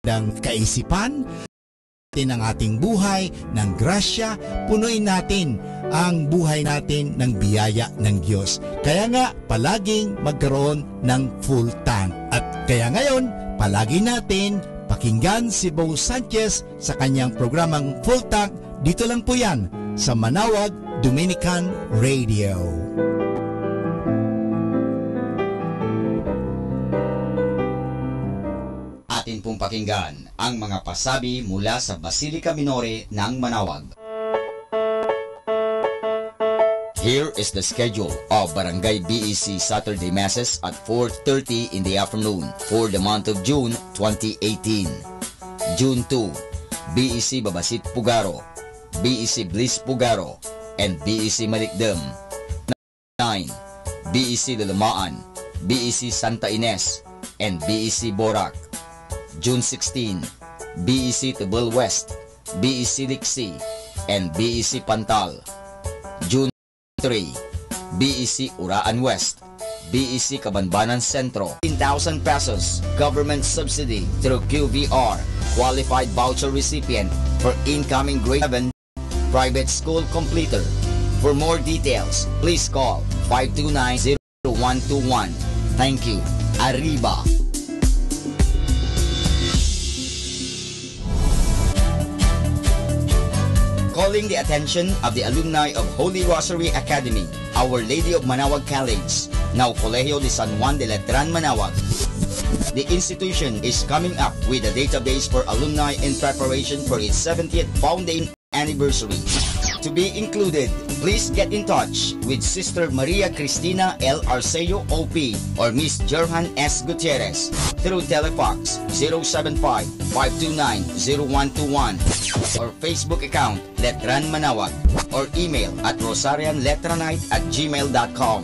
ng kaisipan, ang ating buhay ng grasya, punuin natin ang buhay natin ng biyaya ng Diyos. Kaya nga, palaging magkaroon ng full tank. At kaya ngayon, palagi natin pakinggan si Bo Sanchez sa kanyang programang Full Tank. Dito lang po yan sa Manawag Dominican Radio. Atin pong pakinggan ang mga pasabi mula sa Basilica Minore ng Manawag. Here is the schedule of Barangay BEC Saturday Masses at 4:30 in the afternoon for the month of June 2018. June 2, BEC Babasit Pugaro, BEC Bliss Pugaro, and BEC Malikdem. 9, BEC Dalamaan, BEC Santa Ines, and BEC Borac. June 16, BEC Tibul West, BEC Liksi, and BEC Pantal. June 3, BEC Uraan West, BEC Cabanbanan Centro. 10,000 pesos government subsidy through QVR, qualified voucher recipient for incoming grade 7 private school completer. For more details, please call 529-0121. Thank you. Arriba. Calling the attention of the alumni of Holy Rosary Academy, Our Lady of Manawag College, now Colegio de San Juan de Letran, Manawag. The institution is coming up with a database for alumni in preparation for its 70th founding anniversary. To be included, please get in touch with Sister Maria Cristina L. Arceo OP or Miss Jerhan S. Gutierrez through Telefax 075-529-0121 or Facebook account Letran Manawag or email at rosarianletranite@gmail.com.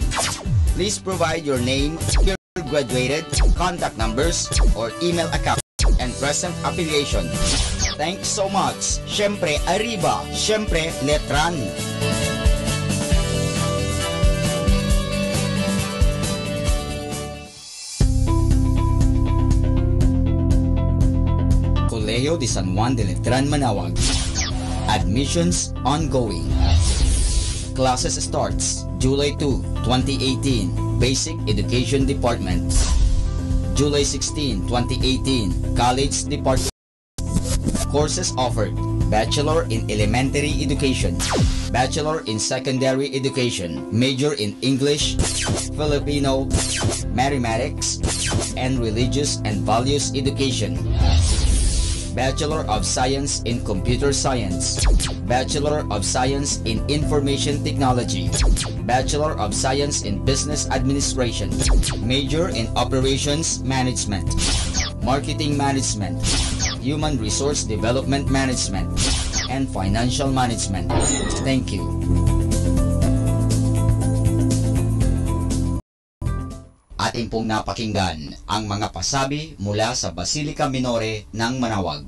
Please provide your name, your graduated, contact numbers, or email account and present affiliation. Thanks so much. Syempre, Arriba. Syempre, Letran. Colegio de San Juan de Letran, Manawag. Admissions ongoing. Classes starts July 2, 2018, Basic Education Department. July 16, 2018, College Department. Courses offered: Bachelor in Elementary Education, Bachelor in Secondary Education, Major in English, Filipino, Mathematics, and Religious and Values Education. Bachelor of Science in Computer Science, Bachelor of Science in Information Technology, Bachelor of Science in Business Administration, Major in Operations Management, Marketing Management, Human Resource Development Management, and Financial Management. Thank you. Ating pong napakinggan ang mga pasabi mula sa Basilica Minore ng Manawag.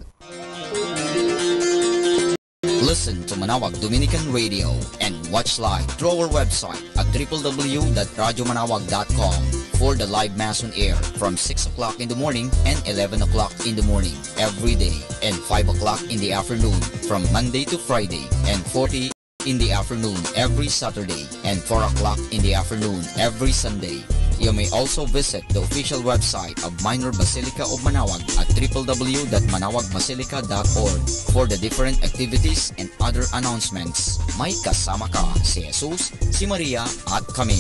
Listen to Manawag Dominican Radio and watch live through our website at www.radyomanawag.com for the live Mass on air from 6 o'clock in the morning and 11 o'clock in the morning every day and 5 o'clock in the afternoon from Monday to Friday and 40 in the afternoon every Saturday and 4 o'clock in the afternoon every Sunday. You may also visit the official website of Minor Basilica of Manawag at www.manawagBasilica.org for the different activities and other announcements. May kasama ka si Jesus, si Maria at kami.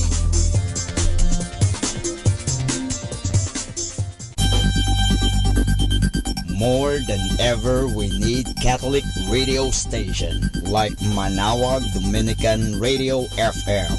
More than ever, we need Catholic radio station like Manawag Dominican Radio FM.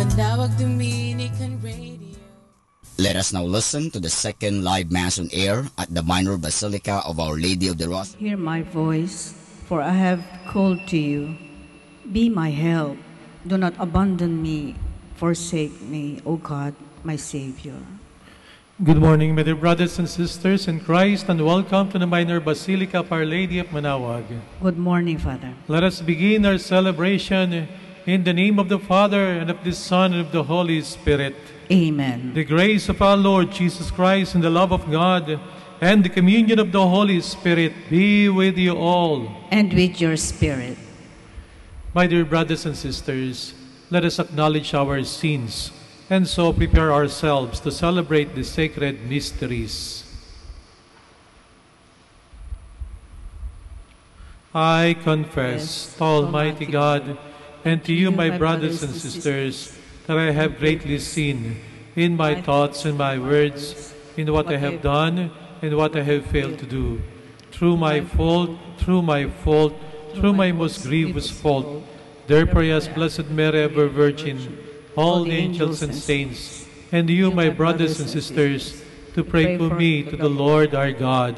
Manawag Dominican. Let us now listen to the second live Mass on air at the Minor Basilica of Our Lady of the Rosary. Hear my voice, for I have called to you. Be my help. Do not abandon me. Forsake me, O God, my Savior. Good morning, my dear brothers and sisters in Christ, and welcome to the Minor Basilica of Our Lady of Manaoag. Good morning, Father. Let us begin our celebration in the name of the Father, and of the Son, and of the Holy Spirit. Amen. The grace of our Lord Jesus Christ, and the love of God, and the communion of the Holy Spirit be with you all. And with your spirit. My dear brothers and sisters, let us acknowledge our sins, and so prepare ourselves to celebrate the sacred mysteries. I confess to Almighty God and to you, my brothers and sisters, that I have greatly sinned in my thoughts and my words, in what I have done and what I have failed to do. Through my fault, through my most grievous fault. Therefore, as Blessed Mary, ever Virgin, all the angels and saints, and you, my brothers and sisters, to pray for me to the Lord our God.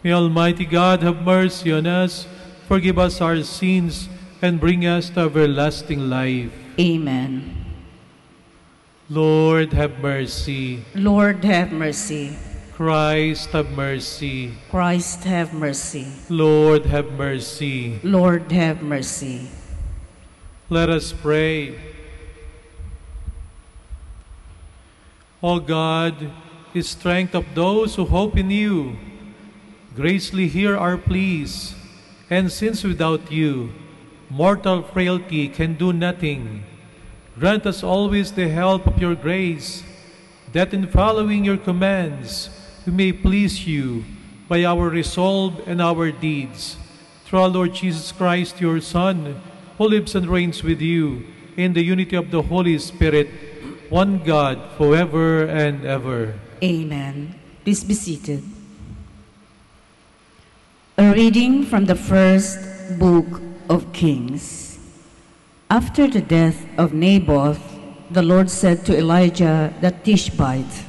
May Almighty God have mercy on us, forgive us our sins, and bring us to everlasting life. Amen. Lord, have mercy. Lord, have mercy. Christ, have mercy. Christ, have mercy. Lord, have mercy. Lord, have mercy. Let us pray. O God, the strength of those who hope in you, graciously hear our pleas, and since without you, mortal frailty can do nothing, grant us always the help of your grace, that in following your commands, we may please you by our resolve and our deeds. Through our Lord Jesus Christ, your Son, who lives and reigns with you in the unity of the Holy Spirit, one God, forever and ever. Amen. Please be seated. A reading from the first book of Kings. After the death of Naboth, the Lord said to Elijah the Tishbite,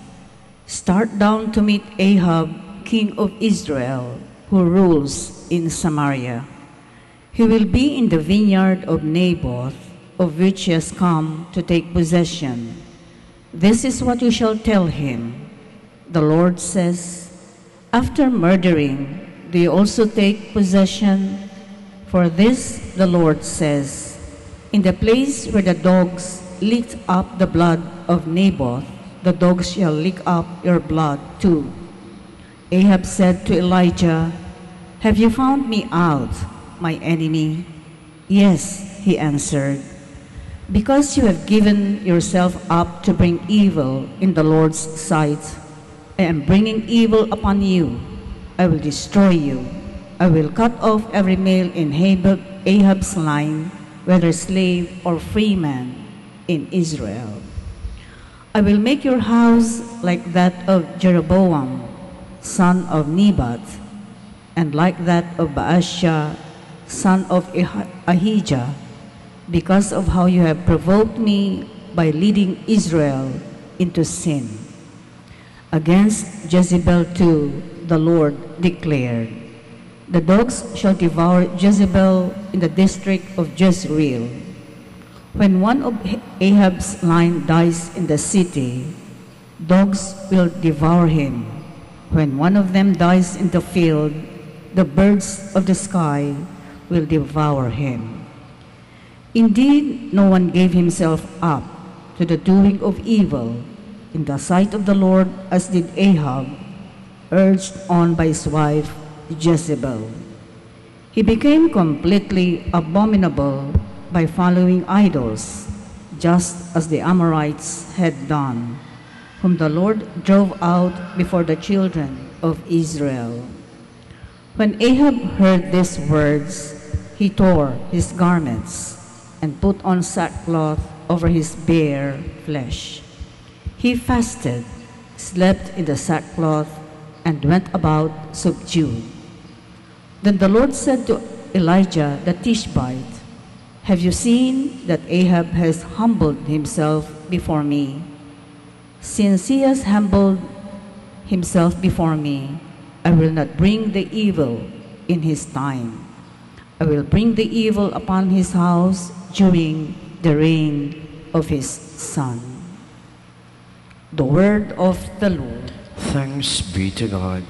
"Start down to meet Ahab, king of Israel, who rules in Samaria. He will be in the vineyard of Naboth, of which he has come to take possession. This is what you shall tell him. The Lord says, after murdering, do you also take possession? For this the Lord says, in the place where the dogs licked up the blood of Naboth, the dogs shall lick up your blood too." Ahab said to Elijah, "Have you found me out, my enemy?" "Yes," he answered. "Because you have given yourself up to bring evil in the Lord's sight, I am bringing evil upon you. I will destroy you. I will cut off every male in Ahab's line, whether slave or free man, in Israel. I will make your house like that of Jeroboam, son of Nebat, and like that of Baasha, son of Ahijah, because of how you have provoked me by leading Israel into sin. Against Jezebel too, the Lord declared, the dogs shall devour Jezebel in the district of Jezreel. When one of Ahab's line dies in the city, dogs will devour him. When one of them dies in the field, the birds of the sky will devour him. Indeed, no one gave himself up to the doing of evil in the sight of the Lord as did Ahab, urged on by his wife Jezebel. He became completely abominable by following idols, just as the Amorites had done, whom the Lord drove out before the children of Israel. When Ahab heard these words, he tore his garments and put on sackcloth over his bare flesh. He fasted, slept in the sackcloth, and went about subdued. Then the Lord said to Elijah the Tishbite, "Have you seen that Ahab has humbled himself before me? Since he has humbled himself before me, I will not bring the evil in his time. I will bring the evil upon his house during the reign of his son. The word of the Lord. Thanks be to God.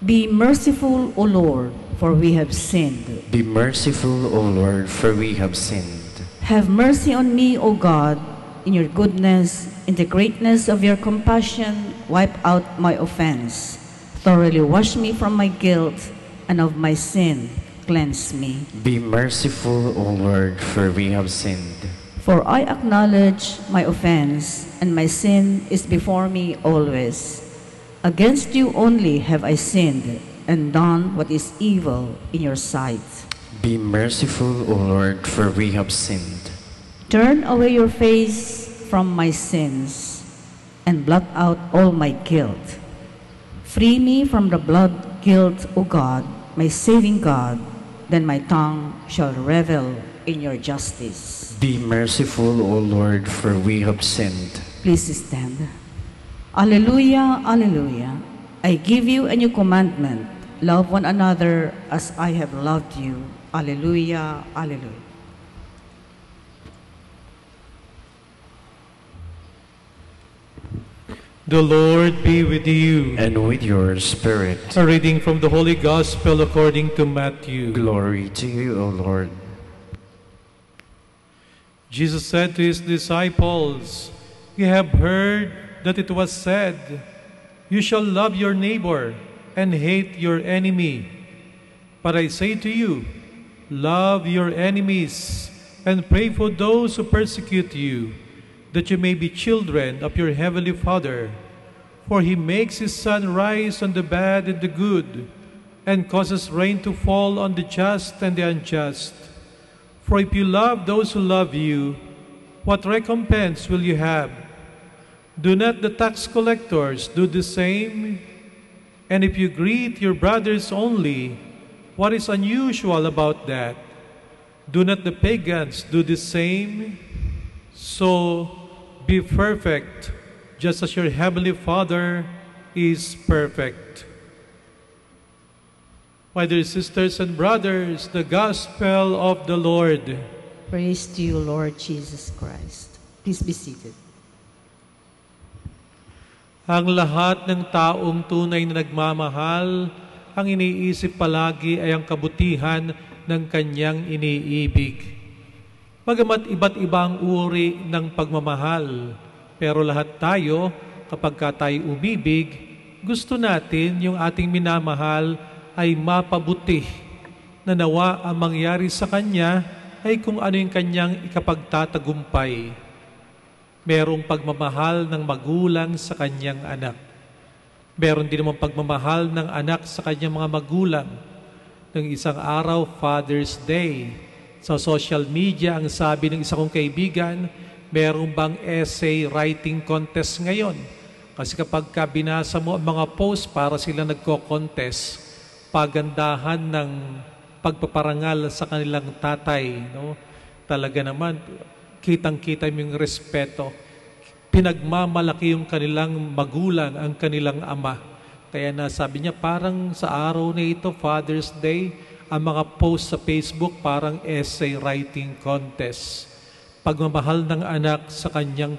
Be merciful, O Lord, for we have sinned. Be merciful, O Lord, for we have sinned. Have mercy on me, O God, in your goodness, in the greatness of your compassion, wipe out my offense. Thoroughly wash me from my guilt, and of my sin cleanse me. Be merciful, O Lord, for we have sinned. For I acknowledge my offense, and my sin is before me always. Against you only have I sinned, and done what is evil in your sight. Be merciful, O Lord, for we have sinned. Turn away your face from my sins, and blot out all my guilt. Free me from the blood guilt, O God, my saving God, then my tongue shall revel in your justice. Be merciful, O Lord, for we have sinned. Please stand. Alleluia, alleluia. I give you a new commandment. Love one another as I have loved you. Alleluia, alleluia. The Lord be with you. And with your spirit. A reading from the Holy Gospel according to Matthew. Glory to you, O Lord. Jesus said to his disciples, "You have heard that it was said, 'You shall love your neighbor and hate your enemy.' But I say to you, love your enemies and pray for those who persecute you, that you may be children of your heavenly Father. For he makes his sun rise on the bad and the good, and causes rain to fall on the just and the unjust. For if you love those who love you, what recompense will you have? Do not the tax collectors do the same? And if you greet your brothers only, what is unusual about that? Do not the pagans do the same? So be perfect, just as your heavenly Father is perfect." My dear sisters and brothers, the Gospel of the Lord. Praise to you, Lord Jesus Christ. Please be seated. Ang lahat ng taong tunay na nagmamahal, ang iniisip palagi ay ang kabutihan ng kanyang iniibig. Bagamat iba't ibang uri ng pagmamahal, pero lahat tayo, kapag tayo umibig, gusto natin yung ating minamahal ay mapabuti, na nawa ang mangyari sa kanya ay kung ano yung kanyang ikapagtatagumpay. Merong pagmamahal ng magulang sa kanyang anak. Meron din naman pagmamahal ng anak sa kanyang mga magulang. Ng isang araw, Father's Day, sa social media, ang sabi ng isa kong kaibigan, meron bang essay writing contest ngayon? Kasi kapag binasa mo ang mga post para sila nagko-contest, pagandahan ng pagpaparangal sa kanilang tatay, no? Talaga naman, kitang-kita yung respeto. Pinagmamalaki yung kanilang magulang, ang kanilang ama. Kaya nasabi niya, parang sa araw na ito, Father's Day, ang mga post sa Facebook parang essay writing contest. Pagmamahal ng anak sa kanyang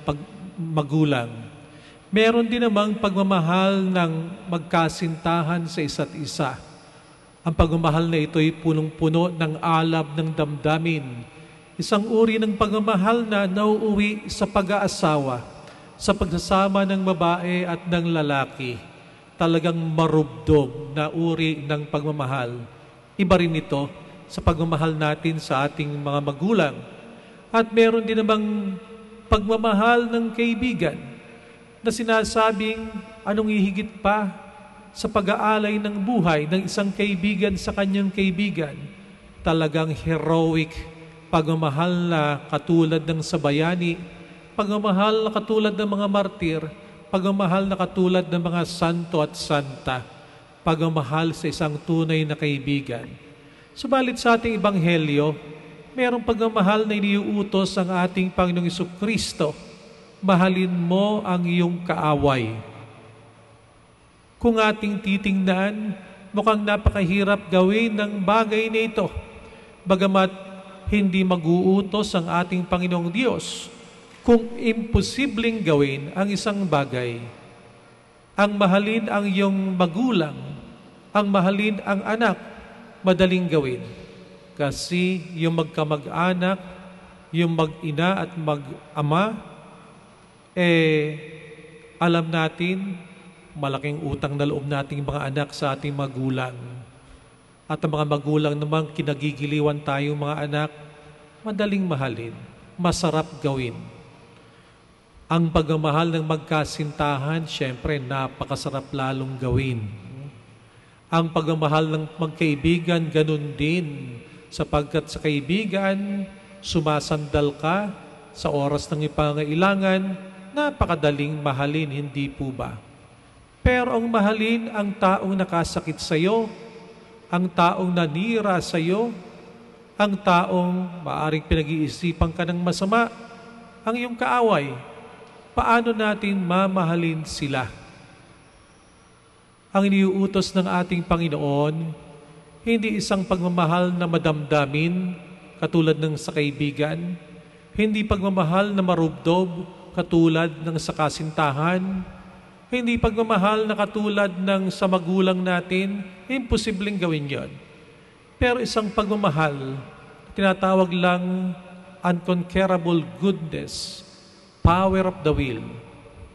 magulang. Meron din namang pagmamahal ng magkasintahan sa isa't isa. Ang pagmamahal na ito ay punong-puno ng alab ng damdamin. Isang uri ng pagmamahal na nauuwi sa pag-aasawa, sa pagsasama ng babae at ng lalaki. Talagang marubdob na uri ng pagmamahal. Iba rin ito sa pagmamahal natin sa ating mga magulang. At meron din namang pagmamahal ng kaibigan na sinasabing anong ihigit pa sa pag-aalay ng buhay ng isang kaibigan sa kanyang kaibigan. Talagang heroic pagmamahal na katulad ng sa bayani, pagmamahal na katulad ng mga martir, pagmamahal na katulad ng mga santo at santa, pagmamahal sa isang tunay na kaibigan. Subalit sa ating ebanghelyo, mayroong pagmamahal na iniuutos ang ating Panginoong Jesucristo mahalin mo ang iyong kaaway. Kung ating titingnan, mukhang napakahirap gawin ng bagay na ito. Bagamat hindi mag-uutos ang ating Panginoong Diyos kung imposibleng gawin ang isang bagay. Ang mahalin ang iyong magulang, ang mahalin ang anak, madaling gawin. Kasi yung magkamag-anak, yung mag-ina at mag-ama, alam natin, malaking utang na loob nating mga anak sa ating magulang. At ang mga magulang naman, kinagigiliwan tayong mga anak, madaling mahalin, masarap gawin. Ang pagmamahal ng magkasintahan, syempre, napakasarap lalong gawin. Ang pagmamahal ng magkaibigan, ganun din. Sapagkat sa kaibigan, sumasandal ka sa oras ng ipangailangan, napakadaling mahalin, hindi po ba? Pero ang mahalin ang taong nakasakit sa iyo, ang taong nanira sa iyo, ang taong maaring pinag-iisipan ka ng masama, ang iyong kaaway. Paano natin mamahalin sila? Ang iniuutos ng ating Panginoon, hindi isang pagmamahal na madamdamin, katulad ng sa kaibigan, hindi pagmamahal na marubdob, katulad ng sa kasintahan, hindi pagmamahal na katulad ng sa magulang natin, imposibleng gawin yon. Pero isang pagmamahal, tinatawag lang unconquerable goodness, power of the will,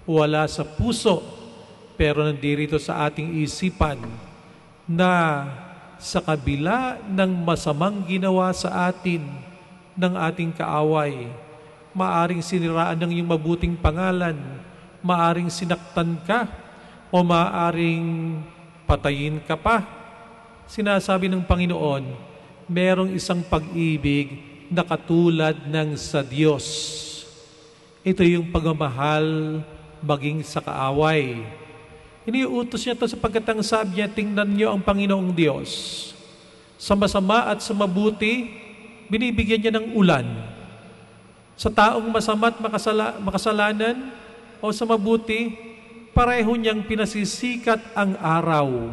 wala sa puso, pero nandirito sa ating isipan na sa kabila ng masamang ginawa sa atin ng ating kaaway, maaring siniraan ng iyong mabuting pangalan, maaring sinaktan ka, o maaring patayin ka pa. Sinasabi ng Panginoon, merong isang pag-ibig na katulad ng sa Diyos. Ito yung pagmamahal maging sa kaaway. Iniuutos niya ito sapagkat ang sabi niya, tingnan niyo ang Panginoong Diyos. Sa masama at sa mabuti, binibigyan niya ng ulan. Sa taong masama at makasalanan o sa mabuti, pareho niyang pinasisikat ang araw.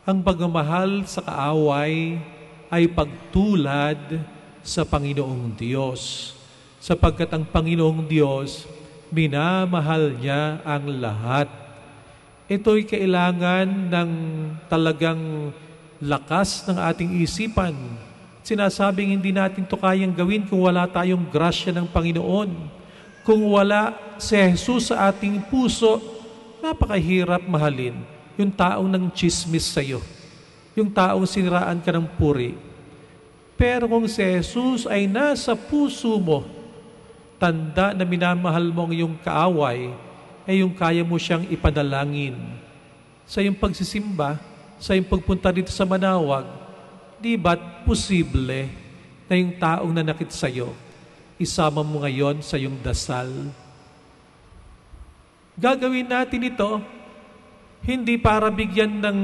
Ang pagmamahal sa kaaway ay pagtulad sa Panginoong Diyos. Sapagkat ang Panginoong Diyos, minamahal niya ang lahat. Ito'y kailangan ng talagang lakas ng ating isipan. Sinasabing hindi natin ito kayang gawin kung wala tayong grasya ng Panginoon. Kung wala si Jesus sa ating puso, napakahirap mahalin yung taong nang chismis sa'yo, yung taong siniraan ka ng puri. Pero kung si Jesus ay nasa puso mo, tanda na minamahal mo ang iyong kaaway, ay yung kaya mo siyang ipanalangin. Sa iyong pagsisimba, sa iyong pagpunta dito sa Manawag, di ba't posible na yung taong nanakit sa iyo, isama mo ngayon sa iyong dasal? Gagawin natin ito, hindi para bigyan ng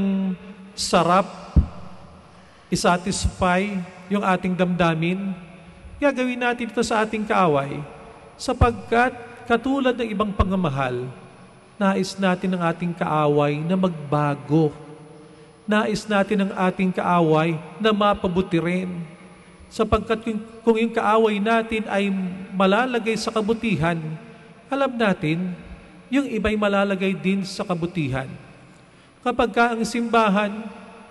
sarap, isatisfy yung ating damdamin. Gagawin natin ito sa ating kaaway, sapagkat katulad ng ibang pagmamahal, nais natin ang ating kaaway na magbago. Nais natin ang ating kaaway na mapabuti rin. Sapagkat kung yung kaaway natin ay malalagay sa kabutihan, alam natin, yung iba'y malalagay din sa kabutihan. Kapag ka ang simbahan,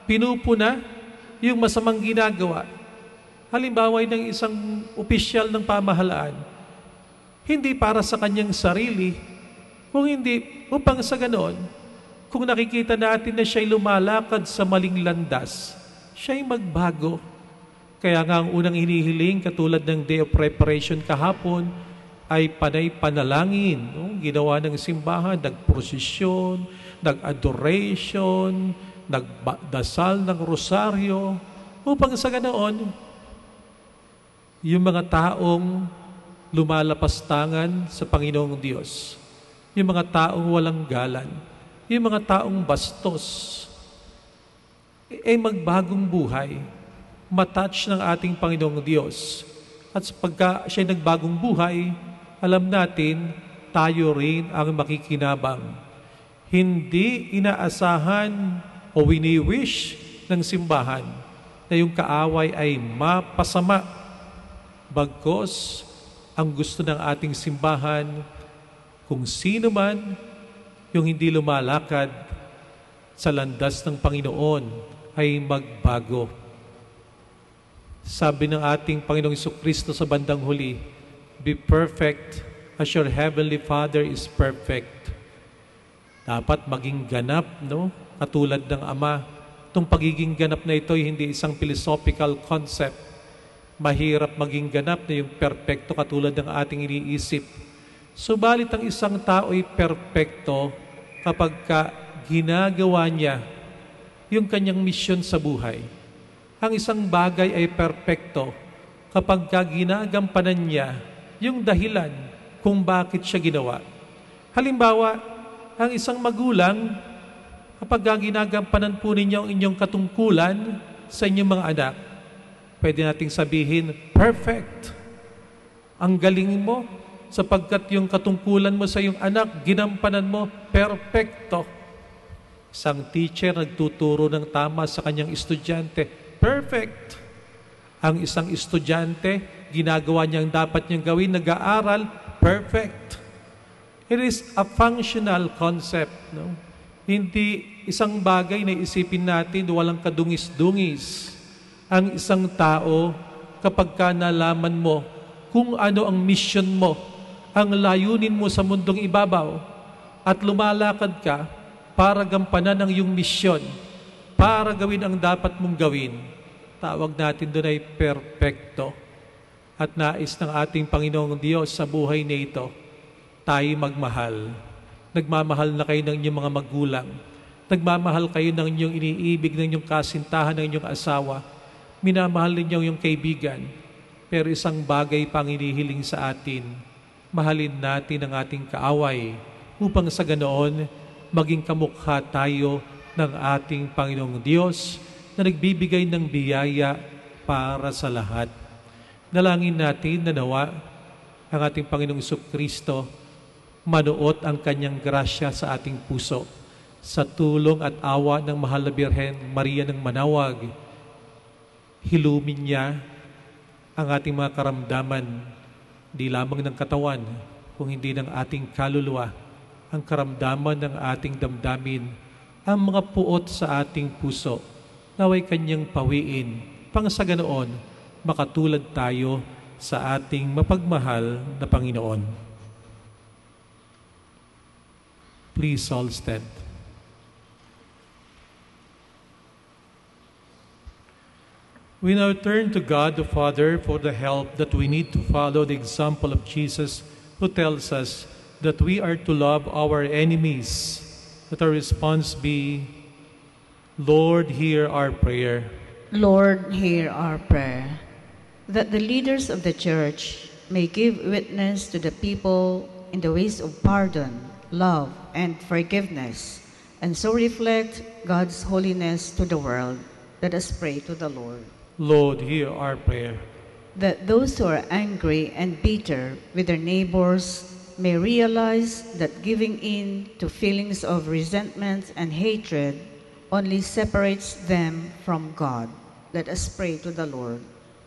pinupuna yung masamang ginagawa, halimbawa ng isang opisyal ng pamahalaan, hindi para sa kanyang sarili, kung hindi, upang sa ganoon, kung nakikita natin na siya'y lumalakad sa maling landas, siya'y magbago. Kaya nga ang unang hinihiling, katulad ng Day of Preparation kahapon, ay panay panalangin. Ginawa ng simbahan, nagprosesyon, nag-adoration, nagdasal ng rosaryo, upang sa ganoon, yung mga taong lumalapastangan sa Panginoong Diyos, yung mga taong walang galan, yung mga taong bastos, ay magbagong buhay, matouch ng ating Panginoong Diyos. At pagka siya nagbagong buhay, alam natin tayo rin ang makikinabang. Hindi inaasahan o wini-wish ng simbahan na yung kaaway ay mapasama. Bagkus, ang gusto ng ating simbahan, kung sino man yung hindi lumalakad sa landas ng Panginoon ay magbago. Sabi ng ating Panginoong Jesucristo sa bandang huli, be perfect as your heavenly Father is perfect. Dapat maging ganap, no? Katulad ng Ama. Itong pagiging ganap na ito ay hindi isang philosophical concept. Mahirap maging ganap na yung perpekto katulad ng ating iniisip. Subalit ang isang tao ay perpekto kapag ginagawa niya yung kanyang misyon sa buhay. Ang isang bagay ay perpekto kapag ginagampanan niya yung dahilan kung bakit siya ginawa. Halimbawa, ang isang magulang, kapag ginagampanan po ninyo ang inyong katungkulan sa inyong mga anak, pwede nating sabihin, perfect. Ang galing mo sapagkat yung katungkulan mo sa iyong anak, ginampanan mo, perfecto. Isang teacher nagtuturo ng tama sa kanyang estudyante, perfect. Ang isang estudyante, ginagawa niyang dapat niyang gawin, nag-aaral, perfect. It is a functional concept, no? Hindi isang bagay na isipin natin walang kadungis-dungis. Ang isang tao, kapag nalaman mo kung ano ang mission mo, ang layunin mo sa mundong ibabaw, at lumalakad ka para gampanan ang iyong misyon, para gawin ang dapat mong gawin, tawag natin doon ay perpekto. At nais ng ating Panginoong Diyos sa buhay na ito, tayo magmahal. Nagmamahal na kayo ng inyong mga magulang. Nagmamahal kayo ng inyong iniibig, ng inyong kasintahan, ng inyong asawa. Minamahal ninyo yung kaibigan. Pero isang bagay pang inihiling sa atin, mahalin natin ang ating kaaway upang sa ganoon, maging kamukha tayo ng ating Panginoong Diyos na nagbibigay ng biyaya para sa lahat. Dalangin natin na nawa ang ating Panginoong Jesucristo manuot ang kanyang grasya sa ating puso sa tulong at awa ng Mahal na Birhen Maria ng Manawag. Hilumin niya ang ating mga karamdaman, di lamang ng katawan, kung hindi ng ating kaluluwa, ang karamdaman ng ating damdamin, ang mga puot sa ating puso, naway kanyang pawiin, pang sa ganoon, makatulad tayo sa ating mapagmahal na Panginoon. Please all stand. We now turn to God the Father for the help that we need to follow the example of Jesus, who tells us that we are to love our enemies. Let our response be, Lord, hear our prayer. Lord, hear our prayer. That the leaders of the Church may give witness to the people in the ways of pardon, love, and forgiveness, and so reflect God's holiness to the world. Let us pray to the Lord. Lord, hear our prayer. That those who are angry and bitter with their neighbors may realize that giving in to feelings of resentment and hatred only separates them from God. Let us pray to the Lord.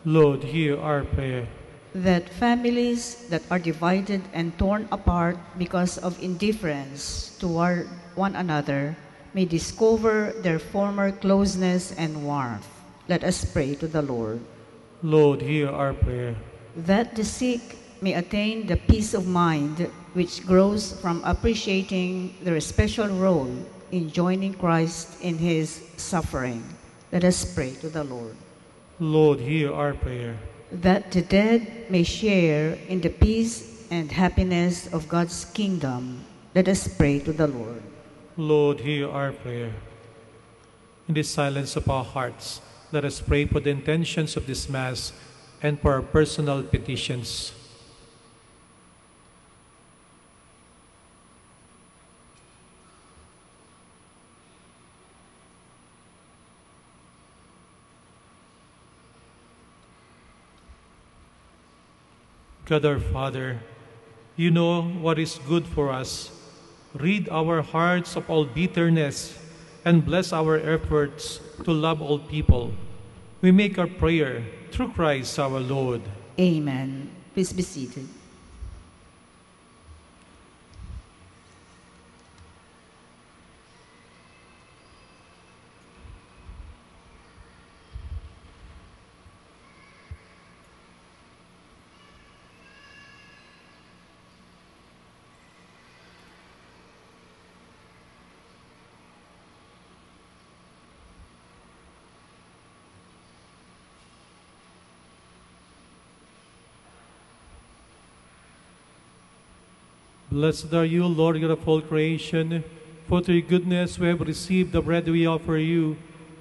Lord, hear our prayer. That families that are divided and torn apart because of indifference toward one another may discover their former closeness and warmth. Let us pray to the Lord. Lord, hear our prayer. That the sick may attain the peace of mind which grows from appreciating their special role in joining Christ in his suffering. Let us pray to the Lord. Lord, hear our prayer. That the dead may share in the peace and happiness of God's kingdom. Let us pray to the Lord. Lord, hear our prayer. In the silence of our hearts, let us pray for the intentions of this Mass and for our personal petitions. God our Father, You know what is good for us. Rid our hearts of all bitterness and bless our efforts to love all people. We make our prayer through Christ our Lord. Amen. Please be seated. Blessed are you, Lord God of all creation, for through your goodness we have received the bread we offer you,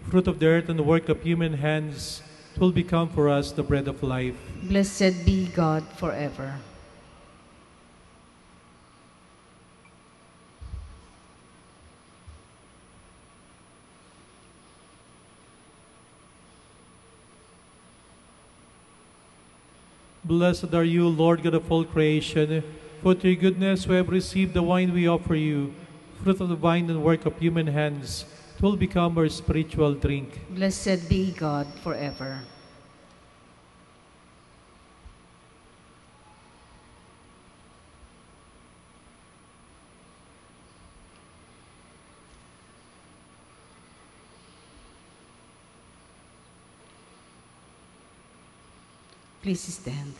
fruit of the earth and the work of human hands. It will become for us the bread of life. Blessed be God forever. Blessed are you, Lord God of all creation, for through your goodness we have received the wine we offer you, fruit of the vine and work of human hands. It will become our spiritual drink. Blessed be God forever. Please stand.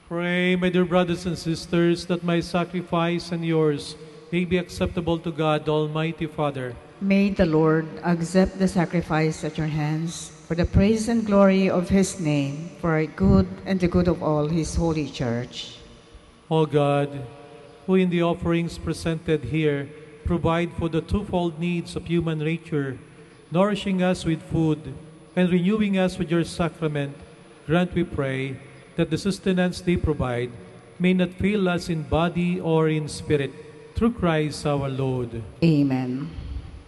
Pray, my dear brothers and sisters, that my sacrifice and yours may be acceptable to God, Almighty Father. May the Lord accept the sacrifice at your hands for the praise and glory of his name, for our good and the good of all his holy church. O God, who in the offerings presented here provide for the twofold needs of human nature, nourishing us with food and renewing us with your sacrament, grant, we pray, that the sustenance they provide may not fail us in body or in spirit, through Christ our Lord. Amen.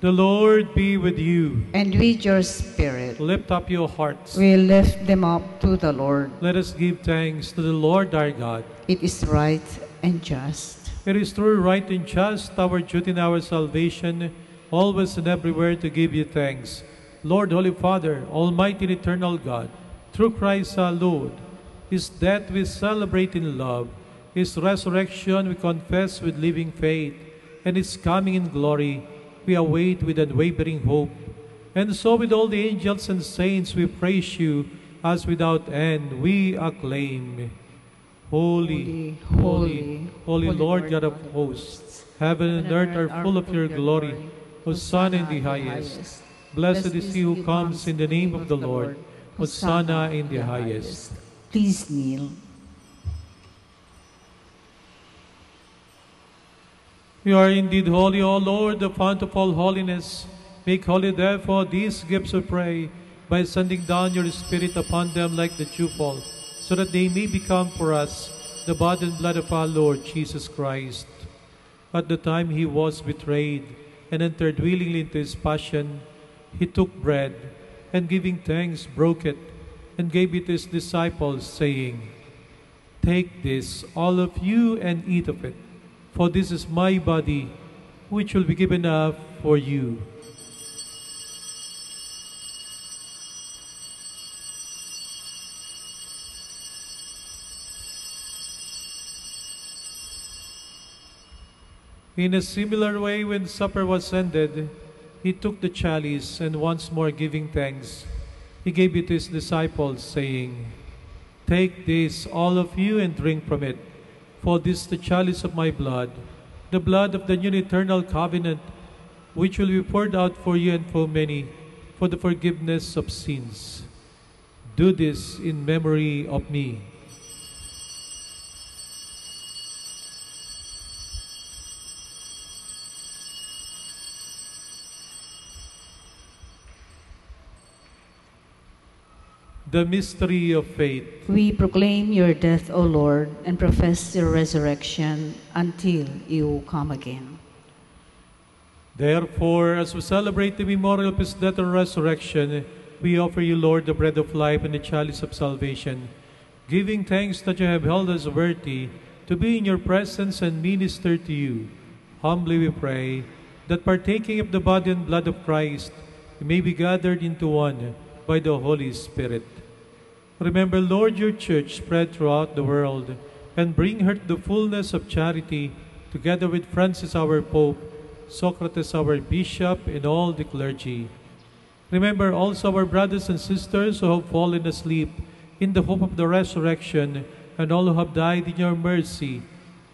The Lord be with you. And with your spirit, Lift up your hearts. we lift them up to the Lord. Let us give thanks to the Lord our God. It is right and just. It is true, right, and just, our duty and our salvation, always and everywhere to give you thanks. Lord, Holy Father, Almighty and eternal God, through Christ our Lord, his death we celebrate in love, his resurrection we confess with living faith, and his coming in glory we await with unwavering hope. And so with all the angels and saints we praise you, as without end we acclaim. Holy, holy, holy Lord God of hosts, heaven and earth are full of your glory. Hosanna in the highest. Blessed is he who comes in the name of the Lord. Hosanna in the highest. Please kneel. You are indeed holy, O Lord, the fount of all holiness. Make holy, therefore, these gifts, we pray, by sending down your Spirit upon them like the dewfall, so that they may become for us the body and blood of our Lord Jesus Christ. At the time he was betrayed and entered willingly into his passion, he took bread, and giving thanks, broke it, and gave it to his disciples, saying, "Take this, all of you, and eat of it, for this is my body, which will be given up for you." In a similar way, when supper was ended, he took the chalice, and once more giving thanks, he gave it to his disciples, saying, "Take this, all of you, and drink from it, for this is the chalice of my blood, the blood of the new and eternal covenant, which will be poured out for you and for many, for the forgiveness of sins. Do this in memory of me." The mystery of faith. We proclaim your death, O Lord, and profess your resurrection until you come again. Therefore, as we celebrate the memorial of his death and resurrection, we offer you, Lord, the bread of life and the chalice of salvation. Giving thanks that you have held us worthy to be in your presence and minister to you, humbly we pray that partaking of the body and blood of Christ, we may be gathered into one by the Holy Spirit. Remember, Lord, your church spread throughout the world, and bring her to the fullness of charity, together with Francis our Pope, Socrates our Bishop, and all the clergy. Remember also our brothers and sisters who have fallen asleep in the hope of the resurrection, and all who have died in your mercy.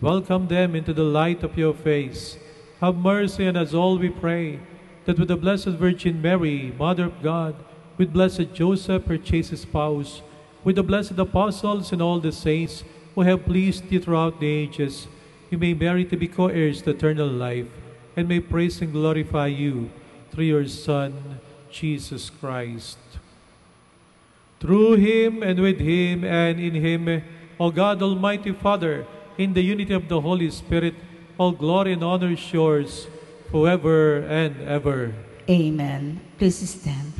Welcome them into the light of your face. Have mercy on us all, we pray, that with the Blessed Virgin Mary, Mother of God, with blessed Joseph, her chaste spouse, with the blessed apostles and all the saints who have pleased you throughout the ages, you may merit to be co-heirs to eternal life, and may praise and glorify you through your Son, Jesus Christ. Through him, and with him, and in him, O God, Almighty Father, in the unity of the Holy Spirit, all glory and honor is yours, forever and ever. Amen. Please stand.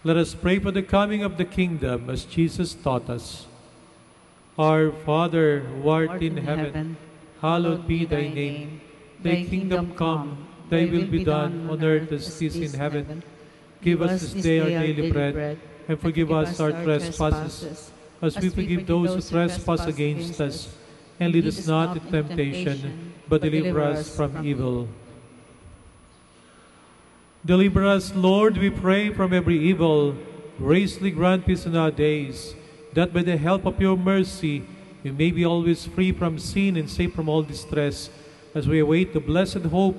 Let us pray for the coming of the kingdom, as Jesus taught us. Our Father, who art in heaven, hallowed be thy name. Thy kingdom come, thy will be done on earth as it is in heaven. Give us this day our daily bread, and forgive us our trespasses, as we forgive those who trespass against us. And lead us not into temptation, but deliver us from evil. Deliver us, Lord, we pray, from every evil. Graciously grant peace in our days, that by the help of your mercy we may be always free from sin and safe from all distress, as we await the blessed hope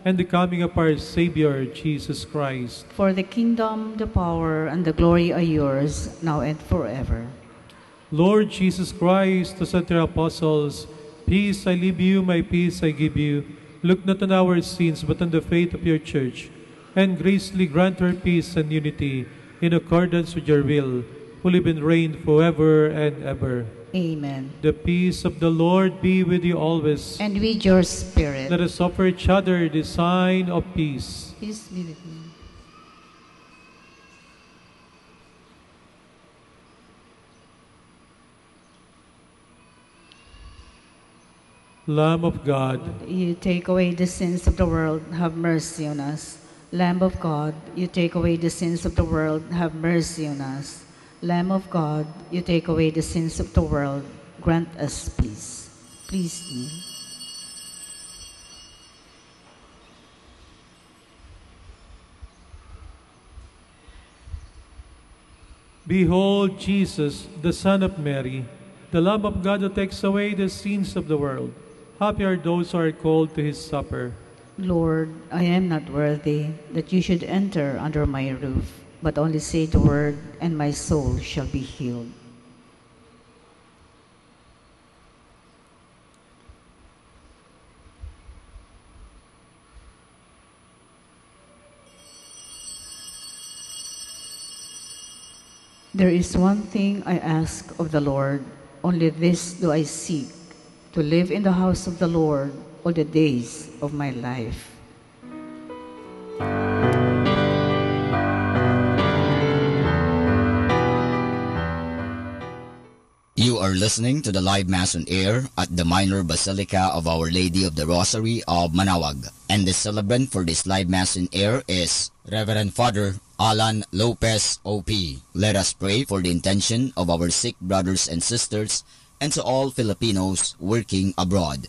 and the coming of our Savior, Jesus Christ. For the kingdom, the power, and the glory are yours, now and forever. Lord Jesus Christ, who said to your apostles, "Peace I leave you, my peace I give you," look not on our sins, but on the faith of your church, and graciously grant her peace and unity in accordance with your will, who live and reign forever and ever. Amen. The peace of the Lord be with you always. And with your spirit. Let us offer each other the sign of peace. Peace be with you. Lamb of God, You take away the sins of the world, have mercy on us. Lamb of God, you take away the sins of the world, have mercy on us. Lamb of God, you take away the sins of the world, grant us peace. Please kneel. behold Jesus, the Son of Mary, the Lamb of God who takes away the sins of the world. Happy are those who are called to his supper. Lord, I am not worthy that you should enter under my roof, but only say the word, and my soul shall be healed. There is one thing I ask of the Lord, only this do I seek, to live in the house of the Lord all the days of my life. You are listening to the live Mass on air at the Minor Basilica of Our Lady of the Rosary of Manaoag. And the celebrant for this live Mass on air is Reverend Father Alan Lopez, O.P. Let us pray for the intention of our sick brothers and sisters and to all Filipinos working abroad.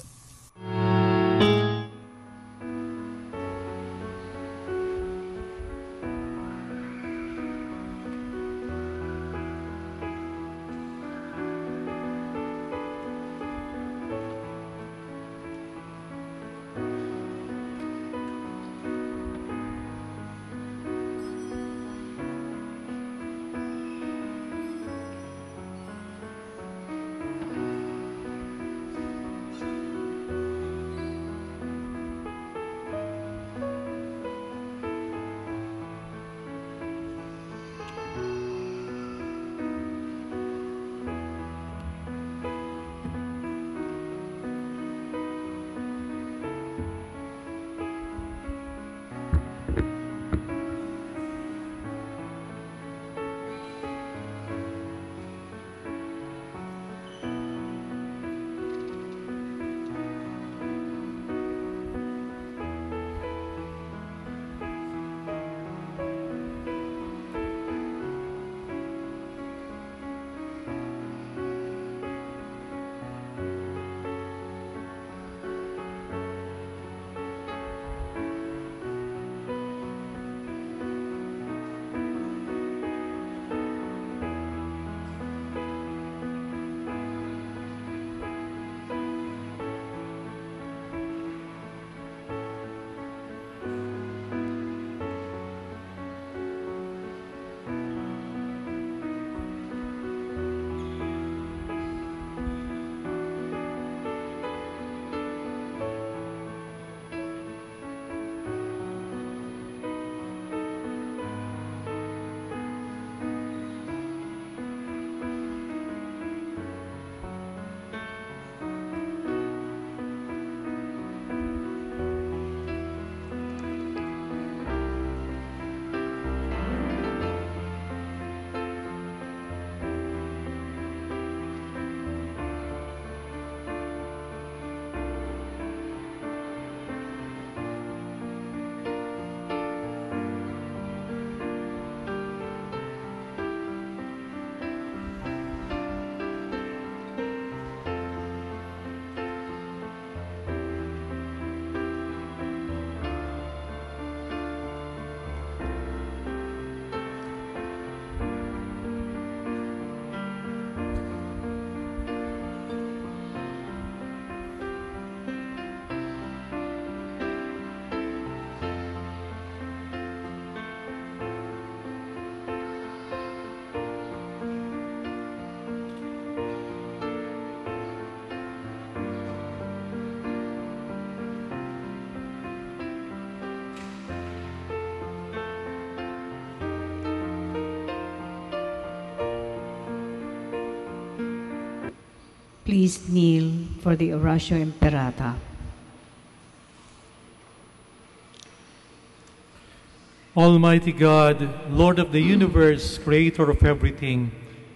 Please kneel for the Oratio Imperata. Almighty God, Lord of the universe, creator of everything,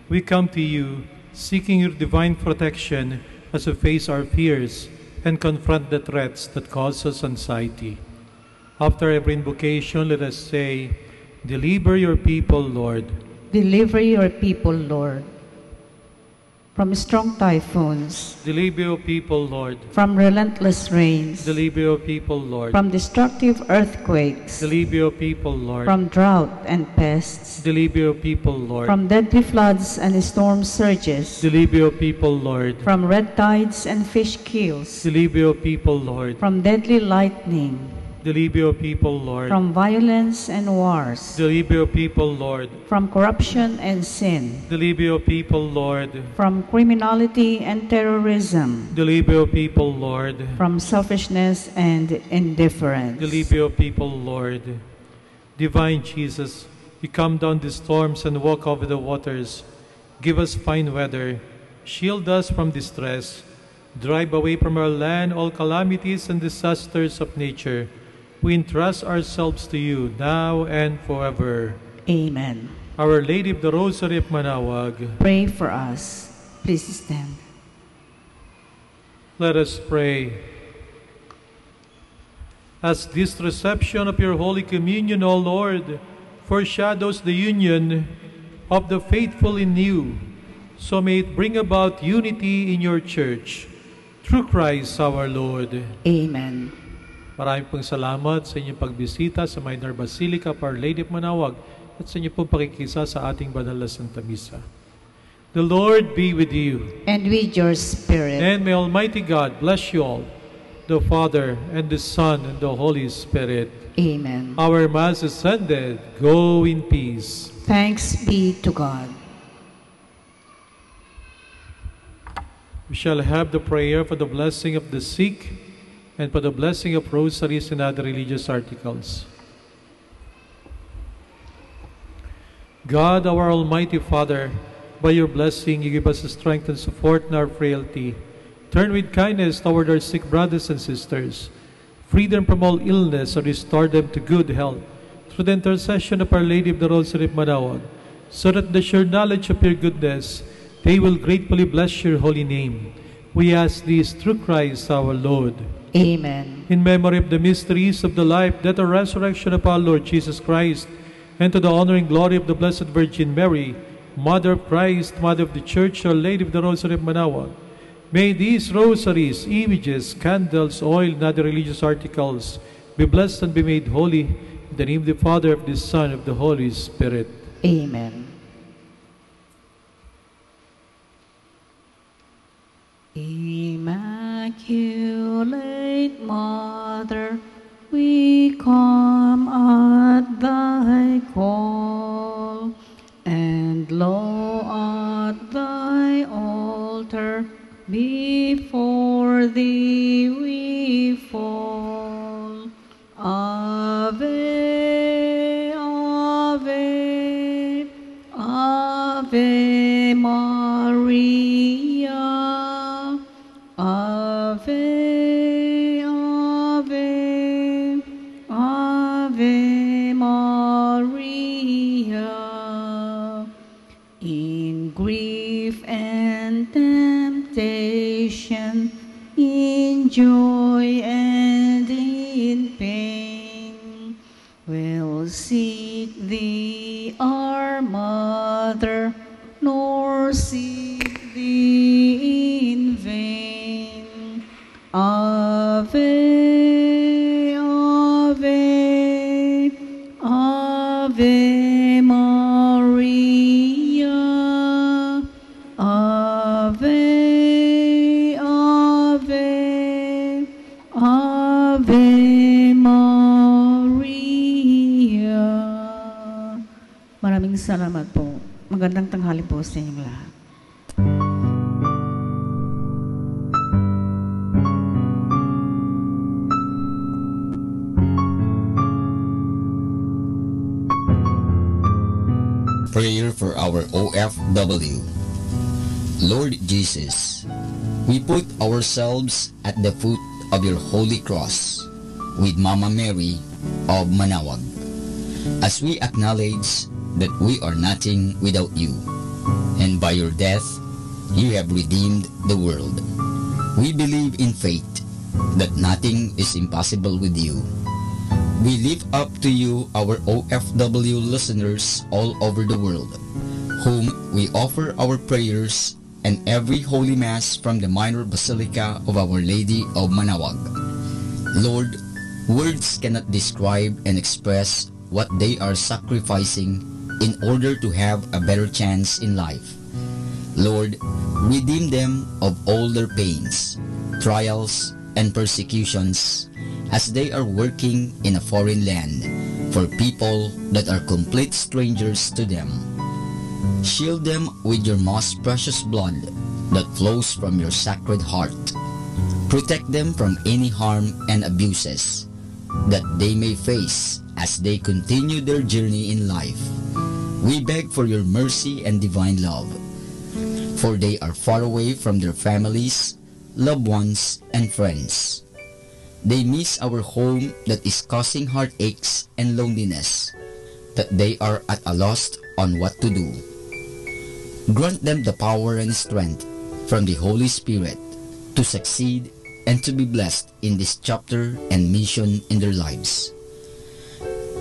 we come to you seeking your divine protection as we face our fears and confront the threats that cause us anxiety. After every invocation, let us say, "Deliver your people, Lord." Deliver your people, Lord, from strong typhoons, Deliver your people, Lord. from relentless rains, Deliver your people, Lord. from destructive earthquakes, Deliver your people, Lord. from drought and pests, Deliver your people, Lord. from deadly floods and storm surges, Deliver your people, Lord. from red tides and fish kills, Deliver your people, Lord. from deadly lightning, Deliver your people, Lord. from violence and wars, Deliver your people, Lord. from corruption and sin, Deliver your people, Lord. from criminality and terrorism, Deliver your people, Lord. from selfishness and indifference. Deliver your people, Lord. Divine Jesus, you come down the storms and walk over the waters. Give us fine weather. Shield us from distress. Drive away from our land all calamities and disasters of nature. We entrust ourselves to you now and forever. Amen. Our Lady of the Rosary of Manaoag, Pray for us. Please stand. let us pray. As this reception of your Holy Communion, O Lord, foreshadows the union of the faithful in you, so may it bring about unity in your Church. Through Christ our Lord. Amen. Maraming pong salamat sa inyong pagbisita sa Minor Basilica of Our Lady of Manaoag at sa inyong pong pakikisa sa ating banal na Santa Misa. The Lord be with you. And with your spirit. And may Almighty God bless you all, the Father, and the Son, and the Holy Spirit. Amen. Our Mass is ended. Go in peace. Thanks be to God. We shall have the prayer for the blessing of the sick and for the blessing of rosaries and other religious articles. God, our Almighty Father, by your blessing you give us strength and support in our frailty. Turn with kindness toward our sick brothers and sisters. Free them from all illness and restore them to good health through the intercession of Our Lady of the Rosary of Manaoag, so that the sure knowledge of your goodness they will gratefully bless your holy name. We ask this through Christ our Lord. Amen. In memory of the mysteries of the life, death, and resurrection of our Lord Jesus Christ, and to the honor and glory of the Blessed Virgin Mary, Mother of Christ, Mother of the Church, Our Lady of the Rosary of Manaoag, may these rosaries, images, candles, oil, and other religious articles be blessed and be made holy. In the name of the Father, of the Son, of the Holy Spirit. Amen. Immaculate Mother, we come at thy call, and lo, at thy altar, before thee we fall. Ave, Ave, Ave Maria. Ave, Ave, Ave Maria. In grief and temptation, in joy and in pain, we'll seek thee, our Mother, nor seek thee in vain. Ave, Ave, Ave Maria. Ave, Ave, Ave Maria. Maraming salamat po. Magandang tanghali po sa inyong lahat. Prayer for our OFW. Lord Jesus, we put ourselves at the foot of your holy cross with Mama Mary of Manaoag, as we acknowledge that we are nothing without you, and by your death, you have redeemed the world. We believe in faith that nothing is impossible with you. We lift up to you our OFW listeners all over the world, whom we offer our prayers and every Holy Mass from the Minor Basilica of Our Lady of Manaoag. Lord, words cannot describe and express what they are sacrificing in order to have a better chance in life. Lord, redeem them of all their pains, trials, and persecutions as they are working in a foreign land for people that are complete strangers to them. Shield them with your most precious blood that flows from your sacred heart. Protect them from any harm and abuses that they may face as they continue their journey in life. We beg for your mercy and divine love, for they are far away from their families, loved ones, and friends. They miss our home that is causing heartaches and loneliness, that they are at a loss on what to do. Grant them the power and strength from the Holy Spirit to succeed and to be blessed in this chapter and mission in their lives.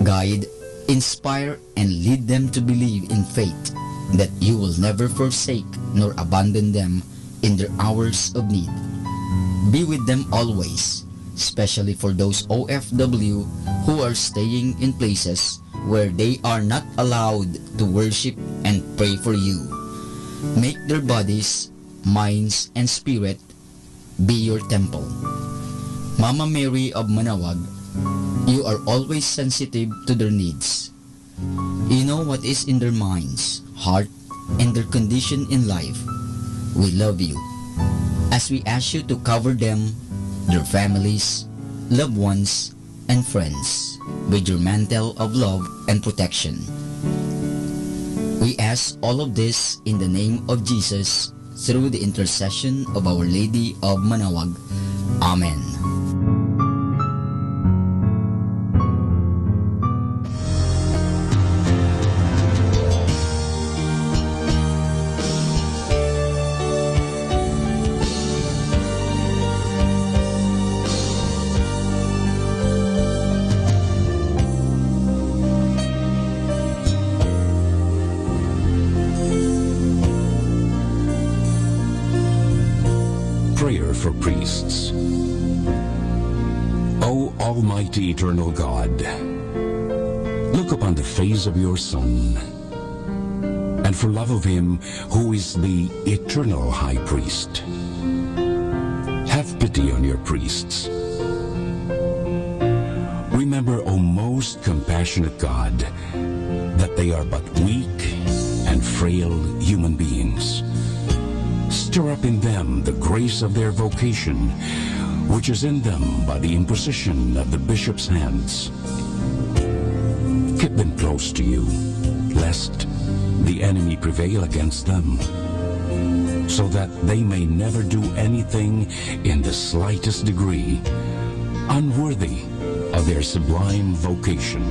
Guide, inspire, and lead them to believe in faith that you will never forsake nor abandon them in their hours of need. Be with them always, especially for those OFW who are staying in places where they are not allowed to worship and pray for you. Make their bodies, minds, and spirit be your temple. Mama Mary of Manaoag, you are always sensitive to their needs. You know what is in their minds, heart, and their condition in life. We love you, as we ask you to cover them, their families, loved ones, and friends with your mantle of love and protection. We ask all of this in the name of Jesus, through the intercession of Our Lady of Manaoag. Amen. Prayer for priests. O Almighty Eternal God, look upon the face of your Son, and for love of him who is the eternal High Priest, have pity on your priests. Remember, O most compassionate God, that they are but weak and frail human beings. Stir up in them the grace of their vocation, which is in them by the imposition of the bishop's hands. Keep them close to you, lest the enemy prevail against them, so that they may never do anything in the slightest degree unworthy of their sublime vocation.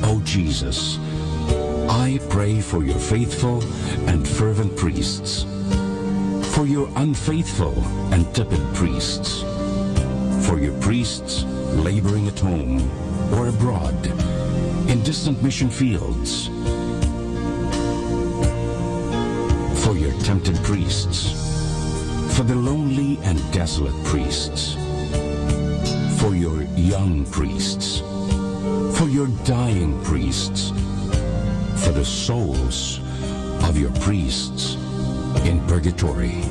O Jesus, I pray for your faithful and fervent priests, for your unfaithful and tepid priests, for your priests laboring at home or abroad, in distant mission fields, for your tempted priests, for the lonely and desolate priests, for your young priests, for your dying priests, for the souls of your priests in purgatory.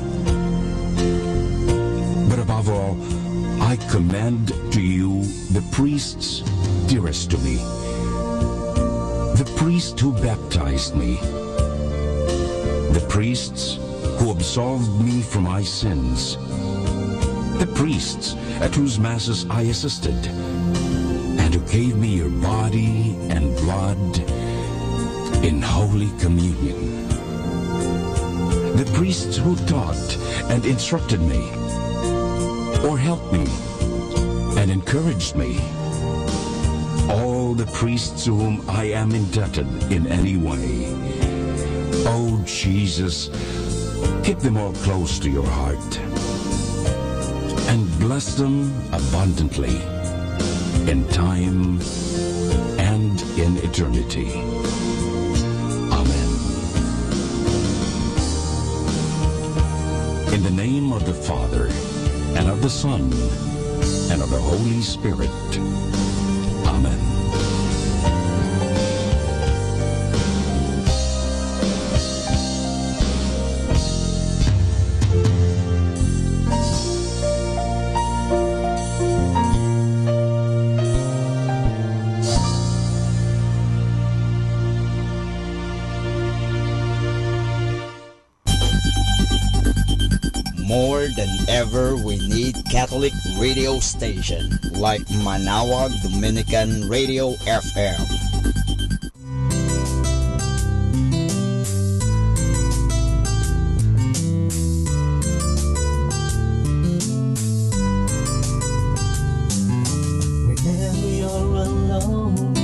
But above all, I commend to you the priests dearest to me, the priest who baptized me, the priests who absolved me from my sins, the priests at whose masses I assisted, and who gave me your body and blood in Holy Communion. the priests who taught and instructed me, or helped me and encouraged me, all the priests to whom I am indebted in any way. Oh Jesus, keep them all close to your heart and bless them abundantly in time and in eternity. Amen. In the name of the Father, and of the Son, and of the Holy Spirit. Amen. More than ever, we need Catholic radio station like Manawag Dominican Radio FM. Whenever you're alone,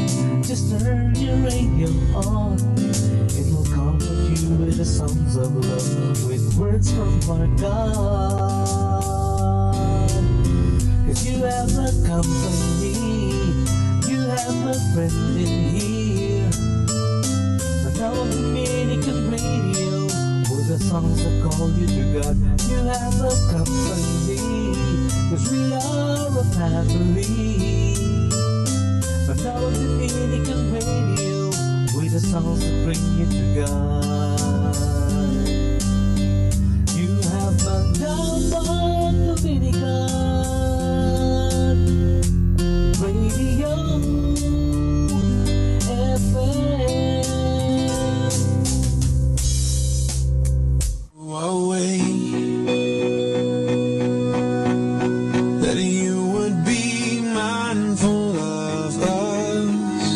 just turn your radio on. It will comfort you with the songs of love, with words from our God. 'Cause you have a company, you have a friend in here. Now Dominican Radio, with the songs that call you to God. You have a company, 'cause we are a family. But now Dominican Radio, with the songs that bring you to God. You have Manawag Dominican Radio FM. Away that you would be mindful of us.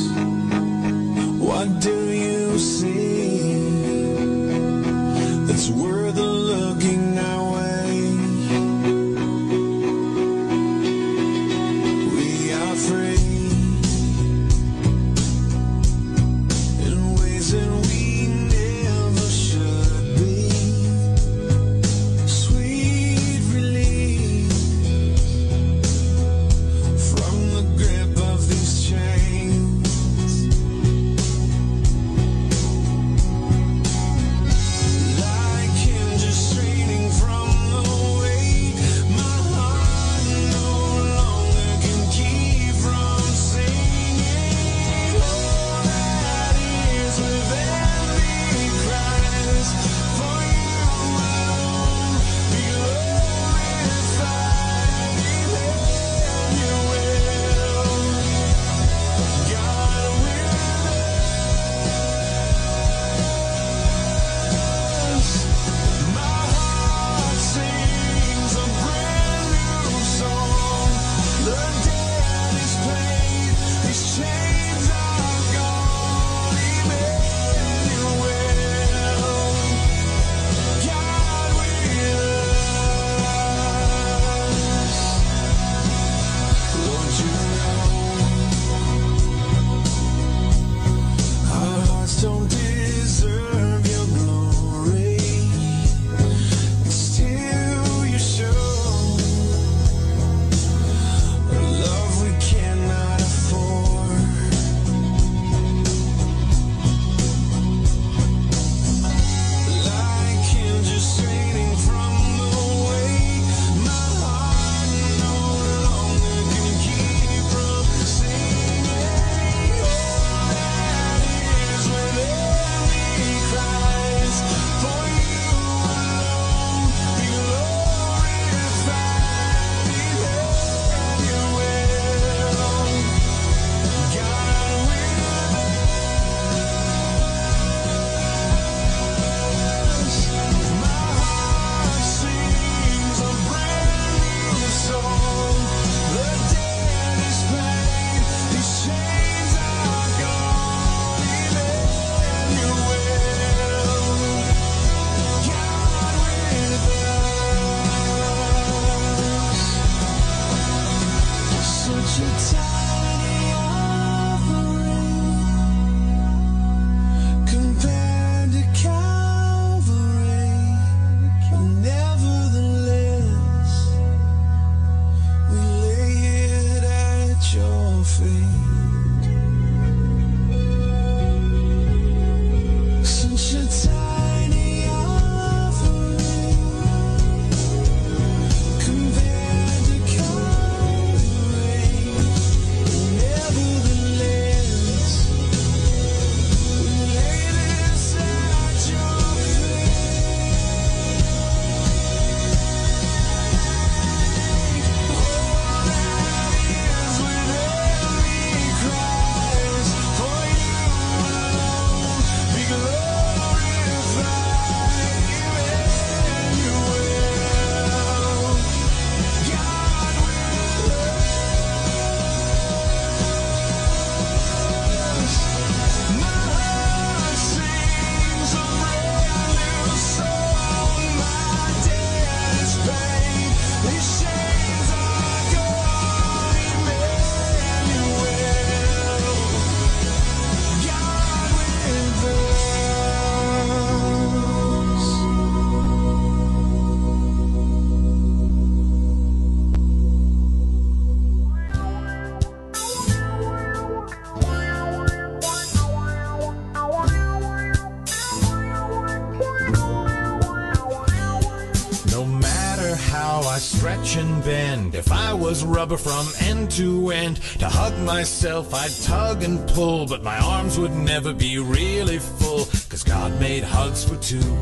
What do you see that's worth looking our way? We are free in ways that we never should be. Sweet relief from the grip of these chains. Like stretch and bend. If I was rubber from end to end, to hug myself I'd tug and pull, but my arms would never be really full, 'cause God made hugs for two.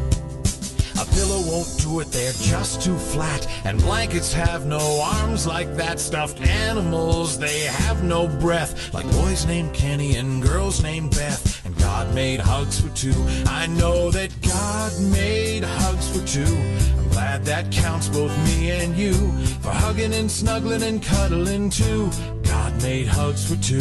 A pillow won't do it, they're just too flat, and blankets have no arms like that. Stuffed animals, they have no breath, like boys named Kenny and girls named Beth, and God made hugs for two. I know that God made hugs for two. I'm glad that counts both me and you, for hugging and snuggling and cuddling too. God made hugs for two.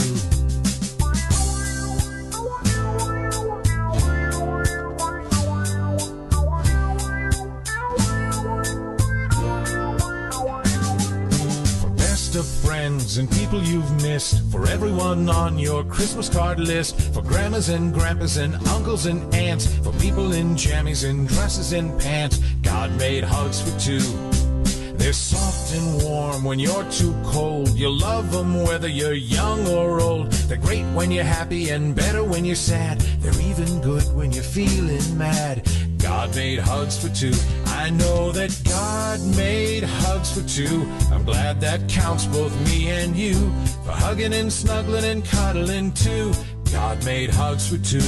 Of friends and people you've missed, for everyone on your Christmas card list, for grandmas and grandpas and uncles and aunts, for people in jammies and dresses and pants. God made hugs for two. They're soft and warm when you're too cold. You love them whether you're young or old. They're great when you're happy and better when you're sad. They're even good when you're feeling mad. God made hugs for two. I know that God made hugs for two. I'm glad that counts both me and you, for hugging and snuggling and cuddling too. God made hugs for two.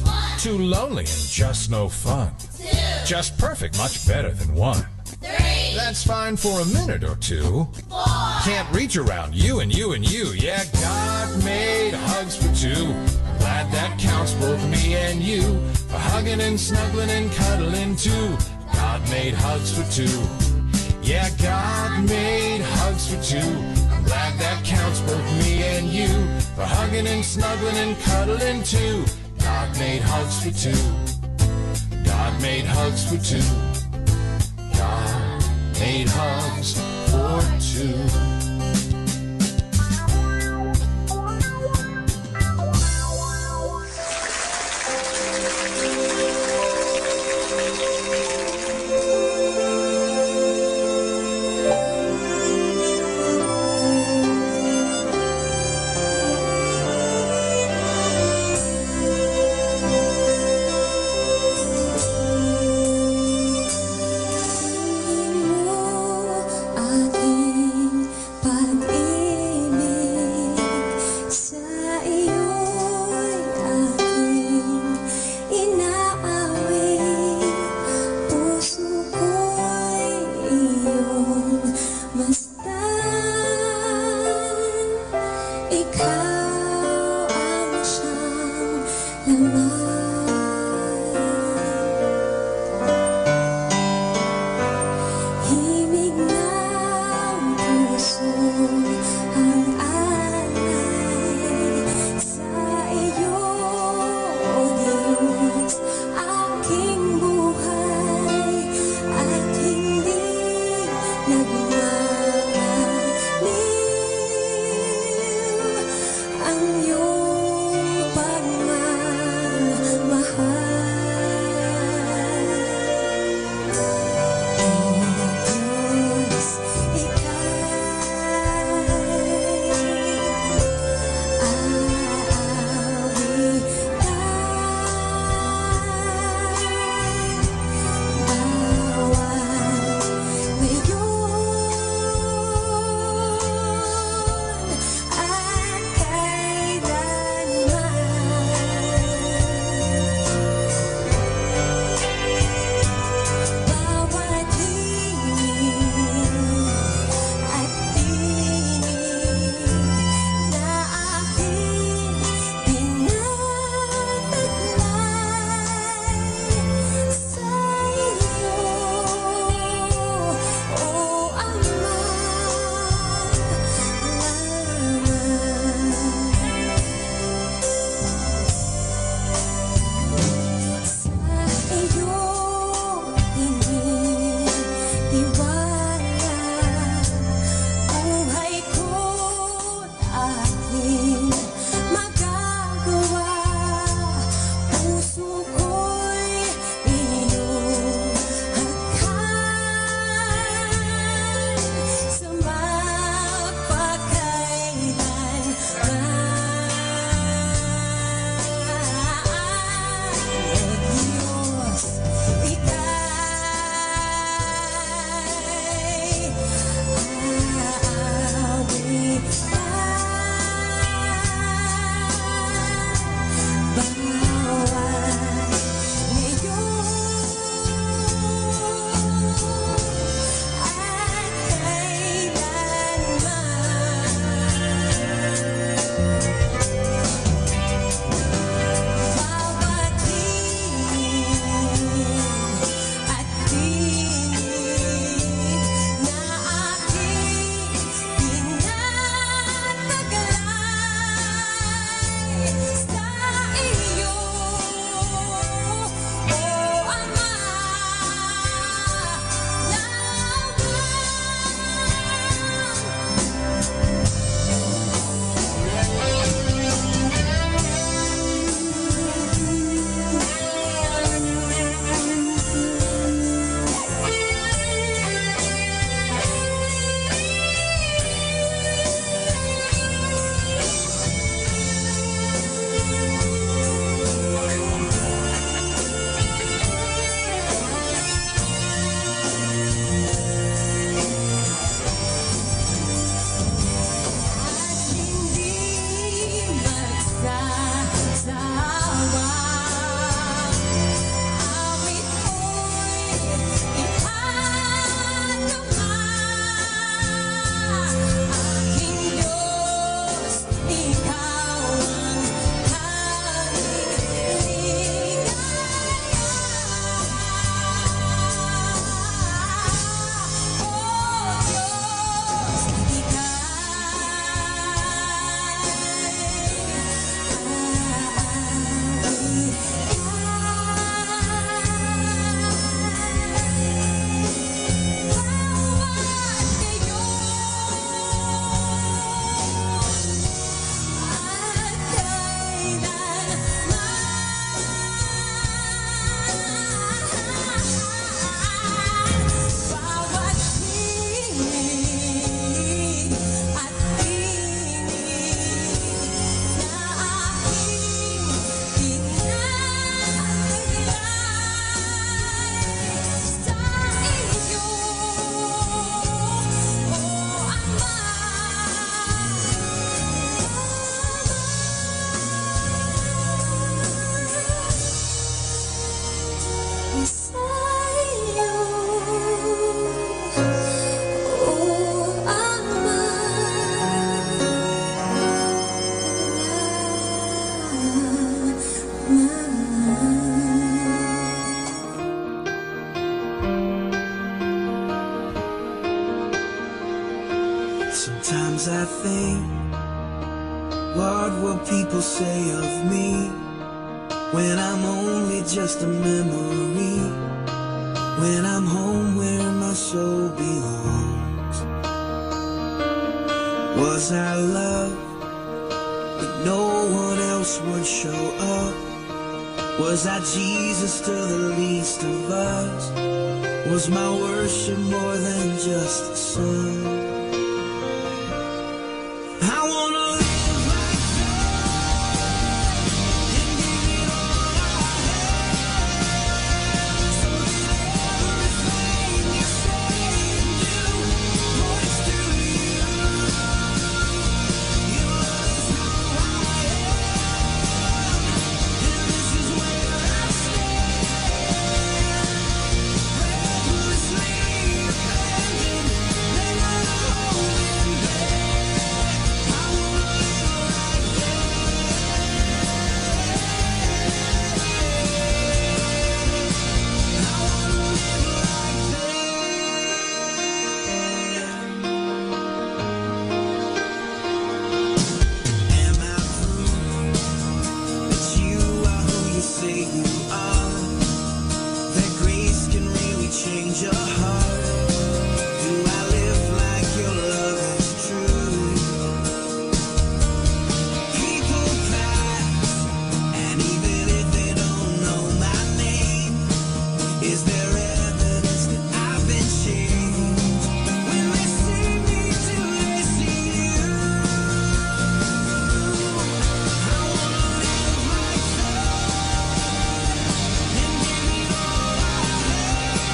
One. Too lonely and just no fun. Two. Just perfect, much better than one. Three. That's fine for a minute or two. Four. Can't reach around you and you and you. Yeah, God made hugs for two. I'm glad that counts both me and you, for hugging and snuggling and cuddling too. God made hugs for two. Yeah, God made hugs for two. I'm glad that counts both me and you, for hugging and snuggling and cuddling too. God made hugs for two. God made hugs for two. God made hugs for two. Aking Sometimes I think, what will people say of me when I'm only just a memory? When I'm home where my soul belongs. Was I loved, but no one else would show up? Was I Jesus to the least of us? Was my worship more than just a song? I wanna live like that and give it all I have, so that everything you say and do points to you. Your love is who I am, and this is where I stand, recklessly abandoned, never holding back. I wanna live like that. I wanna live like that. Am I proof that you are who you say you are? That grace can really change your heart? Do I live like your love is true? People pass, and even if they don't know my name, is there evidence that I've been changed? When they see me, do they see you? I wanna live like that and give it all I have,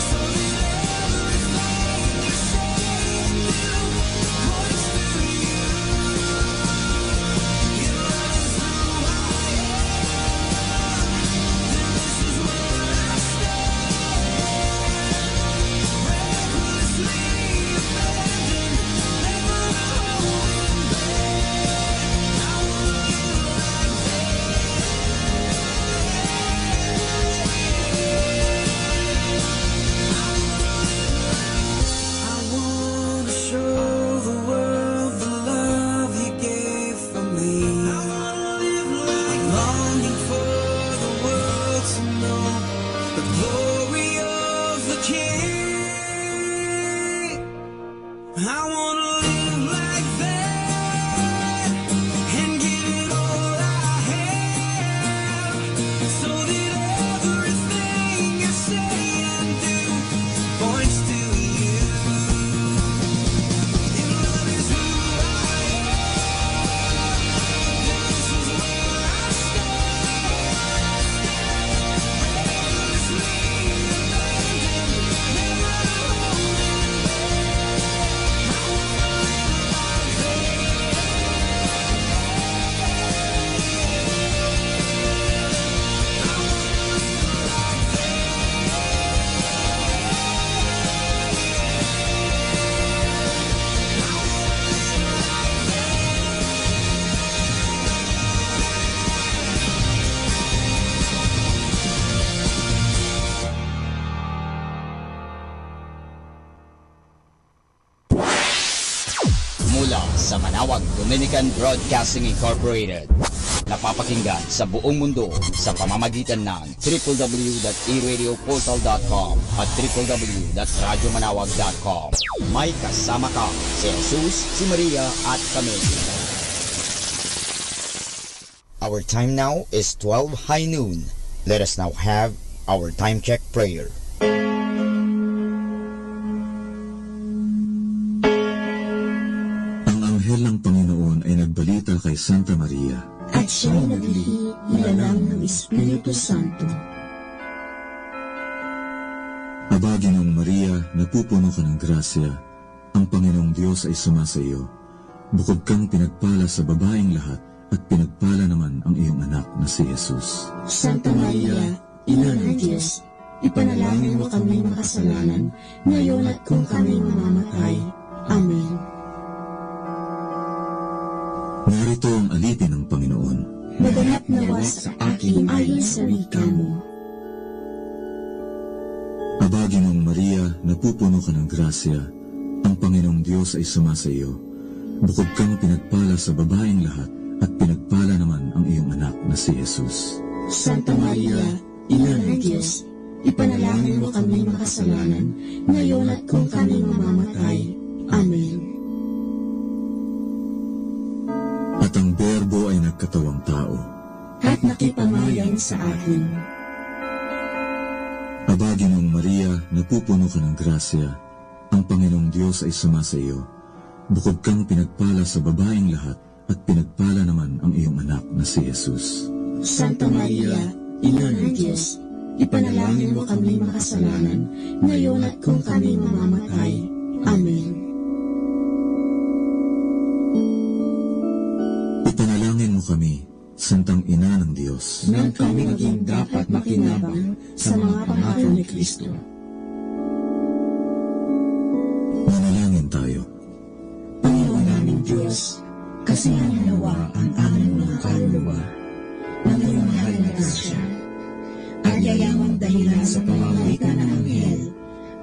so that everything you say and do points to you. Your love is who I am, and this is where I stand, recklessly abandoned, never holding back. I wanna live like I wanna show the world the love you gave for me. I wanna live like I'm longing for the world to know the glory of the King. I wanna live like that and give it all I have, so that everything you say and do points to you. Your love is who I am, and this is where I stand, recklessly abandoned, never holding back. I wanna live like Mula sa Manawag Dominican Broadcasting Incorporated. Napapakinggan sa buong mundo sa pamamagitan ng www.eradioportal.com at www.radyomanawag.com. May kasama ka si Jesus, si Maria at kami. Our time now is 12 high noon. Let us now have our time check prayer. Ang anghel ng Panginoon ay nagbalita kay Santa Maria. At siya'y naglihi, nilalang ng Espiritu Santo. Aba, Ginoong Maria, napupuno ka ng grasya. Ang Panginoong Diyos ay sumasa iyo. Bukod kang pinagpala sa babaeng lahat, at pinagpala naman ang iyong anak na si Jesus. Santa Maria, Ina ng Diyos, ipanalangin mo kami makasalanan, ngayon at kung kami mamamatay. Amen. Narito ang alipin ng Panginoon. Maganap nawa sa akin ayon sa wika mo. Aba, Ginoong Maria, napupuno ka ng grasya. Ang Panginoong Diyos ay sumasa iyo. Bukod kang pinagpala sa babaeng lahat, at pinagpala naman ang iyong anak na si Jesus. Santa Maria, Ina ng Diyos, ipanalangin mo kami makasalanan, ngayon at kung kami mamamatay. Amen. At ang Berbo ay nagkatawang tao, At nakipamayan sa atin. Aba, Ginoong Maria, napupuno ka ng grasya. Ang Panginoong Diyos ay sumasa iyo. Bukod kang pinagpala sa babaeng lahat, at pinagpala naman ang iyong anak na si Jesus. Santa Maria, Ina ng Diyos, ipanalangin mo kami makasalanan, ngayon at kung kami mamamatay. Amen. Ipanalangin mo kami, Santang Ina ng Diyos, nang kami maging dapat makinabang sa mga pangako ni Kristo. Manalangin tayo. Panginoon naming Diyos, kasihan nawa ang aming mga kaluluwa ng iyong mahal na grasya, at yayamang dahilan sa pamamagitan ng Anghel,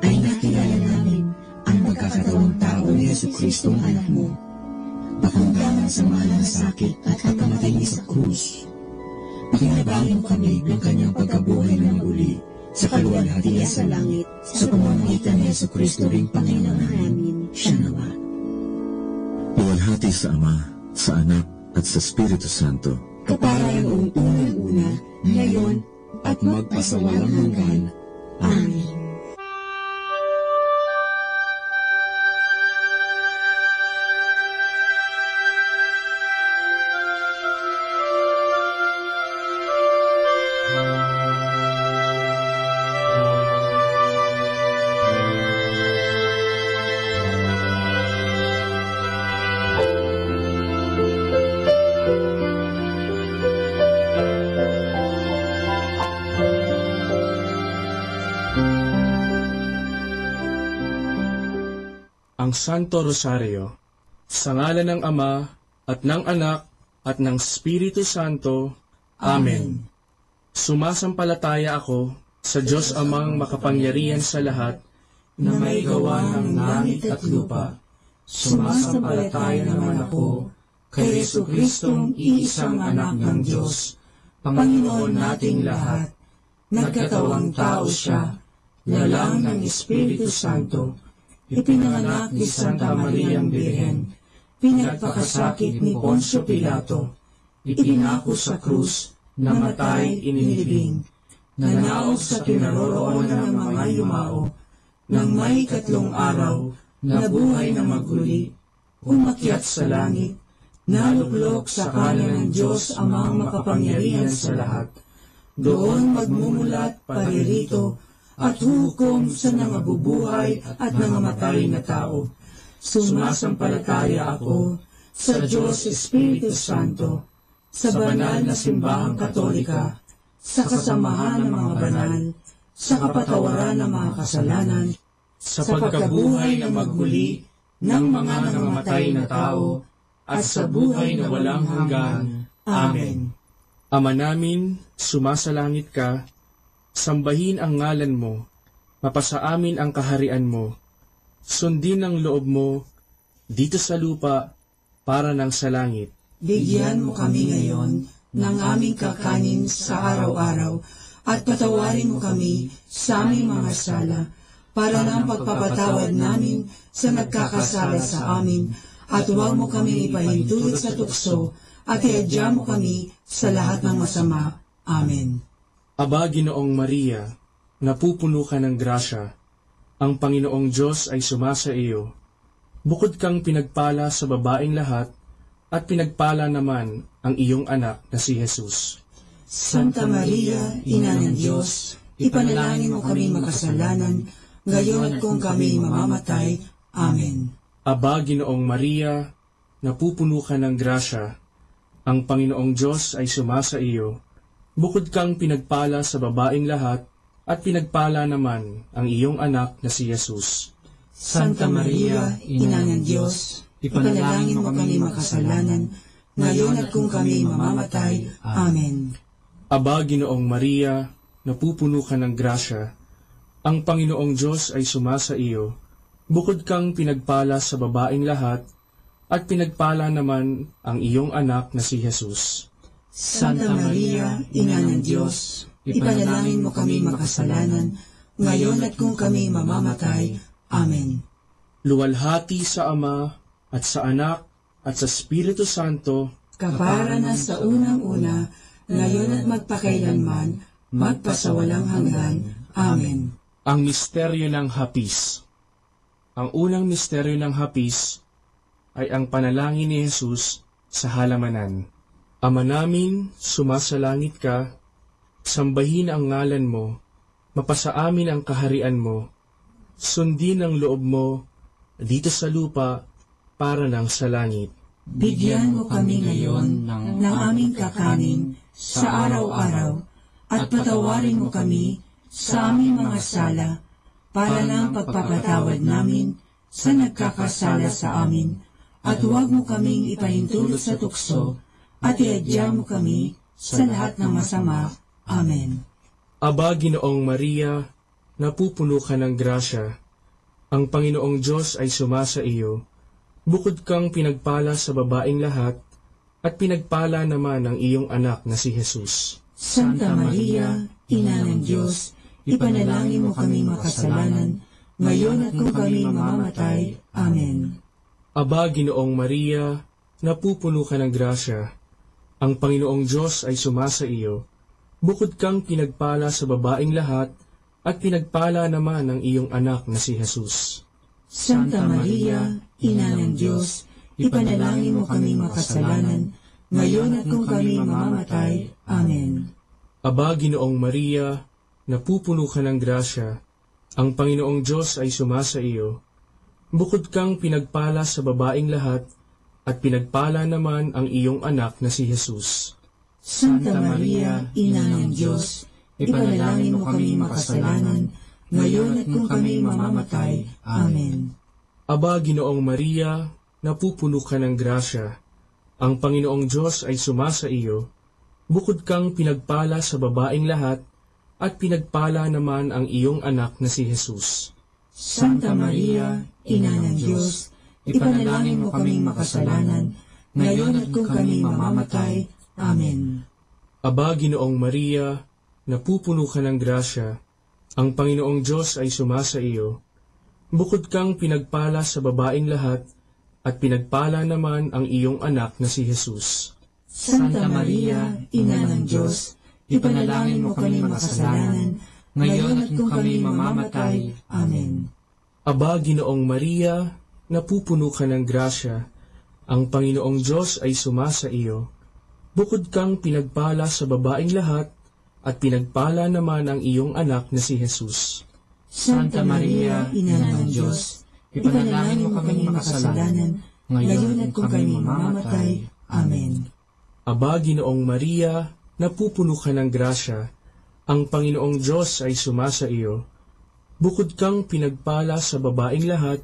ay nakilala namin ang pagkakatawang tao ni Jesucristo ang anak mo, pakundangan sa mahal na sakit at pagkamatay niya sa krus. Pakinabangin mo kami ng kanyang pagkabuhay ng uli sa kaluwalhatian sa langit, sa pamamagitan ni Jesucristo ring Panginoon namin. Siya nawa. Luwalhati sa Ama, sa Anak, at sa Espiritu Santo, kapara yung unang-una, ngayon, at magpasawalang hanggan. Amen. Ang Santo Rosario, sa ngalan ng Ama, at ng Anak, at ng Espiritu Santo. Amen. Sumasampalataya ako sa Diyos Amang makapangyarihan sa lahat, na may gawa ng langit at lupa. Sumasampalataya naman ako kay Jesucristong iisang anak ng Diyos, Panginoon nating lahat. Nagkatawang tao siya, lalang ng Espiritu Santo, ipinanganak ni Santa Mariang Birhen, pinagpakasakit ni Poncio Pilato, ipinako sa krus, namatay, inilibing, nanaog sa kinaroroonan ng mga yumao, nang may 3 araw, nabuhay na maguli, umakyat sa langit, naluklok sa kanan ng Diyos Amang makapangyarihan sa lahat, doon magmumulat paririto, at hukom sa nangabubuhay at nangamatay na tao. Sumasampalataya ako sa Diyos Espiritu Santo, sa banal na simbahang katolika, sa kasamahan ng mga banal, sa kapatawaran ng mga kasalanan, sa pagkabuhay na magmuli ng mga nangamatay na tao, at sa buhay na walang hanggan. Amen. Ama namin, sumasalangit ka, sambahin ang ngalan mo, mapasa amin ang kaharian mo, sundin ang loob mo, dito sa lupa, para ng sa langit. Bigyan mo kami ngayon ng aming kakanin sa araw-araw, at patawarin mo kami sa aming mga sala, para ng pagpapatawad namin sa nagkakasala sa amin, at huwag mo kami ipahintulot sa tukso, at iadya mo kami sa lahat ng masama. Amen. Aba, Ginoong Maria, napupuno ka ng grasya, ang Panginoong Diyos ay sumasa iyo. Bukod kang pinagpala sa babaeng lahat, at pinagpala naman ang iyong anak na si Jesus. Santa Maria, Ina ng Diyos, ipanalangin mo kami makasalanan, ngayon at kung kami mamamatay. Amen. Aba, Ginoong Maria, napupuno ka ng grasya, ang Panginoong Diyos ay sumasa iyo. Bukod kang pinagpala sa babaeng lahat, at pinagpala naman ang iyong anak na si Jesus. Santa Maria, Ina ng Diyos, ipanalangin mo kami makasalanan, ngayon at kung kami mamamatay. Amen. Aba, Ginoong Maria, napupuno ka ng grasya, ang Panginoong Diyos ay sumasa iyo. Bukod kang pinagpala sa babaeng lahat, at pinagpala naman ang iyong anak na si Jesus. Santa Maria, Ina ng Diyos, ipanalangin mo kami makasalanan, ngayon at kung kami mamamatay. Amen. Luwalhati sa Ama, at sa Anak, at sa Espiritu Santo, kapara na sa unang-una, ngayon at magpakailanman, magpasawalang hanggan. Amen. Ang misteryo ng hapis. Ang unang misteryo ng hapis ay ang panalangin ni Jesus sa halamanan. Ama namin, sumasalangit ka, sambahin ang ngalan mo, mapasa amin ang kaharian mo, sundin ang loob mo dito sa lupa para ng sa langit. Bigyan mo kami ngayon ng aming kakanin sa araw-araw at patawarin mo kami sa aming mga sala para ng pagpapatawad namin sa nagkakasala sa amin, at huwag mo kaming ipahintulot sa tukso at iadya mo kami sa lahat ng masama. Amen. Aba, Ginoong Maria, napupuno ka ng grasya. Ang Panginoong Diyos ay sumasa iyo. Bukod kang pinagpala sa babaeng lahat, at pinagpala naman ang iyong anak na si Jesus. Santa Maria, Ina ng Diyos, ipanalangin mo kami makasalanan, ngayon at kung kami mamamatay. Amen. Aba, Ginoong Maria, napupuno ka ng grasya. Ang Panginoong Diyos ay sumasa iyo. Bukod kang pinagpala sa babaeng lahat, at pinagpala naman ang iyong anak na si Jesus. Santa Maria, Ina ng Diyos, ipanalangin mo kami makasalanan, ngayon at kung kami mamamatay. Amen. Aba, Ginoong Maria, napupuno ka ng grasya. Ang Panginoong Diyos ay sumasa iyo. Bukod kang pinagpala sa babaeng lahat, at pinagpala naman ang iyong anak na si Jesus. Santa Maria, Ina ng Diyos, ipanalangin mo kami makasalanan, ngayon at kung kami mamamatay. Amen. Aba, Ginoong Maria, napupuno ka ng grasya. Ang Panginoong Diyos ay sumasa iyo. Bukod kang pinagpala sa babaeng lahat, at pinagpala naman ang iyong anak na si Jesus. Santa Maria, Ina ng Diyos, ipanalangin mo kaming makasalanan, ngayon at kung kami mamamatay. Amen. Aba, Ginoong Maria, napupuno ka ng grasya. Ang Panginoong Diyos ay sumasa iyo. Bukod kang pinagpala sa babaeng lahat, at pinagpala naman ang iyong anak na si Jesus. Santa Maria, Ina ng Diyos, ipanalangin mo kami makasalanan, ngayon at kung kami mamamatay. Amen. Aba, Ginoong Maria, napupuno ka ng grasya. Ang Panginoong Diyos ay sumasa iyo. Bukod kang pinagpala sa babaeng lahat, at pinagpala naman ang iyong anak na si Jesus. Santa Maria, Ina ng Diyos, ipanalangin mo kami makasalanan, ngayon at kung kami mamamatay. Amen. Aba, Ginoong Maria, napupuno ka ng grasya. Ang Panginoong Diyos ay sumasa iyo. Bukod kang pinagpala sa babaeng lahat,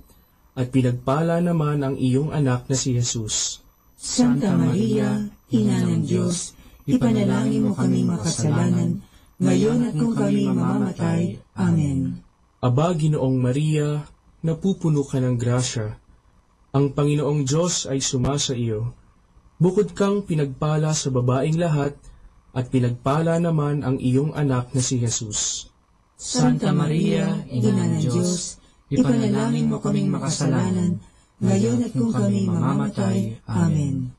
at pinagpala naman ang iyong anak na si Jesus. Santa Maria, Ina ng Diyos, ipanalangin mo kami makasalanan, ngayon at kung kami mamamatay. Amen. Aba, Ginoong Maria, napupuno ka ng grasya. Ang Panginoong Diyos ay sumasa iyo. Bukod kang pinagpala sa babaeng lahat, at pinagpala naman ang iyong anak na si Jesus. Santa Maria, Ina ng Diyos, ipanalangin mo kaming makasalanan, ngayon at kung kami mamamatay. Amen.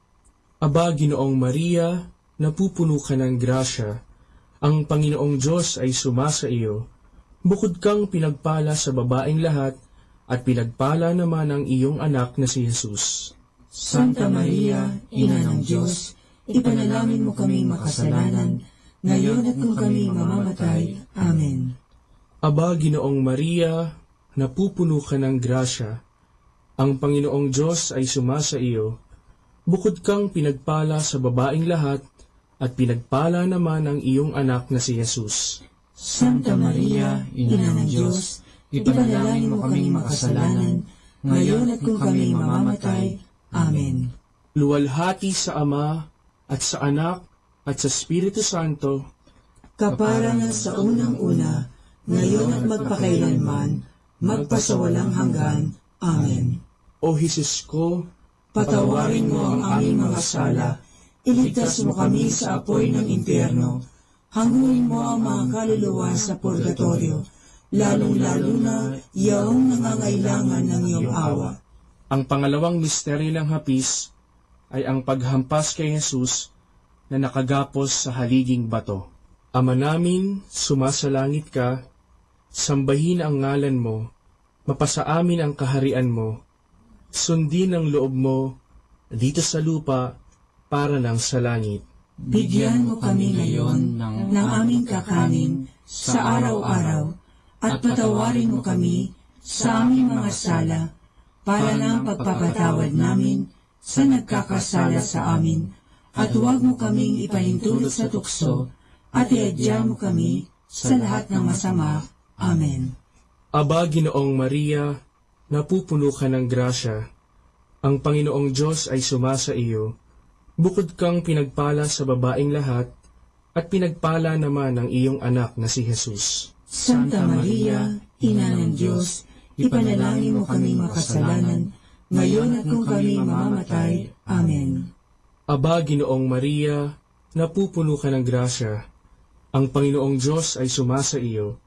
Aba, Ginoong Maria, napupuno ka ng grasya. Ang Panginoong Diyos ay sumasa iyo. Bukod kang pinagpala sa babaeng lahat, at pinagpala naman ang iyong anak na si Jesus. Santa Maria, Ina ng Diyos, ipanalangin mo kaming makasalanan, ngayon at kung kami mamamatay. Amen. Aba, Ginoong Maria, napupuno ka ng grasya. Ang Panginoong Diyos ay sumasa iyo. Bukod kang pinagpala sa babaeng lahat, at pinagpala naman ang iyong anak na si Jesus. Santa Maria, Ina ng Diyos, ipanalangin mo kaming makasalanan, ngayon at kung kami mamamatay. Amen. Luwalhati sa Ama, at sa Anak, at sa Espiritu Santo, kapara na sa unang-una, ngayon at magpakailanman, magpasawalang hanggan. Amen. O Jesus ko, Patawarin mo ang aming mga sala, iligtas mo kami sa apoy ng impyerno, hanguin mo ang mga kaluluwa sa purgatorio, lalong-lalo na yaong nangangailangan ng iyong awa. ang pangalawang misteryo ng hapis ay ang paghampas kay Jesus na nakagapos sa haliging bato. Ama namin, sumasalangit ka, sambahin ang ngalan mo, mapasa amin ang kaharian mo, sundin ang loob mo dito sa lupa para lang sa langit. Bigyan mo kami ngayon ng aming kakanin sa araw-araw at patawarin mo kami sa aming mga sala para ng pagpapatawad namin sa nagkakasala sa amin, at huwag mo kaming ipahintulot sa tukso at iadya mo kami sa lahat ng masama. Amen. Aba, Ginoong Maria, napupuno ka ng grasya. Ang Panginoong Diyos ay sumasa iyo. Bukod kang pinagpala sa babaeng lahat, at pinagpala naman ang iyong anak na si Jesus. Santa Maria, Ina ng Diyos, ipanalangin mo kaming makasalanan, ngayon at kung kami mamamatay. Amen. Aba, Ginoong Maria, napupuno ka ng grasya. Ang Panginoong Diyos ay sumasa iyo.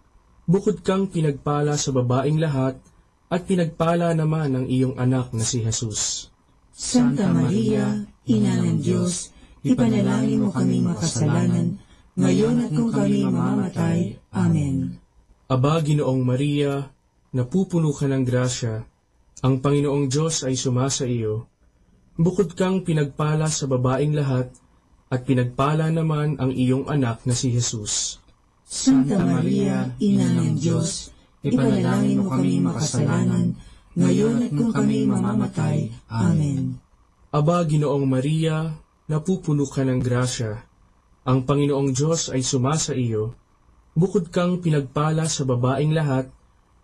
Bukod kang pinagpala sa babaeng lahat, at pinagpala naman ang iyong anak na si Jesus. Santa Maria, Ina ng Diyos, ipanalangin mo kaming makasalanan, ngayon at kung kami mamamatay. Amen. Aba, Ginoong Maria, napupuno ka ng grasya. Ang Panginoong Diyos ay sumasa iyo. Bukod kang pinagpala sa babaeng lahat, at pinagpala naman ang iyong anak na si Jesus. Santa Maria, Ina ng Diyos, ipanalangin mo kaming makasalanan, ngayon at kung kami mamamatay. Amen. Aba, Ginoong Maria, napupuno ka ng grasya. Ang Panginoong Diyos ay sumasa iyo. Bukod kang pinagpala sa babaeng lahat,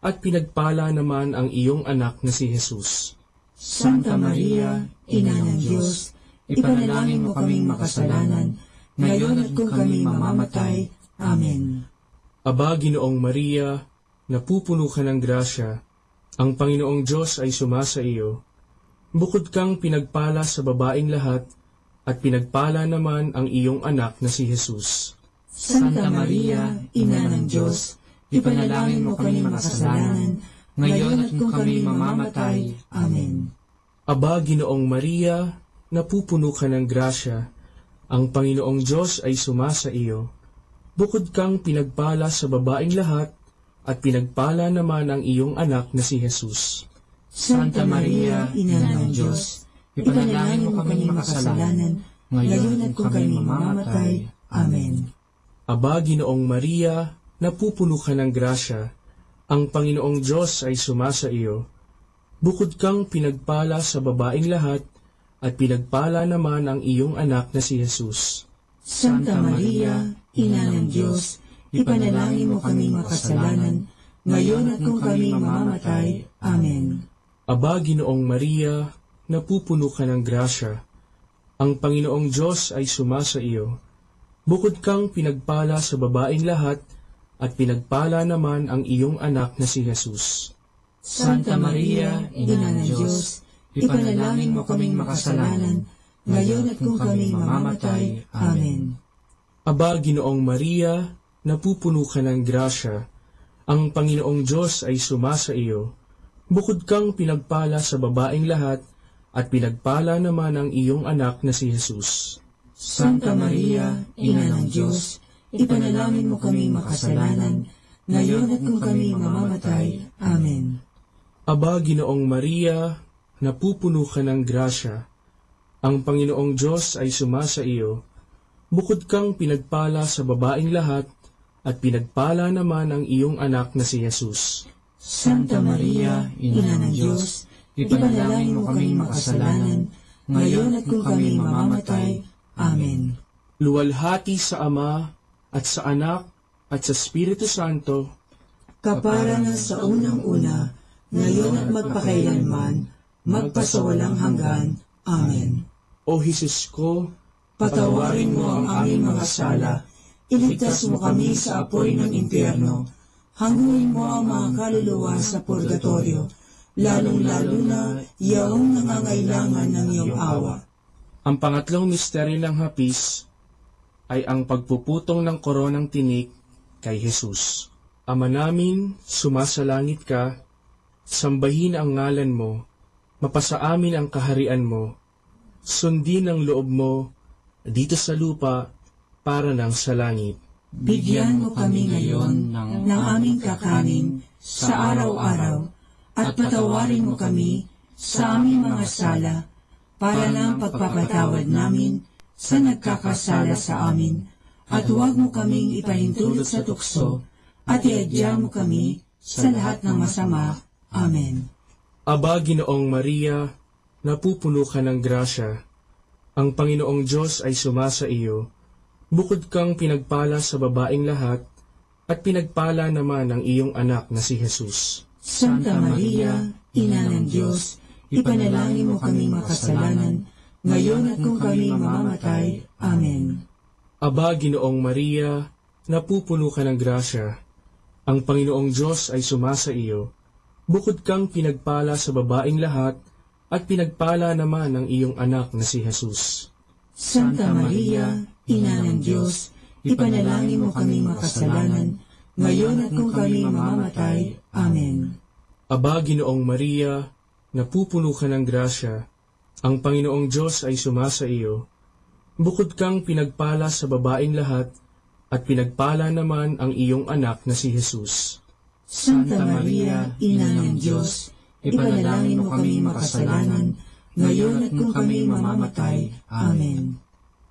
at pinagpala naman ang iyong anak na si Jesus. Santa Maria, Ina ng Diyos, ipanalangin mo kaming makasalanan, ngayon at kung kami mamamatay. Amen. Aba, Ginoong Maria, napupuno ka ng grasya. Ang Panginoong Diyos ay sumasa iyo. Bukod kang pinagpala sa babaeng lahat, at pinagpala naman ang iyong anak na si Jesus. Santa Maria, Ina ng Diyos, ipanalangin mo kaming makasalanan, ngayon at kung kami mamamatay. Amen. Aba, Ginoong Maria, napupuno ka ng grasya. Ang Panginoong Diyos ay sumasa iyo. Bukod kang pinagpala sa babaeng lahat, at pinagpala naman ang iyong anak na si Jesus. Santa Maria, Ina ng Diyos, ipanalangin mo kaming makasalanan, ngayon at kung kami mamamatay. Amen. Aba, Ginoong Maria, napupuno ka ng grasya. Ang Panginoong Diyos ay sumasa iyo. Bukod kang pinagpala sa babaeng lahat, at pinagpala naman ang iyong anak na si Jesus. Santa Maria, Ina ng Diyos, ipanalangin mo kaming makasalanan, ngayon at kung kami mamamatay. Amen. Aba, Ginoong Maria, napupuno ka ng grasya. Ang Panginoong Diyos ay sumasa iyo. Bukod kang pinagpala sa babaeng lahat, at pinagpala naman ang iyong anak na si Jesus. Santa Maria, Ina ng Diyos, ipanalangin mo kaming makasalanan, ngayon at kung kami mamamatay. Amen. Aba, Ginoong Maria, napupuno ka ng grasya. Ang Panginoong Diyos ay sumasa iyo. Bukod kang pinagpala sa babaeng lahat, at pinagpala naman ang iyong anak na si Jesus. Santa Maria, Ina ng Diyos, ipanalangin mo kaming makasalanan, ngayon at kung kami mamamatay. Amen. Aba, Ginoong Maria, napupuno ka ng grasya. Ang Panginoong Diyos ay sumasa iyo. Bukod kang pinagpala sa babaeng lahat, at pinagpala naman ang iyong anak na si Jesus. Santa Maria, Ina ng Diyos, ipanalangin mo kaming makasalanan, ngayon at kung kami mamamatay. Amen. Luwalhati sa Ama, at sa Anak, at sa Espiritu Santo, kapara na sa unang-una, ngayon at magpakailanman, magpasawalang hanggan. Amen. O Jesus ko, patawarin mo ang aming mga sala, iligtas mo kami sa apoy ng impyerno, Hangguin mo ang mga kaluluwa sa purgatorio, lalong-lalo na yaong nangangailangan ng iyong awa. Ang pangatlong misteryo ng hapis ay ang pagpuputong ng koronang tinik kay Jesus. Ama namin, sumasalangit ka, sambahin ang ngalan mo, mapasa amin ang kaharian mo, sundin ang loob mo dito sa lupa para ng sa langit. Bigyan mo kami ngayon ng aming kakanin sa araw-araw at patawarin mo kami sa aming mga sala para ng pagpapatawad namin sa nagkakasala sa amin, at huwag mo kaming ipahintulot sa tukso at iadya mo kami sa lahat ng masama. Amen. Aba, Ginoong Maria, napupuno ka ng grasya. Ang Panginoong Diyos ay sumasa iyo. Bukod kang pinagpala sa babaeng lahat, at pinagpala naman ang iyong anak na si Jesus. Santa Maria, Ina ng Diyos, ipanalangin mo kaming makasalanan, ngayon at kung kami mamamatay. Amen. Aba, Ginoong Maria, napupuno ka ng grasya. Ang Panginoong Diyos ay sumasa iyo. Bukod kang pinagpala sa babaeng lahat, at pinagpala naman ang iyong anak na si Jesus. Santa Maria, Ina ng Diyos, ipanalangin mo kaming makasalanan, ngayon at kung kami mamamatay. Amen. Aba, Ginoong Maria, napupuno ka ng grasya. Ang Panginoong Diyos ay sumasa iyo. Bukod kang pinagpala sa babaeng lahat, at pinagpala naman ang iyong anak na si Jesus. Santa Maria, Ina ng Diyos, ipanalangin mo kaming makasalanan, ngayon at kung kami mamamatay. Amen.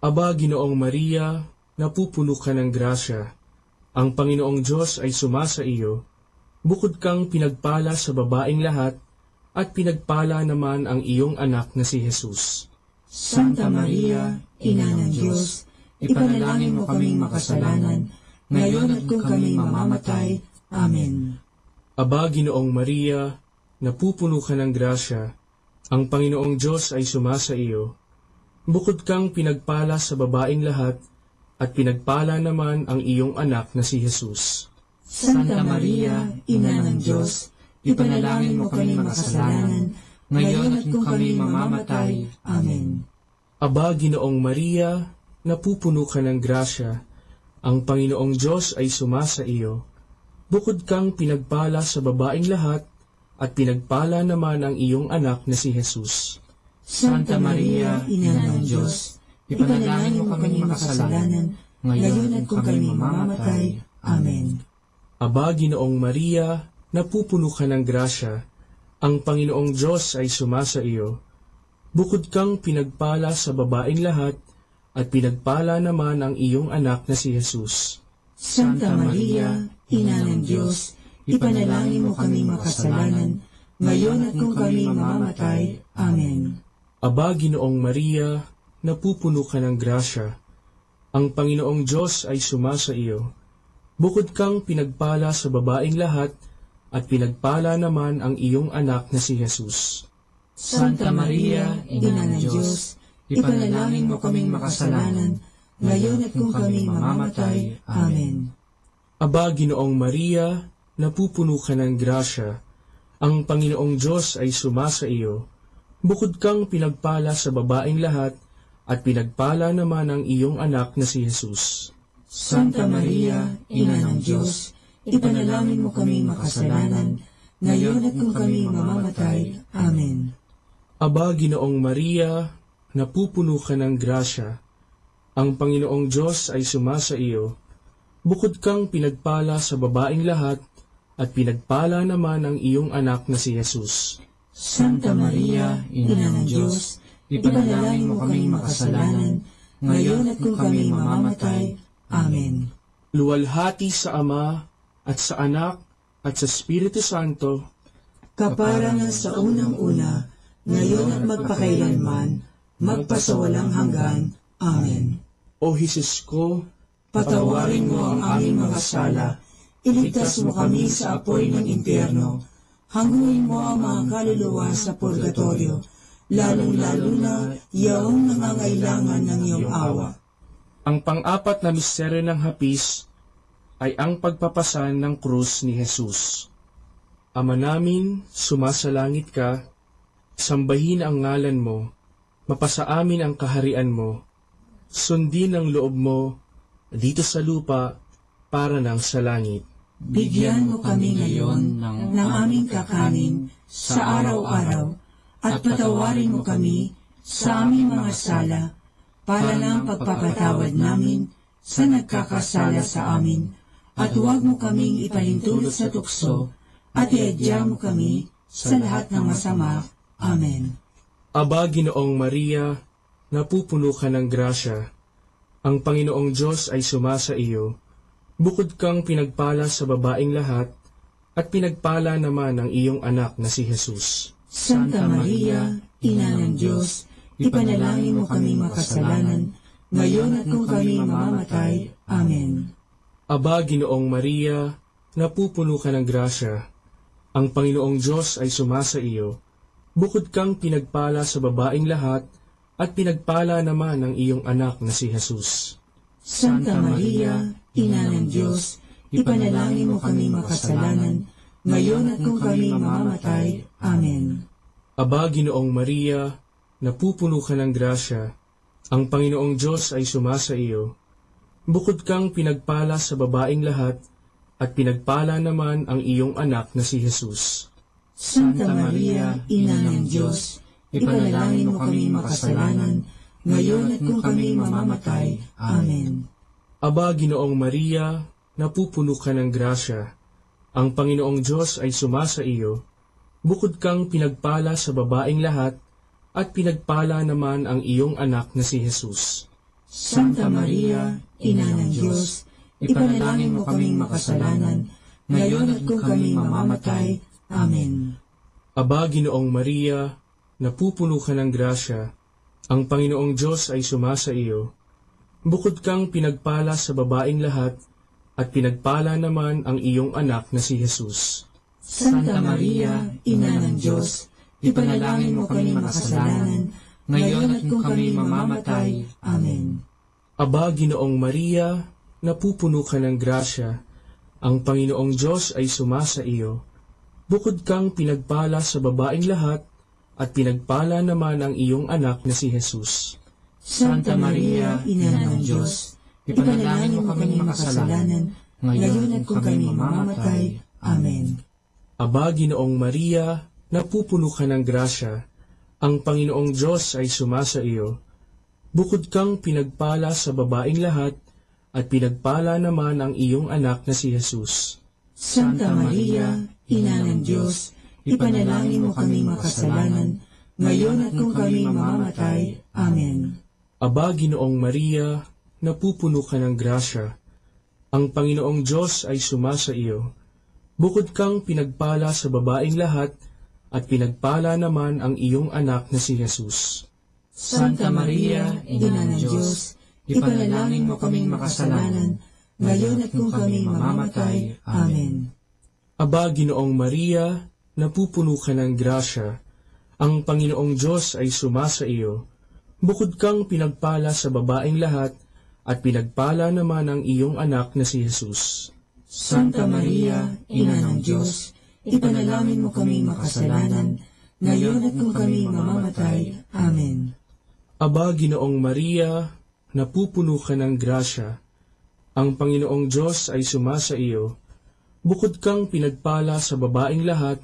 Aba, Ginoong Maria, napupuno ka ng grasya. Ang Panginoong Diyos ay sumasa iyo. Bukod kang pinagpala sa babaeng lahat, at pinagpala naman ang iyong anak na si Jesus. Santa Maria, Ina ng Diyos, ipanalangin mo kaming makasalanan, ngayon at kung kami mamamatay. Amen. Aba, Ginoong Maria, napupuno ka ng grasya. Ang Panginoong Diyos ay sumasa iyo. Bukod kang pinagpala sa babaeng lahat, at pinagpala naman ang iyong anak na si Jesus. Santa Maria, Ina ng Diyos, ipanalangin mo kaming makasalanan, ngayon at kung kami mamamatay. Amen. Aba, Ginoong Maria, napupuno ka ng grasya. Ang Panginoong Diyos ay sumasa iyo. Bukod kang pinagpala sa babaeng lahat, at pinagpala naman ang iyong anak na si Jesus. Santa Maria, Ina ng Diyos, ipanalangin mo kaming makasalanan, ngayon at kung kami mamamatay. Amen. Aba, Ginoong Maria, napupuno ka ng grasya. Ang Panginoong Diyos ay sumasa iyo. Bukod kang pinagpala sa babaeng lahat, at pinagpala naman ang iyong anak na si Jesus. Santa Maria, Ina ng Diyos, ipanalangin mo kaming makasalanan, ngayon at kung kami mamamatay. Amen. Aba, Ginoong Maria, napupuno ka ng grasya. Ang Panginoong Diyos ay sumasa iyo. Bukod kang pinagpala sa babaeng lahat, at pinagpala naman ang iyong anak na si Jesus. Santa Maria, Ina ng Diyos, ipanalangin mo kaming makasalanan, ngayon at kung kami mamamatay. Amen. Aba, Ginoong Maria, napupuno ka ng grasya. Ang Panginoong Diyos ay sumasa iyo. Bukod kang pinagpala sa babaeng lahat, at pinagpala naman ang iyong anak na si Jesus. Santa Maria, Ina ng Diyos, ipanalangin mo kaming makasalanan, ngayon at kung kami mamamatay. Amen. Aba, Ginoong Maria, napupuno ka ng grasya. Ang Panginoong Diyos ay sumasa iyo. Bukod kang pinagpala sa babaeng lahat, at pinagpala naman ang iyong anak na si Jesus. Santa Maria, Ina ng Diyos, ipanalangin mo kaming makasalanan, ngayon at kung kami mamamatay. Amen. Luwalhati sa Ama, at sa Anak, at sa Espiritu Santo, kaparangan sa unang-una, ngayon at magpakailanman, magpasawalang hanggan. Amen. O Jesus ko, patawarin mo ang aming mga sala, iligtas mo kami sa apoy ng impyerno, hangguin mo ang mga kaluluwa sa purgatorio, lalong-lalo na yaong nangangailangan ng iyong awa. Ang pang-apat na misteryo ng hapis ay ang pagpapasan ng krus ni Jesus. Ama namin, sumasalangit ka, sambahin ang ngalan mo, mapasa amin ang kaharian mo, sundin ang loob mo dito sa lupa para nang sa langit. Bigyan mo kami ngayon ng aming kakanin sa araw-araw at patawarin mo kami sa aming mga sala para ng pagpapatawad namin sa nagkakasala sa amin, at huwag mo kaming ipahintulot sa tukso at iadya mo kami sa lahat ng masama. Amen. Aba, Ginoong Maria, napupuno ka ng grasya. Ang Panginoong Diyos ay sumasa iyo. Bukod kang pinagpala sa babaeng lahat, at pinagpala naman ang iyong anak na si Jesus. Santa Maria, Ina ng Diyos, ipanalangin mo kami makasalanan, ngayon at kung kami mamamatay. Amen. Aba, Ginoong Maria, napupuno ka ng grasya. Ang Panginoong Diyos ay sumasa iyo. Bukod kang pinagpala sa babaeng lahat, at pinagpala naman ang iyong anak na si Jesus. Santa Maria, Ina ng Diyos, ipanalangin mo kami makasalanan, ngayon at kung kami mamamatay. Amen. Aba, Ginoong Maria, napupuno ka ng grasya. Ang Panginoong Diyos ay sumasa iyo. Bukod kang pinagpala sa babaeng lahat, at pinagpala naman ang iyong anak na si Jesus. Santa Maria, Ina ng Diyos, ipanalangin mo kami makasalanan, ngayon at kung kami mamamatay. Amen. Aba, Ginoong Maria, napupuno ka ng grasya. Ang Panginoong Diyos ay sumasa iyo. Bukod kang pinagpala sa babaeng lahat, at pinagpala naman ang iyong anak na si Jesus. Santa Maria, Ina ng Diyos, ipanalangin mo kaming makasalanan, ngayon at kung kami mamamatay. Amen. Aba, Ginoong Maria, napupuno ka ng grasya. Ang Panginoong Diyos ay sumasa iyo. Bukod kang pinagpala sa babaeng lahat, at pinagpala naman ang iyong anak na si Jesus. Santa Maria, Ina ng Diyos, ipanalangin mo kami makasalanan, ngayon at kung kami mamamatay. Amen. Aba, Ginoong Maria, napupuno ka ng grasya. Ang Panginoong Diyos ay sumasa iyo. Bukod kang pinagpala sa babaeng lahat, at pinagpala naman ang iyong anak na si Jesus. Santa Maria, Ina ng Diyos, ipanalangin mo kami makasalanan, ngayon at kung kami mamamatay. Amen. Aba, Ginoong Maria, napupuno ka ng grasya. Ang Panginoong Diyos ay sumasa iyo. Bukod kang pinagpala sa babaeng lahat, at pinagpala naman ang iyong anak na si Jesus. Santa Maria, Ina ng Diyos, ipanalangin mo kami makasalanan, ngayon at kung kami mamamatay. Amen. Aba, Ginoong Maria, napupuno ka ng grasya. Ang Panginoong Diyos ay sumasa iyo. Bukod kang pinagpala sa babaeng lahat, at pinagpala naman ang iyong anak na si Jesus. Santa Maria, Ina ng Diyos, ipanalangin mo kaming makasalanan, ngayon at kung kami mamamatay. Amen. Aba, Ginoong Maria, napupuno ka ng grasya. Ang Panginoong Diyos ay sumasa iyo. Bukod kang pinagpala sa babaeng lahat, at pinagpala naman ang iyong anak na si Jesus. Santa Maria, Ina ng Diyos, ipanalangin mo kaming makasalanan, ngayon at kung kami mamamatay. Amen. Aba, Ginoong Maria, napupuno ka ng grasya. Ang Panginoong Diyos ay sumasa iyo. Bukod kang pinagpala sa babaeng lahat,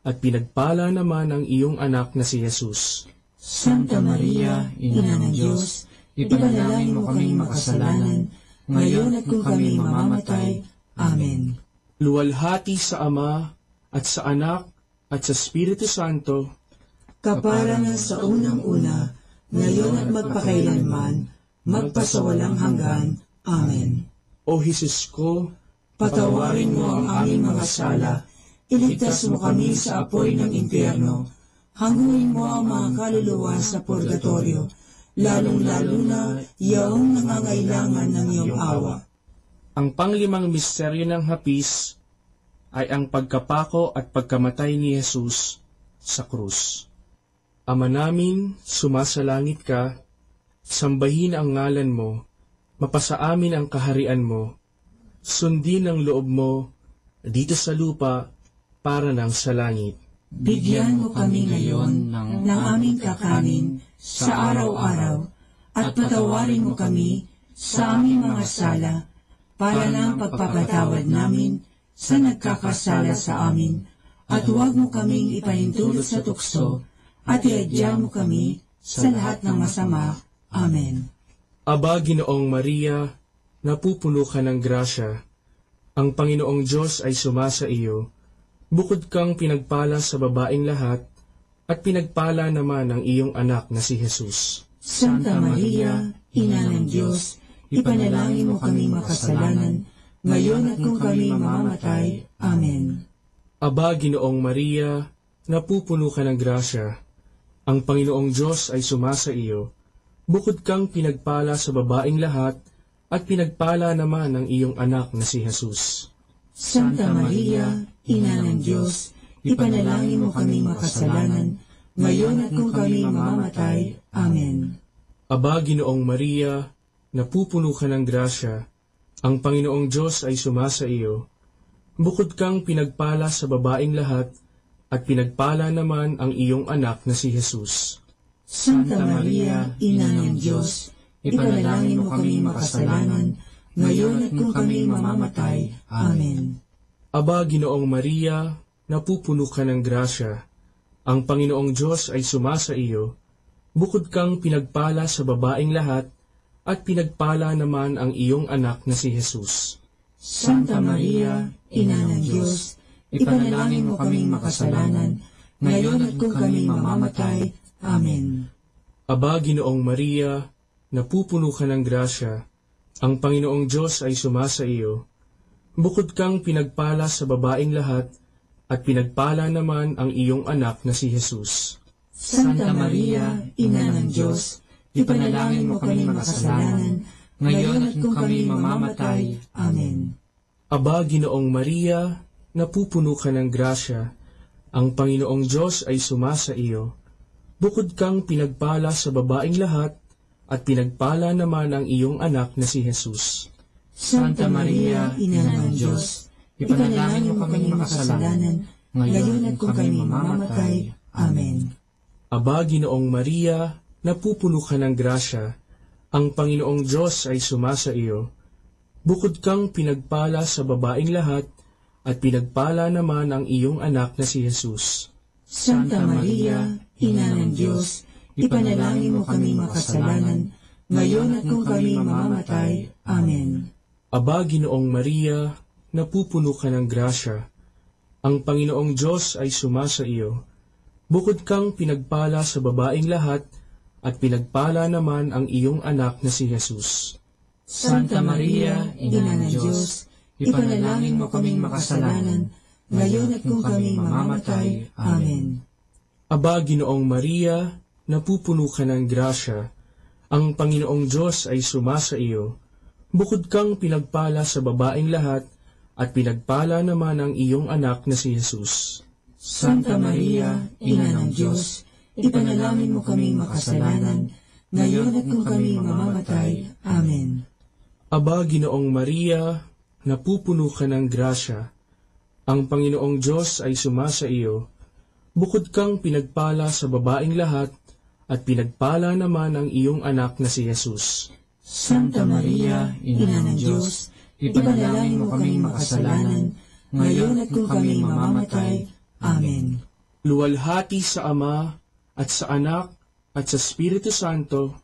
at pinagpala naman ang iyong anak na si Jesus. Santa Maria, Ina ng Diyos, ipanalangin mo kaming makasalanan, ngayon at kung kami mamamatay. Amen. Luwalhati sa Ama, at sa Anak, at sa Espiritu Santo, kapara na sa unang-una, ngayon at magpakailanman, magpasawalang hanggan. Amen. O Jesus ko, patawarin mo ang aming mga sala, iligtas mo kami sa apoy ng impyerno, hanguin mo ang mga kaluluwa sa purgatorio, lalong-lalo na yaong nangangailangan ng iyong awa. Ang panglimang misteryo ng hapis ay ang pagkapako at pagkamatay ni Jesus sa krus. Ama namin, sumasalangit ka, sambahin ang ngalan mo, mapasa amin ang kaharian mo, sundin ang loob mo dito sa lupa para nang sa langit. Bigyan mo kami ngayon ng aming kakanin sa araw-araw at patawarin mo kami sa aming mga sala para ng pagpapatawad namin sa nagkakasala sa amin, at huwag mo kaming ipahintulot sa tukso at iadya mo kami sa lahat ng masama. Amen. Aba, Ginoong Maria, napupuno ka ng grasya. Ang Panginoong Diyos ay sumasa iyo. Bukod kang pinagpala sa babaeng lahat, at pinagpala naman ang iyong anak na si Jesus. Santa Maria, Ina ng Diyos, ipanalangin mo kami makasalanan, ngayon at kung kami mamamatay. Amen. Aba, Ginoong Maria, napupuno ka ng grasya. Ang Panginoong Diyos ay sumasa iyo. Bukod kang pinagpala sa babaeng lahat, at pinagpala naman ang iyong anak na si Jesus. Santa Maria, Ina ng Diyos, ipanalangin mo kami makasalanan, ngayon at kung kami mamamatay. Amen. Aba, Ginoong Maria, napupuno ka ng grasya. Ang Panginoong Diyos ay sumasa iyo. Bukod kang pinagpala sa babaeng lahat, at pinagpala naman ang iyong anak na si Jesus. Santa Maria, Ina ng Diyos, ipanalangin mo kami makasalanan, ngayon at kung kami mamamatay. Amen. Aba, Ginoong Maria, napupuno ka ng grasya. Ang Panginoong Diyos ay sumasa iyo. Bukod kang pinagpala sa babaeng lahat, at pinagpala naman ang iyong anak na si Jesus. Santa Maria, Ina ng Diyos, ipanalangin mo kaming makasalanan, ngayon at kung kami mamamatay. Amen. Aba, Ginoong Maria, napupuno ka ng grasya. Ang Panginoong Diyos ay sumasa iyo. Bukod kang pinagpala sa babaeng lahat, at pinagpala naman ang iyong anak na si Jesus. Santa Maria, Ina ng Diyos, ipanalangin mo kami makasalanan, ngayon at kung kami mamamatay. Amen. Aba, Ginoong Maria, napupuno ka ng grasya. Ang Panginoong Diyos ay sumasa iyo. Bukod kang pinagpala sa babaeng lahat, at pinagpala naman ang iyong anak na si Jesus. Santa Maria, Ina ng Diyos, ipanalangin mo kami makasalanan, ngayon at kung kami mamamatay. Amen. Aba, Ginoong Maria, napupuno ka ng grasya. Ang Panginoong Diyos ay sumasa iyo. Bukod kang pinagpala sa babaeng lahat, at pinagpala naman ang iyong anak na si Jesus. Santa Maria, Ina ng Diyos, ipanalangin mo kami makasalanan, ngayon at kung kami mamamatay. Amen. Aba, Ginoong Maria, napupuno ka ng grasya. Ang Panginoong Diyos ay sumasa iyo. Bukod kang pinagpala sa babaeng lahat, at pinagpala naman ang iyong anak na si Jesus. Santa Maria, Ina ng Diyos, ipanalangin mo kaming makasalanan, ngayon at kung kami mamamatay. Amen. Aba, Ginoong Maria, napupuno ka ng grasya. Ang Panginoong Diyos ay sumasa iyo. Bukod kang pinagpala sa babaeng lahat, at pinagpala naman ang iyong anak na si Jesus. Santa Maria, Ina ng Diyos, ipanalangin mo kaming makasalanan, ngayon at kung kami mamamatay. Amen. Aba, Ginoong Maria, napupuno ka ng grasya. Ang Panginoong Diyos ay sumasa iyo. Bukod kang pinagpala sa babaeng lahat, at pinagpala naman ang iyong anak na si Jesus. Santa Maria, Ina ng Diyos, ipanalangin mo kaming makasalanan, ngayon at kung kami mamamatay. Amen. Luwalhati sa Ama, at sa Anak, at sa Espiritu Santo,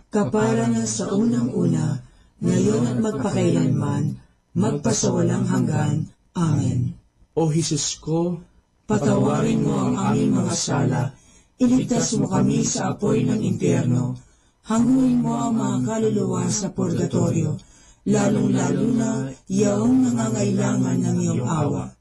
kapara na sa unang-una, ngayon at magpakailanman, magpasawalang hanggan. Amen. O Jesus ko, patawarin mo ang aming mga sala, iligtas mo kami sa apoy ng impyerno, hanguin mo ang mga kaluluwa sa purgatorio, lalong-lalo na yaong nangangailangan ng iyong awa.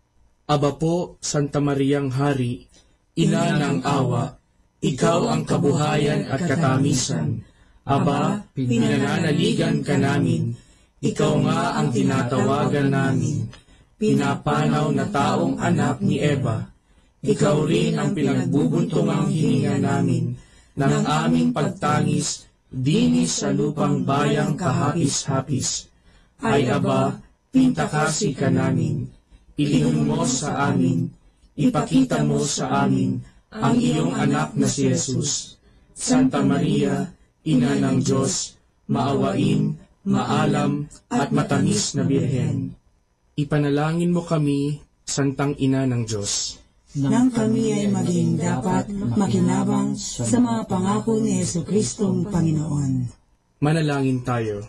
Aba po, Santa Mariang Hari, Ina ng awa, ikaw ang kabuhayan at katamisan. Aba, pinananaligan ka namin, ikaw nga ang tinatawagan namin, pinapanaw na taong anak ni Eva. Ikaw rin ang pinagbubuntungang hininga namin ng aming pagtangis dinis sa lupang bayang kahapis-hapis. Ay Aba, pintakasi ka namin, ilihim mo sa amin, ipakita mo sa amin ang iyong anak na si Jesus. Santa Maria, Ina ng Diyos, maawain, maalam at matamis na Birhen. Ipanalangin mo kami, Santang Ina ng Diyos, nang kami ay maging dapat makinabang sa mga pangako ni Jesucristong Panginoon. Manalangin tayo.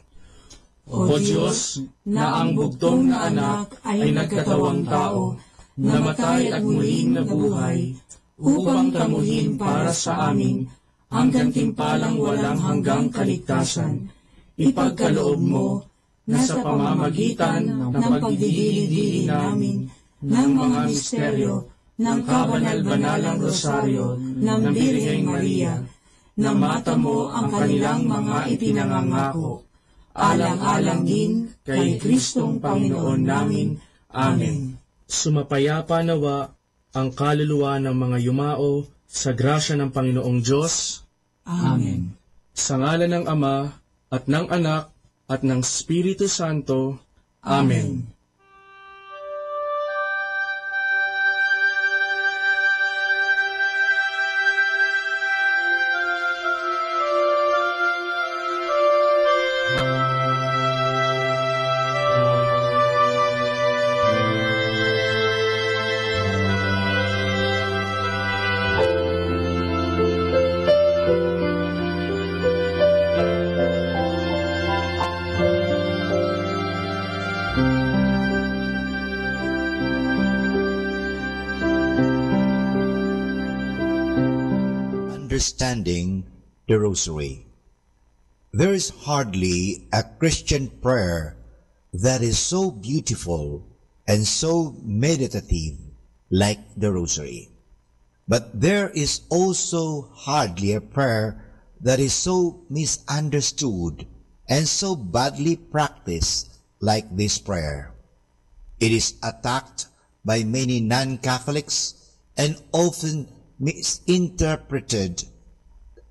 O Diyos, na ang bugtong na anak ay nagkatawang tao, namatay at muling nabuhay, upang tamuhin para sa amin ang gantimpalang walang hanggang kaligtasan. Ipagkaloob mo na sa pamamagitan ng pagdidili-dili namin ng mga misteryo ng kabanal-banalang rosaryo ng Birheng Maria, na mata mo ang kanilang mga ipinangangako, alang-alang din kay Kristong Panginoon namin. Amen. Sumapayapa nawa ang kaluluwa ng mga yumao sa grasya ng Panginoong Diyos. Amen. Sa ngalan ng Ama, at ng Anak, at ng Espiritu Santo. Amen. Understanding the Rosary. There is hardly a Christian prayer that is so beautiful and so meditative like the Rosary. But there is also hardly a prayer that is so misunderstood and so badly practiced like this prayer. It is attacked by many non-Catholics and often misinterpreted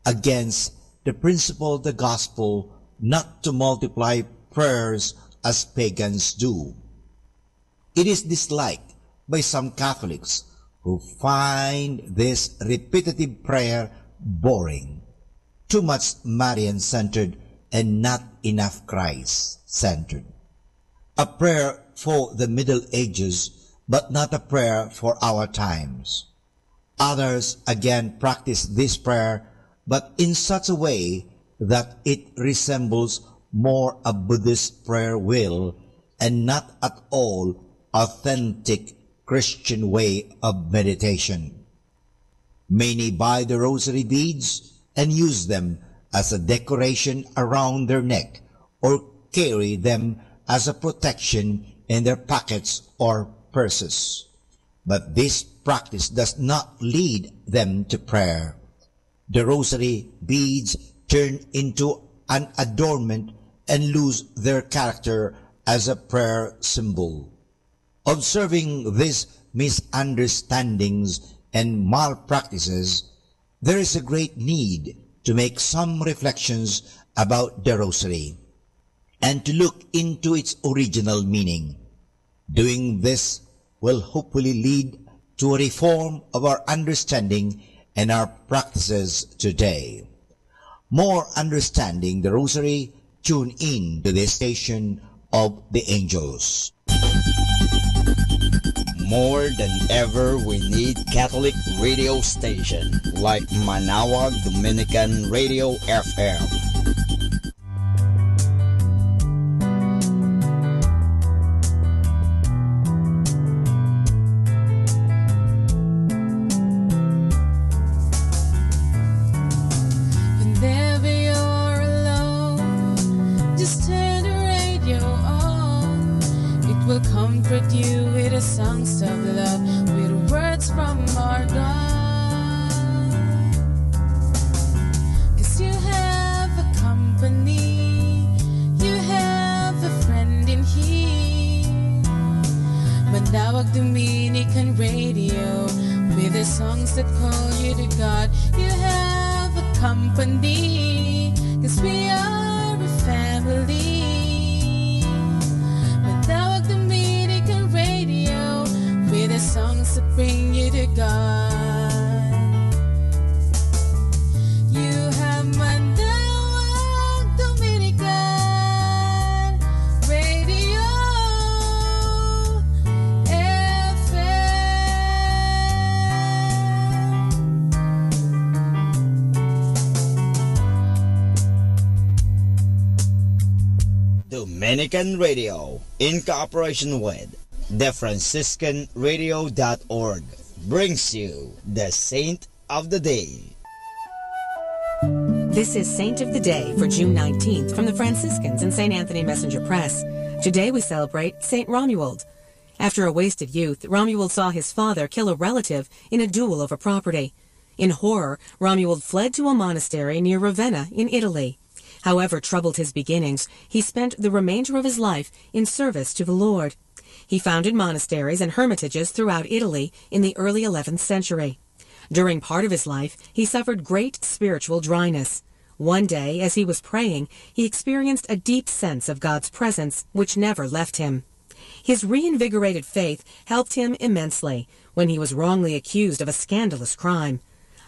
against the principle of the gospel not to multiply prayers as pagans do. It is disliked by some Catholics who find this repetitive prayer boring, too much Marian-centered and not enough Christ-centered. A prayer for the Middle Ages, but not a prayer for our times. Others again practice this prayer, but in such a way that it resembles more a Buddhist prayer will and not at all authentic Christian way of meditation. Many buy the rosary beads and use them as a decoration around their neck or carry them as a protection in their pockets or purses. But this practice does not lead them to prayer. The rosary beads turn into an adornment and lose their character as a prayer symbol. Observing these misunderstandings and malpractices, there is a great need to make some reflections about the rosary and to look into its original meaning. Doing this will hopefully lead to a reform of our understanding and our practices today. More understanding the Rosary, tune in to this station of the angels. More than ever, we need Catholic radio station like Manawag Dominican Radio FM. You with the songs of love, with words from our God. 'Cause you have a company, you have a friend in here. Manawag Dominican Radio, with the songs that call you to God. You have a company, 'cause we are a family. Manawag songs that bring you to God. You have Manawag Dominican Radio Dominican Radio, in cooperation with TheFranciscanRadio.org, brings you the Saint of the Day. This is Saint of the Day for June 19th from the Franciscans and St. Anthony Messenger Press. Today we celebrate St. Romuald. After a wasted youth, Romuald saw his father kill a relative in a duel over property. In horror, Romuald fled to a monastery near Ravenna in Italy. However troubled his beginnings, he spent the remainder of his life in service to the Lord. He founded monasteries and hermitages throughout Italy in the early 11th century. During part of his life, he suffered great spiritual dryness. One day, as he was praying, he experienced a deep sense of God's presence, which never left him. His reinvigorated faith helped him immensely when he was wrongly accused of a scandalous crime.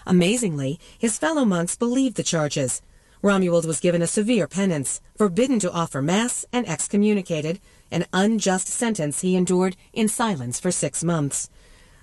Amazingly, his fellow monks believed the charges. Romuald was given a severe penance, forbidden to offer Mass, and excommunicated, an unjust sentence he endured in silence for 6 months.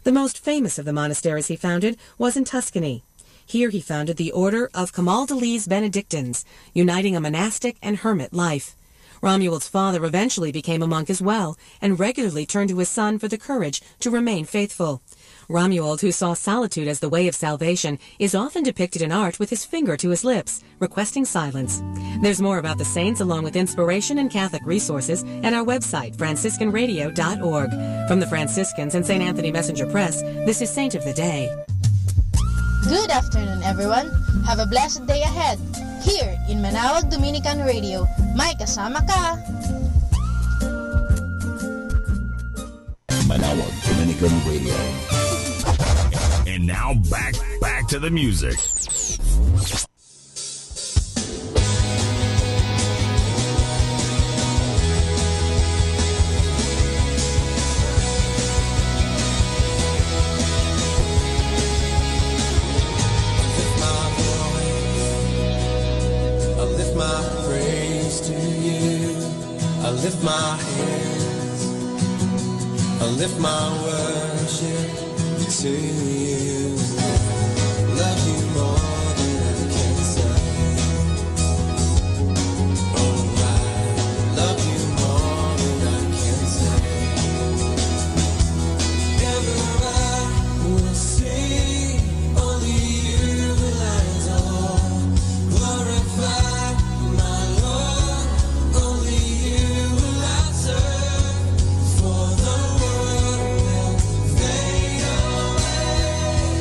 The most famous of the monasteries he founded was in Tuscany. Here he founded the Order of Camaldolese Benedictines, uniting a monastic and hermit life. Romuald's father eventually became a monk as well, and regularly turned to his son for the courage to remain faithful. Romuald, who saw solitude as the way of salvation, is often depicted in art with his finger to his lips, requesting silence. There's more about the saints along with inspiration and Catholic resources at our website, franciscanradio.org. From the Franciscans and St. Anthony Messenger Press, this is Saint of the Day. Good afternoon, everyone. Have a blessed day ahead. Here in Manawag Dominican Radio, may kasama ka. Manawag Dominican Radio. And now back to the music. I lift my praise to you. I lift my hands. I lift my worship to you. Love you more than I can say. Oh, I love you more than I can say. Ever I will sing, only you will I adore. Glorify my Lord, only you will I serve. For the world will fade away.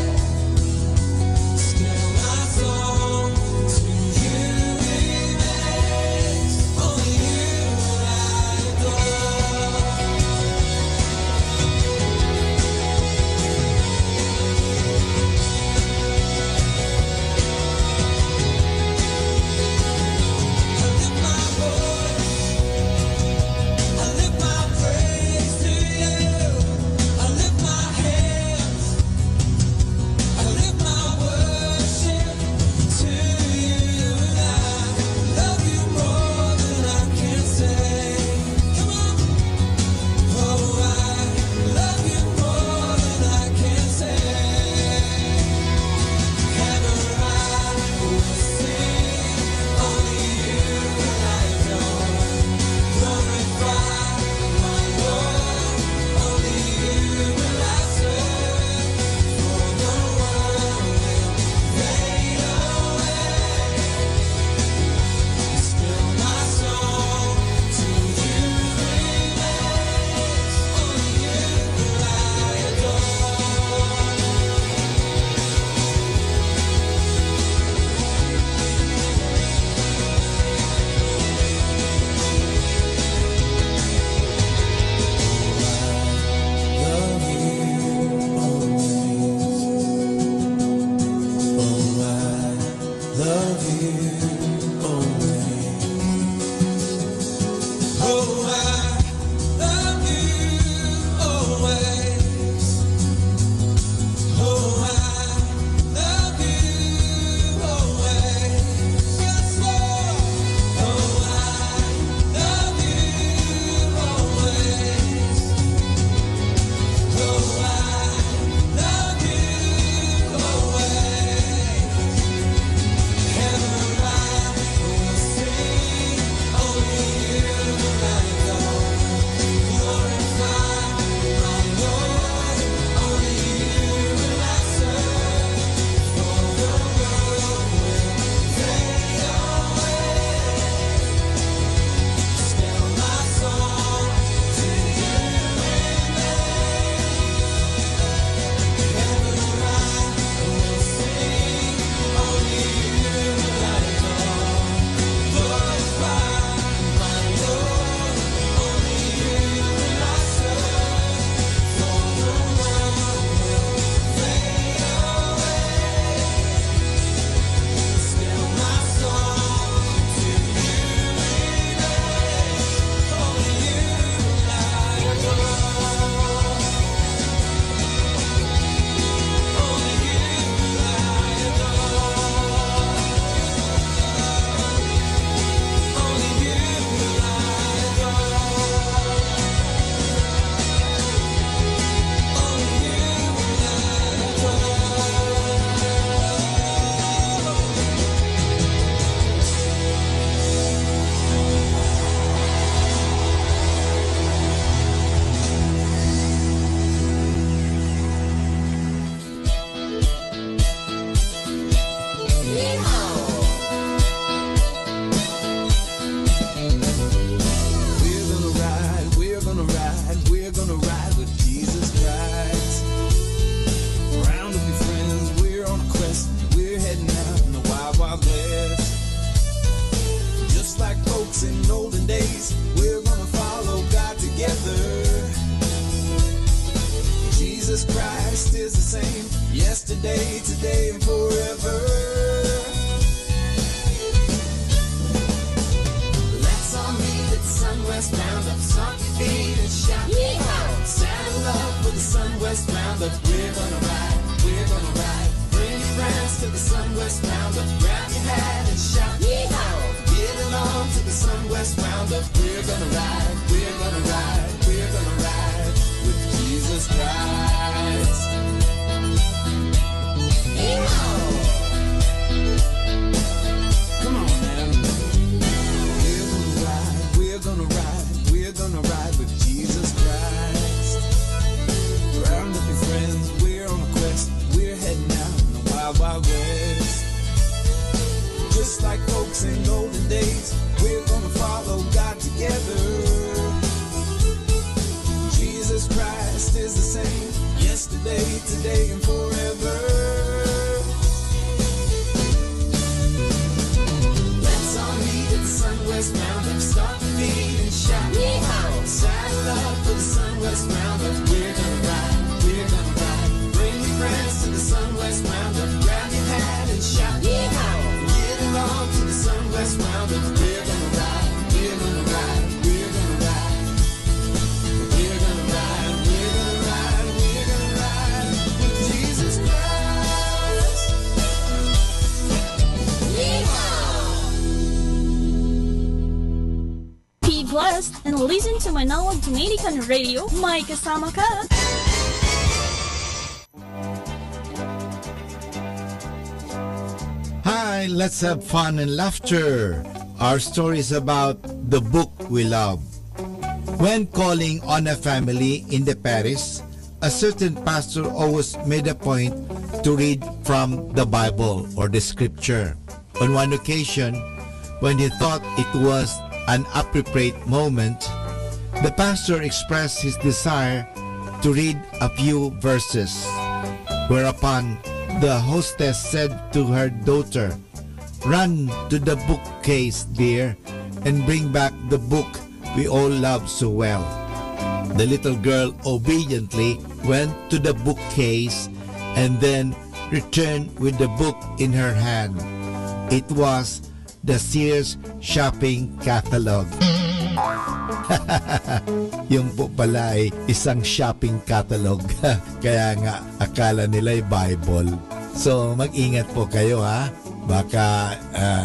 Christ is the same, yesterday, today, and forever. Let's all meet at the Sun West Roundup, stomp your feet and shout. Yeehaw! Stand in love with the Sun West Roundup. We're gonna ride, we're gonna ride. Bring your friends to the Sun West Roundup. Grab your hat and shout. Yeehaw! Get along to the Sun West Roundup. We're gonna ride, we're gonna ride, we're gonna ride with Jesus Christ. Yeehaw! Come on now. We're gonna ride, we're gonna ride with Jesus Christ. Round up your friends, we're on a quest. We're heading out in the wild, wild west. Just like folks in golden days, we're gonna follow God together. Jesus Christ is the same, yesterday, today, and forever. Let's all meet at the Sun West Roundup, stomp your feet and shout. Yeehaw! Saddle up for the Sun West Roundup. We're gonna ride, we're gonna ride. Bring your friends to the Sun West Roundup. Grab your hat and shout. Yeehaw! Get along to the Sun West Roundup. We're gonna ride, we're gonna ride, we're gonna ride. We're gonna ride, we're gonna ride, we're gonna ride with Jesus Christ. Be blessed and listen to Manawag Dominican Radio. May kasama ka. Hi, let's have fun and laughter. Our story is about the book we love. When calling on a family in the parish, a certain pastor always made a point to read from the Bible or the scripture. On one occasion, when he thought it was an appropriate moment, the pastor expressed his desire to read a few verses, whereupon the hostess said to her daughter, "Run to the bookcase, dear, and bring back the book we all love so well." The little girl obediently went to the bookcase and then returned with the book in her hand. It was the Sears shopping catalog. Yung po pala ay isang shopping catalog. Kaya nga akala nila'y Bible. So mag-ingat po kayo ha. Baka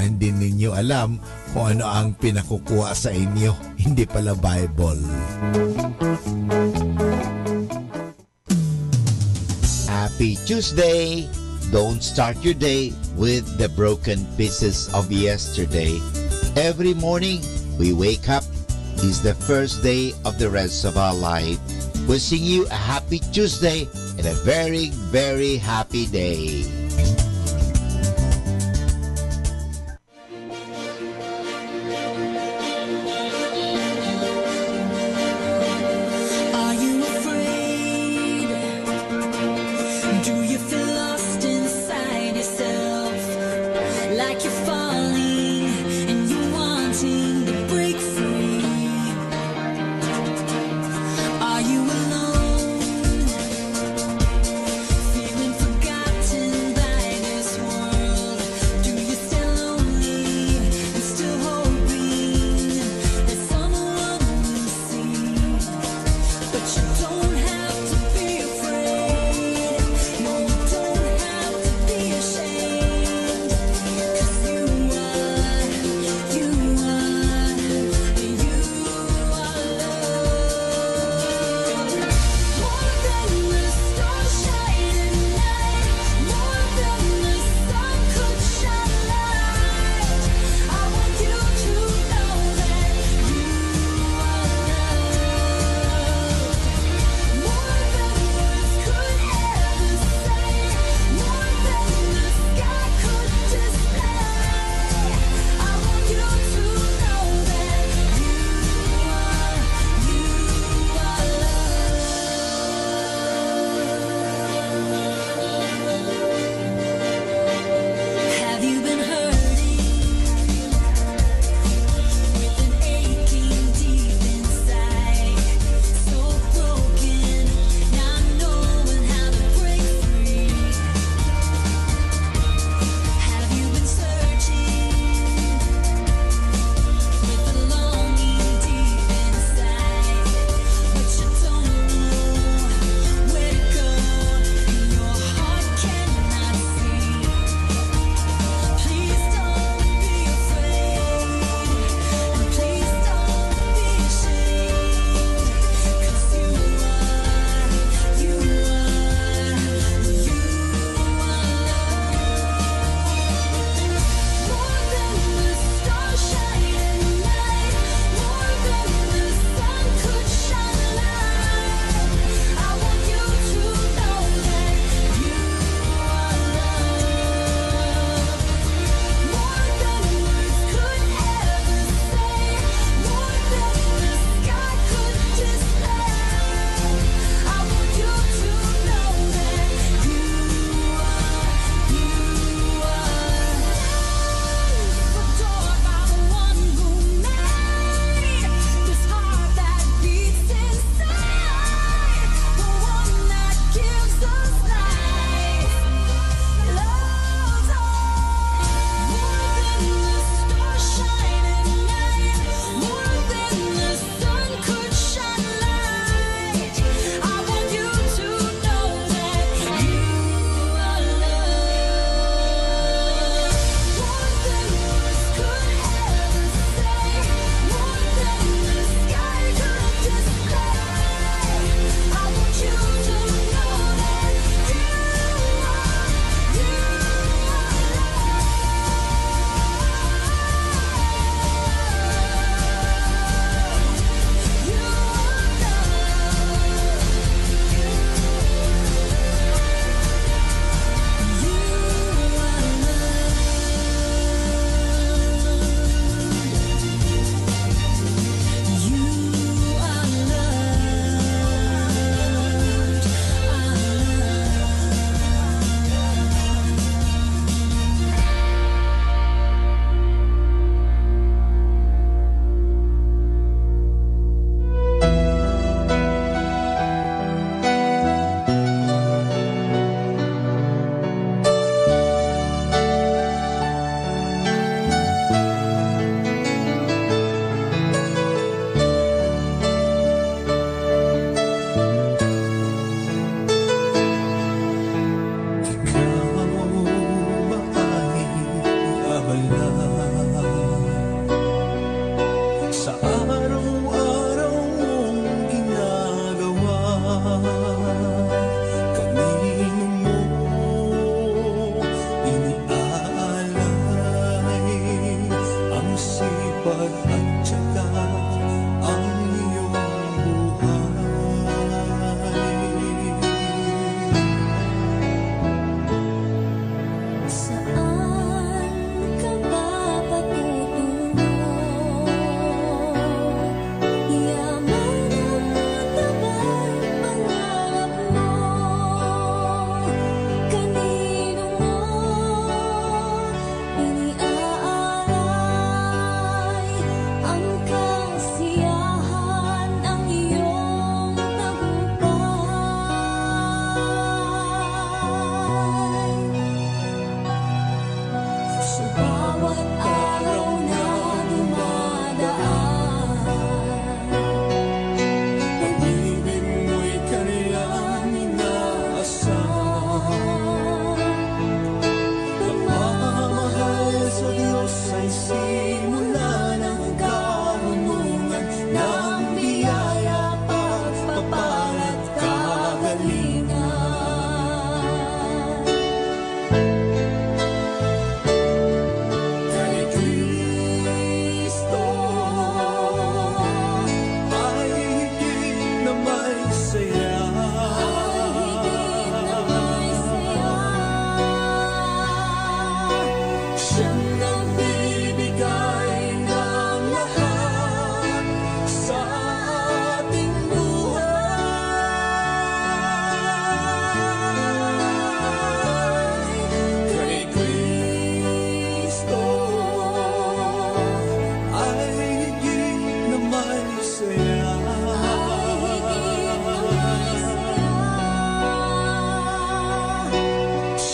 hindi ninyo alam kung ano ang pinakukuha sa inyo. Hindi pala Bible. Happy Tuesday! Don't start your day with the broken pieces of yesterday. Every morning we wake up is the first day of the rest of our life. Wishing you a happy Tuesday and a very, very happy day. Are you afraid? Do you feel lost inside yourself? Like you're falling and you're wanting to break free? Are you alone? Feeling forgotten by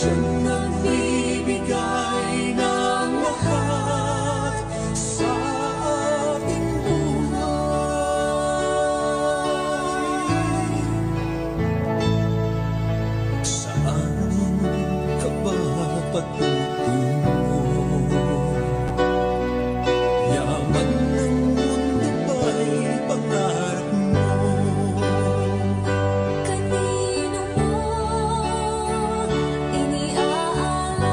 Siya'y nagbibigay ng lahat sa ating buhay. Saan ka ba patutungo? Yaman ng mundo ba'y pangarap mo? Kanino mo iniaalay?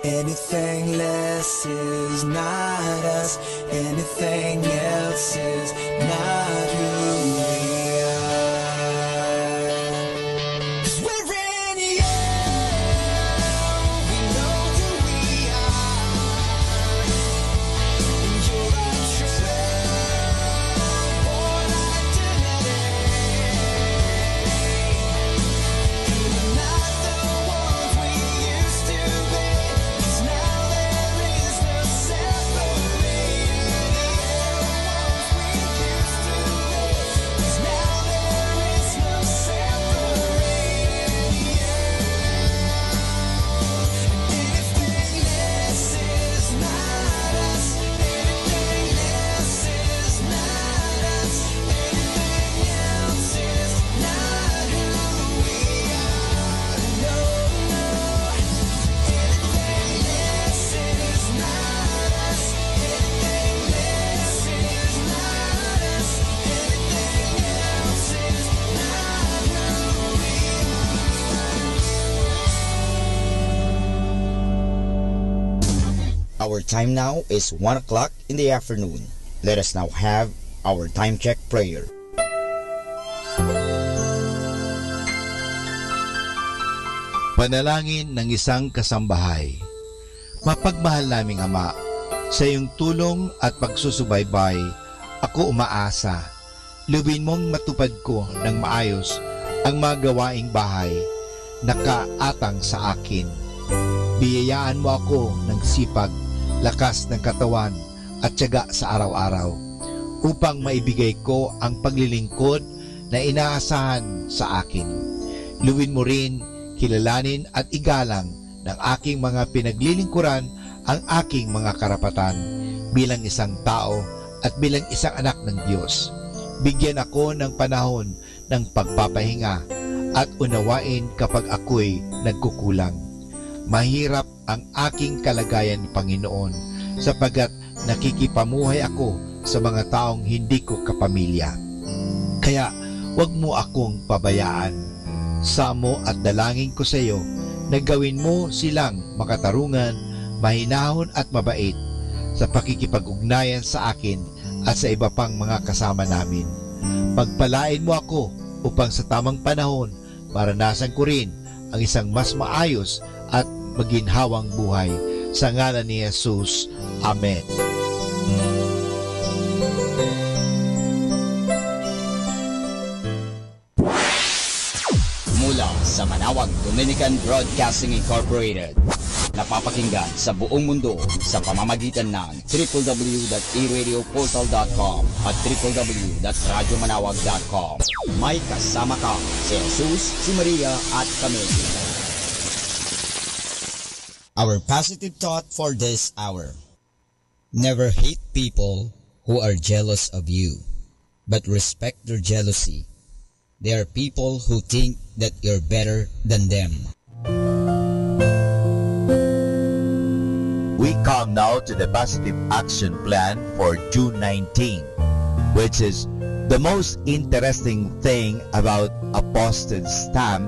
Anything less is not us. Anything else is not who we are. 'Cause we're in you. We know who we are. And you're our true born identity. And we're not the ones we used to be. 'Cause now there is no separating the ones we used to be. 'Cause now there is no separating anything less is not us. Anything less is not us. Anything else is not who we are. No, no. Anything less is not us. Anything less is not us. Anything else is not who we Our time now is 1 o'clock in the afternoon. Let us now have our time check prayer. Panalangin ng isang kasambahay. Mapagmahal naming Ama, sa iyong tulong at pagsusubaybay, ako umaasa. Luwin mong matupad ko ng maayos ang mga gawaing bahay na kaatang sa akin. Biyayaan mo ako ng sipag, lakas ng katawan at tiyaga sa araw-araw upang maibigay ko ang paglilingkod na inaasahan sa akin. Luwin mo rin, kilalanin at igalang ng aking mga pinaglilingkuran ang aking mga karapatan bilang isang tao at bilang isang anak ng Diyos. Bigyan ako ng panahon ng pagpapahinga at unawain kapag ako'y nagkukulang. Mahirap ang aking kalagayan, Panginoon, sapagkat nakikipamuhay ako sa mga taong hindi ko kapamilya. Kaya huwag mo akong pabayaan. Samo at dalangin ko sa iyo na gawin mo silang makatarungan, mahinahon at mabait sa pakikipag-ugnayan sa akin at sa iba pang mga kasama namin. Pagpalain mo ako upang sa tamang panahon maranasan ko rin ang isang mas maayos at maginhawang buhay. Sa ngalan ni Jesus. Amen. Mula sa Manawag Dominican Broadcasting Incorporated, napapakinggan sa buong mundo sa pamamagitan ng www.eradioportal.com at www.radyomanawag.com. May kasama ka si Jesus, si Maria at kami. Our positive thought for this hour. Never hate people who are jealous of you, but respect their jealousy. They are people who think that you're better than them. We come now to the positive action plan for June 19, which is the most interesting thing about a postage stamp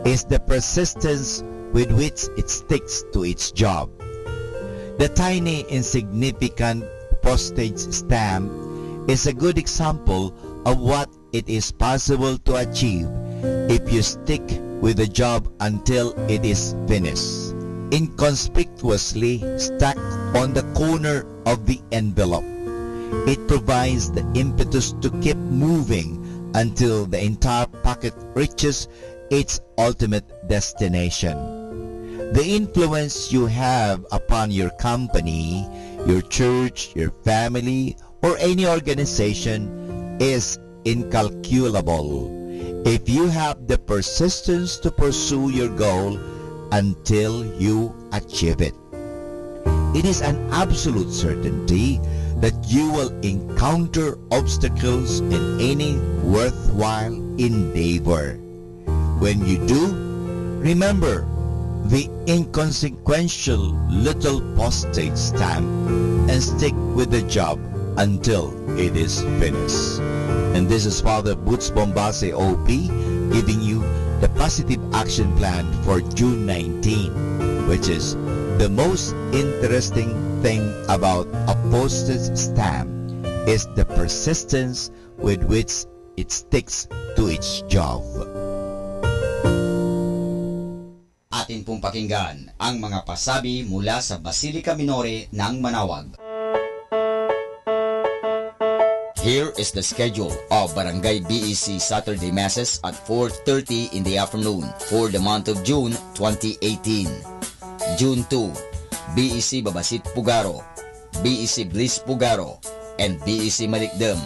is the persistence with which it sticks to its job. The tiny insignificant postage stamp is a good example of what it is possible to achieve if you stick with the job until it is finished. Inconspicuously stuck on the corner of the envelope, it provides the impetus to keep moving until the entire packet reaches its ultimate destination. The influence you have upon your company, your church, your family, or any organization is incalculable if you have the persistence to pursue your goal until you achieve it. It is an absolute certainty that you will encounter obstacles in any worthwhile endeavor. When you do, remember the inconsequential little postage stamp and stick with the job until it is finished. And this is Father Boots Bombase OP giving you the positive action plan for June 19, which is The most interesting thing about a postage stamp is the persistence with which it sticks to its job. Atin pong pakinggan ang mga pasabi mula sa Basilica Minore ng Manawag. Here is the schedule of Barangay BEC Saturday Masses at 4:30 in the afternoon for the month of June 2018. June 2, BEC Babasit Pugaro, BEC Bliss Pugaro, and BEC Malikdem.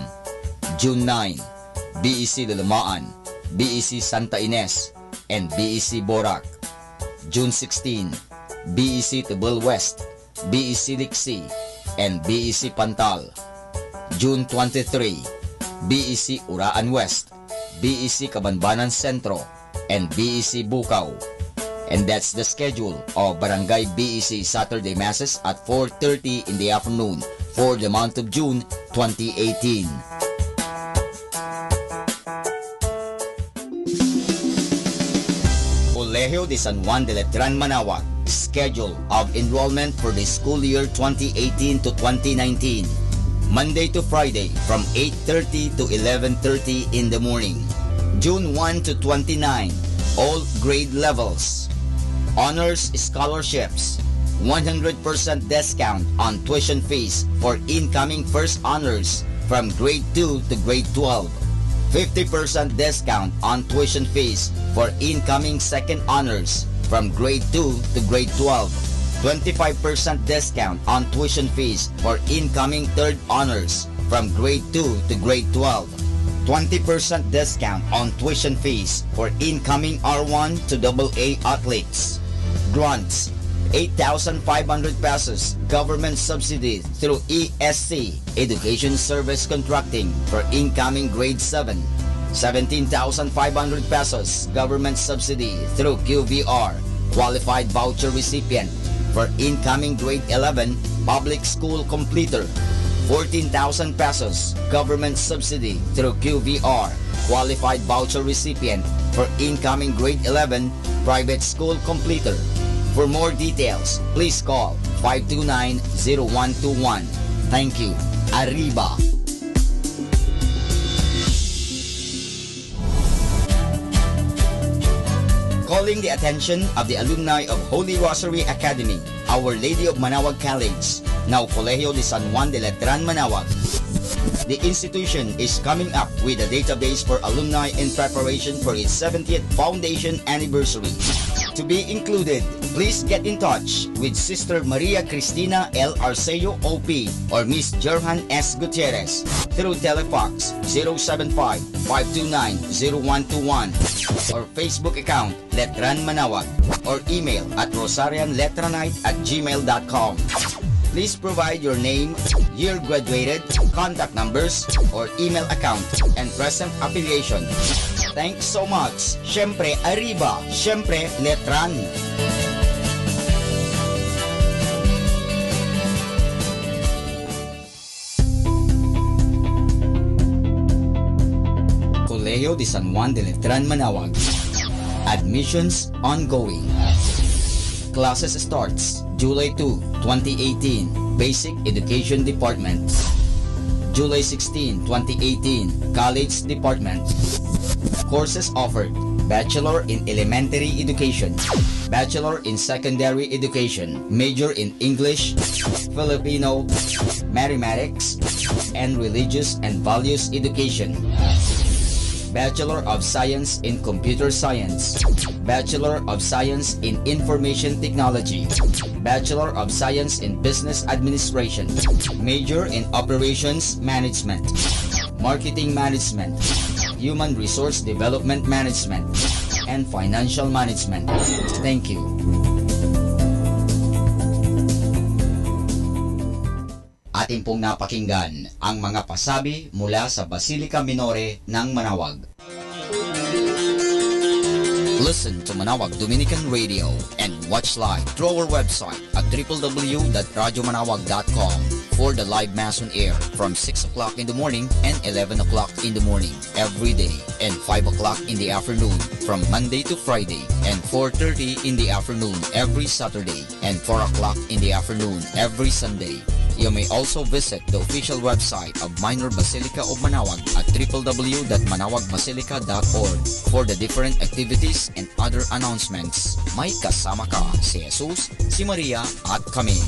June 9, BEC Lulumaan, BEC Santa Ines, and BEC Borac. June 16, BEC Tibul West, BEC Liksi, and BEC Pantal. June 23, BEC Uraan West, BEC Kabanbanan Sentro, and BEC Bukaw. And that's the schedule of Barangay BEC Saturday Masses at 4:30 in the afternoon for the month of June 2018. Colegio de San Juan de Letran Manawag, schedule of enrollment for the school year 2018 to 2019. Monday to Friday from 8:30 to 11:30 in the morning. June 1 to 29, all grade levels. Honors scholarships, 100% discount on tuition fees for incoming first honors from grade 2 to grade 12. 50% discount on tuition fees for incoming second honors from grade 2 to grade 12. 25% discount on tuition fees for incoming third honors from grade 2 to grade 12. 20% discount on tuition fees for incoming R1 to AA athletes. Grants, 8,500 pesos government subsidy through ESC, Education Service Contracting, for incoming grade 7. 17,500 pesos government subsidy through QVR, qualified voucher recipient, for incoming grade 11 public school completer. 14,000 pesos government subsidy through QVR, qualified voucher recipient, for incoming grade 11 private school completer. For more details, please call 529-0121. Thank you. Arriba! Calling the attention of the alumni of Holy Rosary Academy, Our Lady of Manawag College, now Colegio de San Juan de Letran Manawag. The institution is coming up with a database for alumni in preparation for its 70th foundation anniversary. To be included, please get in touch with Sister Maria Cristina L. Arceo OP or Miss Jerhan S. Gutierrez through Telefax 075-529-0121 or Facebook account Letran Manawag or email at rosarianletranite@gmail.com. Please provide your name, year graduated, contact numbers, or email account, and present affiliation. Thanks so much. Syempre, Arriba. Syempre, Letran. Colegio de San Juan de Letran Manawag. Admissions ongoing. Classes starts July 2, 2018, Basic Education Department. July 16, 2018, College Department. Courses offered: Bachelor in Elementary Education, Bachelor in Secondary Education, Major in English, Filipino, Mathematics, and Religious and Values Education. Bachelor of Science in Computer Science, Bachelor of Science in Information Technology, Bachelor of Science in Business Administration, Major in Operations Management, Marketing Management, Human Resource Development Management, and Financial Management. Thank you. Atin pong napakinggan ang mga pasabi mula sa Basilica Minore ng Manawag. Listen to Manawag Dominican Radio and watch live through our website at www.radyomanawag.com. for the live Mass on air from 6 o'clock in the morning and 11 o'clock in the morning every day, and 5 o'clock in the afternoon from Monday to Friday, and 4:30 in the afternoon every Saturday, and 4 o'clock in the afternoon every Sunday. You may also visit the official website of Minor Basilica of Manaoag at www.manaoagmasilica.org for the different activities and other announcements. May kasama ka si Jesus, si Maria at kami.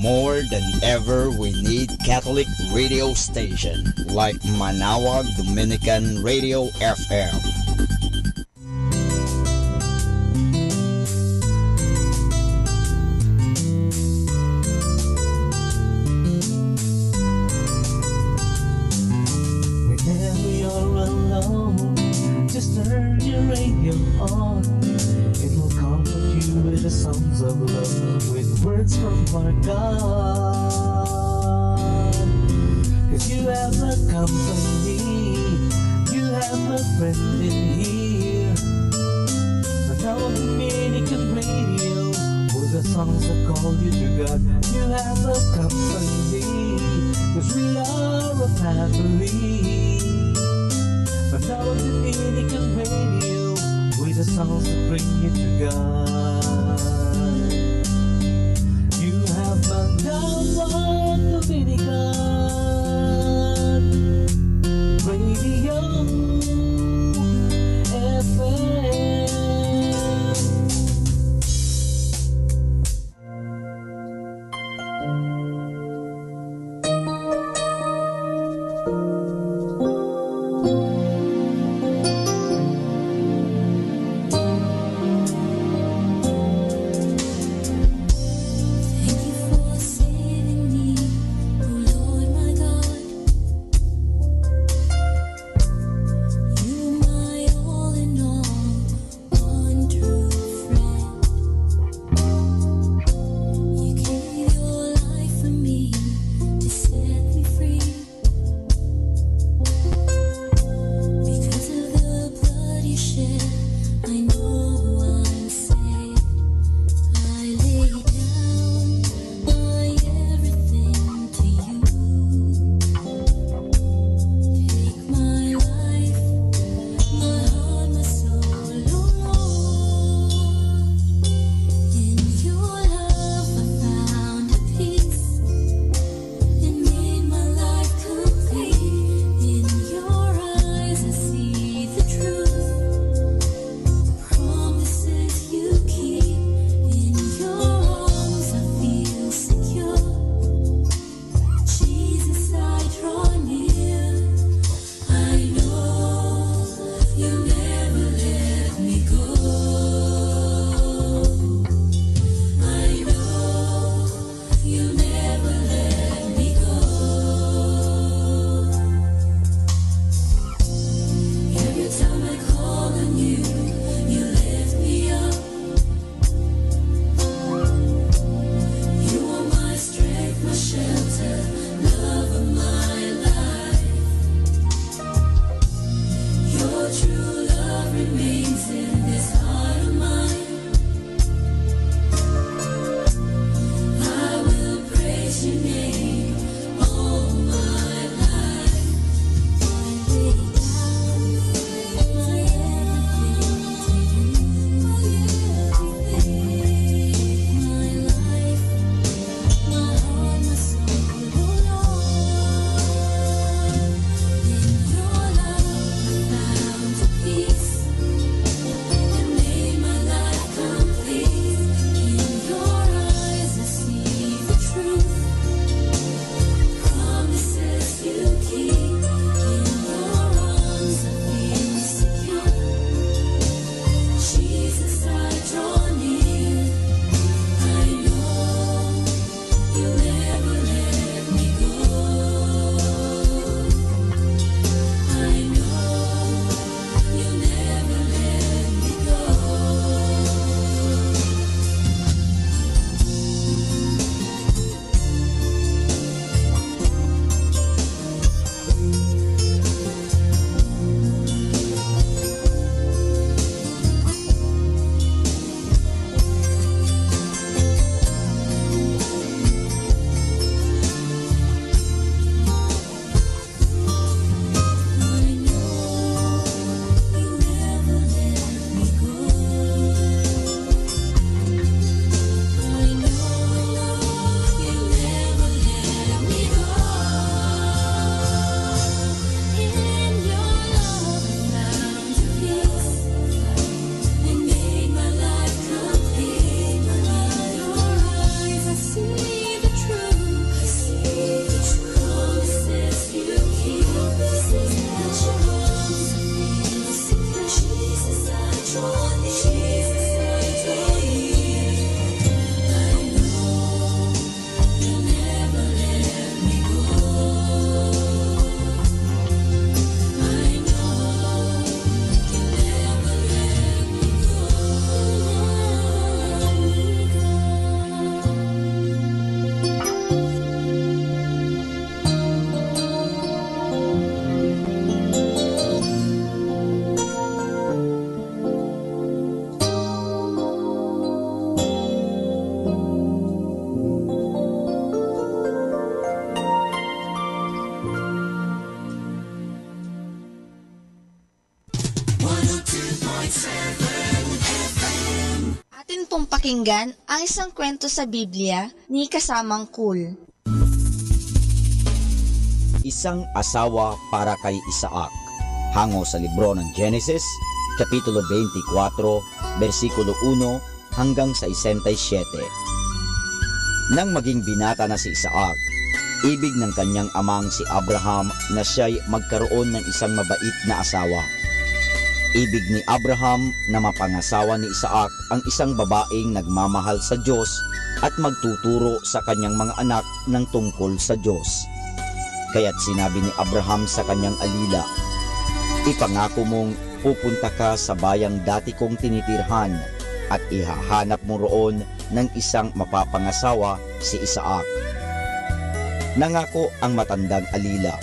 More than ever, we need Catholic radio station like Manaoag Dominican Radio FM. Whenever you're alone, just turn your radio on. It will comfort you with the songs of love, with words from our God. 'Cause you have a company, you have a friend in here. Manaoag Dominican Radio, with the songs that call you to God. You have a company, 'cause we are a family. Manaoag Dominican Radio, with the songs that bring you to God. You have Manaoag Dominican Radio FM. Thank you for saving me, oh Lord. pong pakinggan ang isang kwento sa Biblia ni Kasamang Cool. Isang asawa para kay Isaac. Hango sa libro ng Genesis, Kapitulo 24, versikulo 1 hanggang sa 67. Nang maging binata na si Isaac, ibig ng kanyang amang si Abraham na siya'y magkaroon ng isang mabait na asawa. Ibig ni Abraham na mapangasawa ni Isaac ang isang babaeng nagmamahal sa Diyos at magtuturo sa kanyang mga anak ng tungkol sa Diyos. Kaya't sinabi ni Abraham sa kanyang alila, "Ipangako mong pupunta ka sa bayang dati kong tinitirhan at ihahanap mo roon ng isang mapapangasawa si Isaac." Nangako ang matandang alila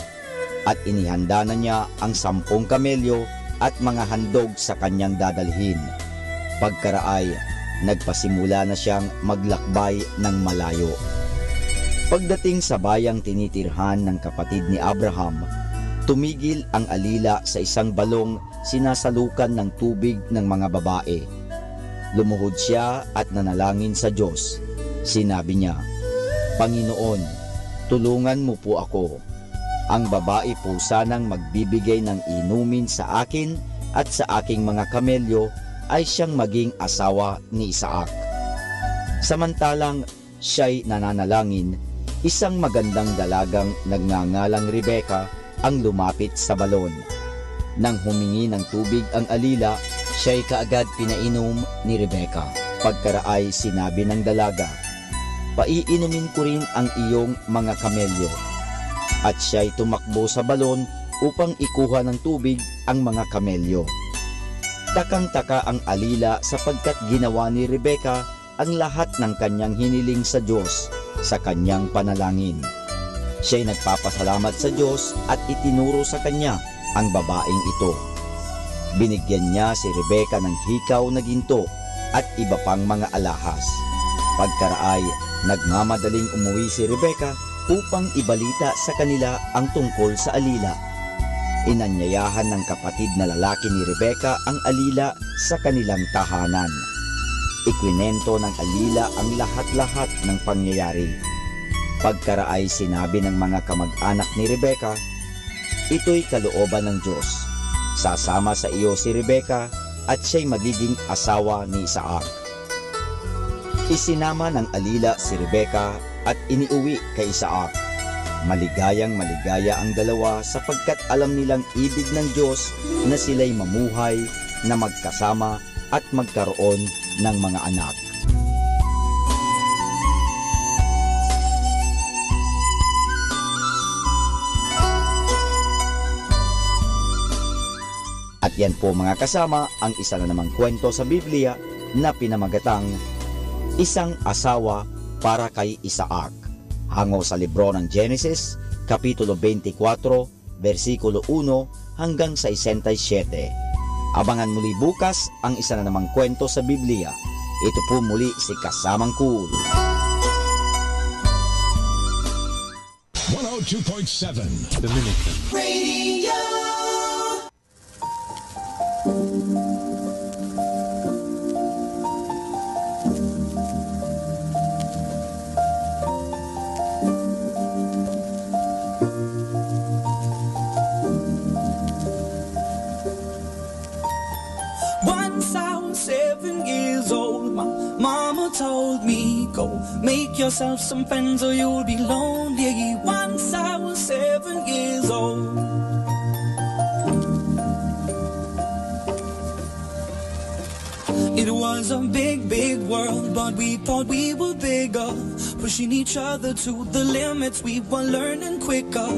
at inihanda na niya ang 10 kamelyo at mga handog sa kanyang dadalhin. Pagkaraay, nagpasimula na siyang maglakbay ng malayo. Pagdating sa bayang tinitirhan ng kapatid ni Abraham, tumigil ang alila sa isang balong sinasalukan ng tubig ng mga babae. Lumuhod siya at nanalangin sa Diyos. Sinabi niya, "Panginoon, tulungan mo po ako. Ang babae po sanang magbibigay ng inumin sa akin at sa aking mga kamelyo ay siyang maging asawa ni Isaac." Samantalang siya'y nananalangin, isang magandang dalagang nagngangalang Rebecca ang lumapit sa balon. Nang humingi ng tubig ang alila, siya'y kaagad pinainom ni Rebecca. Pagkaraay sinabi ng dalaga, "Paiinumin ko rin ang iyong mga kamelyo." At siya'y tumakbo sa balon upang ikuha ng tubig ang mga kamelyo. Takang-taka ang alila sapagkat ginawa ni Rebecca ang lahat ng kanyang hiniling sa Diyos sa kanyang panalangin. Siya'y nagpapasalamat sa Diyos at itinuro sa kanya ang babaeng ito. Binigyan niya si Rebecca ng hikaw na ginto at iba pang mga alahas. Pagkaraay, nagmamadaling umuwi si Rebecca upang ibalita sa kanila ang tungkol sa alila. Inanyayahan ng kapatid na lalaki ni Rebecca ang alila sa kanilang tahanan. Ikwinento ng alila ang lahat-lahat ng pangyayari. Pagkaraay sinabi ng mga kamag-anak ni Rebecca, "Ito'y kalooban ng Diyos. Sasama sa iyo si Rebecca at siya'y magiging asawa ni Isaac." Isinama ng alila si Rebecca at iniuwi kay Isaac. Maligayang maligaya ang dalawa sapagkat alam nilang ibig ng Diyos na sila'y mamuhay, na magkasama at magkaroon ng mga anak. At yan po mga kasama ang isa na namang kwento sa Biblia na pinamagatang Isang Asawa para kay Isaac. Hango sa libro ng Genesis, Kapitulo 24, versikulo 1 hanggang sa 67. Abangan muli bukas ang isa na namang kwento sa Biblia. Ito po muli si Kasamang Cool. 102.7 Dominican Radio. Once I was 7 years old, my mama told me, "Go make yourself some friends or you'll be lonely." Once I was 7 years old. It was a big, big world, but we thought we were bigger, pushing each other to the limits. We were learning quicker.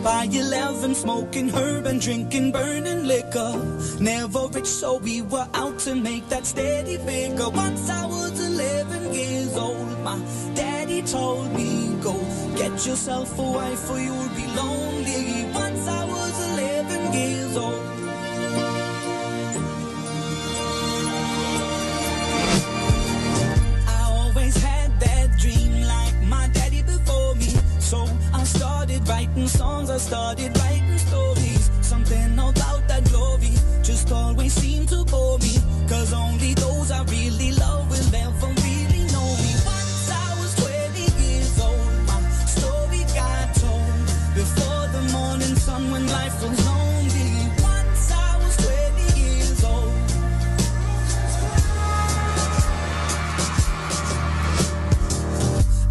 By 11, smoking herb and drinking burning liquor. Never rich, so we were out to make that steady figure. Once I was 11 years old, my daddy told me, "Go get yourself a wife or you'll be lonely." Once I was 11 years old. So I started writing songs, I started writing stories. Something about that glory just always seemed to bore me. 'Cause only those I really love will ever life was lonely. Once I was 20 years old.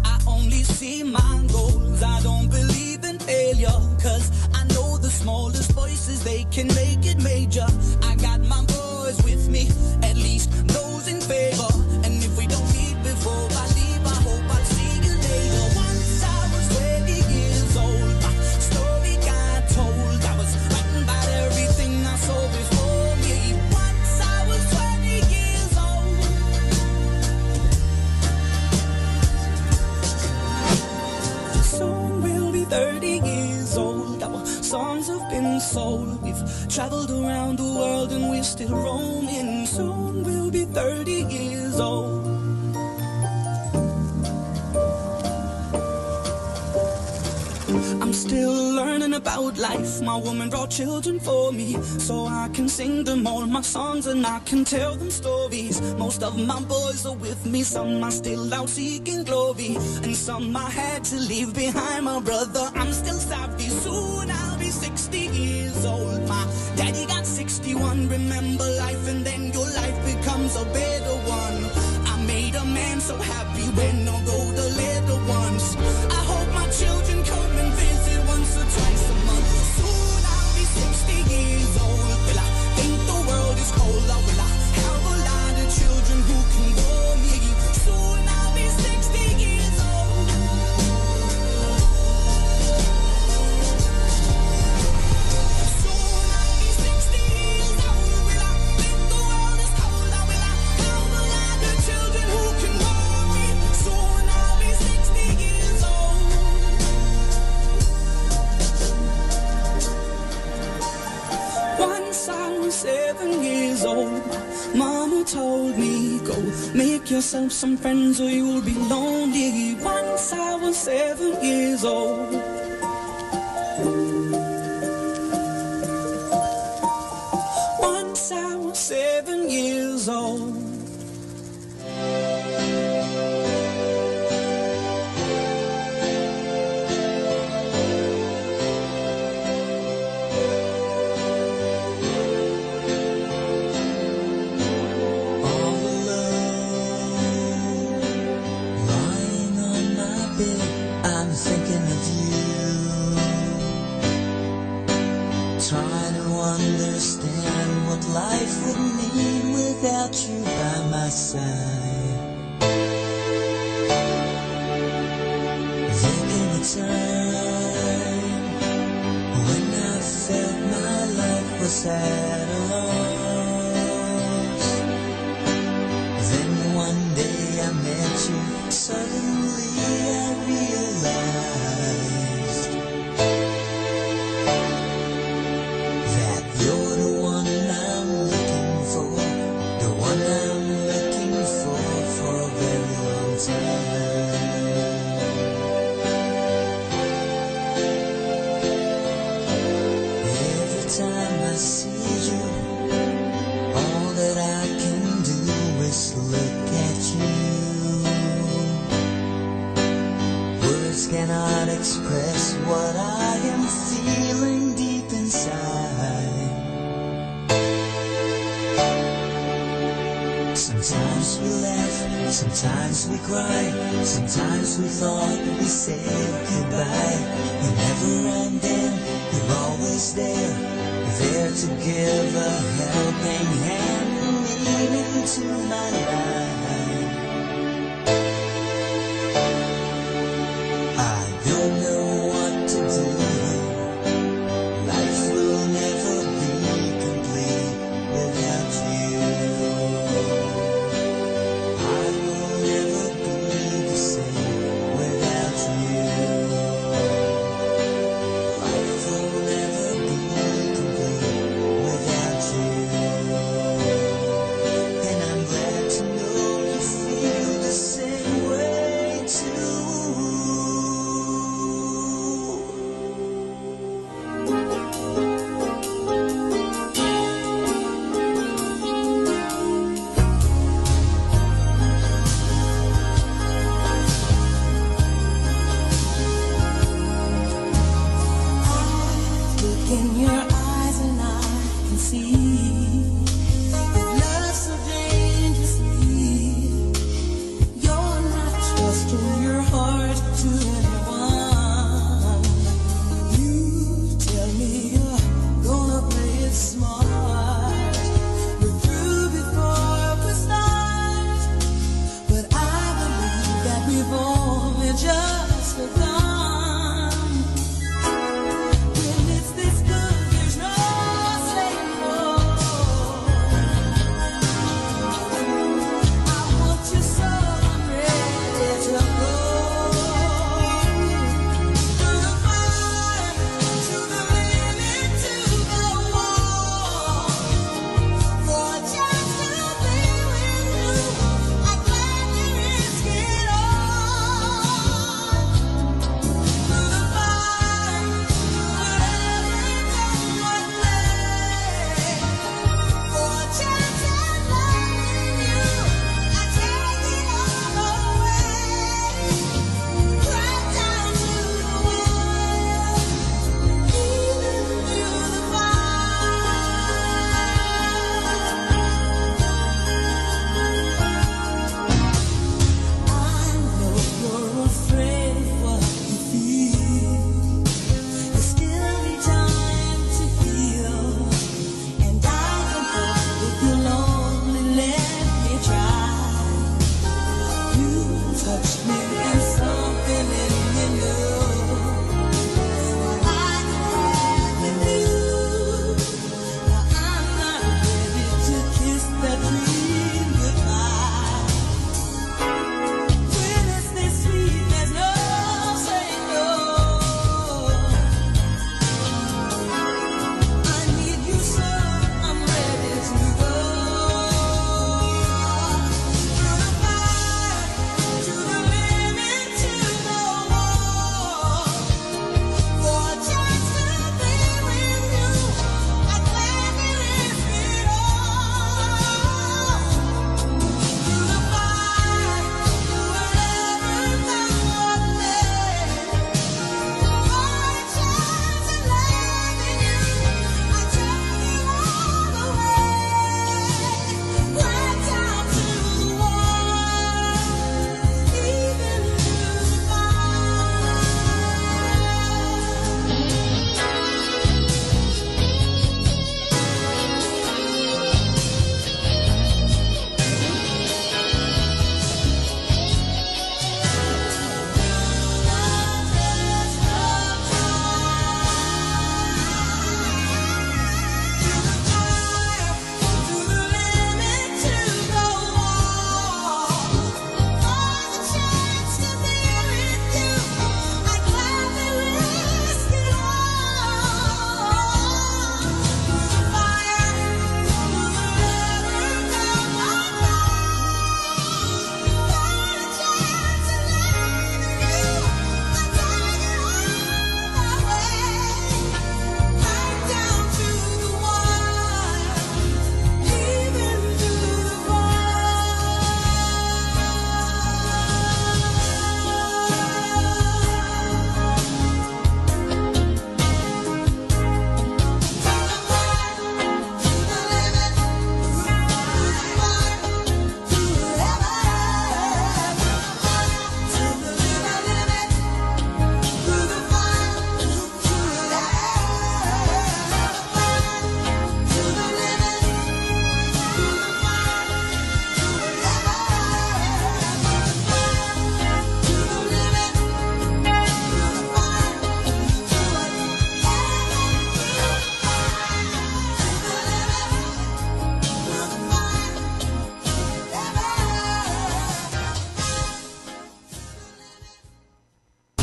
I only see my goals, I don't believe in failure, 'cause I know the smallest voices, they can make it major. I got my boys with me, at least those in favor. And if we don't meet before I leave, I hope I'll see you later. Once I was 20 years old, my story got told. I was writing about everything I saw before me. Once I was 20 years old. Soon we'll be 30 years old. Our songs have been sold. We've traveled around the world and we're still roaming. Soon we'll be 30 years old. I'm still learning about life. My woman brought children for me, so I can sing them all my songs and I can tell them stories. Most of my boys are with me, some are still out seeking glory, and some I had to leave behind. My brother, I'm still savvy. Soon I'll be 60 years old. My daddy got 61. Remember life and then your life becomes a better one. I made a man so happy when I wrote the letter once. I hope my children come and visit once or twice a month. Soon I'll be 60 years old. Will I think the world is cold, or will I have a lot of children who can bore me? Soon I'll be 60 years old. Soon I'll be 60 years old. Will I think the world is cold, or will I have a lot of children who can bore me? Soon I'll be 60 years old. Once I was 7 years old, Mama told me, go make yourself some friends or you'll be lonely. Once I was 7 years old. Once I was 7 years old. All alone, lying on my bed, I'm thinking of you. Trying to understand what life would mean without you by my side. There came a time when I felt my life was at odds. Then one day I met you, suddenly I realized that you're the one I'm looking for, the one I'm looking for a very long time. Every time I see you, all that I can do is look at you. Words cannot express what I am feeling deep inside. Sometimes we laugh, sometimes we cry, sometimes we thought we said goodbye. You never undid, you're always there, there to give a helping hand and lead into my life. I don't know what to do. Life will never be complete without you. I will never be the same without you. Life will never be complete without you. And I'm glad to know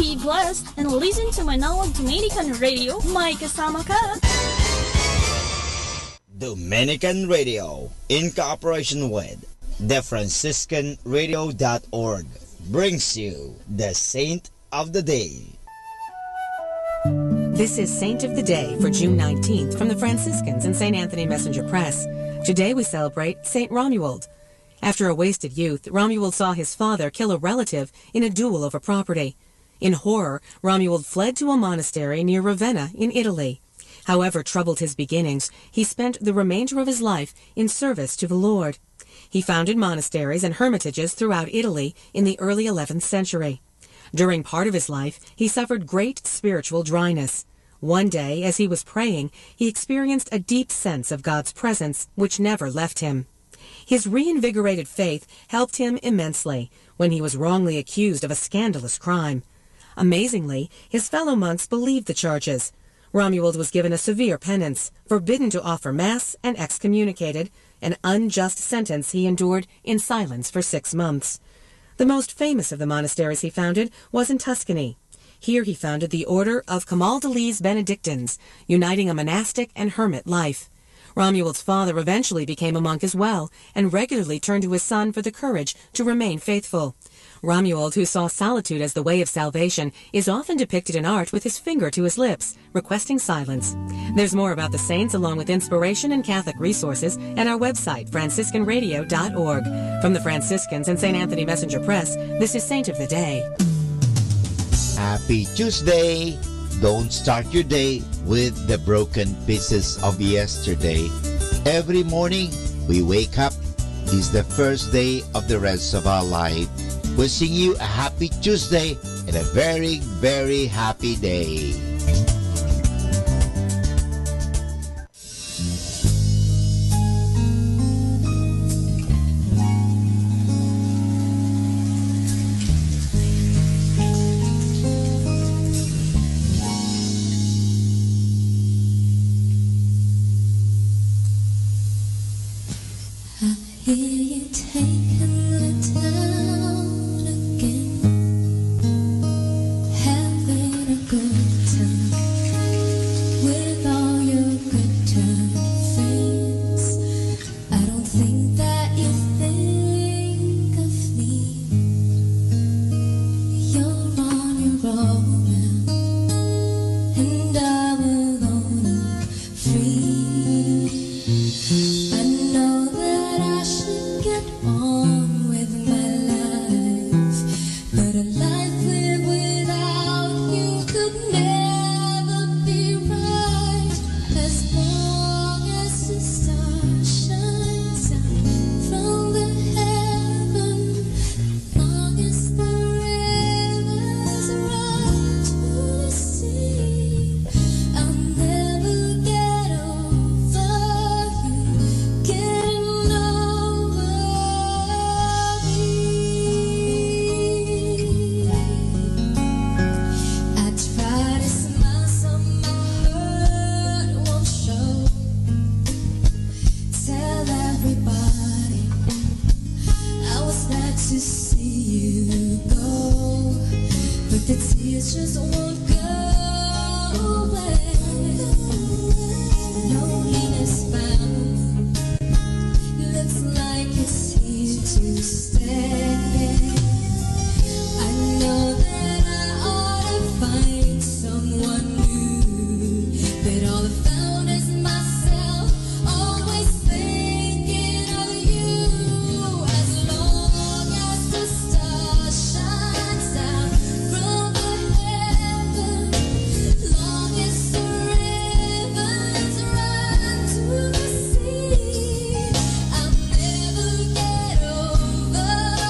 Be blessed and listen to Manawag Dominican Radio. May kasama ka! Dominican Radio, in cooperation with thefranciscanradio.org, brings you the Saint of the Day. This is Saint of the Day for June 19th from the Franciscans and St. Anthony Messenger Press. Today we celebrate St. Romuald. After a wasted youth, Romuald saw his father kill a relative in a duel over property. In horror, Romuald fled to a monastery near Ravenna in Italy. However troubled his beginnings, he spent the remainder of his life in service to the Lord. He founded monasteries and hermitages throughout Italy in the early 11th century. During part of his life, he suffered great spiritual dryness. One day, as he was praying, he experienced a deep sense of God's presence, which never left him. His reinvigorated faith helped him immensely when he was wrongly accused of a scandalous crime. Amazingly, his fellow monks believed the charges. Romuald was given a severe penance, forbidden to offer Mass, and excommunicated, an unjust sentence he endured in silence for 6 months. The most famous of the monasteries he founded was in Tuscany. Here he founded the Order of Camaldolese Benedictines, uniting a monastic and hermit life. Romuald's father eventually became a monk as well, and regularly turned to his son for the courage to remain faithful. Romuald, who saw solitude as the way of salvation, is often depicted in art with his finger to his lips, requesting silence. There's more about the saints along with inspiration and Catholic resources at our website, franciscanradio.org. From the Franciscans and St. Anthony Messenger Press, this is Saint of the Day. Happy Tuesday! Don't start your day with the broken pieces of yesterday. Every morning we wake up is the first day of the rest of our life. Wishing you a happy Tuesday and a very, very happy day. Hear you taking the town again, having a good time with all your good time friends. I don't think that you think of me. You're on your own now, and I'm alone and free. I know that I should get on with my life, but a life lived without you could never be right. As long as the star shines out from the heaven, long as the rivers run to the sea, I'll never get over you getting over me. I try to smile, some hurt won't show. Tell everybody I was sad to see you go, but the tears just won't go away. Loneliness found looks like it's here to stay. I know that I ought to find someone new, but all I found is myself, always thinking of you. As long as the star shines out from the heaven, long as the rivers run to the sea, I'll never get over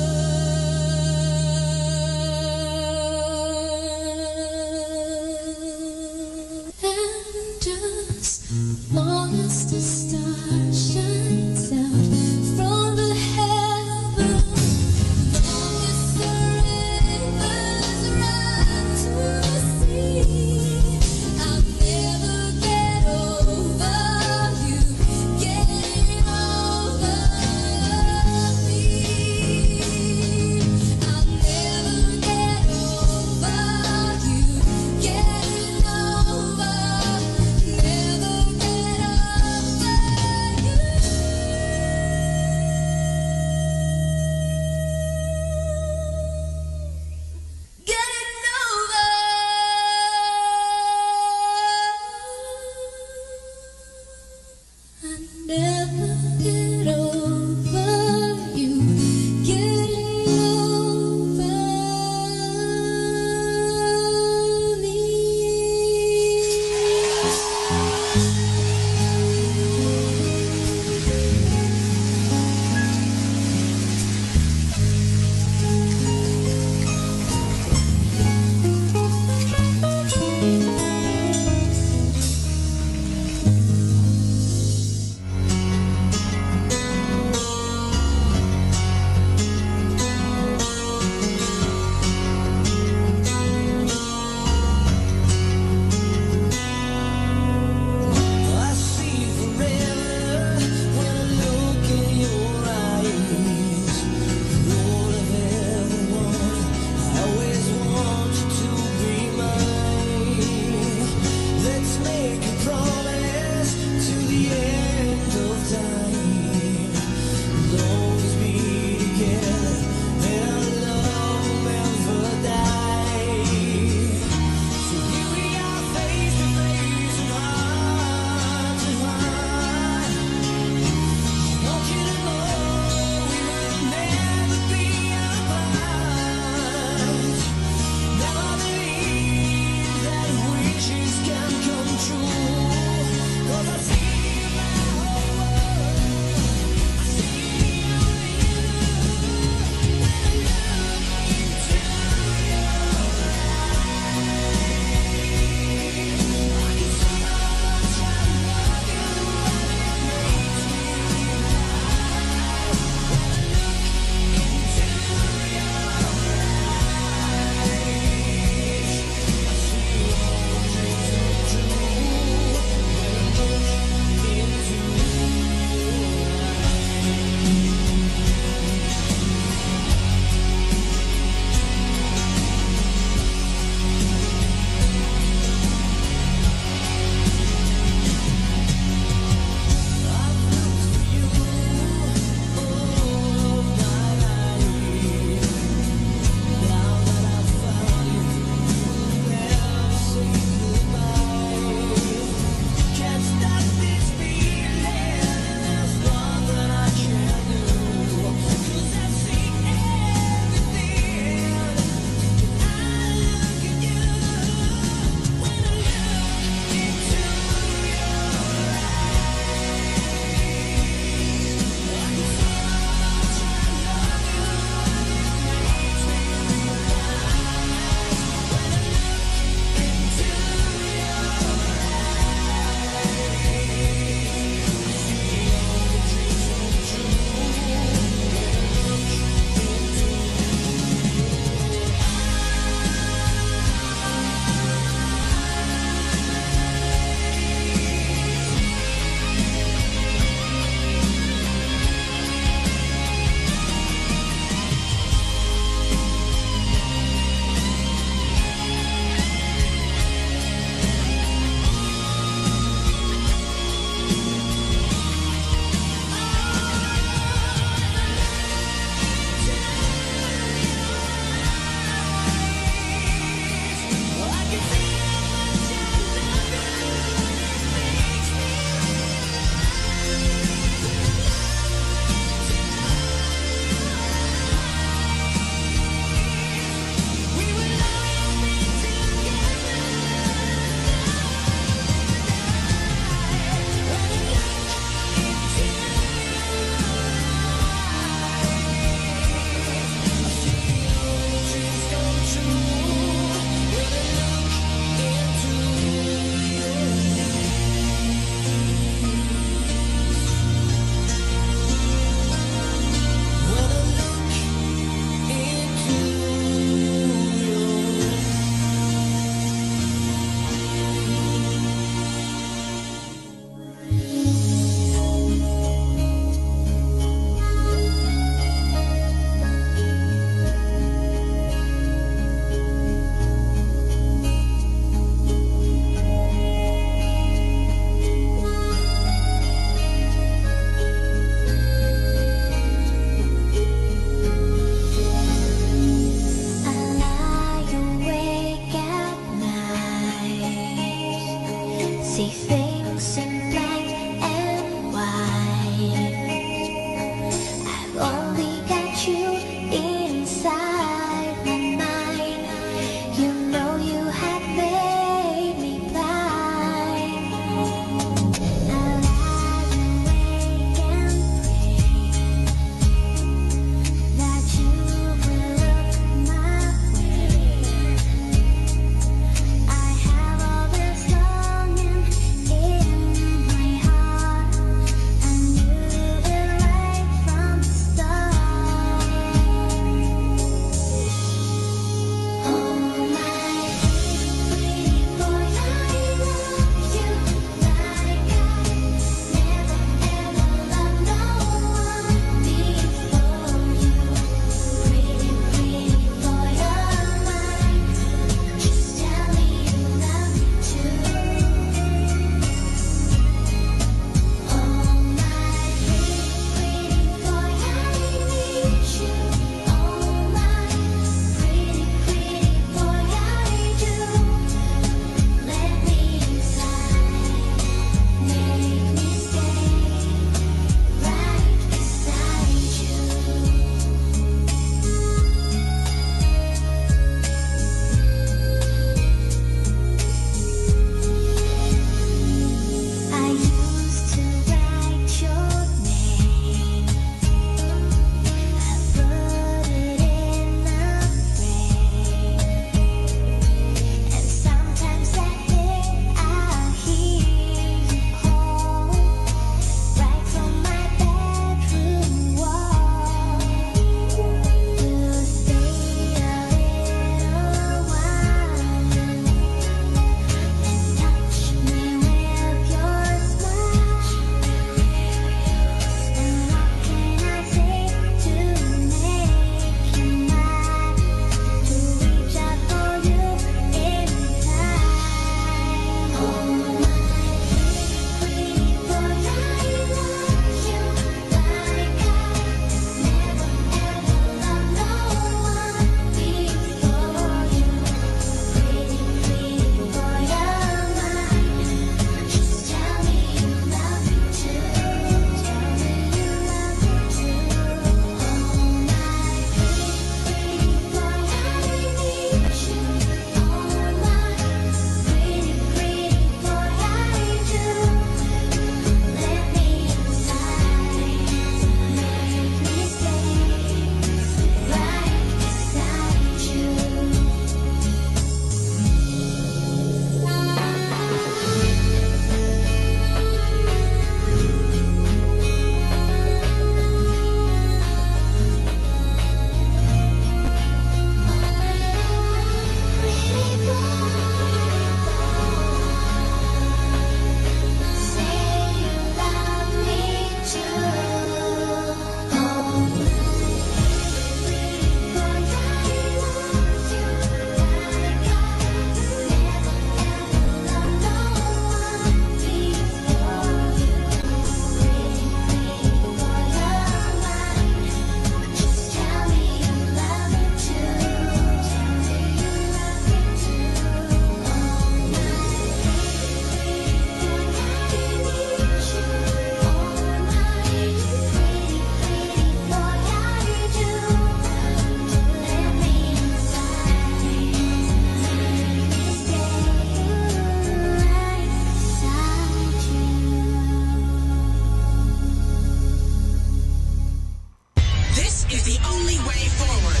only way forward.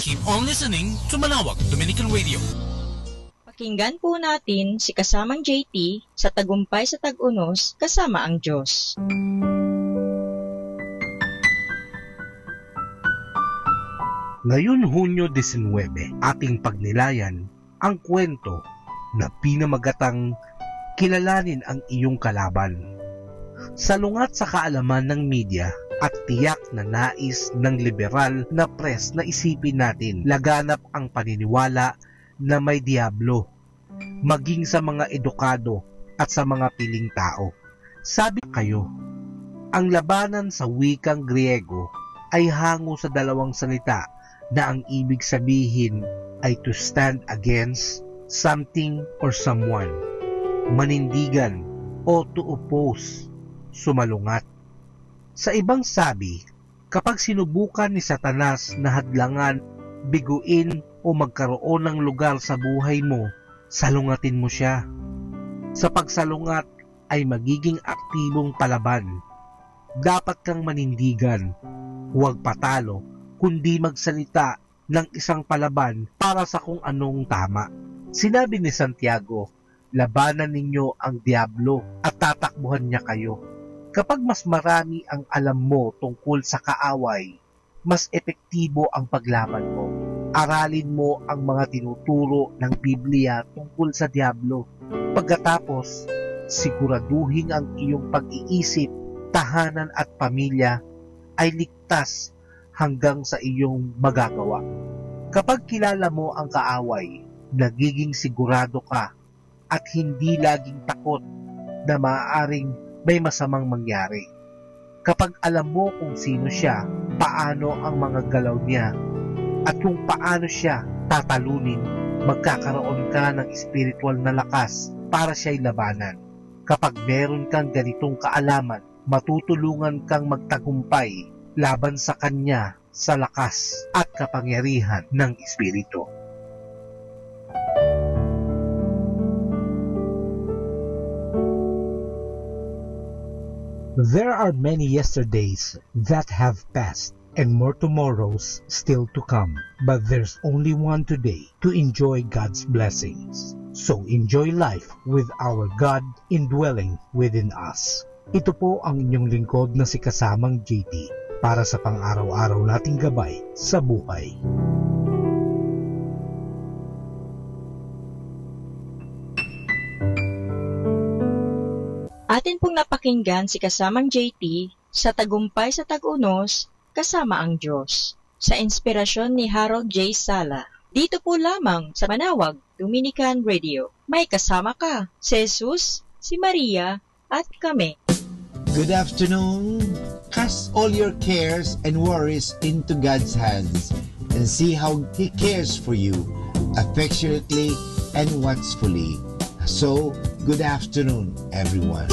Keep on listening to Manawag Dominican Radio. Pakinggan po natin si kasamang JT sa Tagumpay sa Tag-Unos kasama ang Diyos. Ngayon Hunyo 19, ating pagnilayan ang kwento na pinamagatang kilalanin ang iyong kalaban. Salungat sa kaalaman ng media at tiyak na nais ng liberal na press na isipin natin laganap ang paniniwala na may diablo, maging sa mga edukado at sa mga piling tao. Sabi kayo, ang labanan sa wikang Griego ay hango sa dalawang salita na ang ibig sabihin ay to stand against something or someone, manindigan o to oppose, sumalungat. Sa ibang sabi, kapag sinubukan ni Satanas na hadlangan, biguin o magkaroon ng lugar sa buhay mo, salungatin mo siya. Sa pagsalungat ay magiging aktibong palaban. Dapat kang manindigan, huwag patalo, kundi magsalita ng isang palaban para sa kung anong tama. Sinabi ni Santiago, labanan ninyo ang diablo at tatakbuhan niya kayo. Kapag mas marami ang alam mo tungkol sa kaaway, mas epektibo ang paglaban mo. Aralin mo ang mga tinuturo ng Biblia tungkol sa diablo. Pagkatapos, siguraduhin ang iyong pag-iisip, tahanan at pamilya ay ligtas hanggang sa iyong magagawa. Kapag kilala mo ang kaaway, nagiging sigurado ka at hindi laging takot na maaaring may masamang mangyari. Kapag alam mo kung sino siya, paano ang mga galaw niya, at kung paano siya tatalunin, magkakaroon ka ng spiritual na lakas para siya'y labanan. Kapag meron kang ganitong kaalaman, matutulungan kang magtagumpay laban sa kanya sa lakas at kapangyarihan ng Espiritu. There are many yesterdays that have passed and more tomorrows still to come, but there's only one today to enjoy God's blessings. So enjoy life with our God indwelling within us. Ito po ang inyong lingkod na si Kasamang JT para sa pang-araw-araw nating gabay sa buhay. Atin pong napakinggan si Kasamang JT sa Tagumpay sa Tag-Unos kasama ang Diyos sa inspirasyon ni Harold J. Sala. Dito po lamang sa Manawag Dominican Radio. May kasama ka, si Jesus, si Maria, at kami. Good afternoon. Cast all your cares and worries into God's hands and see how He cares for you affectionately and watchfully. So, good afternoon, everyone.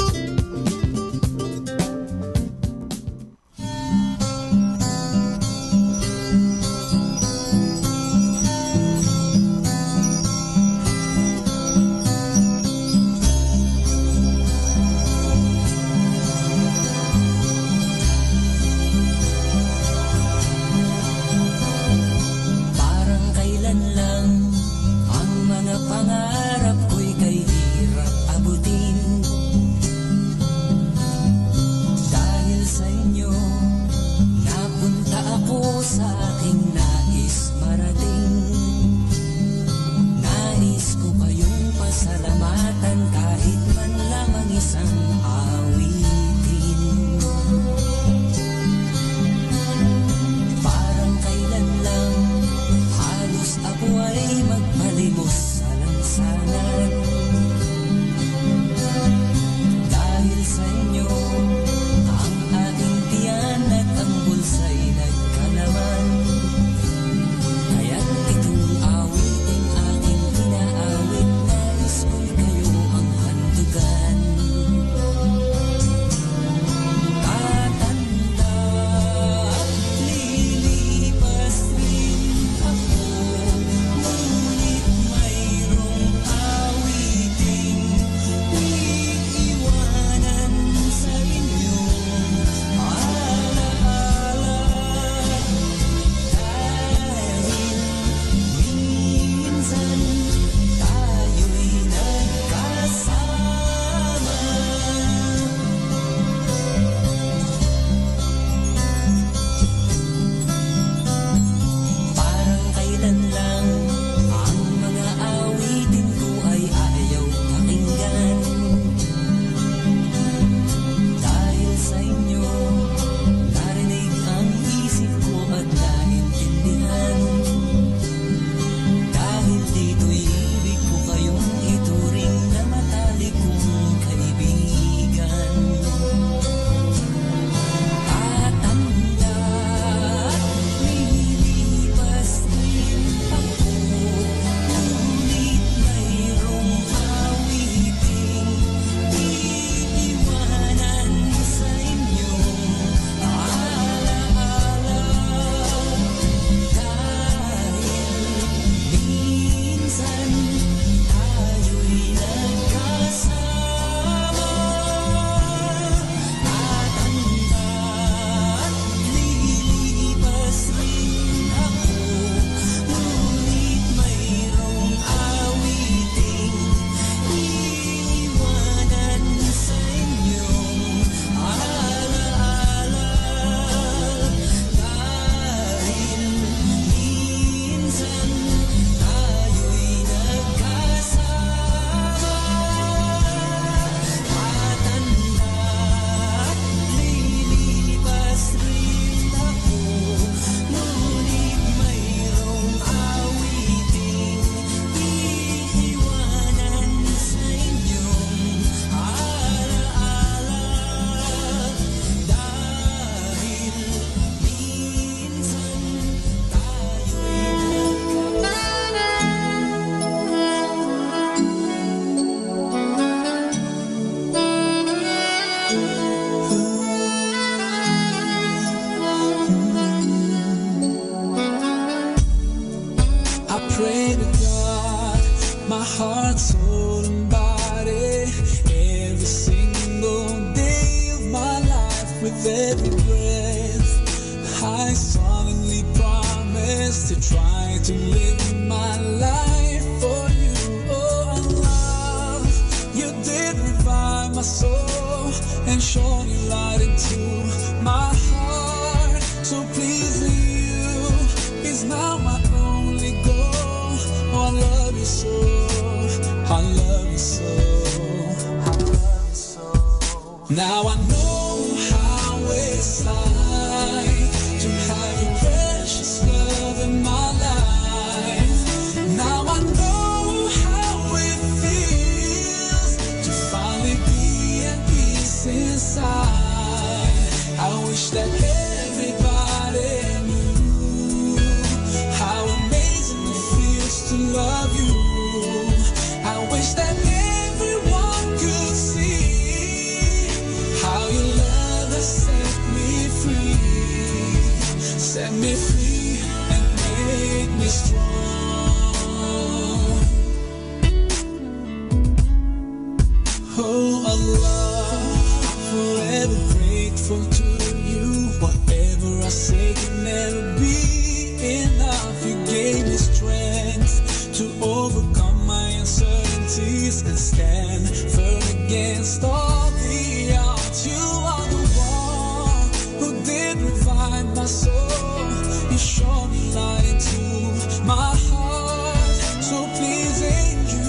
heart, soul, and body. Every single day of my life, with every breath, I solemnly promise to try to live my life for you. Oh, Allah, you did revive my soul and shone your light into my heart. So pleasing you is now my only goal. Oh, I love you so, I love you so, I love you so. Now I know how it's like to have your precious love in my life. Now I know how it feels to finally be at peace inside. I wish that everybody knew how amazing it feels to love you. I wish that everyone could see how your love has set me free. Set me free and make me strong. Oh Allah, forever grateful to you. Whatever I say can never be enough. You gave me strength to overcome my uncertainties and stand firm against all the odds. You are the one who did revive my soul. You shone your light into my heart. So pleasing you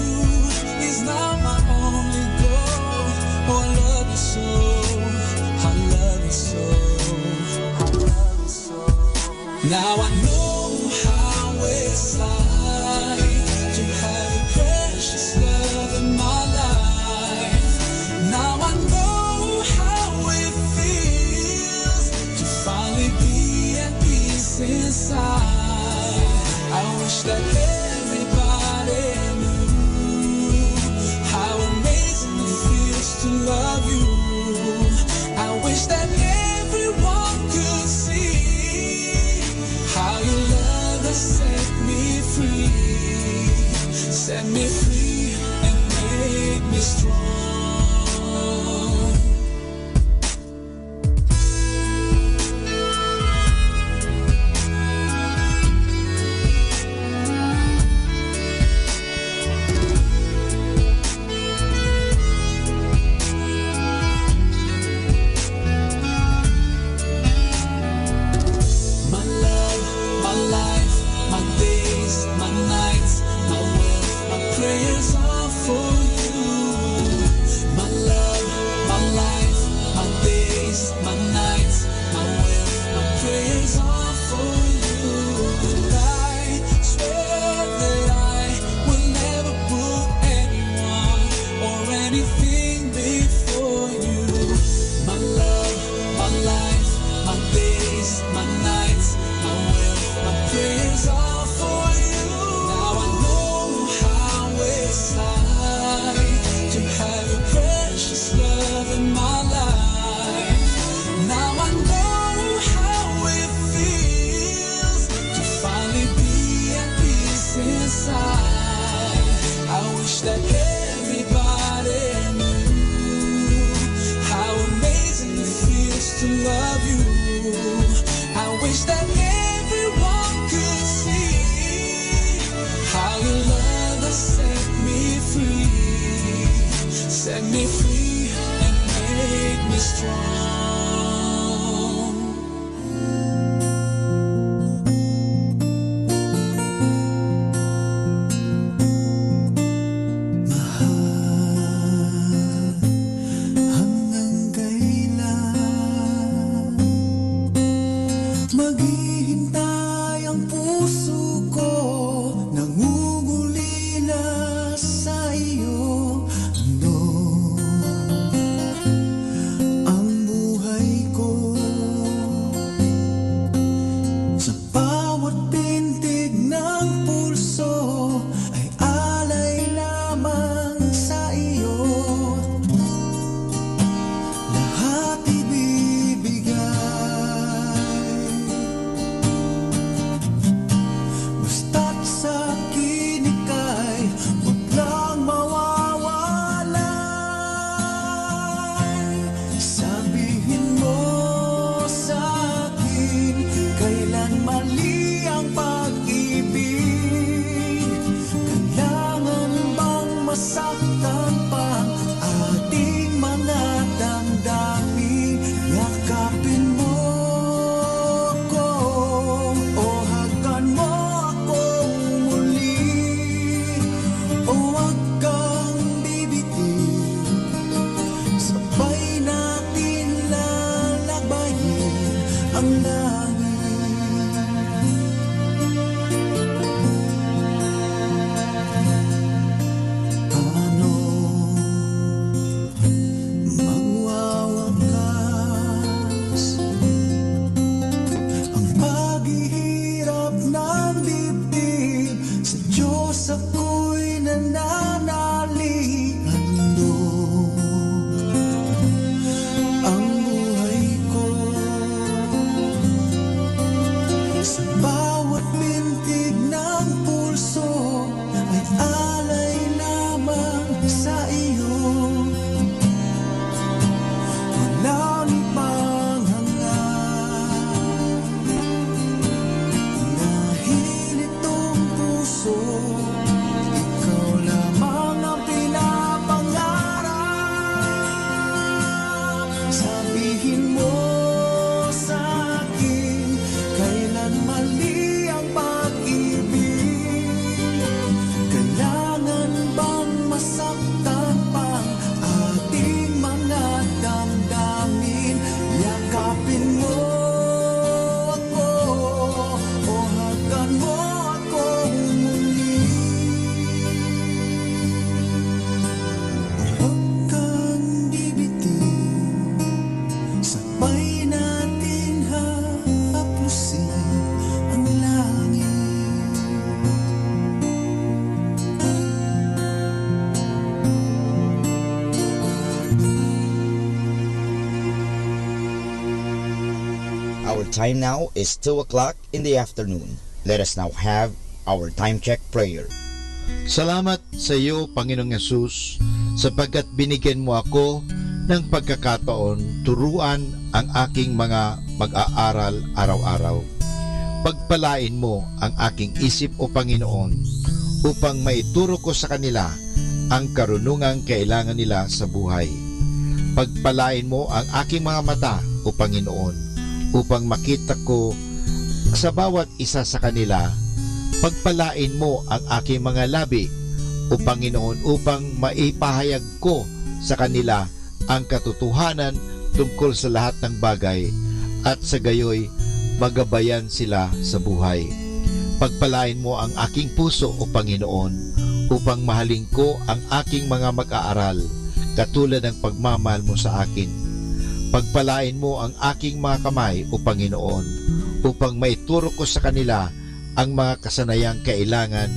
is now my only goal. Oh, I love you so, I love you so, I love you so. Now I know how it's like to have your precious love in my life. Now I know how it feels to finally be at peace inside. I wish that everybody knew how amazing it feels to love you. I wish that everyone could see how your love has set me free. Set me free and make me strong. My love, my life, my days, my nights, my wealth, my prayers are for you. ng dibdib, sa Diyos ako'y nananalig. Handog ang buhay ko sa bawat bintig ng pulso, ay alay lamang sa iyo. Walang ibang hangad, dahil itong puso, ikaw lamang ang pinapangarap. Sabihin mo sa akin, kailan mali ang pag-ibig? Kailangan bang masaktan pang ating mga damdamin? Yakapin mo ako o hagan mo akong muli. Huwag kang bibitin, sabay natin hapusin ang langit. Our time now is 2 o'clock in the afternoon. Let us now have our time check prayer. Salamat sa iyo, Panginoong Yesus, sapagkat binigyan mo ako ng pagkakataon turuan ang aking mga mag-aaral araw-araw. Pagpalain mo ang aking isip, O Panginoon, upang maituro ko sa kanila ang karunungang kailangan nila sa buhay. Pagpalain mo ang aking mga mata, O Panginoon, upang makita ko sa bawat isa sa kanila. Pagpalain mo ang aking mga labi, O Panginoon, upang maipahayag ko sa kanila ang katotohanan tungkol sa lahat ng bagay, at sa gayoy magabayan sila sa buhay. Pagpalain mo ang aking puso, O Panginoon, upang mahalin ko ang aking mga mag-aaral katulad ng pagmamahal mo sa akin. Pagpalain mo ang aking mga kamay, O Panginoon, upang maituro ko sa kanila ang mga kasanayang kailangan,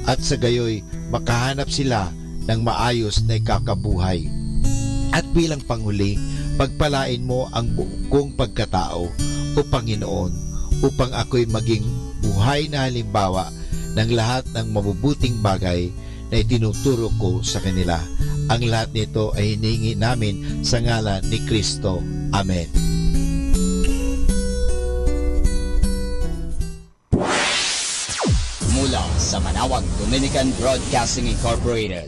at sa gayoy makahanap sila ng maayos na ikakabuhay. At bilang panghuli, pagpalain mo ang buong kong pagkatao, O Panginoon, upang ako'y maging buhay na halimbawa ng lahat ng mabubuting bagay na itinuturo ko sa kanila. Ang lahat nito ay hinihingi namin sa ngalan ni Kristo. Amen. Mula sa Manawag Dominican Broadcasting Incorporated,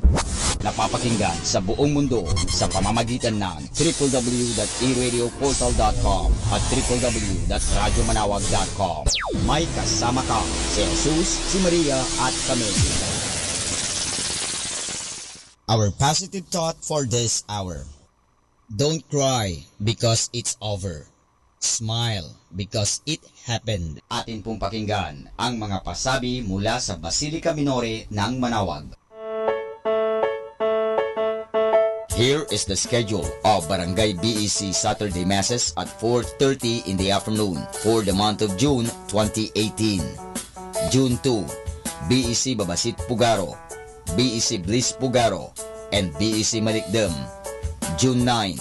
napapakinggan sa buong mundo sa pamamagitan ng www.eradioportal.com at www.radyomanawag.com. May kasama ka si Jesus, si Maria at kami. Our positive thought for this hour: don't cry because it's over. Smile because it happened. Atin pong pakinggan ang mga pasabi mula sa Basilica Minore ng Manawag. Here is the schedule of Barangay BEC Saturday Masses at 4:30 in the afternoon for the month of June 2018. June 2, BEC Babasit Pugaro, BEC Bliss Pugaro, and BEC Malikdem. June 9,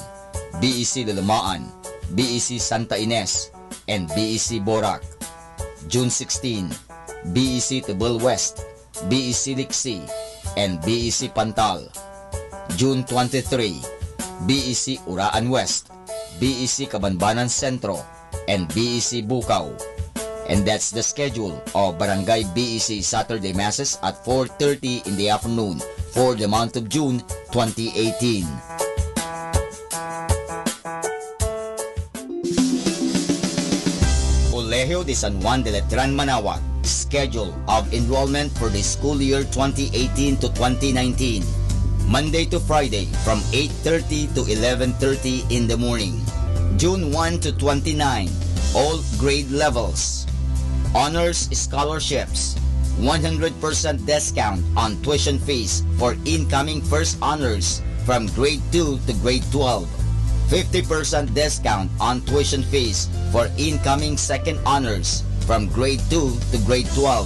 BEC Lalamaan, BEC Santa Ines, and BEC Borac. June 16, BEC Tibul West, BEC Liksi, and BEC Pantal. June 23, BEC Uraan West, BEC Cabanbanan Centro, and BEC Bukaw. And that's the schedule of Barangay BEC Saturday Masses at 4:30 in the afternoon for the month of June 2018. Colegio de San Juan de Letran Manawag. Schedule of enrollment for the school year 2018 to 2019. Monday to Friday from 8:30 to 11:30 in the morning. June 1 to 29, all grade levels. Honors scholarships. 100% discount on tuition fees for incoming first honors from grade 2 to grade 12. 50% discount on tuition fees for incoming second honors from grade 2 to grade 12.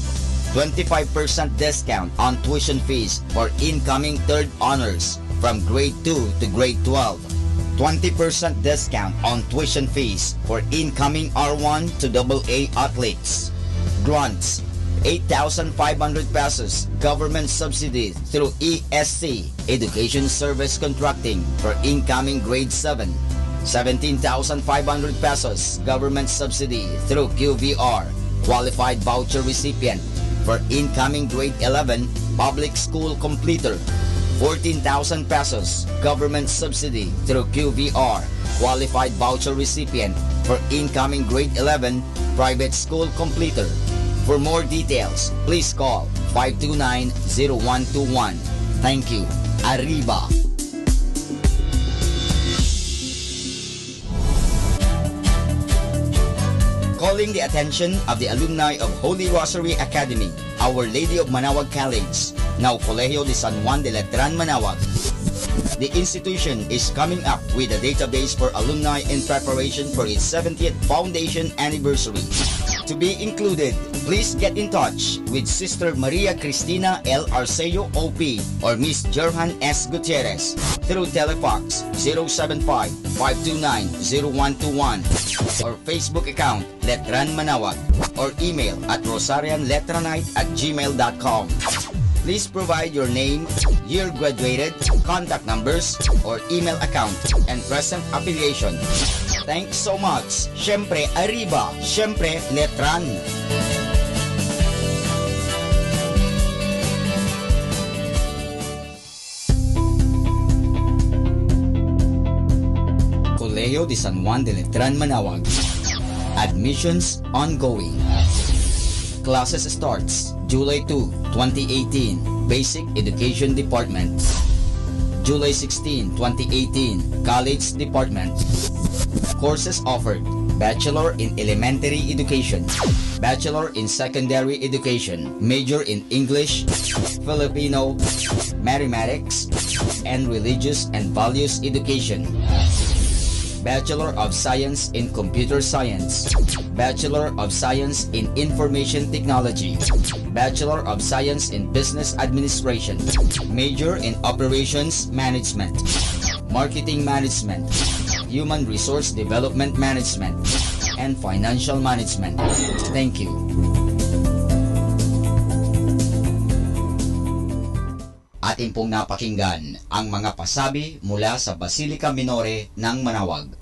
25% discount on tuition fees for incoming third honors from grade 2 to grade 12. 20% discount on tuition fees for incoming R1 to AA athletes. Grants, 8,500 pesos government subsidy through ESC, Education Service Contracting for incoming grade 7. 17,500 pesos government subsidy through QVR, qualified voucher recipient for incoming grade 11 public school completer. 14,000 pesos government subsidy through QVR, qualified voucher recipient for incoming grade 11 private school completer. For more details, please call 529-0121. Thank you. Arriba! Calling the attention of the alumni of Holy Rosary Academy, Our Lady of Manaoag College, now Colegio de San Juan de Letran, Manaoag. The institution is coming up with a database for alumni in preparation for its 70th foundation anniversary. To be included, please get in touch with Sister Maria Cristina L. Arceo OP or Miss Jerhan S. Gutierrez through Telefax 075-529-0121 or Facebook account Letran Manaoag or email at rosarianletranite@gmail.com. Please provide your name, year graduated, contact numbers, or email account, and present affiliation. Thanks so much. Syempre, Arriba. Syempre, Letran. Colegio de San Juan de Letran, Manaoag. Admissions ongoing. Classes starts July 2, 2018, Basic Education Department. July 16, 2018, College Department. Courses offered: Bachelor in Elementary Education, Bachelor in Secondary Education, Major in English, Filipino, Mathematics, and Religious and Values Education. Bachelor of Science in Computer Science, Bachelor of Science in Information Technology, Bachelor of Science in Business Administration, Major in Operations Management, Marketing Management, Human Resource Development Management, and Financial Management. Thank you. Atin pong napakinggan ang mga pasabi mula sa Basilica Minore ng Manaoag.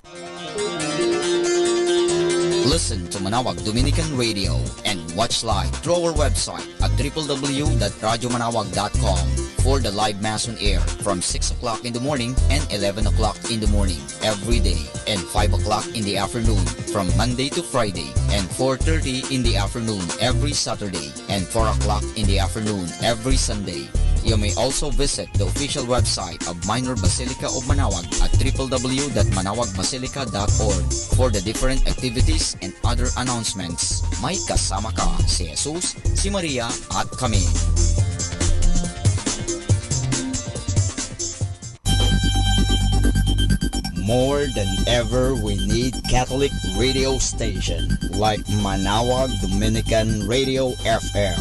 Listen to Manaoag Dominican Radio and watch live through our website at www.radyomanawag.com for the live Mass on air from 6 o'clock in the morning and 11 o'clock in the morning every day and 5 o'clock in the afternoon from Monday to Friday and 4:30 in the afternoon every Saturday and 4 o'clock in the afternoon every Sunday. You may also visit the official website of Minor Basilica of Manaoag at www.manawagbasilica.org for the different activities and other announcements. May kasama ka si Jesus, si Maria at kami. More than ever, we need Catholic radio station like Manaoag Dominican Radio FM.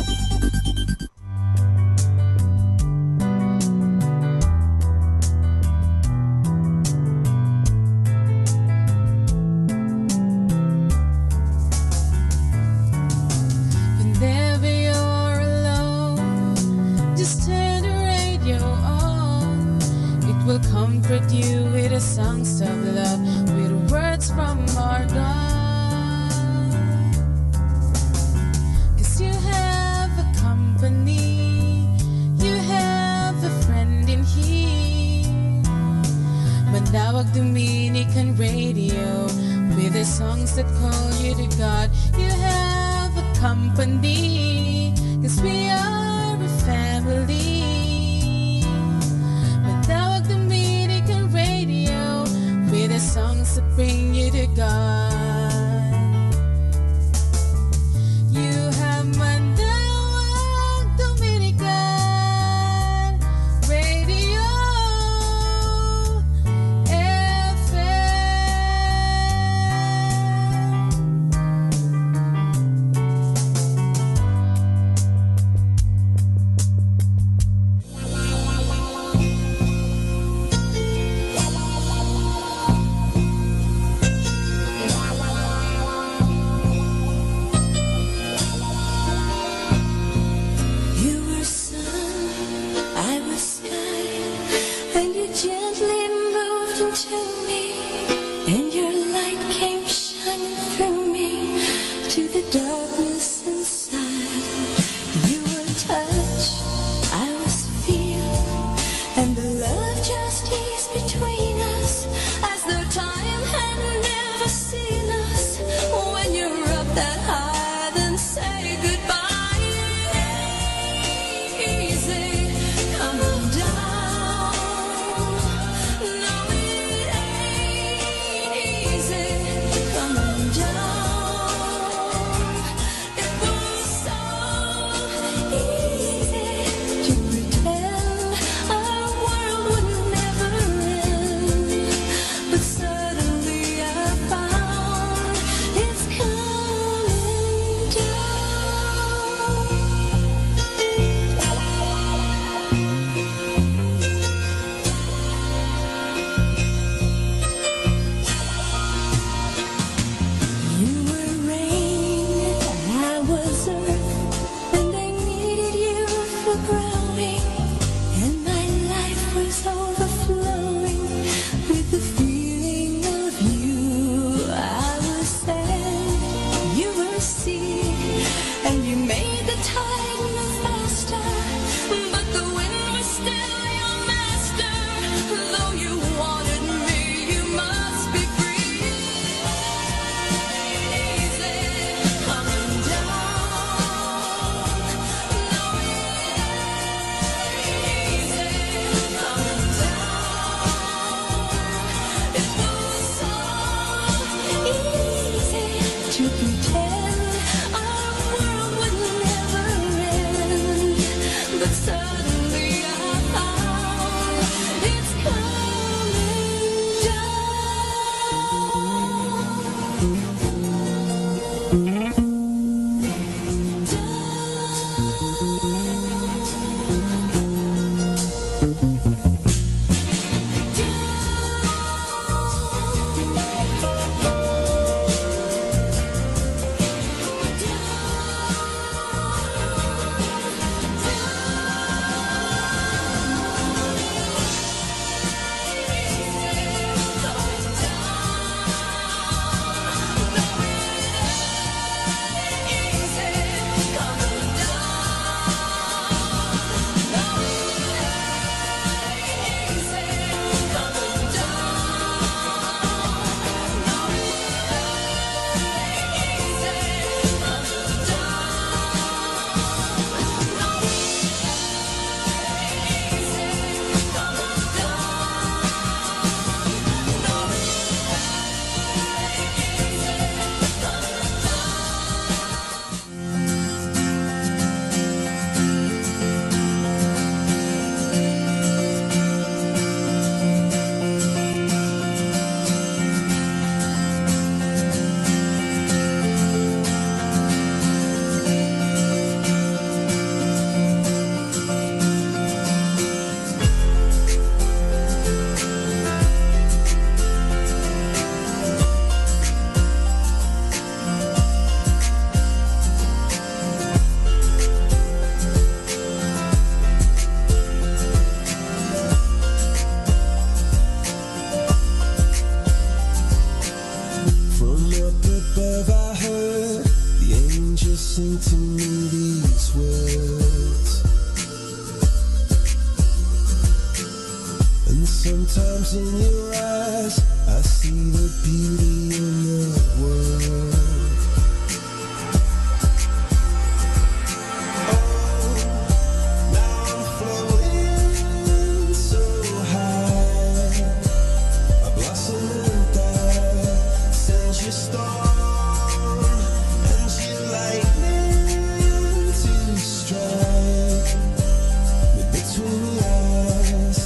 the tide move faster, but the wind was still your master. Though you wanted me, you must be free. Easy, coming down. No, easy, coming down. It was so easy to pretend our world would never end, but suddenly I found it's coming From up above I heard the angels sing to me these words. And sometimes in your eyes I see the beauty in the world. Oh, now I'm floating so high, a blossom and die, sends your storm and your lightning to strike me between the eyes.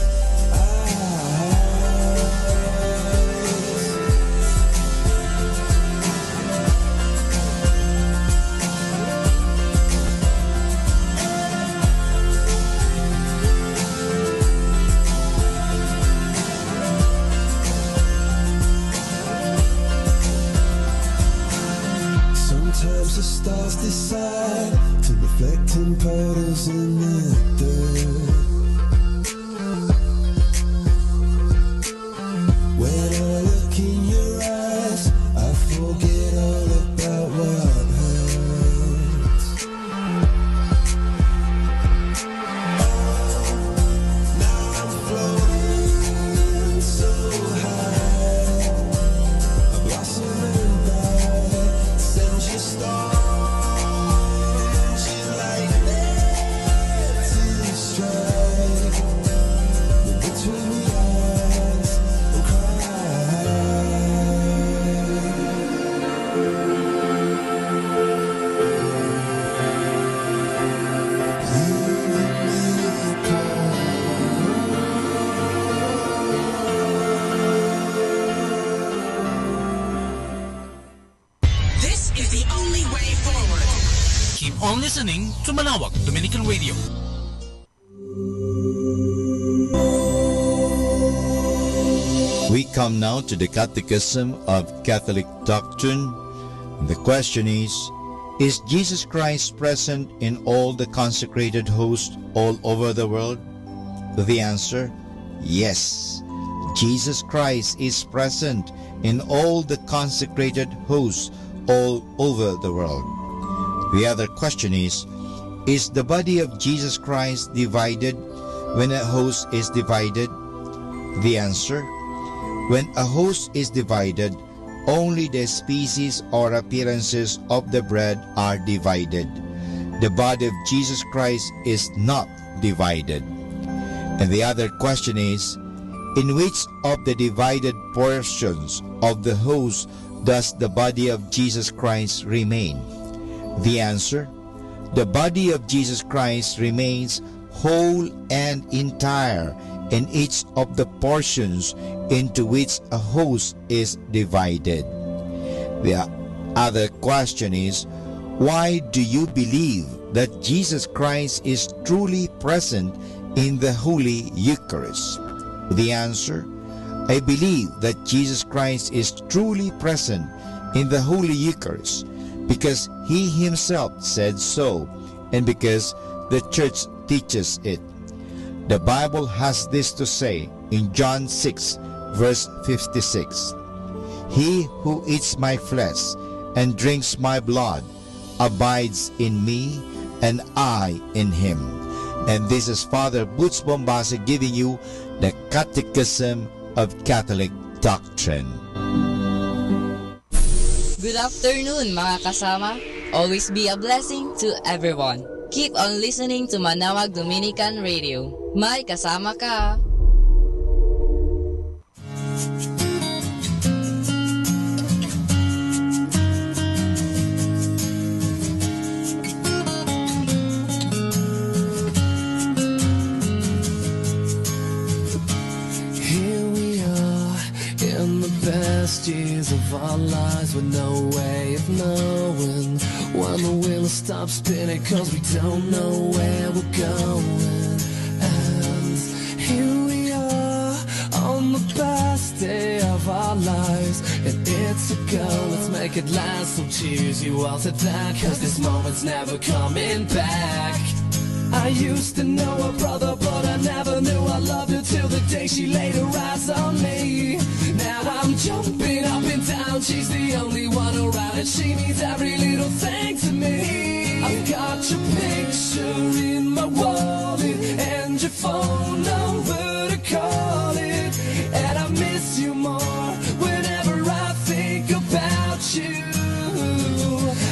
Sometimes the stars decide to reflect in puddles in the dirt. When I look in your eyes, I forget all about what hurts. Oh, now I'm floating so high, a blossom and die, sends your storm and your lightning to strike me between the eyes and cry. This is the only way forward. Keep on listening to Manawag Dominican Radio. We come now to the Catechism of Catholic Doctrine. The question is Jesus Christ present in all the consecrated hosts all over the world? The answer, yes. Jesus Christ is present in all the consecrated hosts all over the world. The other question is, Is the body of Jesus Christ divided when a host is divided? The answer: when a host is divided, only the species or appearances of the bread are divided. The body of Jesus Christ is not divided. And the other question is, in which of the divided portions of the host does the body of Jesus Christ remain? The answer: the body of Jesus Christ remains whole and entire in each of the portions into which a host is divided. The other question is, why do you believe that Jesus Christ is truly present in the Holy Eucharist? The answer: I believe that Jesus Christ is truly present in the Holy Eucharist because He Himself said so, and because the Church teaches it. The Bible has this to say in John 6, verse 56. He who eats my flesh and drinks my blood abides in me, and I in him. And this is Father Butch Bombase giving you the Catechism of Catholic Doctrine. Good afternoon mga kasama. Always be a blessing to everyone. Keep on listening to Manawag Dominican Radio. May kasama ka. Years of our lives with no way of knowing when the wheel stops spinning, cause we don't know where we're going. And here we are on the best day of our lives, and it's a go, let's make it last. So cheers you all to that, cause this moment's never coming back. I used to know her brother, but I never knew I loved her till the day she laid her eyes on me. Now I'm jumping up and down, she's the only one around, and she means every little thing to me. I've got your picture in my wallet, and your phone number to call it, and I miss you more whenever I think about you.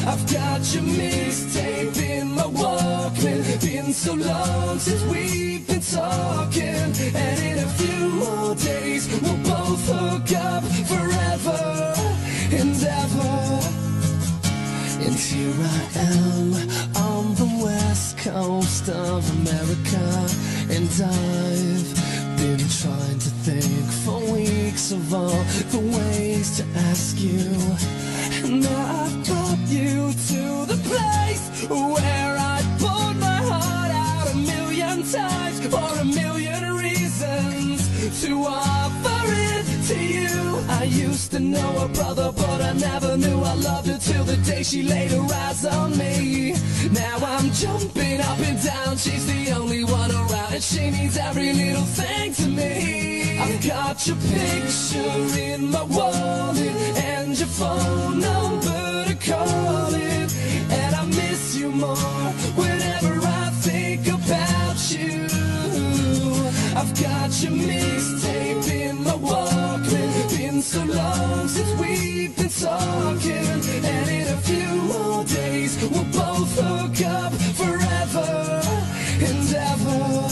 I've got your mixtape in my Walkman. Been so long since we've been talking, and in a few more days we'll both hook up forever and ever. And here I am on the west coast of America, and I've been trying to think for weeks of all the ways to ask you. And now I've brought you to the place where I poured my heart out 1,000,000 times for 1,000,000 reasons to offer it to you. I used to know her brother, but I never knew I loved her till the day she laid her eyes on me. Now I'm jumping up and down, she's the only one around, and she means every little thing to me. I've got your picture in my wallet, and your phone number to call it, and I miss you more whenever I think about you. I've got your mixtape in my Walkman. Been so long since we've been talking, and in a few more days we'll both hook up forever and ever.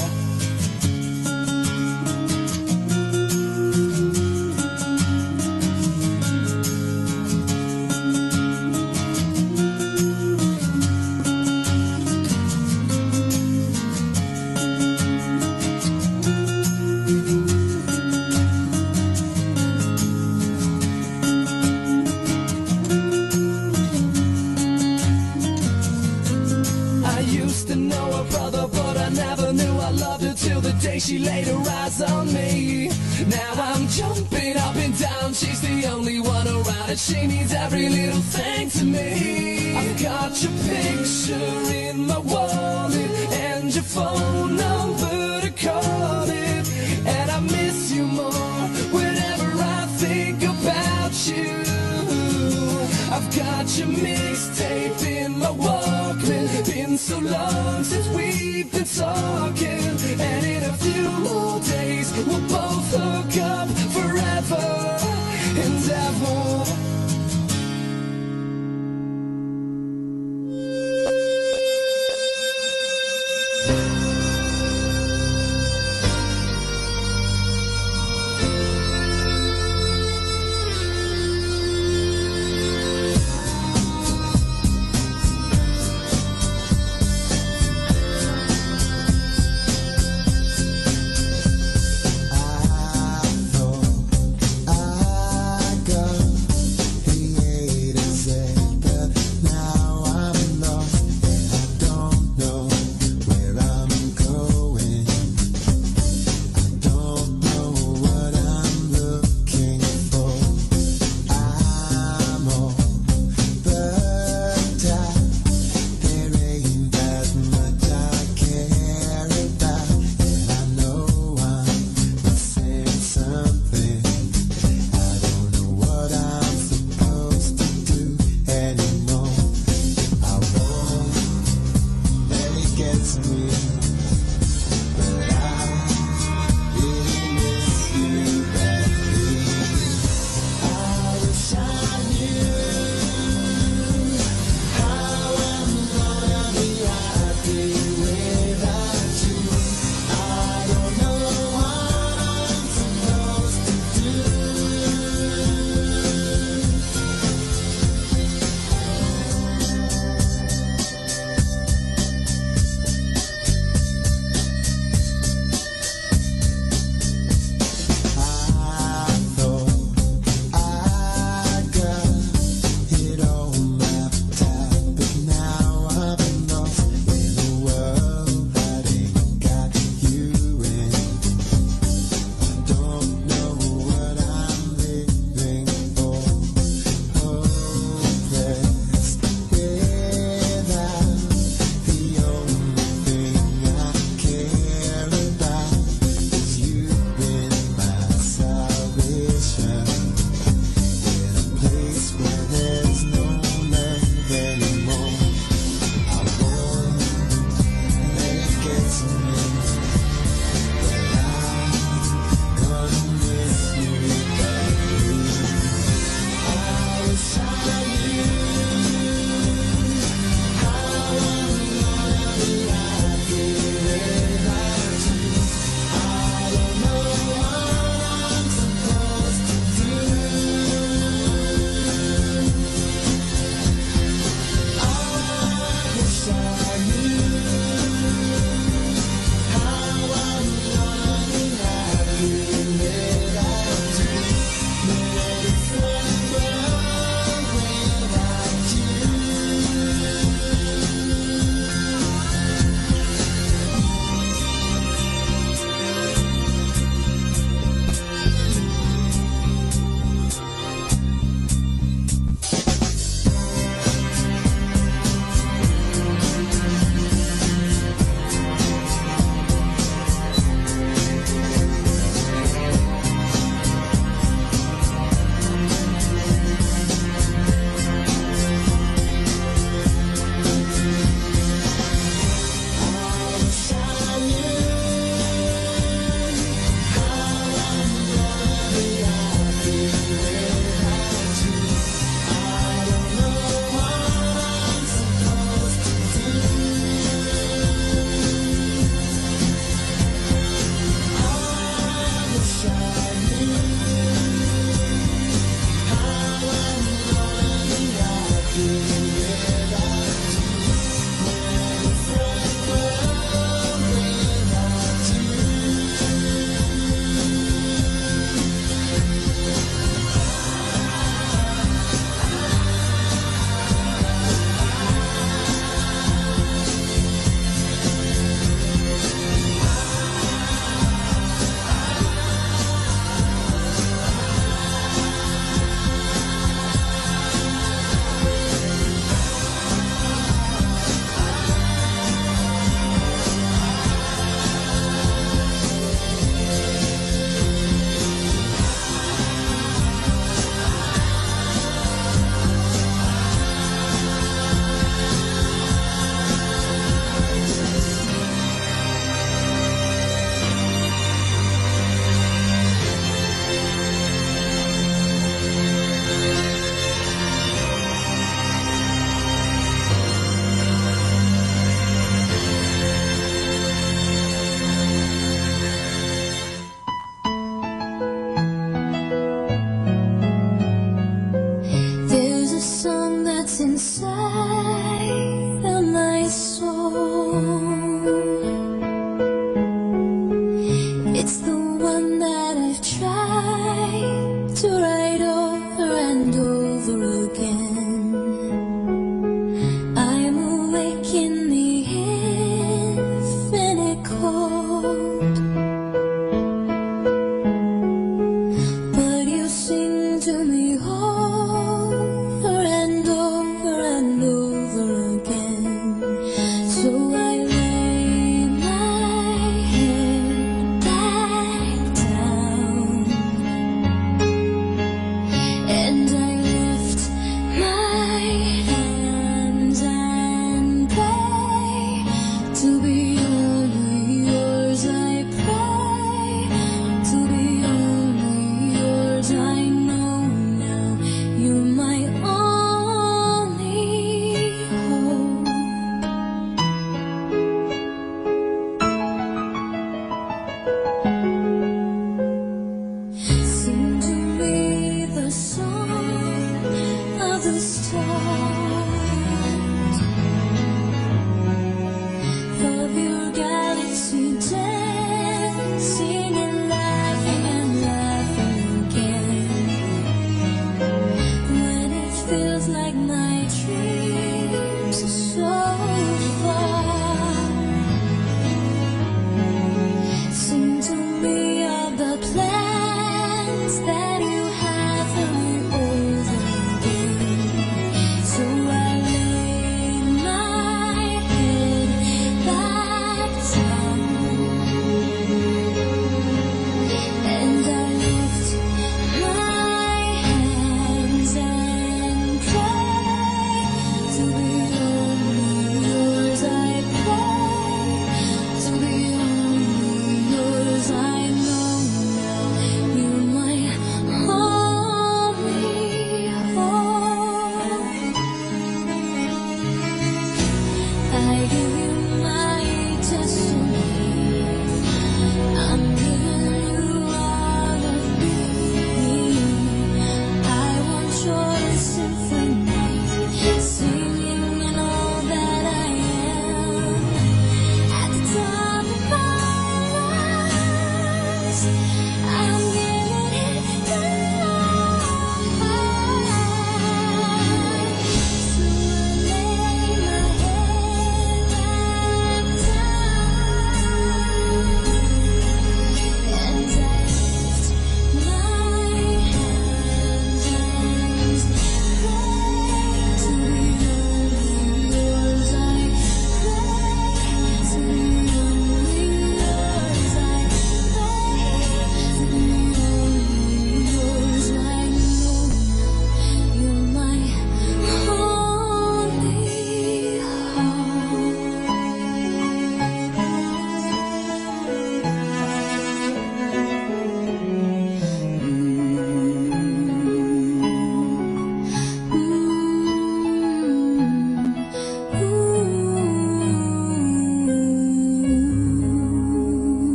She laid her eyes on me. Now I'm jumping up and down, she's the only one around, and she means every little thing to me. I've got your picture in my wallet, and your phone number to call it, and I miss you more whenever I think about you. I've got your mixtape in my Walkman. Been so long since we've been talking, and in a few more days we'll both hook up forever and ever.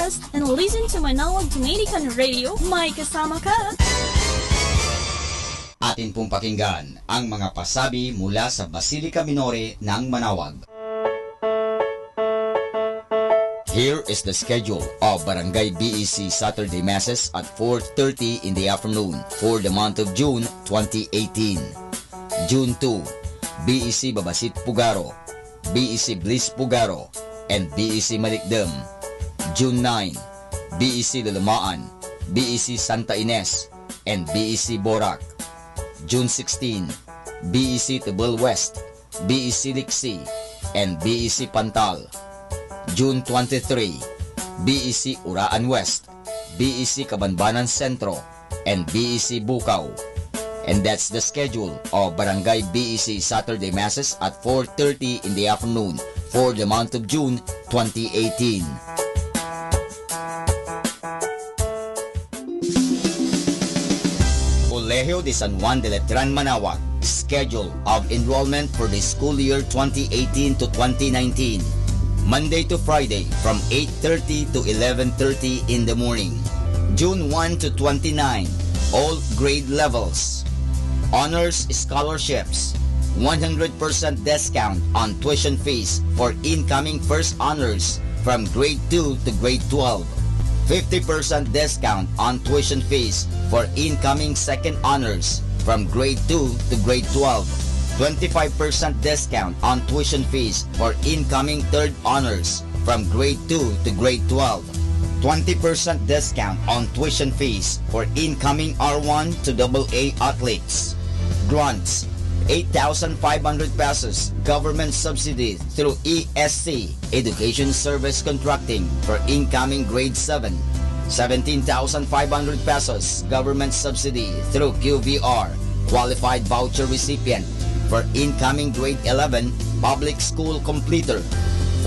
podcast and listen to Manawag Dominican Radio. May kasama ka! Atin pong pakinggan ang mga pasabi mula sa Basilica Minore ng Manawag. Here is the schedule of Barangay BEC Saturday Masses at 4:30 in the afternoon for the month of June 2018. June 2, BEC Babasit Pugaro, BEC Bliss Pugaro, and BEC Malikdem. June 9, BEC Lulumaan, BEC Santa Ines, and BEC Borac. June 16, BEC Tibul West, BEC Liksi, and BEC Pantal. June 23, BEC Uraan West, BEC Kabanbanan Sentro, and BEC Bukaw. And that's the schedule of Barangay BEC Saturday Masses at 4:30 in the afternoon for the month of June 2018. Colegio de San Juan de Letran Manawag, schedule of enrollment for the school year 2018 to 2019. Monday to Friday from 8:30 to 11:30 in the morning. June 1 to 29, all grade levels. Honors scholarships, 100% discount on tuition fees for incoming first honors from grade 2 to grade 12. 50% discount on tuition fees for incoming second honors from grade 2 to grade 12. 25% discount on tuition fees for incoming third honors from grade 2 to grade 12. 20% discount on tuition fees for incoming R1 to AA athletes. Grants, 8,500 pesos government subsidy through ESC, Education Service Contracting, for incoming grade 7. 17,500 pesos government subsidy through QVR, qualified voucher recipient, for incoming grade 11 public school completer.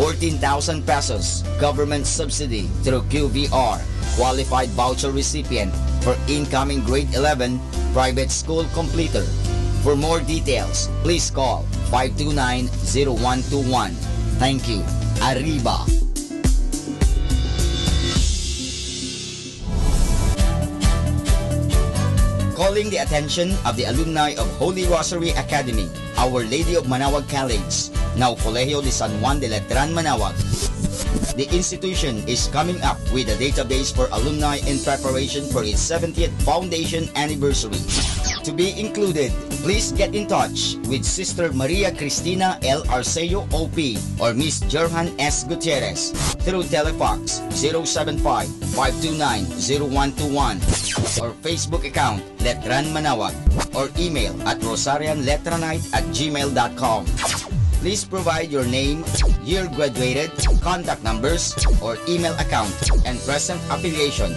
14,000 pesos government subsidy through QVR, qualified voucher recipient, for incoming grade 11 private school completer. For more details, please call 529-0121. Thank you. Arriba! Calling the attention of the alumni of Holy Rosary Academy, Our Lady of Manawag College, now Colegio de San Juan de Letran Manawag. The institution is coming up with a database for alumni in preparation for its 70th foundation anniversary. To be included, please get in touch with Sister Maria Cristina L. Arceo OP or Miss Jerhan S. Gutierrez through Telefax 075-529-0121 or Facebook account Letran Manawag or email at rosarianletranite@gmail.com. Please provide your name, year graduated, contact numbers, or email account, and present affiliation.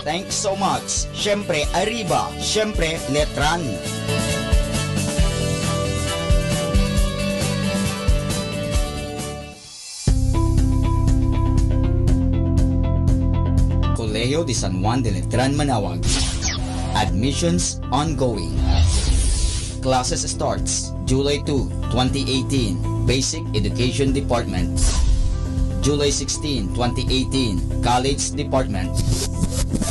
Thanks so much. Syempre, Arriba. Syempre, Letran. Colegio de San Juan de Letran Manawag. Admissions ongoing. Classes starts July 2, 2018, Basic Education Department. July 16, 2018, College Department.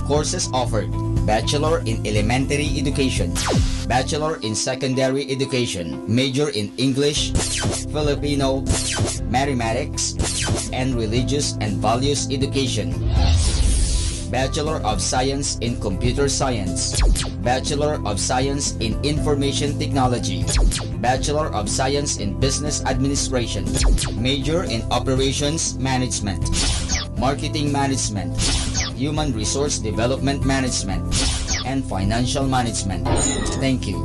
Courses offered: Bachelor in Elementary Education, Bachelor in Secondary Education, Major in English, Filipino, Mathematics, and Religious and Values Education. Bachelor of Science in Computer Science, Bachelor of Science in Information Technology, Bachelor of Science in Business Administration, Major in Operations Management, Marketing Management, Human Resource Development Management, and Financial Management. Thank you.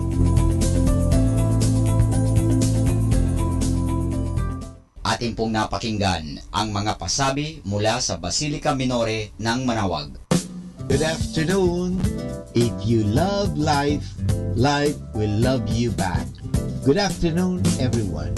Atin pong napakinggan ang mga pasabi mula sa Basilica Minore ng Manawag. Good afternoon. If you love life, life will love you back. Good afternoon, everyone.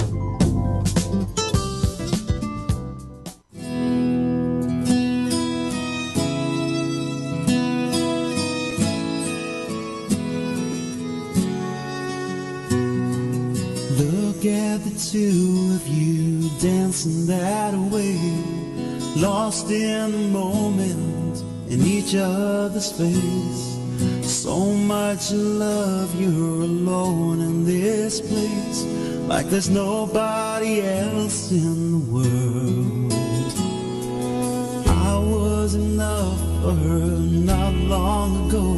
Look at the two of you dancing that way. lost in the moment, in each other's face. So much love, you're alone in this place, like there's nobody else in the world. I was enough for her not long ago.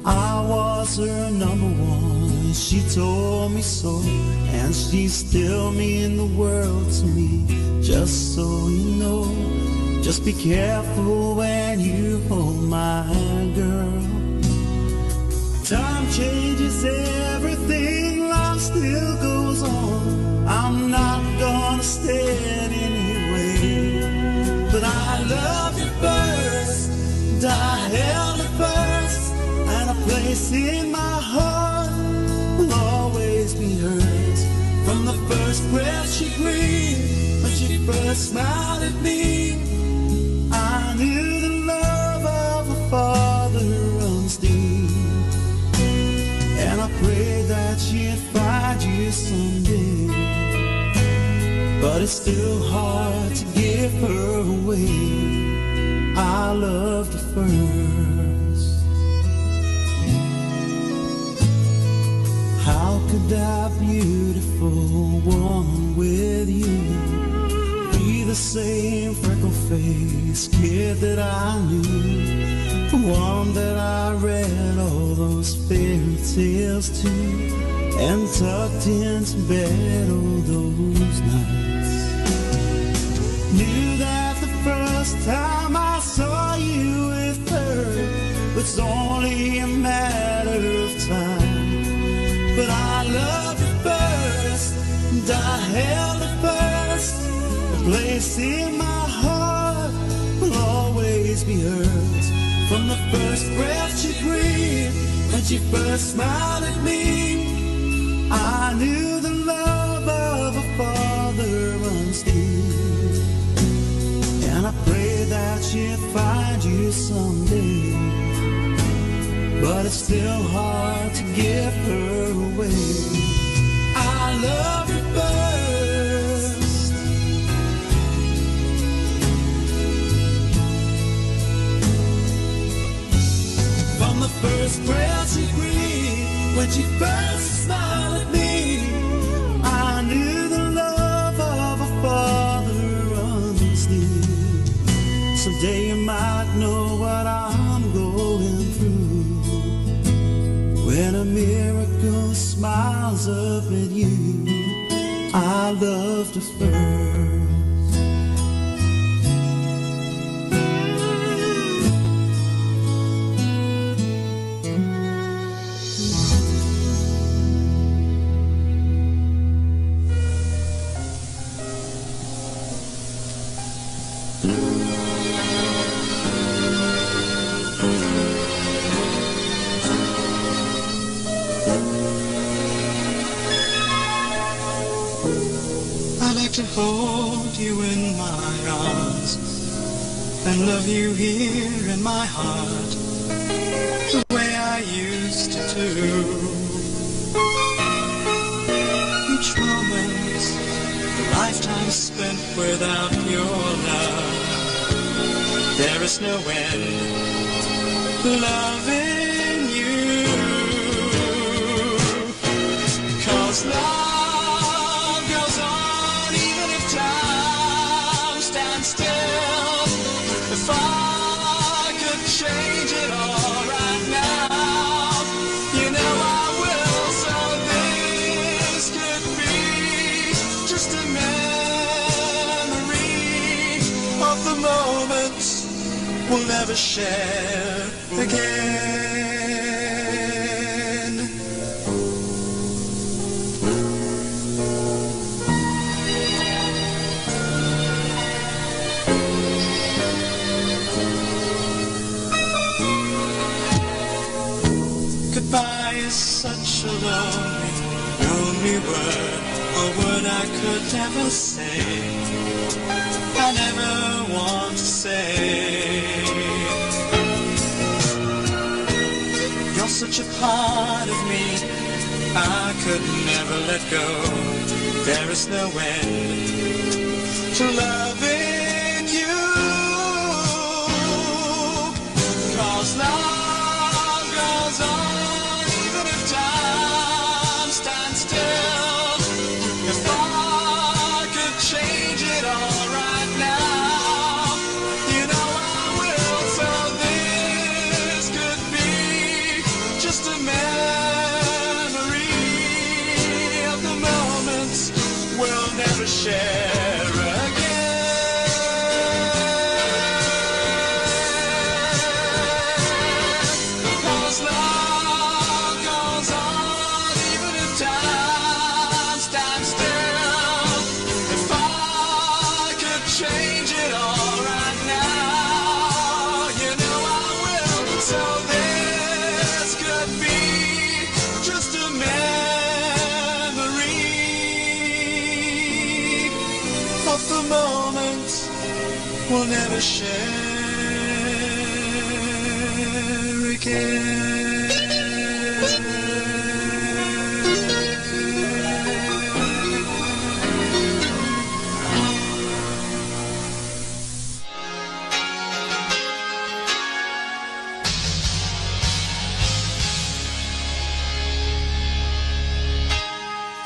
I was her number one, she told me so, and she still mean the world to me. Just so you know, just be careful when you hold my girl. Time changes everything, life still goes on. I'm not gonna stand anyway, but I loved you first, and I held you first, and a place in my heart will always be hers. From the first breath she breathed, when she first smiled at me, I knew the love of a father runs deep, and I prayed that she'd find you someday. But it's still hard to give her away. I loved her first. How could that beautiful woman with you be the same freckle-faced kid that I knew, the one that I read all those fairy tales to, and tucked into bed all those nights? Knew that the first time I saw you with her, it's only a matter of time. But I loved her first, and I held her first. The place in my heart will always be hers. From the first breath she breathed, when she first smiled at me, I knew the love of a father runs deep, and I pray that she'll find you someday. But it's still hard to give her away. I love her first. From the first breath she breathed, when she first smiled at me, I knew the love of a father runs deep. Someday you might know what I'm going through, when a miracle smiles up at you. I loved her first. To hold you in my arms and love you here in my heart the way I used to do. Each moment, a lifetime spent without your love. There is no end loving you, 'cause love still. If I could change it all right now, you know I will. So this could be just a memory of the moments we'll never share again. Goodbye is such a lonely word, a word I could never say, I never want to say. You're such a part of me, I could never let go. There is no end to loving we'll never share again. 'Cause love goes on even if time stands still. If I could change it all right now, you know I will. So this could be just a memory of the moment we'll never share again.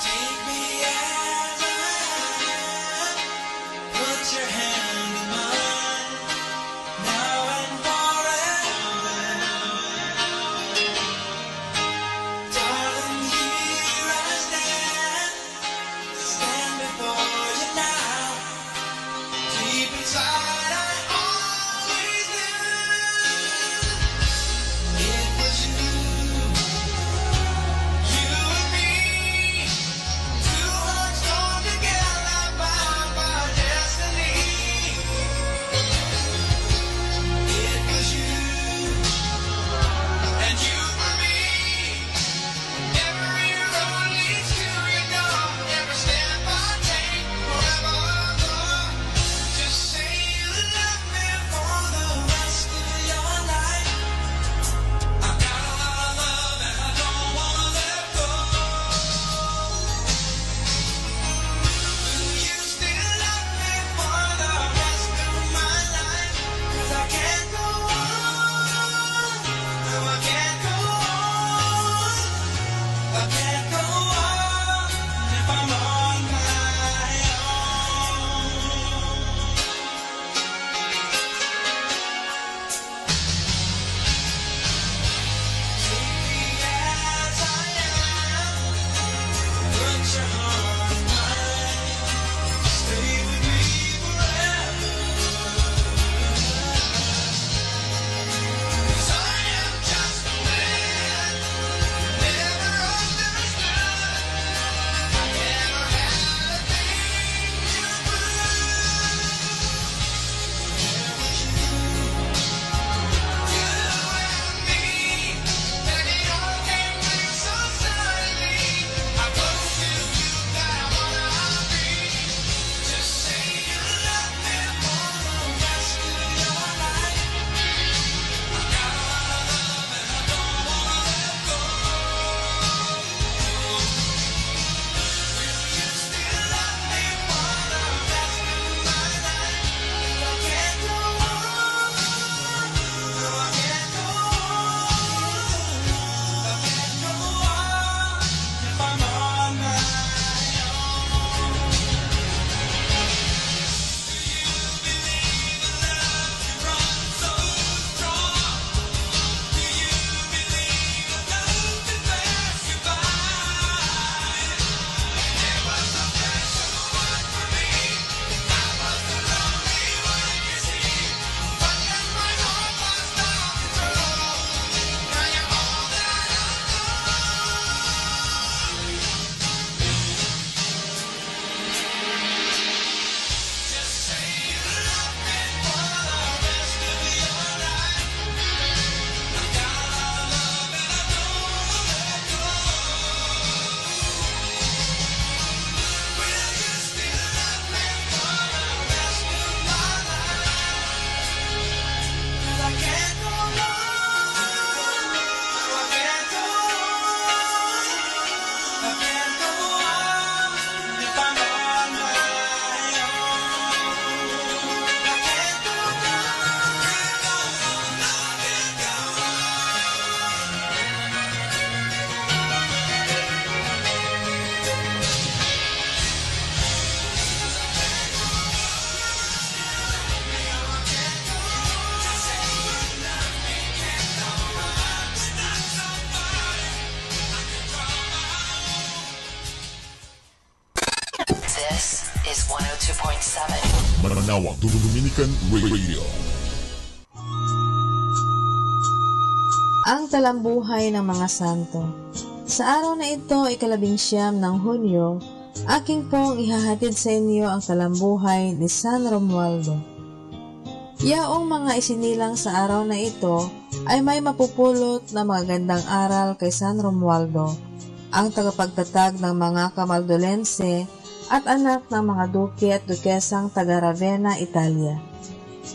Take me as I am, put your hand in mine, now and forever. Darling, here I stand before you now. Deep inside I always knew it was you and me, two hearts joined together by destiny. It was you and you for me. Every road leads to your door. Every step I take is 102.7. Manawag Dominican Radio. Ang talambuhay ng mga santo. Sa araw na ito, ika-19 ng Hunyo, aking pong ihahatid sa inyo ang talambuhay ni San Romualdo. Yaong mga isinilang sa araw na ito ay may mapupulot na magagandang aral kay San Romualdo, ang tagapagtatag ng mga Camaldulense at anak ng mga duke at dukesang taga Ravenna, Italia.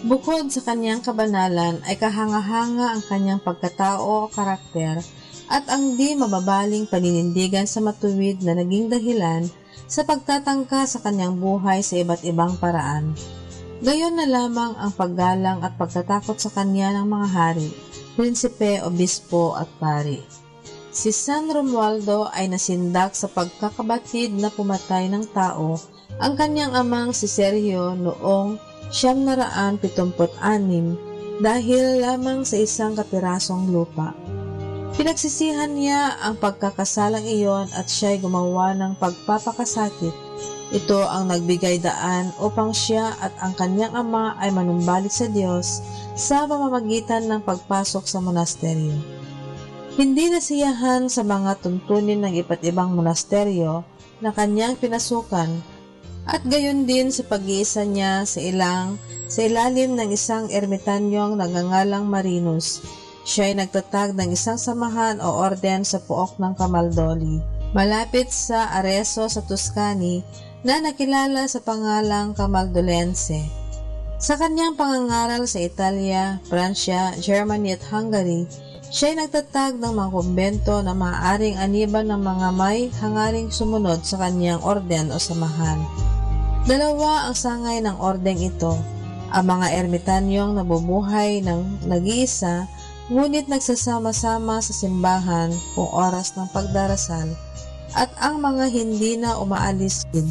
Bukod sa kanyang kabanalan ay kahanga-hanga ang kanyang pagkatao o karakter at ang di mababaling paninindigan sa matuwid na naging dahilan sa pagtatangka sa kanyang buhay sa iba't ibang paraan. Gayon na lamang ang paggalang at pagtatakot sa kanya ng mga hari, prinsipe, obispo at pari. Si San Romualdo ay nasindak sa pagkakabatid na pumatay ng tao ang kanyang amang si Sergio noong 976 dahil lamang sa isang kapirasong lupa. Pinagsisihan niya ang pagkakasalang iyon at siya'y gumawa ng pagpapakasakit. Ito ang nagbigay daan upang siya at ang kanyang ama ay manumbalik sa Diyos sa pamamagitan ng pagpasok sa monasteryo. Hindi nasiyahan sa mga tuntunin ng iba't ibang monasteryo na kanyang pinasukan at gayon din sa pag-iisa niya sa ilalim ng isang ermitanyong nagangalang Marinus. Siya ay nagtatag ng isang samahan o orden sa puok ng Camaldoli, malapit sa Arezzo sa Tuscany na nakilala sa pangalang Camaldulense. Sa kanyang pangangaral sa Italia, Pransya, Germany at Hungary, siya ay nagtatag ng mga kumbento na maaaring aniban ng mga may hangaring sumunod sa kanyang orden o samahan. Dalawa ang sangay ng ordeng ito, ang mga ermitanyong nabubuhay ng nag-iisa ngunit nagsasama-sama sa simbahan kung oras ng pagdarasal at ang mga hindi na umaalis din.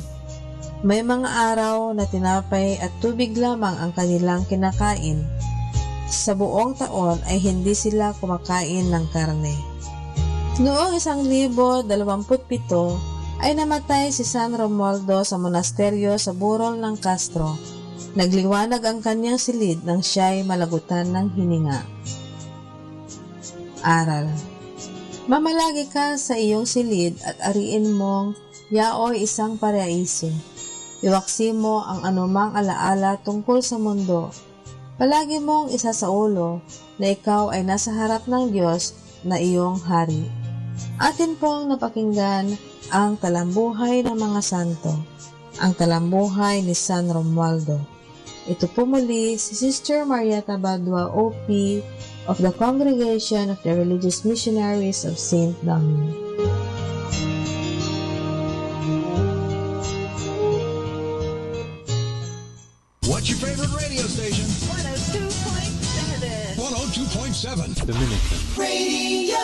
May mga araw na tinapay at tubig lamang ang kanilang kinakain. Sa buong taon ay hindi sila kumakain ng karne. Noong 1027 ay namatay si San Romualdo sa monasteryo sa burol ng Castro. Nagliwanag ang kanyang silid nang siya'y malagutan ng hininga. Aral. Mamalagi ka sa iyong silid at ariin mong yaoy isang paraiso. Iwaksi mo ang anumang alaala tungkol sa mundo. Palagi mong isasaulo na ikaw ay nasa harap ng Diyos na iyong hari. Atin pong napakinggan ang talambuhay ng mga santo, ang talambuhay ni San Romualdo. Ito po muli si Sister Marieta Badua, OP of the Congregation of the Religious Missionaries of St. Dominic. What's your favorite radio station? 102.7. 102.7 Dominican Radio.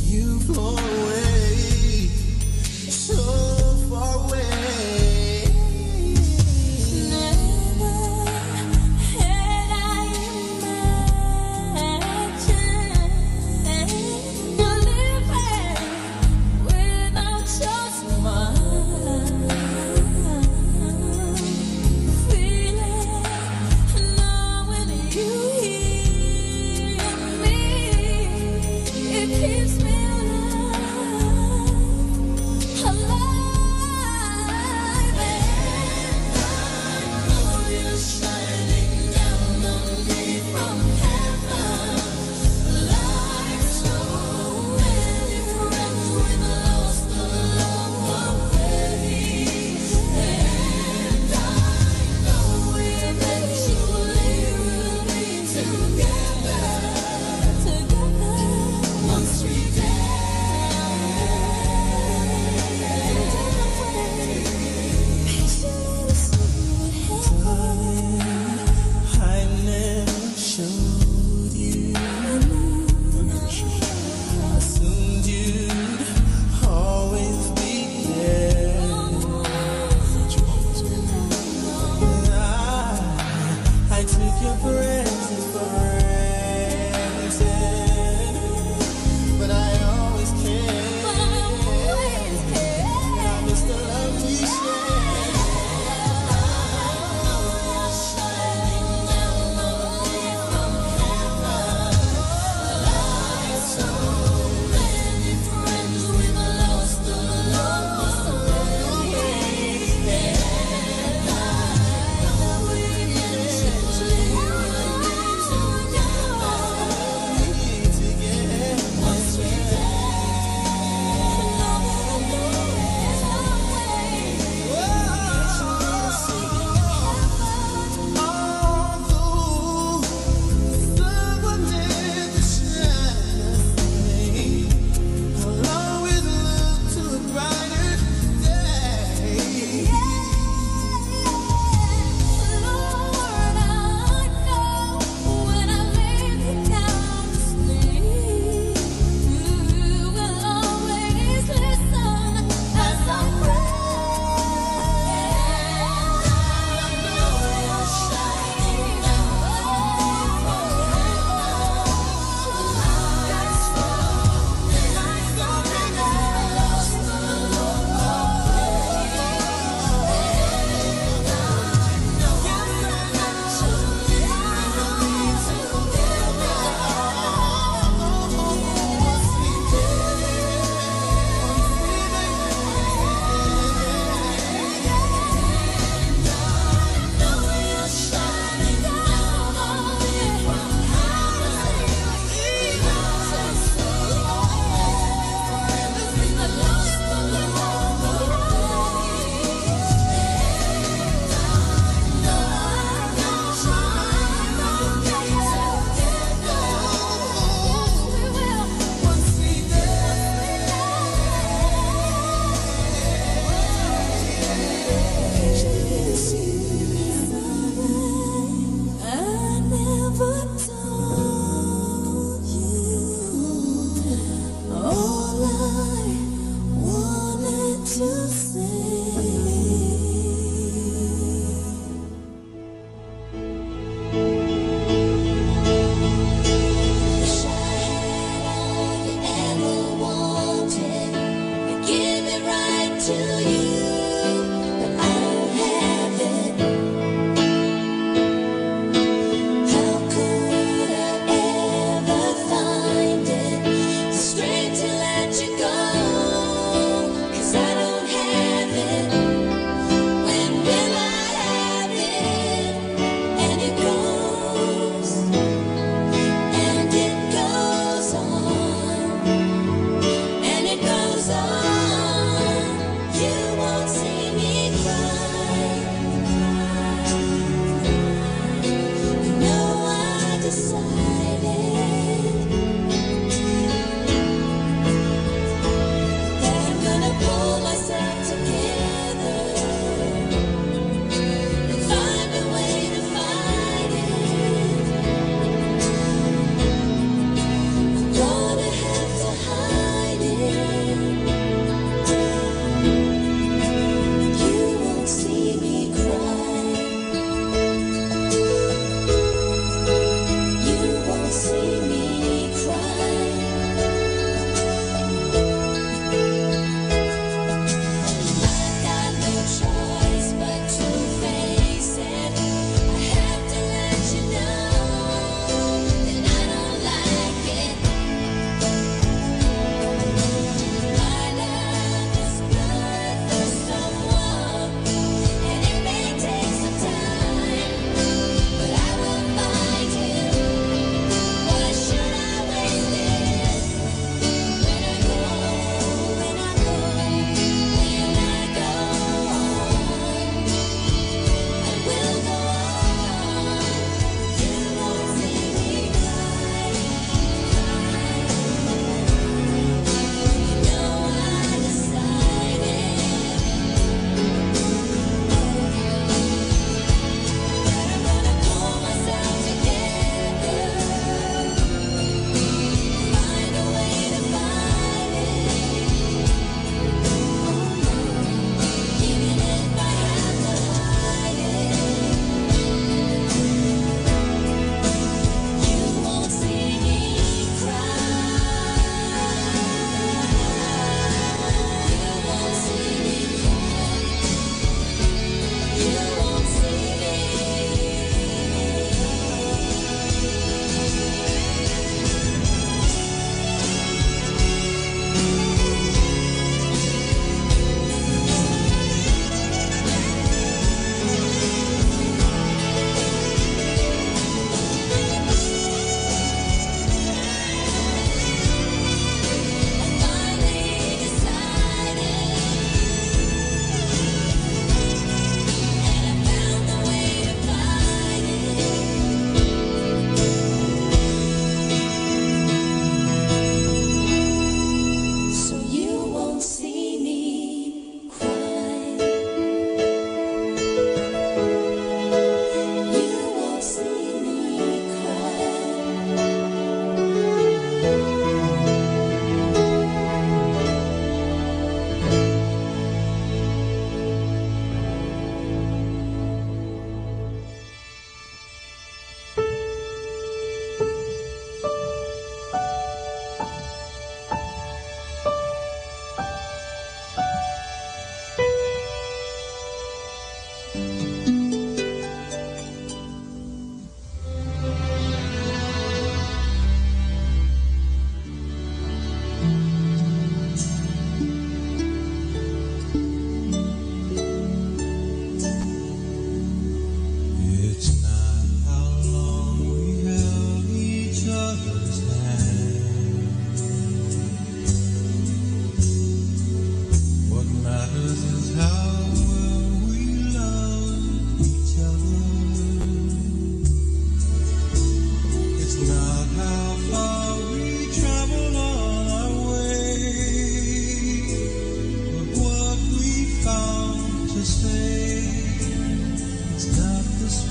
You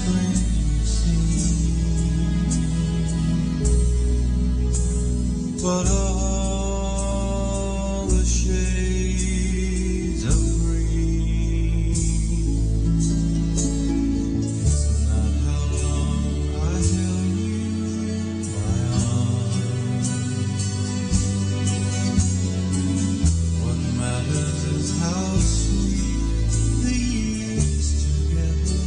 spring scene, but all the shades of green. It's not how long I held you in my arms. What matters is how sweet the years together.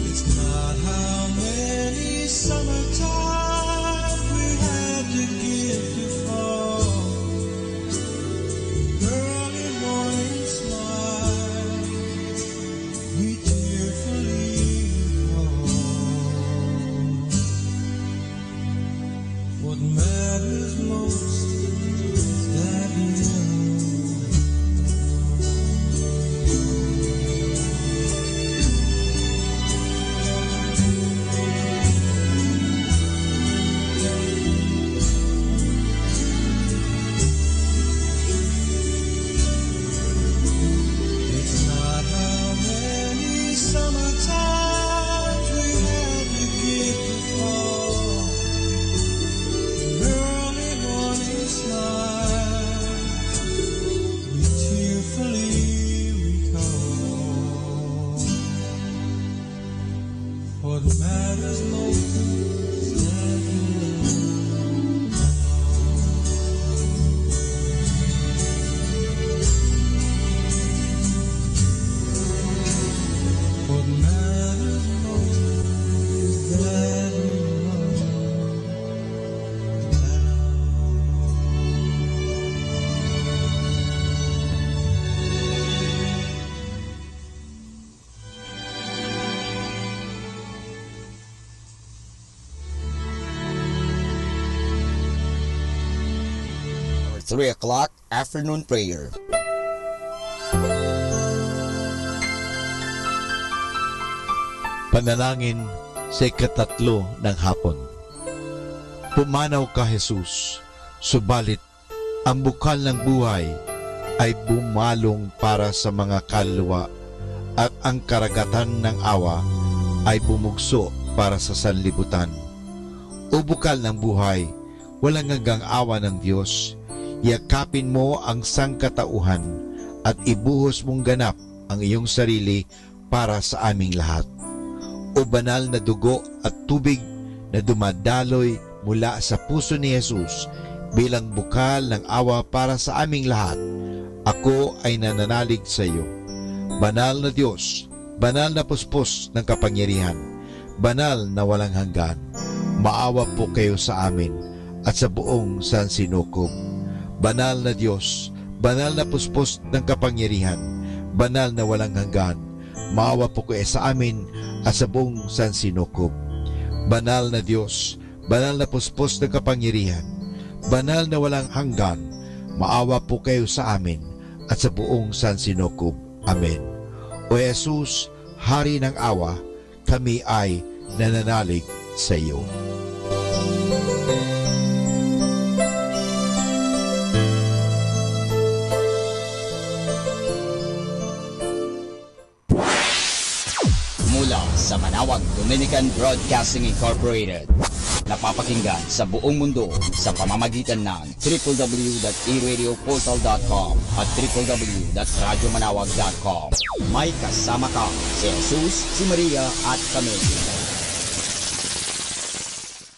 It's not how many summertime we had to give to fall. Early morning smile we tearfully recall. What matters most is that you It's not how many summertimes we had to give to fall. Early morning smile we tearfully recall. What matters most is that you What matters most is that you Our 3 o'clock afternoon prayer. Panalangin sa ikatatlo ng hapon. Pumanaw ka, Jesus, subalit ang bukal ng buhay ay bumalong para sa mga kaluluwa at ang karagatan ng awa ay bumugso para sa sanlibutan. O bukal ng buhay, walang hanggang awa ng Diyos, yakapin mo ang sangkatauhan at ibuhos mong ganap ang iyong sarili para sa aming lahat. O banal na dugo at tubig na dumadaloy mula sa puso ni Jesus bilang bukal ng awa para sa aming lahat, ako ay nananalig sa iyo. Banal na Diyos, banal na puspos ng kapangyarihan, banal na walang hanggan, maawa po kayo sa amin at sa buong sansinukob. Banal na Diyos, banal na puspos ng kapangyarihan, banal na walang hanggan, maawa po kayo sa amin at sa buong sansinukob. Banal na Diyos, banal na puspos ng kapangyarihan, banal na walang hanggan, maawa po kayo sa amin at sa buong sansinukob. Amen. O Jesus, Hari ng awa, kami ay nananalig sa iyo. Mula sa Manawag Dominican Broadcasting Incorporated, napapakinggan sa buong mundo sa pamamagitan ng www.eradioportal.com at www.radyomanawag.com. May kasama ka si Jesus, si Maria at kami.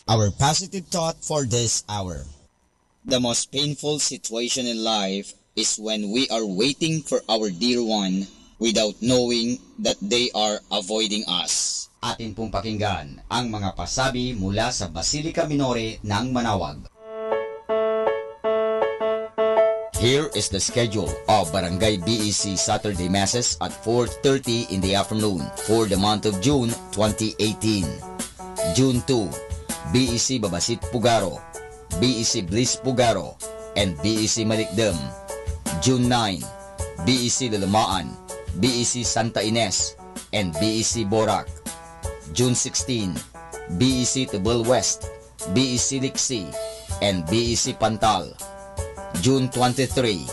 Our positive thought for this hour. The most painful situation in life is when we are waiting for our dear one without knowing that they are avoiding us. Atin pong pakinggan ang mga pasabi mula sa Basilica Minore ng Manawag. Here is the schedule of Barangay BEC Saturday Masses at 4:30 in the afternoon for the month of June 2018. June 2, BEC Babasit Pugaro, BEC Bliss Pugaro, and BEC Malikdem. June 9, BEC Lalamaan, BEC Santa Ines, and BEC Borac. June 16, BEC Tubal West, BEC Liksi, and BEC Pantal. June 23,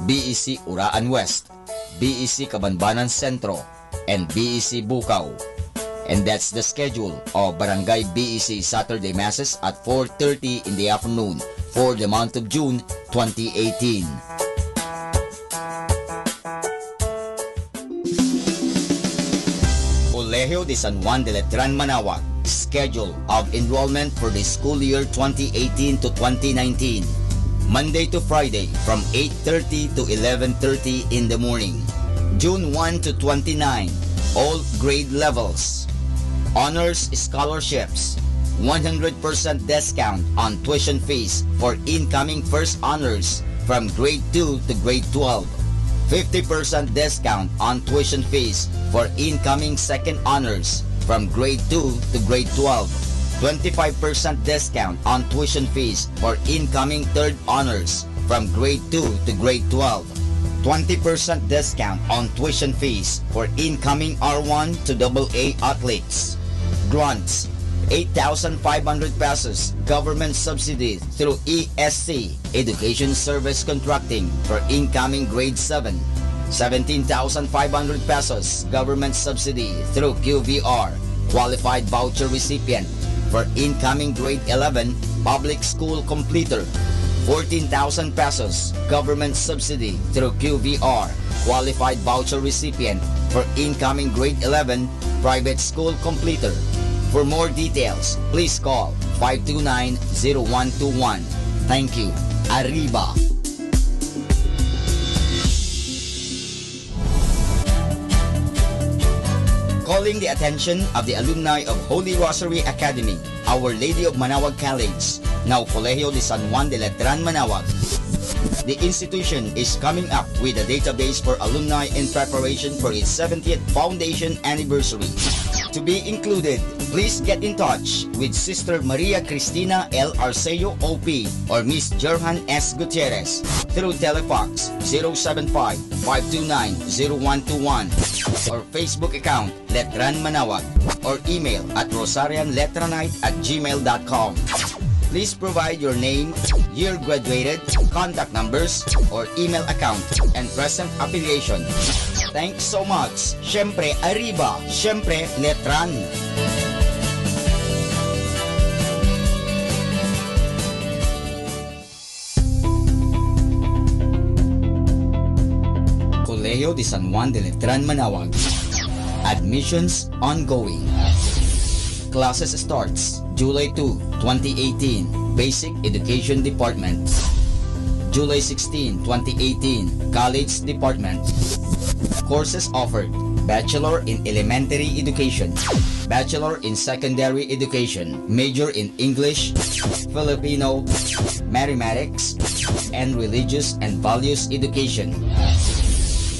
BEC Uraan West, BEC Kabanbanan Sentro, and BEC Bukaw. And that's the schedule of Barangay BEC Saturday Masses at 4:30 in the afternoon for the month of June 2018. Colegio de San Juan de Letran Manaoag, schedule of enrollment for the school year 2018 to 2019. Monday to Friday from 8:30 to 11:30 in the morning. June 1 to 29, all grade levels. Honors scholarships, 100% discount on tuition fees for incoming first honors from grade 2 to grade 12. 50% discount on tuition fees for incoming second honors from grade 2 to grade 12. 25% discount on tuition fees for incoming third honors from grade 2 to grade 12. 20% discount on tuition fees for incoming R1 to AA athletes. Grants, 8,500 pesos government subsidy through ESC, Education Service Contracting, for incoming grade 7. 17,500 pesos government subsidy through QVR, qualified voucher recipient, for incoming grade 11 public school completer. 14,000 pesos government subsidy through QVR, qualified voucher recipient, for incoming grade 11 private school completer. For more details, please call 529-0121. Thank you. Arriba! Calling the attention of the alumni of Holy Rosary Academy, Our Lady of Manaoag College, now Colegio de San Juan de Letran Manaoag. The institution is coming up with a database for alumni in preparation for its 70th foundation anniversary. To be included, please get in touch with Sister Maria Cristina L. Arceo OP or Miss Jerhan S. Gutierrez through Telefax 075-529-0121 or Facebook account Letran Manaoag or email at rosarianletranite@gmail.com. Please provide your name, year graduated, contact numbers, or email account, and present affiliation. Thanks so much. Syempre, Arriba. Syempre, Letran. Colegio de San Juan de Letran Manaoag. Admissions ongoing. Classes starts July 2, 2018, Basic Education Department. July 16, 2018, College Department. Courses offered: Bachelor in Elementary Education, Bachelor in Secondary Education, Major in English, Filipino, Mathematics, and Religious and Values Education.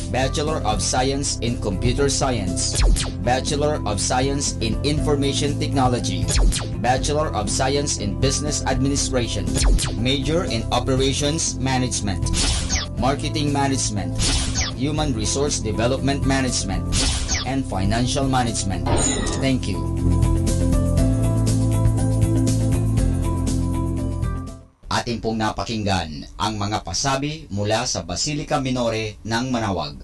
Bachelor of Science in Computer Science, Bachelor of Science in Information Technology, Bachelor of Science in Business Administration, Major in Operations Management, Marketing Management, Human Resource Development Management, and Financial Management. Thank you. Ating pong napakinggan ang mga pasabi mula sa Basilica Minore ng Manaoag.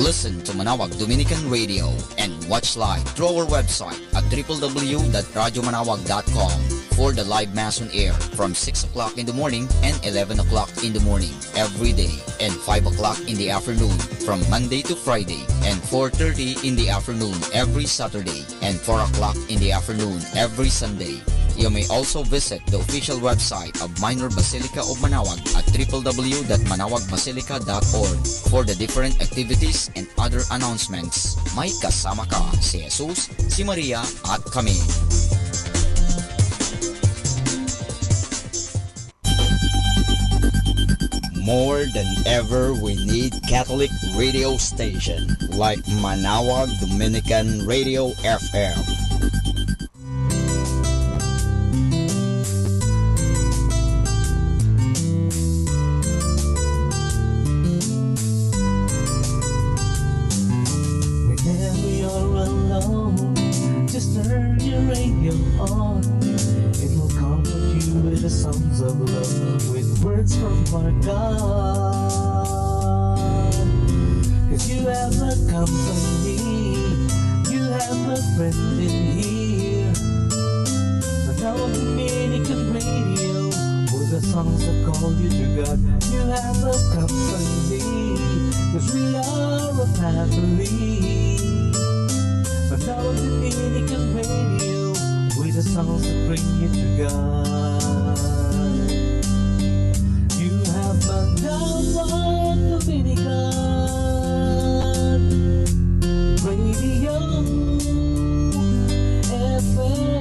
Listen to Manaoag Dominican Radio and watch live through our website at www.radyomanawag.com for the live Mass on air from 6 o'clock in the morning and 11 o'clock in the morning every day and 5 o'clock in the afternoon from Monday to Friday and 4:30 in the afternoon every Saturday and 4 o'clock in the afternoon every Sunday. You may also visit the official website of Minor Basilica of Manaoag at www.manawagmasilica.org for the different activities and other announcements. May kasama ka si Jesus, si Maria at kami. More than ever, we need Catholic radio station like Manaoag Dominican Radio FM. you have a company, you have a friend in here. Manawag Dominican Radio, with the songs that call you to God. You have a company, 'cause we are a family. Manawag Dominican Radio, with the songs that bring you to God. You have Manawag Dominican Radio FM.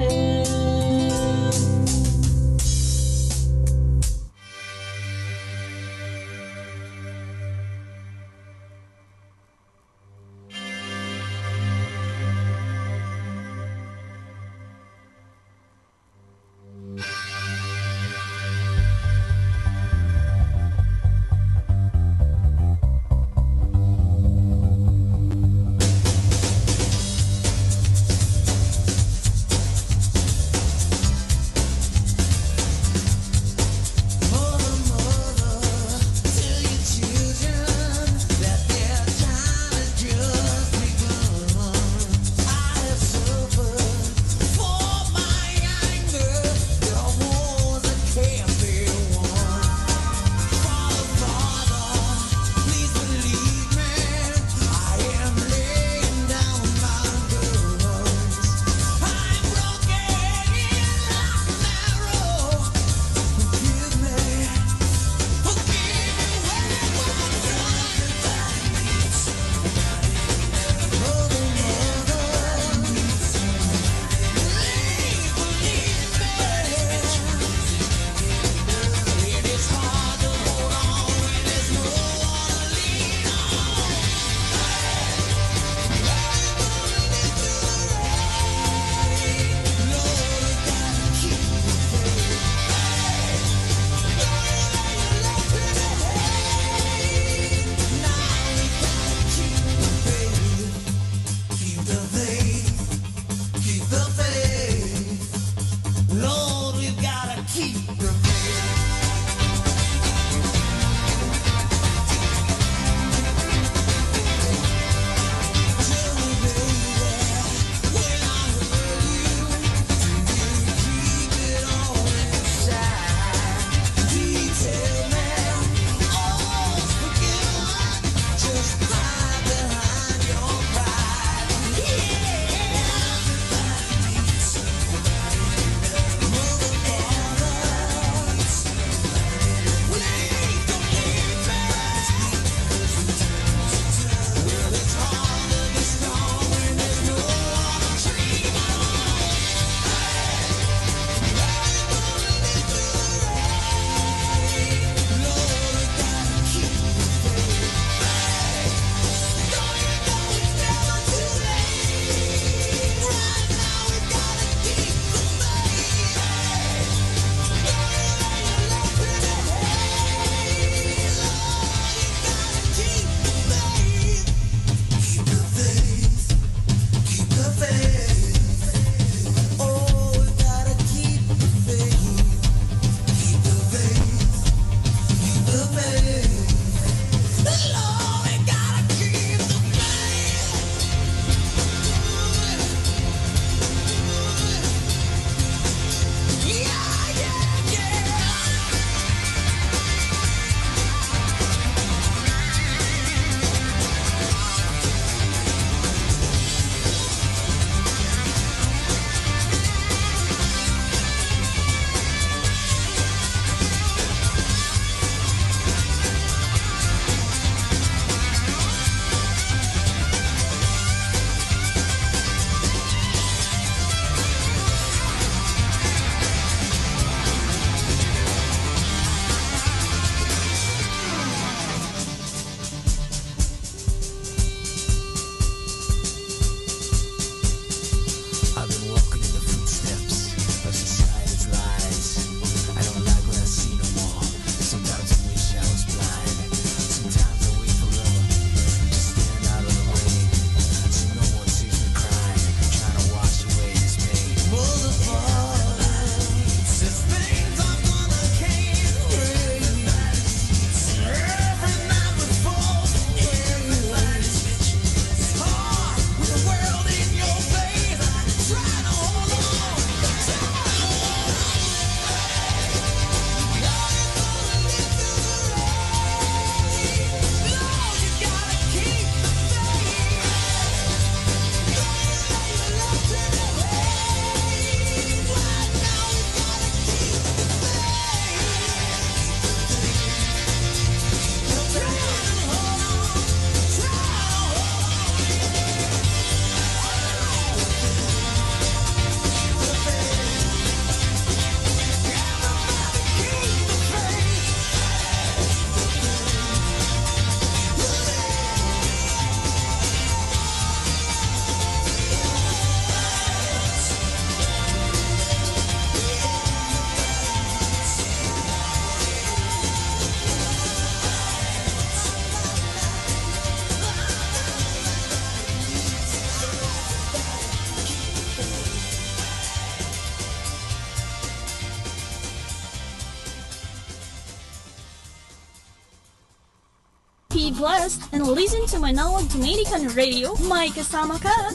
blessed and listen to Manawag Dominican Radio. May kasama ka!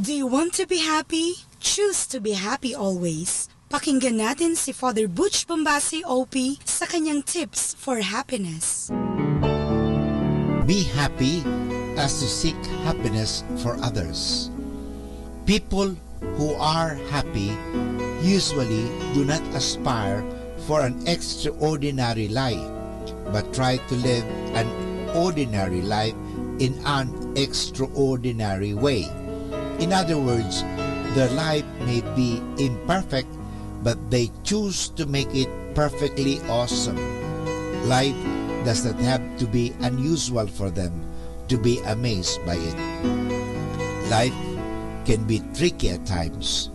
Do you want to be happy? Choose to be happy always. Pakinggan natin si Father Butch Bombasi OP sa kanyang tips for happiness. Be happy as to seek happiness for others. People who are happy usually do not aspire for an extraordinary life, but try to live an ordinary life in an extraordinary way. In other words, their life may be imperfect, but they choose to make it perfectly awesome. Life does not have to be unusual for them to be amazed by it. Life can be tricky at times.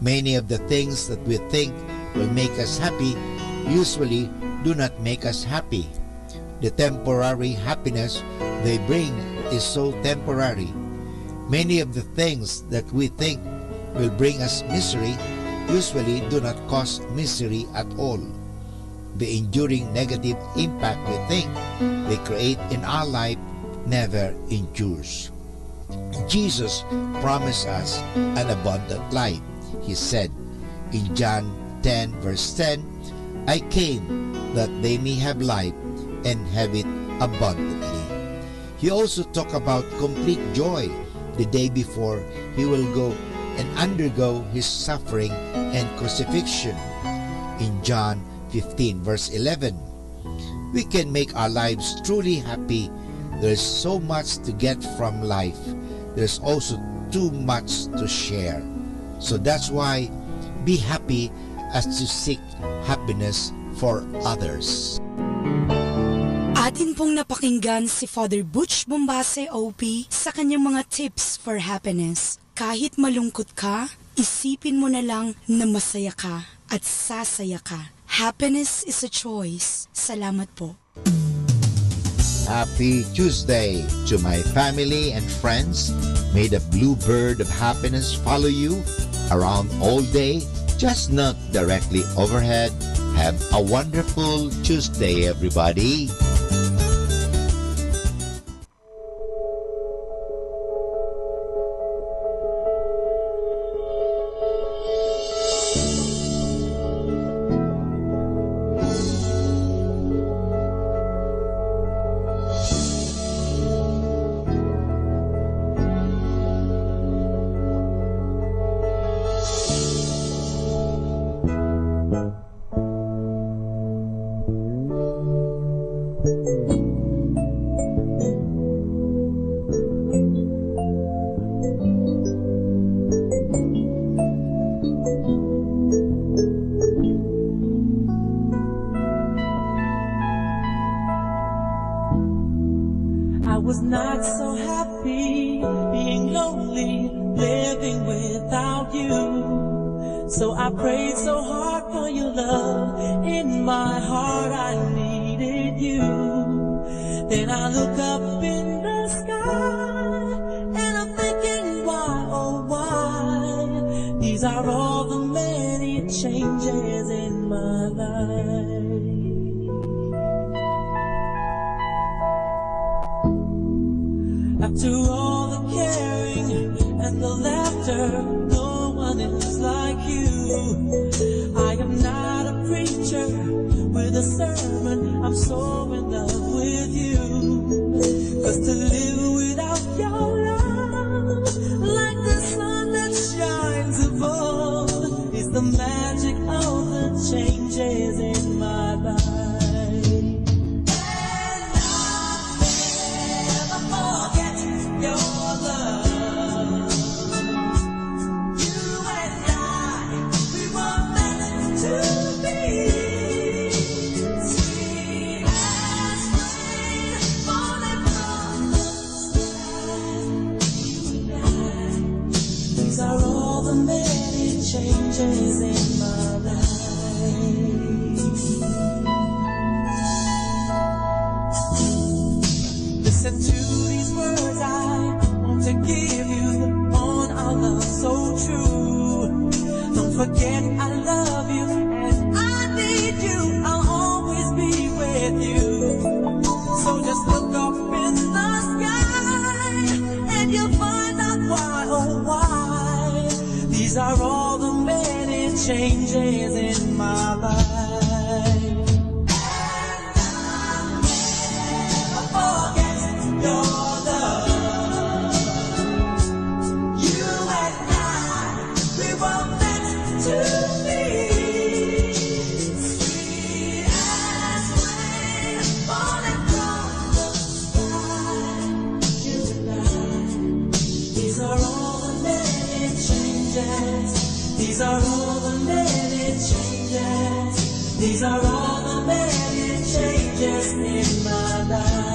Many of the things that we think will make us happy usually do not make us happy. The temporary happiness they bring is so temporary. Many of the things that we think will bring us misery usually do not cause misery at all. The enduring negative impact we think they create in our life never endures. Jesus promised us an abundant life. He said in John 10 verse 10, I came that they may have life and have it abundantly. He also talked about complete joy the day before he will go and undergo his suffering and crucifixion in John 15 verse 11. We can make our lives truly happy. There is so much to get from life. There's also too much to share. So that's why be happy as to seek happiness for others. Atin pong napakinggan si Father Butch Bombase OP sa kanyang mga tips for happiness. Kahit malungkot ka, isipin mo na lang na masaya ka at sasaya ka. Happiness is a choice. Salamat po. Happy Tuesday to my family and friends. May the blue bird of happiness follow you around all day, just not directly overhead. Have a wonderful Tuesday, everybody. was not so happy being lonely, living without you. So I prayed so hard for your love. In my heart I needed you. Then I look up in the sky and I'm thinking, why, oh why? These are all the many changes in my life. After all the caring and the laughter, no one is like you. I am not a preacher with a sermon, I'm so in love with you. 'Cause to live without your love, like the sun that shines above, is the magic of the changes in my life. Changes in my life. Listen to these words I want to give you on our love so true. Don't forget I love you and I need you. I'll always be with you. are all the many changes in my life. These are all the many changes. These are all the many changes in my life.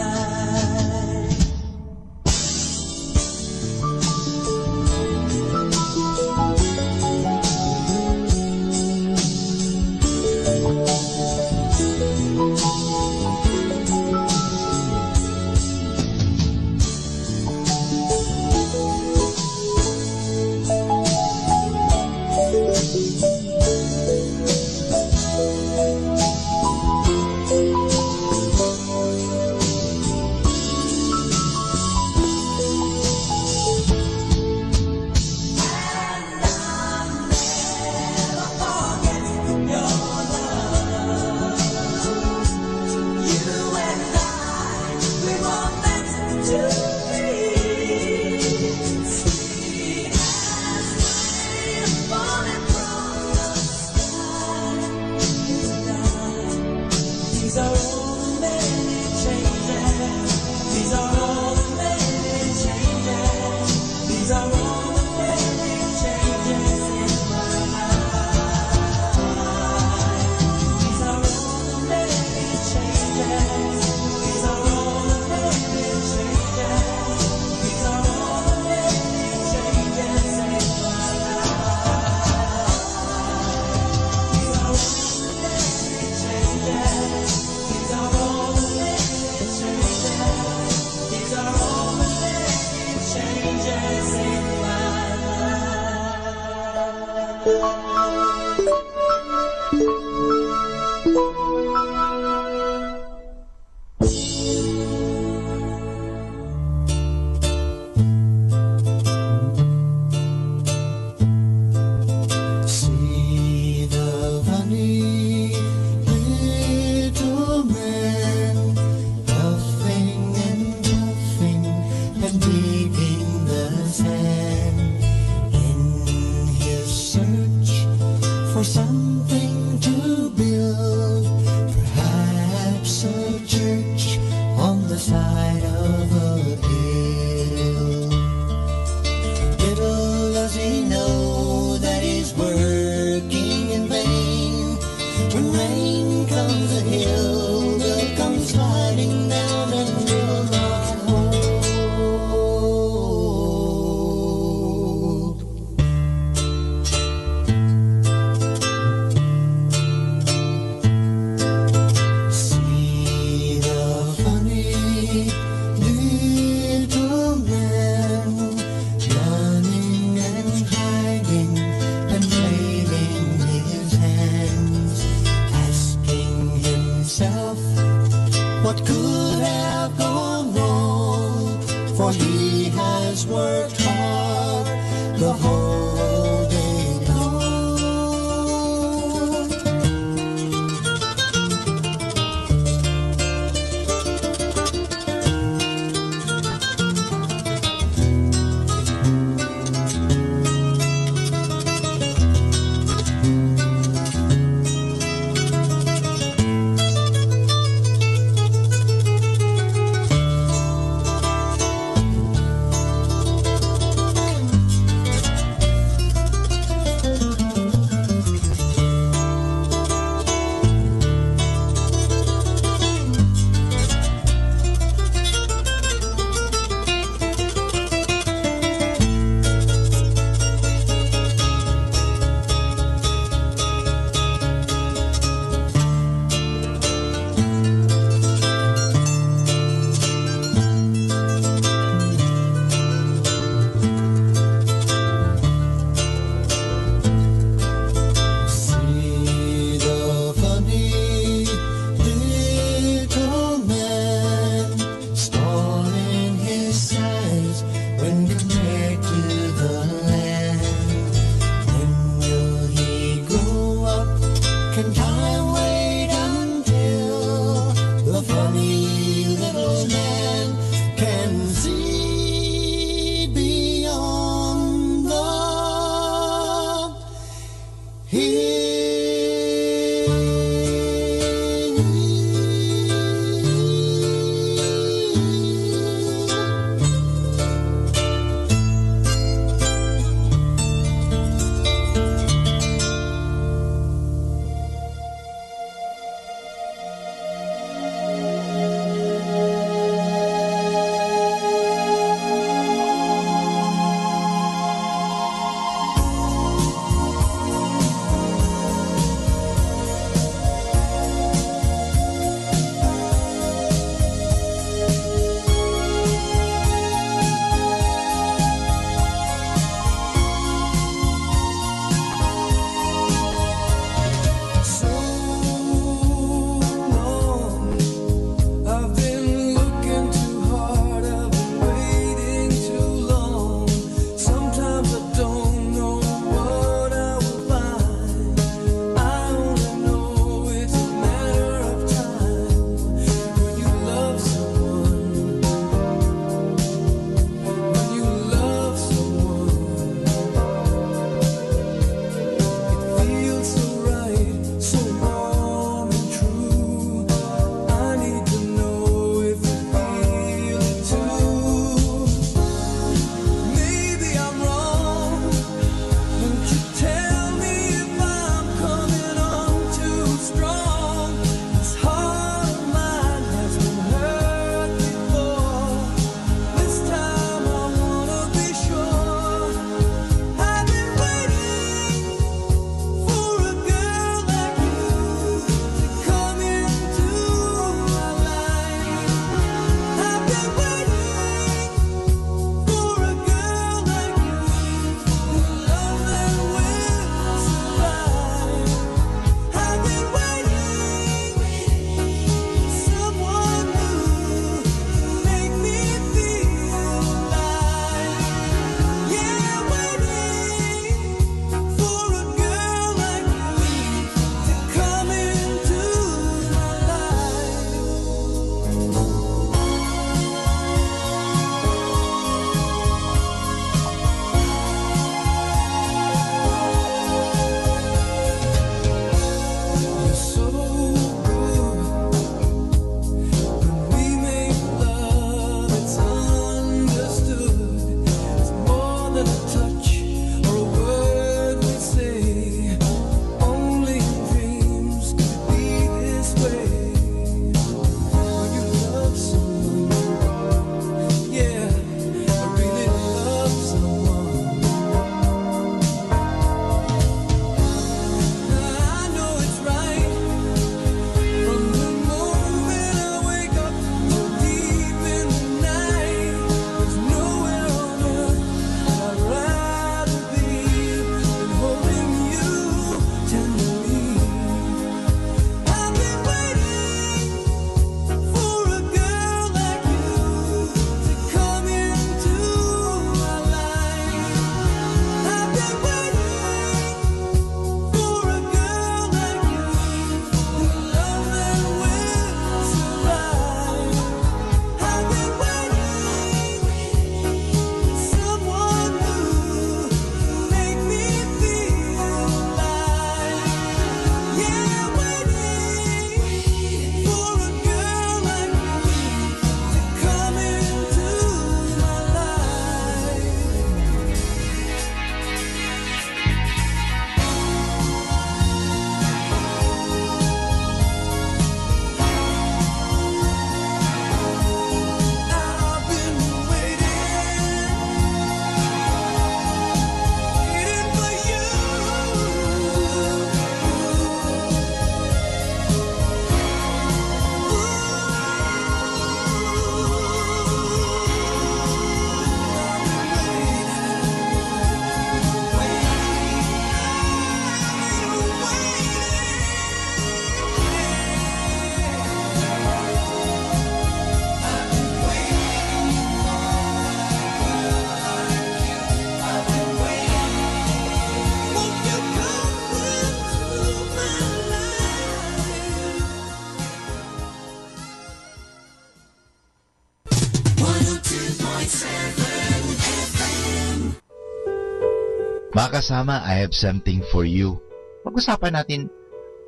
Mga kasama, I have something for you. Pag-usapan natin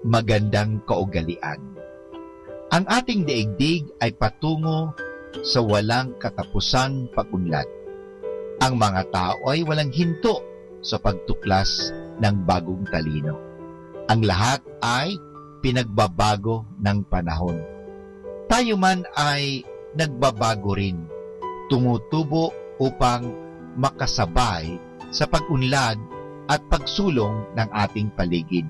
magandang kaugalian. Ang ating daigdig ay patungo sa walang katapusang pag-unlad. Ang mga tao ay walang hinto sa pagtuklas ng bagong talino. Ang lahat ay pinagbabago ng panahon. Tayo man ay nagbabago rin, tumutubo upang makasabay sa pag-unlad at pagsulong ng ating paligid.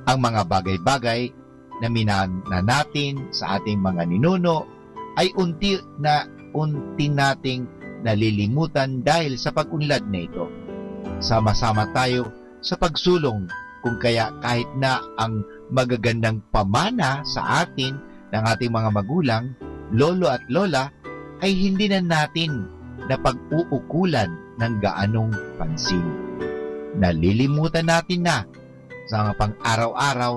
Ang mga bagay-bagay na minana natin sa ating mga ninuno ay unti nating nalilimutan dahil sa pag-unlad na ito. Sama-sama tayo sa pagsulong, kung kaya kahit na ang magagandang pamana sa atin ng ating mga magulang, lolo at lola, ay hindi na natin na pag-uukulan ng gaanong pansin. Nalilimutan natin na sa mga pang-araw-araw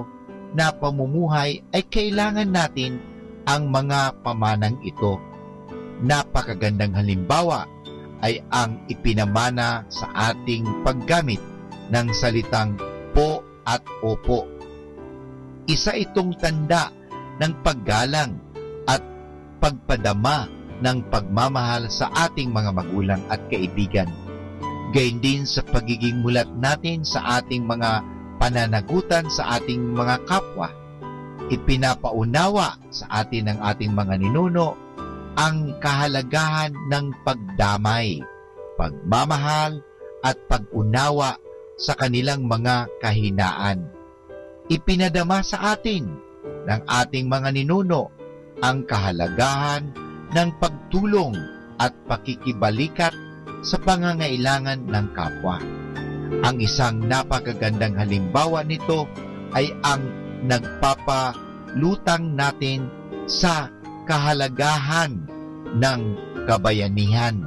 na pamumuhay ay kailangan natin ang mga pamanang ito. Napakagandang halimbawa ay ang ipinamana sa ating paggamit ng salitang po at opo. Isa itong tanda ng paggalang at pagpadama ng pagmamahal sa ating mga magulang at kaibigan. Gayon din sa pagiging mulat natin sa ating mga pananagutan sa ating mga kapwa. Ipinapaunawa sa atin ng ating mga ninuno ang kahalagahan ng pagdamay, pagmamahal at pag-unawa sa kanilang mga kahinaan. Ipinadama sa atin ng ating mga ninuno ang kahalagahan ng pagtulong at pakikibalikat sa pangangailangan ng kapwa. Ang isang napakagandang halimbawa nito ay ang nagpapalutang natin sa kahalagahan ng kabayanihan.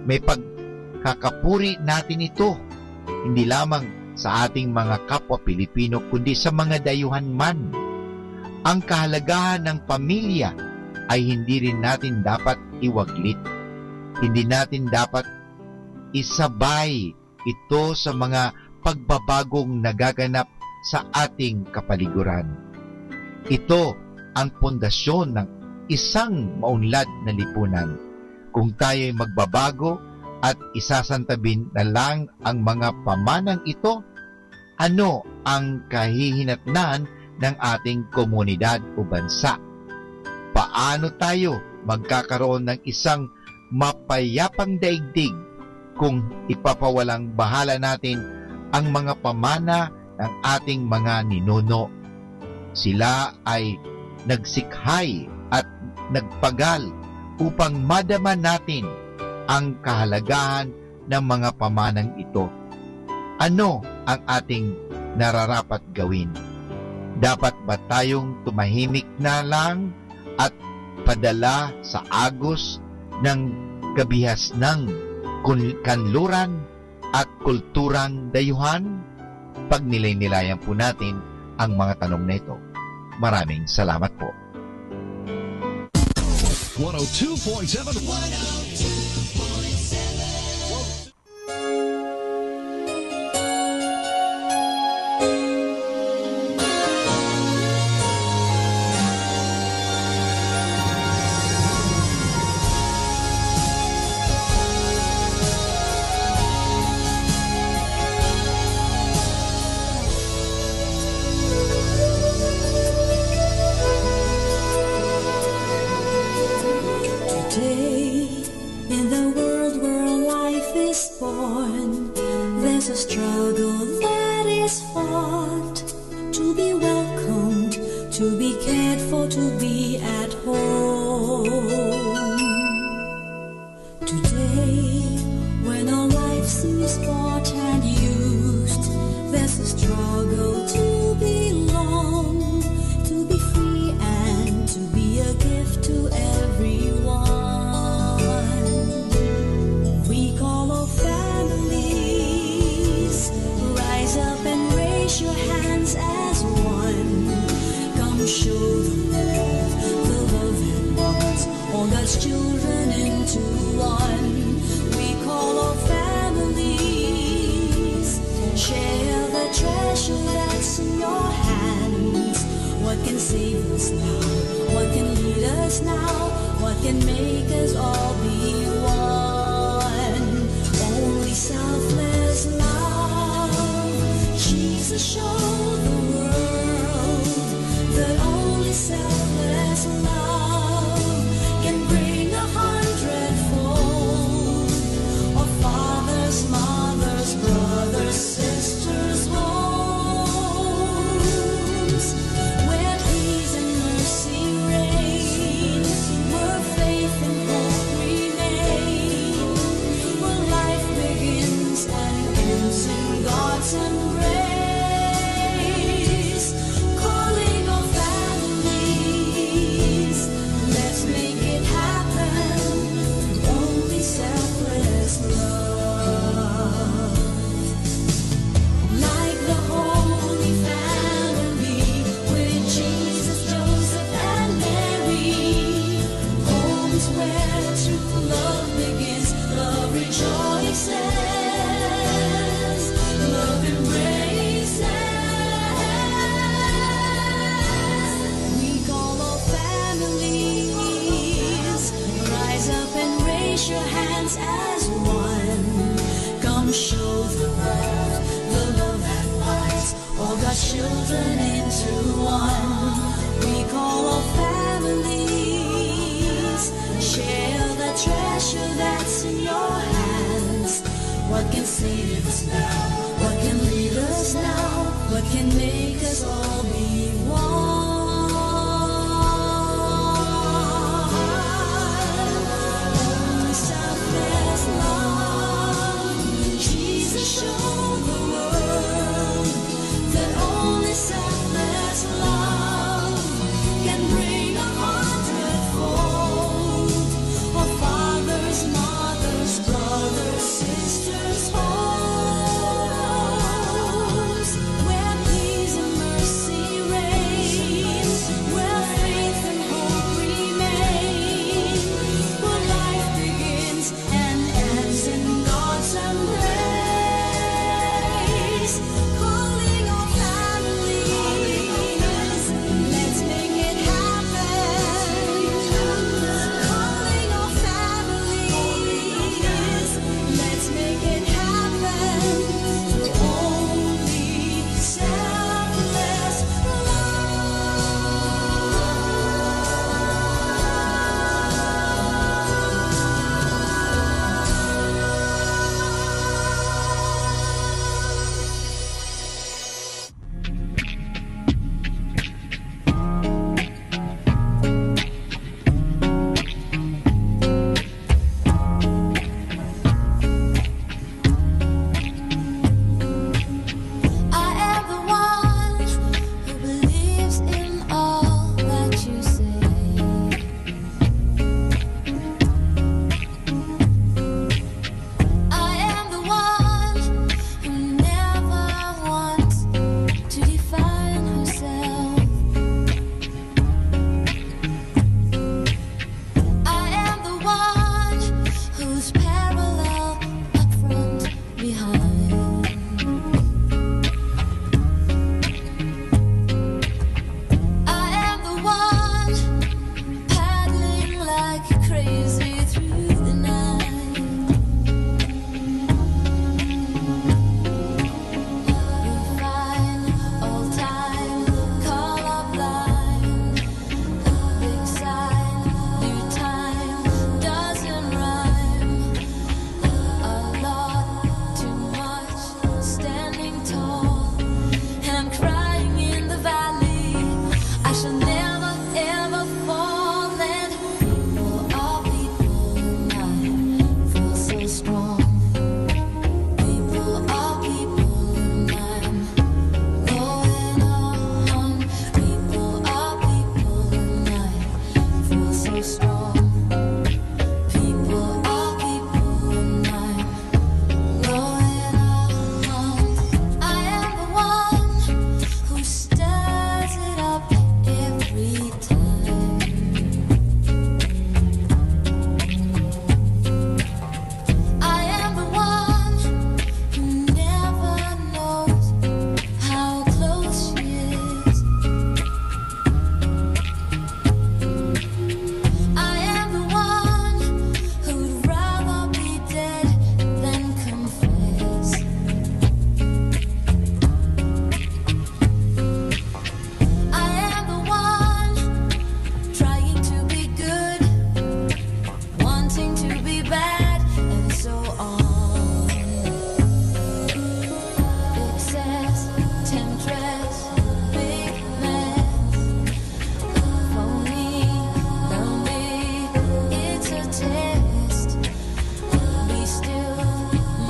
May pagkakapuri natin ito, hindi lamang sa ating mga kapwa Pilipino, kundi sa mga dayuhan man. Ang kahalagahan ng pamilya ay hindi rin natin dapat iwaglit. Hindi natin dapat isabay ito sa mga pagbabagong nagaganap sa ating kapaligiran. Ito ang pundasyon ng isang maunlad na lipunan. Kung tayo'y magbabago at isasantabin na lang ang mga pamanang ito, ano ang kahihinatnan ng ating komunidad o bansa? Paano tayo magkakaroon ng isang mapayapang daigdig kung ipapawalang bahala natin ang mga pamana ng ating mga ninuno? Sila ay nagsikhay at nagpagal upang madama natin ang kahalagahan ng mga pamanang ito. Ano ang ating nararapat gawin? Dapat ba tayong tumahimik na lang at padala sa agos ng kabihas ng kanluran at kulturang dayuhan? Pagnilay-nilayan po natin ang mga tanong na ito. Maraming salamat po. 102.7 children into one. We call our family. hearts as one. Come show the world the love that binds all God's children into one. We call all families, share the treasure that's in your hands. What can save us now? What can lead us now? What can make us all be one? Only selfless love. Jesus showed the world that only selfless love can bring 100-fold. Our fathers, mothers, brothers, sisters, homes, where peace and mercy reign, where faith and hope remain, where life begins and ends in God's embrace. Calling all families, let's make it happen. Calling all families, let's make it happen. Only selfless I am the one who believes in all that you say. I am the one who never wants to define herself. I am the one who's parallel, up front, behind. I am the one paddling like crazy through the night. Refine all time, call up line. Big sign, new time, doesn't rhyme. A lot, too much, standing tall. And I'm crying in the valley. I shall never ever fall. And people are people, and I feel so strong. People are people, and I'm going on. People are people, and I feel so strong. People are people, and I'm going on. I am the one who stirs it up every time. I am the one who never knows how close she is. I am the one who'd rather be dead than confess. I am the one trying to be good, wanting to be bad, and so on. Excess, temptress, big mess. For me, it's a test. Be still,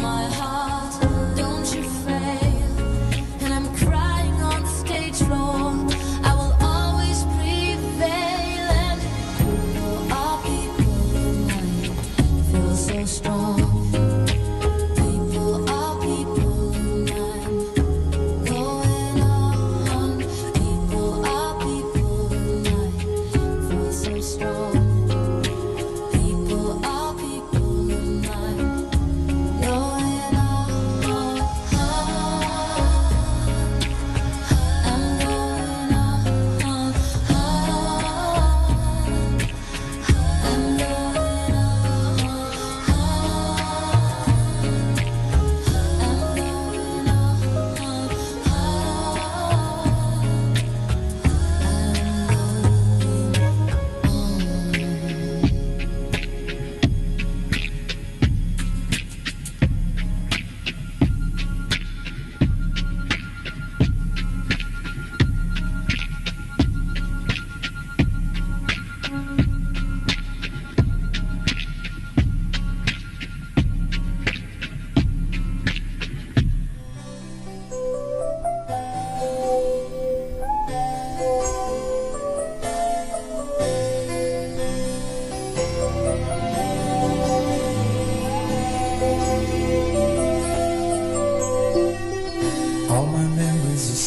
my heart, don't you fail. And I'm crying on the stage floor. I will always prevail. And people are people, and I feel so strong. People are people, and I'm going on. People are people, and I feel so strong. People are people, and I'm going on. I'm going on.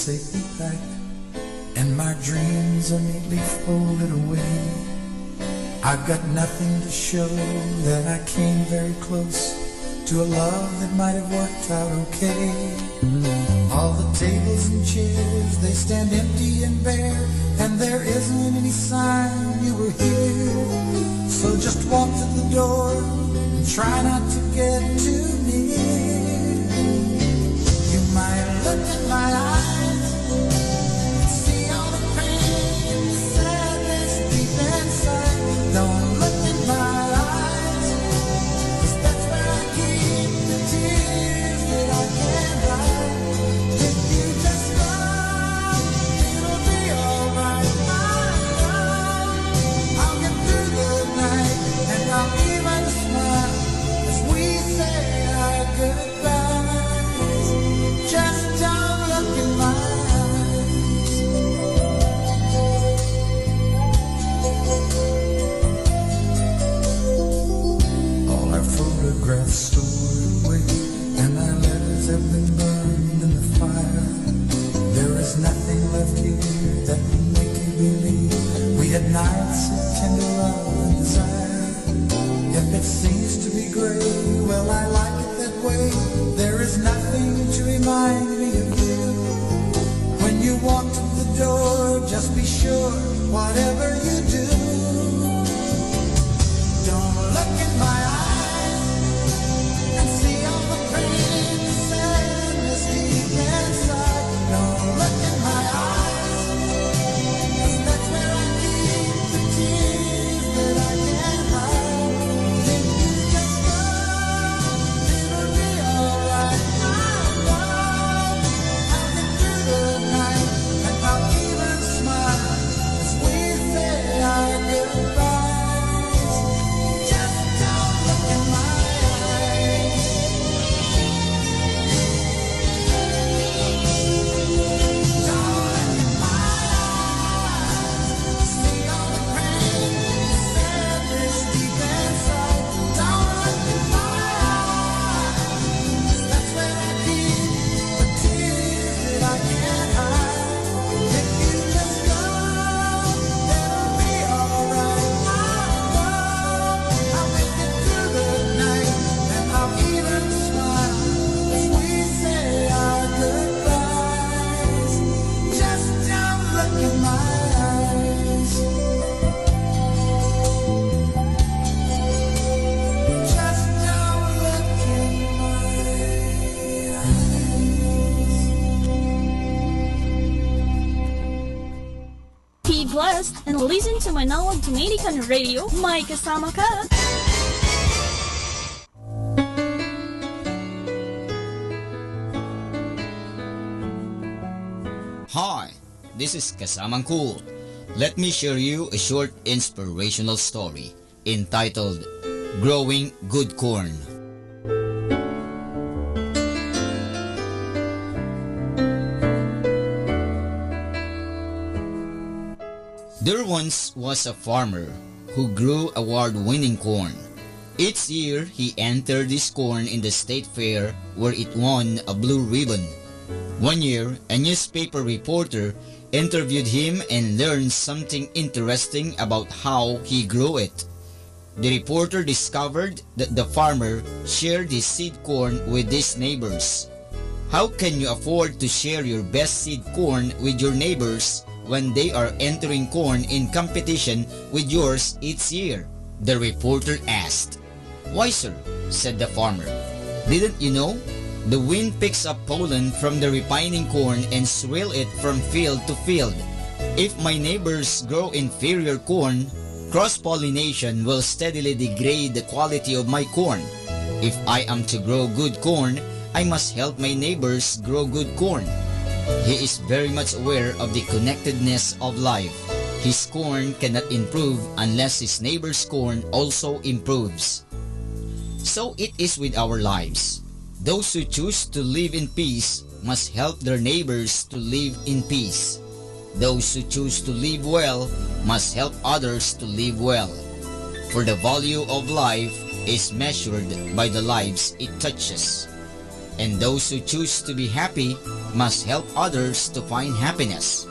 safely packed, and my dreams are neatly folded away. I've got nothing to show that I came very close to a love that might have worked out okay. All the tables and chairs, they stand empty and bare, and there isn't any sign you were here. So just walk to the door and try not to get too near. You might look in my eyes, see all the pain, the sadness deep inside. Don't look in my eyes, 'cause that's where I keep the tears that I can't hide. If you just come, it'll be alright. I'll get through the night, and I'll even smile as we say our goodbyes. Just don't look in my eyes. All our photographs stored away, and our letters have been burned in the fire. There is nothing left here that will make you believe we had nights of tender love and desire. If it seems to be gray, well, I like it that way. There is nothing to remind me of you. When you walk to the door, just be sure, whatever you do, don't look in my eyes and see all the pain, the sadness deep inside. Don't look in my eyes, 'cause that's where I keep the tears that I can't hide. If you just come, it'll be alright. I'll get through the night, and I'll even smile as we say our goodbyes. Just don't look in my eyes. Don't look in my eyes. See all the pain, the sadness deep inside. Don't look in my eyes. That's where I keep the tears that I can't hide. If you just come, it'll be alright. I'll make it through the night, and I'll even smile as we say our goodbyes. Just don't look in my eyes. Just don't look in my Be blessed and listen to Manawag Dominican Radio. May kasama ka. Hi, this is Kasamang Cool. Let me share you a short inspirational story entitled Growing Good Corn. There once was a farmer who grew award-winning corn. Each year, he entered this corn in the state fair where it won a blue ribbon. One year, a newspaper reporter interviewed him and learned something interesting about how he grew it. The reporter discovered that the farmer shared his seed corn with his neighbors. How can you afford to share your best seed corn with your neighbors when they are entering corn in competition with yours each year? The reporter asked. Why, sir, said the farmer. Didn't you know? The wind picks up pollen from the ripening corn and swirl it from field to field. If my neighbors grow inferior corn, cross-pollination will steadily degrade the quality of my corn. If I am to grow good corn, I must help my neighbors grow good corn. He is very much aware of the connectedness of life. His corn cannot improve unless his neighbor's corn also improves. So it is with our lives. Those who choose to live in peace must help their neighbors to live in peace. Those who choose to live well must help others to live well. For the value of life is measured by the lives it touches. And those who choose to be happy must help others to find happiness.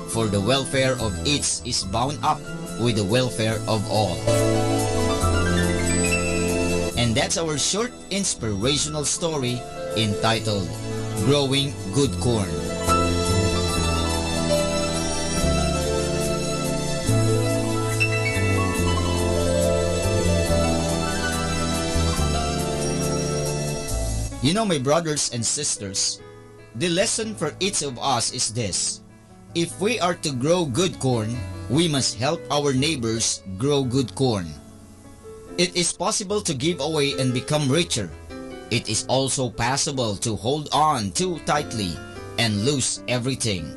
For the welfare of each is bound up with the welfare of all. And that's our short inspirational story entitled Growing Good Corn. You know, my brothers and sisters, the lesson for each of us is this. If we are to grow good corn, we must help our neighbors grow good corn. It is possible to give away and become richer. It is also possible to hold on too tightly and lose everything.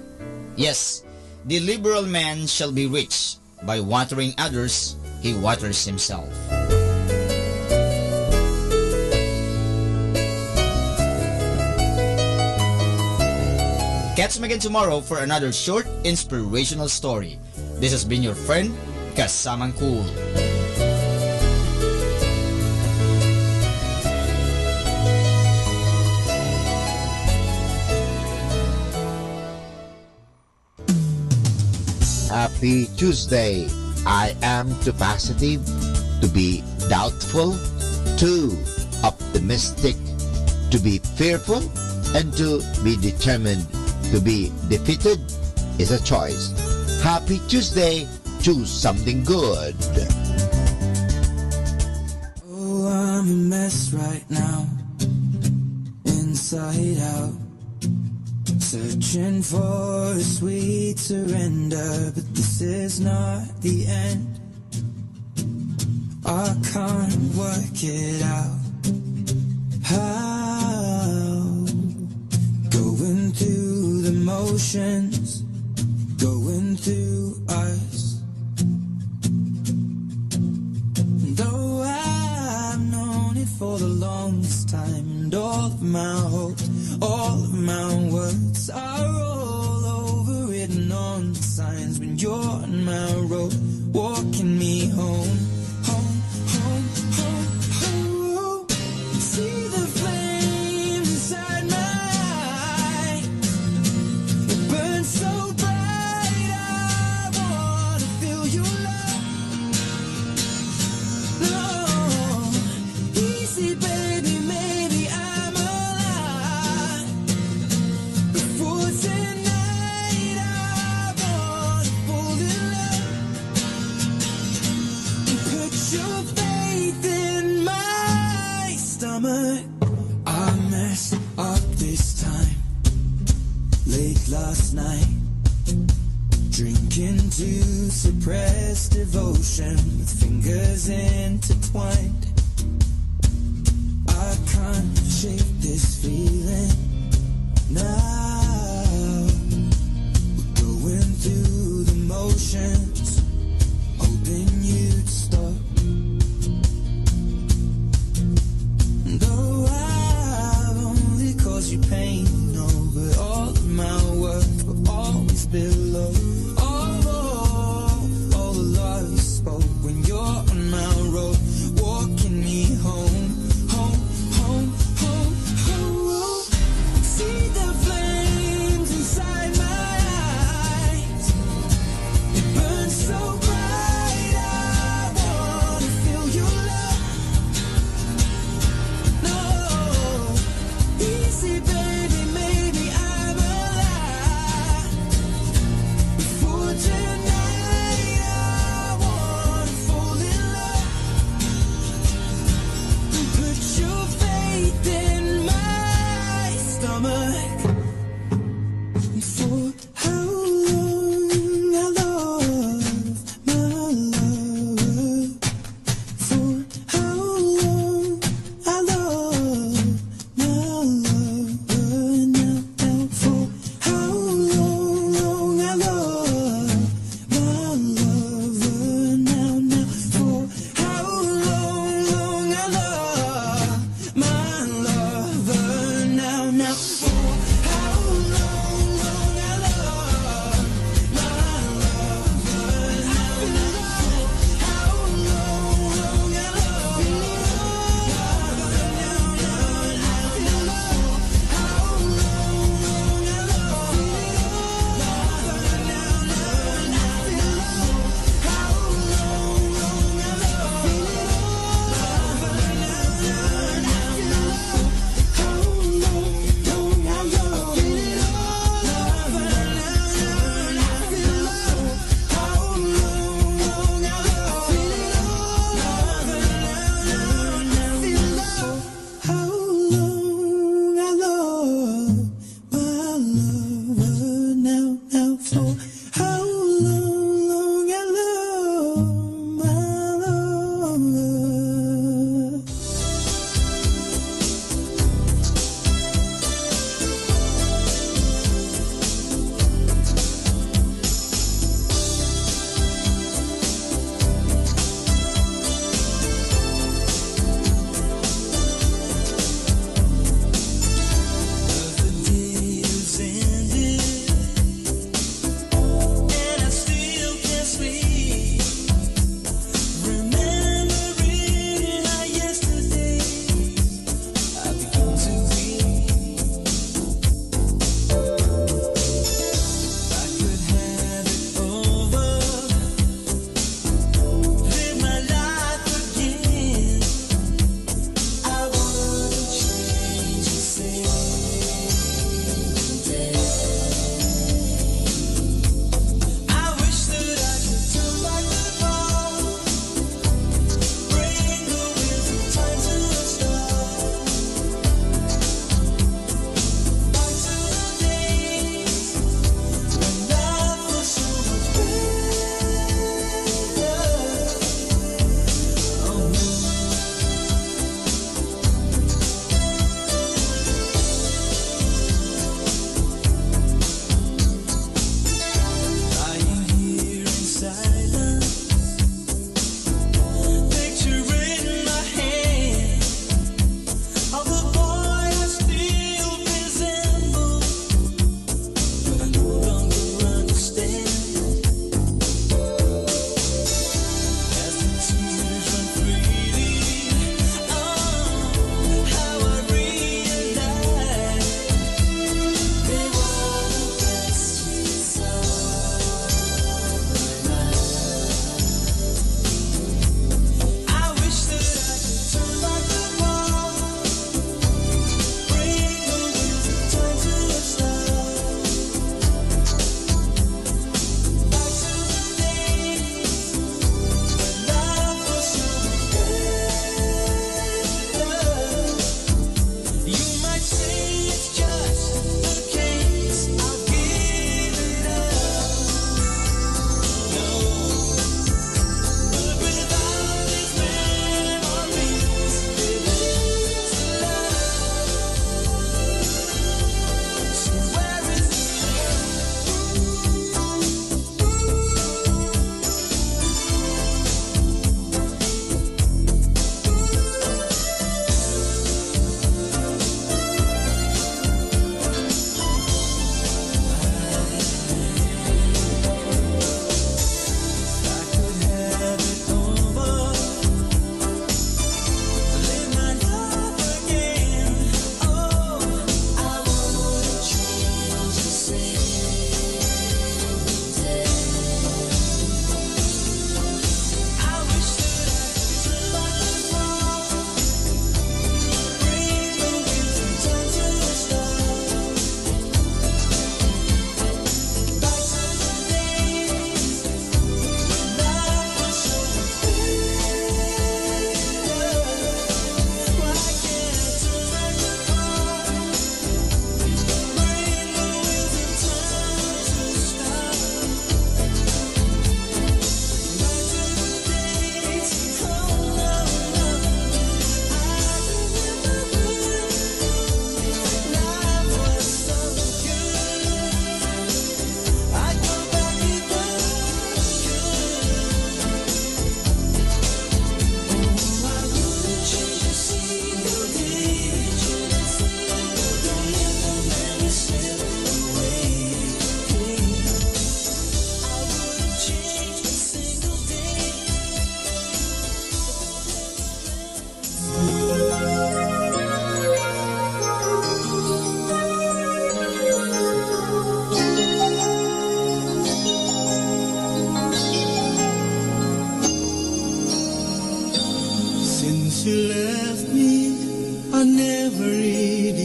Yes, the liberal man shall be rich. By watering others, he waters himself. Catch me again tomorrow for another short inspirational story. This has been your friend, Kasamang Cool. Happy Tuesday. I am too positive to be doubtful, too optimistic to be fearful, and to be determined. To be defeated is a choice. Happy Tuesday. Choose something good. Oh, I'm a mess right now, inside out, searching for a sweet surrender, but this is not the end. I can't work it out. How? Going through the motions, going through us. Though I've known it for the longest time, and all of my hopes, all of my words are all overwritten on the signs. When you're on my road, walking me home, home, home, home, home. See the flame inside my eye, it burns so bright. I wanna feel your love. No, easy baby, maybe I'm alive. Before tonight, I wanna fall in love. Put your faith in my stomach. I messed up this time, late last night, drinking to suppress devotion with fingers intertwined. I can't shake this feeling now. We're going through the motions, hoping you'd stop. Though I've only caused you pain, no, but all of my worth will always below. All the love you spoke when you're on my road, walking me home, home, home, home, home. See the flames inside my eyes, it burns so bright. I wanna feel your love. No, easy baby, maybe I'm alive.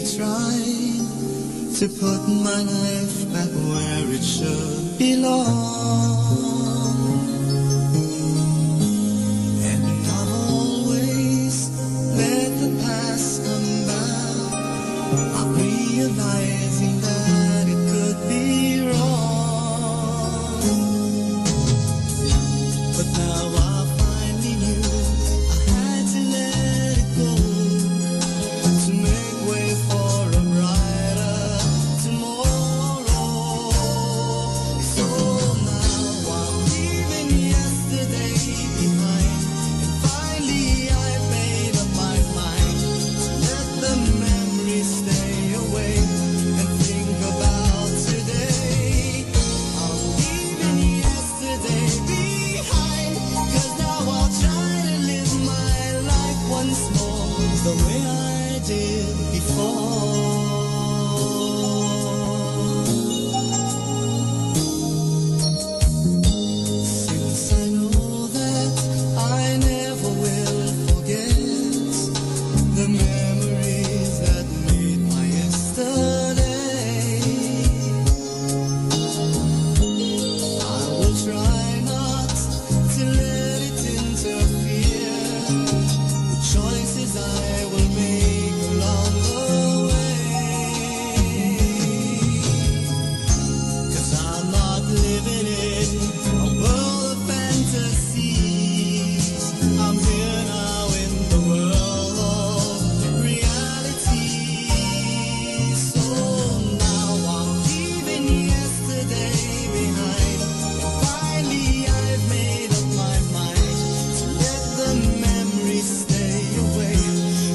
trying to put my life back where it should belong. And I've always let the past come back. I'm realizing that it could be wrong. But now I finally knew I had to let it go to make way for a brighter tomorrow. So now I'm leaving yesterday behind, and finally I've made up my mind to let the memories stay away and think about today. I'm leaving yesterday behind, 'cause now I'll try to live my life once more the way I did before. Since I know that I never will forget the memories that made my yesterday, I will try not to let it interfere with choices I will make along the way. 'Cause I'm not living in a world of fantasies. I'm here now in the world of reality. So now I'm leaving yesterday behind, and finally I've made up my mind to let the memories stay away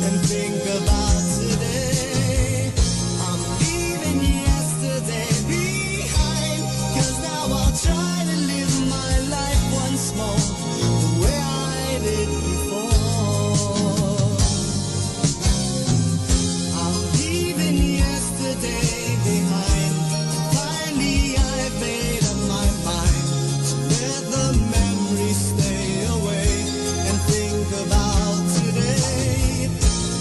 and think about today. I'm leaving yesterday behind, 'cause now I'll try to live my life once more the way I did before. I'm leaving yesterday behind, and finally I've made up my mind to let the memories stay away and think about today.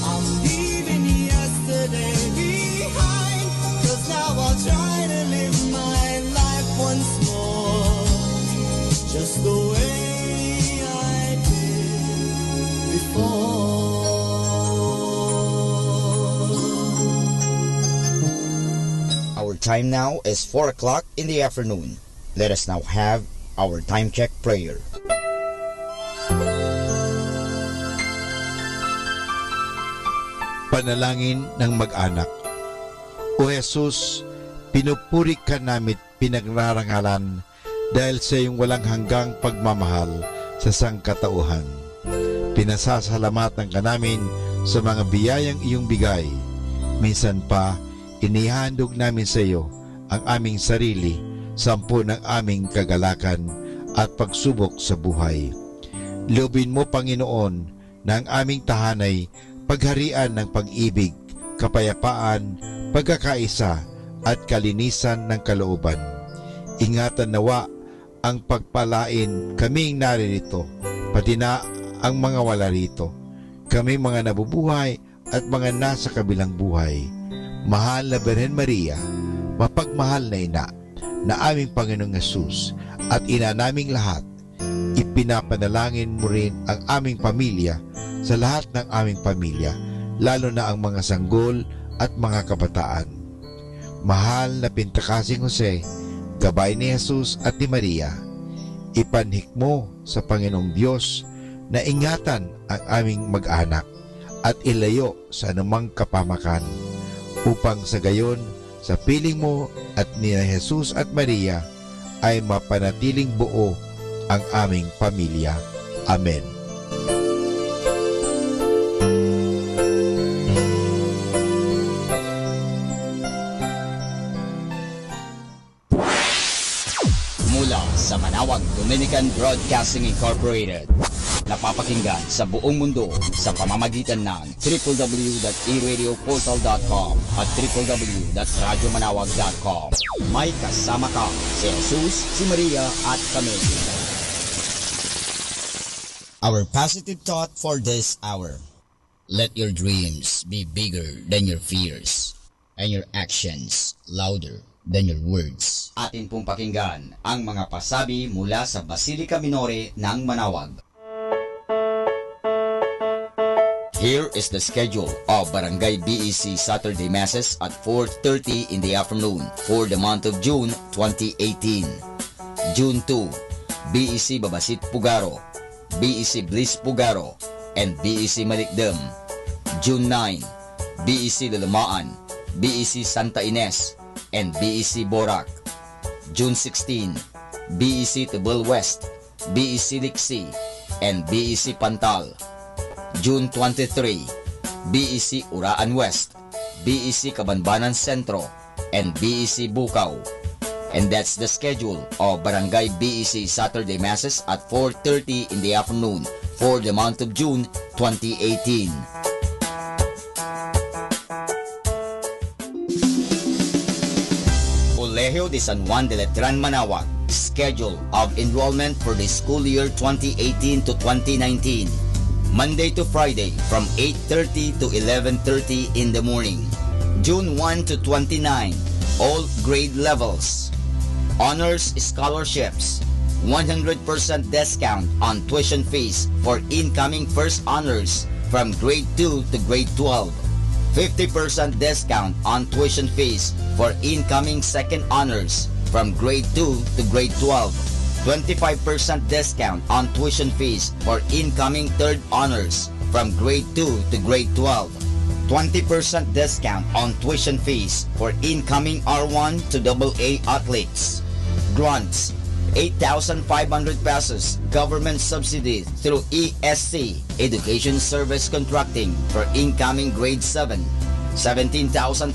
I'm leaving yesterday behind, 'cause now I'll try to live my life once more just the way I did before. Our time now is 4 o'clock in the afternoon. Let us now have our time check prayer. Panalangin ng mag-anak. O Jesus, pinupuri ka namit pinagrarangalan dahil sa iyong walang hanggang pagmamahal sa sangkatauhan. Pinasasalamatan ka namin sa mga biyayang iyong bigay. Minsan pa, inihandog namin sa iyo ang aming sarili, sampu ng aming kagalakan at pagsubok sa buhay. Loobin mo, Panginoon, na ang aming tahanay pagharian ng pag-ibig, kapayapaan, pagkakaisa at kalinisan ng kalooban. Ingatan nawa ang pagpalain kaming naririto, pati na ang mga wala rito, kami mga nabubuhay at mga nasa kabilang buhay. Mahal na Birhen Maria, mapagmahal na ina na aming Panginoong Hesus at ina naming lahat, ipinapanalangin mo rin ang aming pamilya sa lahat ng aming pamilya, lalo na ang mga sanggol at mga kabataan. Mahal na Pintakasing Jose, gabay ni Jesus at ni Maria, ipanhik mo sa Panginoong Diyos na ingatan ang aming mag-anak at ilayo sa anumang kapamakan, upang sa gayon, sa piling mo at ni Jesus at Maria, ay mapanatiling buo ang aming pamilya. Amen. Mula sa Manawag Dominican Broadcasting Incorporated, napapakinggan sa buong mundo sa pamamagitan ng www.eradioportal.com at www.radyomanawag.com. May kasama ka si Jesus, si Maria at kami. Our positive thought for this hour. Let your dreams be bigger than your fears, and your actions louder than your words. Atin pong pakinggan ang mga pasabi mula sa Basilica Minore ng Manawag. Here is the schedule of Barangay BEC Saturday Masses at 4:30 in the afternoon for the month of June 2018. June 2, BEC Babasit Pugaro, BEC Bliss Pugaro, and BEC Malikdem. June 9, BEC Lalamaan, BEC Santa Ines, and BEC Borac. June 16, BEC Tibul West, BEC Liksi, and BEC Pantal. June 23, BEC Uraan West, BEC Kabanbanan Sentro, and BEC Bukaw. And that's the schedule of Barangay BEC Saturday Masses at 4:30 in the afternoon for the month of June 2018. Colegio de San Juan de Letran Manawag. Schedule of enrollment for the school year 2018 to 2019. Monday to Friday from 8:30 to 11:30 in the morning. June 1 to 29, all grade levels. Honors scholarships. 100% discount on tuition fees for incoming first honors from grade 2 to grade 12. 50% discount on tuition fees for incoming second honors from grade 2 to grade 12. 25% discount on tuition fees for incoming third honors from grade 2 to grade 12. 20% discount on tuition fees for incoming R1 to AA athletes. Grants, 8,500 pesos government subsidy through ESC, Education Service Contracting, for incoming grade 7. 17,500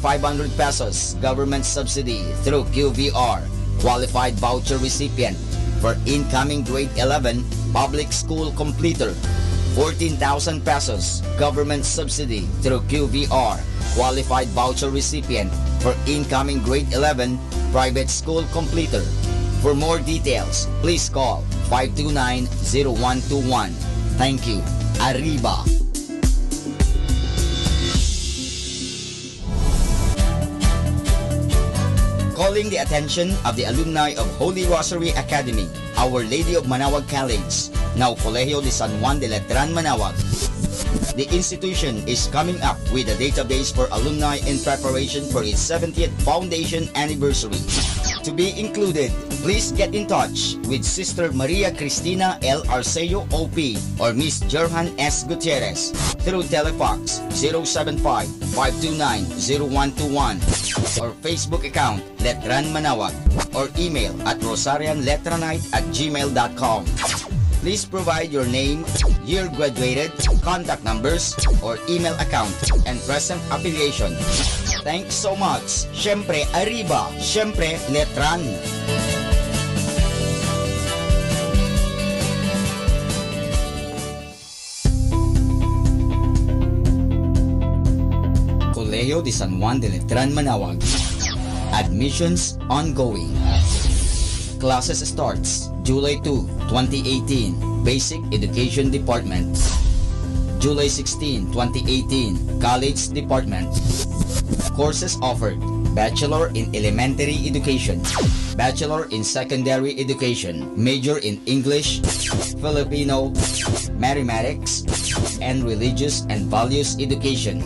pesos government subsidy through QVR, Qualified Voucher Recipient, for incoming grade 11 public school completer. 14,000 pesos government subsidy through QVR, Qualified Voucher Recipient, for incoming grade 11 private school completer. For more details, please call 529-0121. Thank you. Arriba! Calling the attention of the alumni of Holy Rosary Academy, Our Lady of Manawag College, now Colegio de San Juan de Letran Manawag. The institution is coming up with a database for alumni in preparation for its 70th foundation anniversary. To be included, please get in touch with Sister Maria Cristina L. Arceo OP or Miss Jerhan S. Gutierrez through Telefax 075-529-0121 or Facebook account Letran Manawag or email at rosarianletranite@gmail.com. Please provide your name, year graduated, contact numbers, or email account, and present affiliation. Thanks so much. Syempre, Arriba. Syempre, Letran. Colegio de San Juan de Letran Manawag. Admissions ongoing. Classes starts July 2, 2018, Basic Education Department. July 16, 2018, College Department. Courses offered: Bachelor in Elementary Education, Bachelor in Secondary Education, Major in English, Filipino, Mathematics, and Religious and Values Education.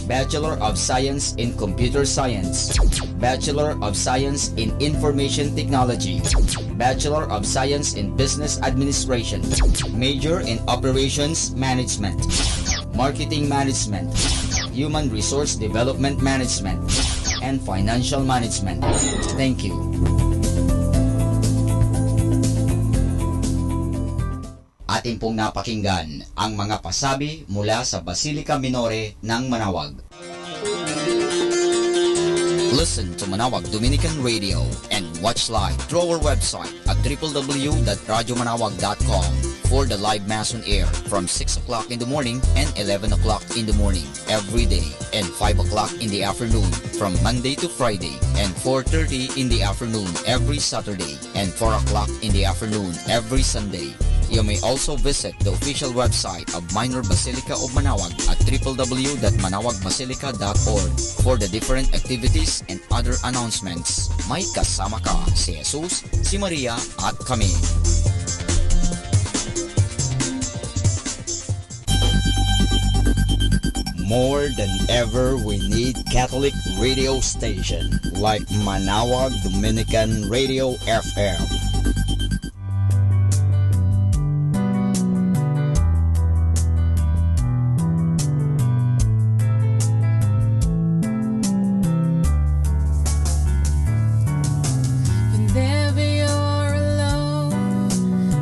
Bachelor of Science in Computer Science, Bachelor of Science in Information Technology, Bachelor of Science in Business Administration, Major in Operations Management, Marketing Management, Human Resource Development Management, and Financial Management. Thank you. Atin pong napakinggan ang mga pasabi mula sa Basilica Minore ng Manawag. Listen to Manawag Dominican Radio and watch live through our website at www.radyomanawag.com for the live Mass on air from 6 o'clock in the morning and 11 o'clock in the morning every day and 5 o'clock in the afternoon from Monday to Friday and 4:30 in the afternoon every Saturday and 4 o'clock in the afternoon every Sunday. You may also visit the official website of Minor Basilica of Manaoag at www.manaoagbasilica.org for the different activities and other announcements. May kasama ka si Jesus, si Maria at kami. More than ever, we need Catholic radio station like Manaoag Dominican Radio FM. Whenever you're alone,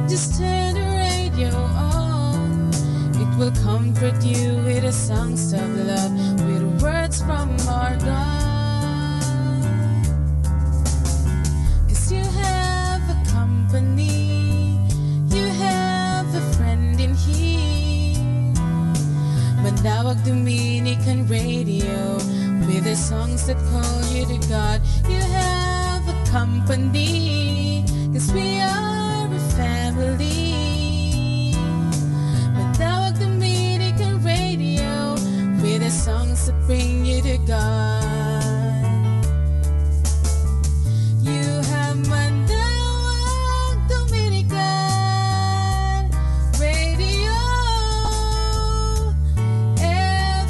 just turn the radio on. It will comfort you with the songs of love, with words from our God. 'Cause you have a company, you have a friend in here. Manaoag Dominican Radio, with the songs that call you to God. You have a company, 'cause we are a family. Manaoag Dominican Radio, with the songs that bring you to God. You have Manaoag Dominican Radio FM.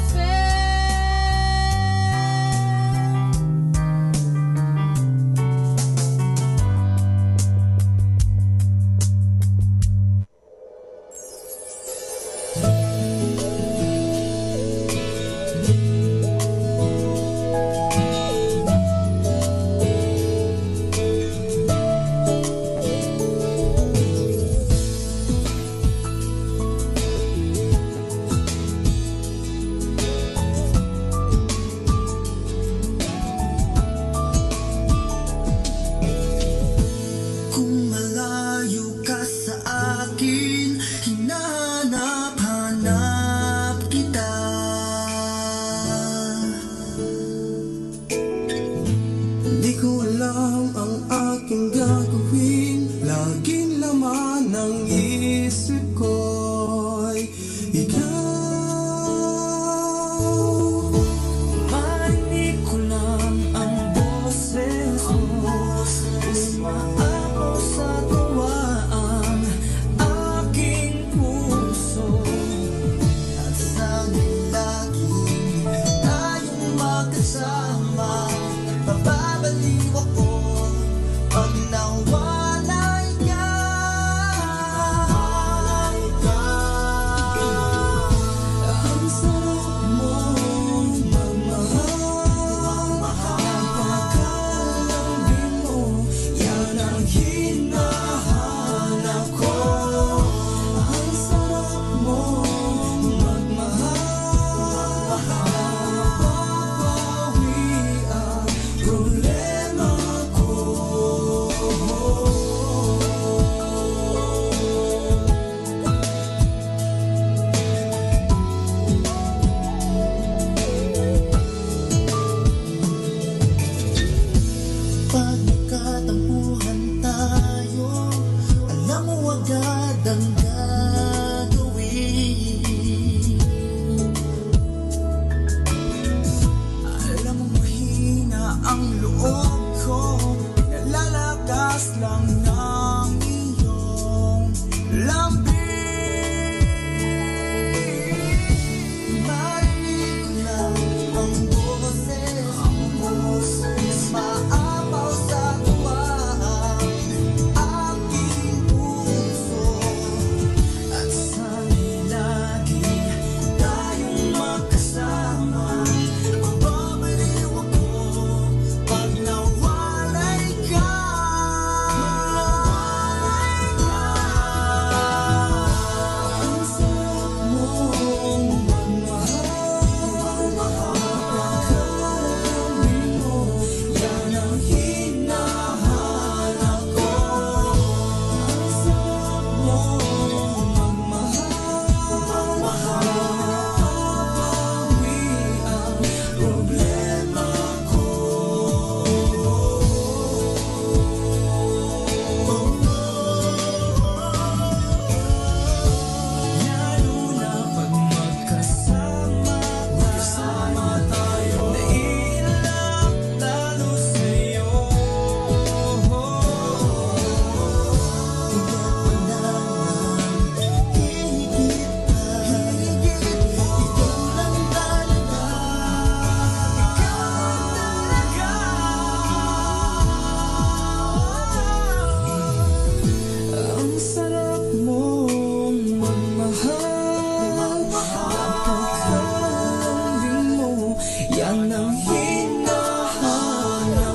Yan ang hinahanap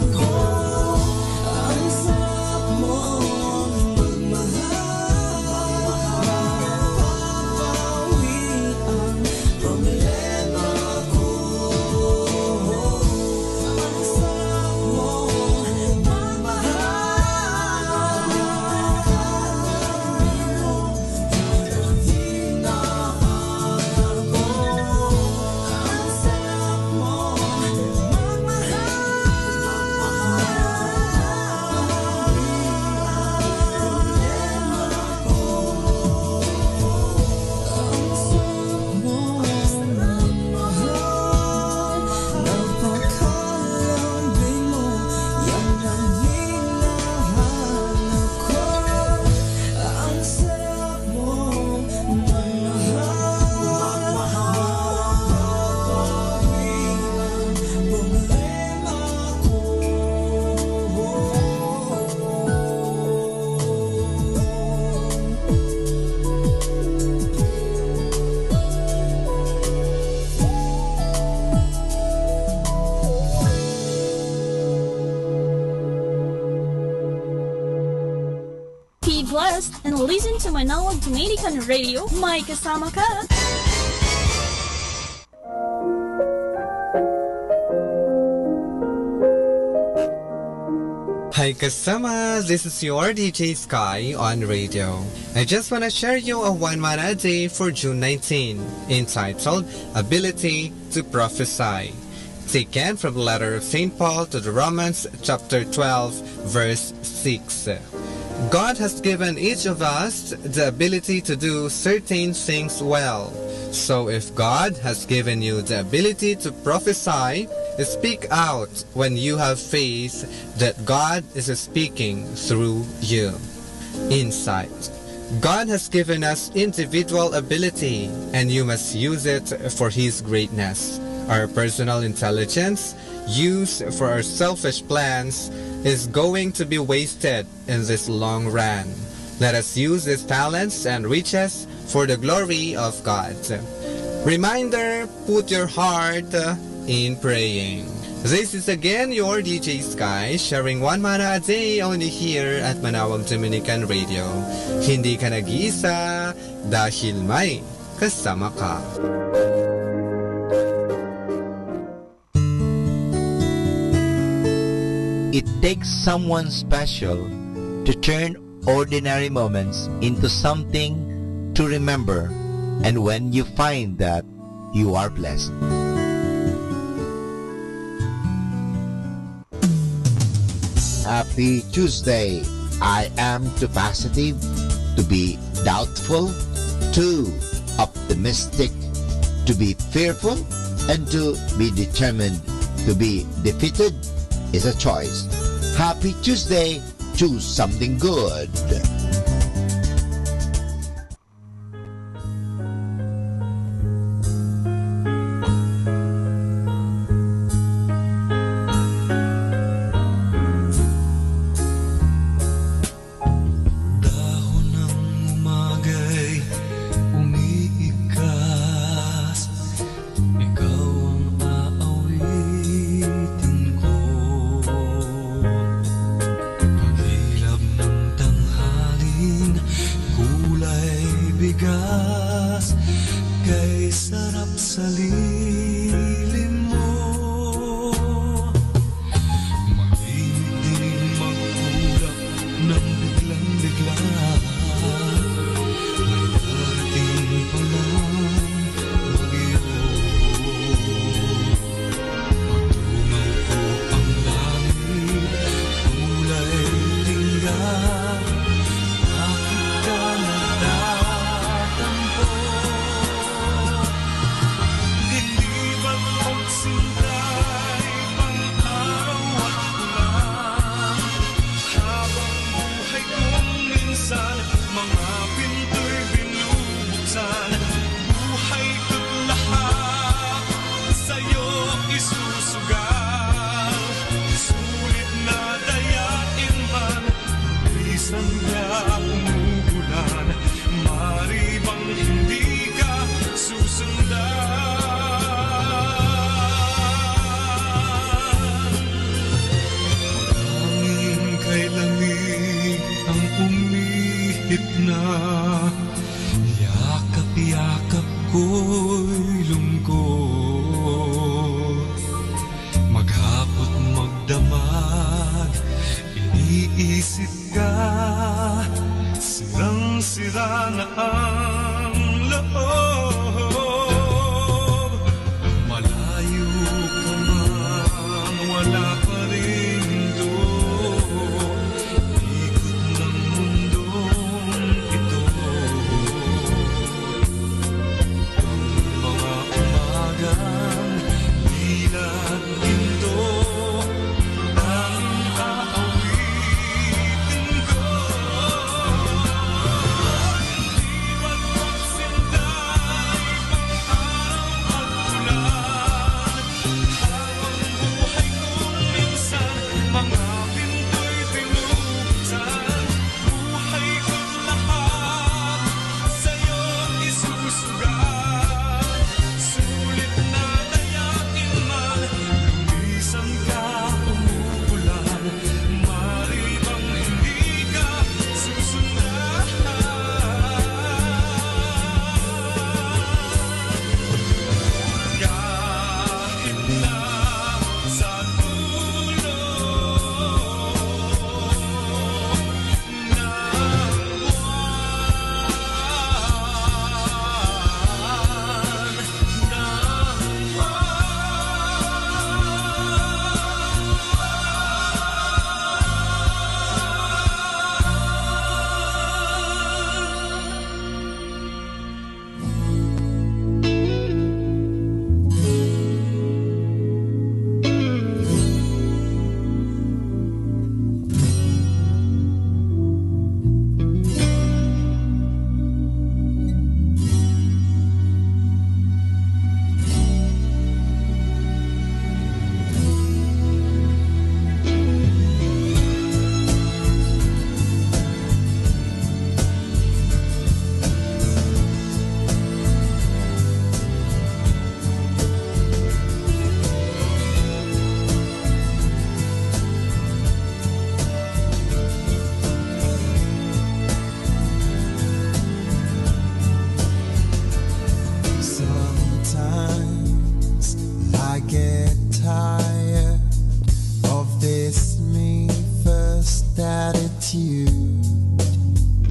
ko. Ang sarap mong magmahal. Mapapawi ang problema ko. Ang sarap mong magmahal. Be blessed and listen to Manawag Dominican Radio. May kasama ka. Hi kasama, this is your DJ Sky on radio. I just want to share you a one mana a day for June 19, entitled Ability to Prophesy. Taken from the letter of St. Paul to the Romans chapter 12 verse 6. God has given each of us the ability to do certain things well. So if God has given you the ability to prophesy, speak out when you have faith that God is speaking through you. Insight. God has given us individual ability, and you must use it for His greatness. Our personal intelligence, used for our selfish plans, is going to be wasted in this long run. Let us use these talents and riches for the glory of God. Reminder, put your heart in praying. This is again your DJ Sky, sharing one mana a day only here at Manawag Dominican Radio. Hindi ka nag-iisa dahil may kasama ka. It takes someone special to turn ordinary moments into something to remember, and when you find that, you are blessed. Happy Tuesday. I am too positive to be doubtful, too optimistic to be fearful, and to be determined. To be defeated is a choice. Happy Tuesday. Choose something good. Dahon ng umagay umiikas, ikaw ang aawitin ko. Paghilap ng tanghali na. Yakap-yakap ko'y lungkot, maghapot magdamag, iniisip ka, sirang-sira na ang loob. Malayo ka man, wala pa rin doon, ikot ng mundong ito. Ang mga umagang dilat ginto, ang aawitin ko. Iba't magsintay pang araw at ulan, habang buhay kong minsan mga pinto'y tinuksan. Buhay ko't lahat sa'yo isusugat, sulit na dayakin man, lumisan ka umuulan, maaari bang hindi ka susundan? Kahit na sa dulo sometimes I get tired of this me first attitude.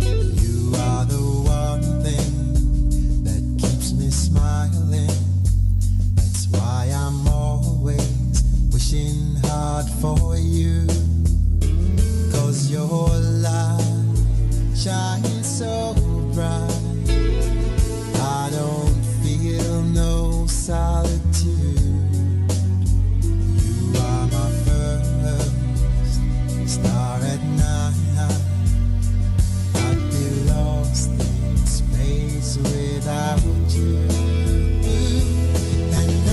You are the one thing that keeps me smiling. That's why I'm always wishing hard for you. 'Cause your light shines so bright, I don't feel no solitude. You are my first star at night. I'd be lost in space without you. And I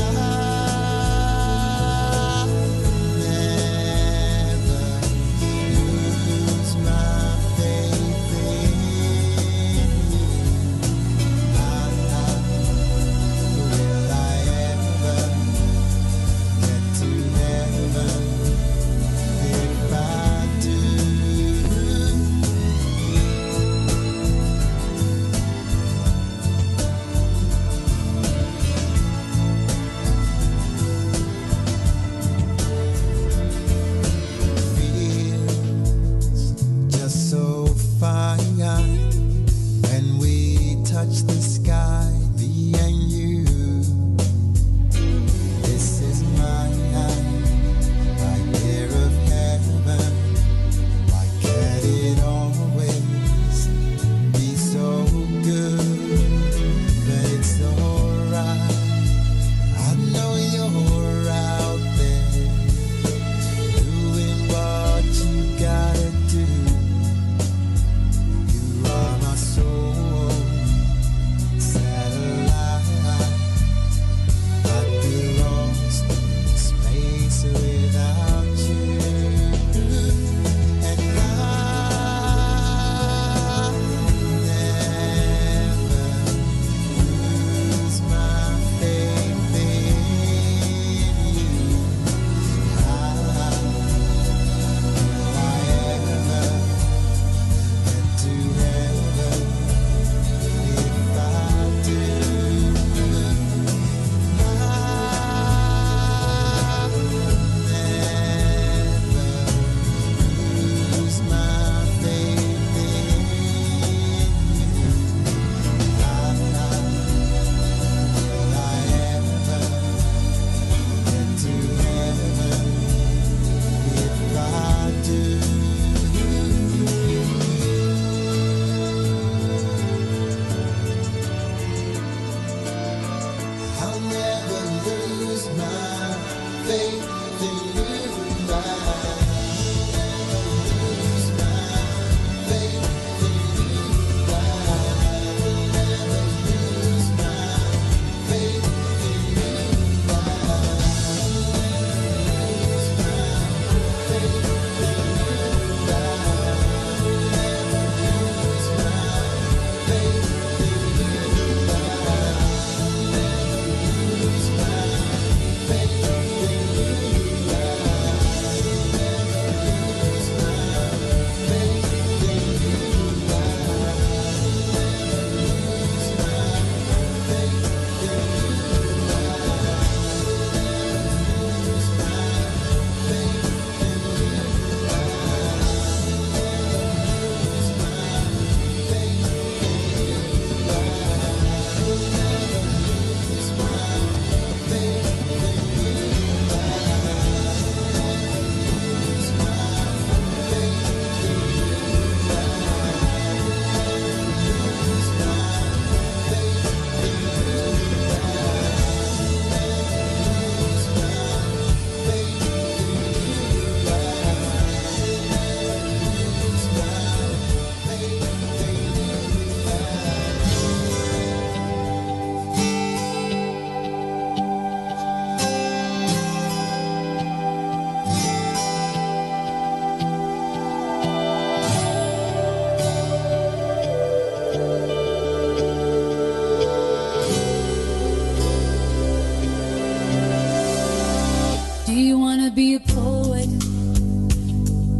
wanna be a poet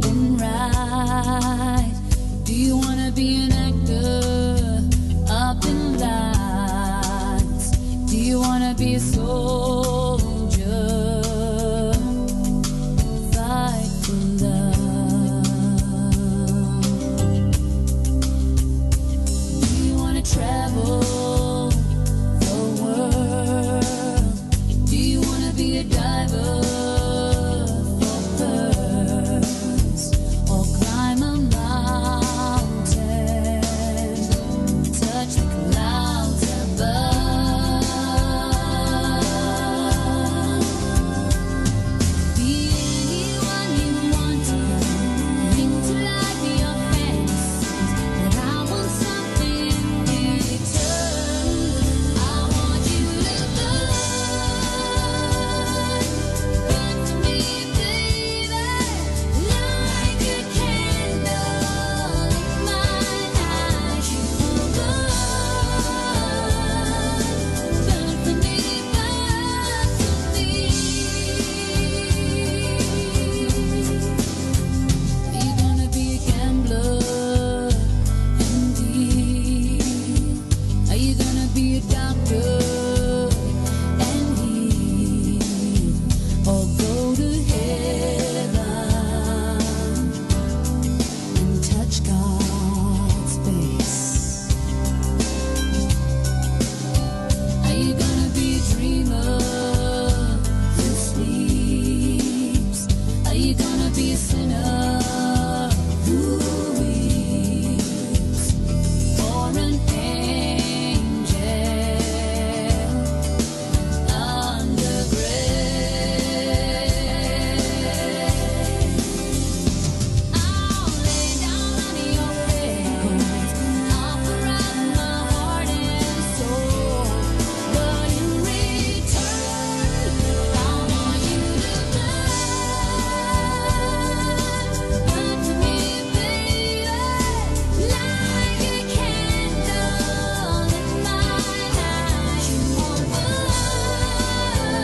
and write? Do you wanna be an actor up in lights? Do you wanna be a soldier? Fight for love. Do you wanna travel the world? Do you wanna be a diver for pearls, or climb a mountain, touch the clouds above? Be anyone you want to, bring to life your fantasies, but I want something in return. I want you to burn for me, baby, like a candle in my night. You will burn for me, burn for me. Are you gonna be a gambler indeed? Are you gonna be a doctor and heal, or go to heaven and touch God's face? Are you gonna be a dreamer who sleeps? Are you gonna be a sinner who weeps, or an angel under grace? I'll lay down on your records, I'll pour out my heart and soul, but in return, I want you to burn for me, baby, like a candle in my night. You won't burn for me, burn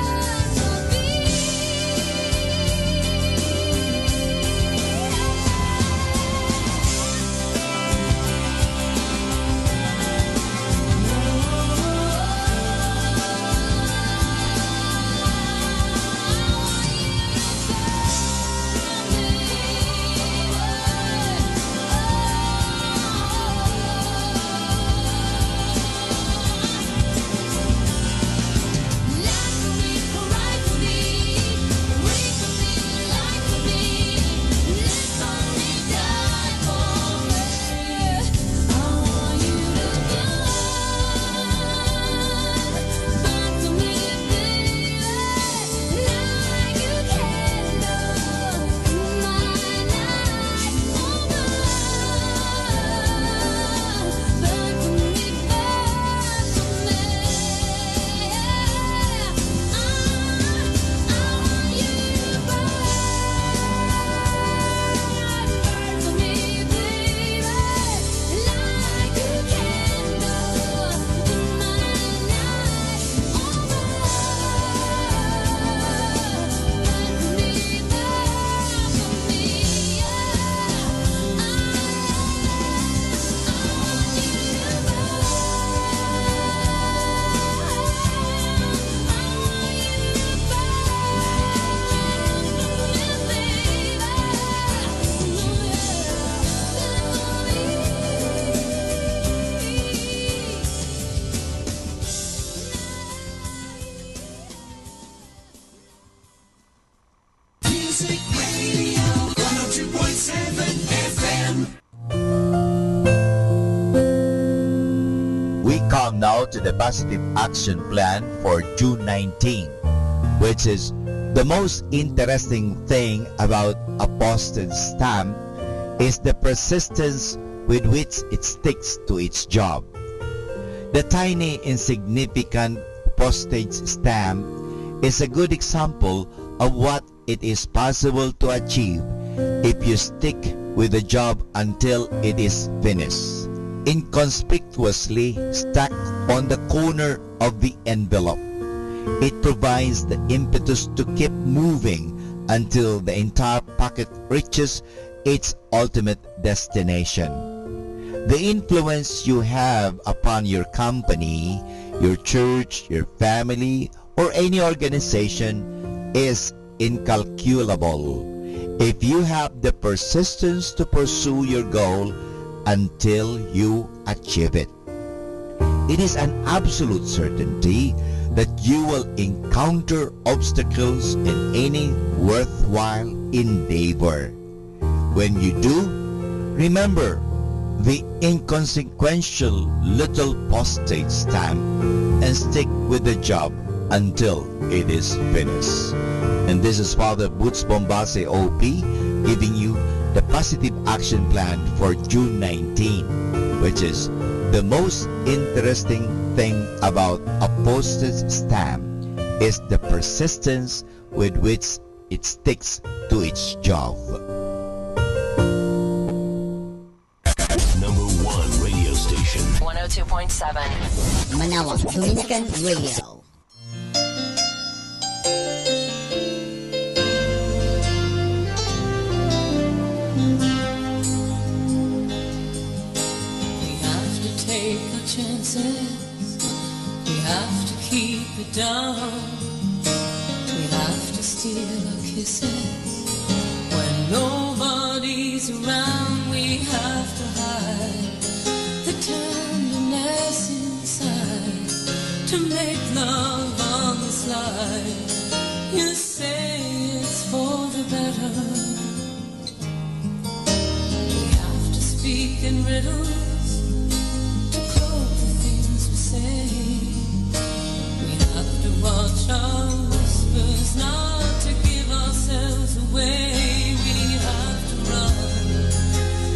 for me. Music Radio 102.7 FM. We come now to the positive action plan for June 19, which is the most interesting thing about a postage stamp is the persistence with which it sticks to its job. The tiny insignificant postage stamp is a good example of what it is possible to achieve if you stick with the job until it is finished. Inconspicuously stuck on the corner of the envelope, It provides the impetus to keep moving until the entire packet reaches its ultimate destination. The influence you have upon your company, your church, your family, or any organization is incalculable if you have the persistence to pursue your goal until you achieve it. It is an absolute certainty that you will encounter obstacles in any worthwhile endeavor. When you do, remember the inconsequential little postage stamp and stick with the job until it is finished. And this is Father Butch Bombase OP giving you the positive action plan for June 19, which is the most interesting thing about a postage stamp is the persistence with which it sticks to its job. Number 1 radio station. 102.7 Manawag Dominican Radio. We have to keep it down. We have to steal our kisses when nobody's around. We have to hide the tenderness inside to make love on the slide. You say it's for the better. We have to speak in riddles. Watch our whispers not to give ourselves away. We have to run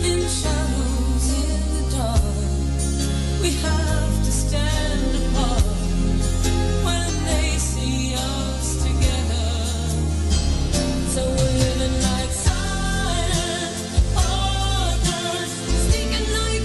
in shadows in the dark. We have to stand apart when they see us together. So we're living like silent partners, sneaking like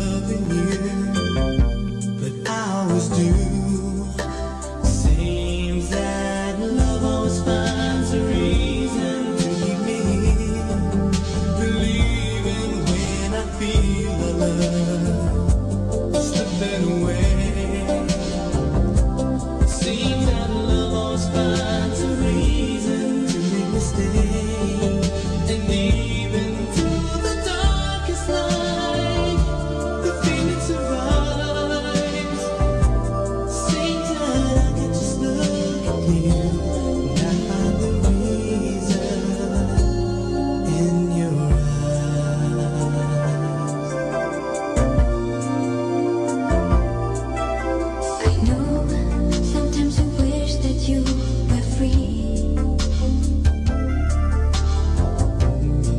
loving you, but I was due. Seems that love always finds a reason to keep me believing when I feel the love slipping away. Seems that love always finds a reason to make me stay, and even through the darkest night, the feeling survives. Seems that I can just look at you and I find the reason in your I know sometimes you wish that you were free.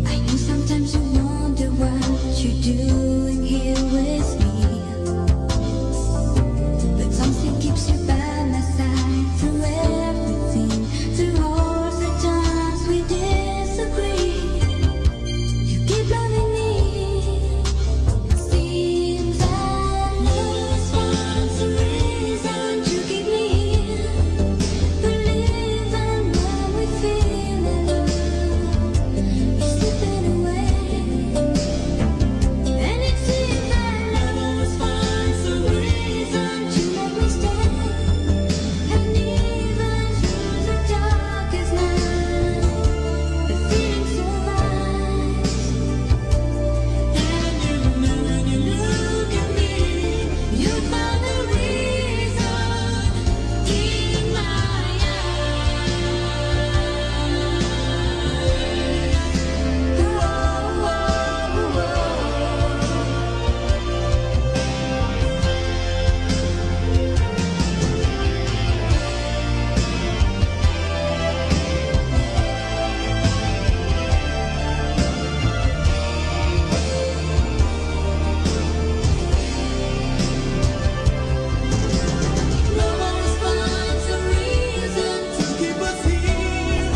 I know sometimes you wonder what you're doing here with me. But something keeps you by my side through everything, through all the times we disagree. You keep loving me. Seems that love finds a reason to keep me here, believing when we feel love is slipping away. And it seems that love always finds a reason to make me stay, and even through the darkest night, the feeling survives. And you know when you look at me, you find the reason in my love always finds a reason to keep us here,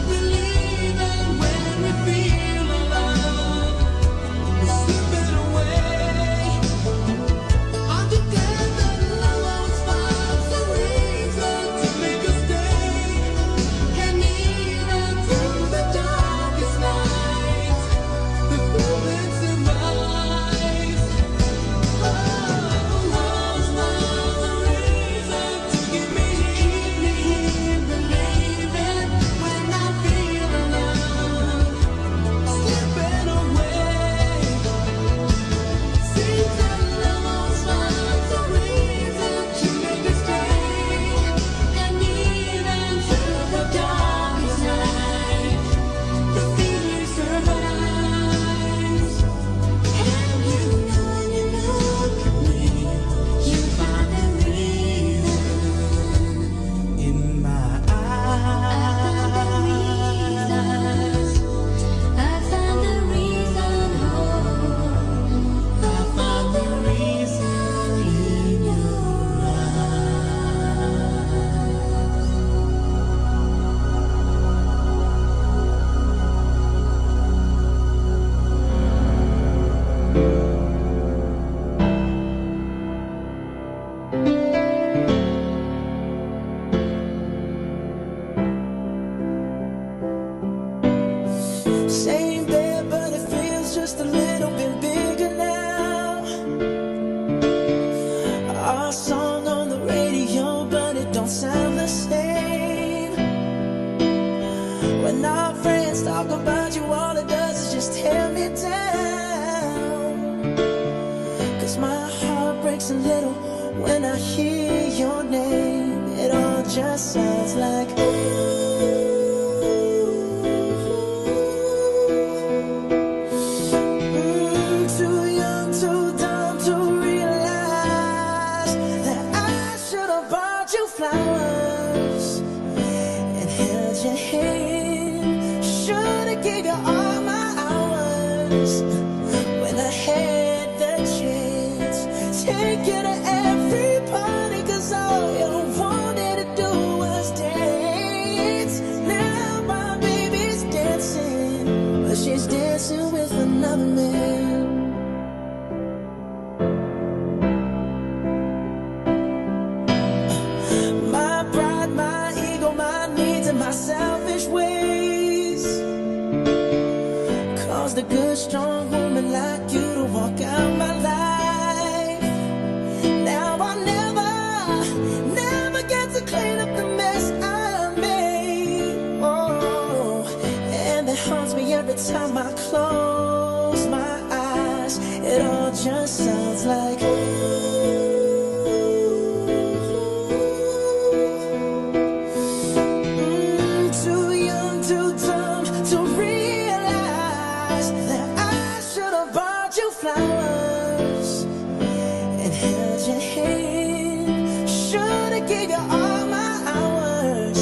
believing when we feel alive, we're slipping away. Understand that love always finds a reason to make us stay, and even through the darkest night, the feeling survives. Oh, love's not a reason to keep me here, believing when I feel alone, slipping away. Seems that love always finds a reason to make us stay, and even through the darkest night, the feeling survives. And you know when you look at me, you find the reason in my eyes. I found the reason, oh, I found the reason in your Same bed, but it feels just a little bit bigger now. Our song on the radio, but it don't sound the same. When our friends talk about you, all it does is just tear me down. 'Cause my heart breaks a little when I hear your name. It all just sounds like too young, too dumb to realize that I should have bought you flowers and held your hand. Should have gave you all my hours when I had the chance. Take you to every party, 'cause all you wanted to do was dance. Now my baby's dancing, but she's dancing with another man. gave you all my hours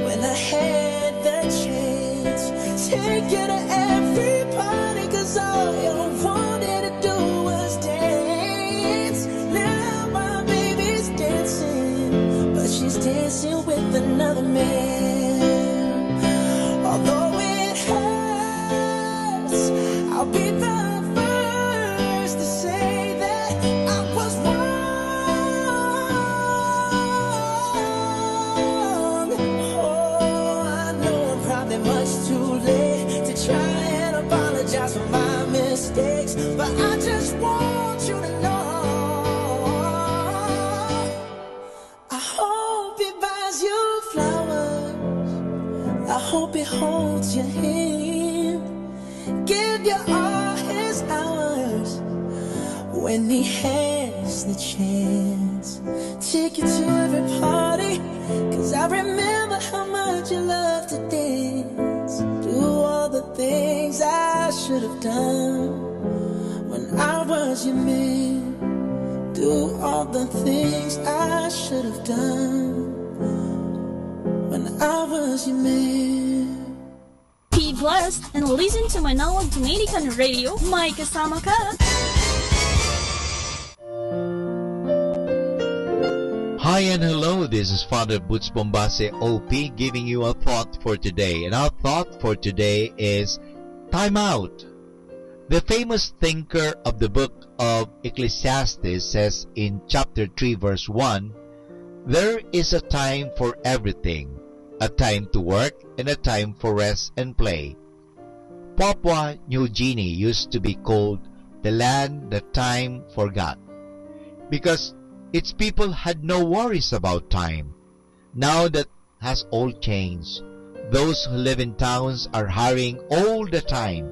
when I had the chance. Take you to every party, 'cause all you wanted to do was dance. Now my baby's dancing, but she's dancing with another man. Although it hurts, I'll be the first to say that I was wrong. Oh, I know I'm probably much too late to try and apologize for my mistakes, but I just want you to know I hope he buys you flowers, I hope he holds your hand, give you all his hours when he has the chance. Take you to every party, 'cause I remember how much you love to dance. Do all the things I should have done when I was your man. Do all the things I should have done when I was your man. Be blessed and listen to Manawag Dominican Radio. May kasama ka. Hi and hello, this is Father Butch Bombase OP giving you a thought for today. And our thought for today is time out. The famous thinker of the book of Ecclesiastes says in chapter 3 verse 1, "There is a time for everything, a time to work and a time for rest and play." Papua New Guinea used to be called the land that time forgot, because its people had no worries about time. Now that has all changed. Those who live in towns are hurrying all the time.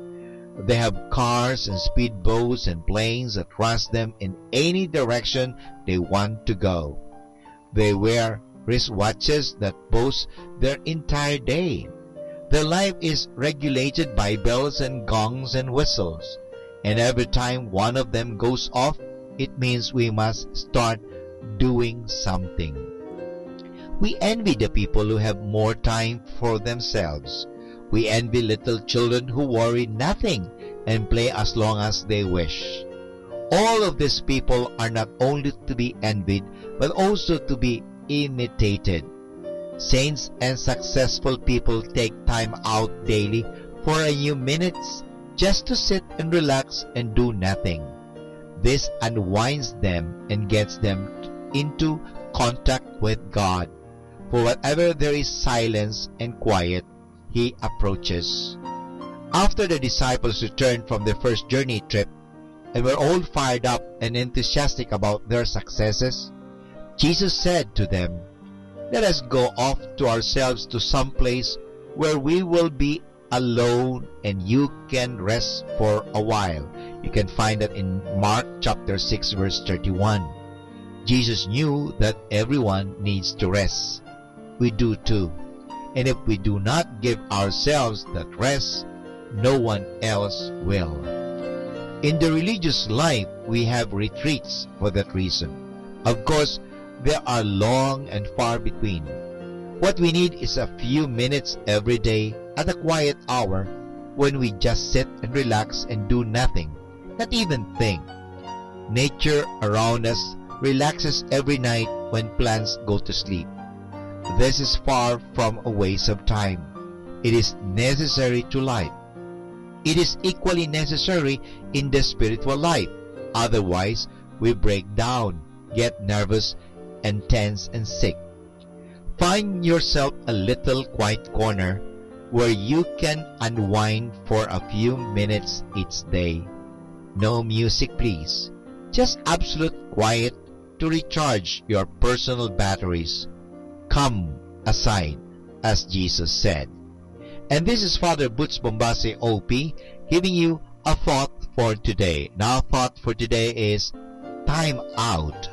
They have cars and speedboats and planes that rush them in any direction they want to go. They wear wristwatches that boast their entire day. Their life is regulated by bells and gongs and whistles, and every time one of them goes off, it means we must start doing something. We envy the people who have more time for themselves. We envy little children who worry nothing and play as long as they wish. All of these people are not only to be envied, but also to be imitated. Saints and successful people take time out daily for a few minutes just to sit and relax and do nothing. This unwinds them and gets them into contact with God. For whatever there is silence and quiet, He approaches. After the disciples returned from their first journey trip and were all fired up and enthusiastic about their successes, Jesus said to them, "Let us go off to ourselves to some place where we will be alone and you can rest for a while." You can find that in Mark chapter 6 verse 31. Jesus knew that everyone needs to rest. We do too. And if we do not give ourselves that rest, no one else will. In the religious life, we have retreats for that reason. Of course, they are long and far between. What we need is a few minutes every day at a quiet hour when we just sit and relax and do nothing, not even think. Nature around us relaxes every night when plants go to sleep. This is far from a waste of time. It is necessary to life. It is equally necessary in the spiritual life. Otherwise, we break down, get nervous, and tense and sick. Find yourself a little quiet corner where you can unwind for a few minutes each day. No music, please. Just absolute quiet to recharge your personal batteries. Come aside, as Jesus said. And this is Father Butch Bombase OP giving you a thought for today. Now, thought for today is time out.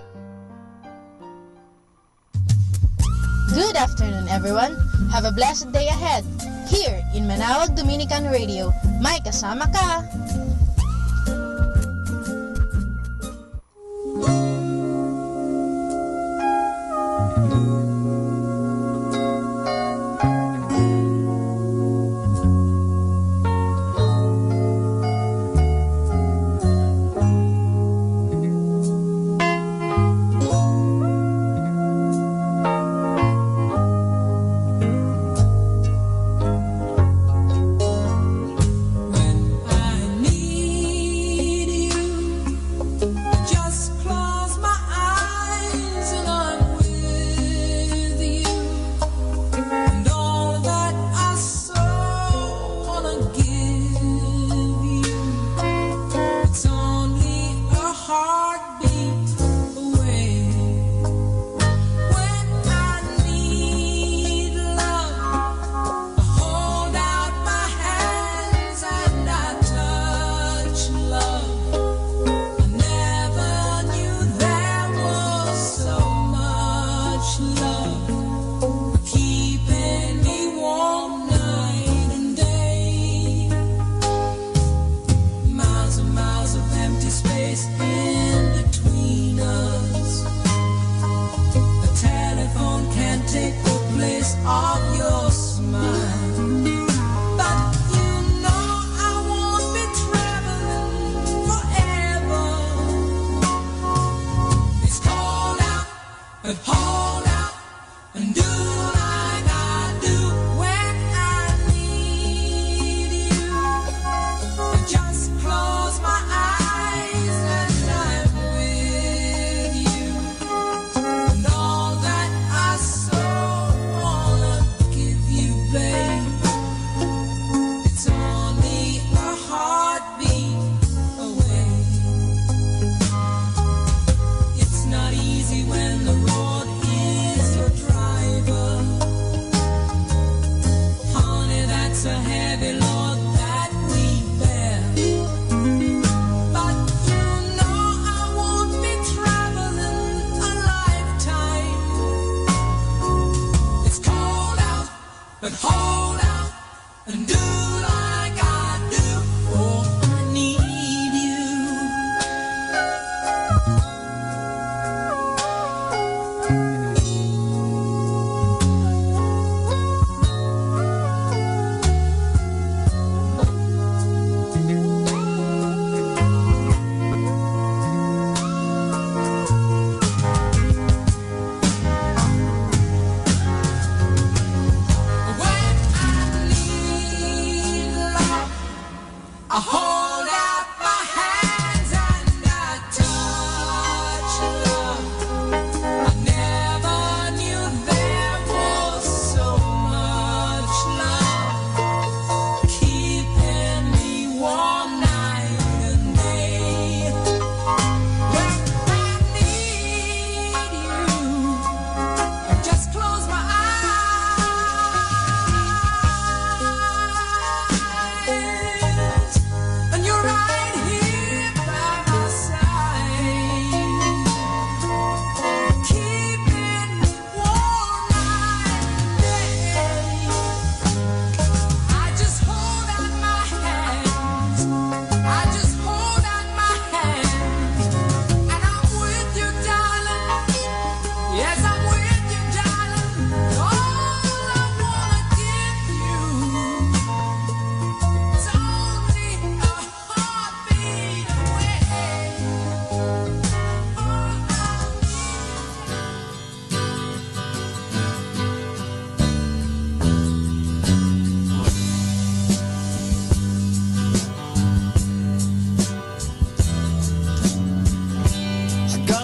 Good afternoon, everyone. Have a blessed day ahead. Here in Manawag Dominican Radio, may kasama ka.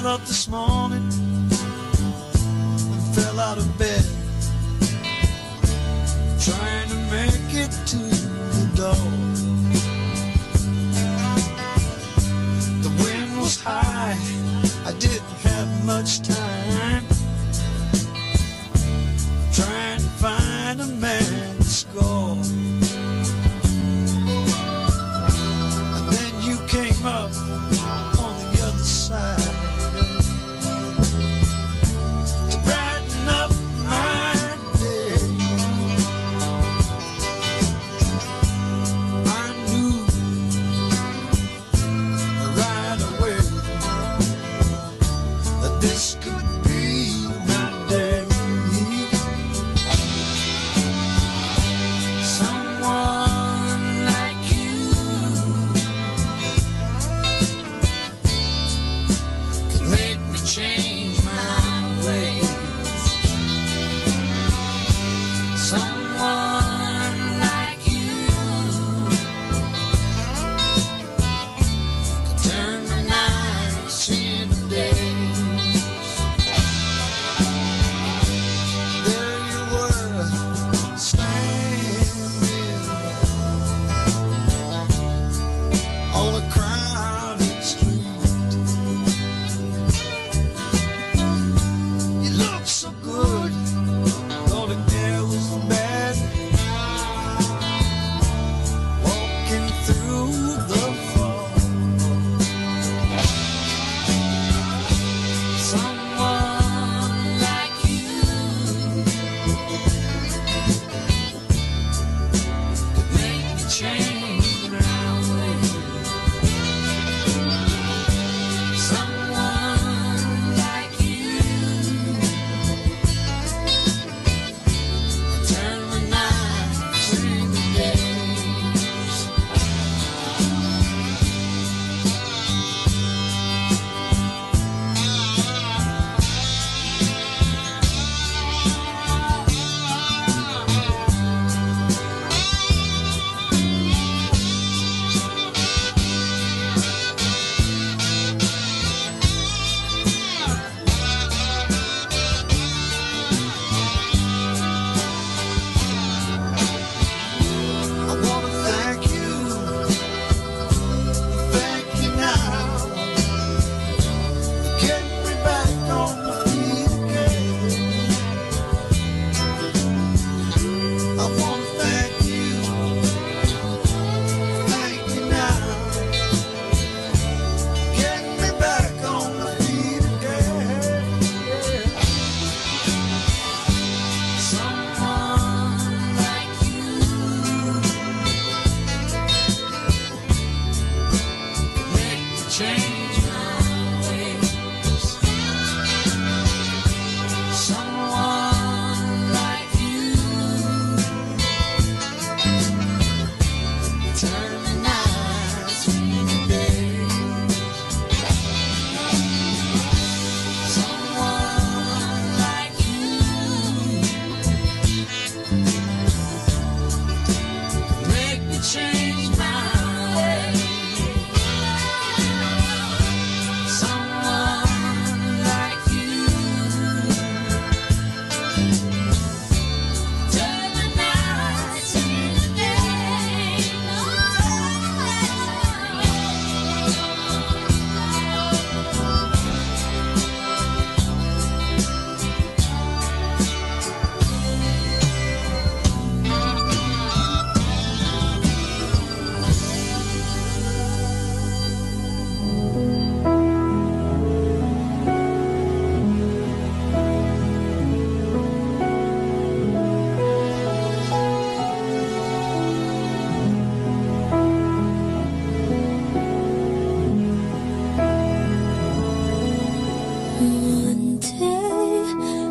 got up this morning and fell out of bed, trying to make it to the door. The wind was high, I didn't have much time, trying to find a man to score. And then you came up on the other side to brighten up my day. I knew right away that this could be my day. Someone like you could make me change my ways. Someone like you could turn the nights into days. There you were, standing on a crowded street. You looked so good, though the air was bad. Walking through the fog, someone like you could make me change my ways. Someone like you could turn the nights into days. I wanna thank you now, getting me back on my feet again. I wanna thank you now, getting me back on my feet again. Someone like you make me change my ways. Someone like you turn the nights into days. Someone like you make me change my ways. Someone like you turn the nights into days. One day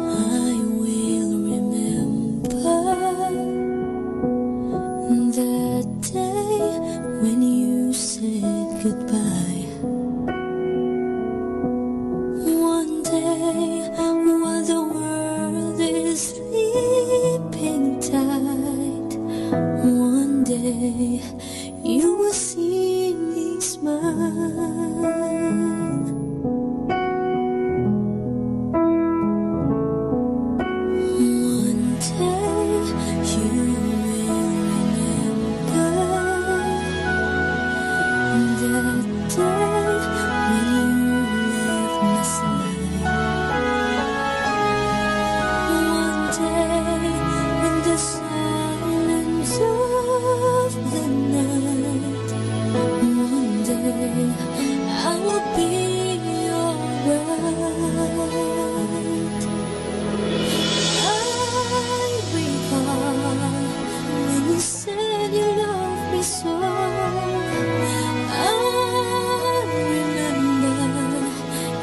I will remember that day when you said goodbye. One day while the world is sleeping tight, one day you will see me smile.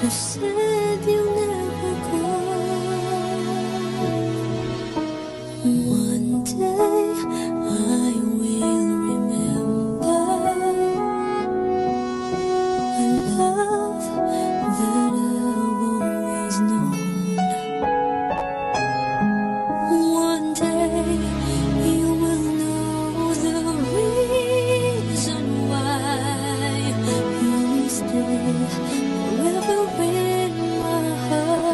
You said you'll never go. One day I will remember a love that I've always known. One day you will know the reason why you stay forever in my heart.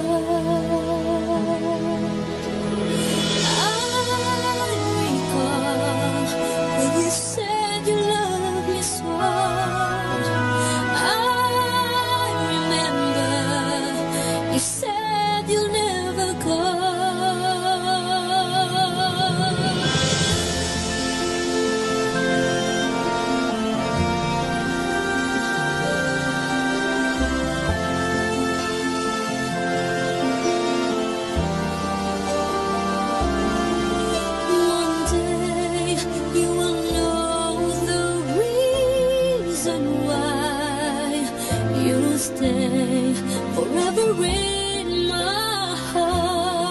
I recall when you said you loved me so. I remember you said you'll never go. One day you will know the reason why you'll stay forever in my heart.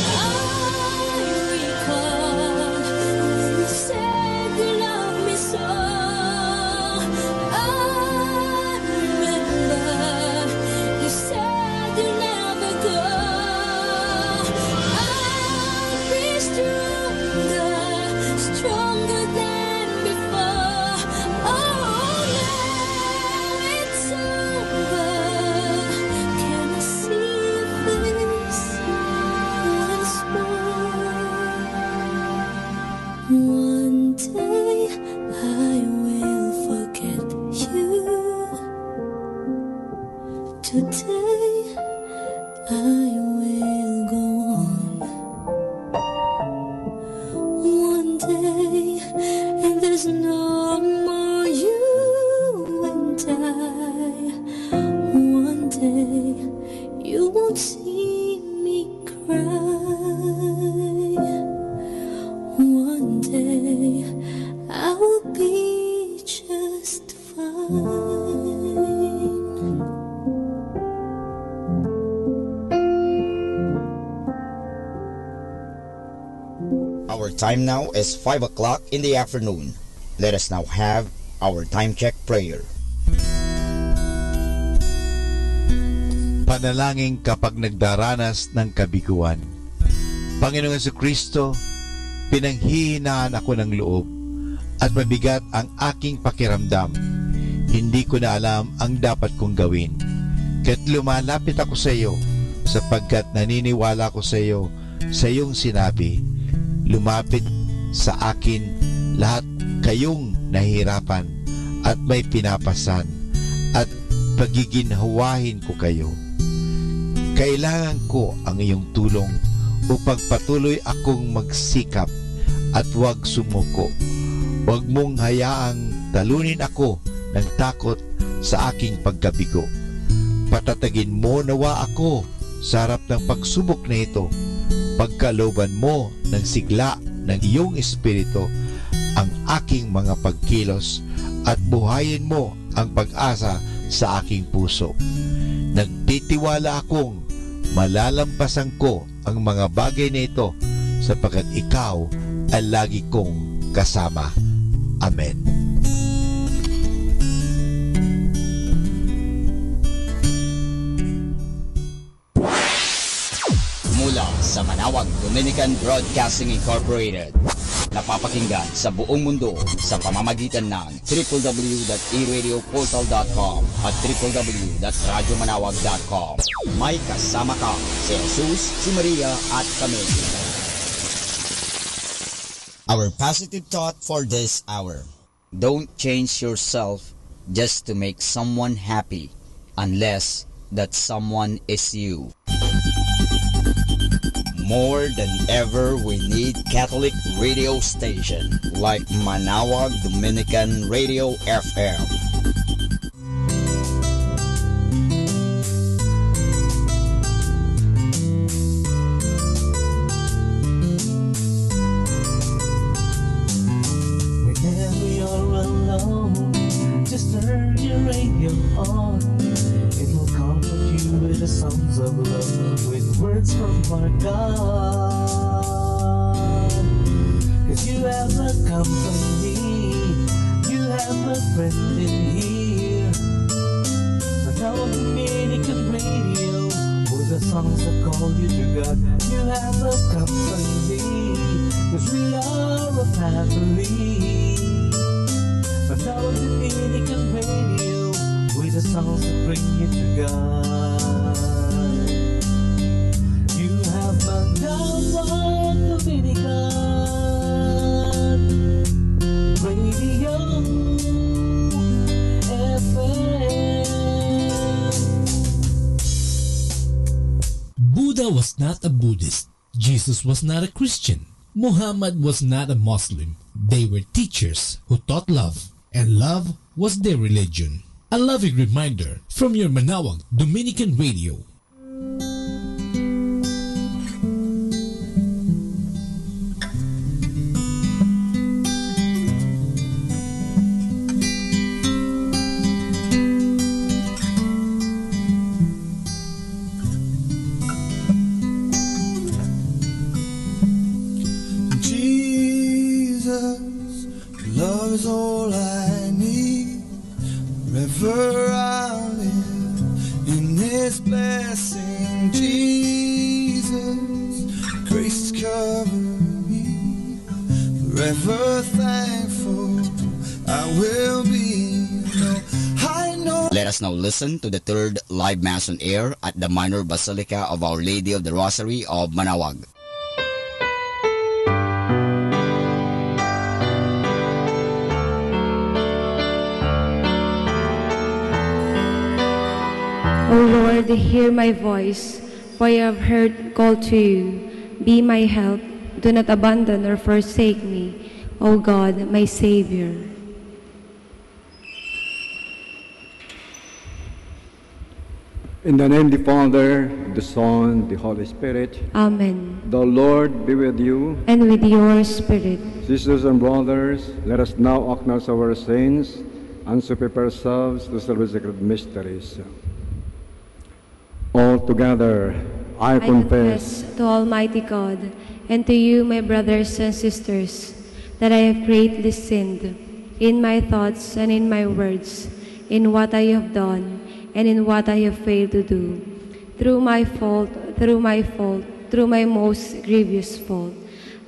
I recall when you said you loved me so. I remember you said you'd never go. I'll be stronger, stronger than before. Oh, now it's over. Can I see your face once more? One day I will forget you. Today I will go on. One day and there's no more you and I. One day you won't see me cry. One day I will be just fine. Our time now is 5 o'clock in the afternoon. Let us now have our time check prayer. Panalangin kapag nagdaranas ng kabiguan. Panginoong Jesucristo, pinanghihinaan ako ng loob at mabigat ang aking pakiramdam. Hindi ko na alam ang dapat kong gawin. Kaya't lumalapit ako sa iyo sapagkat naniniwala ko sa iyo sa iyong sinabi. Lumapit sa akin lahat kayong nahihirapan at may pinapasan at pagiginhawahin ko kayo. Kailangan ko ang iyong tulong upang patuloy akong magsikap at huwag sumuko. Huwag mong hayaang talunin ako ng takot sa aking pagkabigo. Patatagin mo nawa ako sa harap ng pagsubok na ito. Pagkalooban mo ng sigla ng iyong espiritu ang aking mga pagkilos at buhayin mo ang pag-asa sa aking puso. Nagtitiwala akong malalampasan ko ang mga bagay na ito sapagkat ikaw ay lagi kong kasama. Amen. Mula sa Manawag Dominican Broadcasting Incorporated, napapakinggan sa buong mundo sa pamamagitan ng www.eradioportal.com at www.radyomanawag.com. May kasama ka si Jesus, si Maria at kami. Our positive thought for this hour: don't change yourself just to make someone happy unless that someone is you. More than ever, we need Catholic radio station like Manawag Dominican Radio FM. Whenever you're alone, just turn your lay him on. It will comfort you with the songs of love, with words from our God. 'Cause you have a company, you have a friend in here. Now I'm Dominican radio, with the songs that call you to God. You have a company, 'cause we are a family. But now I'm Dominican radio, with the songs that bring you to God. You have a Dominican radio FM. Buddha was not a Buddhist. Jesus was not a Christian. Muhammad was not a Muslim. They were teachers who taught love, and love was their religion. A loving reminder from your Manawag Dominican Radio. Love is all I need. Wherever I live, in His blessing, Jesus, grace cover me. Forever thankful, I will be. No, I know. Let us now listen to the third live Mass on air at the Minor Basilica of Our Lady of the Rosary of Manawag. O Lord, hear my voice, for I have heard call to you. Be my help, do not abandon or forsake me, O God, my Savior. In the name of the Father, the Son, the Holy Spirit. Amen. The Lord be with you. And with your spirit. Sisters and brothers, let us now acknowledge our sins and so prepare ourselves to serve the sacred mysteries. All together, I confess to Almighty God and to you, my brothers and sisters, that I have greatly sinned in my thoughts and in my words, in what I have done and in what I have failed to do, through my fault, through my most grievous fault.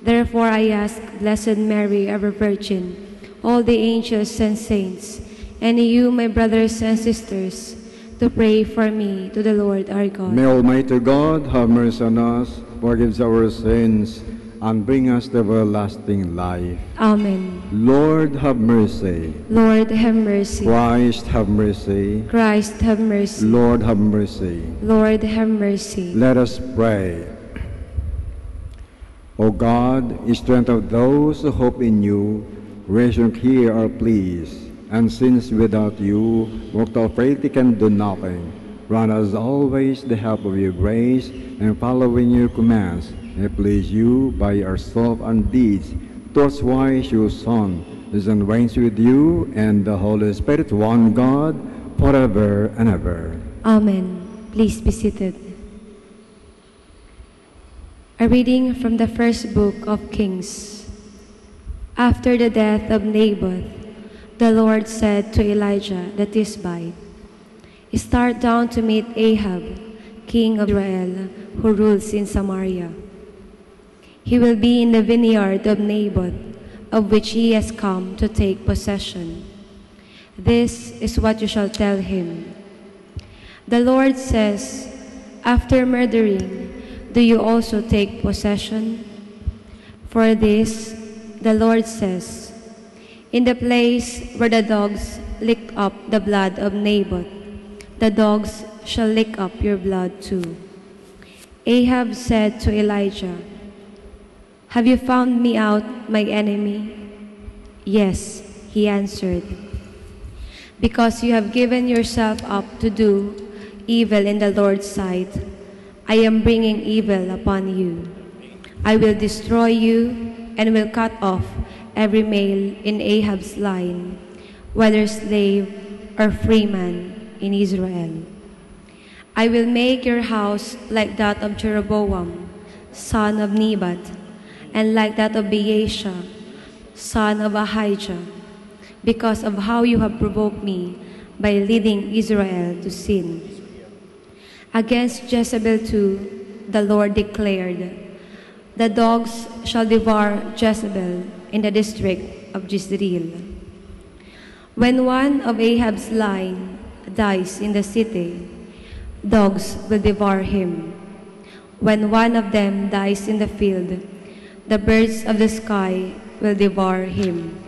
Therefore I ask Blessed Mary, ever Virgin, all the angels and saints, and you, my brothers and sisters, to pray for me to the Lord our God. May Almighty God have mercy on us, forgive our sins, and bring us to everlasting life. Amen. Lord, have mercy. Lord, have mercy. Christ, have mercy. Christ, have mercy. Lord, have mercy. Lord, have mercy. Let us pray. O God, strength of those who hope in you, raise and hear our pleas. And since without you, mortal frailty can do nothing, grant us always the help of your grace, and following your commands, may please you by our thoughts and deeds, towards wise your Son, lives and reigns with you and the Holy Spirit, one God, forever and ever. Amen. Please be seated. A reading from the first book of Kings. After the death of Naboth, the Lord said to Elijah the Tishbite, "Start down to meet Ahab, king of Israel, who rules in Samaria. He will be in the vineyard of Naboth, of which he has come to take possession. This is what you shall tell him. The Lord says, after murdering, do you also take possession? For this, the Lord says, in the place where the dogs licked up the blood of Naboth, the dogs shall lick up your blood too." Ahab said to Elijah, "Have you found me out, my enemy?" "Yes," he answered. "Because you have given yourself up to do evil in the Lord's sight, I am bringing evil upon you. I will destroy you and will cut off every male in Ahab's line, whether slave or free man in Israel. I will make your house like that of Jeroboam, son of Nebat, and like that of Baasha, son of Ahijah, because of how you have provoked me by leading Israel to sin. Against Jezebel too, the Lord declared, the dogs shall devour Jezebel in the district of Jezreel. When one of Ahab's line dies in the city, dogs will devour him. When one of them dies in the field, the birds of the sky will devour him.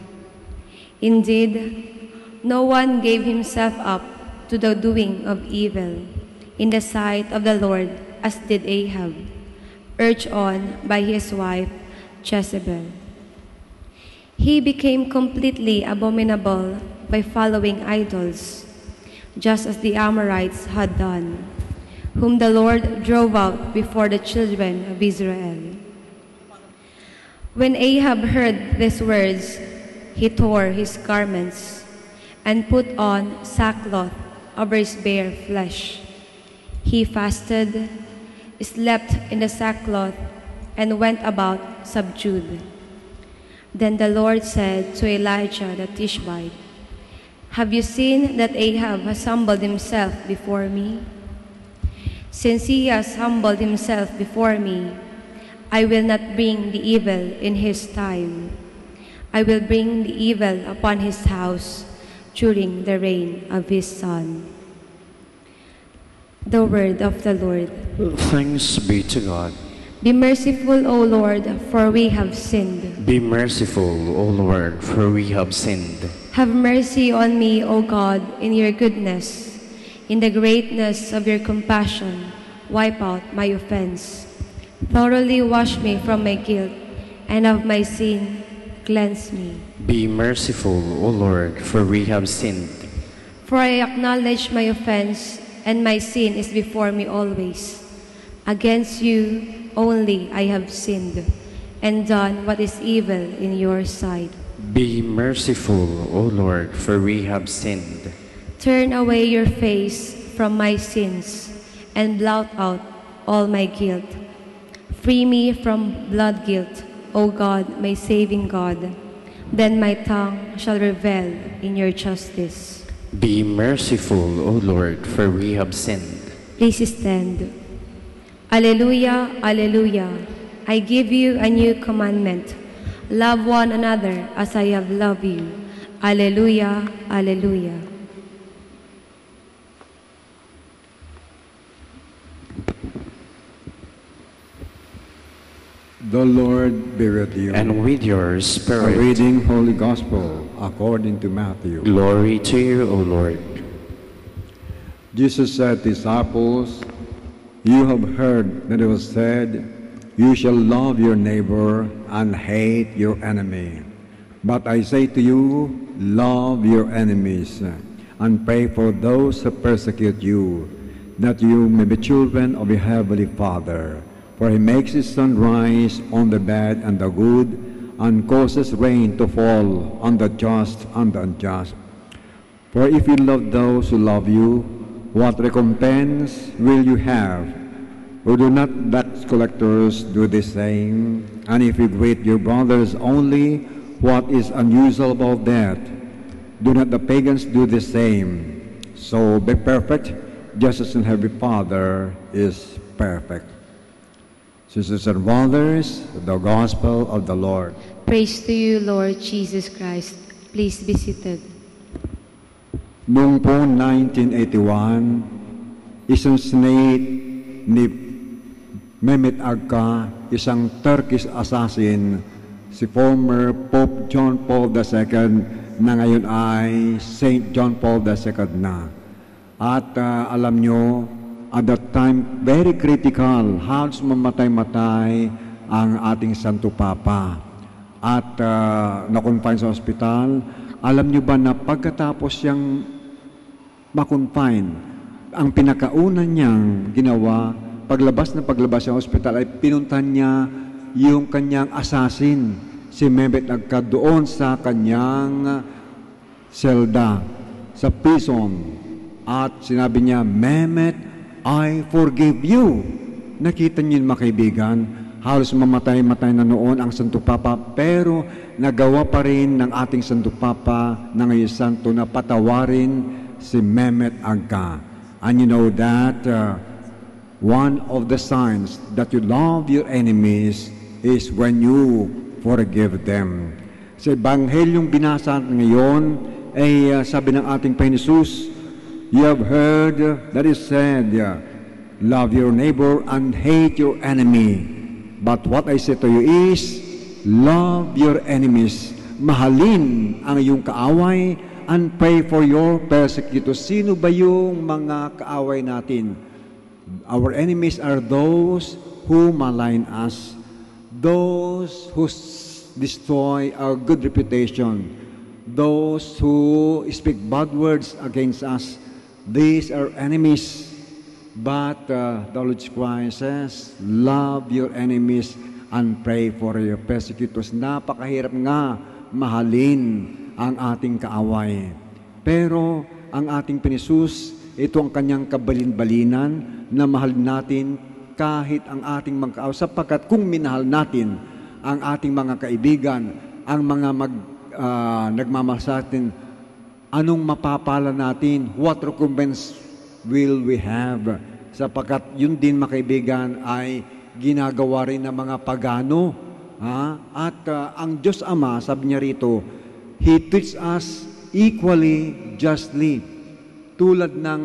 Indeed, no one gave himself up to the doing of evil in the sight of the Lord as did Ahab, urged on by his wife Jezebel. He became completely abominable by following idols, just as the Amorites had done, whom the Lord drove out before the children of Israel. When Ahab heard these words, he tore his garments and put on sackcloth over his bare flesh. He fasted, slept in the sackcloth, and went about subdued. Then the Lord said to Elijah the Tishbite, have you seen that Ahab has humbled himself before me? Since he has humbled himself before me, I will not bring the evil in his time. I will bring the evil upon his house during the reign of his son. The word of the Lord. Thanks be to God. Be merciful, O Lord, for we have sinned. Be merciful, O Lord, for we have sinned. Have mercy on me, O God, in your goodness. In the greatness of your compassion, wipe out my offense. Thoroughly wash me from my guilt, and of my sin cleanse me. Be merciful, O Lord, for we have sinned. For I acknowledge my offense, and my sin is before me always. Against you only I have sinned, and done what is evil in your sight. Be merciful, O Lord, for we have sinned. Turn away your face from my sins, and blot out all my guilt. Free me from blood guilt, O God, my saving God. Then my tongue shall revel in your justice. Be merciful, O Lord, for we have sinned. Please stand. Alleluia, alleluia. I give you a new commandment. Love one another as I have loved you. Alleluia, alleluia. The Lord be with you. And with your spirit. A reading Holy Gospel according to Matthew. Glory to you, O Lord. Jesus said to his disciples, you have heard that it was said, you shall love your neighbor and hate your enemy. But I say to you, love your enemies and pray for those who persecute you, that you may be children of your heavenly Father. For he makes his sun rise on the bad and the good, and causes rain to fall on the just and the unjust. For if you love those who love you, what recompense will you have? Or do not tax collectors do the same? And if you greet your brothers only, what is unusual about that? Do not the pagans do the same? So be perfect, just as your heavenly Father is perfect. Sisters and brothers, the Gospel of the Lord. Praise to you, Lord Jesus Christ. Please be seated. Noong po 1981, isang senate ni Mehmet Agca, isang Turkish assassin, si former Pope John Paul II na ngayon ay Saint John Paul II na. At alam nyo, at that time, very critical, halos mamatay-matay ang ating Santo Papa. At na-confine sa ospital. Alam nyo ba na pagkatapos siyang ma-confine, ang pinakauna niyang ginawa, paglabas sa ospital ay pinuntahan niya yung kanyang assassin, si Mehmet Agca, doon sa kanyang selda. sa prison. At sinabi niya, Mehmet, I forgive you. Nakita niyo mga kaibigan, halos mamatay-matay na noon ang Santo Papa, pero nagawa pa rin ng ating Santo Papa na ngayon Santo na patawarin si Mehmet Agca. And you know that one of the signs that you love your enemies is when you forgive them. Sa Ebanghelyong binasa ngayon ay sabi ng ating Panginoon Jesus, you have heard that is said, love your neighbor and hate your enemy. But what I say to you is, love your enemies. Mahalin ang iyong kaaway and pray for your persecutors. Sino ba yung mga kaaway natin? Our enemies are those who malign us, those who destroy our good reputation, those who speak bad words against us. These are enemies. But the Lord Christ says, love your enemies and pray for your persecutors. Napakahirap nga mahalin ang ating kaaway. Pero ang ating Pinisus, ito ang kanyang kabalin-balinan na mahal natin kahit ang ating mga kaaway. Sapagkat kung minahal natin ang ating mga kaibigan, ang mga nagmamahal sa atin, anong mapapala natin? What recompense will we have? Sapagkat yun din mga kaibigan ay ginagawa rin ng mga pagano. At ang Diyos Ama, sabi niya rito, He treats us equally, justly. Tulad ng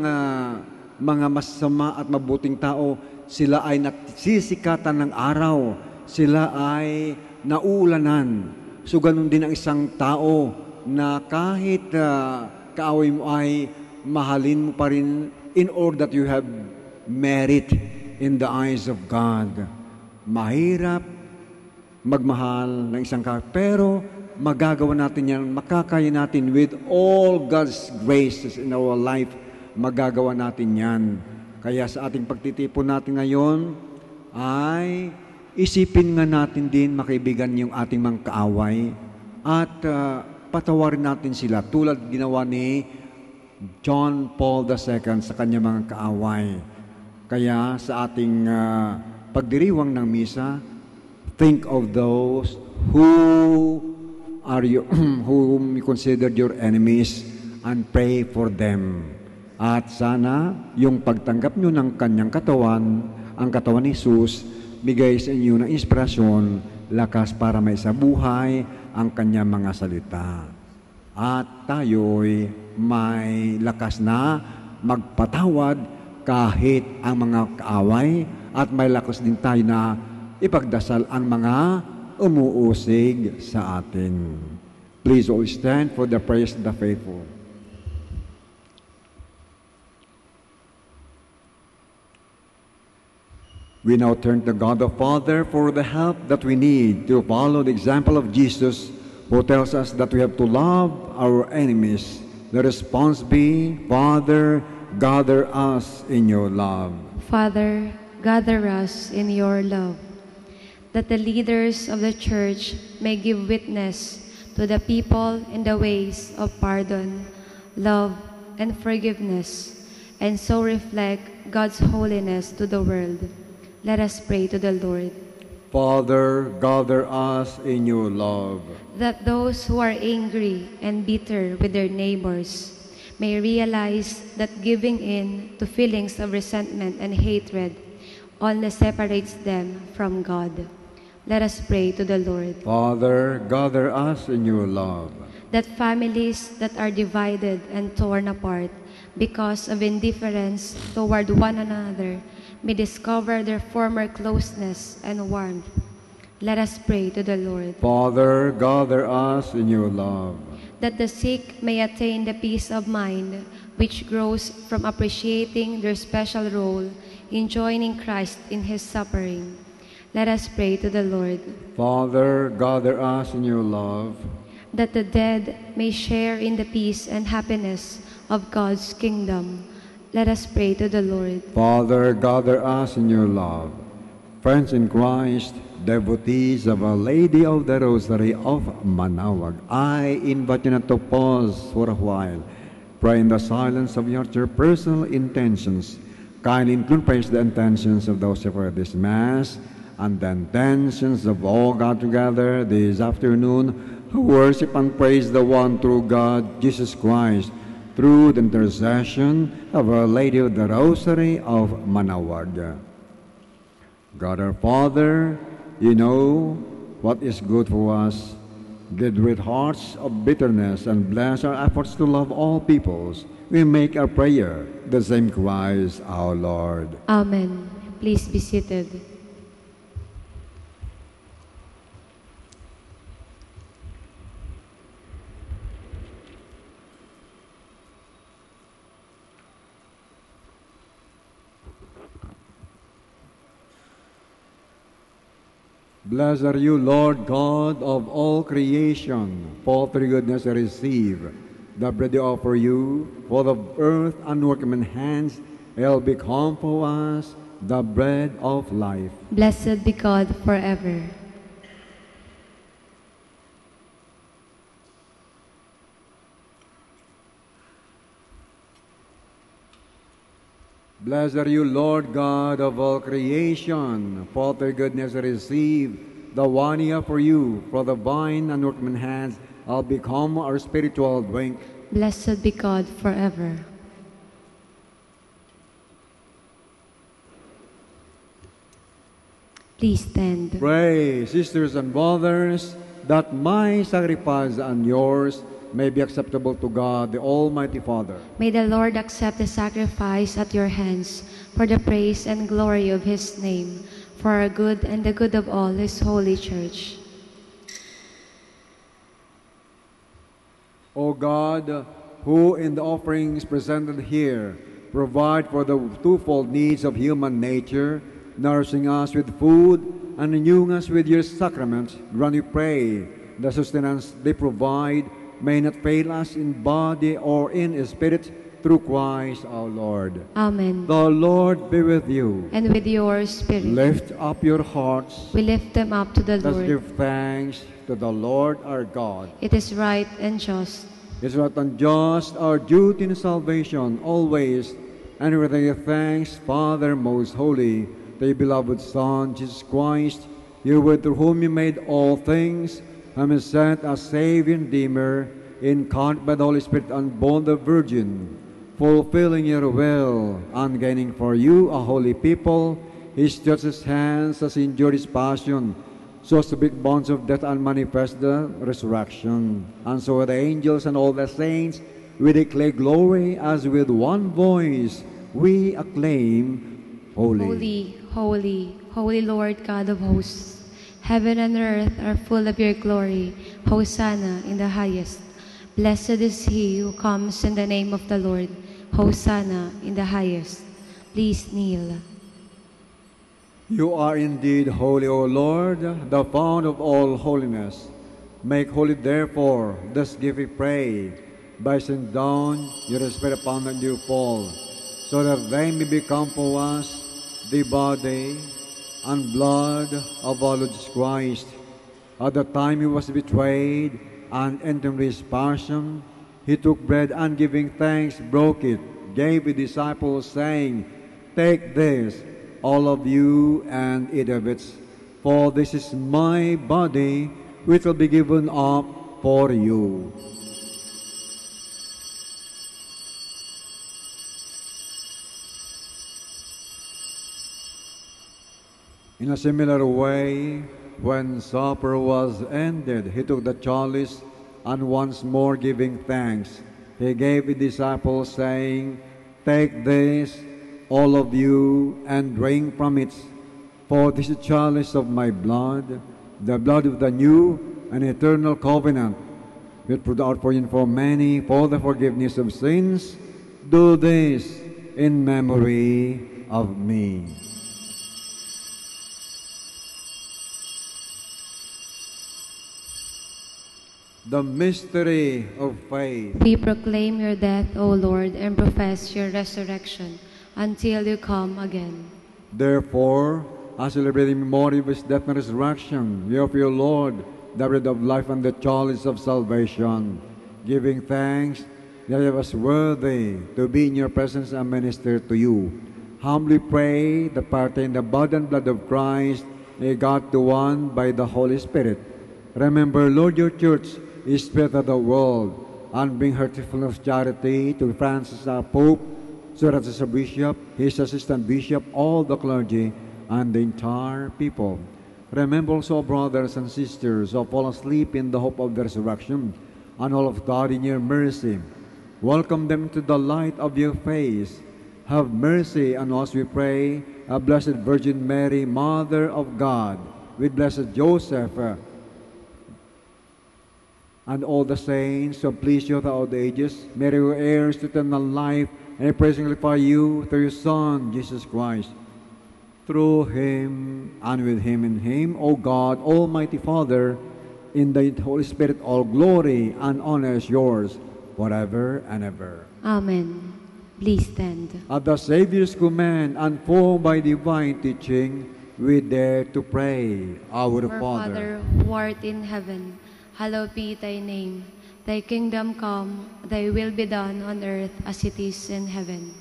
mga masama at mabuting tao, sila ay nasisikatan ng araw, sila ay nauulanan. So ganun din ang isang tao na kahit kaaway mo ay mahalin mo pa rin in order that you have merit in the eyes of God. Mahirap magmahal ng isang kaaway, pero magagawa natin yan, makakaya natin with all God's graces in our life, magagawa natin yan. Kaya sa ating pagtitipon natin ngayon, ay isipin nga natin din, makaibigan, yung ating mga kaaway at patawarin natin sila tulad ginawa ni John Paul II sa kanyang mga kaaway. Kaya sa ating pagdiriwang ng misa, think of those whom you considered your enemies and pray for them. At sana yung pagtanggap nyo ng kanyang katawan, ang katawan ni Jesus, bigay sa inyo ng inspirasyon, lakas para may sa buhay ang kanyang mga salita. At tayo'y may lakas na magpatawad kahit ang mga kaaway, at may lakas din tayo na ipagdasal ang mga umuusig sa atin. Please all stand for the prayers of the faithful. We now turn to God the Father for the help that we need to follow the example of Jesus, who tells us that we have to love our enemies. The response be, Father, gather us in your love. Father, gather us in your love, that the leaders of the church may give witness to the people in the ways of pardon, love, and forgiveness, and so reflect God's holiness to the world. Let us pray to the Lord. Father, gather us in your love, that those who are angry and bitter with their neighbors may realize that giving in to feelings of resentment and hatred only separates them from God. Let us pray to the Lord. Father, gather us in your love, that families that are divided and torn apart because of indifference toward one another may discover their former closeness and warmth. Let us pray to the Lord. Father, gather us in your love, that the sick may attain the peace of mind which grows from appreciating their special role in joining Christ in His suffering. Let us pray to the Lord. Father, gather us in your love, that the dead may share in the peace and happiness of God's kingdom. Let us pray to the Lord. Father, gather us in your love. Friends in Christ, devotees of Our Lady of the Rosary of Manaoag, I invite you not to pause for a while. pray in the silence of your personal intentions. Kindly include praise the intentions of those who heard this Mass and the intentions of all God together this afternoon who worship and praise the one true God, Jesus Christ, through the intercession of Our Lady of the Rosary of Manaoag. God our Father, you know what is good for us. Get rid hearts of bitterness and bless our efforts to love all peoples. We make our prayer the same Christ our Lord. Amen. Please be seated. Blessed are you, Lord God of all creation, for through goodness I receive the bread I offer you, for the earth and workman hands, it'll become for us the bread of life. Blessed be God forever. Blessed are you, Lord God of all creation, for through goodness I receive the wine I offer you, for the vine and workman hands, I'll become our spiritual drink. Blessed be God forever. Please stand. Pray, sisters and brothers, that my sacrifice and yours may be acceptable to God, the Almighty Father. May the Lord accept the sacrifice at your hands for the praise and glory of His name, for our good and the good of all His holy church. O God, who in the offerings presented here provide for the twofold needs of human nature, nourishing us with food and renewing us with your sacraments, grant we pray the sustenance they provide may not fail us in body or in spirit, through Christ our Lord. Amen. The Lord be with you. And with your spirit. Lift up your hearts. We lift them up to the Let's Lord. give thanks to the Lord our God. It is right and just. It's right and just, our duty in salvation, always, and we give thanks, Father most holy, to your beloved Son, Jesus Christ, you were through whom you made all things, and is sent as Savior and Redeemer, incarnate by the Holy Spirit and born the Virgin, fulfilling your will, and gaining for you a holy people. He stretched his hands as he endured his passion, so as to break bonds of death and manifest the resurrection. And so with the angels and all the saints, we declare glory as with one voice we acclaim, Holy. Holy, holy, holy Lord God of hosts. Heaven and earth are full of your glory. Hosanna in the highest. Blessed is he who comes in the name of the Lord. Hosanna in the highest. Please kneel. You are indeed holy, O Lord, the fount of all holiness. Make holy, therefore, this gift we pray, by sending down your Spirit upon the new fall, so that they may become for us the body and blood of our Lord Jesus Christ. At the time he was betrayed and entered his passion, he took bread and giving thanks, broke it, gave the disciples, saying, "Take this, all of you, and eat of it, for this is my body, which will be given up for you." In a similar way, when supper was ended, he took the chalice, and once more giving thanks, he gave the disciples, saying, "Take this, all of you, and drink from it, for this is the chalice of my blood, the blood of the new and eternal covenant, which poured out for you and for many for the forgiveness of sins. Do this in memory of me." The mystery of faith. We proclaim your death, O Lord, and profess your resurrection until you come again. Therefore, as celebrating memory of his death and resurrection, we offer you, Lord, the bread of life and the chalice of salvation, giving thanks that I was worthy to be in your presence and minister to you. Humbly pray that partake in the body and blood of Christ, may God to one by the Holy Spirit. Remember, Lord, your church is spirit of the world, and bring her to fullness of charity to Francis our Pope, so that as a bishop, his assistant bishop, all the clergy, and the entire people. Remember also brothers and sisters who have fallen asleep in the hope of the resurrection, and all of God in your mercy. Welcome them to the light of your face. Have mercy on us, we pray, a Blessed Virgin Mary, Mother of God, with Blessed Joseph, and all the saints who please you throughout the ages. May you heirs to eternal life, and praise and glorify you through your Son, Jesus Christ. Through him, and with him, in him, O God, Almighty Father, in the Holy Spirit, all glory and honor is yours, forever and ever. Amen. Please stand. At the Savior's command, and formed by divine teaching, we dare to pray. Our Father, who art in heaven, hallowed be thy name. Thy kingdom come, thy will be done on earth as it is in heaven.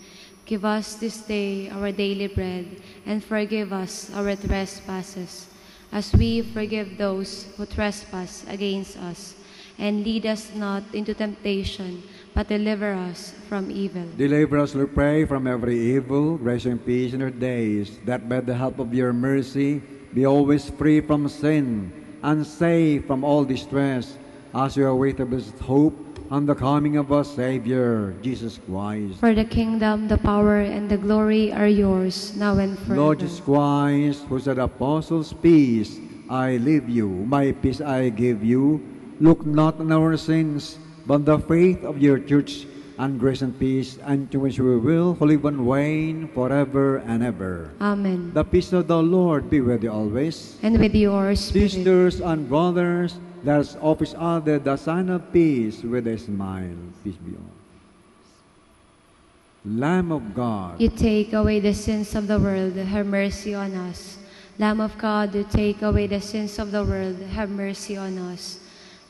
Give us this day our daily bread, and forgive us our trespasses, as we forgive those who trespass against us. And lead us not into temptation, but deliver us from evil. Deliver us, we pray, from every evil. Grace and peace in our days, that by the help of your mercy, be always free from sin, and safe from all distress, as we await the blessed hope and the coming of our Savior, Jesus Christ. For the kingdom, the power, and the glory are yours, now and forever. Lord Jesus Christ, who said, Apostles, peace I leave you, my peace I give you. Look not on our sins, but the faith of your church, and grace and peace, and to which we will live and reign forever and ever. Amen. The peace of the Lord be with you always. And with your spirit. Sisters and brothers, let us offer each other the sign of peace with a smile. Peace be on. Lamb of God, you take away the sins of the world, have mercy on us. Lamb of God, you take away the sins of the world, have mercy on us.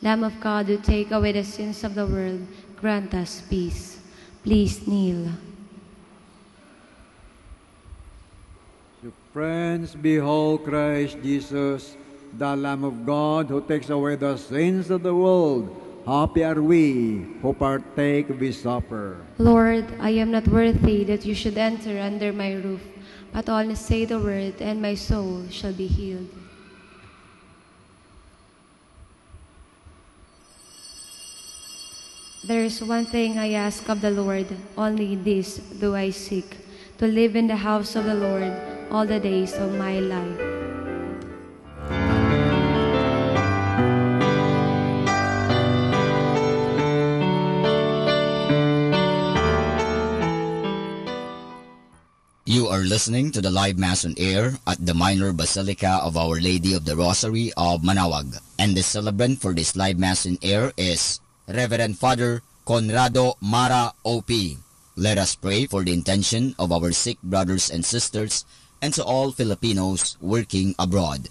Lamb of God, you take away the sins of the world, grant us peace. Please kneel. Friends, behold Christ Jesus, the Lamb of God, who takes away the sins of the world. Happy are we who partake of his supper. Lord, I am not worthy that you should enter under my roof, but only say the word, and my soul shall be healed. There is one thing I ask of the Lord, only this do I seek, to live in the house of the Lord all the days of my life. You are listening to the live Mass on air at the Minor Basilica of Our Lady of the Rosary of Manaoag. And the celebrant for this live Mass on air is Reverend Father Conrado Mara O.P. Let us pray for the intention of our sick brothers and sisters and to all Filipinos working abroad.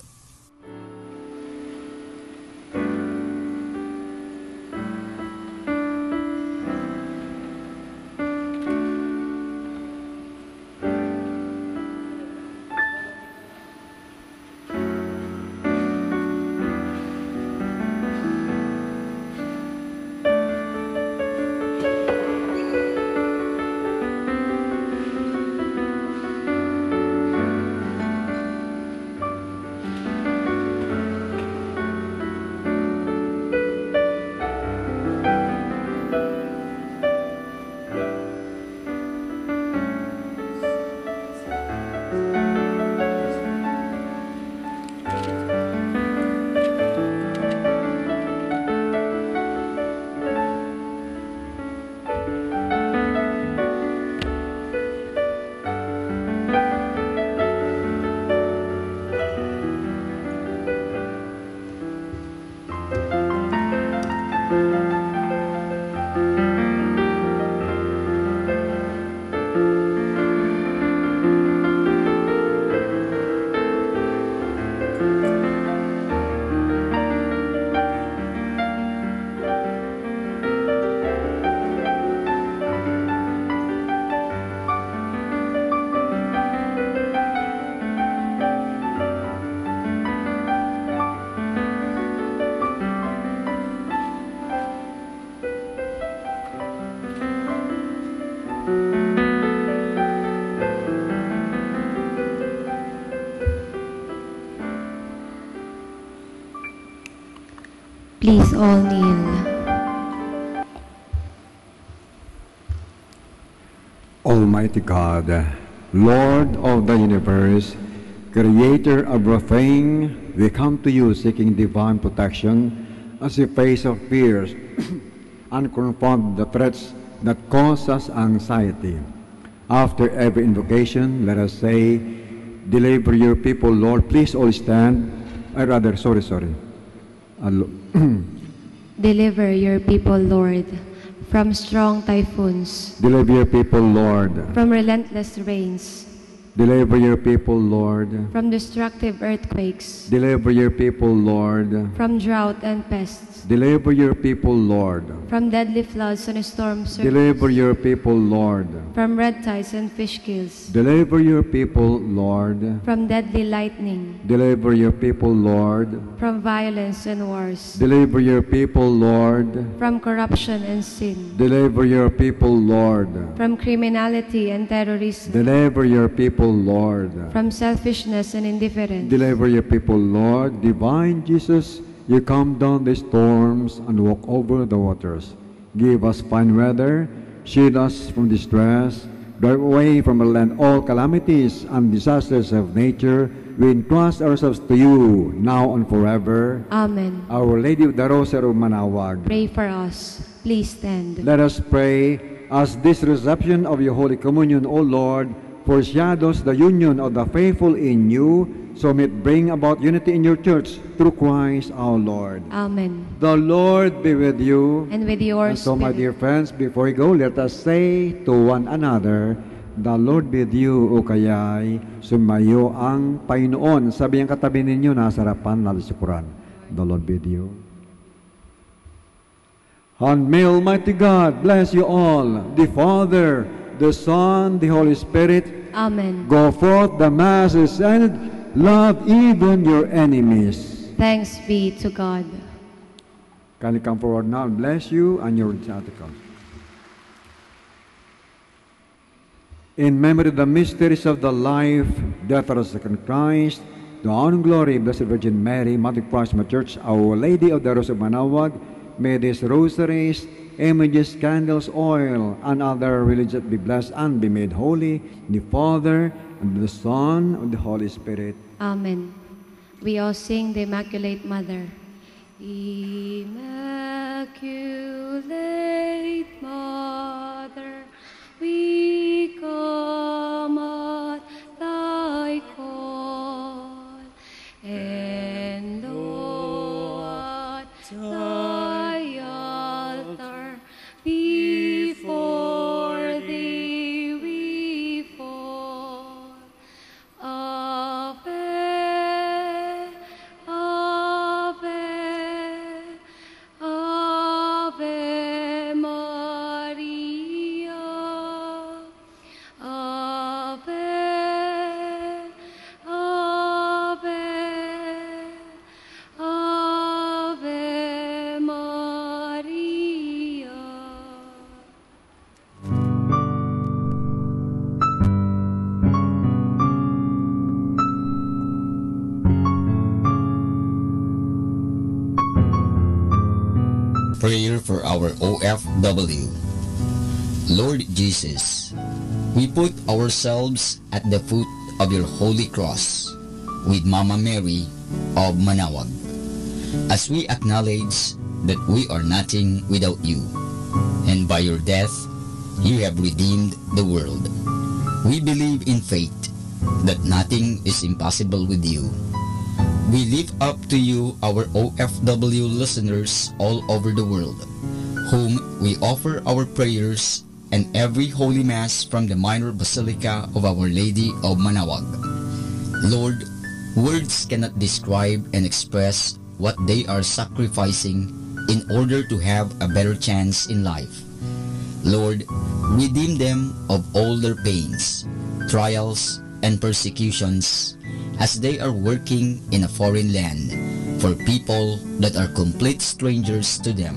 Please all kneel. Almighty God, Lord of the universe, Creator of everything, we come to you seeking divine protection as we face of fears and confront the threats that cause us anxiety. After every invocation, let us say, deliver your people, Lord. Please all stand. Deliver your people, Lord, from strong typhoons, Deliver your people, Lord. from relentless rains, Deliver your people, Lord. from destructive earthquakes, Deliver your people, Lord. from drought and pests, Deliver your people, Lord. from deadly floods and storm surges, Deliver your people, Lord. from red tides and fish kills, Deliver your people, Lord. from deadly lightning, Deliver your people, Lord. from violence and wars, Deliver your people, Lord. from corruption and sin, Deliver your people, Lord. from criminality and terrorism, Deliver your people, Lord. from selfishness and indifference. Deliver your people, Lord. Divine Jesus, you calm down the storms and walk over the waters. Give us fine weather, shield us from distress, drive away from our land all calamities and disasters of nature. We entrust ourselves to you, now and forever. Amen. Our Lady of the Rosary of Manawag, Pray for us. Please stand. let us pray as this reception of your Holy Communion, O Lord, foreshadows the union of the faithful in you, so may it bring about unity in your church through Christ our Lord. Amen. The Lord be with you. And with yours, And so, my dear friends, before we go, let us say to one another, the Lord be with you, o kaya'y sumayo ang Panginoon. Sabi ang katabi ninyo, nasa harapan, nalasikuran. The Lord be with you. And may Almighty God bless you all, the Father, the Son, the Holy Spirit. Amen. Go forth, the Mass is ended. Love even your enemies. Thanks be to God. Can you come forward now and bless you and your article? In memory of the mysteries of the life, death, and resurrection of Christ, the honor and glory of Blessed Virgin Mary, Mother of Christ, my church, Our Lady of the Rose of Manawag, may these rosaries, images, candles, oil, and other religions be blessed and be made holy, in the Father, and the Son, and the Holy Spirit. Amen. We all sing the Immaculate Mother. Immaculate Mother, we come at thy call, and lo, at thy altar, before thee we fall. Ave, Ave, Ave Maria. Ave, Ave, Ave Maria. Prayer for our OFW. Lord Jesus, we put ourselves at the foot of your holy cross with Mama Mary of Manawag, as we acknowledge that we are nothing without you, and by your death, you have redeemed the world. We believe in faith that nothing is impossible with you. We lift up to you our OFW listeners all over the world, whom we offer our prayers and every Holy Mass from the Minor Basilica of Our Lady of Manawag. Lord, words cannot describe and express what they are sacrificing in order to have a better chance in life. Lord, redeem them of all their pains, trials, and persecutions as they are working in a foreign land for people that are complete strangers to them.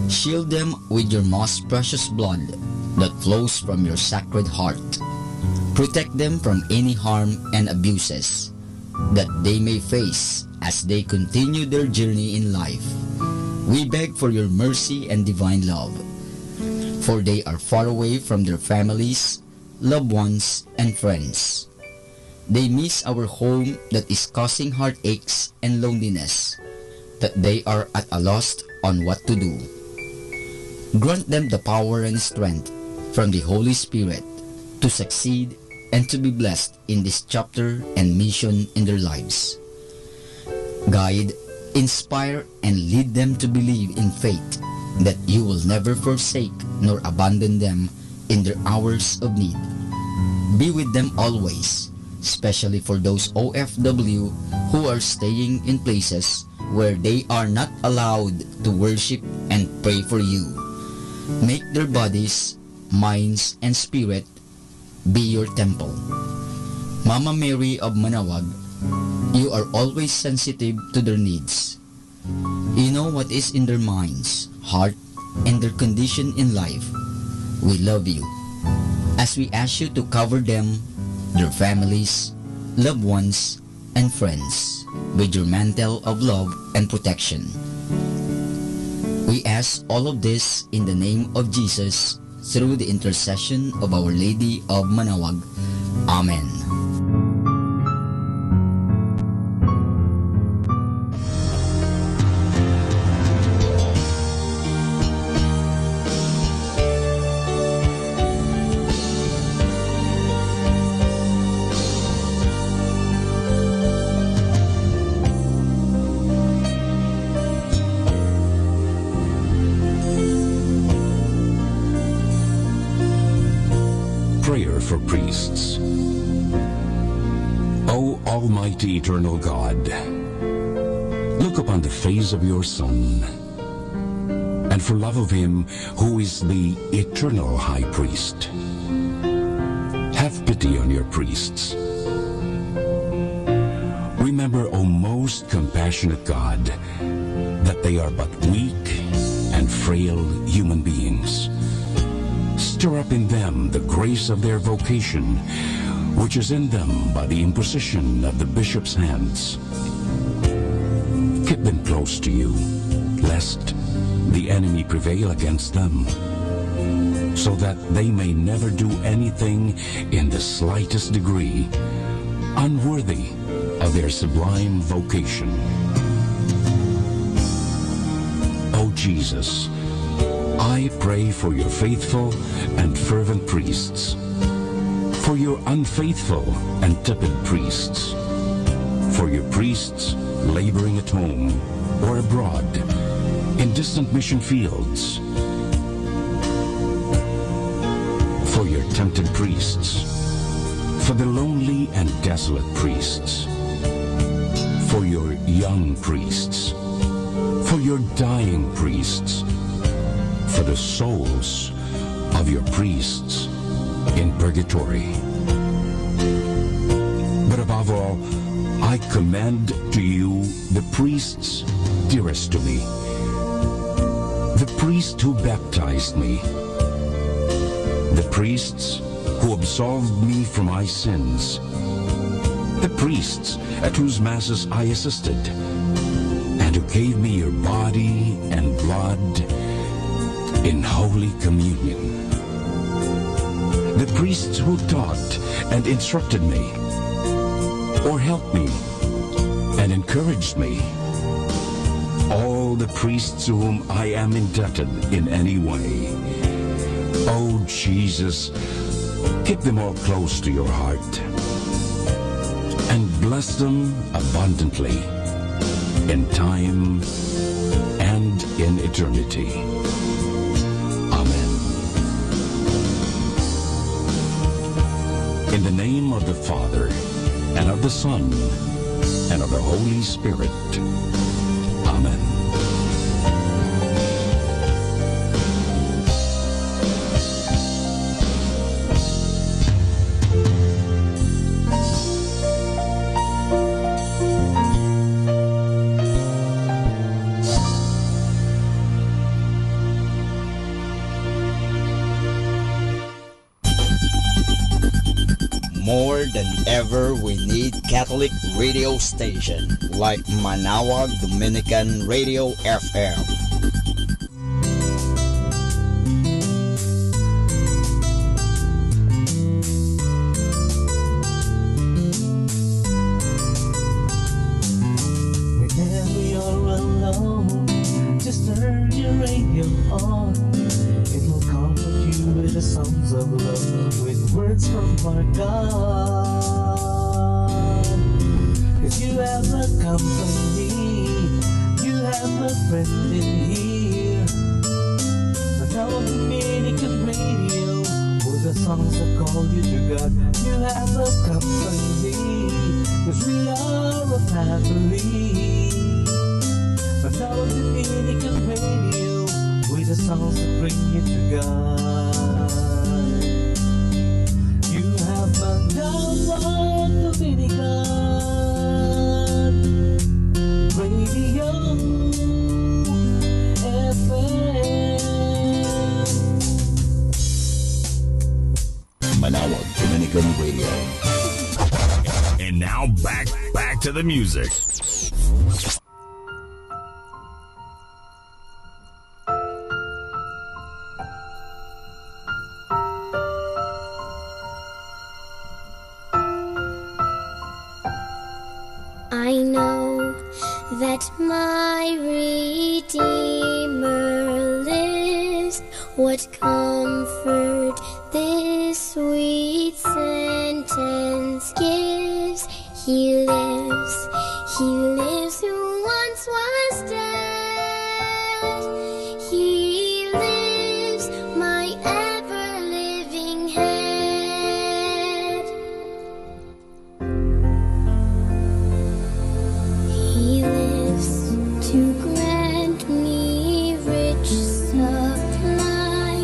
Shield them with your most precious blood that flows from your sacred heart. Protect them from any harm and abuses that they may face as they continue their journey in life. We beg for your mercy and divine love, for they are far away from their families, loved ones, and friends. They miss our home that is causing heartaches and loneliness, that they are at a loss on what to do. Grant them the power and strength from the Holy Spirit to succeed and to be blessed in this chapter and mission in their lives. Guide, inspire, and lead them to believe in faith that you will never forsake nor abandon them in their hours of need. Be with them always, especially for those OFW who are staying in places where they are not allowed to worship and pray for you. Make their bodies, minds, and spirit be your temple. Mama Mary of Manawag, you are always sensitive to their needs. You know what is in their minds, heart, and their condition in life. We love you, as we ask you to cover them, their families, loved ones, and friends with your mantle of love and protection. We ask all of this in the name of Jesus, through the intercession of Our Lady of Manawag. Amen. Prayer for priests. O Almighty Eternal God, look upon the face of your Son, and for love of him who is the eternal High Priest, have pity on your priests. Remember, O most compassionate God, that they are but weak and frail human beings. Stir up in them the grace of their vocation, which is in them by the imposition of the bishop's hands. Keep them close to you, lest the enemy prevail against them, so that they may never do anything in the slightest degree unworthy of their sublime vocation. O Jesus, I pray for your faithful and fervent priests, for your unfaithful and tepid priests, for your priests laboring at home or abroad, in distant mission fields, for your tempted priests, for the lonely and desolate priests, for your young priests, for your dying priests, for the souls of your priests in purgatory. But above all, I commend to you the priests dearest to me, the priest who baptized me, the priests who absolved me from my sins, the priests at whose masses I assisted, and who gave me your body and blood in Holy Communion. The priests who taught and instructed me, or helped me and encouraged me. All the priests to whom I am indebted in any way. Oh Jesus, keep them all close to your heart, and bless them abundantly in time and in eternity. In the name of the Father, and of the Son, and of the Holy Spirit. Amen. More than ever, we need Catholic radio station like Manawag Dominican Radio FM. Whenever you're alone, just turn your radio on. It will comfort you with the songs of love, with words from our God. 'Cause you have a company, you have a friend in here. Now Dominican radio, with the songs that call you to God. You have a company, 'cause we are a family. Now Dominican radio, with the songs that bring you to God. You have Manawag Dominican Radio FM. Manawag Dominican Radio. And now back to the music. I know that my Redeemer lives. What comfort this sweet sentence gives. He lives who once was dead. He lives, my ever-living head. He lives to grant me rich supply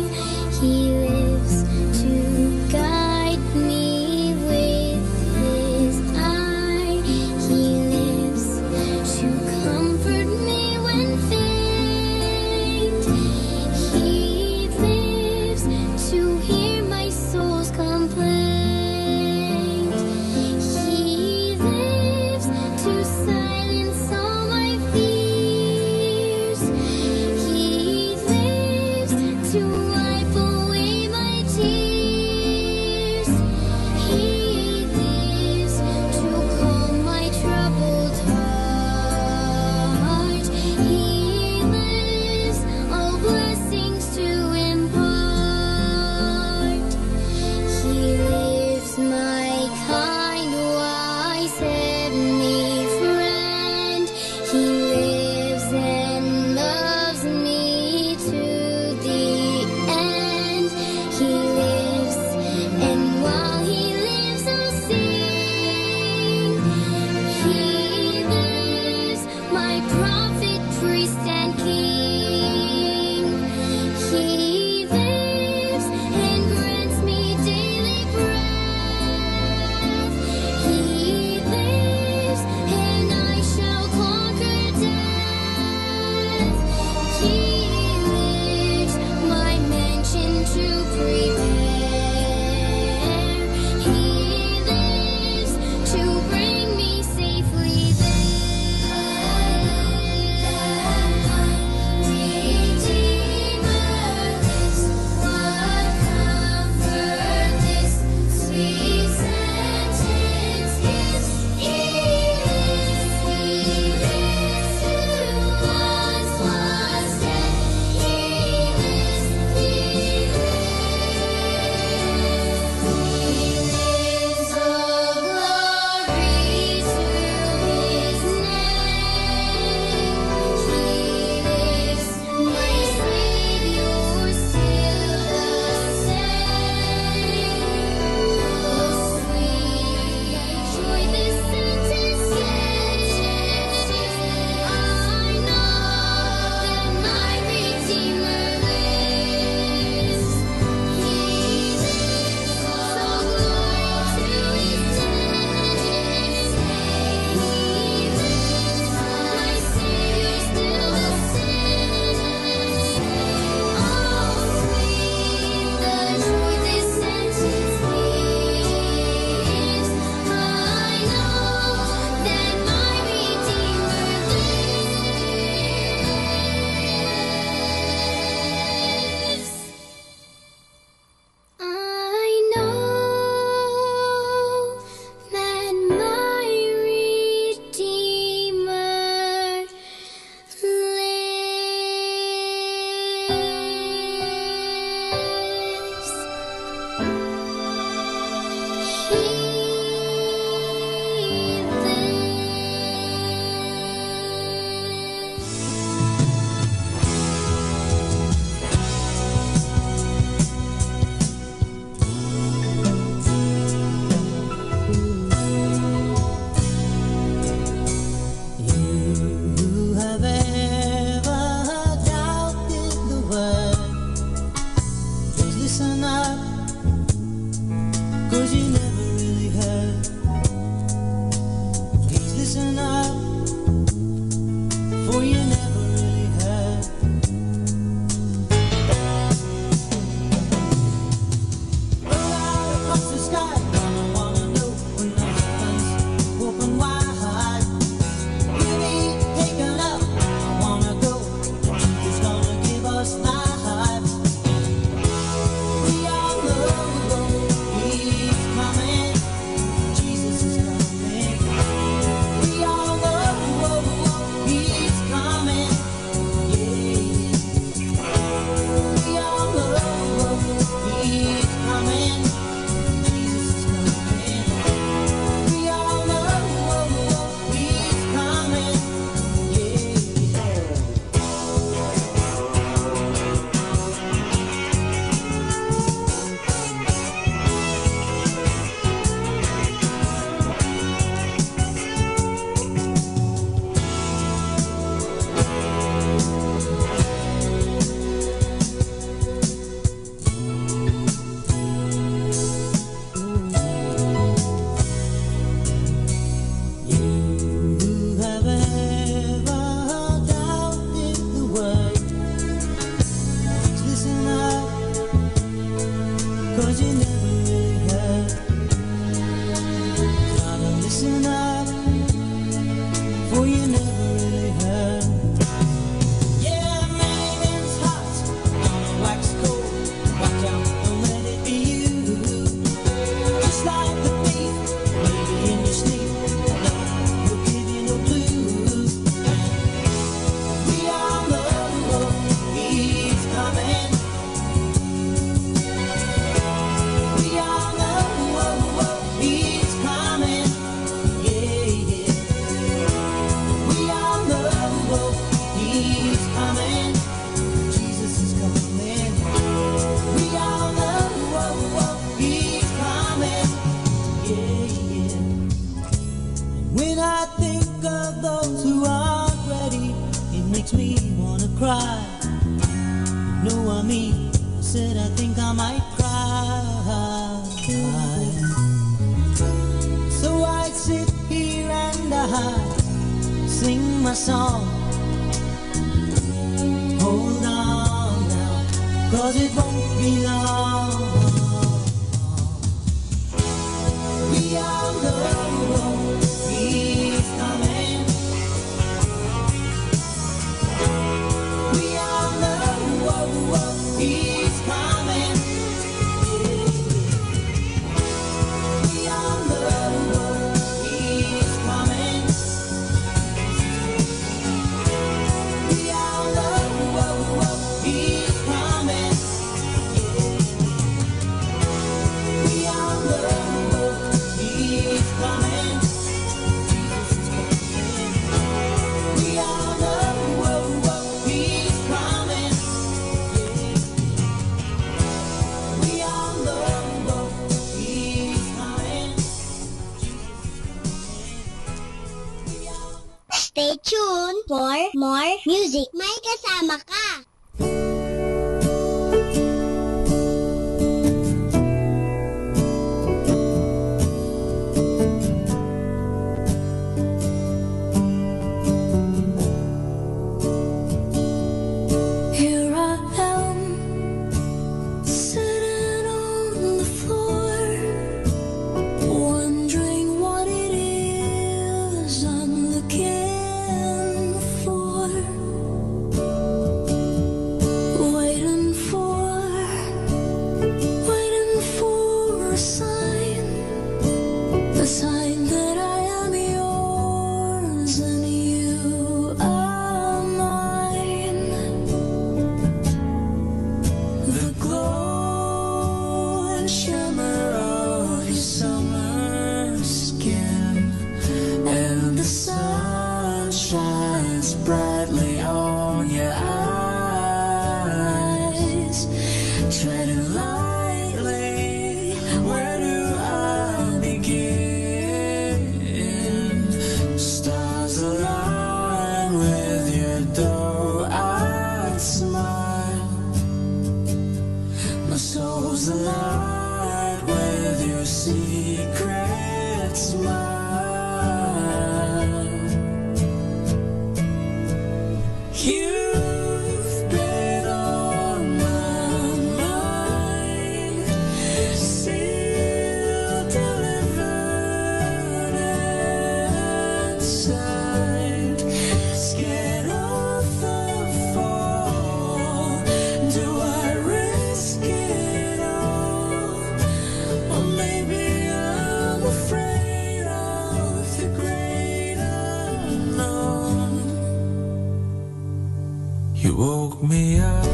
When I think of those who aren't ready, it makes me wanna cry. You know what I mean? I said I think I might cry. So I sit here and I sing my song. Hold on now, 'cause it won't be long. We all know he's coming. We all know he's coming. We all know he's coming. We all know he's coming. We all know he's coming. Jesus is coming. We all know he's coming. We all know he's coming. Stay tuned for more music. May kasama ka. Here I am, sitting on the floor, wondering what it is I'm looking for, waiting for a sign that I am yours and you are mine. The glow and shimmer of your summer skin, and the sun shines brightly on your eyes. Treading lightly, where do I begin? Stars align with your doe-eyed smile. My soul's alive with your secret smile. You've been on my mind, sealed, delivered, and signed. Scared of the fall, do I risk it all? Or maybe I'm afraid of the great unknown. You woke me up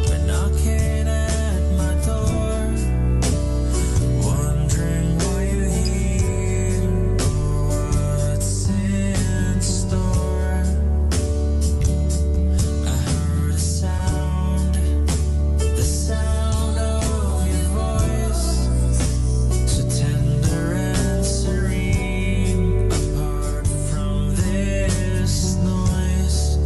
by knocking at my door, wondering why you're here or what's in store. I heard a sound, the sound of your voice, so tender and serene, apart from this noise.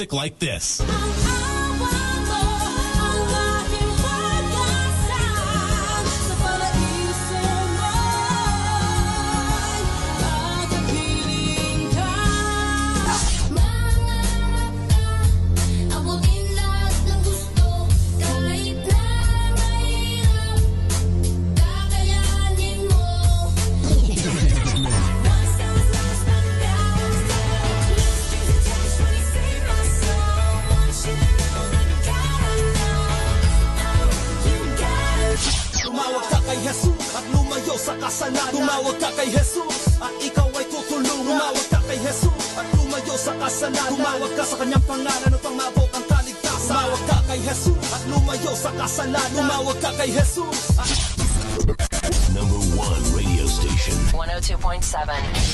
music like this. Tumawag ka kay Jesus at ikaw ay tutulungan. Tumawag ka kay Jesus at lumayo sa kasalanan. Tumawag ka sa kanyang pangalan upang maabot ang kaligtasan. Tumawag ka kay Jesus at lumayo sa kasalanan. Tumawag ka kay Jesus. Number 1 radio station. 102.7.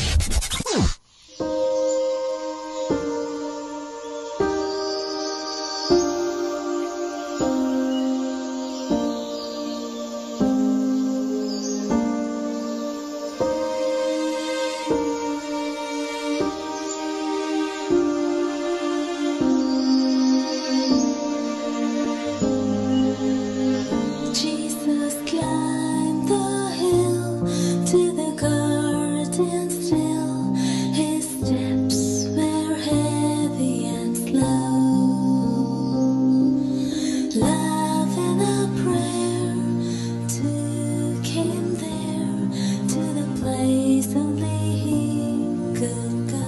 Jesus climbed the hill to the garden still. His steps were heavy and slow. Love and a prayer took him there to the place only he could go.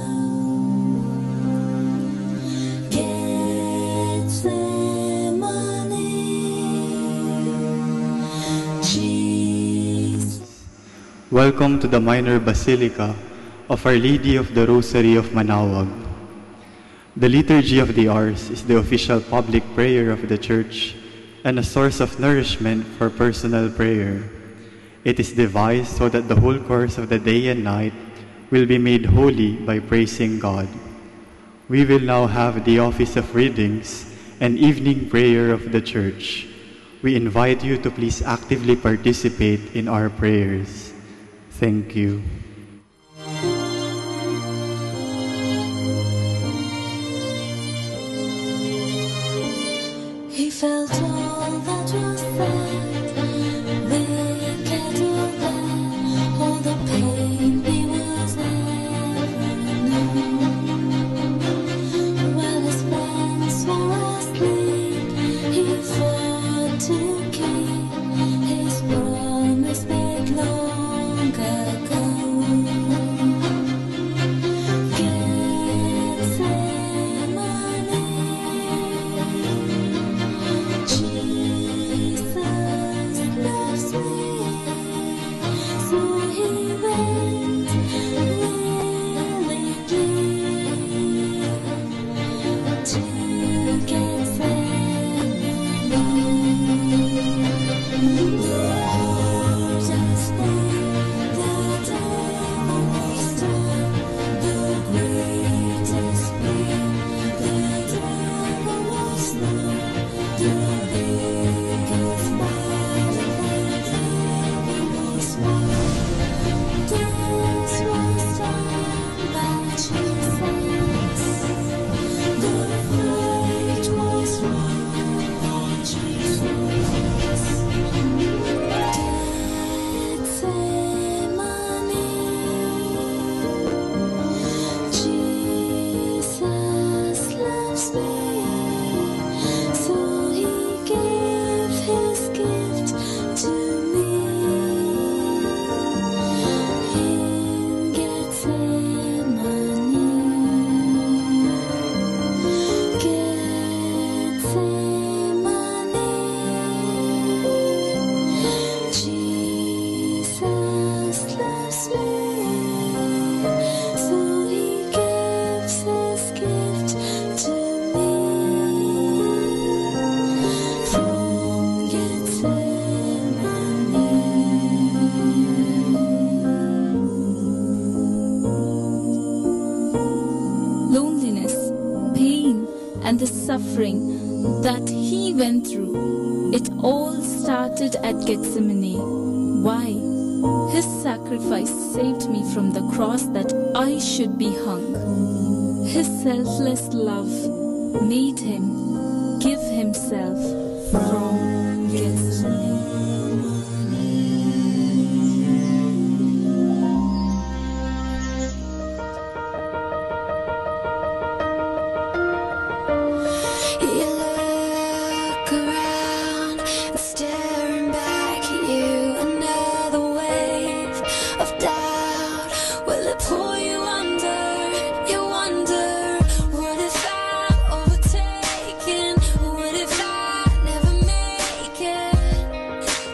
Welcome to the Minor Basilica of Our Lady of the Rosary of Manaoag. The Liturgy of the Hours is the official public prayer of the Church and a source of nourishment for personal prayer. It is devised so that the whole course of the day and night will be made holy by praising God. We will now have the office of readings and evening prayer of the Church. We invite you to please actively participate in our prayers. Thank you. He felt all that was sad, wicked or bad, all the pain he was ever known. While his friends were asleep, he fought to keep his promise made long ago. and the suffering that he went through. It all started at Gethsemane. Why? His sacrifice saved me from the cross that I should be hung. His selfless love made him give himself from Gethsemane. You look around, staring back at you. Another wave of doubt. Will it pull you under? You wonder, what if I'm overtaken? What if I never make it?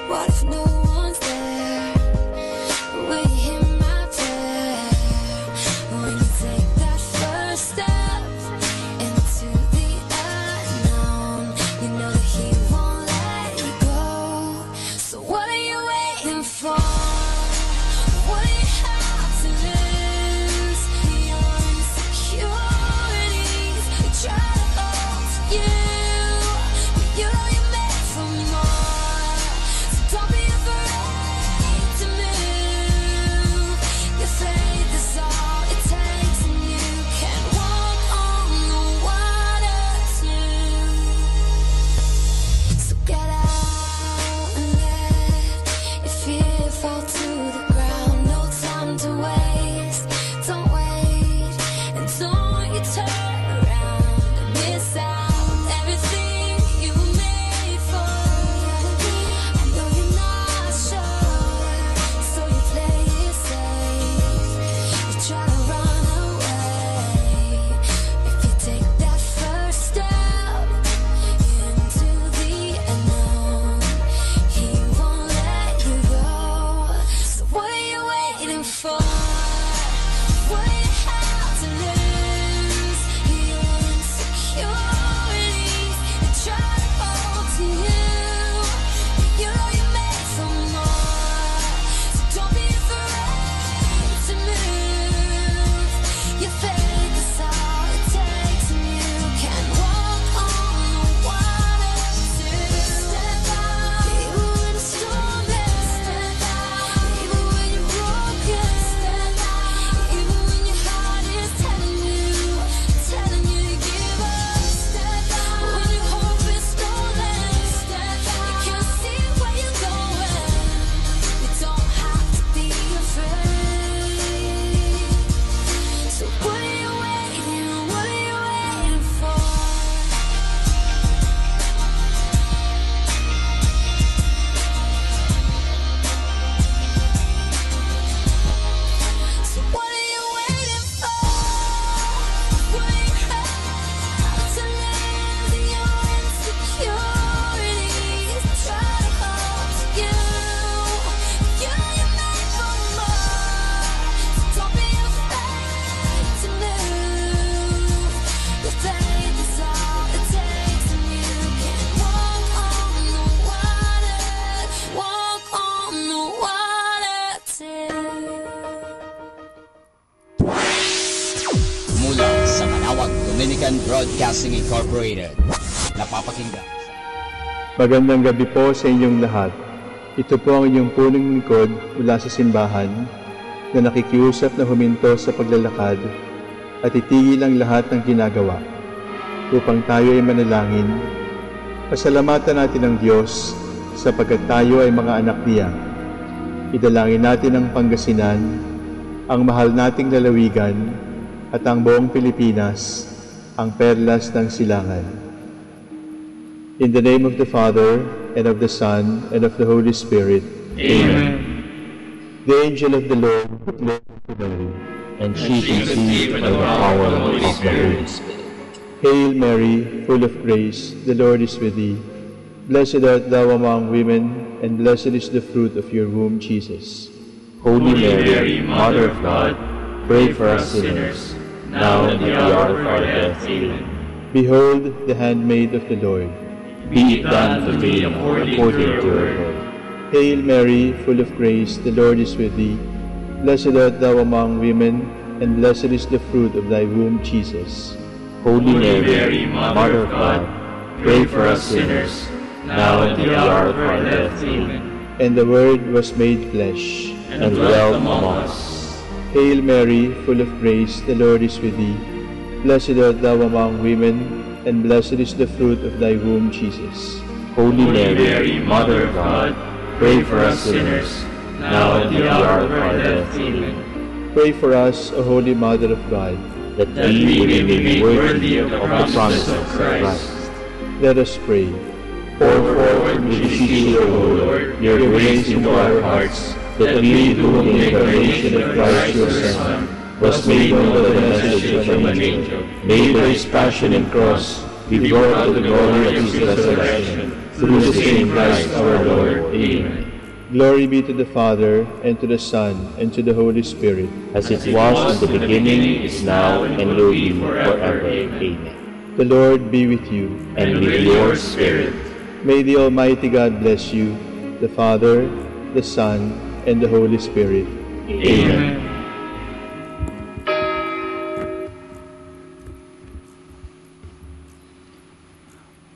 What if no one's there? Will you hear my prayer? When you take that first step into the unknown, you know that he won't let you go. So what are you waiting for? What do you have to lose? Your insecurities, they try to hold you, but you know you're made for more. So don't be afraid to move. Your faith is all it takes, and you can walk on the water too. So get out and let your fear fall to the ground. No time to waste. Don't wait, and don't you turn around and miss out on everything you were made for. I know you're not sure, so you play it safe. You try to run away. If you take that first step into the unknown, he won't let you go. So what are you waiting for? What do you have to lose? Your insecurities, they try to hold to you, but you know you're made for more. So don't be afraid to move. Your faith is all it takes, and you can walk on the water too. Step out, even when the storm is. Step out, even when you're broken. Step out, even when your heart is telling you to give up. Step out, when your hope is stolen. Step out, you can't see where you're going. You don't have to be afraid. So what are you waiting? What are you waiting for? So what are you waiting for? What do you have to lose? Your insecurities try to hold you. You know you're made for more. So don't be afraid to move. Your faith is all it takes, and you can walk on the water. Walk on the water too. Mula sa Manawag Dominican Broadcasting Incorporated. Napapakinggan. Magandang gabi po sa inyong lahat. Ito po ang inyong punong lingkod mula sa simbahan na nakikiusap na huminto sa paglalakad at itigil ang lahat ng ginagawa upang tayo ay manalangin. Pasalamatan natin ang Diyos sapagkat tayo ay mga anak niya. Idalangin natin ang Pangasinan, ang mahal nating lalawigan at ang buong Pilipinas, ang perlas ng silangan. In the name of the Father, and of the Son, and of the Holy Spirit. Amen. The angel of the Lord declared to Mary, And she conceived by the power of the Holy Spirit. Hail Mary, full of grace, the Lord is with thee. Blessed art thou among women, and blessed is the fruit of your womb, Jesus. Holy Mary, Mother of God, pray for us sinners, now and at the hour of our death. Amen. Behold the handmaid of the Lord. Be it done to me according to your word. Hail Mary, full of grace, the Lord is with thee. Blessed art thou among women, and blessed is the fruit of thy womb, Jesus. Holy Mary, Mother of God, pray for us sinners, now and at the hour of our death. Amen. And the Word was made flesh, and dwelt among us. Hail Mary, full of grace, the Lord is with thee. Blessed art thou among women, and blessed is the fruit of thy womb, Jesus. Holy Mary, Mother of God, pray for us sinners, now and at the hour of our death. Amen. Pray for us, O Holy Mother of God, that we may be made worthy of the promises of Christ. Let us pray. Pour forward, we beseech you, O Lord, your grace into our hearts, that we, through whom the incarnation of Christ your Son was made known by the message from an angel, may by his passion and cross be brought to the glory of his resurrection, through the same Christ our Lord. Amen. Glory be to the Father, and to the Son, and to the Holy Spirit. As it was in the beginning, is now, and will be forever. Amen. The Lord be with you. And with your spirit. May the Almighty God bless you, the Father, the Son, and the Holy Spirit. Amen.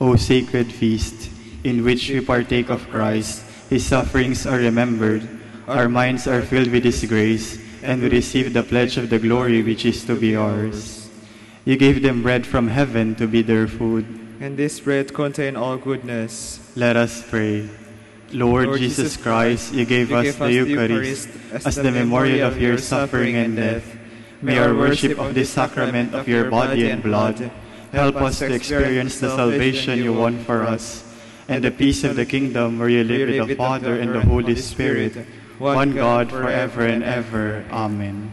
O sacred feast, in which we partake of Christ, his sufferings are remembered, our minds are filled with his grace, and we receive the pledge of the glory which is to be ours. You gave them bread from heaven to be their food, and this bread contains all goodness. Let us pray. Lord Jesus Christ, you gave us the Eucharist as the memorial of your suffering and death. May our worship of this sacrament of your body and blood help us to experience the salvation you won for us, and the peace of the kingdom where you live with the Father and the Holy Spirit, one God forever and ever. Amen.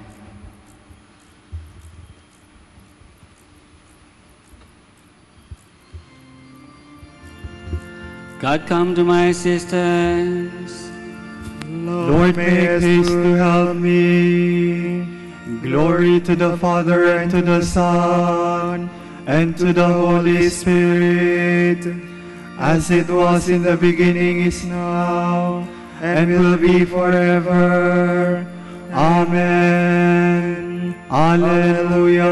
God, come to my assistance. Lord, make haste to help me. Glory to the Father, and to the Son, and to the Holy Spirit, as it was in the beginning, is now, and will be forever. Amen. Alleluia.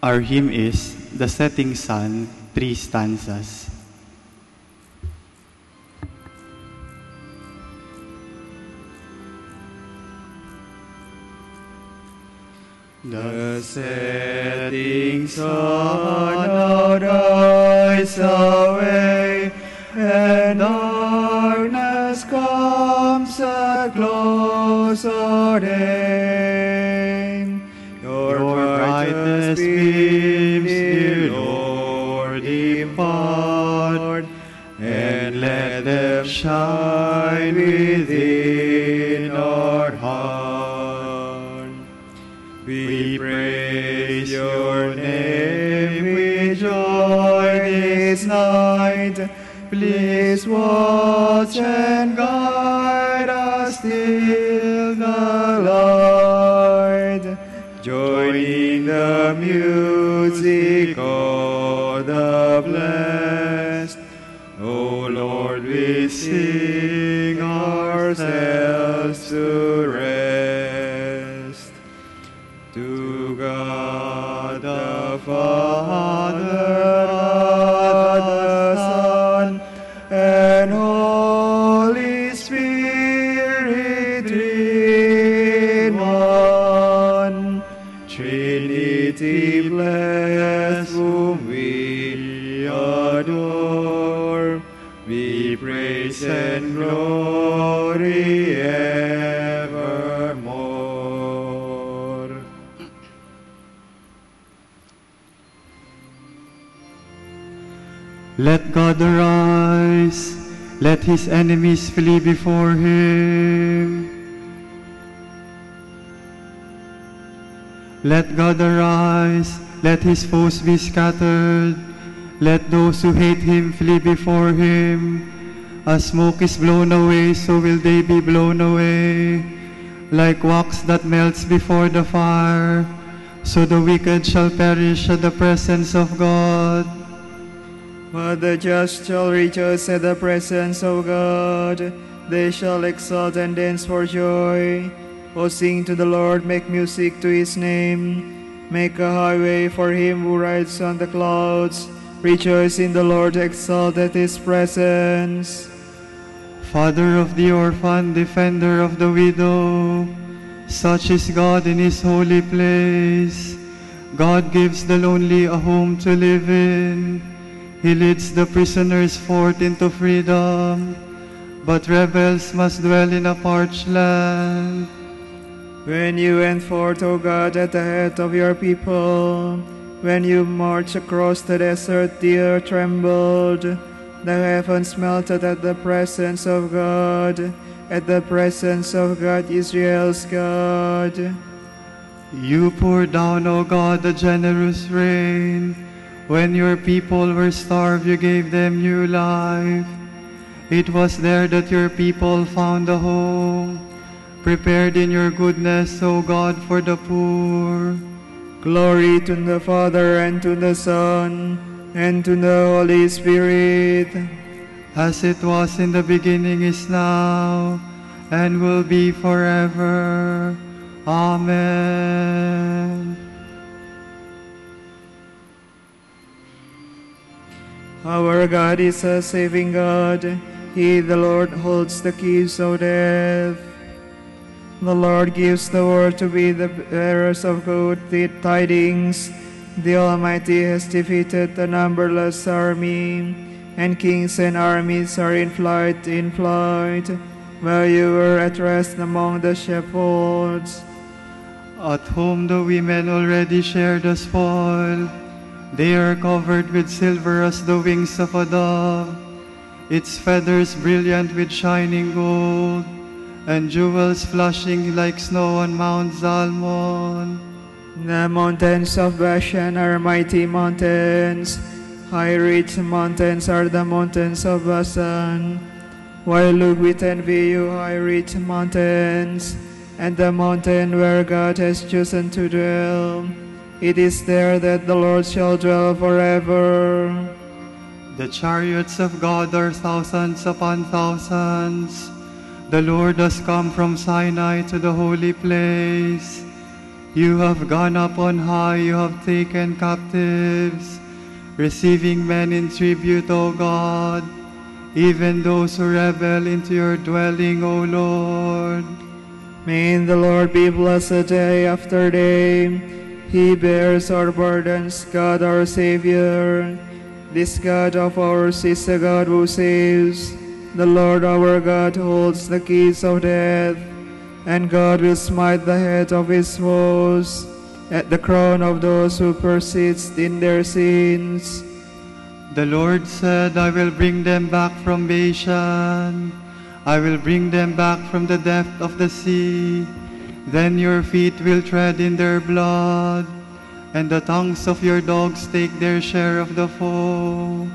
Our hymn is The Setting Sun, 3 stanzas. The setting sun now dies away, and darkness comes at close of day. Your brightness beams, dear Lord, impart, and let them shine within our heart. We praise your name with joy this night. Please watch and guide us till the light. Joining the music of the blessed, O Lord, we sing ourselves to rest. To God the Father, the Son, and Holy Spirit, three in one. Trinity blessed, whom we adore, we praise and glory evermore. Let God arise, let his enemies flee before him. Let God arise, let his foes be scattered. Let those who hate him flee before him. As smoke is blown away, so will they be blown away. Like wax that melts before the fire, so the wicked shall perish at the presence of God. But the just shall rejoice at the presence of God. They shall exult and dance for joy. O sing to the Lord, make music to his name. Make a highway for him who rides on the clouds. Rejoice in the Lord, exalt at his presence. Father of the orphan, defender of the widow, such is God in his holy place. God gives the lonely a home to live in. He leads the prisoners forth into freedom, but rebels must dwell in a parched land. When you went forth, O God, at the head of your people, when you marched across the desert, the earth trembled, the heavens melted at the presence of God, at the presence of God, Israel's God. You poured down, O God, the generous rain. When your people were starved, you gave them new life. It was there that your people found a home, prepared in your goodness, O God, for the poor. Glory to the Father, and to the Son, and to the Holy Spirit. As it was in the beginning, is now, and will be forever. Amen. Our God is a saving God. He, the Lord, holds the keys of death. The Lord gives the word to be the bearers of good tidings. The Almighty has defeated the numberless army, and kings and armies are in flight, while you were at rest among the shepherds. At home the women already share the spoil. They are covered with silver as the wings of a dove, its feathers brilliant with shining gold, and jewels flashing like snow on Mount Zalmon. The mountains of Bashan are mighty mountains. High rich mountains are the mountains of Bashan. While look with envy, you high rich mountains, and the mountain where God has chosen to dwell. It is there that the Lord shall dwell forever. The chariots of God are thousands upon thousands. The Lord has come from Sinai to the holy place. You have gone up on high, you have taken captives, receiving men in tribute, O God, even those who rebel into your dwelling, O Lord. May the Lord be blessed day after day. He bears our burdens, God our Savior. This God of ours is the God who saves. The Lord our God holds the keys of death, and God will smite the head of his foes at the crown of those who persist in their sins. The Lord said, I will bring them back from Bashan. I will bring them back from the depth of the sea. Then your feet will tread in their blood, and the tongues of your dogs take their share of the foe.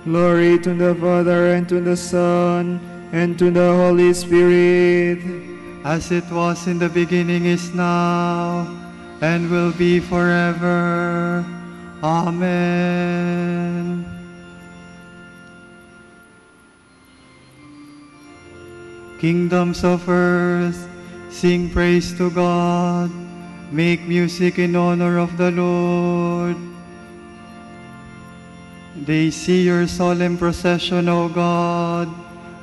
Glory to the Father, and to the Son, and to the Holy Spirit. As it was in the beginning, is now, and will be forever. Amen. Kingdoms of earth, sing praise to God. Make music in honor of the Lord. They see your solemn procession, O God,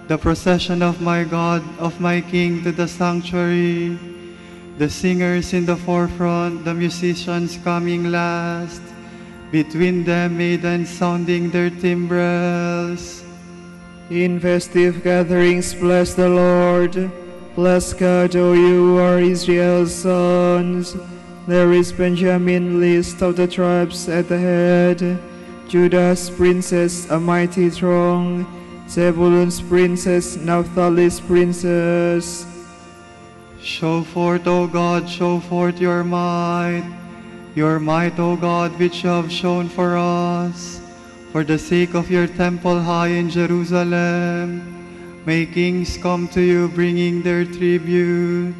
the procession of my God, of my King to the sanctuary. The singers in the forefront, the musicians coming last. Between them, maidens sounding their timbrels. In festive gatherings, bless the Lord. Bless God, O you who are Israel's sons. There is Benjamin, list of the tribes at the head. Judah's princess, a mighty throng. Zebulun's princess, Naphtali's princess. Show forth, O God, show forth your might, O God, which you have shown for us, for the sake of your temple high in Jerusalem. May kings come to you, bringing their tribute.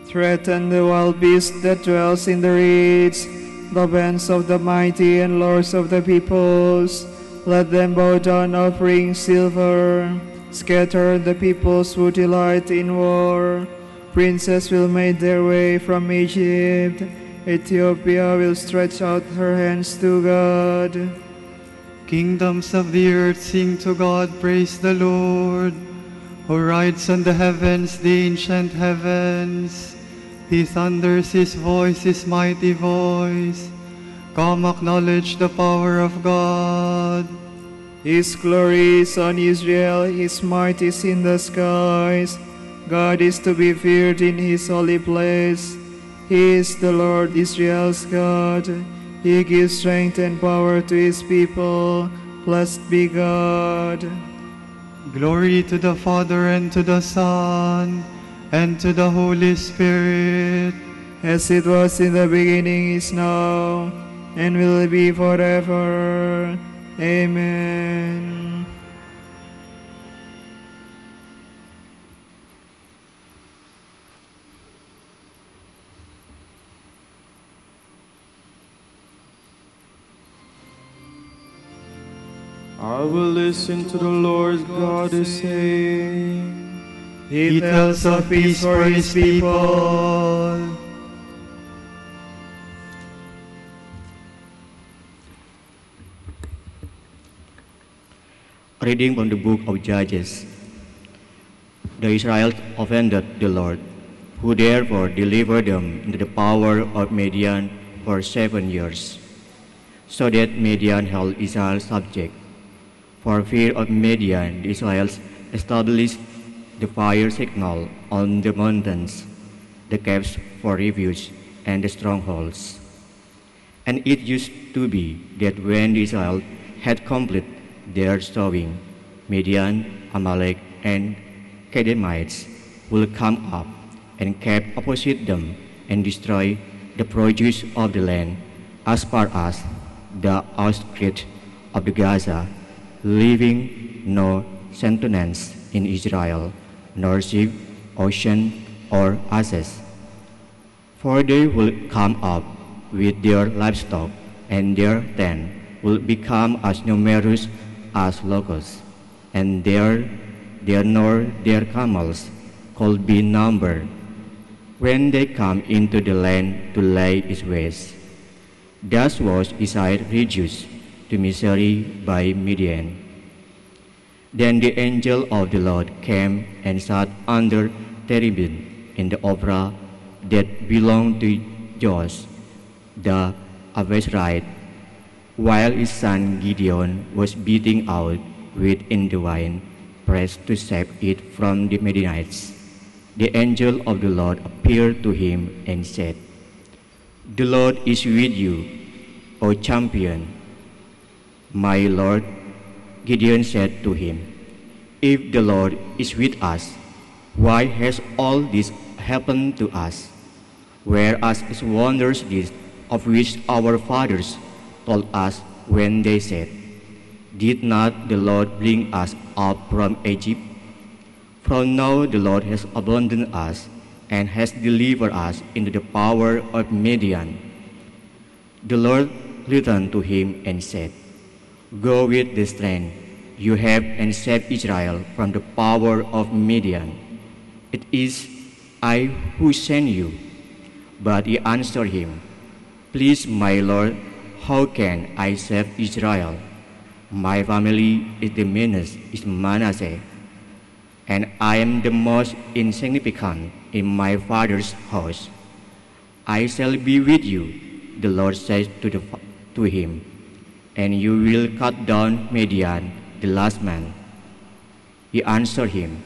Threaten the wild beast that dwells in the reeds, the bands of the mighty and lords of the peoples. Let them bow down, offering silver. Scatter the peoples who delight in war. Princes will make their way from Egypt. Ethiopia will stretch out her hands to God. Kingdoms of the earth, sing to God, praise the Lord, who rides on the heavens, the ancient heavens. He thunders his voice, his mighty voice. Come acknowledge the power of God. His glory is on Israel, his might is in the skies. God is to be feared in his holy place. He is the Lord Israel's God. He gives strength and power to his people. Blessed be God. Glory to the Father and to the Son and to the Holy Spirit. As it was in the beginning, is now, and will be forever. Amen. I will listen to the Lord God is saying. He tells of peace for his people. Reading from the book of Judges. The Israelites offended the Lord, who therefore delivered them into the power of Midian for 7 years, so that Midian held Israel subject. For fear of Midian, the Israelites established the fire signal on the mountains, the caves for refuge, and the strongholds. And it used to be that when the Israelites had completed their sowing, Midian, Amalek, and Canaanites will come up and camp opposite them and destroy the produce of the land as far as the outskirts of the Gaza, leaving no sentinels in Israel, nor sheep, oxen, or asses. For they will come up with their livestock, and their tent will become as numerous as locusts, and their nor their camels could be numbered when they come into the land to lay its waste. Thus was Israel reduced to misery by Midian. Then the angel of the Lord came and sat under terebinth in the Ophrah that belonged to Joash the Abiezrite, while his son Gideon was beating out wheat in the wine press to save it from the Midianites. The angel of the Lord appeared to him and said, "The Lord is with you, O champion." "My Lord," Gideon said to him, "if the Lord is with us, why has all this happened to us? Whereas is wonders this of which our fathers told us when they said, 'Did not the Lord bring us up from Egypt?' For now the Lord has abandoned us and has delivered us into the power of Midian." The Lord returned to him and said, "Go with the strength you have and save Israel from the power of Midian. It is I who sent you." But he answered him, "Please, my Lord, how can I save Israel? My family is the meanest is Manasseh, and I am the most insignificant in my father's house. I shall be with you," the Lord said to him, "and you will cut down Midian, the last man." He answered him,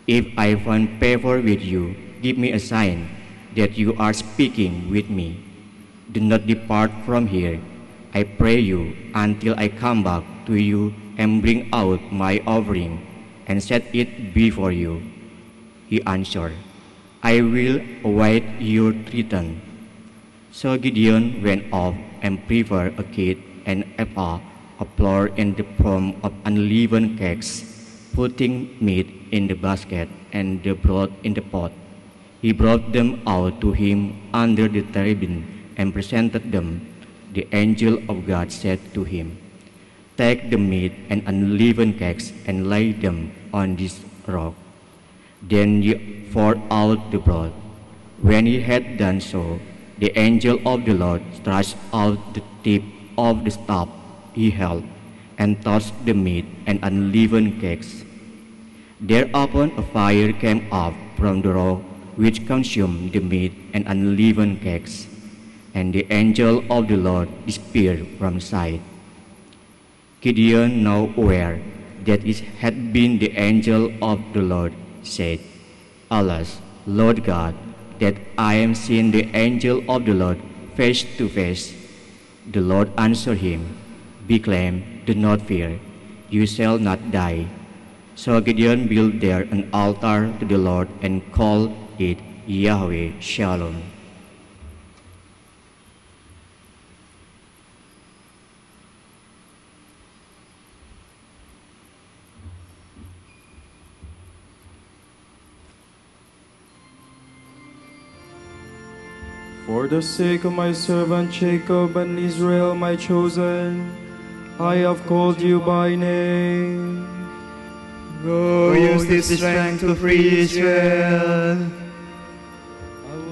"If I find favor with you, give me a sign that you are speaking with me. Do not depart from here, I pray you, until I come back to you and bring out my offering and set it before you." He answered, "I will await your return." So Gideon went off and prepared a kid and ephah of flour in the form of unleavened cakes, putting meat in the basket and the broth in the pot. He brought them out to him under the terebinth and presented them. The angel of God said to him, "Take the meat and unleavened cakes and lay them on this rock." Then he poured out the broth. When he had done so, the angel of the Lord stretched out the tip of the staff he held and touched the meat and unleavened cakes. Thereupon a fire came up from the rock which consumed the meat and unleavened cakes. And the angel of the Lord disappeared from sight. Gideon, now aware that it had been the angel of the Lord, said, Alas, Lord God, that I am seeing the angel of the Lord face to face. The Lord answered him, Be calm, do not fear, you shall not die. So Gideon built there an altar to the Lord and called it Yahweh Shalom. For the sake of my servant Jacob and Israel, my chosen, I have called you by name. Go use this strength to free Israel.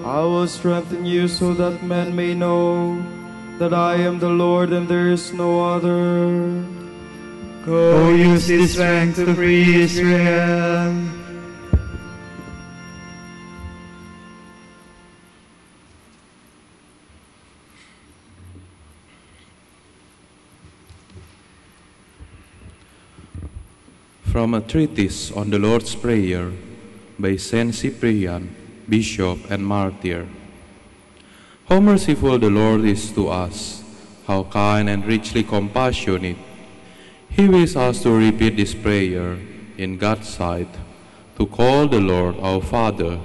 I will strengthen you so that men may know that I am the Lord and there is no other. Go use this strength to free Israel. From a treatise on the Lord's Prayer by Saint Cyprian, Bishop and Martyr. How merciful the Lord is to us, how kind and richly compassionate. He wishes us to repeat this prayer in God's sight, to call the Lord our Father,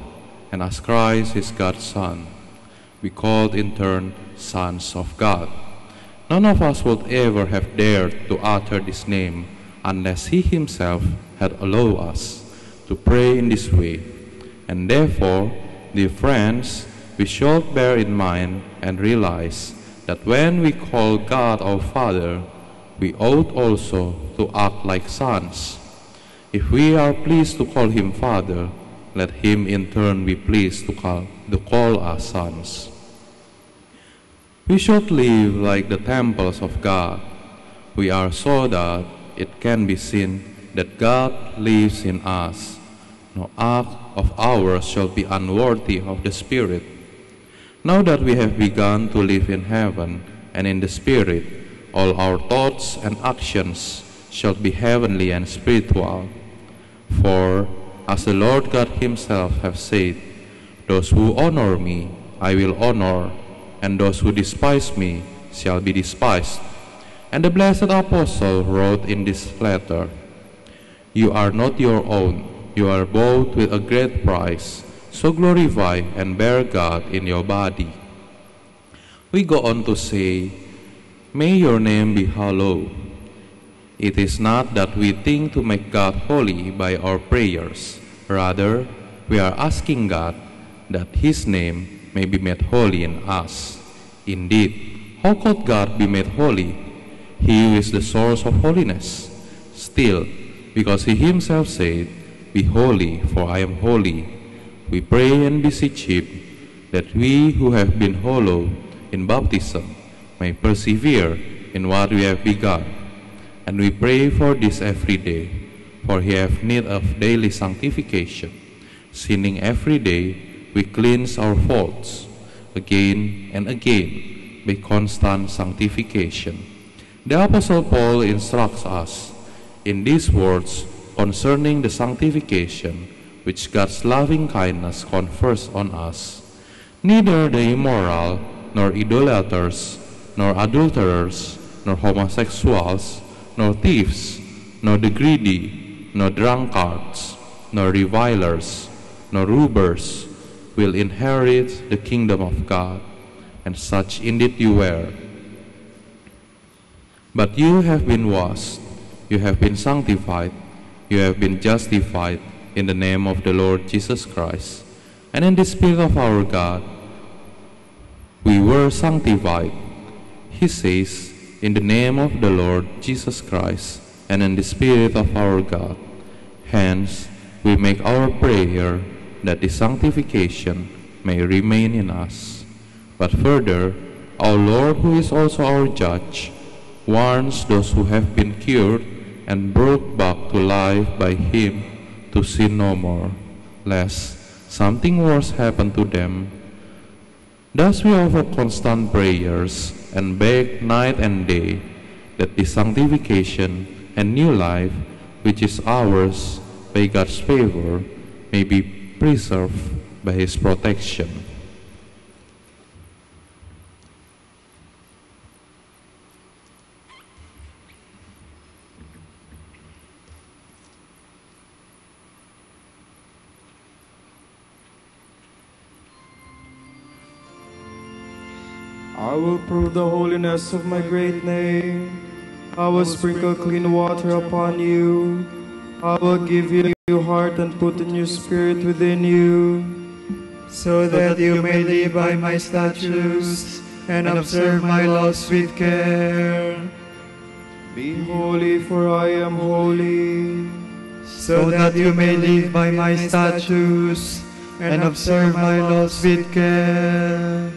and as Christ is God's Son, be called in turn sons of God. None of us would ever have dared to utter this name unless He Himself had allowed us to pray in this way. And therefore, dear friends, we should bear in mind and realize that when we call God our Father, we ought also to act like sons. If we are pleased to call Him Father, let Him in turn be pleased to call us sons. We should live like the temples of God. We are so that it can be seen that God lives in us. No act of ours shall be unworthy of the Spirit. Now that we have begun to live in heaven and in the Spirit, all our thoughts and actions shall be heavenly and spiritual. For, as the Lord God Himself hath said, those who honor me I will honor, and those who despise me shall be despised. And the blessed apostle wrote in this letter, You are not your own, you are bought with a great price, so glorify and bear God in your body. We go on to say, May your name be hallowed. It is not that we think to make God holy by our prayers. Rather, we are asking God that His name may be made holy in us. Indeed, how could God be made holy? He who is the source of holiness. Still, because He Himself said, Be holy, for I am holy, we pray and beseech Him that we who have been hallowed in baptism may persevere in what we have begun. And we pray for this every day, for He hath need of daily sanctification. Sinning every day, we cleanse our faults again and again by constant sanctification. The Apostle Paul instructs us in these words concerning the sanctification which God's loving kindness confers on us. Neither the immoral, nor idolaters, nor adulterers, nor homosexuals, nor thieves, nor the greedy, nor drunkards, nor revilers, nor robbers will inherit the kingdom of God. And such indeed you were. But you have been washed, you have been sanctified, you have been justified in the name of the Lord Jesus Christ, and in the Spirit of our God. We were sanctified, He says, in the name of the Lord Jesus Christ, and in the Spirit of our God. Hence, we make our prayer that the sanctification may remain in us. But further, our Lord, who is also our judge, warns those who have been cured and brought back to life by Him to sin no more, lest, something worse happened to them. Thus we offer constant prayers and beg night and day that the sanctification and new life which is ours by God's favor may be preserved by His protection. I will prove the holiness of my great name. I will sprinkle clean water upon you. I will give you a new heart and put a new spirit within you, so that you may live by my statutes and observe my laws with care. Be holy, for I am holy. So that you may live by my statutes and observe my laws with care.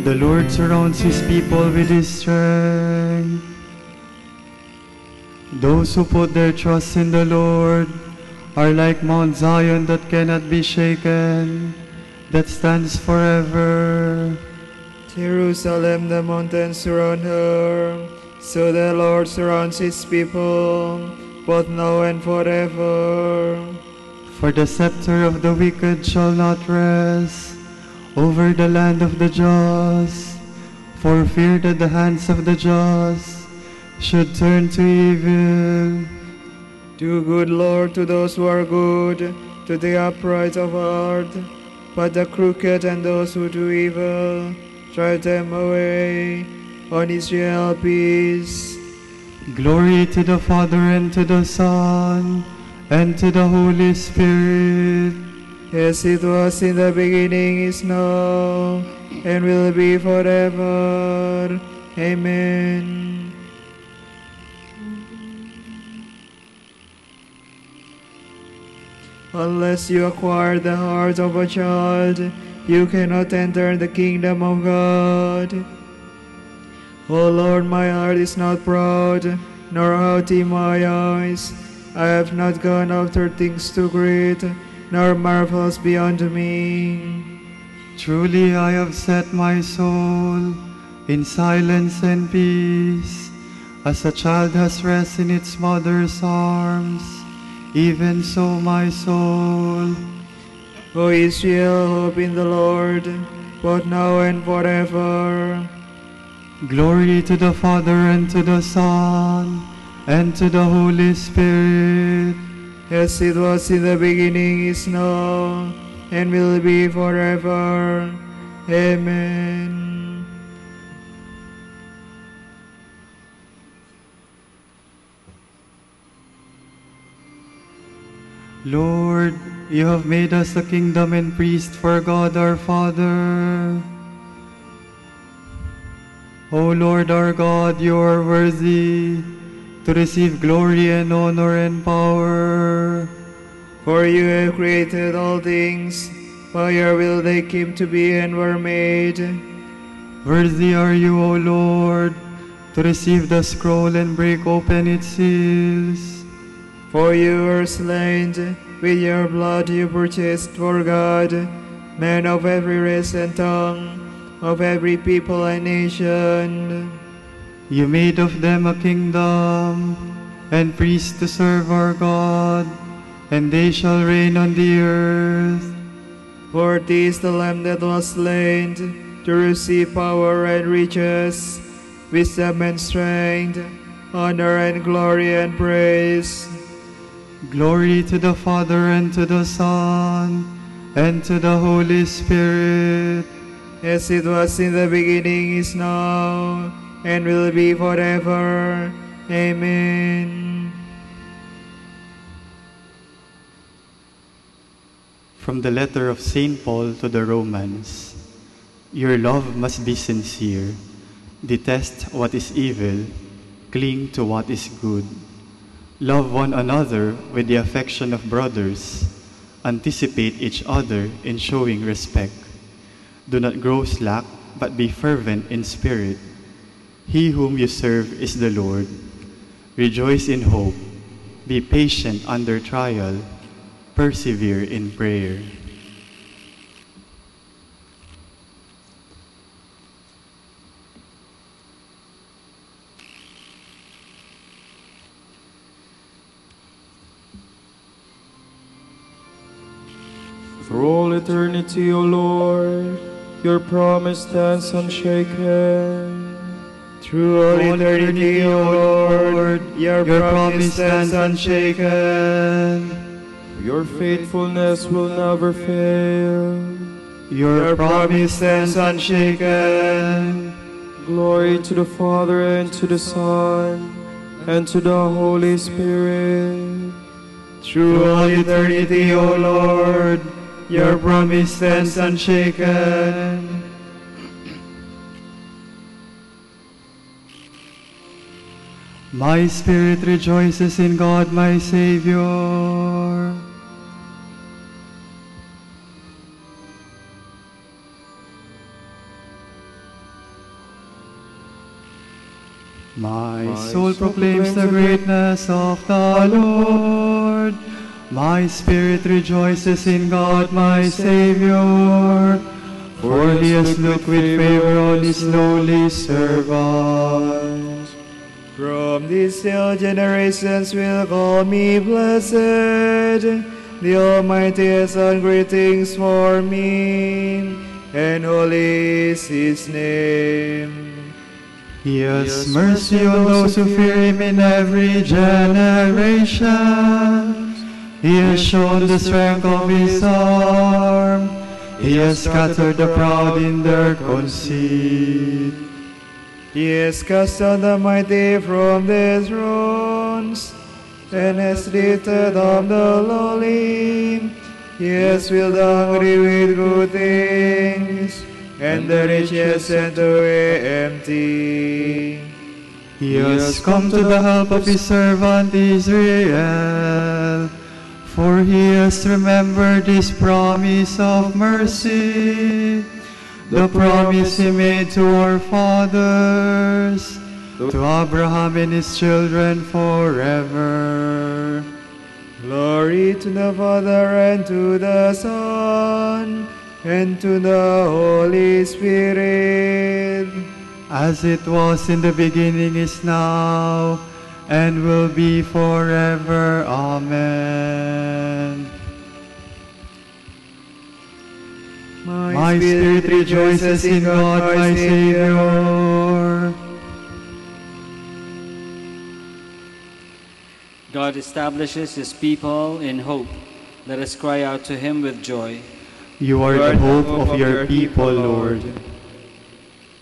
The Lord surrounds his people with his strength. Those who put their trust in the Lord are like Mount Zion that cannot be shaken, that stands forever. Jerusalem, the mountains surround her, so the Lord surrounds his people, both now and forever. For the scepter of the wicked shall not rest over the land of the just, for fear that the hands of the just should turn to evil. Do good, Lord, to those who are good, to the upright of heart, but the crooked and those who do evil, drive them away. On Israel, peace. Glory to the Father, and to the Son, and to the Holy Spirit. As it was in the beginning, is now, and will be forever. Amen. Unless you acquire the heart of a child, you cannot enter the kingdom of God. O Lord, my heart is not proud, nor haughty my eyes. I have not gone after things too great, nor marvels beyond me. Truly I have set my soul in silence and peace, as a child has rest in its mother's arms, even so my soul. O Israel, hope in the Lord, both now and forever. Glory to the Father, and to the Son, and to the Holy Spirit. As it was in the beginning, is now, and will be forever. Amen. Lord, you have made us a kingdom and priest for God our Father. O Lord our God, you are worthy to receive glory and honor and power. For you have created all things, by your will they came to be and were made. Worthy are you, O Lord, to receive the scroll and break open its seals. For you were slain, with your blood you purchased for God men of every race and tongue, of every people and nation. You made of them a kingdom and priests to serve our God, and they shall reign on the earth. For this the Lamb that was slain to receive power and riches, wisdom and strength, honor and glory and praise. Glory to the Father, and to the Son, and to the Holy Spirit. As it was in the beginning, is now, and will be forever. Amen. From the letter of St. Paul to the Romans. Your love must be sincere. Detest what is evil. Cling to what is good. Love one another with the affection of brothers. Anticipate each other in showing respect. Do not grow slack, but be fervent in spirit. He whom you serve is the Lord. Rejoice in hope. Be patient under trial. Persevere in prayer. For all eternity, O Lord, your promise stands unshaken. Through all eternity, O Lord, your promise stands unshaken. Your faithfulness will never fail. Your promise stands unshaken. Glory to the Father, and to the Son, and to the Holy Spirit. Through all eternity, O Lord, your promise stands unshaken. My spirit rejoices in God my Savior. My soul proclaims the greatness of the Lord. My spirit rejoices in God my Savior, for he has looked with favor on his lowly servant. From these still generations will call me blessed. The Almighty has done great things for me, and holy is his name. He has mercy on those who fear him in every generation. He has shown the strength of his arm. He has scattered the proud in their conceit. He has cast down the mighty from their thrones, and has lifted up the lowly. He has filled the hungry with good things, and the rich he has sent away empty. He has come to the help of his servant Israel, for he has remembered his promise of mercy, the promise he made to our fathers, to Abraham and his children forever. Glory to the Father, and to the Son, and to the Holy Spirit, as it was in the beginning, is now, and will be forever. Amen. My spirit rejoices in God my Savior. God establishes his people in hope. Let us cry out to him with joy. You are the hope of your people, Lord.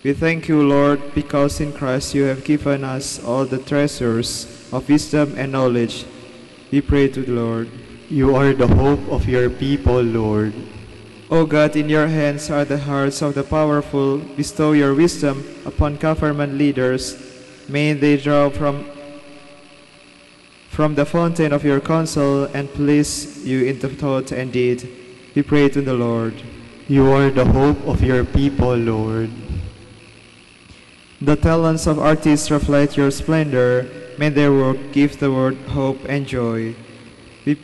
We thank you, Lord, because in Christ you have given us all the treasures of wisdom and knowledge. We pray to the Lord. You are the hope of your people, Lord. O God, in your hands are the hearts of the powerful. Bestow your wisdom upon government leaders. May they draw from the fountain of your counsel and please you in the thought and deed. We pray to the Lord. You are the hope of your people, Lord. The talents of artists reflect your splendor. May their work give the world hope and joy. We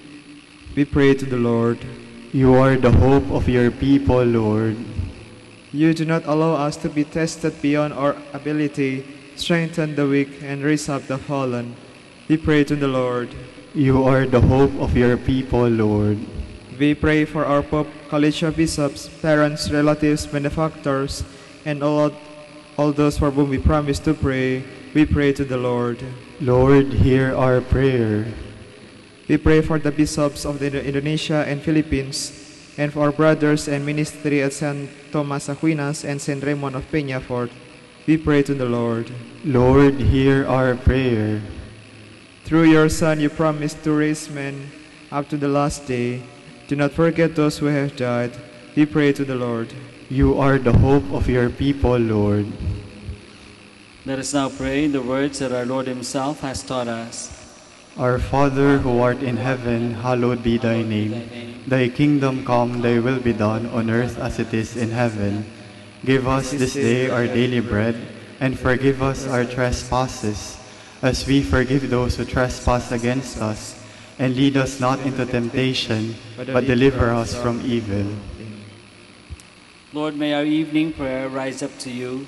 pray to the Lord. You are the hope of your people, Lord. You do not allow us to be tested beyond our ability. Strengthen the weak and raise up the fallen. We pray to the Lord. You are the hope of your people, Lord. We pray for our Pope, College of Bishops, parents, relatives, benefactors, and all those for whom we promise to pray. We pray to the Lord. Lord, hear our prayer. We pray for the bishops of Indonesia and Philippines, and for our brothers and ministry at St. Thomas Aquinas and St. Raymond of Peñafort. We pray to the Lord. Lord, hear our prayer. Through your Son, you promised to raise men up to the last day. Do not forget those who have died. We pray to the Lord. You are the hope of your people, Lord. Let us now pray the words that our Lord himself has taught us. Our Father, who art in heaven, hallowed be thy name. Thy kingdom come, thy will be done on earth as it is in heaven. Give us this day our daily bread, and forgive us our trespasses, as we forgive those who trespass against us. And lead us not into temptation, but deliver us from evil. Lord, may our evening prayer rise up to you,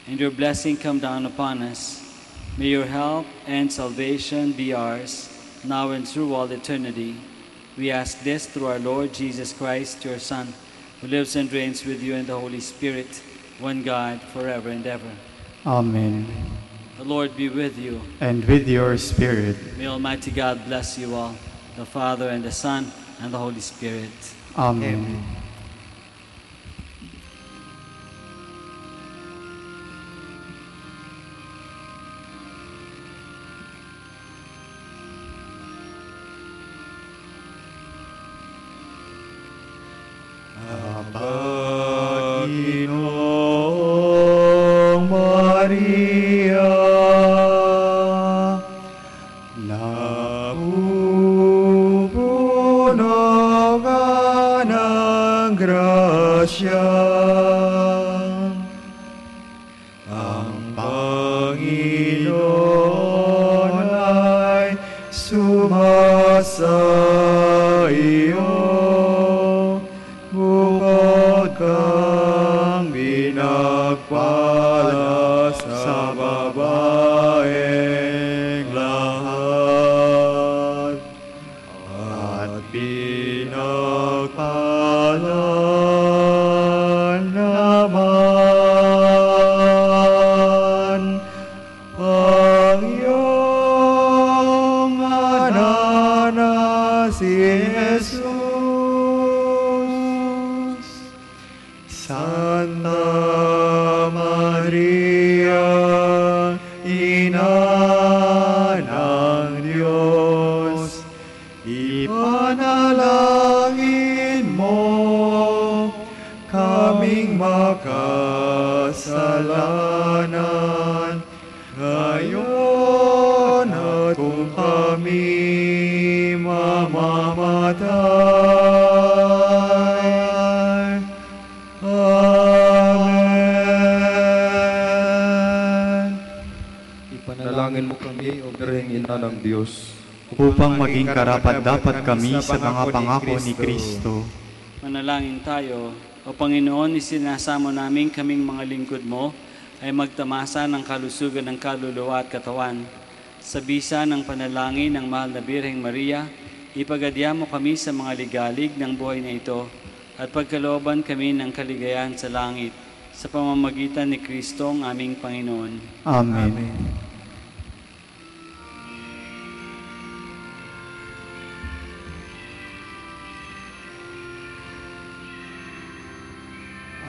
and your blessing come down upon us. May your help and salvation be ours, now and through all eternity. We ask this through our Lord Jesus Christ, your Son, who lives and reigns with you in the Holy Spirit, one God, forever and ever. Amen. The Lord be with you. And with your spirit. May Almighty God bless you all, the Father and the Son and the Holy Spirit. Amen. Panginoong Maria, napupuno ka ng grasya. Ang Panginoon sumasa iyo, bukod kang pinagpala sa babaeng lahat, at pinagpala naman ang iyong anak na si Jesus. Santa Maria, Ina ng Diyos, ipanalangin mo kaming makasalanan, ngayon at kung kami mamamatay. Amen. Ipanalangin mo kami, O Birheng Ina ng Diyos, upang maging karapat-dapat kami sa mga pangako ni Kristo. Manalangin tayo. O Panginoon, isinasamo namin kaming mga lingkod mo ay magtamasa ng kalusugan ng kaluluwa at katawan. Sa bisa ng panalangin ng mahal na Birheng Maria, ipagadya mo kami sa mga ligalig ng buhay na ito at pagkalooban kami ng kaligayahan sa langit sa pamamagitan ni Kristo ang aming Panginoon. Amen.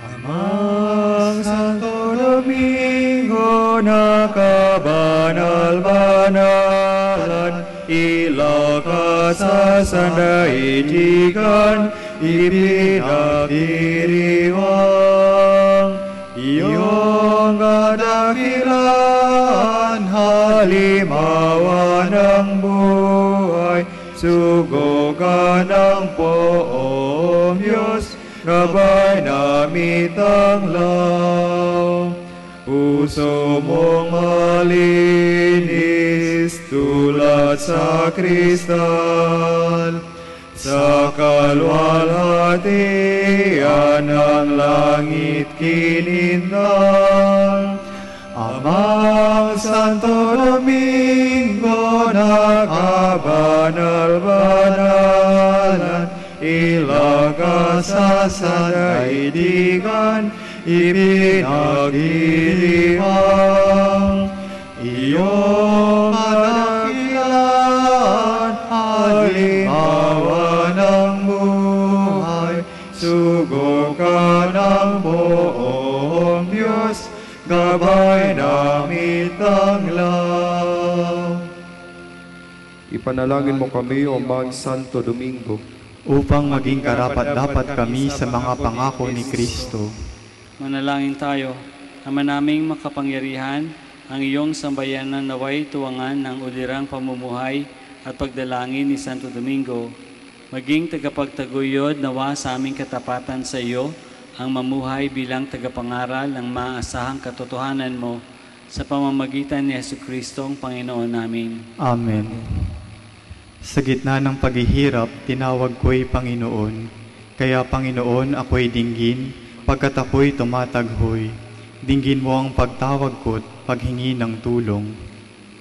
Amang Santo Domingo na kabanal-banalan, ilakas sa sandaigdigan, ipinagdiriwang iyong kadakilaan, halimawan ng buhay, sugogan ng poong Diyos, gabay na mitanglaw. Puso mong malinis tulad sa kristal, sa kalwalhatian ng langit kinintang. Amang Santo Domingo na kabanal-banalan, ilakas sa sandaigdigan, ipinagdiriwang iyong kadakilaan, halimawan ng buhay, sugod ka ng poong Diyos, gabay na mitanglaw. Ipanalangin mo kami, O Mang Santo Domingo, upang maging karapat-dapat kami sa mga pangako ni Kristo. Manalangin tayo. Ama naming makapangyarihan, ang iyong sambayanan naway tuwangan ng ulirang pamumuhay at pagdalangin ni Santo Domingo. Maging tagapagtaguyod nawa sa aming katapatan sa iyo, ang mamuhay bilang tagapangaral ng maaasahang katotohanan mo sa pamamagitan ni Jesucristo ang Panginoon namin. Amen. Sa gitna ng paghihirap, tinawag ko'y Panginoon. Kaya Panginoon, ako'y dinggin, pagkat ako'y tumataghoy. Dinggin mo ang pagtawag ko't paghingi ng tulong.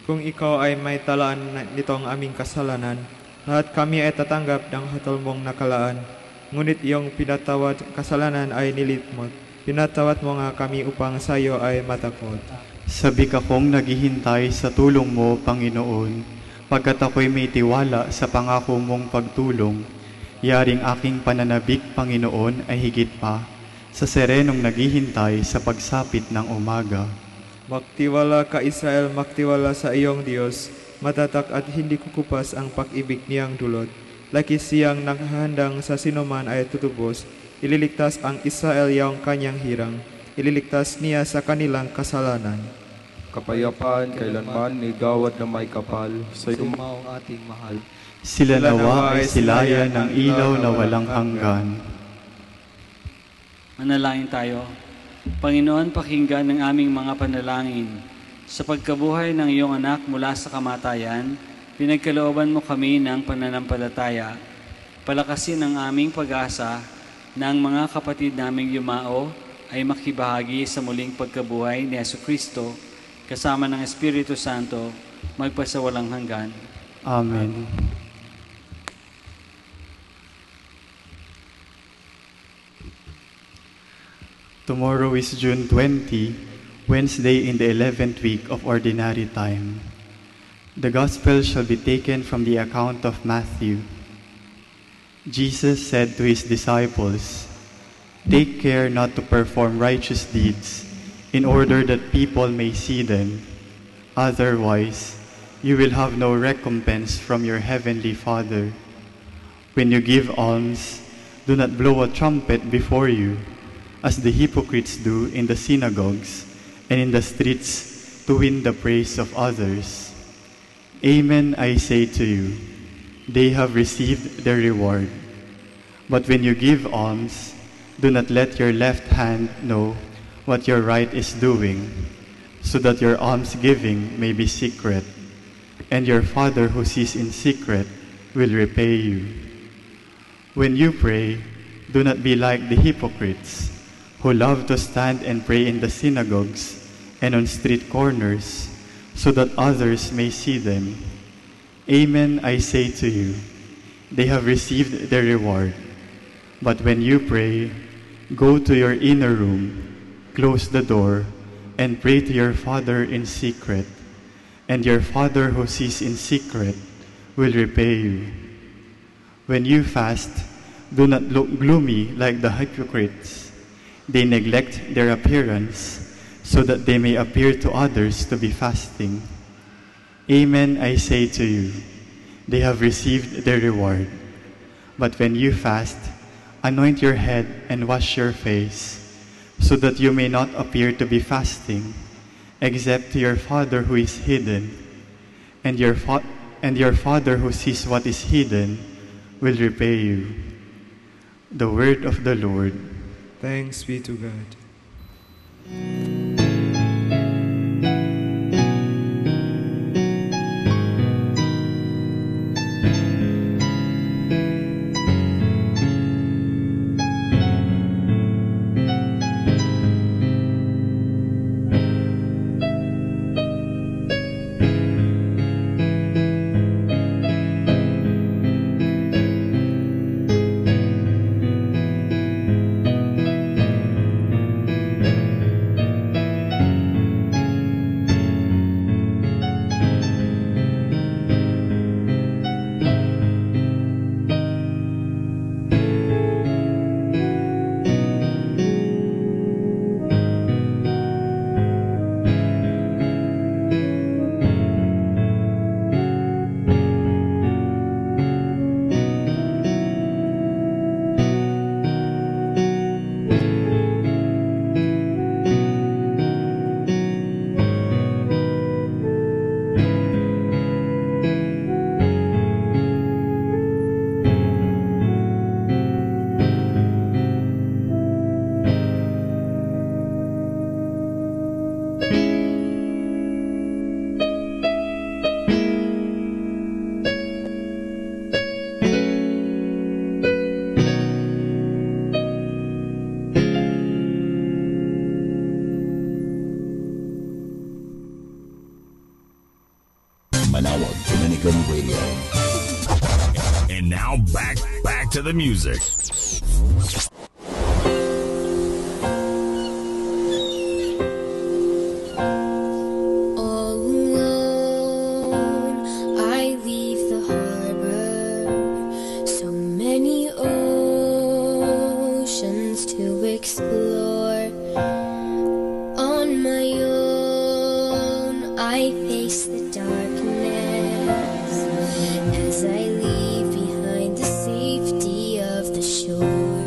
Kung ikaw ay may talaan nitong aming kasalanan, lahat kami ay tatanggap ng hatol mong nakalaan. Ngunit iyong pinatawad kasalanan ay nilitmot. Pinatawad mo nga kami upang sa iyo ay matakot. Sabik akong naghihintay sa tulong mo, Panginoon. Pagkat ako'y may tiwala sa pangako mong pagtulong, yaring aking pananabik, Panginoon, ay higit pa sa serenong naghihintay sa pagsapit ng umaga. Magtiwala ka, Israel, magtiwala sa iyong Diyos, matatak at hindi kukupas ang pag-ibig niyang dulot. Laki siyang nakahandang sa sinuman ay tutubos, ililigtas ang Israel yung kanyang hirang, ililigtas niya sa kanilang kasalanan. kapayapaan kailanman ni gawad na may kapal sa iyo ang ating mahal. Sila nawa ay silayan ng ilaw na walang hanggan. Manalangin tayo. Panginoon, pakinggan ang aming mga panalangin. Sa pagkabuhay ng iyong anak mula sa kamatayan, pinagkalooban mo kami ng pananampalataya, palakasin ang aming pag-asa na ang mga kapatid naming yumao ay makibahagi sa muling pagkabuhay ni Jesucristo kasama ng Espiritu Santo magpasawalang hanggan. Amen. Tomorrow is June 20, Wednesday in the 11th week of Ordinary Time. The Gospel shall be taken from the account of Matthew. Jesus said to his disciples, "Take care not to perform righteous deeds in order that people may see them. Otherwise, you will have no recompense from your heavenly Father. When you give alms, do not blow a trumpet before you, as the hypocrites do in the synagogues and in the streets to win the praise of others. Amen, I say to you, they have received their reward. But when you give alms, do not let your left hand know what your right is doing, so that your almsgiving may be secret, and your Father who sees in secret will repay you. When you pray, do not be like the hypocrites, who love to stand and pray in the synagogues and on street corners, so that others may see them. Amen, I say to you, they have received their reward. But when you pray, go to your inner room, close the door, and pray to your Father in secret, and your Father who sees in secret will repay you. When you fast, do not look gloomy like the hypocrites. They neglect their appearance, so that they may appear to others to be fasting. Amen, I say to you, they have received their reward. But when you fast, anoint your head and wash your face, so that you may not appear to be fasting, except to your Father who is hidden, and your Father who sees what is hidden will repay you." The word of the Lord. Thanks be to God. Manawag Dominican Radio. And now back to the music. All alone, I leave the harbor. So many oceans to explore. On my own, I face the darkness as I leave behind the safety of the shore.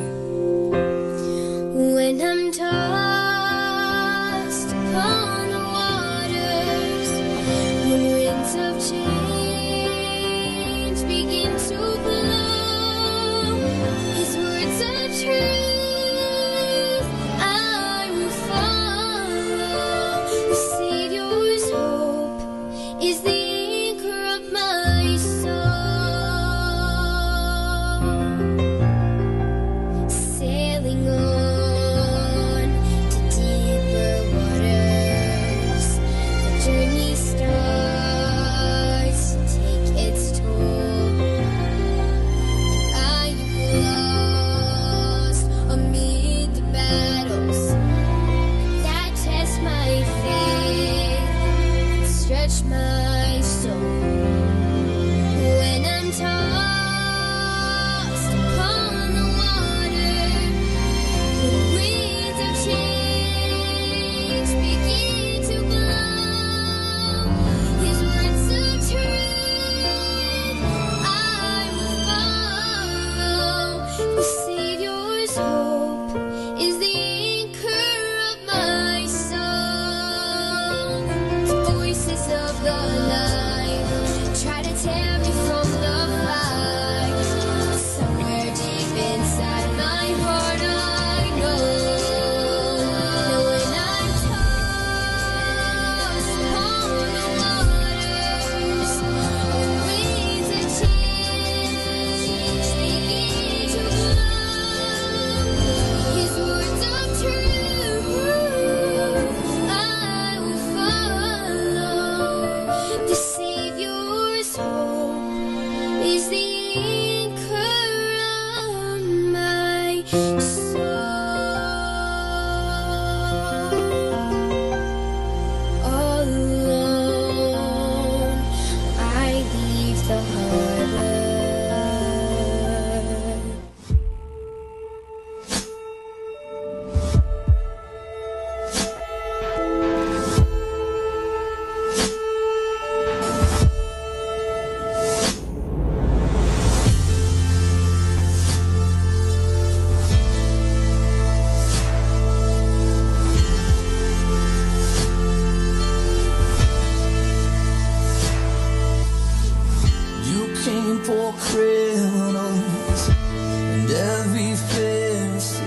for criminals and every Pharisee.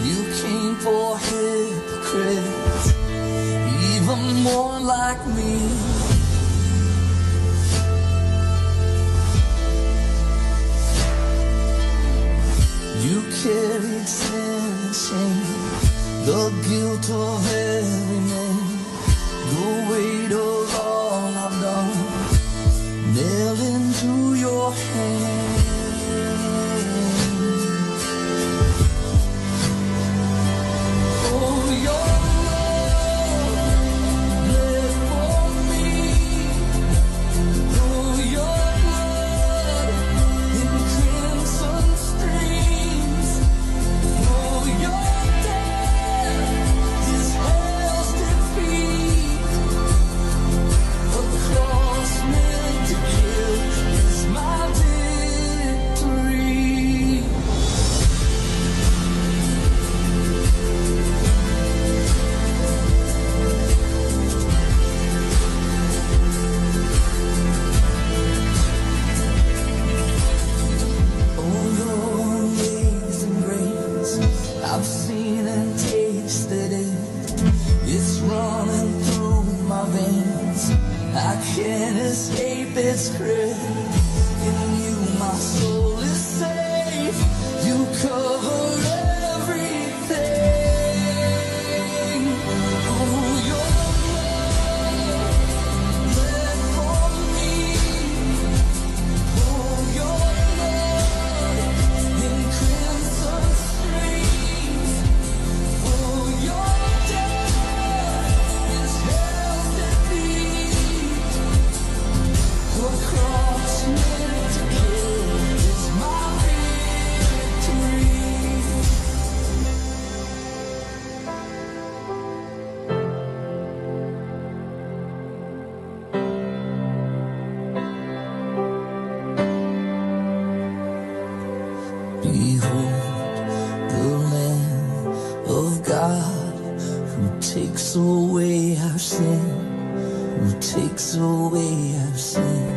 You came for hypocrites, even more like me. You carried sin and shame, the guilt of every man, the weight of all I've done, nailed into your hand. Oh, your love bled for me. Oh, your blood in crimson streams. Oh, your death is hell's defeat. A cross meant to kill is my victory. Oh, your amazing grace, I've seen and tasted it. It's running through my veins. I can't escape its grip. In you, my soul is safe. You cover everything. Oh, your love bled for me. Oh, your blood in crimson streams. Oh, your death is hell's defeat. A cross meant to kill is my victory. Behold the Lamb of God who takes away our sin, who takes away our sin.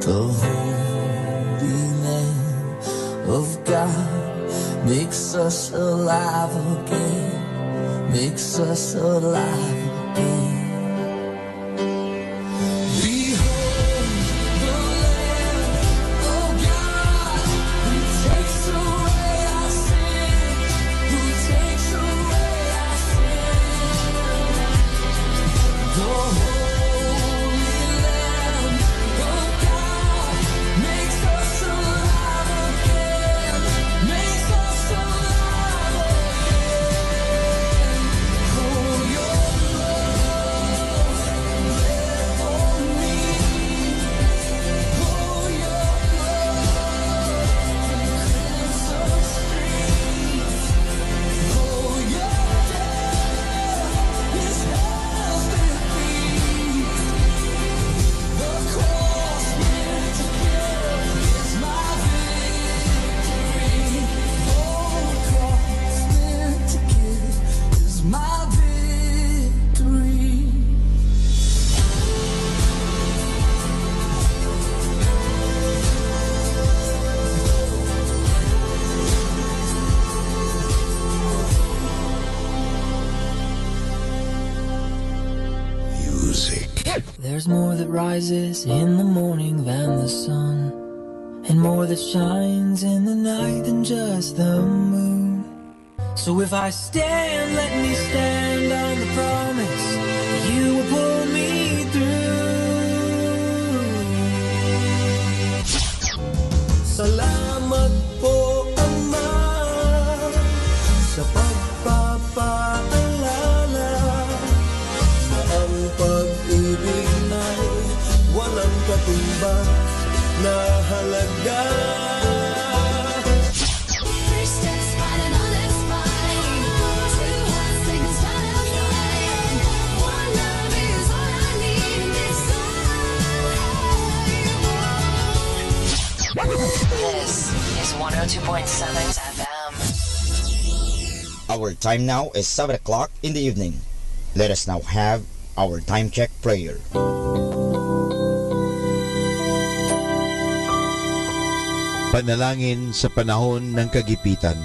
The Holy Lamb of God makes us alive again, makes us alive again. Behold the Lamb of God who takes away our sin, who takes away our sin. The Holy Lamb of God makes us alive again, makes us alive again. Oh, your love bled for me. Oh, your blood in crimson streams. Oh, your death is hell's defeat. The cross meant to kill is my victory. Oh, the cross meant to kill is my victory. There's more that rises in the morning than the sun, and more that shines in the night than just the moon. So if I stand, let me stand on the promise you will pull me through. Salamat po, Ama, sa pagpapaalala na ang pag-ibig na'y walang katumbas na halaga. This is 102.7 FM. Our time now is 7 o'clock in the evening. Let us now have our time check prayer. panalangin sa panahon ng kagipitan.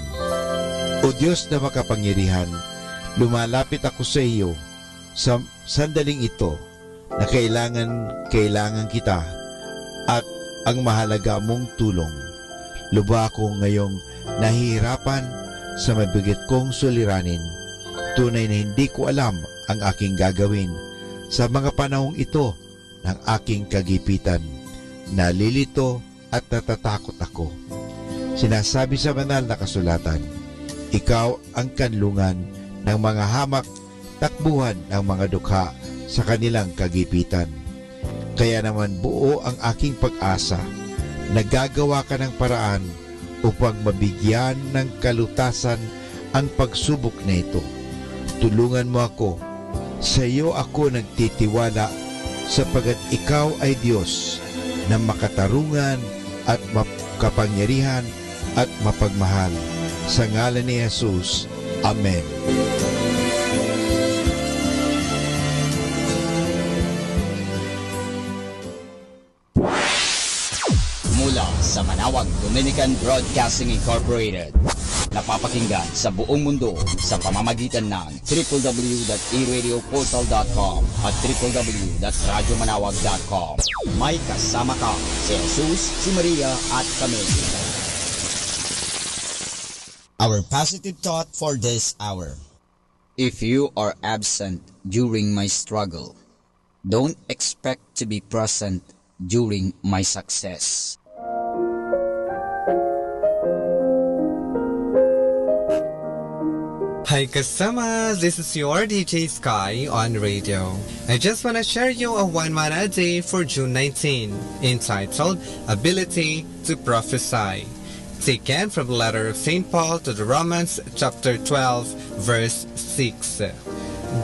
O Diyos na makapangyarihan, lumalapit ako sa iyo sa sandaling ito na kailangan kita at ang mahalaga mong tulong. Luba ako ngayong nahihirapan sa mabigat kong suliranin. Tunay na hindi ko alam ang aking gagawin sa mga panahong ito ng aking kagipitan. Nalilito at natatakot ako. Sinasabi sa banal na kasulatan, ikaw ang kanlungan ng mga hamak, takbuhan ng mga dukha sa kanilang kagipitan. Kaya naman buo ang aking pag-asa. Nagagawa ka ng paraan upang mabigyan ng kalutasan ang pagsubok na ito. Tulungan mo ako. Sa iyo ako nagtitiwala sapagat ikaw ay Diyos na makatarungan at makapangyarihan at mapagmahal. Sa ngalan ni Jesus. Amen. Mula sa Manawag Dominican Broadcasting Incorporated, napapakinggan sa buong mundo sa pamamagitan ng www.eradioportal.com at www.radyomanawag.com. May kasama ka si Jesus, si Maria at kami. Our positive thought for this hour. If you are absent during my struggle, don't expect to be present during my success. Hi kasama, this is your DJ Sky on radio. I just want to share you a one mana a day for June 19, entitled Ability to Prophesy. Taken from the letter of St. Paul to the Romans chapter 12 verse 6.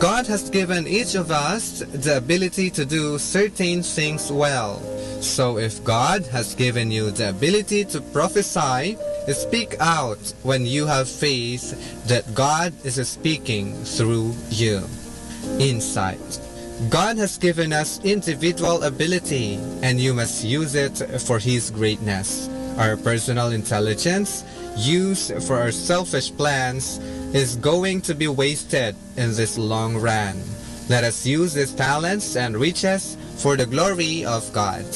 God has given each of us the ability to do certain things well. So if God has given you the ability to prophesy, speak out when you have faith that God is speaking through you. Insight. God has given us individual ability and you must use it for His greatness. Our personal intelligence, used for our selfish plans, is going to be wasted in this long run. Let us use these talents and riches for the glory of God.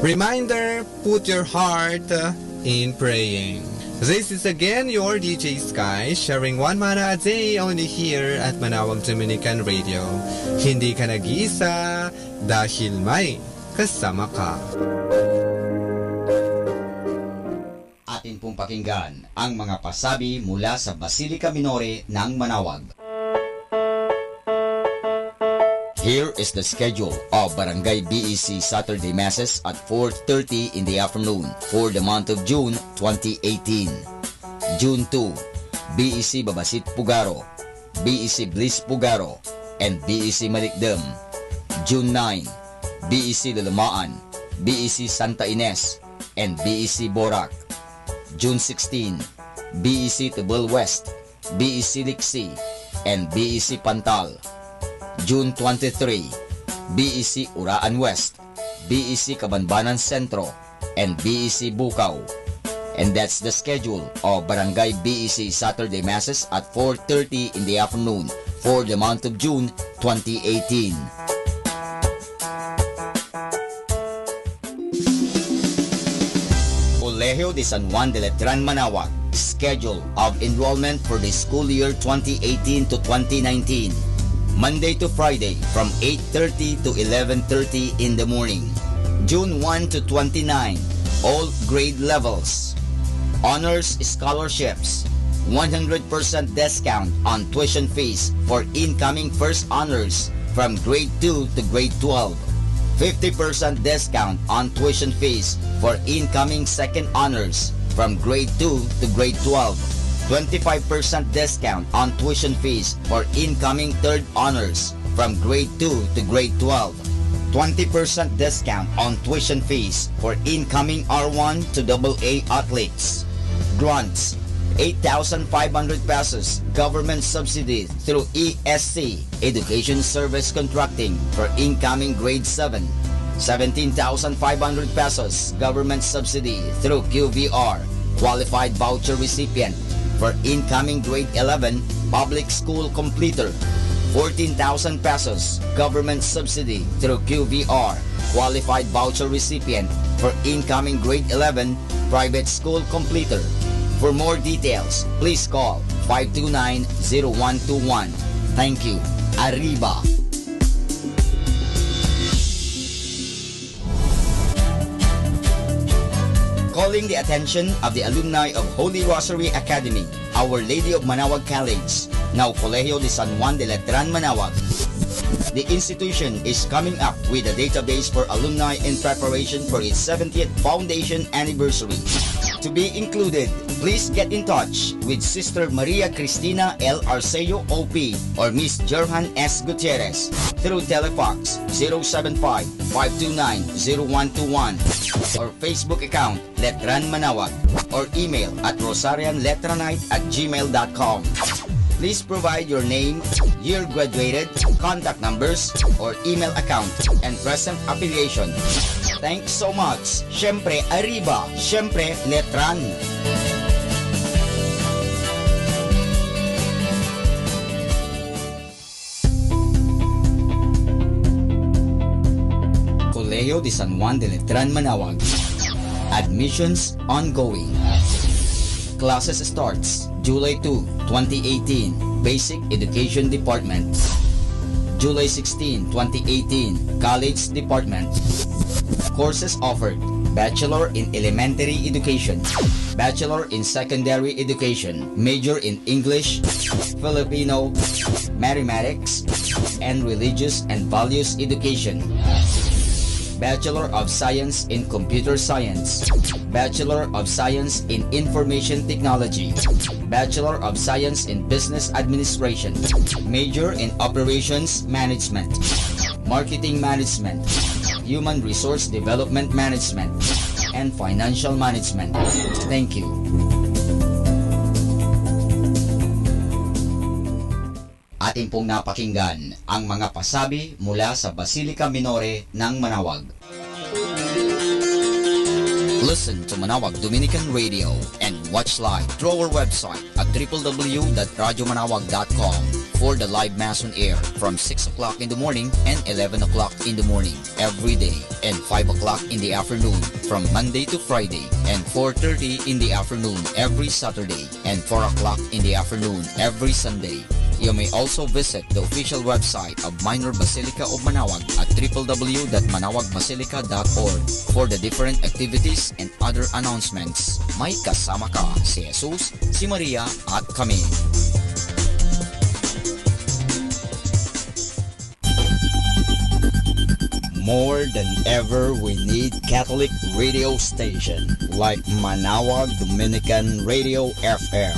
Reminder, put your heart in praying. This is again your DJ Sky, sharing one mana a day only here at Manawag Dominican Radio. Hindi ka nag-iisa dahil may kasama ka. Atin pong pakinggan ang mga pasabi mula sa Basilica Minore ng Manawag. Here is the schedule of Barangay BEC Saturday Masses at 4:30 in the afternoon for the month of June 2018. June 2, BEC Babasit Pugaro, BEC Bliss Pugaro, and BEC Malikdem. June 9, BEC Lalamaan, BEC Santa Ines, and BEC Borac. June 16, BEC Tubal West, BEC Liksi, and BEC Pantal. June 23, BEC Uraan West, BEC Cabanbanan Centro, and BEC Bukaw. And that's the schedule of Barangay BEC Saturday Masses at 4:30 in the afternoon for the month of June 2018. Colegio de San Juan de Letran Manawag, schedule of enrollment for the school year 2018 to 2019. Monday to Friday from 8:30 to 11:30 in the morning. June 1 to 29, all grade levels. Honors scholarships, 100% discount on tuition fees for incoming first honors from grade 2 to grade 12. 50% discount on tuition fees for incoming second honors from grade 2 to grade 12. 25% discount on tuition fees for incoming third honors from grade 2 to grade 12. 20% discount on tuition fees for incoming R1 to AA athletes. Grants, 8,500 pesos government subsidies through ESC, Education Service Contracting, for incoming grade 7. 17,500 pesos government subsidy through QVR, qualified voucher recipient for incoming grade 11 public school completer. 14,000 pesos government subsidy through QVR, qualified voucher recipient for incoming grade 11 private school completer. For more details, please call 529-0121. Thank you. Arriba! Calling the attention of the alumni of Holy Rosary Academy, Our Lady of Manaoag College, now Colegio de San Juan de Letran, Manaoag. The institution is coming up with a database for alumni in preparation for its 70th foundation anniversary. To be included, please get in touch with Sister Maria Cristina L. Arceo OP or Miss Jerhan S. Gutierrez through Telefax 075-529-0121 or Facebook account Letran Manaoag or email at rosarianletranite@gmail.com. Please provide your name, year graduated, contact numbers, or email account, and present affiliation. Thanks so much. Syempre, Arriba. Syempre, Letran. Colegio de San Juan de Letran, Manaoag. Admissions ongoing. Classes starts July 2, 2018, Basic Education Department. July 16, 2018, College Department. Courses offered: Bachelor in Elementary Education, Bachelor in Secondary Education, Major in English, Filipino, Mathematics, and Religious and Values Education. Bachelor of Science in Computer Science, Bachelor of Science in Information Technology, Bachelor of Science in Business Administration, Major in Operations Management, Marketing Management, Human Resource Development Management, and Financial Management. Thank you. Ating pong napakinggan ang mga pasabi mula sa Basilica Minore ng Manaoag. Listen to Manaoag Dominican Radio and watch live through our website at www.radiomanawag.com for the live Mass on air from 6 o'clock in the morning and 11 o'clock in the morning every day, and 5 o'clock in the afternoon from Monday to Friday, and 4:30 in the afternoon every Saturday, and 4 o'clock in the afternoon every Sunday. You may also visit the official website of Minor Basilica of Manaoag at www.manawagbasilica.org for the different activities and other announcements. May kasama ka si Jesus, si Maria at kami. More than ever, we need Catholic radio station like Manaoag Dominican Radio FM.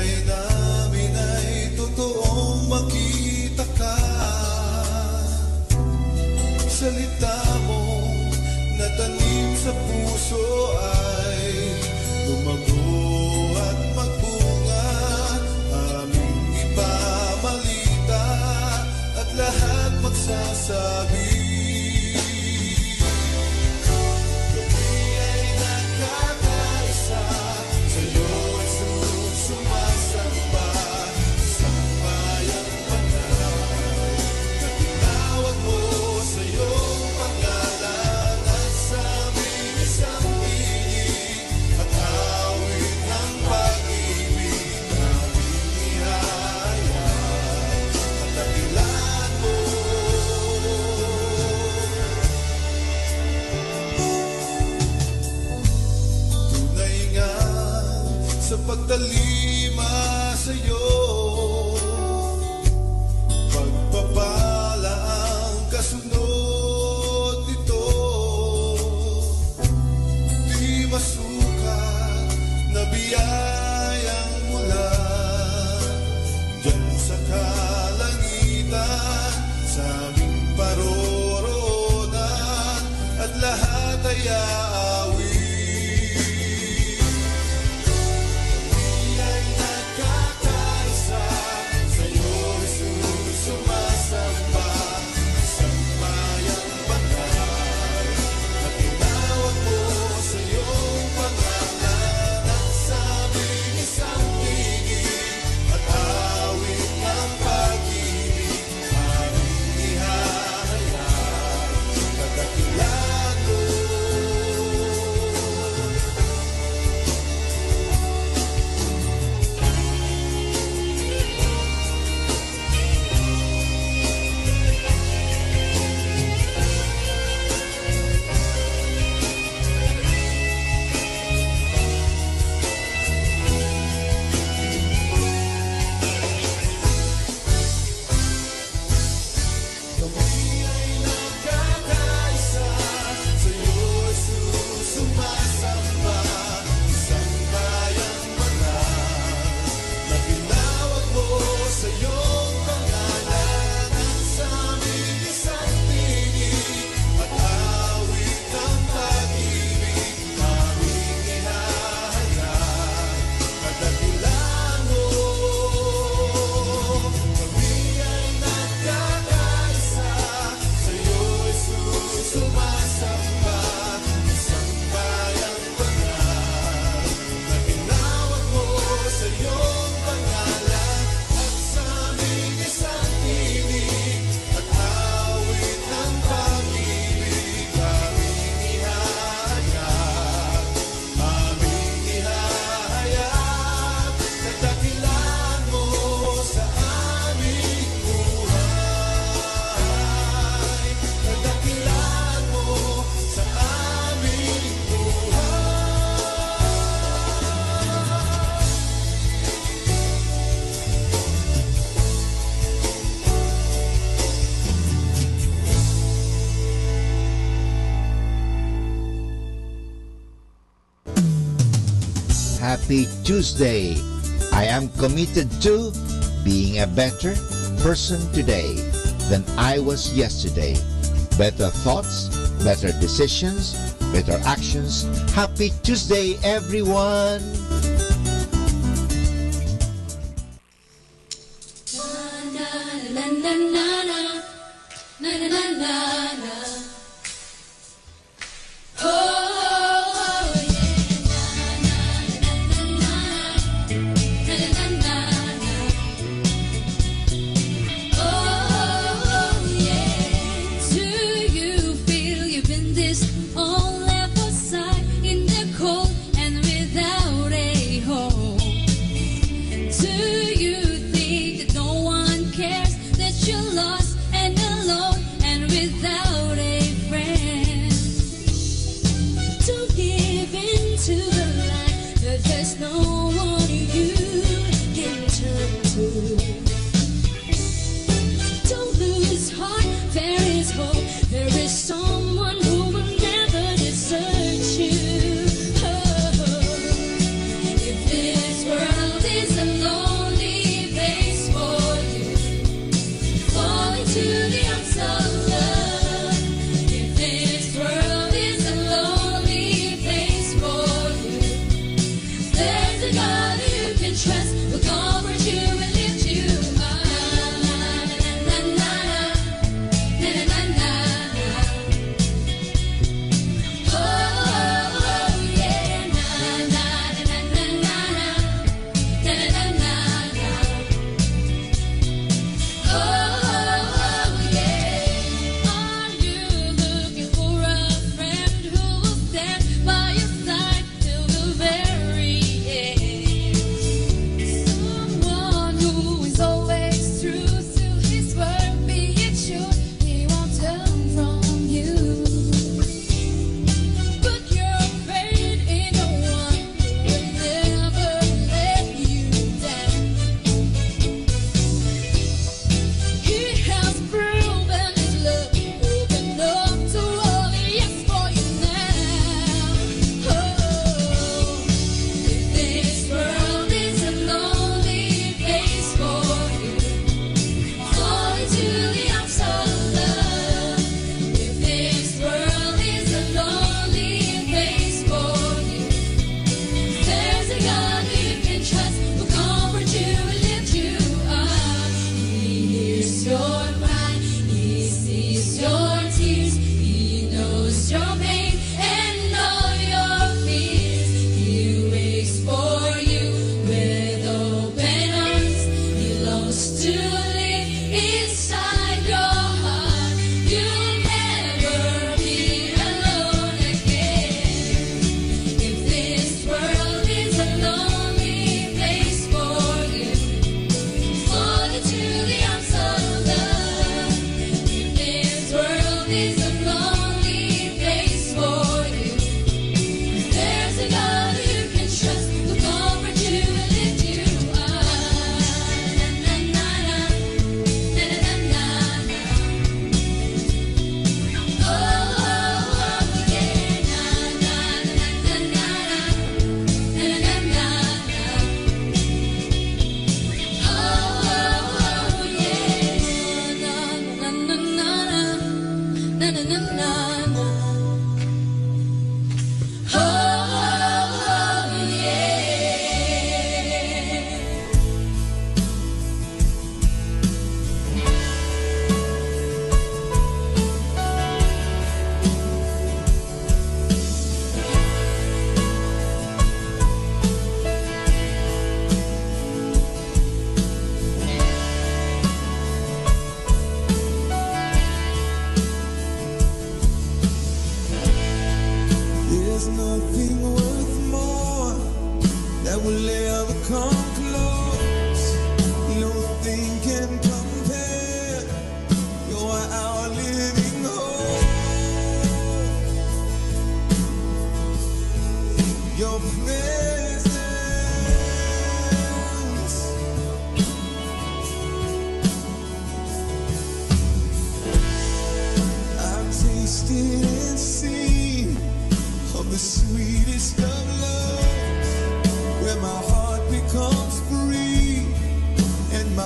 Buhay namin ay totoong makita ka. Salita mo na tanim sa puso ay lumago at magbunga. Aming ipamalita at lahat magsasabi. Sa pagtalima sa'yo, pagpapala ang kasunod nito. Di masukat na biyayang mula dyan sa kalangitan, sa aming paroroonan, at lahat ay aawi. Happy Tuesday! I am committed to being a better person today than I was yesterday. Better thoughts, better decisions, better actions. Happy Tuesday, everyone! If this world is alone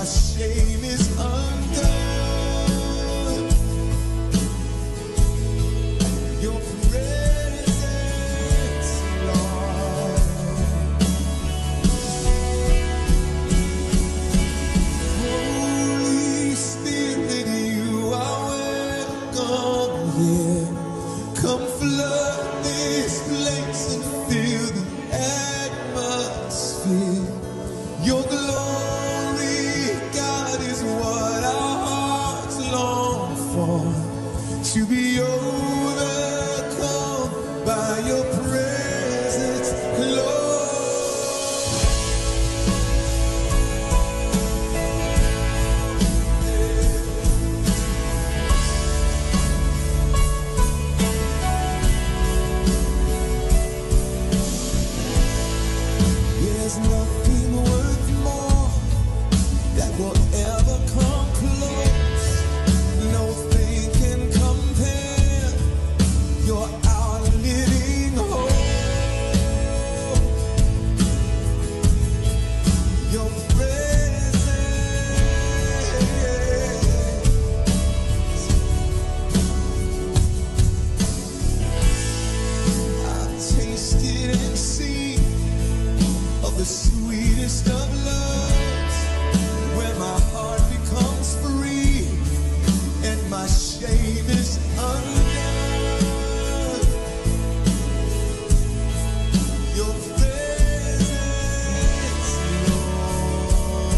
shame is undone. Your presence, Lord. Holy Spirit, you are welcome here. Come flood this place and fill the atmosphere. Your glory, God, is what our hearts long for. To be overcome by your presence, Lord. There's nothing worth more that will ever come close. Nothing can compare. You're our living hope. Your presence. I've tasted and seen of the sweetest of loves, where my heart becomes free and my shame is undone. Your presence, Lord.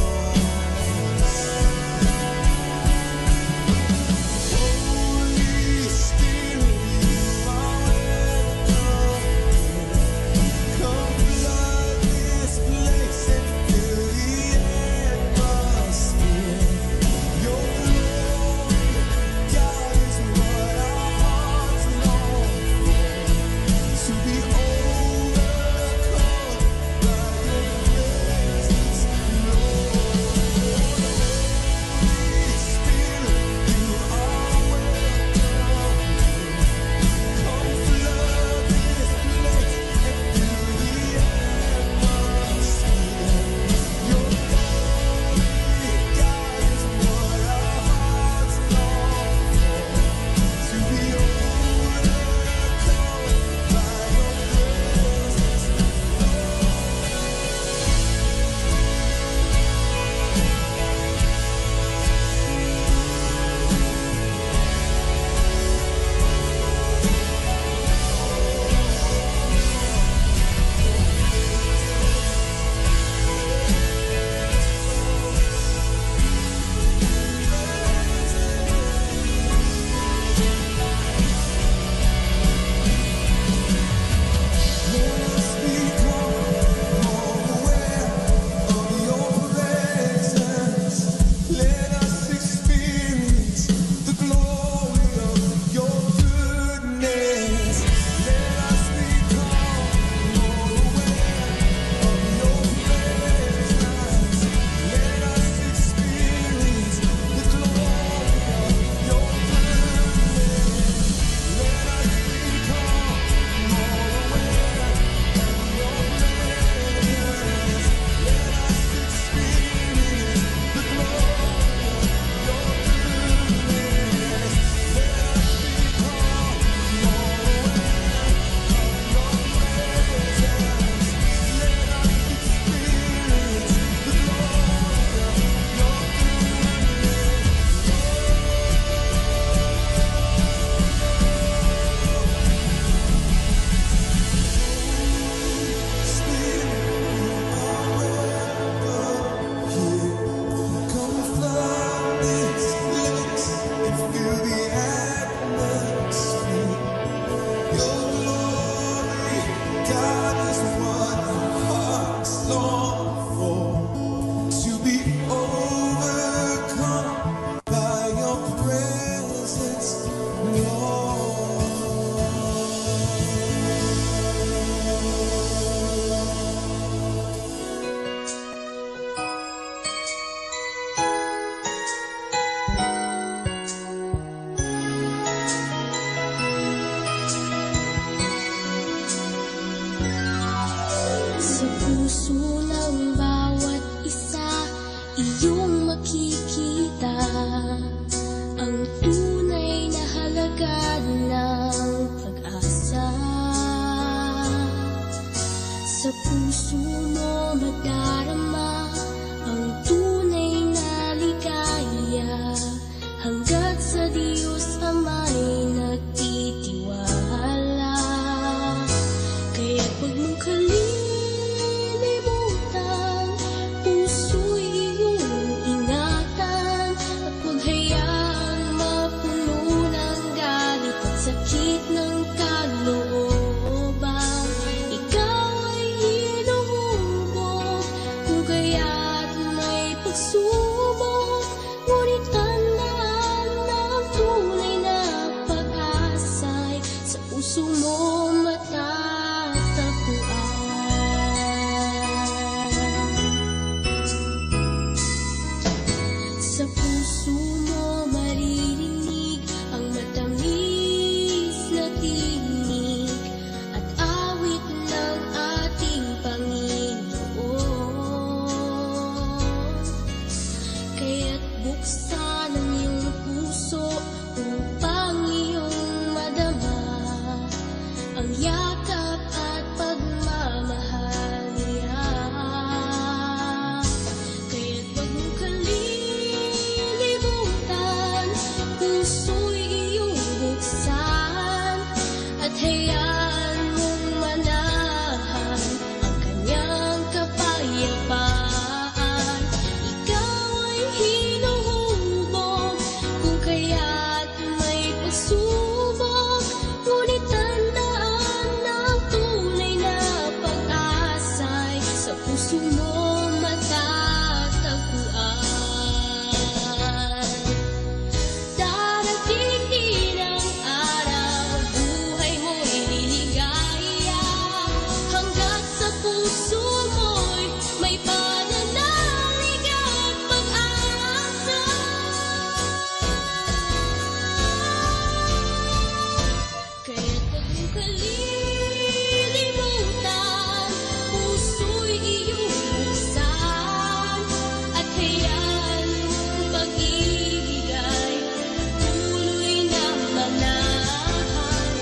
iyong makikita ang tunay na halaga ng pag-asa. Sa puso mo madarama ang tunay na ligaya, hanggat sa Diyos Ama'y nagtitiwala. Kaya't huwag mong kalilimutan, puso'y iyong ingatan, at huwag hayaang mapuno ng galit at sakit ng kalooban. Ikaw ay hinuhubog, kung kaya't may pagsubok, ngunit tandaan na ang tunay na pag-asa'y sa puso mo matatagpuan. Sa puso mo maririnig ang matamis na tinig at awit ng ating Panginoon. Kaya't buksan ang iyong puso upang iyong madama ang yakap at pagmamahal niya. Kaya't huwag mong kalilimutan, puso'y iyong buksan, at hayaan mong manahan ang kanyang kapayapaan. Ikaw ay hinuhubog, kung kaya't may pagsubok, ngunit tandaan na ang tunay na pag-asa'y sa puso mo matatagpuan. Darating din ang araw, buhay mo'y liligaya, hanggat sa puso mo'y may pananalig at pag-asa. Kaya't huwag mong kalilimutan, puso'y iyong buksan, at hayaan mong pag-ibig ay tuloy na manahan.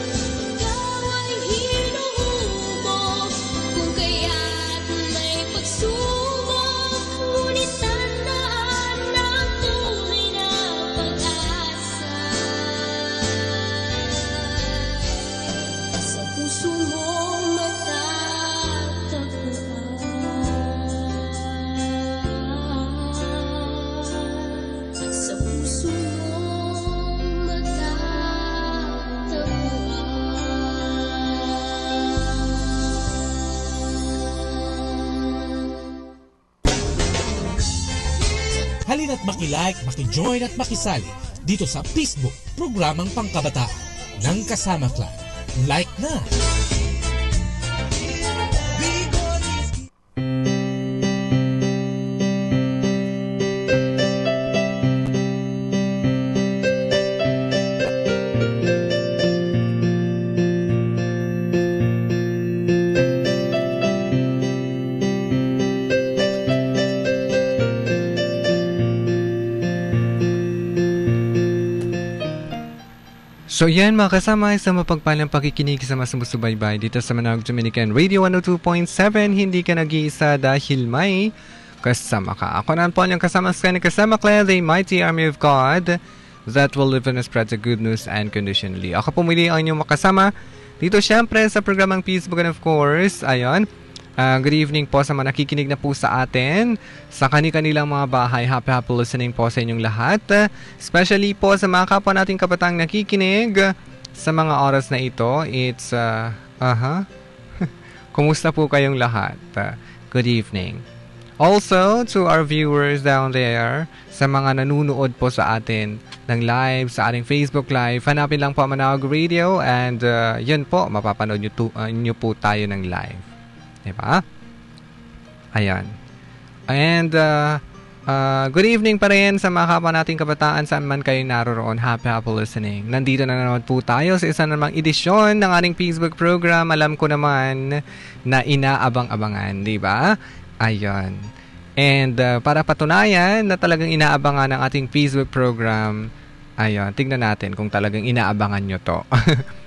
Ikaw ay hinuhubog, kung kaya't may pagsubok, ngunit tandaan na ang tunay na pag-asa sa puso mo matatagpuan. Sa puso mo matatagpuan. Halina't maki-like, maki-join at makisali dito sa Facebook, programang Pangkabataan ng Kasama Club. Like na! So yan mga kasama, sa mapagpalang pakikinig sa mas sumusubaybay dito sa Manawag Dominican Radio 102.7. Hindi ka nag-iisa dahil may kasama ka. Ako na po ang kasama sa kasama Claire, the mighty army of God that will live and spread the good news unconditionally. Ako pumili ang inyong makasama dito syempre sa programang Facebook, and of course, ayon, good evening po sa mga nakikinig na po sa atin sa kanilang mga bahay. Happy listening po sa inyong lahat. Especially po sa mga kapwa nating kabatang nakikinig sa mga oras na ito. It's, kumusta po kayong lahat? Good evening. Also, to our viewers down there, sa mga nanunood po sa atin ng live, sa ating Facebook Live, hanapin lang po Manawag Radio and yun po, mapapanood nyo po tayo ng live. Diba? Ayan. And good evening pa rin sa mga kapwa nating kabataan saan man kayo naroroon. Happy listening. Nandito na naman po tayo sa isa namang edisyon ng ating Facebook program. Alam ko naman na inaabang-abangan, diba? Ayan. And para patunayan na talagang inaabangan ng ating Facebook program, ayun, tignan natin kung talagang inaabangan nyo to.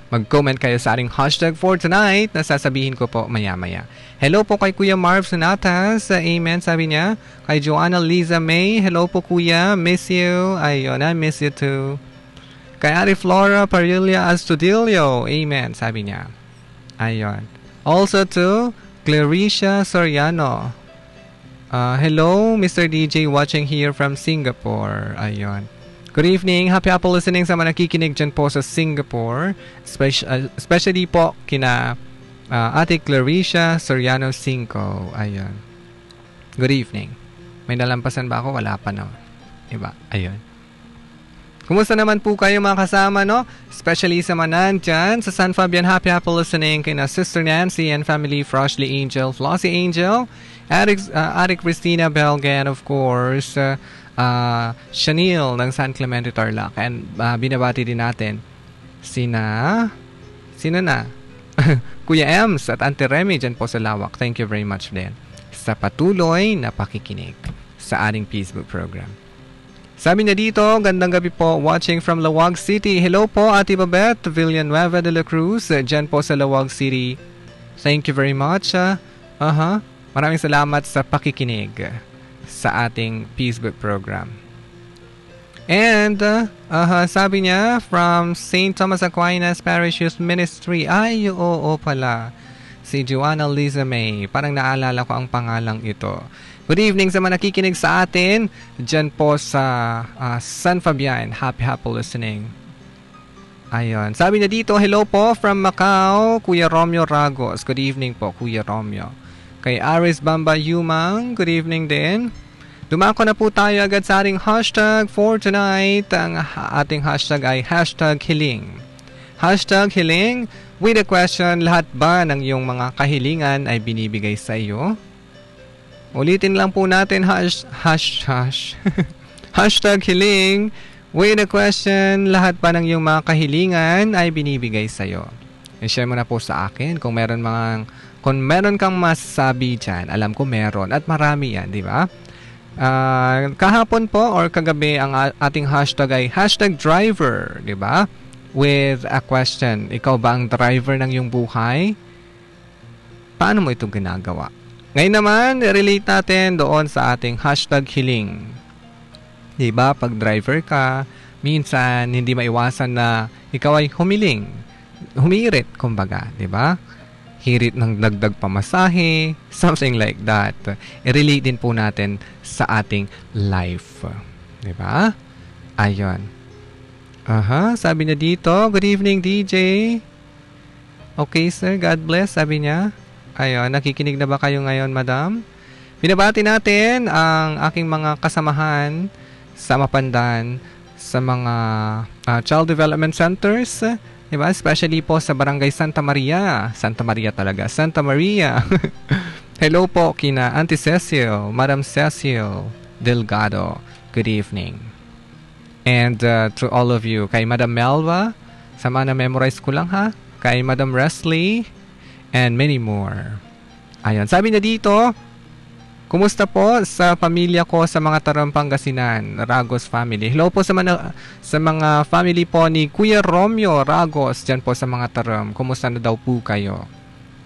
Mag-comment kayo sa ating hashtag for tonight na sasabihin ko po maya-maya. Hello po kay Kuya Marv Sonatas. Amen, sabi niya. Kay Joanna Liza May. Hello po Kuya. Miss you. Ayun, I miss you too. Kay Ari Flora Parilla Astudillo. Amen, sabi niya. Ayun. Also to Claricia Soriano. Hello, Mr. DJ watching here from Singapore. Ayun. Good evening. Happy Apple listening sa mga nakikinig dyan po sa Singapore. Especially po kina Ate Claricia Soriano Cinco. Ayun. Good evening. May nalampasan ba ako? Wala pa naman. Diba? Ayun. Kumusta naman po kayo mga kasama, no? Especially sa manan dyan sa San Fabian. Happy Apple listening kina Sister Nancy and family, Froshley Angel, Flossie Angel, Arik Christina Belga, and of course, Shanil ng San Clemente Tarlac. And binabati din natin sino na? Kuya Ems at Auntie Remy dyan po sa Lawak. Thank you very much din sa patuloy na pakikinig sa ating Facebook program. Sabi niya dito, gandang gabi po, watching from Lawag City. Hello po, Ate Babette Villanueva de la Cruz, dyan po sa Lawag City. Thank you very much. Maraming salamat sa pakikinig sa ating Facebook program. And, sabi niya, from St. Thomas Aquinas Parish Youth Ministry. Ay, oo pala. Si Joanna Liza May. Parang naalala ko ang pangalang ito. Good evening sa mga nakikinig sa atin dyan po sa San Fabian. Happy listening. Ayun. Sabi niya dito, hello po from Macau, Kuya Romeo Ragos. Good evening po, Kuya Romeo. Kay Aris Bamba Yumang, good evening din. Dumako na po tayo agad sa ating hashtag for tonight. Ang ating hashtag ay hashtag healing. Hashtag healing with a question, lahat ba ng iyong mga kahilingan ay binibigay sa iyo? Ulitin lang po natin, hashtag healing with a question, lahat ba ng iyong mga kahilingan ay binibigay sa iyo? I-share mo na po sa akin kung meron kang masasabi dyan. Alam ko meron at marami yan, di ba? Kahapon po or kagabi ang ating hashtag ay hashtag driver, di ba? With a question, ikaw ba ang driver ng iyong buhay? Paano mo ito ginagawa? Ngayon naman, relate natin doon sa ating hashtag healing. Diba? Pag driver ka, minsan hindi maiwasan na ikaw ay humirit, kumbaga. Diba? Hirit ng dagdag pamasahe, something like that. I-relate din po natin sa ating life. Diba? Ayun. Sabi niya dito, good evening DJ. Okay sir, God bless, sabi niya. Ayun, nakikinig na ba kayo ngayon, madam? Binabati natin ang aking mga kasamahan sa Mapandan, sa mga child development centers, diba? Especially po sa Barangay Santa Maria. Santa Maria talaga. Santa Maria. Hello po kina Auntie Cecil, Madam Cecil Delgado. Good evening. And to all of you, kay Madam Melva, sama na memorize ko lang ha. Kay Madam Wesley, and many more. Ayun, sabi na dito, kumusta po sa pamilya ko sa mga Taram Pangasinan, Ragos family. Hello po sa mga family po ni Kuya Romeo Ragos dyan po sa mga Taram. Kumusta na daw po kayo?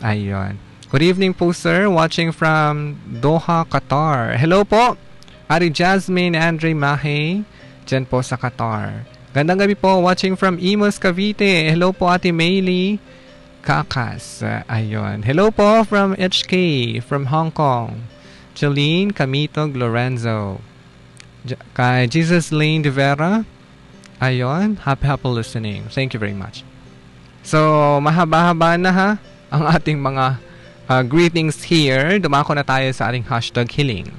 Ayun. Good evening po sir, watching from Doha, Qatar. Hello po, Ari Jasmine Andre Mahe, dyan po sa Qatar. Gandang gabi po, watching from Imus, Cavite. Hello po Ate Maylie Kakas. Ayun. Hello po from HK, from Hong Kong. Jolene Camitog Lorenzo. Kay Jesus Lane de Vera. Ayun. Happy listening. Thank you very much. So, mahaba-haba na ha ang ating mga greetings here. Dumako na tayo sa ating hashtag healing.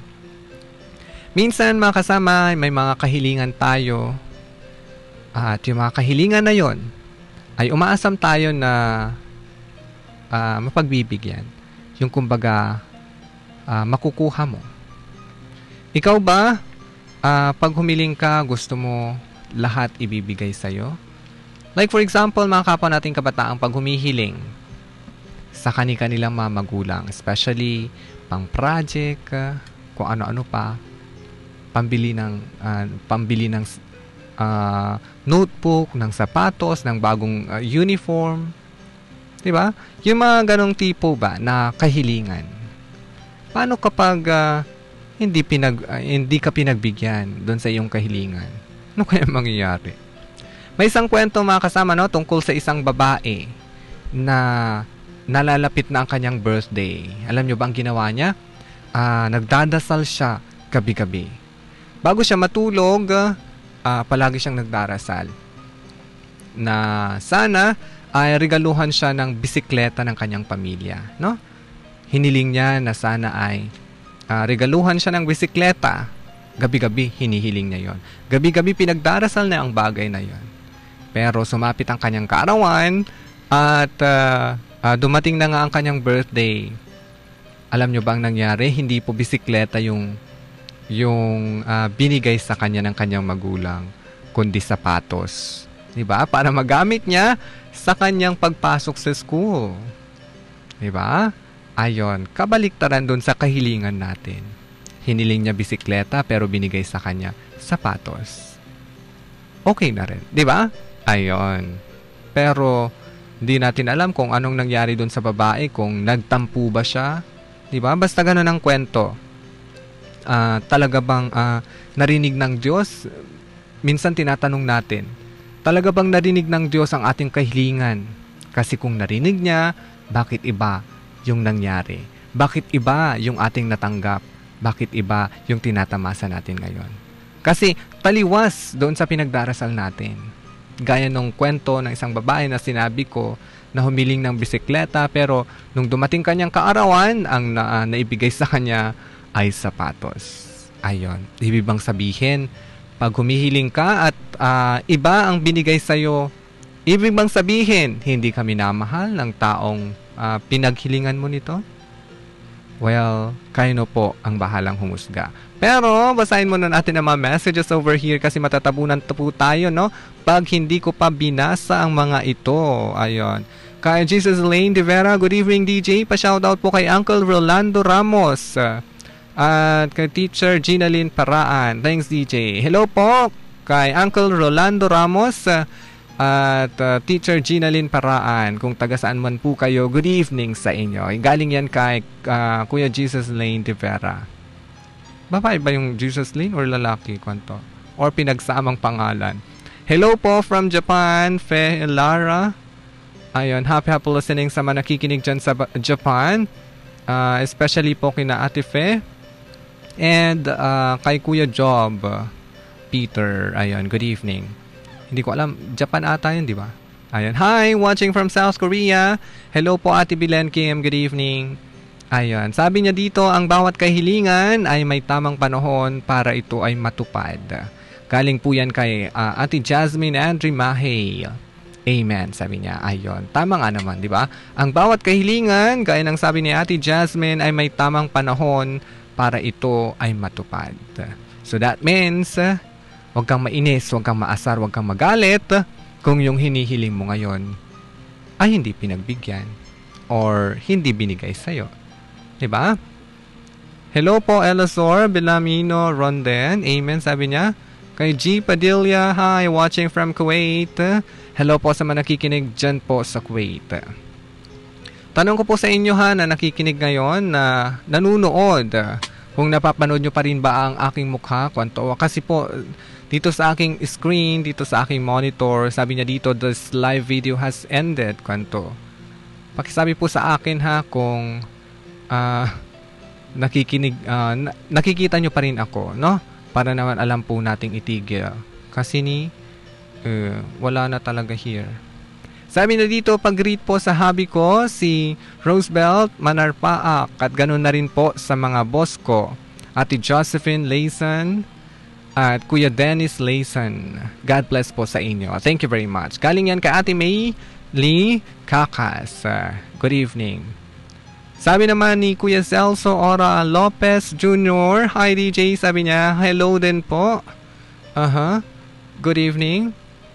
Minsan mga kasama, may mga kahilingan tayo. At yung mga kahilingan na yon ay umaasam tayo na mapagbibigyan. Yung kumbaga, makukuha mo. Ikaw ba, pag humiling ka, gusto mo lahat ibibigay sa'yo? Like for example, mga kapwa nating kabataang pag humihiling sa kanilang mga magulang, especially pang project, kung ano-ano pa, pambili ng notebook, ng sapatos, ng bagong uniform. Diba? Yung mga ganong tipo ba na kahilingan. Paano kapag hindi ka pinagbigyan doon sa iyong kahilingan? Ano kaya mangyayari? May isang kwento mga kasama, no, tungkol sa isang babae na nalalapit na ang kanyang birthday. Alam nyo ba ang ginawa niya? Nagdadasal siya gabi-gabi. Bago siya matulog, palagi siyang nagdarasal na sana ay regaluhan siya ng bisikleta ng kanyang pamilya, no? Hiniling niya na sana ay regaluhan siya ng bisikleta. Gabi-gabi hinihiling niya yon. Gabi-gabi pinagdarasal na ang bagay na yon. Pero sumapit ang kanyang kaarawan at dumating na nga ang kanyang birthday. Alam nyo ba ang nangyari? Hindi po bisikleta yung binigay sa kanya ng kanyang magulang, kundi sapatos. Diba? Para magamit niya sa kanyang pagpasok sa school. Diba? Ayon, kabaliktaran dun sa kahilingan natin. Hiniling niya bisikleta pero binigay sa kanya sapatos. Okay na rin. Diba? Ayon. Pero hindi natin alam kung anong nangyari dun sa babae, kung nagtampo ba siya. Diba? Basta ganun ang kwento. Talaga bang narinig ng Diyos? Minsan tinatanong natin, talaga bang narinig ng Diyos ang ating kahilingan? Kasi kung narinig niya, bakit iba yung nangyari? Bakit iba yung ating natanggap? Bakit iba yung tinatamasa natin ngayon? Kasi taliwas doon sa pinagdarasal natin. Gaya nung kwento ng isang babae na sinabi ko na humiling ng bisikleta pero nung dumating kanyang kaarawan, ang naibigay sa kanya ay sapatos. Ayon, ibig bang sabihin, pag humihiling ka at iba ang binigay sa'yo, ibig bang sabihin, hindi ka minamahal ng taong pinaghilingan mo nito? Well, kayo na po ang bahalang humusga. Pero, basahin muna natin ang mga messages over here kasi matatabunan po tayo, no? Pag hindi ko pa binasa ang mga ito. Ayon. Kay Jesus Lane de Vera, good evening DJ. Pa-shoutout po kay Uncle Rolando Ramos. At kay Teacher Gina Lynn Paraan. Thanks DJ. Hello po kay Uncle Rolando Ramos at Teacher Gina Lynn Paraan. Kung taga saan man po kayo, good evening sa inyo. Galing yan kay Kuya Jesus Lane de Vera. Babae ba yung Jesus Lane or lalaki? Kwanto? Or pinagsamang pangalan? Hello po from Japan, Fe Lara. Ayun, happy listening sa mga nakikinig dyan sa Japan. Especially po kina Ate Fe. And kay Kuya Job Peter. Ayun, good evening. Hindi ko alam, Japan ata yun, di ba? Ayun, hi, watching from South Korea. Hello po Ate Bilen Kim, good evening. Ayun, sabi niya dito, ang bawat kahilingan ay may tamang panahon para ito ay matupad. Galing po yan kay Ate Jasmine Andre Mahay. Amen, sabi niya. Ayun, tama nga naman, di ba? Ang bawat kahilingan, gaya ng sabi ni Ate Jasmine, ay may tamang panahon para ito ay matupad. So that means, huwag kang mainis, huwag kang maasar, huwag kang magalit kung yung hinihiling mo ngayon ay hindi pinagbigyan or hindi binigay sa'yo. Diba? Hello po, Elazor Belamino Ronden. Amen, sabi niya. Kay G. Padilla, hi, watching from Kuwait. Hello po sa mga nakikinig dyan po sa Kuwait. Tanong ko po sa inyo na nakikinig ngayon na nanunood. Kung napapanood nyo pa rin ba ang aking mukha, kwanto? Kasi po, dito sa aking screen, dito sa aking monitor, sabi niya dito, this live video has ended, kwanto? Pakisabi po sa akin kung nakikita nyo pa rin ako, no? Para naman alam po nating itigil. Kasi wala na talaga here. Sabi na dito, pag-greet po sa hubby ko, si Roosevelt Manarpaak. At ganun na rin po sa mga boss ko, Ate Josephine Layson at Kuya Dennis Layson. God bless po sa inyo. Thank you very much. Galing yan kay Ate May Lee Kakas. Good evening. Sabi naman ni Kuya Celso Ora Lopez Jr. Hi DJ, sabi niya, hello din po. Good evening.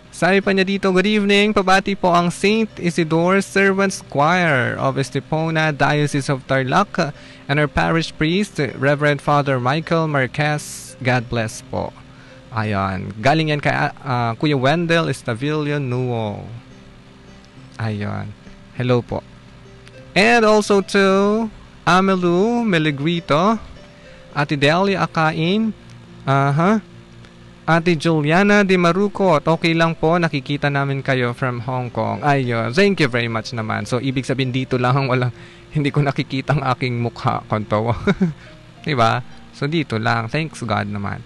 Sabi pa niya dito, good evening. Pabati po ang St. Isidore Servants Choir of Estepona, Diocese of Tarlac, And our parish priest, Reverend Father Michael Marquez, God bless po. Ayan. Galing yan kay Kuya Wendell Estavillo Nuo. Ayan. Hello po. And also to Amelu Meligrito, Ate Delia Akain, Ate Juliana de Marucot, okay lang po, nakikita namin kayo from Hong Kong. Ayun, thank you very much naman. So, ibig sabihin dito lang, hindi ko nakikita ang aking mukha, konto. Diba? So, dito lang. Thanks God naman.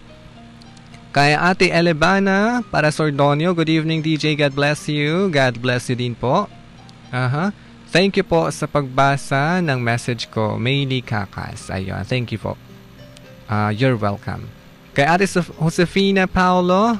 Kaya Ate Elebana, para Sordonio, good evening DJ, God bless you. God bless you din po. Thank you po sa pagbasa ng message ko, Maylie Kakas. Ayun, thank you po. You're welcome. Kay Ate Josefina Paulo,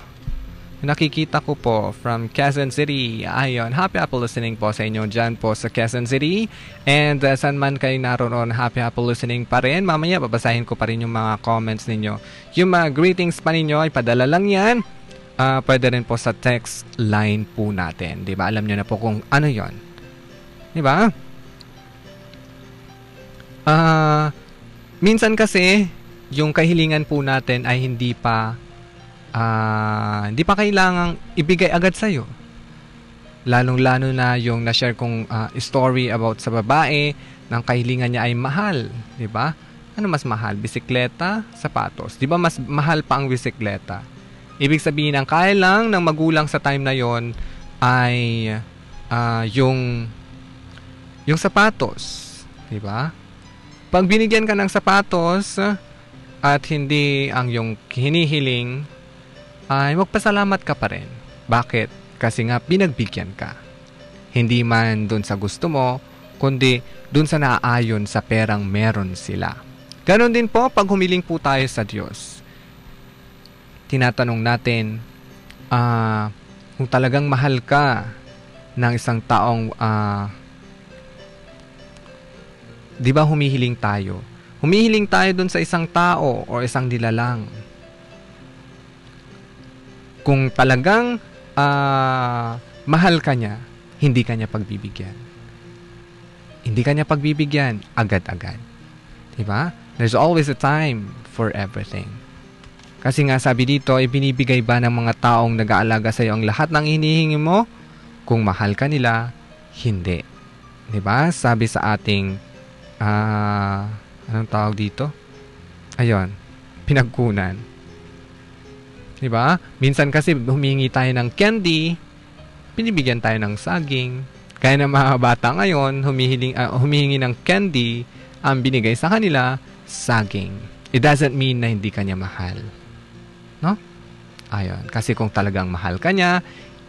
nakikita ko po from Quezon City. Ayun, happy listening po sa inyo dyan po sa Quezon City. And saan man kayo naroon, happy listening pa rin. Mamaya, babasahin ko pa rin yung mga comments ninyo. Yung mga greetings pa ninyo, ay padala lang yan. Pwede rin po sa text line po natin. Diba? Alam nyo na po kung ano yon. Diba? Minsan kasi, yung kahilingan po natin ay hindi pa kailangang ibigay agad sa'yo. Lalong-lalo na yung na-share kong story about sa babae, ng kahilingan niya ay mahal. Diba? Ano mas mahal? Bisikleta? Sapatos? Diba mas mahal pa ang bisikleta? Ibig sabihin, ang kaya lang ng magulang sa time na yon ay yung sapatos. Diba? Pag binigyan ka ng sapatos, at hindi ang yung hinihiling, ay magpasalamat ka pa rin. Bakit? Kasi nga pinagbigyan ka. Hindi man dun sa gusto mo, kundi dun sa naaayon sa perang meron sila. Ganon din po pag humiling po tayo sa Diyos. Tinatanong natin, kung talagang mahal ka ng isang taong, di ba humihiling tayo? Humihiling tayo dun sa isang tao o isang nilalang. Kung talagang mahal ka niya, hindi ka niya pagbibigyan. Hindi ka niya pagbibigyan agad-agad. Diba? There's always a time for everything. Kasi nga sabi dito, ibinibigay ba ng mga taong nag-aalaga sa iyo ang lahat ng hinihingi mo? Kung mahal ka nila, hindi. Diba? Sabi sa ating anong tawag dito? Ayun, pinagkunan. Diba? Minsan kasi humingi tayo ng candy, pinibigyan tayo ng saging. Kaya na mga bata ngayon, humihingi ng candy, ang binigay sa kanila, saging. It doesn't mean na hindi kanya mahal. No? Ayun, kasi kung talagang mahal kanya,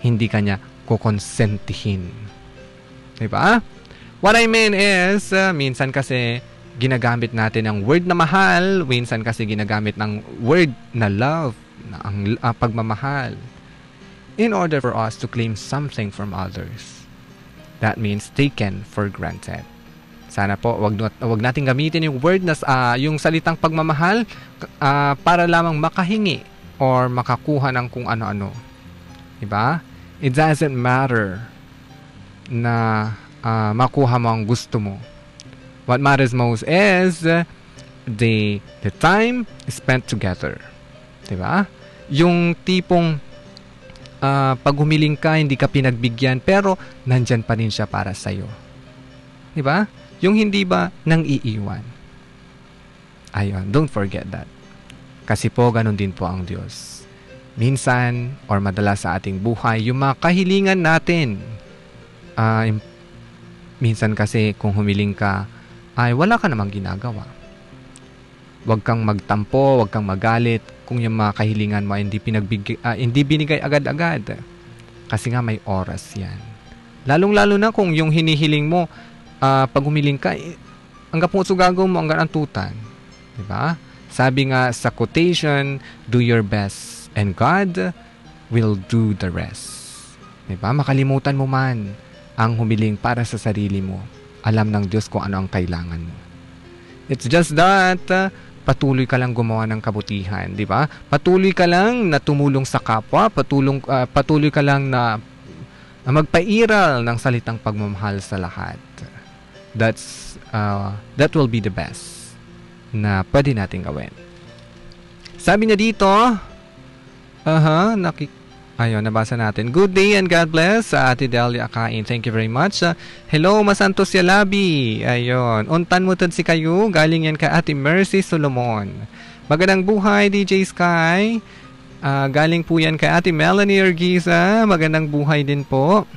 hindi kanya kukonsentihin. Diba? What I mean is, minsan kasi ginagamit natin ang word na mahal, minsan kasi ginagamit ng word na love, na ang pagmamahal, in order for us to claim something from others. That means taken for granted. Sana po wag nating gamitin yung word na yung salitang pagmamahal para lamang makahingi or makakuha ng kung ano-ano. Diba? It doesn't matter na makuha mo ang gusto mo. What matters most is the time spent together. Diba? Yung tipong pag humiling ka, hindi ka pinagbigyan, pero nandyan pa rin siya para sa'yo. Diba? Yung hindi ba nang iiwan. Ayun, don't forget that. Kasi po, ganun din po ang Diyos. Minsan, or madalas sa ating buhay, yung mga kahilingan natin, minsan kasi kung humiling ka, ay wala ka namang ginagawa. Huwag kang magtampo, huwag kang magalit kung yung mga kahilingan mo hindi binigay agad-agad. Kasi nga may oras yan. Lalong-lalo na kung yung hinihiling mo, pag humiling ka, hanggang puso gagawin mo, hanggang antutan. Diba? Sabi nga sa quotation, do your best and God will do the rest. Diba? Makalimutan mo man ang humiling para sa sarili mo. Alam ng Diyos kung ano ang kailangan mo. It's just that patuloy ka lang gumawa ng kabutihan, di ba? Patuloy ka lang na tumulong sa kapwa, patuloy ka lang na magpairal ng salitang pagmamahal sa lahat. That will be the best. na pwede natin gawin. Sabi niya dito, ayun, nabasa natin. Good day and God bless, Ate Delia Akain. Thank you very much. Hello, Masantos Yalabi. Ayun, untan mo si kayo. Galing yan kay Ate Mercy Solomon. Magandang buhay, DJ Sky. Galing po yan kay Ate Melanie Urgiza. Magandang buhay din po.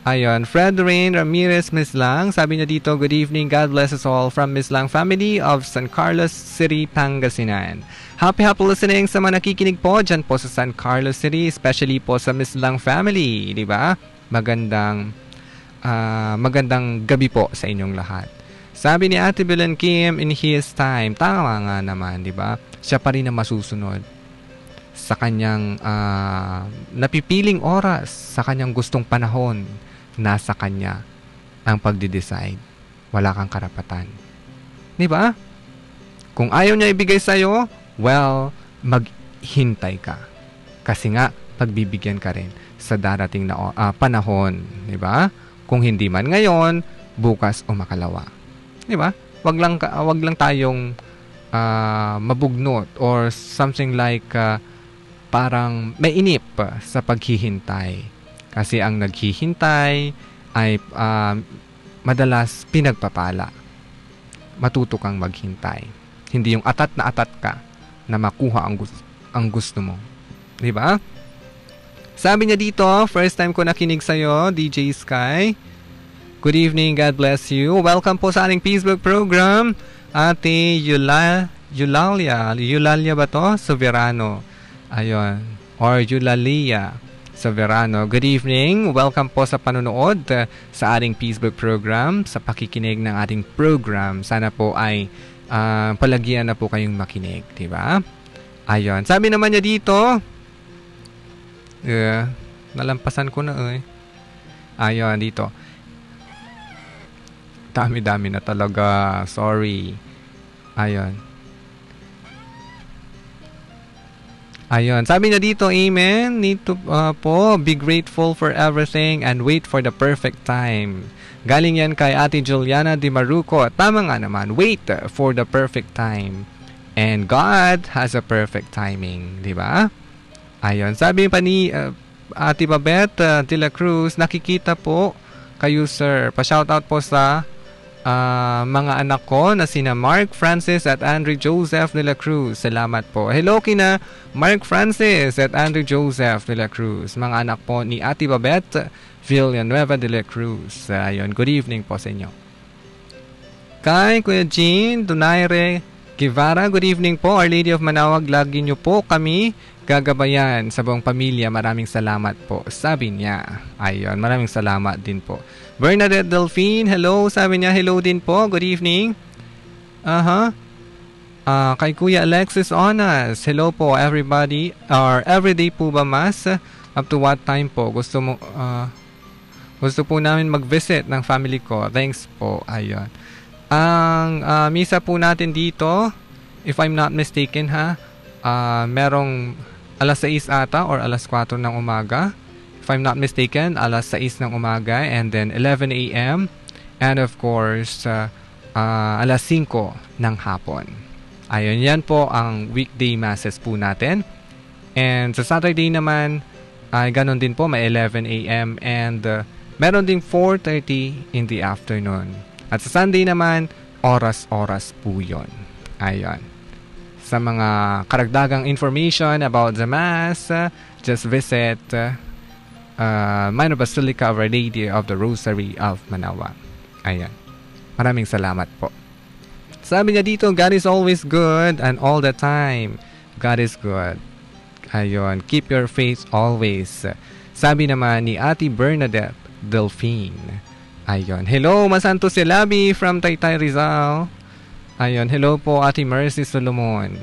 Ayun, Fred Rain Ramirez Mislang. Sabi niya dito, good evening, God bless us all from Mislang family of San Carlos City, Pangasinan. Happy listening sa mga nakikinig po dyan po sa San Carlos City, especially po sa Mislang family, di ba? Magandang gabi po sa inyong lahat. Sabi ni Ate Belen Kim, in His time, tama nga naman, di ba? Siya pa rin ang masusunod sa kanyang napipiling oras, sa kanyang gustong panahon. Nasa kanya ang pagde-decide. Wala kang karapatan. Di ba? Kung ayaw niya ibigay sa'yo, well, maghintay ka. Kasi nga, pagbibigyan ka rin sa darating na panahon. Di ba? Kung hindi man ngayon, bukas o makalawa. Di ba? Wag lang tayong mabugnot or something like parang mainip sa paghihintay. Kasi ang naghihintay ay madalas pinagpapala. Matuto kang maghintay. Hindi yung atat ka na makuha ang gusto mo. Di ba? Sabi niya dito, first time ko nakinig sa'yo, DJ Sky. Good evening, God bless you. Welcome po sa ating Facebook program. Ate Eulalia ba to? Soberano. Ayun. Or Eulalia Soberano. Good evening. Welcome po sa panonood sa ating Facebook program, sa pakikinig ng ating program. Sana po ay palagyan na po kayong makinig, di ba? Ayun. Sabi naman niya dito, nalampasan ko na Ayun, dito. Dami-dami na talaga. Sorry. Ayun. Ayun. Sabi niya dito, amen. Need to be grateful for everything and wait for the perfect time. Galing yan kay Ate Juliana Di Maruco. Tama nga naman. Wait for the perfect time. And God has a perfect timing. Diba? Ayun. Sabi pa ni Ate Babette de la Cruz, nakikita po kayo, sir. Pa-shoutout po sa mga anak ko na sina Mark Francis at Andrew Joseph de la Cruz. Salamat po. Hello kina Mark Francis at Andrew Joseph de la Cruz. Mga anak po ni Ate Babette Villanueva de la Cruz. Ayun, good evening po sa inyo. Kay Kuya Jean Donaire Guevara, good evening po. Our Lady of Manawag, lagi nyo po kami gagabayan sa buong pamilya. Maraming salamat po, sabi niya. Ayun, maraming salamat din po. Bernadette Delphine, hello. Sabi niya, hello din po. Good evening. Kay Kuya Alexis Onas, hello po everybody. Or everyday po ba, mas? Up to what time po? Gusto po namin mag-visit ng family ko. Thanks po. Ayun. Ang misa po natin dito, if I'm not mistaken merong alas 6 ata or alas 4 ng umaga. If I'm not mistaken, alas 6 ng umaga and then 11 a.m. and of course alas 5 ng hapon. Ayun, yan po ang weekday masses po natin. And sa Saturday naman ay ganon din po, may 11 a.m. and meron ding 4:30 in the afternoon. At sa Sunday naman, oras-oras po yun. Ayun. Sa mga karagdagang information about the Mass, just visit Minor Basilica of Our Lady of the Rosary of Manaoag. Ayan. Maraming salamat po. Sabi niya dito, God is always good and all the time. God is good. Ayun. Keep your faith always. Sabi naman ni Ate Bernadette Delphine. Ayun. Hello, Masantos Yalabi from Taytay Rizal. Ayun. Hello po, Ate Mercy Solomon.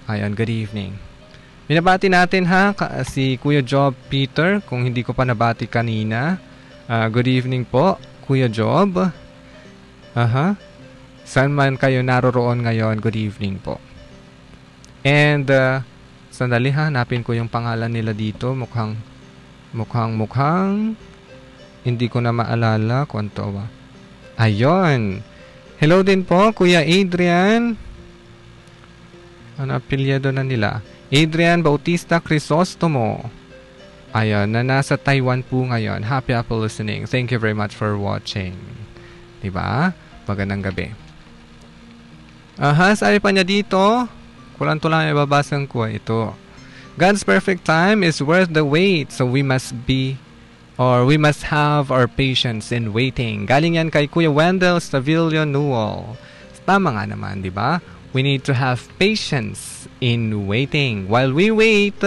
Ayun. Good evening. Binabati natin si Kuya Job Peter, kung hindi ko pa nabati kanina. Good evening po, Kuya Job. Saan man kayo naroroon ngayon, good evening po. And, sandali hanapin ko yung pangalan nila dito. Mukhang, hindi ko na maalala kung to ba. Ayun. Hello din po, Kuya Adrian. Ano apelyido na nila? Adrian Bautista Crisostomo. Ayun, na nasa Taiwan po ngayon. Happy Apple listening. Thank you very much for watching. Diba? Magandang gabi. Sabi pa niya dito, kulang to lang ibabasan ko. Ito. God's perfect time is worth the wait. So we must have our patience in waiting. Galing yan kay Kuya Wendell Stavilo Newell. Tama nga naman, di ba? We need to have patience in waiting. While we wait,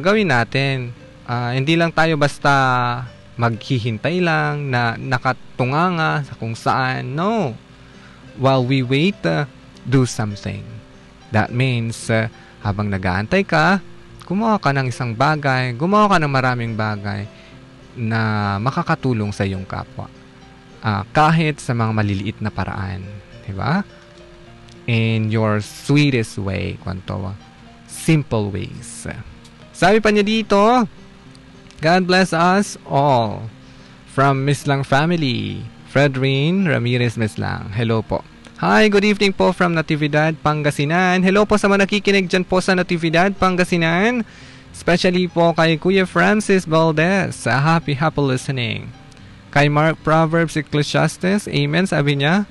gawin natin. Hindi lang tayo basta maghihintay lang na nakatunganga sa kung saan. No. While we wait, do something. That means, habang nag-aantay ka, gumawa ka ng isang bagay, gumawa ka ng maraming bagay na makakatulong sa iyong kapwa. Kahit sa mga maliliit na paraan. Diba? In your sweetest way, simple ways. Sabi pa niya dito, God bless us all. From Mislang family, Fredrin Ramirez Mislang. Hello po. Hi, good evening po from Natividad, Pangasinan. Hello po sa mga nakikinig dyan po sa Natividad, Pangasinan. Especially po kay Kuya Francis Valdez. Happy listening. Kay Mark Proverbs Ecclesiastes, amen, sabi niya.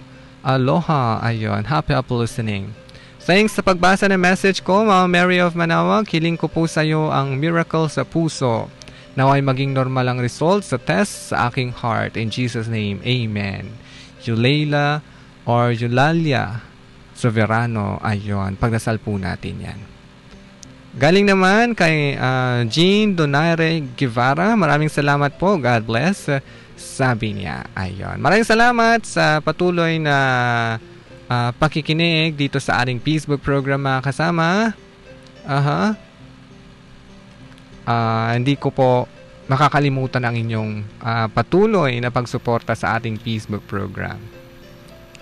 Aloha, ayun. Happy listening. Thanks sa pagbasa ng message ko, Mama Mary of Manawag. Hiling ko po sa iyo ang miracle sa puso. Naway maging normal ang result sa test sa aking heart. In Jesus' name, amen. Yuleila or Eulalia Soverano, ayun. Pagdasal po natin yan. Galing naman kay Jean Donaire Guevara. Maraming salamat po. God bless. Sabi niya, ayun. Maraming salamat sa patuloy na pakikinig dito sa ating Facebook program, mga kasama. Hindi ko po makakalimutan ang inyong patuloy na pagsuporta sa ating Facebook program.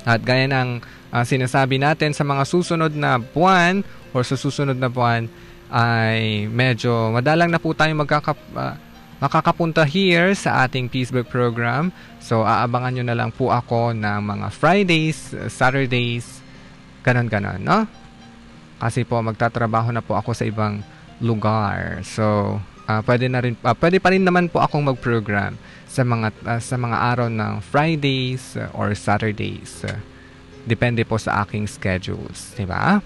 At gaya ng sinasabi natin sa mga susunod na buwan or sa susunod na buwan ay medyo madalang na po tayo makakapunta here sa ating Facebook program. So, aabangan nyo na lang po ako ng mga Fridays, Saturdays, ganon-ganon, no? Kasi po, magtatrabaho na po ako sa ibang lugar. So, pwede pa rin naman po akong mag-program sa mga araw ng Fridays or Saturdays. Depende po sa aking schedules, diba?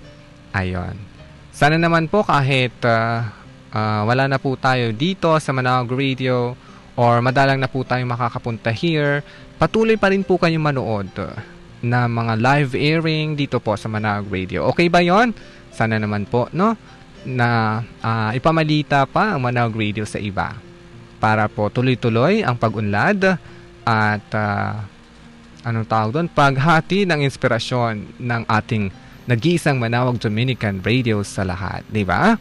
Ayon. Sana naman po kahit wala na po tayo dito sa Manawag Radio or madalang na po tayo makakapunta here, patuloy pa rin po kayong manood na mga live airing dito po sa Manawag Radio. Okay ba yon? Sana naman po, no? Na ipamalita pa ang Manawag Radio sa iba para po tuloy-tuloy ang pag-unlad at paghati ng inspirasyon ng ating nag-iisang Manawag Dominican Radio sa lahat, di ba?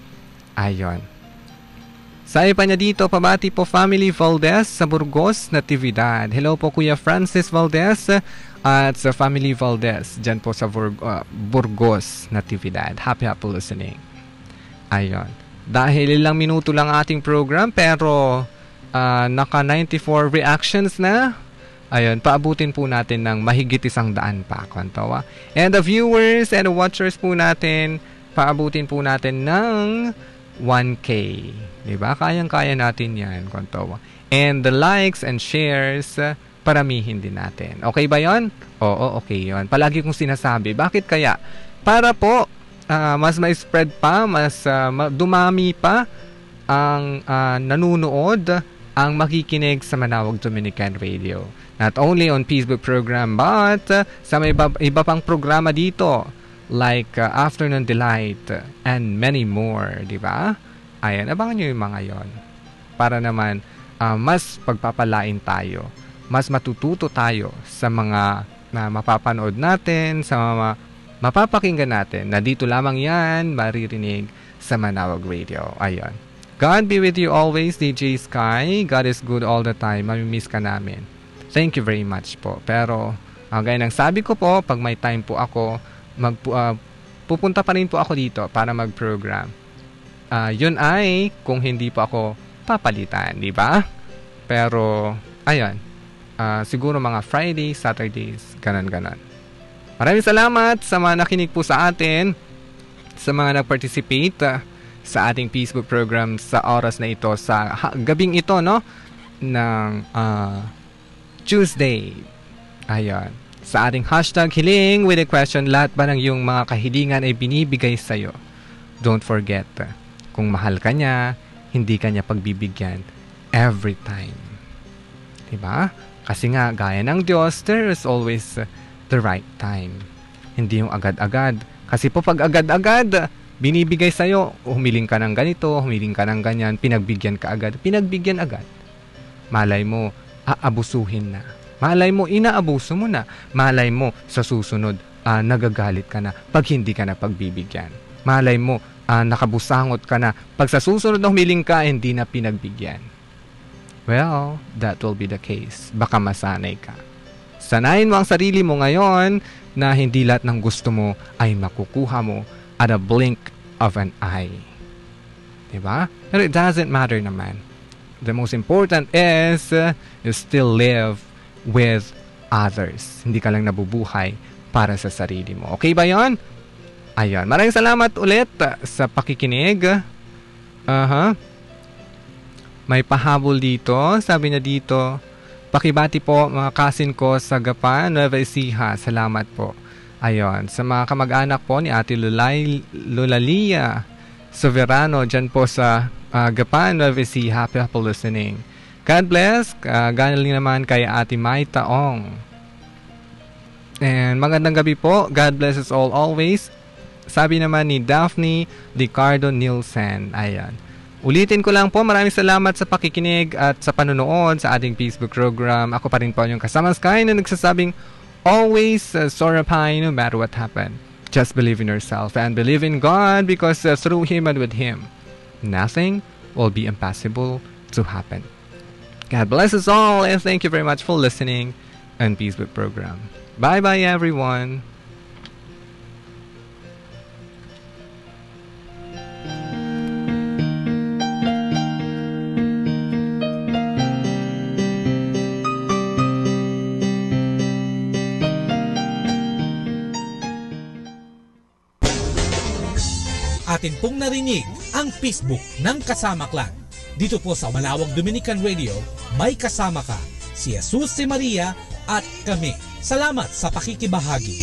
Ayon. Sabi pa niya dito, pabati po family Valdez sa Burgos, Natividad. Hello po Kuya Francis Valdez at sa family Valdez dyan po sa Burgos, Natividad. Happy listening. Ayon. Dahil ilang minuto lang ating program pero naka 94 reactions na. Ayun, paabutin po natin ng mahigit 100 pa, kwantawa. And the viewers and the watchers po natin, paabutin po natin ng 1K. Diba? Kayang-kaya natin yan, kwantawa. And the likes and shares, paramihin din natin. Okay ba yon? Oo, okay yon. Palagi kong sinasabi. Bakit kaya? Para po, mas ma-spread pa, mas dumami pa ang nanunood, ang makikinig sa Manawag Dominican Radio. Not only on Facebook program, but sa may iba pang programa dito, like Afternoon Delight and many more, di ba? Ayan, abangan nyo yung mga yon. Para naman, mas pagpapalain tayo, mas matututo tayo sa mga na mapapanood natin, sa mga mapapakinggan natin, na dito lamang yan maririnig sa Manawag Radio. Ayan. God be with you always, DJ Sky. God is good all the time. Mamimiss ka namin. Thank you very much po. Pero, gaya ng sabi ko po, pag may time po ako, pupunta pa rin po ako dito para mag-program. Yun ay kung hindi po ako papalitan, di ba? Pero, ayun. Siguro mga Fridays, Saturdays, ganon-ganon. Maraming salamat sa mga nakinig po sa atin. sa mga nag-participate sa ating Facebook program sa oras na ito, sa gabing ito, no? Ng Tuesday. Ayan. Sa ating hashtag hiling with a question, lahat ba ng iyong mga kahilingan ay binibigay sa'yo? Don't forget, kung mahal ka niya, hindi ka niya pagbibigyan every time. Diba? Kasi nga, gaya ng Diyos, there is always the right time. Hindi yung agad-agad. Kasi po pag agad-agad, binibigay sa'yo, humiling ka ng ganito, humiling ka ng ganyan, pinagbigyan ka agad, pinagbigyan agad. Malay mo, aabusuhin na. Malay mo, inaabuso mo na. Malay mo, sa susunod, nagagalit ka na pag hindi ka na pagbibigyan. Malay mo, nakabusangot ka na. Pag sa susunod na humiling ka, hindi na pinagbigyan. Well, that will be the case. Baka masanay ka. Sanayin mo ang sarili mo ngayon na hindi lahat ng gusto mo ay makukuha mo at a blink of an eye. Diba? Pero it doesn't matter naman. The most important is you still live with others. Hindi ka lang nabubuhay para sa sarili mo. Okay ba yon? Ayan. Maraming salamat ulit sa pakikinig. May pahabol dito. Sabi niya dito, pakibati po mga kasin ko sa Gapan, Nueva Ecija. Salamat po. Ayon. Sa mga kamag-anak po ni Ate Lulalia Soverano, dyan po sa Gapan, Nueva Ecija. Happy for listening. God bless. Galing naman kay Ate Mai Taong. And magandang gabi po. God bless us all always. Sabi naman ni Daphne Ricardo Nielsen. Ayan. Ulitin ko lang po, maraming salamat sa pakikinig at sa panonood sa ating Facebook program. Ako pa rin po yung kasama Sky na nagsasabing, always soar up high no matter what happened. Just believe in yourself and believe in God because through Him and with Him, nothing will be impossible to happen. God bless us all and thank you very much for listening and Facebook program. Bye-bye everyone. Atin pong narinig ang Facebook ng Kasama Clan. Dito po sa Malawag Dominican Radio, may kasama ka, si Jesus, si Maria at kami. Salamat sa pakikibahagi.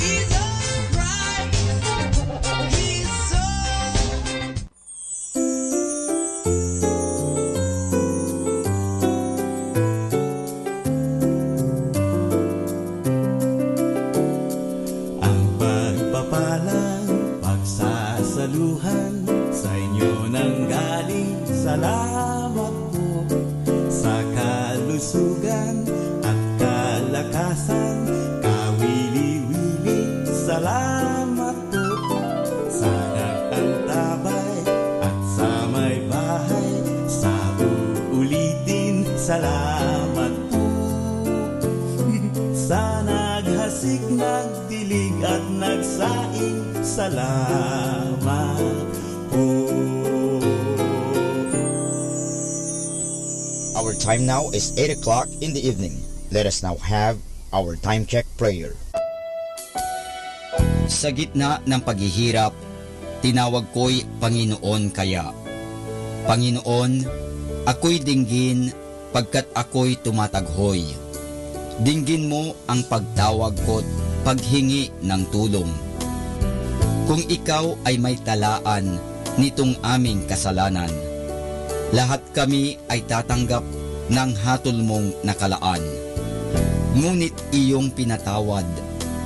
Ang pagpapalang pagsasaluhan sa inyo nang galing, salamat po sa kalusugan at kalakasan, kawili-wili, salamat po sa nag-antabay at sa may bahay, sa uulitin, salamat po sa naghasik, nagdilig at nagsaing, salamat po. Our time now is 8 o'clock in the evening. Let us now have our time check prayer. Sa gitna ng paghihirap, tinawag ko'y Panginoon kaya. Panginoon, ako'y dinggin pagkat ako'y tumataghoy. Dinggin mo ang pagtawag ko't paghingi ng tulong. Kung ikaw ay may talaan nitong aming kasalanan, lahat kami ay tatanggap ng hatol mong nakalaan. Ngunit iyong pinatawad,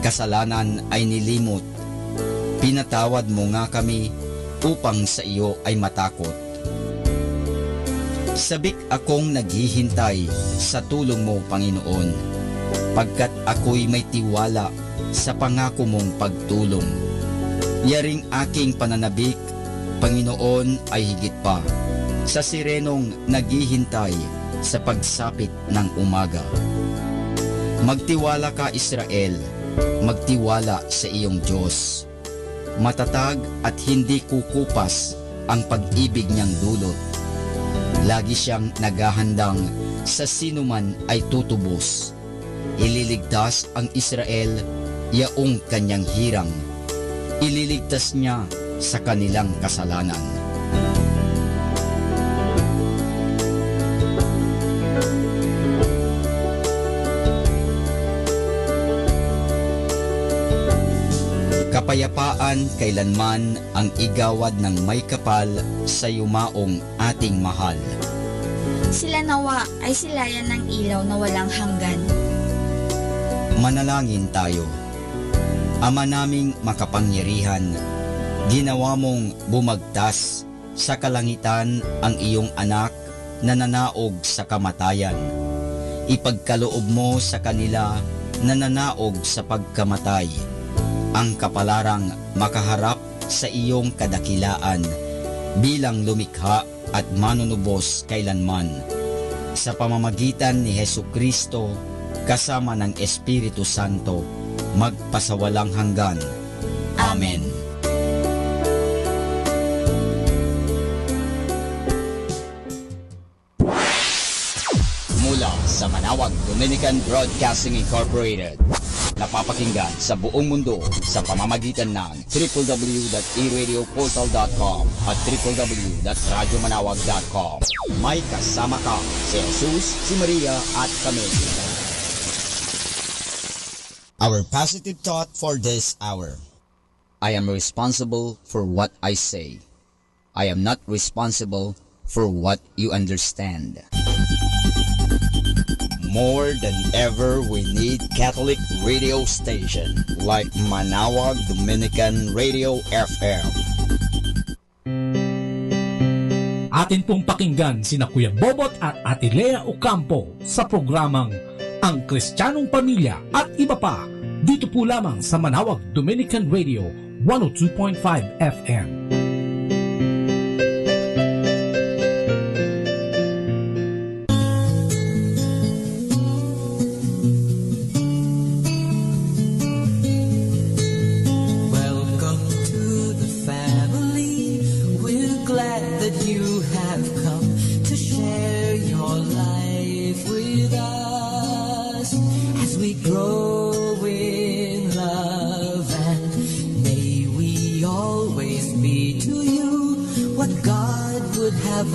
kasalanan ay nilimot. Pinatawad mo nga kami upang sa iyo ay matakot. Sabik akong naghihintay sa tulong mo, Panginoon, pagkat ako'y may tiwala sa pangako mong pagtulong. Yaring aking pananabik, Panginoon, ay higit pa sa sirenong naghihintay sa pagsapit ng umaga. Magtiwala ka, Israel, magtiwala sa iyong Diyos. Matatag at hindi kukupas ang pag-ibig niyang dulot. Lagi siyang naghahandang sa sinuman ay tutubos. Ililigtas ang Israel, yaong kanyang hirang. Ililigtas niya sa kanilang kasalanan. Kapayapaan kailanman ang igawad ng may kapal sa yumaong ating mahal. Sila nawa ay silayan ng ilaw na walang hanggan. Manalangin tayo. Ama naming makapangyarihan, ginawa mong bumagtas sa kalangitan ang iyong anak na nanaog sa kamatayan. Ipagkaloob mo sa kanila na nanaog sa pagkamatay ang kapalarang makaharap sa iyong kadakilaan bilang lumikha at manunubos kailanman. Sa pamamagitan ni Hesukristo kasama ng Espiritu Santo, magpasawalang hanggan. Amen. Mula sa Manawag Dominican Broadcasting Incorporated, napapakinggan sa buong mundo sa pamamagitan ng www.eradioportal.com at www.radyomanawag.com. May kasama ka si Jesus, si Maria at kami. Our positive thought for this hour. I am responsible for what I say. I am not responsible for what you understand. More than ever, we need Catholic radio station like Manawag Dominican Radio FM. Atin pong pakinggan sina Kuya Bobot at Ate Lea Ocampo sa programang Ang Kristiyanong Pamilya at iba pa dito po lamang sa Manawag Dominican Radio 102.5 FM.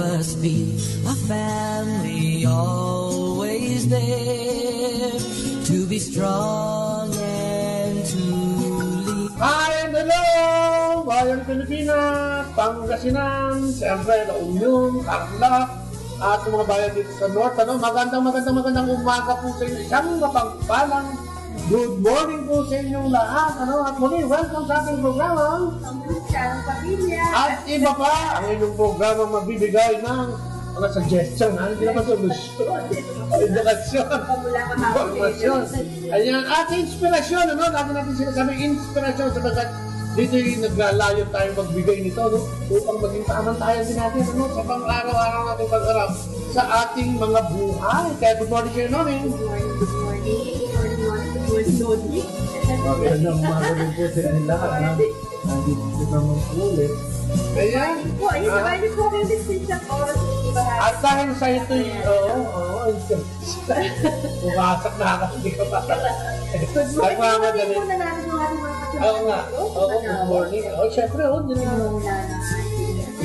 Us be a family always there to be strong and to lead. Hi and hello! Bayang Pilipinas, Pangasinan, siyempre La Union, Tarlac, at mga bayan dito sa North. Magandang umaga po sa inyo. Isang mapagpalang good morning po sa inyong lahat. At muli, welcome sa ating programa. Ang pamilya. At iba pa, ang inyong programa magbibigay ng mga suggestion, hindi naman solusyon. Edukasyon. Informasyon. Ayan, at inspirasyon, lagi natin sinasabi, inspirasyon sabagat dito yung naglalayo tayo magbigay nito, upang maging pamantayan din natin, sa pang-araw-araw natin pag-arap sa ating mga buhay. Kaya good morning kayo, Noning. Good morning. Magandang umaga din po sa inyo lahat. Nandito naman po ulit. Ayan. Sabay niyo po ang distinction oras. At dahil sa ito'y, pumasok na ako, hindi ka pa. Nagmamadali. Oo nga. Good morning. Siyempre, din ang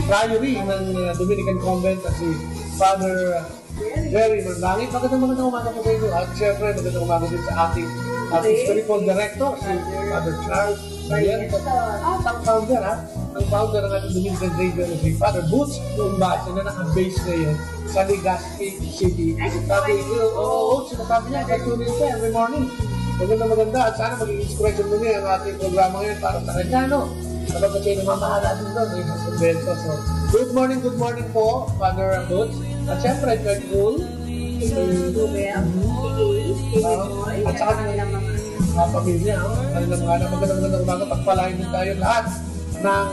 priory ng Dominican Convent at si Father Jerry Mandangit. Magandang umaga po sa inyo. At siyempre, magandang umaga din sa ating spiritual director, si Father Charles. Ayan, ang founder ang founder ng ating Dominican Radio na si Father Boots Umbase na naka-base ngayon sa Legazpi City. Sinasabi niya, katunin siya every morning. Maganda at sana maging inspiration mo niya ang ating programa ngayon para sa kanya, Kapag kayo naman mahala din doon, may masubento. So, good morning po, Father Boots. At siyempre, Third Cool. At saka mga pamilya, magandang umaga, pagpalain din tayo lahat ng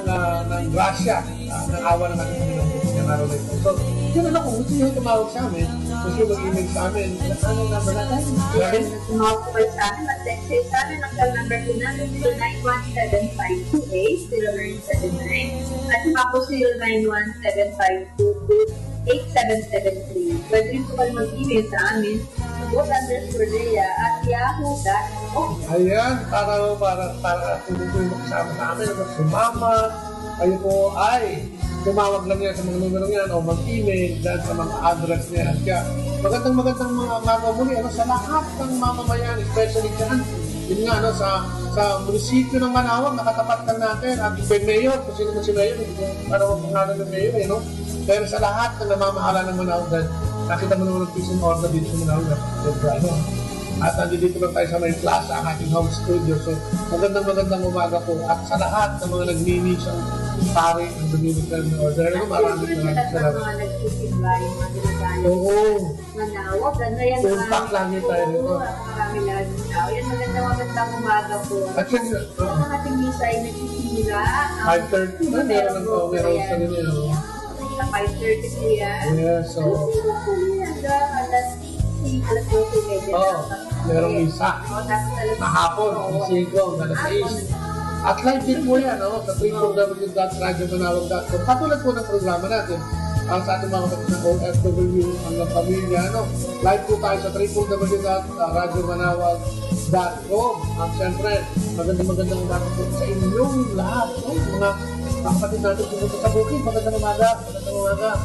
grasya, ng awa ng ating Panginoon araw na ito. So, yun kung gusto nyo tumawag sa amin, gusto nyo mag-email sa amin, ano number natin? Tumawag po sa amin, mag-text kayo sa amin, ang call number po natin 0917-528-0979 at iba po 0917-522-8773. Pwede rin po kayo mag-email sa amin @yahoo.com. Ayan, para kung gusto yung makasama sa amin, sumama, kayo po ay tumawag lang yan sa mga numero yan o mag-email dahil sa mga address niya. Kaya magandang mga umaga muli sa lahat ng mamamayan, especially dyan. Yun nga, sa munisipyo ng Manawag, nakatapat lang natin. At yung mayor, kung sino man si mayor, para wag pangalan ng mayor, Pero sa lahat ng namamahala ng Manawag, nakita mo naman ang peace and order dito sa Manawag. At nandito lang tayo sa may plaza, ang ating home studio. So, magandang umaga po. At sa lahat ng mga nagninis ang pari ng Dominican Order, maraming salamat. Mga nagsisimba, yung mga ginagano. Oo. Manawag, yan Tumpak lang yun tayo rito. Marami lang yung tao. Yan, magandang umaga po. At yun, ang ating misa ay nagsisimula. 5:30 na, meron sa rin Sa 5:30 po yan. Yes, so... Alas 12:30. Merong misa. Mahapon, si 5, alas 6. At live din po yan, sa www.radiomanawag.com. Patulad po ng programa natin. Sa ating mga kapatid ng OFW, hanggang pamilya, live po tayo sa www.radiomanawag.com. At syempre, magandang umaga po sa inyong lahat. Mga kapatid natin pumunta sa bukid, magandang umaga,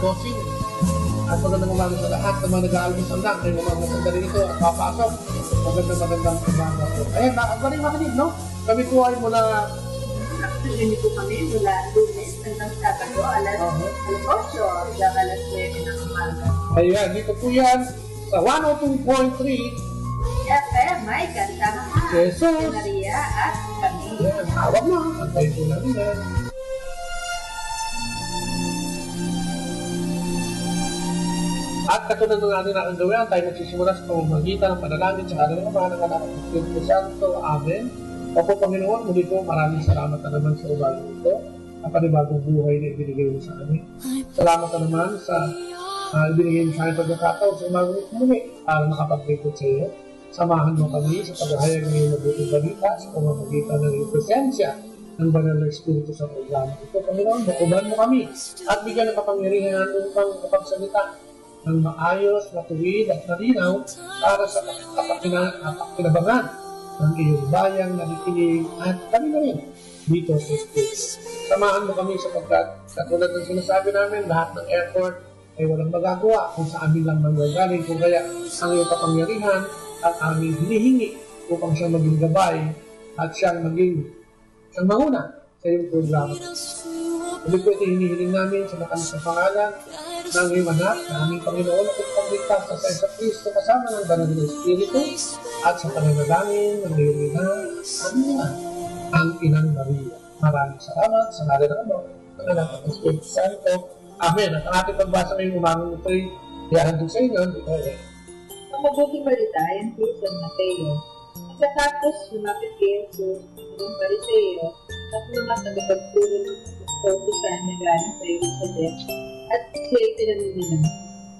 bossing. At magandang umaga sa lahat ng mga nag-aalmusal lang. Kaya mga sandali ito at papasok. Magandang umaga po. Ayan, makinig, no? Kami po ay mula... Actually, po kami mula Lunes hanggang Sabado, alas 8 hanggang alas 9 ng umaga. Ayan, dito po yan sa 102.3 FM, may kasama ka. Jesus! Maria at kami. Ayan, tawag na. Antay po namin yan. At katulad ng ating nakagawin, tayo magsisimula sa pamamagitan ng panalangin sa kanila ng mga nanganak ng Espiritu Santo. Amen. Opo, Panginoon, muli po maraming salamat na naman sa umaga ito. Ang panibagong buhay na ibinigay mo sa amin. Salamat na naman sa ibinigay mo sa amin pagkakataon sa umaga ito muli para makapag-report sa iyo. Samahan mo kami sa paghahayag ng iyong mabuting balita sa pamamagitan ng iyong presensya ng banal na Espiritu sa programa ito. Panginoon, bakuban mo kami at bigyan ng kapangyarihan upang kapagsalita ng maayos, matuwid at malinaw para sa kapakinabangan ng iyong bayang nakikinig at kami na rin dito sa Espiritu. Samahan mo kami sapagkat katulad ng sinasabi namin, lahat ng effort ay walang magagawa kung sa amin lang manggagaling. Kung kaya ang iyong kapangyarihan at aming hinihingi upang siyang maging gabay at siyang manguna sa iyong programa. Ulit po ito hinihiling namin sa matamis na pangalan ng iyong anak na aming Panginoon at pagligtas sa Sa Kristo kasama ng banal na Espiritu at sa pananalangin ng iyong ina, ang Inang Maria. Maraming salamat sa ngalan ng Ama, ng Anak at ng Espiritu Santo. Amen. At ang ating pagbasa ngayong umangang ito'y ihahandog sa inyo. Ang mabuting balita ay ang San Mateo. Pagkatapos lumapit kay Jesus ng Pariseo at mga tagapagturo ng Pautusan na galing sa Jerusalem at siya'y tinanong nila,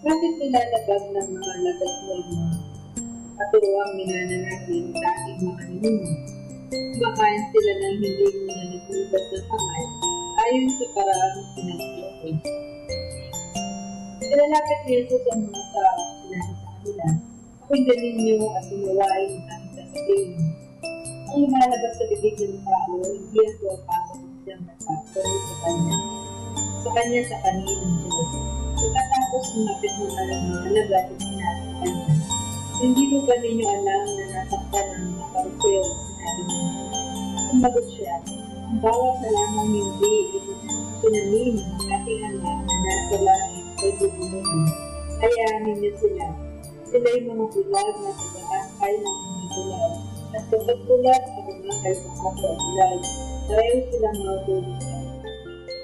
bakit nilalabag ng mga lagat mo ang katuruang minananahin sa ating mga ninuno? Kumakain sila ng hindi muna naglubat ng kamay ayon sa paraang pinagluto. Nilalapit ni Jesus ang mga tao sinabi sa kanila, pakinggan ninyo at umawain ang sasabihin. Ang lumalabas sa bibig ng tao, hindi ang pumapasok siyang nagpapalo sa kanya sa kaninang Diyos. Pagkatapos lumapit mo na lang mga lagat at sinabi sa kanya, hindi mo ba ninyo alam na nasaktan ang mga Pariseo na sinabi ninyo? Sumagot siya, ang bawat na lamang hindi itinanim ng ating anak na nasa langit ay bubunuhin. Hayaan ninyo sila. Sila'y mga bulag na tagahangkay ng mga bulag. At kapag bulag ang mga kalpakapo at bulag, pareho silang mautulusan.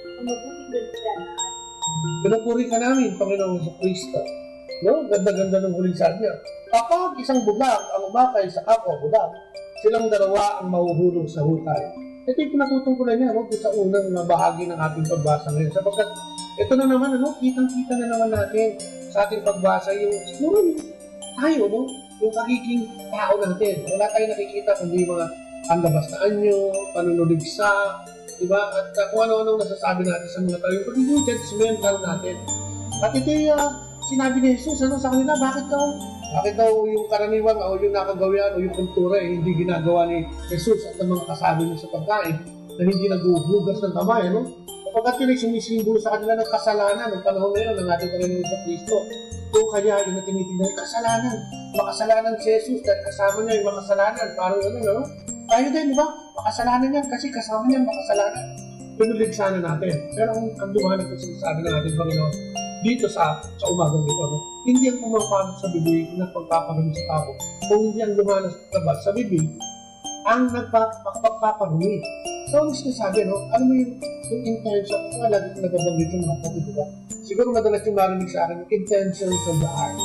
Ang mabuting balita na pinupuri ka namin, Panginoon sa Kristo. No? Ganda-ganda ng huling saan niya. Kapag isang bulag ang umakay sa kapwa bulag, silang dalawa ang mahuhulog sa hutay. Ito yung pinatutungkulan niya sa unang bahagi ng ating pagbasa ngayon. Sapagkat ito na naman, kitang-kita na naman natin sa ating pagbasa yung siguro tayo, yung pagiging tao natin. Wala tayong nakikita kundi mga andabas na anyo, panunuligsa, diba? At kung ano-anong nasasabi natin sa mga tao, yung pagiging judgmental natin. At ito yung sinabi ni Jesus sa kanila, bakit daw yung karaniwan o yung nakagawian o yung kultura hindi ginagawa ni Jesus at ang mga kasabi niya sa pagkain na hindi naghuhugas ng kamay, Sapagkat yun ay sumisimbolo sa kanila ng kasalanan ng panahon ngayon ng ating Panginoon sa Kristo. Kung kaya yun na tinitignan ng kasalanan. Makasalanan si Jesus dahil kasama niya yung makasalanan. Parang ano, no? Tayo din, di ba? Makasalanan yan kasi kasama niya makasalanan. Pinulig sana natin. Pero ang lumahanap ko sinasabi ng ating Panginoon dito sa umagang dito, no? Hindi ang pumapasok sa bibig na pagpaparumi sa tao. Kung hindi ang lumahanap sa bibig, ang nagpaparumi. So, ang sinasabi, no? Ano mo yung intention? Kung lagi ko nagbabanggit yung mga kapatid, diba? Siguro madalas yung marinig sa akin, yung intentions of the heart.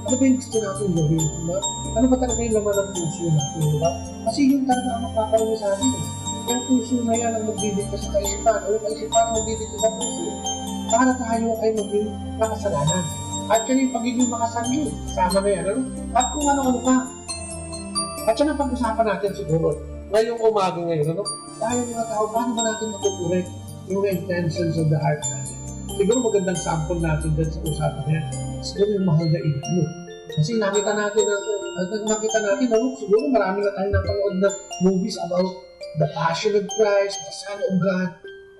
Ano ba yung gusto natin gawin? Diba? Ano ba talaga yung laman ng puso natin? Diba? Kasi yun talaga ang magpaparumi sa atin. Yung puso na yan ang magbibigay sa kaisipan. O yung kaisipan ang magbibigay sa puso. Para tayo ay maging makasalanan. At yan yung pagiging makasali. Sama na yan. Ano? At kung ano-ano pa. At yan ang pag-usapan natin siguro. Ngayong umaga ngayon. Ano? Tayo mga tao, paano ba natin matuturik yung intentions of the heart natin? Siguro magandang sample natin dyan sa usapan yan. Siguro yung mahal na ina mo. Kasi nakita natin, siguro marami na tayo napanood na movies about the Passion of Christ, the Son of God.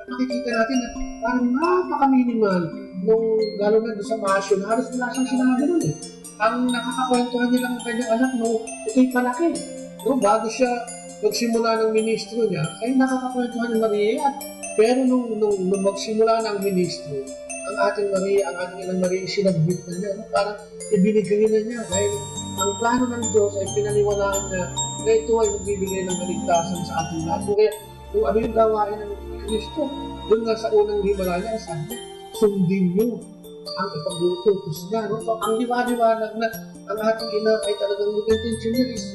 At makikita natin na parang napaka-minimal nung lalo na doon sa Passion. Halos wala siyang sinabi nun eh. Ang nakakakwentuhan niya lang ang kanyang anak, no, ito'y palaki. No, bago siya magsimula ng ministro niya, ay nakakakwentuhan ni Maria. Pero nung magsimula ng ministro, ang ating inang Maria, sinagbit na niya. No? Parang ibinigay na niya. Dahil ang plano ng Diyos ay pinaniwalaan niya na ito ay magbibigay ng kaligtasan sa ating lahat. Kaya kung ano yung gawain ng Kristo, doon nga sa unang himala niya, sabi, sundin niyo ang ipag-utos niya. No? So, ang liwanag na ang ating ina ay talagang yung intention niya is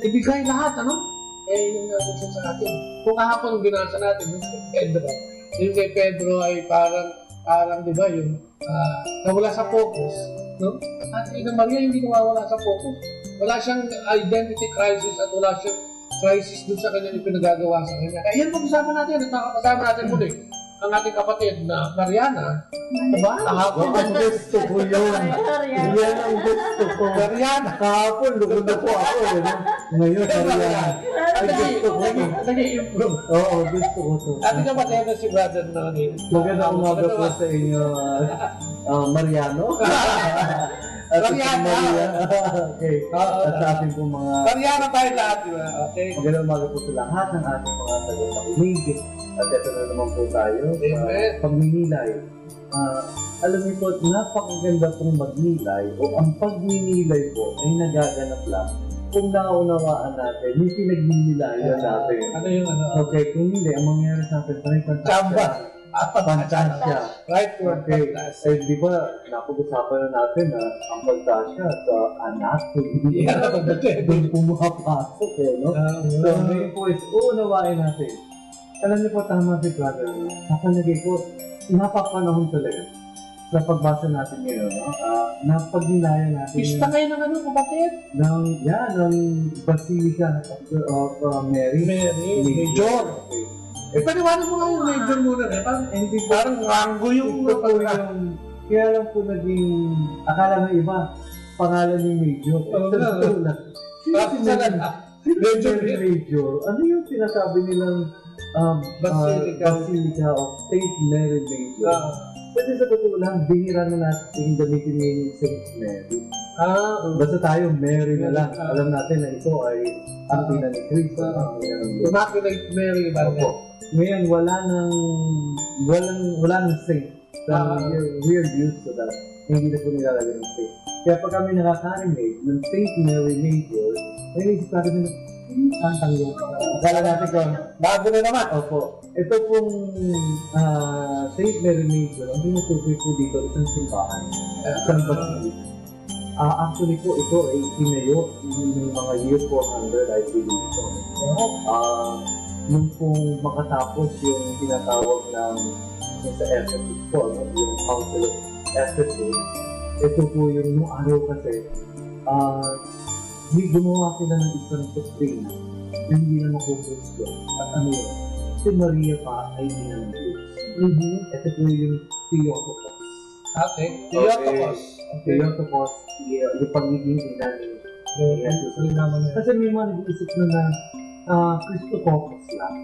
ibigay lahat, ano? Yung natin sa atin. Kung kahapon yung binasa natin, yung kay Pedro ay parang di ba, yung nawala sa focus, no? At Ina Maria hindi nawawala sa focus. Wala siyang identity crisis at wala siyang crisis dun sa kanyang ipinagagawa sa kanya. Kaya yan pag-usapan natin, kasama natin muli ang ating kapatid na Mariana. Diba? Kahapon ang gusto ko yun. Yan ang gusto ko. Mariana. Kahapon, lugod na po ako. Ngayon, Mariana. Nag-i-improve. Oo, gusto ko to. Ating kapatid na si Brother Noni. Magandang umaga po sa inyo, Mariano. Mariana. Okay. At sa ating po mga... Mariana tayo lahat, di ba? Okay. Magandang umaga po sa lahat ng ating mga tagapakinig. At ito na naman po tayo sa pagninilay. Alam niyo po, napakaganda pong magnilay o ang pagninilay po ay nagaganap lang kung naunawaan natin yung pinagninilayan natin. Ano yung ano? Okay, kung hindi, ang mangyayari sa atin, parang pantasya. Pantasya. Right word, pantasya. Eh, di ba, napag-usapan na natin na ang pantasya sa anatomy. Doon pumapasok eh, no? So, ngayon po is, uunawain natin. Alam niyo po, tama si Brother. Nakalagay ko, napapanahon talaga sa pagbasa natin ngayon, no? Napagnilayan natin. Pista kayo ng ano, kapatid? Ng Basilica of Mary. Major. Eh, paniwanan mo nga yung Major muna. Parang rango yung kaya lang po naging, akala ng iba, pangalan ng Major. Major. Ano yung sinasabi nilang Basilica of St. Mary Major? Kasi sa totoo lang, bihira na natin gamitin yung St. Mary. Basta tayo, Mary na lang. Alam natin na ito ay ang ina ni Cristo. Immaculate Mary ba? Ngayon, wala nang saint. We're used to that. Hindi na po nilalagay ng saint. Kaya pag kami nakakarinig ng St. Mary Major, may isip natin na ang tanggol. Akala natin ko, bago na naman. Opo. Ito pong St. Mary Major, ang tinutukoy po dito, isang simbahan. Isang basilica. Actually po, ito ay tinayo ng mga year 400, I believe. Nung pong makatapos yung tinatawag ng sa Ephesus po, yung Council of Ephesus, ito po yung nung araw kasi, gumawa sila ng isang doctrine na hindi na makukusto. At ano yun? Si Maria pa ay hindi ng Diyos. Ito po yung Theotokos. Okay. Theotokos. Theotokos, yung pagiging ina ni Jesus. Kasi may mga nag-iisip na Christotokos lang.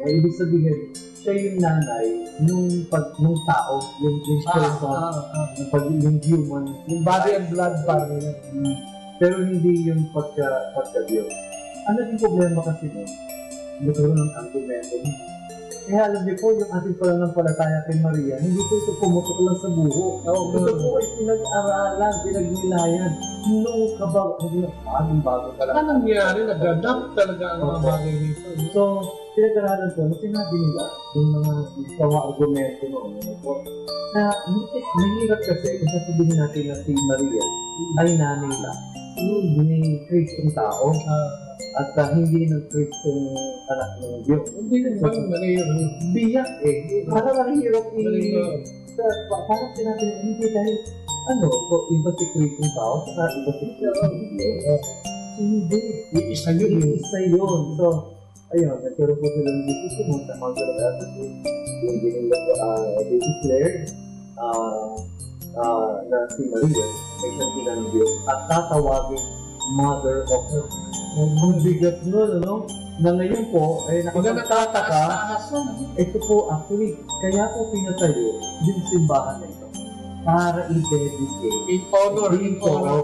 Ibig sabihin, siya yung nanay nung tao, yung person, yung human, yung body and blood part nila. Pero hindi yung pagka-Diyos. Ano yung problema kasi nun? Nagkaroon ng argumento. Kaya alam niyo po, yung ating pananampalataya kay Maria, hindi po ito pumutok lang sa buho. Ito po ay pinag-aralan, pinag-nilayan. Noong bagong bago talaga. Anong nangyari? Nag-adapt talaga ang mga bagay nito. So, pinag-aralan ko, nung sinabi nila, yung mga argumento noon, na mahirap kasi kung sasabihin natin na si Maria ay nanay lang. Ni Kristong tao. At hindi ng Kristong anak ng Diyos. Hindi naman mahirap. Biyak eh. Parang mahirap parang sinabi na hindi dahil so iba si Kristong tao saka iba si Kristong Diyos. Hindi. Isa yun. Isa yun. So, ayun, nagkaroon po sila ng decision sa mga talaga. Hindi nila they declared na si Maria ay siyang ina ng Diyos at tatawagin Mother of Earth. Ang bigat nun, na ngayon po, ay nakapagtataka, ito po actually, kaya po pinatayo yung simbahan na ito para i-dedicate in honor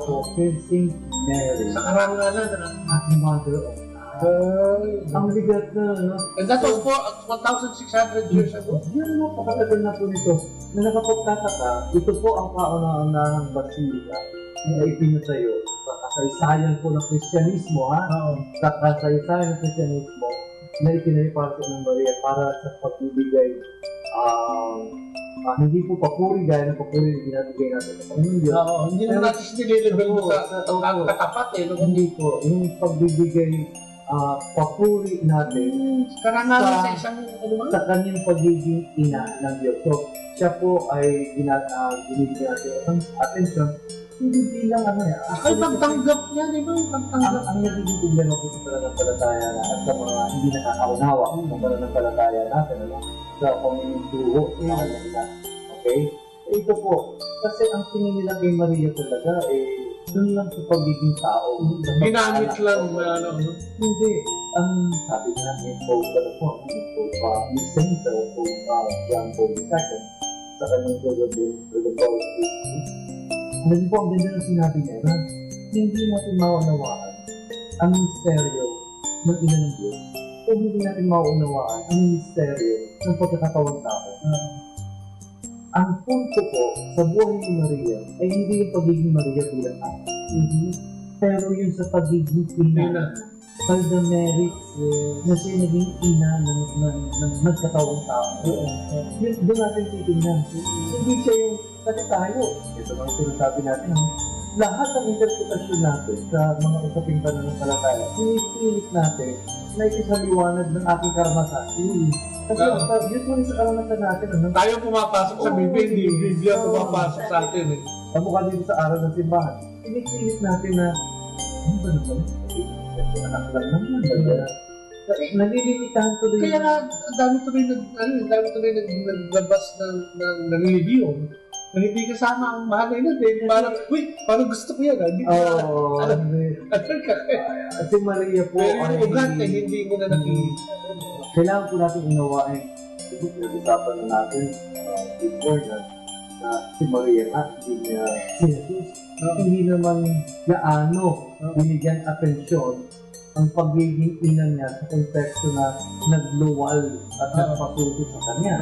po kay Saint Mary sa karangalan at Mother of Earth. Ang bigat na, and that was for 1,600 years ago. Yun mo, pakatagal na po nito na nakapagtataka, ito po ang kauna-unahang basilika na ipinatayo sa kasaysayan po ng Kristyanismo, sa kasaysayan ng Kristyanismo na itinayo para sa ng Maria para sa pagbibigay hindi po papuri gaya ng papuri na ginabigay natin sa Panginoon Diyos. Hindi naman natin sinilibel mo sa katapat Hindi po, yung pagbibigay papuri natin karangalan sa isang sa kanyang pagiging ina ng Diyos. So, siya po ay binibigyan natin atensyon hindi bilang ay pagtanggap niya, di ba? Pagtanggap. Ang nagiging problema po sa pananampalataya na at sa mga hindi nakakaunawa ng pananampalataya natin, sa pamimituho sa kanila. Okay? Ito po, kasi ang tingin nila kay Maria talaga, dun lang sa pagiging tao. Ginamit lang na Hindi. Ang sabi nga ni Pope ni Saint John Paul II sa kanyang Gregorian ano po ang ganda ng sinabi niya na hindi natin maunawaan ang misteryo ng ina ng Diyos o hindi natin maunawaan ang misteryo ng pagkakatawang tao. Ang punto po sa buhay ni Maria ay hindi yung pagiging Maria bilang tao. Pero yung sa pagiging ina by the merits na siya naging ina ng nagkatawang tao. Doon natin titignan. Hindi siya yung kasi tayo, ito mga sinasabi natin, lahat ng interpretasyon natin sa mga usaping pananampalataya, pinipilit natin na ikisaliwanag ng ating karanasan. Kasi usually sa karanasan natin, tayo pumapasok sa Biblia, hindi yung Biblia pumapasok sa atin. Kamukha dito sa araw ng simbahan, pinipilit natin na, ano ba naman? Anak lang naman. Nalilimitahan ko din. Kaya nga, dami tuloy naglabas ng review. Na hindi kasama ang mahalay natin. Parang gusto ko yan. Kasi Maria po ay hindi mo na nakikita. Kailangan po natin unawain. Usapan na natin before na si Maria at hindi niya si Jesus. Hindi naman gaano binigyan atensyon ang pagiging ina niya sa konteksto na nagluwal at nagpatuto sa kanya.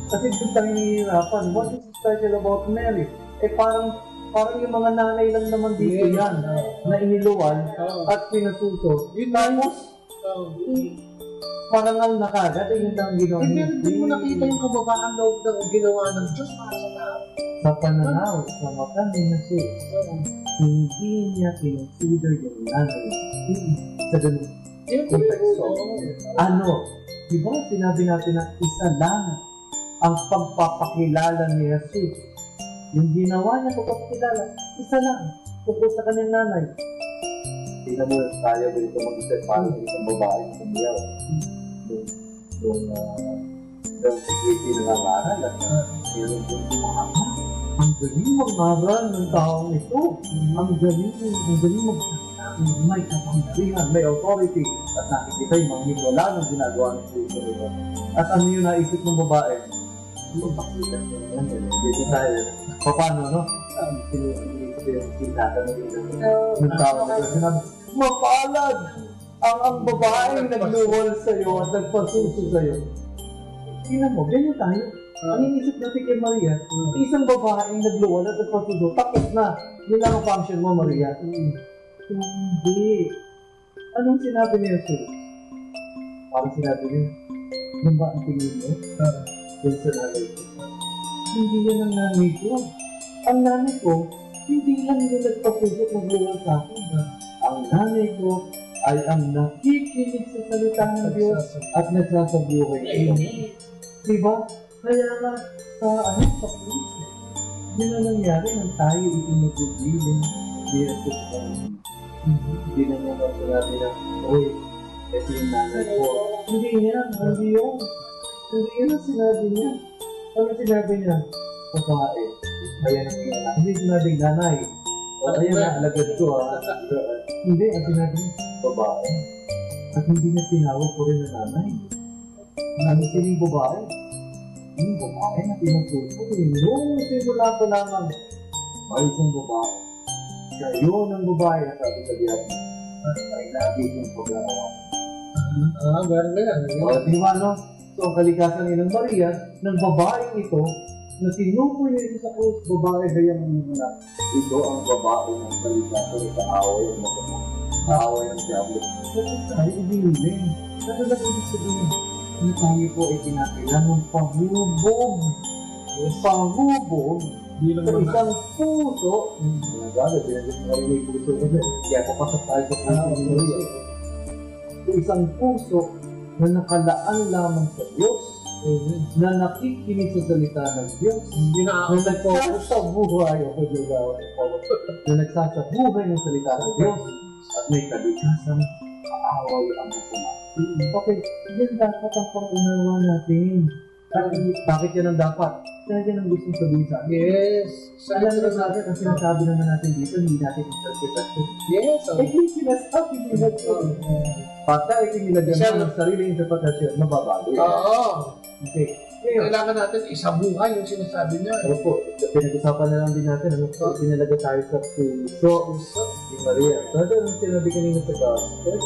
Kasi doon tayo nahihirapan. What is special about Mary? Parang yung mga nanay lang naman dito yan na iniluwal at pinatuto. Tapos, parangal na kagad, yun lang ginawa niya. Hindi mo nakita yung kababaan loob ng ginawa ng Diyos para sa tao. Sa pananaw, sa mata ni Jesus, hindi niya kinonsider yung nanay sa ganun konteksto. Diba sinabi natin na isa lang ang pagpapakilala ni Jesus. Yung ginawa niya pagpapakilala, isa lang tungkol sa kanyang nanay. Tingnan mo tayo dito mag-isip paano isang babae na kumiyaw. Yung security na nangaral at yung ang galing mag-aral ng taong ito. Ang galing magsalita. may kapangyarihan, may authority, at nakikita yung mga himala ng ginagawa ng puso nito. At ano yung naisip ng babae? Magpakita niya naman yun. Dito tayo, paano, no? Sinisip yung tinatanong ng tao na sinabi, mapalad ang babaeng nagluwal sa'yo at nagpasuso sa'yo. Tingnan mo, ganyan tayo. Ang inisip natin kay Maria, isang babaeng nagluwal at nagpasuso, tapos na. Yun lang ang function mo, Maria. Hindi. Anong sinabi ni Jesus? Parang sinabi niya, yun ba ang tingin mo? Doon sa nanay ko. Hindi yan ang nanay ko. Ang nanay ko, hindi lang yung nagpasuso at nagluwal sa akin. Ang nanay ko ay ang nakikinig sa salita ng Diyos at nagsasabuhay. Diba? Kaya nga, sa puso, yun ang nangyari nang tayo itinagugilin ni Jesus Christ. Hindi na naman sinabi na, oy, ito yung nanay ko. Hindi niya, hindi yun. Hindi yun ang sinabi niya. Ano sinabi niya? Babae. Ayan ang ina. Hindi sinabing nanay. O ayan na, alagad ko Hindi, ang sinabi niya, babae. At hindi niya tinawag ko rin na nanay. Ano sining babae? Yung babae na pinupuso yung simula pa lamang may isang babae. Kaya yun ang babae na sabi sa diyan ay nagiging pag-arawa. Meron na yan. Di ba, no? So, ang kalikasan ni ng Maria, ng babaeng ito, na sinukoy niya ito sa krus, babae gayang mga ito ang babae ng kalikasan sa away ang masama. Away ang diablo. Kasi tayo ibinilin. Ano na ibig sabihin? Na tayo po ay kinakailangan ng pahubog. Pahubog sa isang puso. Nagagad, binagin mo rin yung puso kasi kaya papasok tayo sa puso ni Maria. Sa isang puso na nakalaan lamang sa Diyos, na nakikinig sa salita ng Diyos, na nagsasabuhay na nagsasabuhay ng salita ng Diyos, at may kalikasan, kaaway ang masama. Okay, yan dapat ang pang-unawa natin. Bakit yan ang dapat? Kaya yan ang gustong sabihin sa akin. Yes. Alam na natin, ang sinasabi naman natin dito, hindi natin interpretation. Yes. Yung sinasabi nila ito. Basta ikinilagyan ng sariling interpretation, mababago. Oo. Okay. Kailangan natin isabuhay yung sinasabi niya. Opo, pinag-usapan na lang din natin ano po, pinalaga tayo sa puso ni Maria. So, ito ang sinabi kanina sa gospel,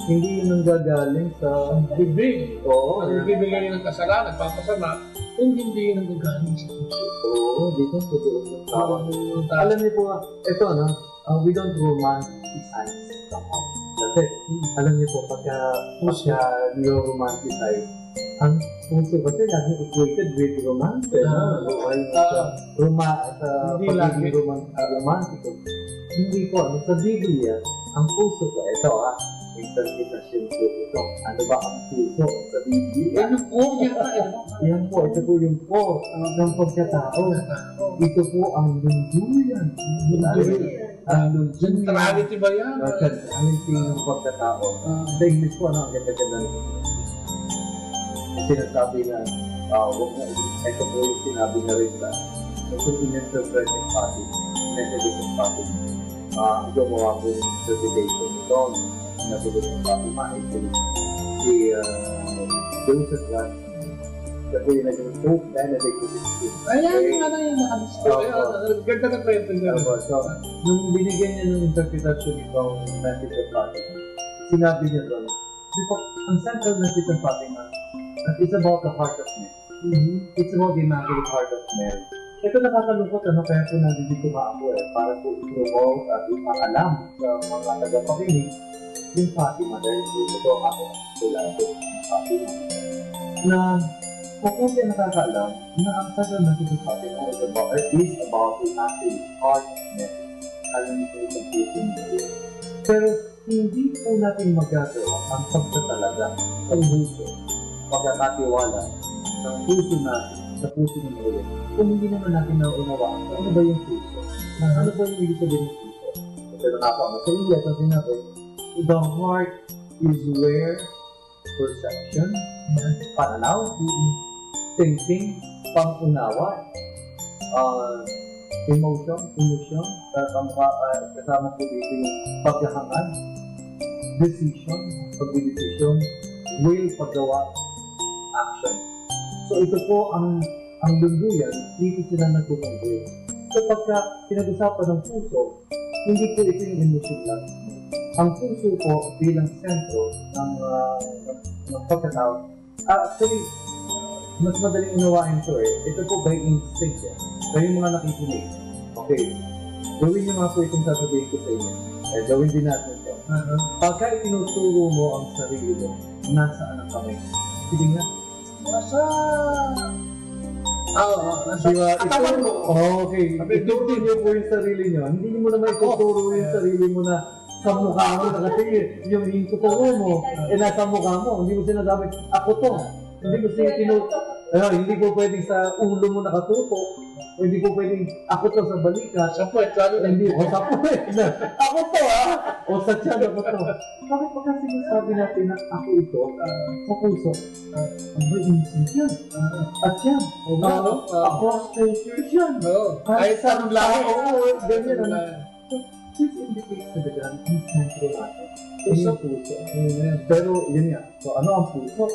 hindi yun ang gagaling sa bibig. Oo. Ang bibigay ng kasalanan, nagpapasama, kung hindi yun ang gagaling sa puso. Oo, dito sa totoo ng tao. Alam niyo po, ito we don't romanticize somehow. Kasi, alam niyo po, pagka niro-romanticize, ang puso kasi laging equated with romance. Pagiging romantiko. Hindi po, sa Biblia, ang puso po, ito interpretation po ito. Ano ba ang puso sa Biblia? Yan yung core niya. Yan po, ito po yung core ng pagkatao. Ito po ang lunduyan. Ang lunduyan. Centrality ba yan? Centrality ng pagkatao. Sa English po, ang ganda-ganda nito. Sinasabi na, ito po yung sinabi na rin sa in-interpret ng party, Methodist party. Gumawa po yung interpretation nito. Methodist party, si Joseph Ratzinger. Ito po yung naging Pope Benedict XVI. Ayan, yung nakadisco. Ganda na kwento niya. Nung binigyan niya ng interpretation nitong Methodist party, sinabi niya doon, ang central message ng Fatima, it's about the heart of Mary. It's about the Immaculate Heart of Mary. Ito nakakalungkot, kaya po nandito ba ako para po i-promote at ipakalam sa mga tagapakinig yung Fatima dahil ito ako tulado ng Fatima. Na kung siya nakakaalam na ang central message ng Fatima is about the Immaculate Heart of Mary. Alam niyo po yung puso niya. Pero hindi po natin magagawa ang pagtatalaga ng puso, pagkakatiwala ng puso natin sa puso ng Maria. Kung hindi naman natin naunawaan, ano ba yung puso? Ano ba yung ibig sabihin ng puso? Kasi nakapama sa iya, sa sinabi, the heart is where perception, pananaw, thinking, pangunawa, emotion, kasama po dito yung pagkahangad, decision, pagdidesisyon, will, paggawa, action. So ito po ang lunduyan, dito sila nagpupunta. So pagka pinag-usapan ng puso, hindi po ito yung emotion lang. Ang puso po bilang sentro ng pagkatao, actually, mas madaling unawain ito eh. Ito po by instinct eh. Kayo mga nakikinig. Okay. Gawin niyo nga po itong sasabihin ko sa inyo. Gawin din natin ito. Pagka itinuturo mo ang sarili mo, nasaan ang kamay? Sige nga. Nasa... Diba? Okay. Ituturo niyo po yung sarili niyo. Hindi niyo mo naman ituturo yung sarili mo na sa mukha mo. Kasi yung ituturo mo, nasa mukha mo. Hindi mo sinasabi, ako to. Hindi mo hindi ko pwedeng sa ulo mo nakatutok. Hindi ko pwedeng ako to sa balikat. Sa puwet, hindi ko sa puwet. Ako to o sa tiyan ako to. Bakit pagka sinasabi natin na ako ito, sa puso, ang may instinct yan. At yan, across cultures yan. Kahit sa lahat. Ganyan. This indicates to the grand central natin. Puso. Pero yun nga. So ano ang puso?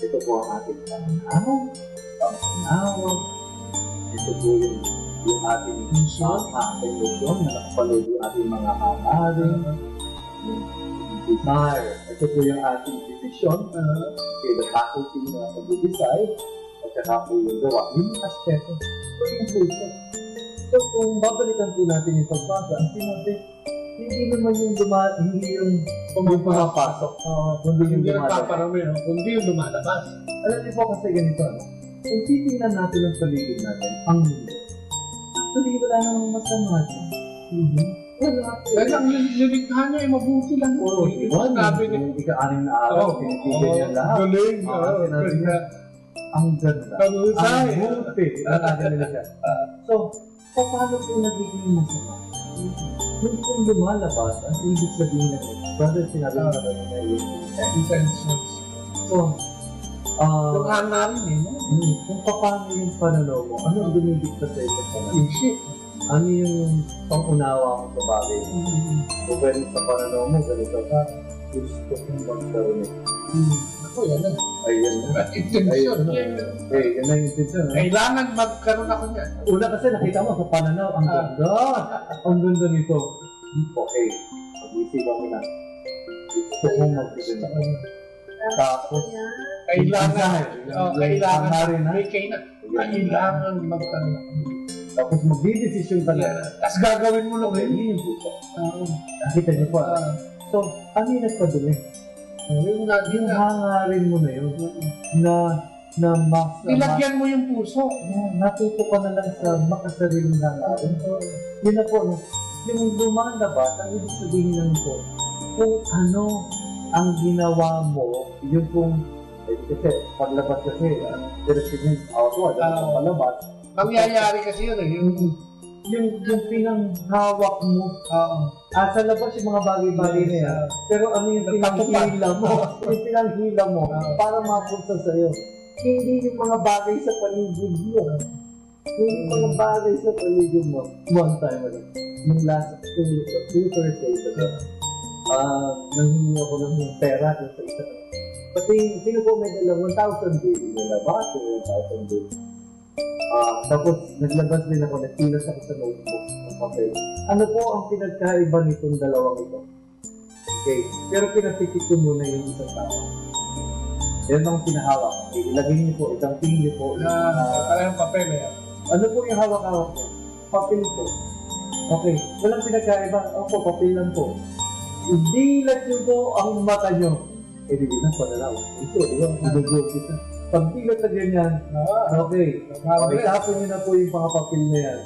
Ito po ang ating pananaw. Ito po yung ating emosyon na nakapalod yung ating mga hangarin, desire. Ito po yung ating decision, the faculty na mag-decide, at saka po yung gawa. Yung aspeto. So yung puso. So kung babalikan po natin yung pagbasa, ang sinabi, hindi naman yung hindi yung pumapasok. Kundi yung nagpaparami, kundi yung lumalabas. Alam niyo po kasi ganito, kung titingnan natin ang paligid natin, ang mundo, actually wala namang masama dyan. Dahil ang lilikha niya ay mabuti lang. Yung ika-anim na araw, pinipigyan niya lahat. Galing. Ang ganda. Ang buti. So, paano po nagiging masama? Kung lumalabas, ang ibig sabihin na ito, brother, sinabi na na yung intentions. So, kung hangarin kung paano yung pananaw mo, ano ang dumidikta sa ito pananaw? Ano yung pangunawa mo sa bagay? Kung ganito sa pananaw mo, ganito ka, gusto kong magkaroon ito. Ako, yan na. Ayun na. Intention. Yan na yung intention. Kailangan magkaroon ako niyan. Una kasi nakita mo sa pananaw, ang ganda. Ang ganda nito. Okay. Mag-isipan mo na. Gusto kong magkaroon. Tapos, kailangan may kailangan magkaroon ako. Tapos magdidesisyon ka na. Tapos gagawin mo lang yun yung puso. Nakita niyo po. So, ano yung nagpadumi? Yung hangarin mo na yun. Na ilagyan mo yung puso. Natuto ka na lang sa makasariling hangarin. Yun na po. Yung lumalabas, ang ibig sabihin lang po, kung ano ang ginawa mo, yun kung, kasi paglabas kasi, direksyon yung outward, palabas. Mangyayari kasi yun yung pinanghawak mo. Sa labas yung mga bagay-bagay na yan. Pero ano yung pinanghila mo? Yung pinanghila mo para mapunta sa'yo. Hindi yung mga bagay sa paligid mo. Hindi yung mga bagay sa paligid mo. One time ago, yung last 2 Thursdays ago, nanghingi ako ng pera sa isa. Pati, sino po may dalang 1,000 days? Nilabas yung 1,000 days. Tapos, naglabas din ako, nagpilas ako sa notebook ng papel. Ano po ang pinagkaiba nitong dalawang ito? Okay, pero pinapikit ko muna yung isang tao. Yan ang pinahawak. Okay, ilagay niyo po, isang tingin niyo po. Parang papel yan. Ano po yung hawak-hawak niya? Papel po. Okay, walang pinagkaiba. Ako, papel lang po. Idilat niyo po ang mata niyo. Di na panalaw. Ito, di ba? Idugog kita. Pag dilat na ganyan, okay. Itapon niyo na po yung mga papel na yan.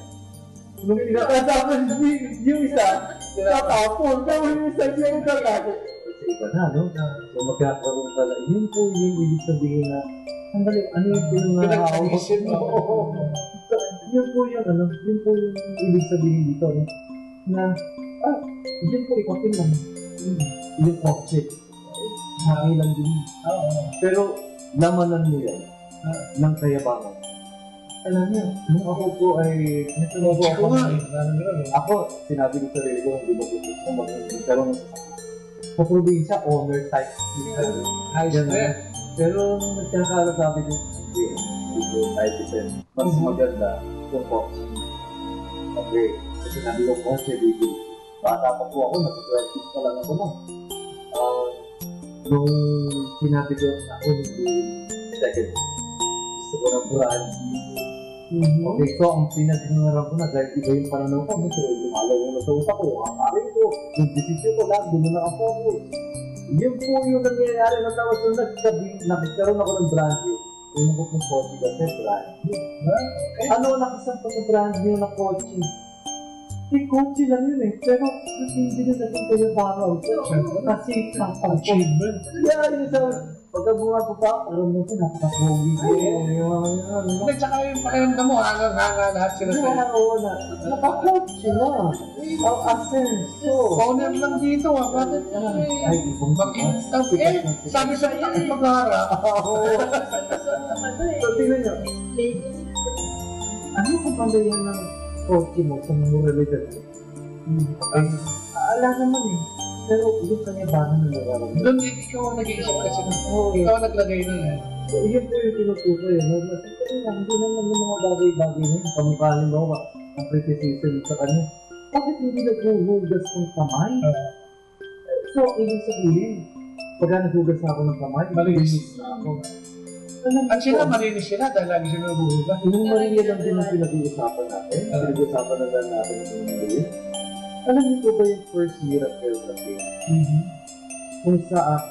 Nung pinakatapon yung isa, tatapon. Tapos yung isa yung tatapon. Kasi iba na, no? So magkakaroon pala. Yun po yung ibig sabihin na, sandali, ano yung pinag-isip mo? Yun po yung ibig sabihin dito, no? Na, yun po ipapil lang. Yung object. Makilang din. Pero, lamanan mo yan ng kayabangan. Alam niyo, nung ako po ay nagtulobo ako. Ako, sinabi ko sa sarili ko, hindi mo gusto magkaroon sa probinsya, owner type. Ayos na. Pero nung nagkakala sabi ko, hindi, type ito. Mas maganda kung po. Okay, kasi sabi ko po, baby. Bata pa po ako, nasa 20 pa lang ako na. Nung sinabi ko ako, hindi second. Gusto ko ng brand. Okay, so ang pinag-inungaran ko na dahil iba yung pananaw ko, gusto ko lumalaw yung nasa utak ko, akarin ko, yung decision ko lahat, doon na ako. Yun po yung nangyayari na tapos nung nagkaroon ako ng brand new. Yung ko ng kotse kasi brand new. Ano nakasampa sa brand new na kotse? May kotse lang yun eh, pero hindi na natin kayo baraw. Kasi achievement. Yeah, yun sa pagkabunga ko pa, alam mo ito, napaka-pogi ko. Hindi, tsaka yung pakiramdam mo, hanga-hanga lahat sila sa'yo. Oo na. Napaka-kotse na. Ang asenso. Owner lang dito ah, bakit? Ay, ibang sabi sa iyo, mag-aara. So, tingnan nyo. Ano kung pala yan ng kotse mo sa mga religion? Alam naman eh. Pero yung kanya ba na nagagawa? Doon ikaw ang nag-iisip kasi ikaw ang naglagay na yan. So, yun po yung tinutukoy. Hindi naman yung mga bagay-bagay na yun. Kamukhanin mo ba? Ang criticism sa kanya. Bakit hindi naghuhugas ng kamay? So, ibig sabihin, pagka naghugas ako ng kamay, malinis na ako. At sila, marinis sila dahil lagi sila naghuhugas. Yung Maria lang din ang pinag-uusapan natin. Pinag-uusapan na lang natin yung Maria. Alam niyo po ba yung first miracle sa faith?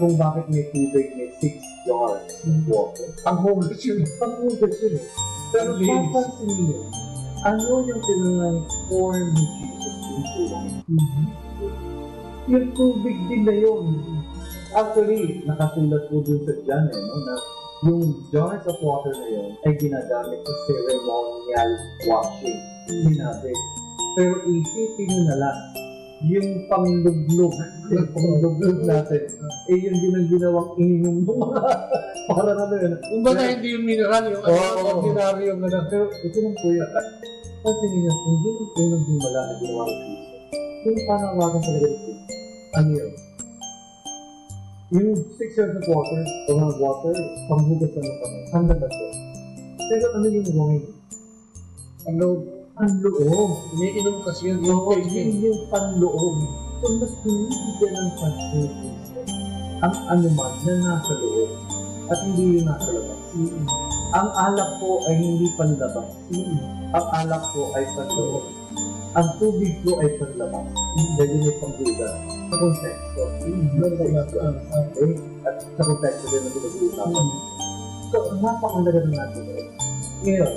Kung bakit may tubig, may 6 jars of water. Ang hugas yun. Pero papansin niyo, ano yung tinransform ni Jesus into wine? Yung tubig din na yun. Actually, nakasulat po dun sa John na yung jars of water na yun ay ginagamit sa ceremonial washing. Sinabi. Pero isipin nyo na lang, yung pangluglog natin, eh yun din ang ginawang ininom mo. Para na yun. Kung ba na hindi yung mineral, yung ordinary yung gano'n. Pero ito lang po yun. Kasi ninyo, kung yun yung unang himala na ginawa ng Kristo, yung panawagan talaga ng Kristo, ano yun? Yung 6 jars of water, panghugas na ng kamay, ang naman yun. Pero ano yung wine? Ang loob. Iniinom kasi yun. Yung panloob. So, mas pinibigyan ng pag-focus ang anuman na nasa loob at hindi yung nasa labas. Ang alak po ay hindi panlabas. Ang alak po ay panloob. Ang tubig po ay panlabas. Dahil may panghugas. Sa konteksto. At sa konteksto din na pinag-uusapan. So, napakalaga na natin. Ngayon,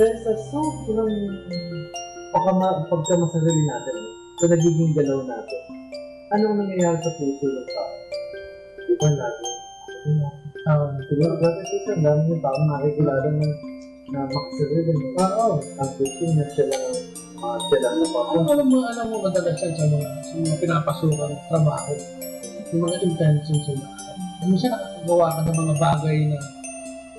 dahil sa sobrang pagkamasarili natin, sa nagiging galaw natin, anong nangyayari sa puso ng tao? Di ba natin? Siguro natin ito, ang dami yung tao nakikilala na makasarili. Ang puso niya siya lang Alam mo madalas yan sa mga pinapasukan ng trabaho, yung mga intentions nila. Ano siya nakakagawa ka ng mga bagay na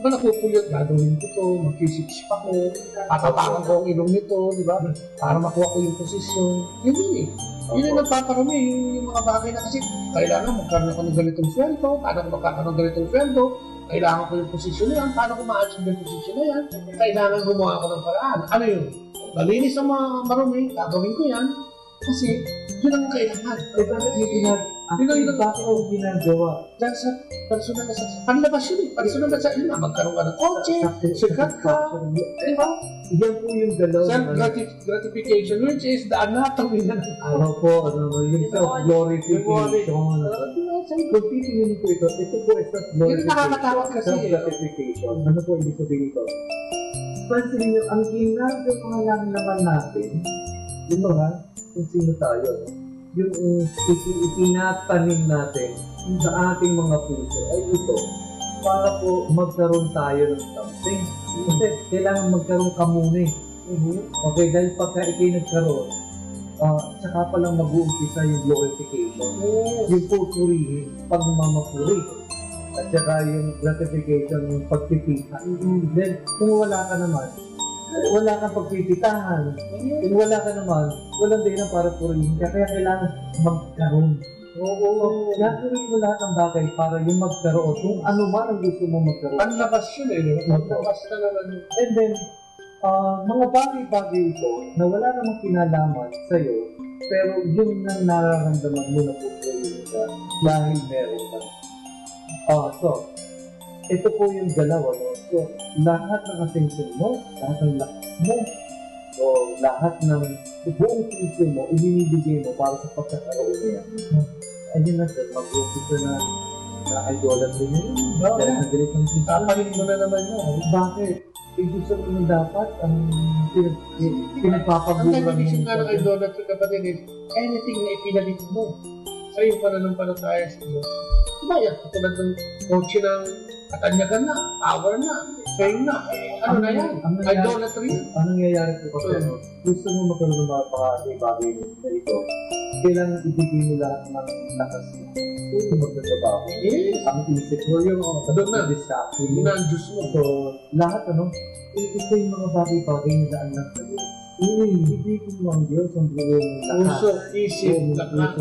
diba napupulot, gagawin ko ito, mag-kisip-sip ako, tatapakan ko ang ilong nito, di ba? Para makuha ko yung posisyon. Yun eh. Yun yung nagpaparami, yung mga bagay na kasi kailangan magkaroon ako ng ganitong sweldo, paano ko magkakaroon ng ganitong sweldo, kailangan ko yung posisyon na yan, paano ko ma-achieve yung posisyon na yan, kailangan gumawa ko ng paraan. Ano yun? Malinis ang mga marumi, gagawin ko yan, kasi yun ang kailangan. Bakit yung ginagawa? Dahil sa personal na sa panlabas yun eh. Personal na sa ina. Magkaroon ka ng kotse, sikat ka. Diba? Yan po yung galaw. Self-gratification, which is the anatomy na. Ano po, yung self-glorification. Kung titingin ko ito po ay self-glorification. Ano po ibig sabihin ito? Pansin niyo, ang ginagawa lang naman natin, yun ba, kung sino tayo, yung itinatanim natin sa ating mga puso ay ito para po magkaroon tayo ng something. Kasi kailangan magkaroon ka muna eh. Okay, dahil pagka ikay nagkaroon, saka palang mag-uumpisa yung glorification. Yung pupurihin, pagmamapuri. At tsaka yung gratification, yung pagpipita. Then, kung wala ka naman, wala kang pagpipitahan. Kung wala ka naman, walang dahilan para purihin ka. Kaya kailangan magkaroon. Oo. Gagawin mo lahat ng bagay para yung magkaroon. Kung ano man ang gusto mo magkaroon. Ang lakas yun eh. Maglakas ka naman. And then, mga bagay-bagay ito na wala namang kinalaman sa'yo, pero yun ang nararamdaman mo na pupurihin ka dahil meron ka. So, ito po yung galaw, ano? So, lahat ng attention mo, lahat ng lakas mo, o lahat ng buong puso mo, ibinibigay mo para sa pagkakaroon niya. Ayun na sir, mag-umpisa na idolatry niya. Dahil nagalit ang puso. Tapahin mo na naman yun. Bakit? Ibig sabihin dapat ang pinagpapaguran mo. Ang definition nga ng idolatry kapatid is anything na ipinalit mo sa iyong pananampalataya sa Diyos. Diba yan? Katulad ng kotse ng katanyagan na, power na, fame na. Ano na yan? Idolatry yan. Anong nangyayari po kasi? Gusto mo magkaroon ng mga bagay na ito, kailangan ibigay mo lahat ng lakas mo. Kung magkatrabaho. Yes. Ang isip mo yung doon na. distraction mo. Yun na ang Diyos mo. So, lahat ito yung mga bagay-bagay na daan lang sa Diyos. Ibigay mo ang Diyos ang buong lakas. Puso, isip, lakas.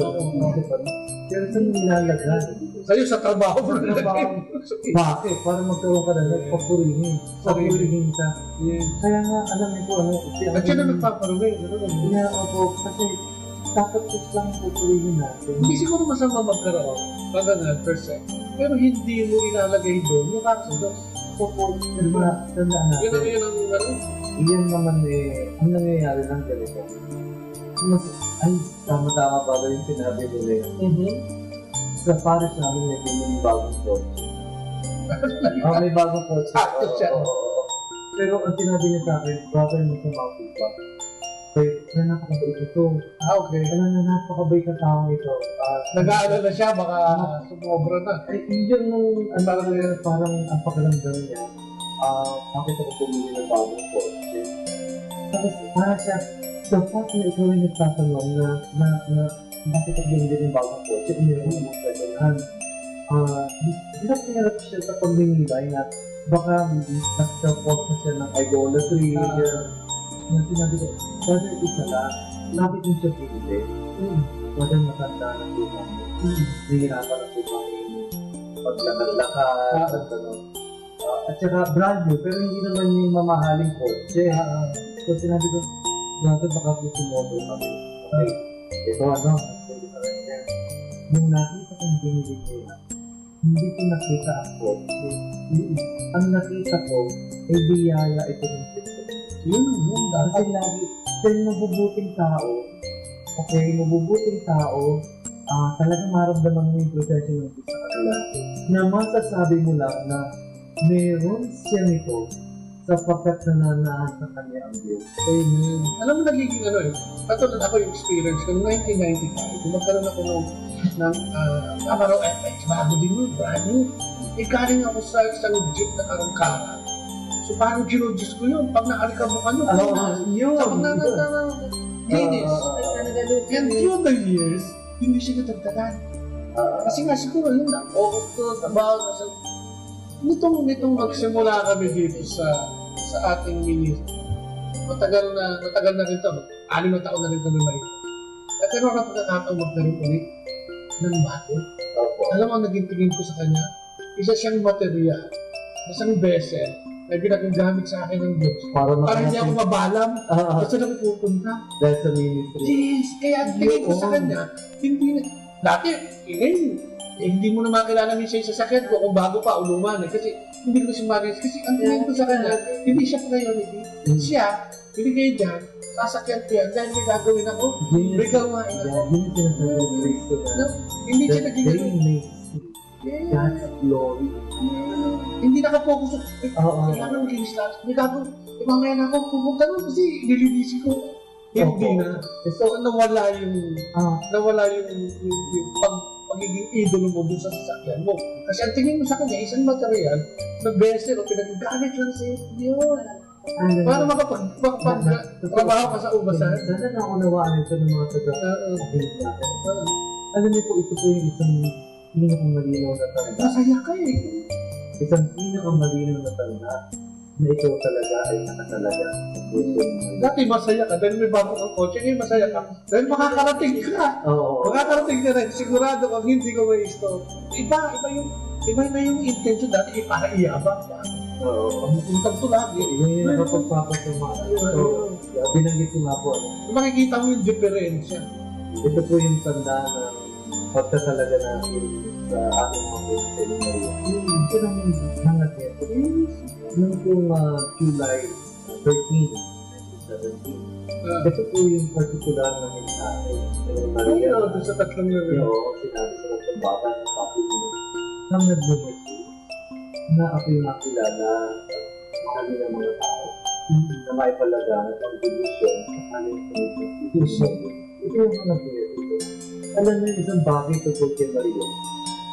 Pero saan mo nilalagay? Sa'yo sa trabaho mo na Bakit? Para magkaroon ka na nagpapurihin. Papurihin ka. Kaya nga, alam niyo po, at siya na nagpaparuhin. Kasi dapat lang pupurihin natin. Hindi siguro masama magkaroon. Pagkagal, per se. Pero hindi mo ilalagay doon yung para sa Diyos. Tandaan natin. Iyan naman ang nangyayari lang ganito. Tama-tama ba yung sinabi nila yun? Sa Paris namin may yung bagong coach. May bagong coach. Pero ang sinabi niya sa akin, brother mo sa mga pipa. Kaya napakabait ito. Okay. Alam na napakabait na tao ito. Nag-aalala na siya, baka sumobra na. Yun nung parang ang pakiramdam niya. Bakit ako pumili ng bagong coach? Tapos para siya, dapat na ikaw yung nagtatanong na bakit ako bumili ng bagong coach? Umilang mo sa ganyan. Hirap siya sa pagmimilay na baka nag-support na siya ng idolatry. Nang sinabi ko, brother, isa lang, bakit mo siya pinili? Brother, matanda na po kami. Hihirapan na po kami. Paglakad-lakad, at saka brand new, pero hindi naman yung mamahaling kotse. So sinabi ko, brother, baka po sumobo kami. Okay, ito nung nakita kong binili niya, hindi ko nakita ang kotse. Ang nakita ko, ay biyaya ito ng Kristo. Kasi lagi, dahil mabubuting tao, talagang maramdaman mo yung proseso ng Diyos sa kanila, na masasabi mo lang na meron siya nito sapagkat nananahan sa kanya ang Diyos. Amen. Alam mo, nagiging katulad ako yung experience ko, noong 1995, magkaroon ako ng Camaro FX, bago din yun, brand new. Galing ako sa isang jeep na karangkara. So parang ginodjus ko yun, pag naalikabok yun. Kapag linis. And through the years, hindi siya natagdagan. Kasi nga siguro yun na, trabaho na sa... Nitong magsimula kami dito sa ating ministry. Matagal na rin ito. 6 na taon na rin kami may. Nagkaroon na pagkakataon magkaroon ulit ng bago. Alam mo, naging tingin ko sa kanya, isa siyang material, isang vessel, na ginagamit sa akin ng Diyos. Para hindi ako mabalam. Basta na pupunta. Dahil sa ministry. Yes, kaya tingin ko sa kanya, hindi na. Dati, hindi mo na makilala minsan sa sakit ko kung bago pa, uluman. Kasi hindi ko siya marinis. Kasi ang tingin ko sa kanya, hindi siya priority. Siya, binigay dyan, sasakyan ko yan, dahil may gagawin ako, may gawain ako. Hindi siya naging God's glory. Hindi nakapokus. Kailangan maglinis lahat. May gagawin. Mamaya na ako pupunta nun kasi nililisi ko. Hindi na. So, nawala yung pagiging idolo mo dun sa sasakyan mo. Kasi ang tingin mo sa kanya, isang material na beser o pinagagamit lang sa iyo. Para makapag-trabaho ka sa ubasan. Sana naunawaan ito ng mga taga. Alam niyo po, ito po yung isang pinakamalinaw na tanda. Masaya ka eh. Isang pinakamalinaw na tanda na ikaw talaga ay nakatalaga. Dati masaya ka dahil may bago kang kotse, ngayon masaya ka dahil makakarating ka. Oo. Makakarating ka rin, sigurado kang hindi ka ma-stop. Iba na yung intention dati, para iyabang pa. Oo. Puntag to lagi. Yung nakapagpapasama. So, binanggit ko nga po. Makikita mo yung diferensya. Ito po yung tanda ng pagkatalaga natin sa ating mga Pwede Maria. Ito nang hangat nito. Nung pong July 13, 2017. Ito po yung particular na mensahe ng Maria. Oo, doon sa tatlong yun. Oo, sinabi sa mga bata ng papi mo. Nang nagbumiti na ako yung nakilala sa kanilang mga tao na may palagaan at ang delusyon sa kanilang delusyon. Ito yung mga nagbubuti. Alam mo yung isang bagay tungkol kay Maria.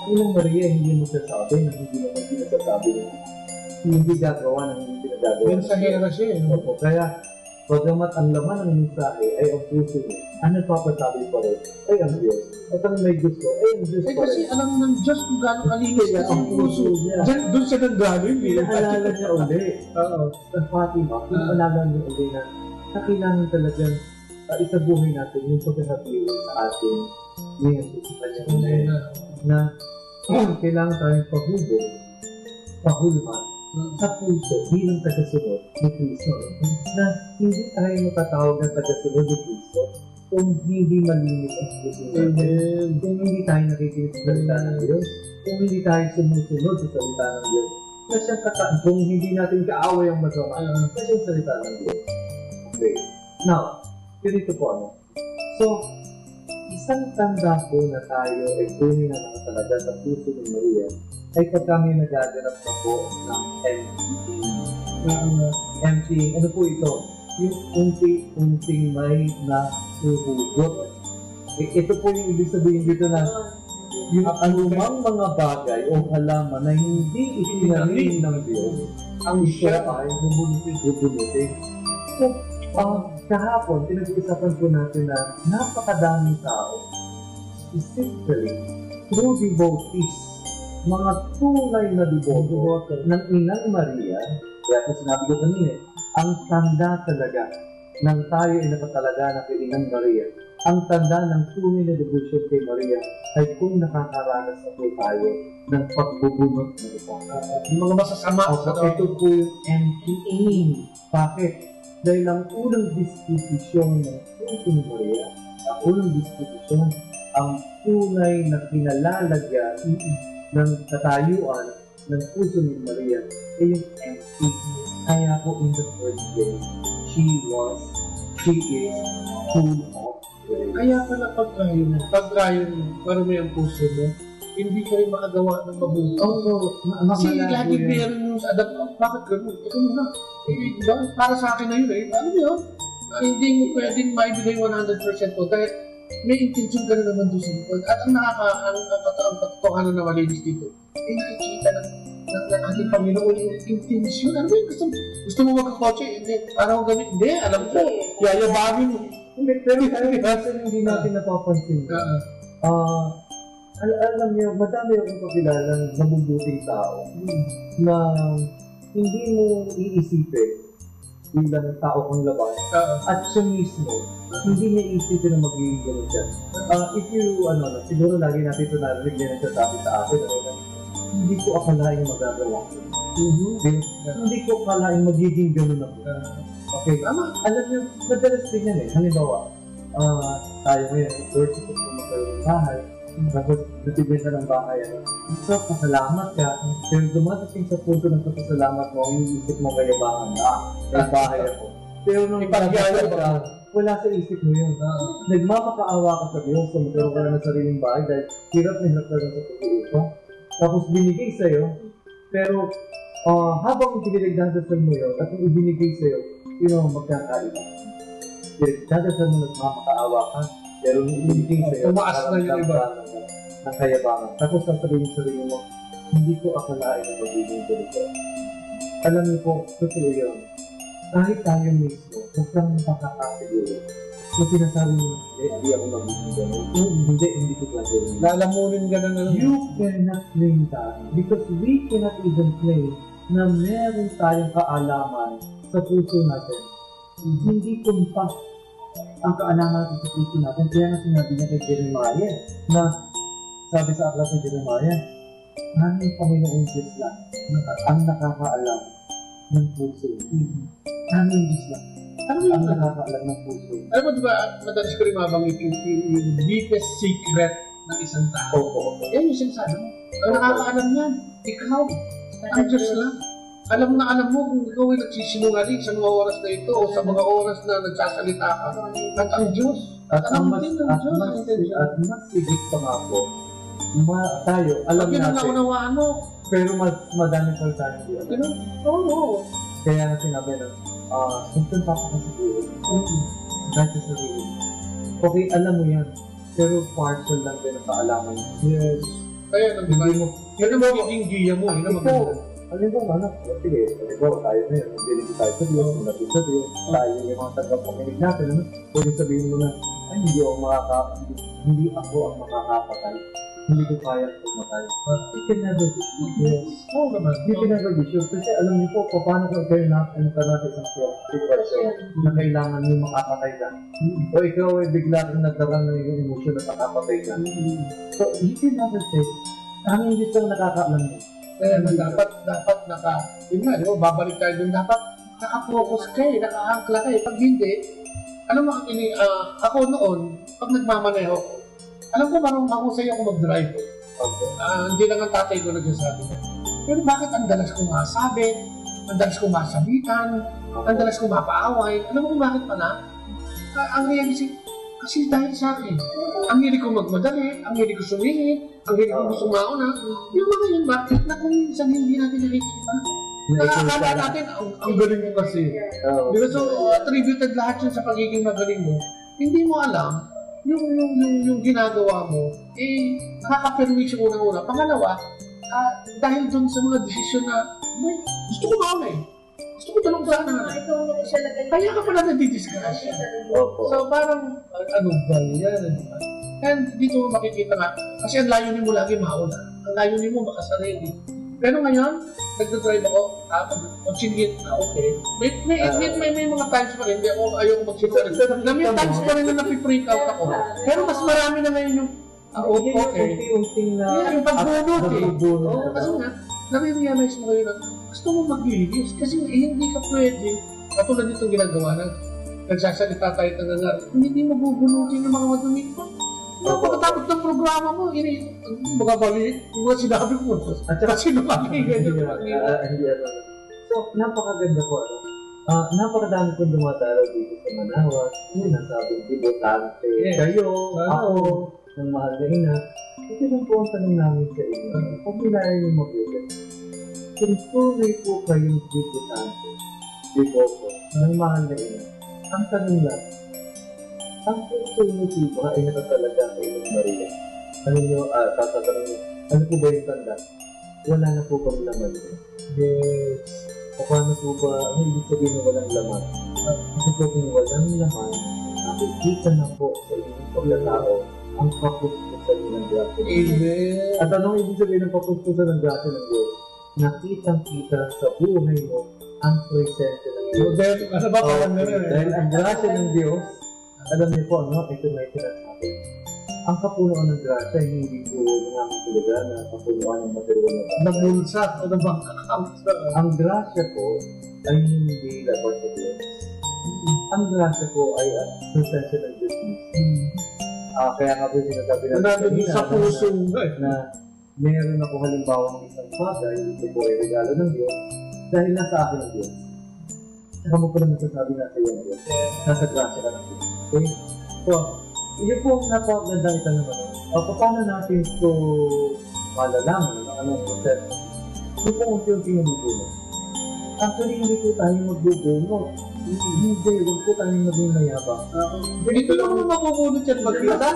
Ang ilang Maria hindi mo sasabi na hindi naman sinasasabi na hindi gagawa ng hindi pinagagawa. Mensahera siya eh. Opo, kaya bagamat ang laman ng mensahe ay ang puso niya, ang nagpapasabi pa rin ay ang Diyos. At ang may gusto ay ang Diyos pa rin. Kasi alam ng Diyos kung gano'ng kalinis na ang puso niya. Doon siya nanggaling. Pinaalala niya uli. Oo. Sa Fatima, pinaalala niya uli na kailangan talagang isabuhin natin yung pagkakapili sa ating ngayon sa kanya na kailangan tayong pahulman sa puso bilang tagasunod ni Kristo na hindi tayo matatawag na tagasunod ni Kristo kung hindi malinis ang puso natin, kung hindi tayo nakikinig sa salita ng Diyos, kung hindi tayo sumusunod sa salita ng Diyos, kung hindi natin kaaway ang masama, kasi yung salita ng Diyos. Okay. Now, ganito po ano. So, isang tanda po na tayo ay tunay na nakatalaga sa puso ni Maria ay pag kami nagaganap na po ng emptying. Ano po ito? Yung unti-unting may nasuhugot. Ito po yung ibig sabihin dito na yung anumang mga bagay o halaman na hindi itinanim ng Diyos, ang siya ay bubunutin. So, kahapon, pinag-uusapan po natin na napakadaming tao, specifically, true devotees, mga tunay na devoto ng Inang Maria, kaya po sinabi ko kanina, ang tanda talaga ng tayo ay nakatalaga na kay Inang Maria. Ang tanda ng tunay na devotion kay Maria ay kung nakakaranas na po tayo ng pagbubunot ng ito. Yung mga masasama. Ito po yung emptying. Bakit? Dahil ang unang disposisyon ng puso ni Maria, ang unang disposisyon, ang tunay na kinalalagyan ng katayuan ng puso ni Maria ay yung empty. Kaya po in the first place, she is full of grace. Kaya pala pagkayon, marami ang puso mo, hindi ka rin makagawa ng mabuti. Kasi lagi meron yung sa adapt. Bakit gano'n? Ito muna. Para sa akin na yun eh. Ano yun? Hindi mo pwedeng maibigay 100% po dahil may intention ka na naman doon sa likod. At ang katotohanan na malinis dito, ay nakikita ng ating Panginoon yung intention. Ano ba yun? Gusto mo magkakotse? Hindi. Parang gano'n. Hindi. Alam ko. Yayabagin mo. Pero hindi natin napapansin. Alam niyo, madami akong kakilalang mabubuting tao na hindi mo iisipin bilang tao kang labas at siya mismo, hindi niya iisipin na magiging gano'n siya. If you, siguro lagi natin ito narinig niya nagsasabi sa akin, hindi ko akalain magagawa ko. Hindi ko akalain magiging gano'n ako. Okay, alam niyo, madalas din yan eh. Halimbawa, tayo ngayon, work ito kung magkaroon ng bahay, tapos natibenta ng bahay, so pasalamat ka, pero dumadating sa punto ng pasalamat mo, yung isip mo kayabangan may bahay ako. Pero nung ipagyayan ka, wala sa isip mo yun. Nagmapakaawa ka sa Diyos sa magkaroon ka na ng sariling bahay dahil hirap na ka sa pag-uupa. Tapos binigay sa'yo, pero habang pinagdadasal mo yun, at kung ibinigay sa'yo, magkakalit. Pinagdadasal mo nagmapakaawa ka, pero nung ibinigay sa'yo, tumaas na yung iba ng kayabangan. Tapos sasabihin sa sarili mo, hindi ko akalain na magiging ganito. Alam niyo po, totoo yun. Kahit tayo mismo, huwag kang makakasiguro Yung sinasabi mo, hindi ako magiging ganun. Hindi ko gagawin. Lalamunin ka na lang. You cannot claim that because we cannot even claim na meron tayong kaalaman sa puso natin. Hindi kumpas ang kaalaman natin sa puso natin. Kaya nga sinabi niya kay Jeremiah na sabi sa aklat ni Jeremiah, aming Panginoon Diyos lang ang nakakaalam ng puso. Aming Diyos lang ang nakakaalam ng puso. Alam mo, diba, madalas ko rin mabanggit yung deepest secret ng isang tao. Yan yung sinasabi mo. Ang nakakaalam yan, ikaw. Ang Diyos lang. Alam na alam mo kung ikaw ay nagsisinungaling sa mga oras na ito o sa mga oras na nagsasalita ka. At ang Diyos. At mas sigit pa nga po, tayo, alam natin. Naunawaan mo. Pero mas madami pa tayo hindi alam. Oo. Kaya na sinabi na, sundan pa ako siguro. Dahil sa sarili. Okay, alam mo yan. Pero partial lang din ang kaalaman. Yes. Kaya nang diba, yun ang magiging giya mo. Yun ang magiging. Alam mo, sige, tayo na yun. Magbilig tayo sa Diyos, magbilig sa Diyos. Tayo yung mga tagapakinig natin. Pwede sabihin mo na, ay, hindi ako ang makakapatay. Hindi ko kaya pumatay. You can never be sure. Oo naman. You can never be sure. Kasi alam niyo po, paano kung kayo natin sa isang situation na kailangan niyo makapatay ka. O ikaw ay bigla kang nagdarang na yung emotion na makapatay ka. So, you can never say, aming Diyos ang nakakaalam mo. Kaya dapat yun nga, di ba, babalik tayo dun, dapat naka-focus kayo, naka-angkla kayo. Pag hindi, alam mo, ako noon, pag nagmamaneho, alam ko marunong ako sa'yo ako mag-drive. Hindi lang ang tatay ko nagsasabi na. Pero bakit ang dalas kong masabit, ang dalas kong masabitan, ang dalas kong mapaaway, alam mo kung bakit pala? Ang realistic, kasi dahil sa akin. Ang hilig ko magmadali, ang hilig ko sumingit, ang hilig ko sumauna. Yung mga yun, bakit na kung minsan hindi natin nakikita? Nakakala natin, ang galing mo kasi. Di ba? So, attributed lahat yun sa pagiging magaling mo. Hindi mo alam, yung ginagawa mo, nakaka-permission unang-una. Pangalawa, dahil dun sa mga desisyon na, gusto ko mauna eh. Gusto ko talong sana. Kaya ka pala nadi-discuss. So parang, ano ba yan? And dito makikita nga, kasi ang layunin mo lagi mauna. Ang layunin mo makasarili. Pero ngayon, nagdadrive ako, mag-singit na okay. May mga times pa rin, hindi ako ayoko mag-singit. May times pa rin na napi-freak out ako. Pero mas marami na ngayon yung okay. Yung pagbunot eh. Kasi nga, nare-realize mo kayo na gusto mo maglinis kasi hindi ka pwede. Katulad nitong ginagawa na nagsasalita tayo ng nangyari. Hindi mo bubunutin ng mga madumi. Pagkatapos ng programa mo, mga bali, yung mga sinabi ko. At saka sinumaki. So, napakaganda po. Napakadami kong dumadaraw dito sa Manawas. Sinasabing dibutante. Kayo, ako, ng mahal na ina. Ito lang po ang tanong namin sa inyo. Kung pinaya niyo mabuti. Kung tunay po kayong dibutante, dito ng mahal na ina. Ang tanong lang, ang puso niyo ba ay nakatalaga sa inyong Maria? Ano nyo, tatanong, ano po ba yung tanda? Wala na po bang laman niyo? Yes. O paano po ba, ano ibig sabihin na walang laman? Kasi po kung walang laman, nakikita na po sa inyong pagkatao ang kapuspusan ng grasya. Amen. At anong ibig sabihin ng kapuspusan ng grasya ng Diyos? Nakitang-kita sa buhay mo ang presensya ng Diyos. Dahil ang grasya ng Diyos, alam niyo po, ito na yung sinasabi. Ang kapunuan ng grasya, hindi po ng aming tulugan na kapunuan ng material na nabulsa o nabang. Ang grasya po ay hindi laban sa Diyos. Ang grasya po ay presensya ng Diyos mismo. Kaya nga po sinasabi natin sa puso na meron ako halimbawa ng isang bagay, ito po ay regalo ng Diyos dahil nasa akin ang Diyos. Saka mo po naman sasabi nasa iyo ang Diyos. Nasa grasya ka ng Diyos. Okay? So, yun po napakagandang ito naman. Paano natin ito malalaman? Anong process? Yun po unti-unti yung magbunot. Actually, hindi po tayo magbubunot. Hindi, huwag po tayo maging mayabang. Dito lang mo mabubunot yan mag-isa?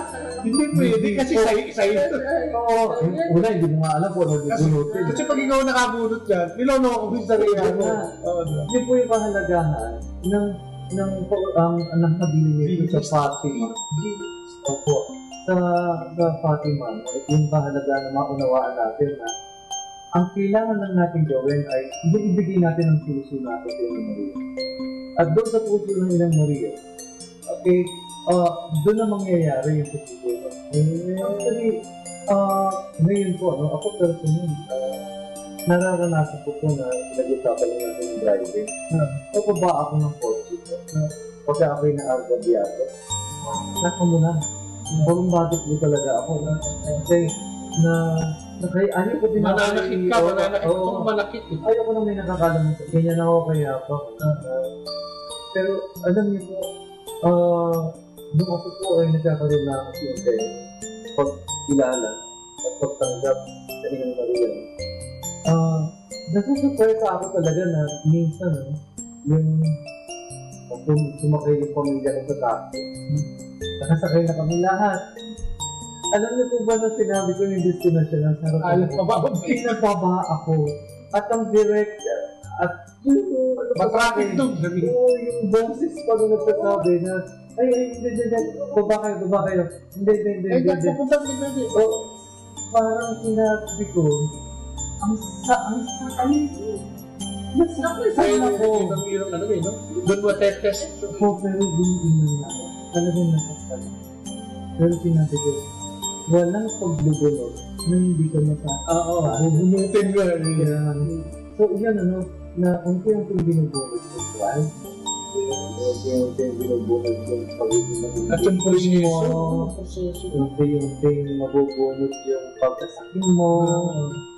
Hindi pwede kasi sa'yo. Oo. Una, hindi mo nga alam po ano bubunutin. Kasi pag ikaw nakabunot yan, nilono ako sa sarili mo. Yun po yung kahalagahan ng ang nabili nito sa Fatima. Opo. Sa Fatima, yung kahalaga na maunawaan natin na ang kailangan lang natin gawin ay ibigay natin ang puso natin kay Maria. At doon sa puso ng Inang Maria, okay, doon na mangyayari yung puso. Actually, ngayon po, ako personally, nararanasan ko po na pinag-usapan lang natin ng driving. Pababa ako ng kotse ko. Pagka ako'y na-argabiyato, nasa mo na. Parang bakit mo talaga ako. Kasi, ayaw ko din mananakit ka, mananakit. Ayaw ko na may nakakalaman. Ganyan ako kaya pa. Pero, alam niyo po, nung ako po ay nagkakaroon na kasi yung pag-kilala at pagtanggap sa Inang Maria. Nasusurprise ako talaga na minsan yung sumakay yung pamilya ko sa taxi. Nakasakay na kami lahat. Alam niyo po ba na sinabi ko yung destination ng sarap? Pinababa ako. At ang direct at yung matraffic doon. Yung boses pa doon nagsasabi na hindi. Baba kayo. Hindi. Parang sinabi ko, ang nasaktan ako. Doon mo test. Oo, pero diniinan na ako. Talagang nasaktan. Pero sinabi ko, walang paglubulog na hindi ka bubunutin mo. So, yan na unti-unti binubulog yung wild. Unti-unti binubulog yung pagiging maging at yung proseso. Unti-unti mabubunod yung pagkasakin mo,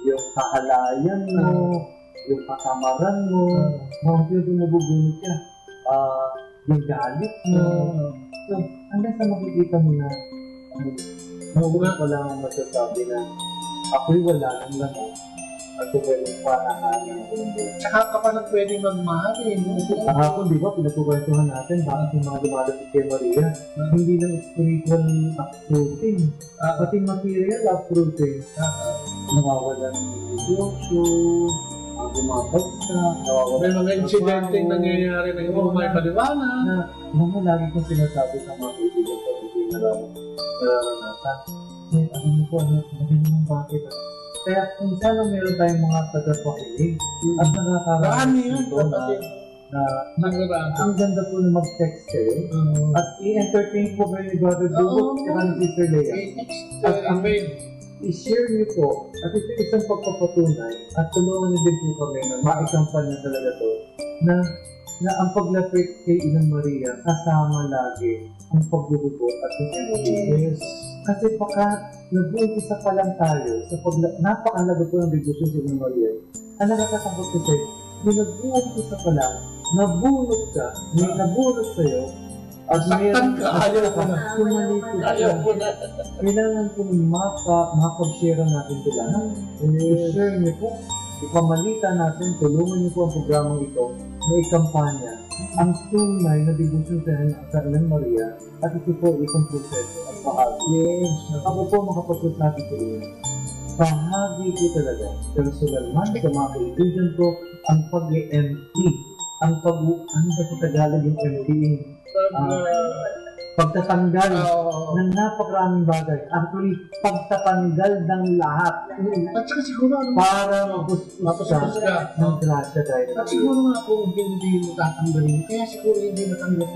yung kahalayan mo, yung kasamaran mo. Unti-unti mabubunod ka. Yung galit mo. So, hanggang sa makikita mo na mauuna ko lang ang masasabi na ako'y wala ng lahat at kung pwedeng panahanan ako ng buhay. Tsaka ka pa lang pwedeng magmahal Kahapon, di ba, pinagkukwentuhan natin bakit yung mga lumalapit kay Maria hindi lang spiritual uprooting, pati material uprooting. Nawawala ng negosyo, bumabagsak, nawawala. May mga insidente nangyayari na yung may paliwana. Naman lagi kong sinasabi sa mga kaibigan ko hindi nararanasan. Alam mo po, magaling bakit. Kaya kung sana meron tayong mga tagapakilig at nakakaranas dito na ang ganda po na mag-text kayo at i-entertain po kayo ni Brother Dubot at ni Sister Lea. At i-share niyo po at ito isang pagpapatunay at tulungan niyo din po kami na maikampanya talaga to na ang paglapit kay Inang Maria kasama lagi ang pagbubugot at yung emptiness. Kasi baka nag-uumpisa pa lang tayo sa napakalaga po ng degosyon sa Inang Maria. Ang nakakatakot kasi, yung nag-uumpisa pa lang, nabunot ka, may nabunot sa'yo, at saktan ka, ayaw ko na. Kailangan po makapag-share natin sila. I-share niyo po, ipamalita natin, tulungan niyo po ang programang ito na ikampanya ang tunay na degosyon sa Inang Maria at ito po isang proseso at bahagi. Ako po makapagsasabi sa inyo. Bahagi ko talaga. Personal man sa mga kaibigan ko ang pag-empty. Ang ano ba sa Tagalog yung emptying? Pagtatanggal ng napakaraming bagay. Actually, pagtatanggal ng lahat. At saka siguro para mapustos ka ng grasya dahil. At siguro nga kung hindi mo tatanggalin, kaya siguro hindi matanggap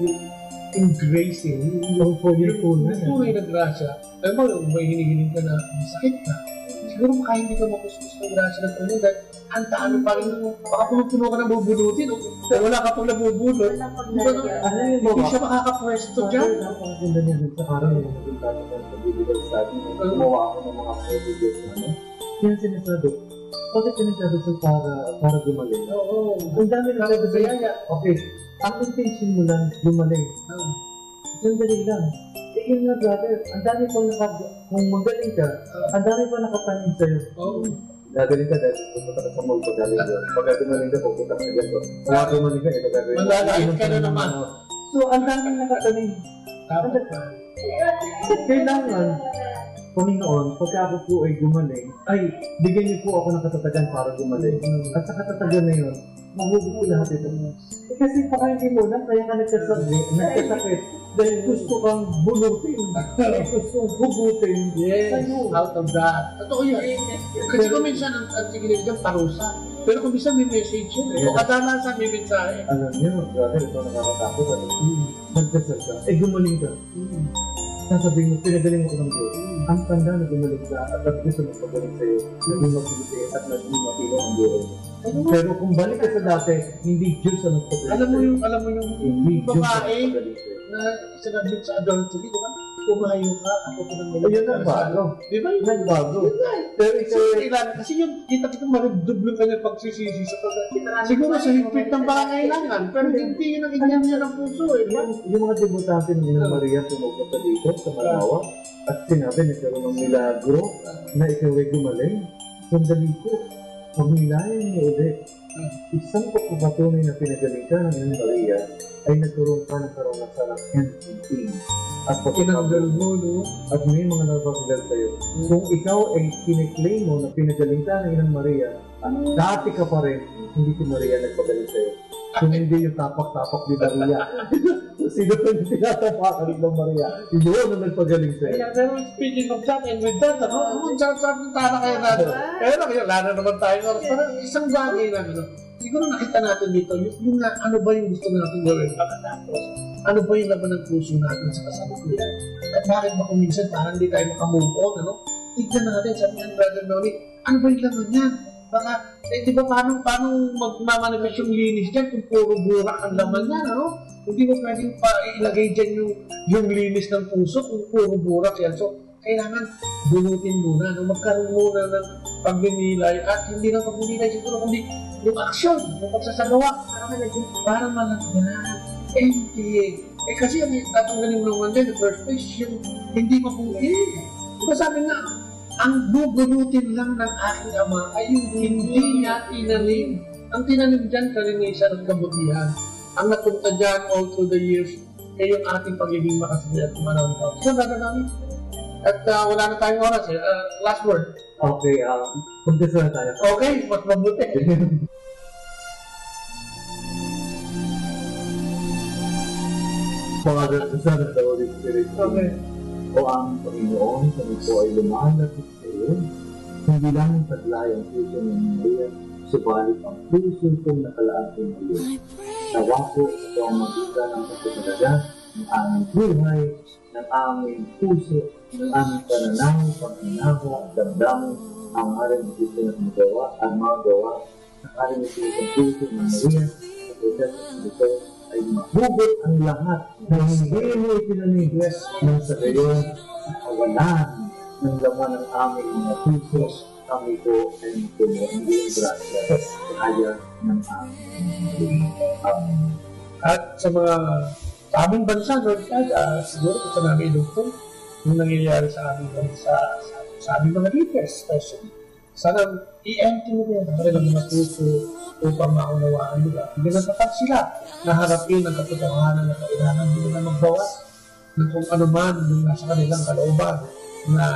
yung gracing. Yung tunay na grasya. Alam mo, may hinihiling ka na sakit ka. Siguro baka hindi ka mapustos ng grasya ng tunay dahil ang taano pa rin baka puno ka ng bubunutin wala ka pang nabubunot. Hindi siya makakapwesto dyan. Napakaganda niya sa araw yung naging tatapos sa biblical study. Gumawa ako ng mga videos na yan sinasabi. Bakit sinasabi ko para gumaling? Ang dami na nagdadaya. Okay, ang intention mo lang gumaling. Sandali lang. Yun nga brother, ang dami pang kung magaling ka, ang dami pa nakatanim sa'yo. Gagaling ka dahil pupunta ka sa mall pagaling ka. Pagka gumaling ka, pupunta ka sa ganito. Pagka gumaling ka, ito gagawin. Malalait ka na naman. So, ang dami nakatanim. Kailangan, Panginoon, pagka ako po ay gumaling, ay, bigyan niyo po ako ng katatagan para gumaling. At sa katatagan na yun, mahubuo lahat ito. Kasi baka hindi mo lang, kaya ka nagkasakit. Dahil gusto kang bunutin. Gusto kang hugutin. Yes, sa'yo. out of that. Totoo yan. Kasi kung minsan, ang tigilid dyan, parusa. Pero kung minsan may message yun. Kung kadalasan may mensahe. Alam niyo, brother, ito nakakatakot. Nagdasal ka, gumaling ka. Sasabihin mo, pinagaling mo ko ng Diyos. Ang tanda na gumaling ka at at gusto mo pagaling sa'yo, naging mabuti at naging matino ang buhay mo. Pero kung balik ka sa dati, hindi Diyos ang nagpagaling sa'yo. Alam mo yung hindi Diyos ang babae nagpagaling sa'yo. na sinabit sa adultery, di ba? Pumayo ka, ako ko nang Ayun ang bago. Di ba? Nagbago. Pero ito, kasi yun, kita marudublo ka niya pagsisisi sa pagkakas. Siguro sa higpit ng pangangailangan, pero hindi yun ang inyam niya ng puso eh. Yung mga debutante ng Ina Maria pumupunta dito sa Manawa at sinabi nagkaroon ng milagro na ikaw ay gumaling. Sandali ko, pagnilayan niyo ulit. Isang pagpapatunay na pinagaling ka ng Ina Maria ay nagkaroon ka ng karanasan ng NPT. At pinanggal mo, no? At may mga nagpapagaling sa'yo. Kung ikaw ay kiniklaim mo na pinagaling ka ng Ina Maria at dati ka pa rin, hindi si Maria nagpagaling sa'yo. Kung hindi yung tapak-tapak ni Maria. Sino pa yung tinatapakan ng Maria? Yun ang nagpagaling sa'yo. Pero speaking of that and with that, ang sarap ng tana kayo natin. Kaya lang, lalo naman tayo oras. Parang isang bagay na, siguro nakita natin dito, yung ano ba yung gusto natin gawin pagkatapos? Ano ba yung laban ng puso natin sa kasalukuyan? At bakit ba kung minsan parang hindi tayo makamove on, ano? Tignan natin, sabi ng Brother Noni, ano ba yung laban niya? Baka, di ba paano magmamanifest yung linis dyan kung puro burak ang laman niya, no? Hindi mo pwedeng ilagay dyan yung linis ng puso kung puro burak yan. So, kailangan bunutin muna, no? Magkaroon muna ng pagninilay at hindi ng pagninilay siguro kundi yung action, yung pagsasagawa para malagyan. Hindi. Kasi ang tatanggalin mo naman dyan, the first place, yung hindi mabuti. Diba sabi nga, ang bubunutin lang ng aking ama ay yung hindi niya tinanim. Ang tinanim dyan, kalinisan at kabutihan. Ang napunta dyan all through the years ay yung ating pagiging makasali at kumananggaw. So, gano'n namin. At wala na tayong oras. Last word. Okay, magdasal na tayo. Okay, mas mabuti. Father, the Son, and the Holy Spirit. Okay. O ang Panginoon, kami po ay lumalapit sa iyo. Hindi lang ang taglay ang puso ng Maria, subalit ang puso kong nakalaan sa iyo. Tawa ko ito ang magita ng kapitalaga ng aming buhay, ng aming puso, ng aming pananaw, panginawa, damdamin, ang aring gusto na magawa, ang mga gawa, ang aring gusto ng puso ng Maria, sa proseso ng ito, ay mahugot ang lahat na hindi mo ipinanigres ng sa gayon sa kawalan ng laman ng aming mga puso. Kami po ay puno ng iyong grasya kaya ng aming At sa aming bansa, Lord God, siguro ito namin ilugtong yung nangyayari sa aming bansa, sa aming mga leaders, especially. Sana i-empty mo rin ang kanilang mga puso upang maunawaan nila. Hindi na tapat sila na harapin ang katotohanan na kailangan nila na magbawas ng kung ano man yung nasa kanilang kalooban na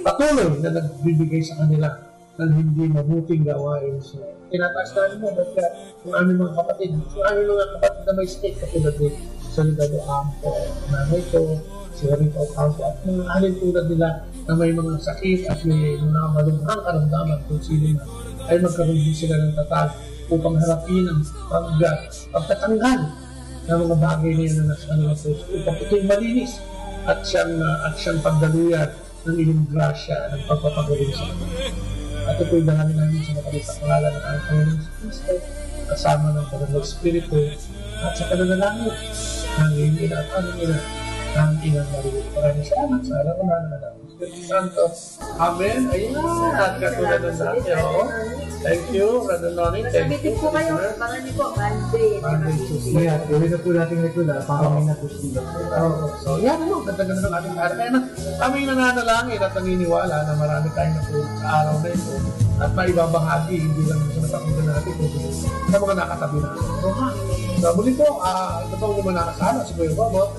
patuloy na nagbibigay sa kanila ng hindi mabuting gawain. So, tinataas namin mo, but yung aming mga kapatid na may stake katulad ni Solidado Ampo, nanay ko, si Rito Campo, at mga alin tulad nila na may mga sakit at may mga malumhang karamdaman kung sino na ay magkaroon din sila ng tatag upang harapin ang pagtatanggal ng mga bagay na yun na nasa kanilang puso upang ito'y malinis at siyang pagdaluyan ng inyong grasya ng pagpapagaling sa kanila. At ito'y dahil namin sa makalita pangalan ng ating Panginoon sa Kristo kasama ng Panginoon Espiritu at sa pananalangin ng iyong ina at aming ina ng Ina Maria. Maraming salamat sa alam naman ng ating Espiritu Santo. Amen. Ayan. At katulad ng dati. Thank you, Brother Noni. Thank you. po kayo. Abangan niyo po. Monday. Yeah, gawin na po natin regular para may nakusilang. So, yan ano. Ganda-ganda ng ating araw. Kaya na, kami nananalangin at naniniwala na marami tayong nakulit sa araw na ito at maibabahagi, hindi lang sa napakinggan natin sa mga nakatabi natin. So, muli po, ito po naman nakasama si Kuya Bobo.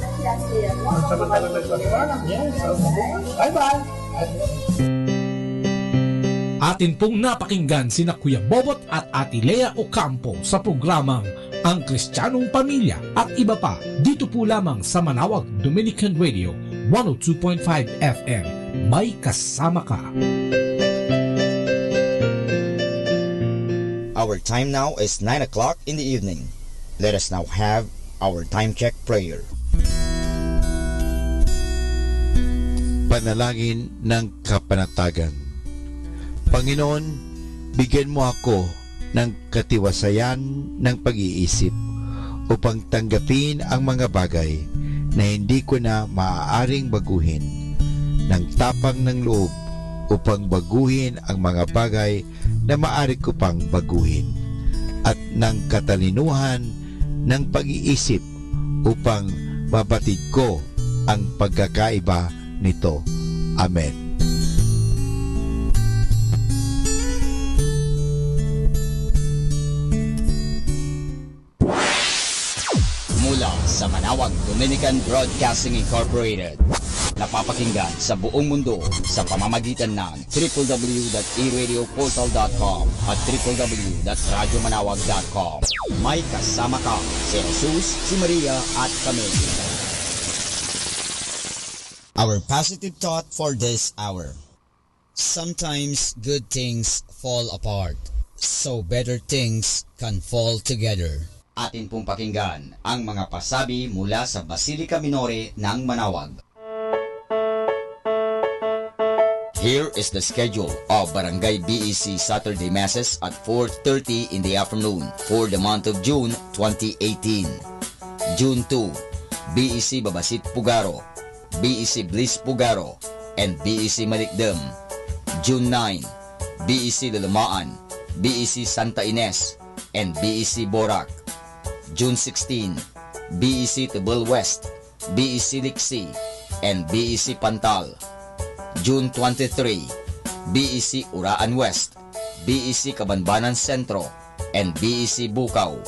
Samantalang nagpapalalang. Yes. Bye-bye. Atin pong napakinggan sina Kuya Bobot at Ate Lea Ocampo sa programang Ang Kristiyanong Pamilya at iba pa dito po lamang sa Manawag Dominican Radio 102.5 FM. May kasama ka. Our time now is 9 o'clock in the evening. Let us now have our time check prayer. Panalangin ng kapanatagan. Panginoon, bigyan mo ako ng katiwasayan ng pag-iisip upang tanggapin ang mga bagay na hindi ko na maaaring baguhin, ng tapang ng loob upang baguhin ang mga bagay na maaari ko pang baguhin, at ng katalinuhan ng pag-iisip upang mabatid ko ang pagkakaiba nito. Amen. Mula sa Manawag Dominican Broadcasting Incorporated, napapakinggan sa buong mundo sa pamamagitan ng www.eradioportal.com at www.radyomanawag.com. May kasama ka si Jesus, si Maria at kami. Our positive thought for this hour. Sometimes good things fall apart, so better things can fall together. Atin pong pakinggan ang mga pasabi mula sa Basilica Minore ng Manawag. Here is the schedule of Barangay BEC Saturday Masses at 4:30 in the afternoon for the month of June 2018. June 2, BEC Babasit Pugaro, BEC Bliss Pugaro, and BEC Malikdem. June 9, BEC Lalamaan, BEC Santa Ines, and BEC Borac. June 16, BEC Tibul West, BEC Liksi, and BEC Pantal. June 23, BEC Uraan West, BEC Cabanbanan Centro, and BEC Bukaw.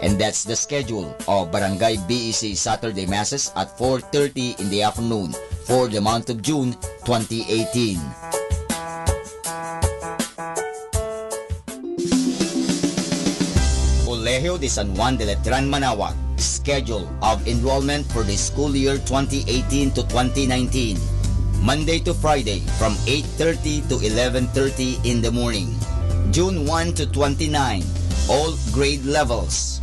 And that's the schedule of Barangay BEC Saturday Masses at 4:30 in the afternoon for the month of June 2018. Colegio de San Juan de Letran Manawag, schedule of enrollment for the school year 2018 to 2019. Monday to Friday from 8:30 to 11:30 in the morning. June 1 to 29, all grade levels.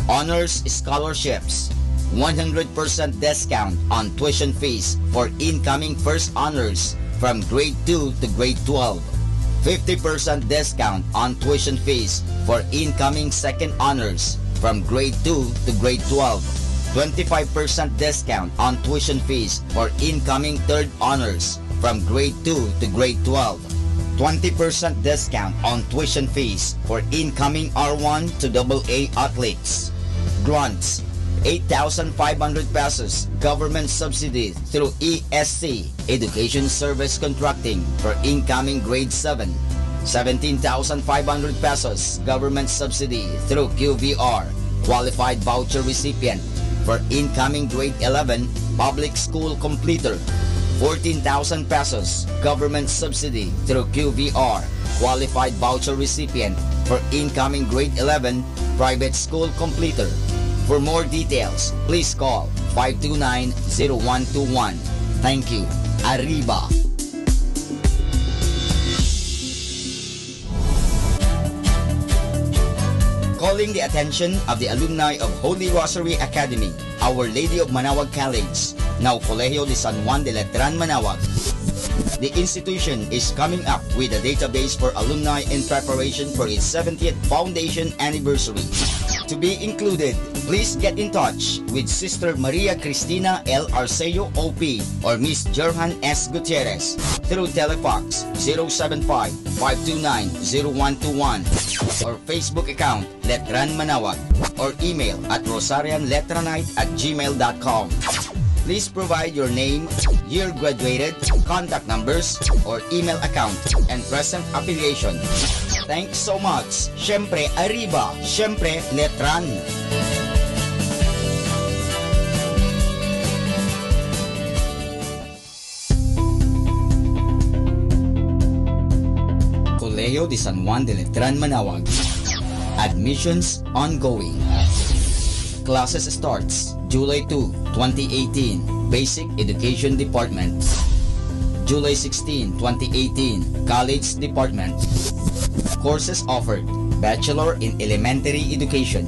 Honors scholarships, 100% discount on tuition fees for incoming first honors from grade 2 to grade 12. 50% discount on tuition fees for incoming second honors from grade 2 to grade 12. 25% discount on tuition fees for incoming third honors from grade 2 to grade 12. 20% discount on tuition fees for incoming R1 to AA athletes. Grants, 8,500 pesos government subsidy through ESC, Education Service Contracting, for incoming grade 7. 17,500 pesos government subsidy through QVR, qualified voucher recipient, for incoming grade 11 public school completer. 14,000 pesos government subsidy through QVR, qualified voucher recipient, for incoming grade 11 private school completer. For more details, please call 529-0121. Thank you. Arriba. Calling the attention of the alumni of Holy Rosary Academy, Our Lady of Manawag College, now Colegio de San Juan de Letran Manawag. The institution is coming up with a database for alumni in preparation for its 70th foundation anniversary. To be included, please get in touch with Sister Maria Cristina L. Arceo OP or Miss Jerhan S. Gutierrez through Telefax 075-529-0121 or Facebook account Letran Manawag or email at rosarianletranite@gmail.com. Please provide your name, year graduated, contact numbers, or email account, and present affiliation. Thanks so much. Syempre, Arriba. Syempre, Letran. Seminario de San Juan de Letran, Manaoag. Admissions ongoing. Classes starts July 2, 2018, Basic Education Department. July 16, 2018, College Department. Courses offered: Bachelor in Elementary Education,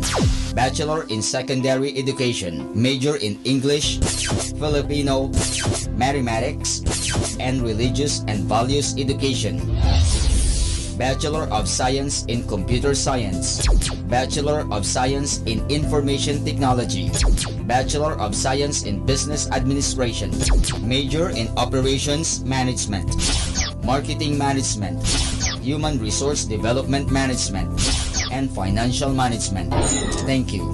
Bachelor in Secondary Education, Major in English, Filipino, Mathematics, and Religious and Values Education. Bachelor of Science in Computer Science, Bachelor of Science in Information Technology, Bachelor of Science in Business Administration, Major in Operations Management, Marketing Management, Human Resource Development Management, and Financial Management. Thank you.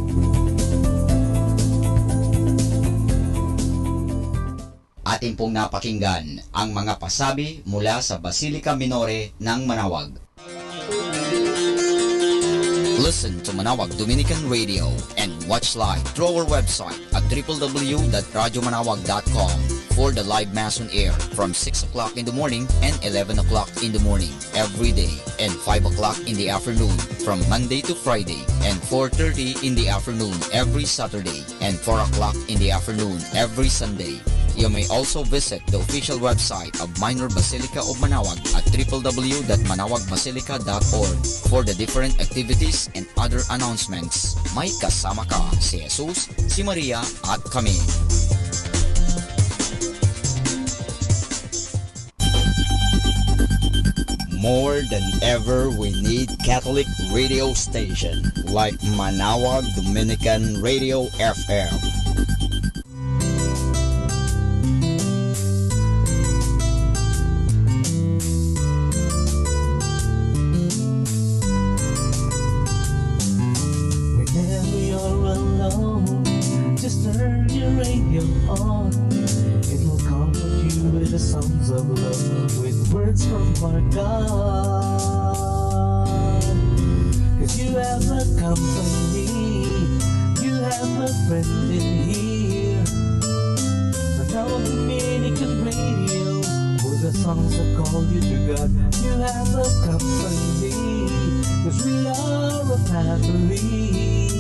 Atin pong napakinggan ang mga pasabi mula sa Basilica Minore ng Manaoag. Listen to Manaoag Dominican Radio and watch live through our website at www.radyomanawag.com for the live Mass on air from 6 o'clock in the morning and 11 o'clock in the morning every day, and 5 o'clock in the afternoon from Monday to Friday, and 4:30 in the afternoon every Saturday, and 4 o'clock in the afternoon every Sunday. You may also visit the official website of Minor Basilica of Manaoag at www.manawagbasilica.org for the different activities and other announcements. May kasama ka si Jesus, si Maria at kami. More than ever, we need Catholic radio station like Manaoag Dominican Radio FM. Whenever you're alone, just turn your radio on. It will comfort you with the songs of love, with words from our God. 'Cause you have a company, you have a friend in here. Manaoag Dominican Radio, with the songs that call you to God. You have a company, 'cause we are a family.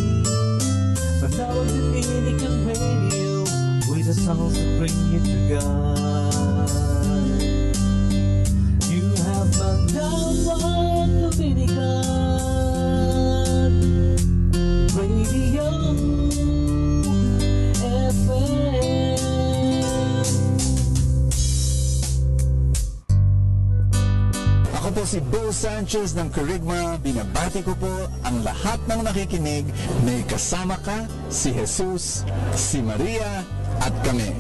Manaoag Dominican Radio, with the songs that bring you to God. You have Manaoag Dominican Radio FM. Ako po si Bo Sanchez ng Kerygma. Binabati ko po ang lahat ng nakikinig. May kasama ka, si Jesus, si Maria, at kami.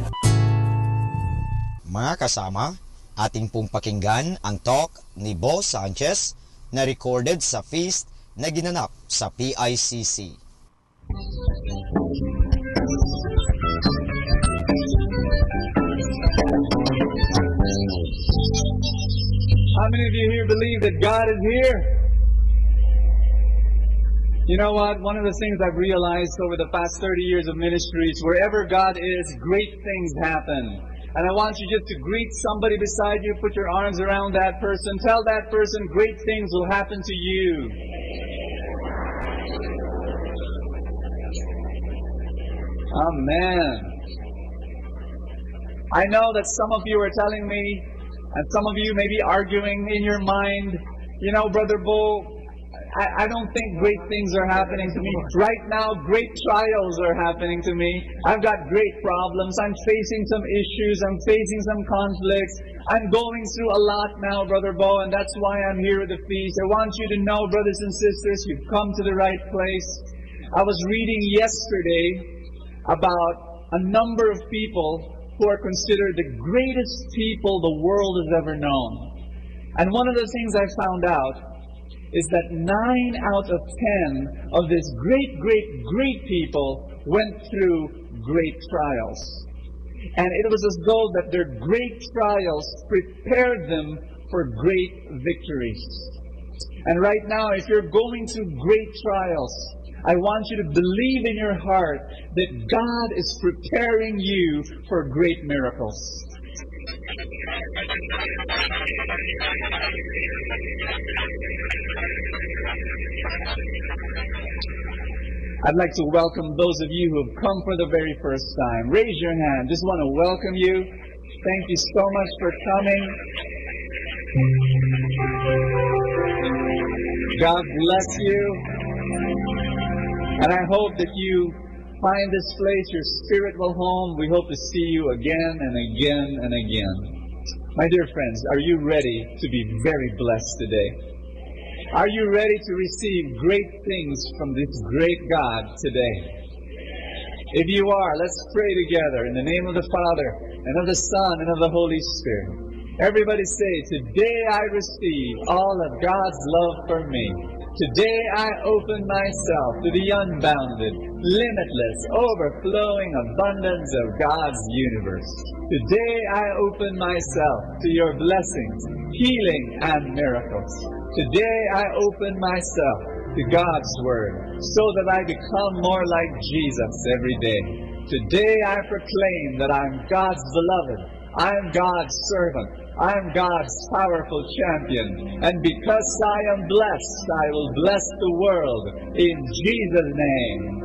Mga kasama, ating pong pakinggan ang talk ni Bo Sanchez na recorded sa feast na ginanap sa PICC. How many of you here believe that God is here? You know what? One of the things I've realized over the past 30 years of ministry is wherever God is, great things happen. And I want you just to greet somebody beside you, put your arms around that person, tell that person great things will happen to you. Amen. I know that some of you are telling me, and some of you may be arguing in your mind, you know, Brother Bo, I don't think great things are happening to me. Right now, great trials are happening to me. I've got great problems. I'm facing some issues. I'm facing some conflicts. I'm going through a lot now, Brother Bo, and that's why I'm here at the feast. I want you to know, brothers and sisters, you've come to the right place. I was reading yesterday about a number of people who are considered the greatest people the world has ever known. And one of the things I found out is that 9 out of 10 of these great people went through great trials. And it was as though that their great trials prepared them for great victories. And right now, if you're going through great trials, I want you to believe in your heart that God is preparing you for great miracles. I'd like to welcome those of you who have come for the very first time. Raise your hand. Just want to welcome you. Thank you so much for coming. God bless you. And I hope that you find this place your spiritual home. We hope to see you again and again and again. My dear friends, are you ready to be very blessed today? Are you ready to receive great things from this great God today? If you are, let's pray together in the name of the Father, and of the Son, and of the Holy Spirit. Everybody say, today I receive all of God's love for me. Today I open myself to the unbounded, limitless, overflowing abundance of God's universe. Today I open myself to your blessings, healing, and miracles. Today I open myself to God's Word so that I become more like Jesus every day. Today I proclaim that I'm God's beloved. I'm God's servant. I'm God's powerful champion. And because I am blessed, I will bless the world in Jesus' name.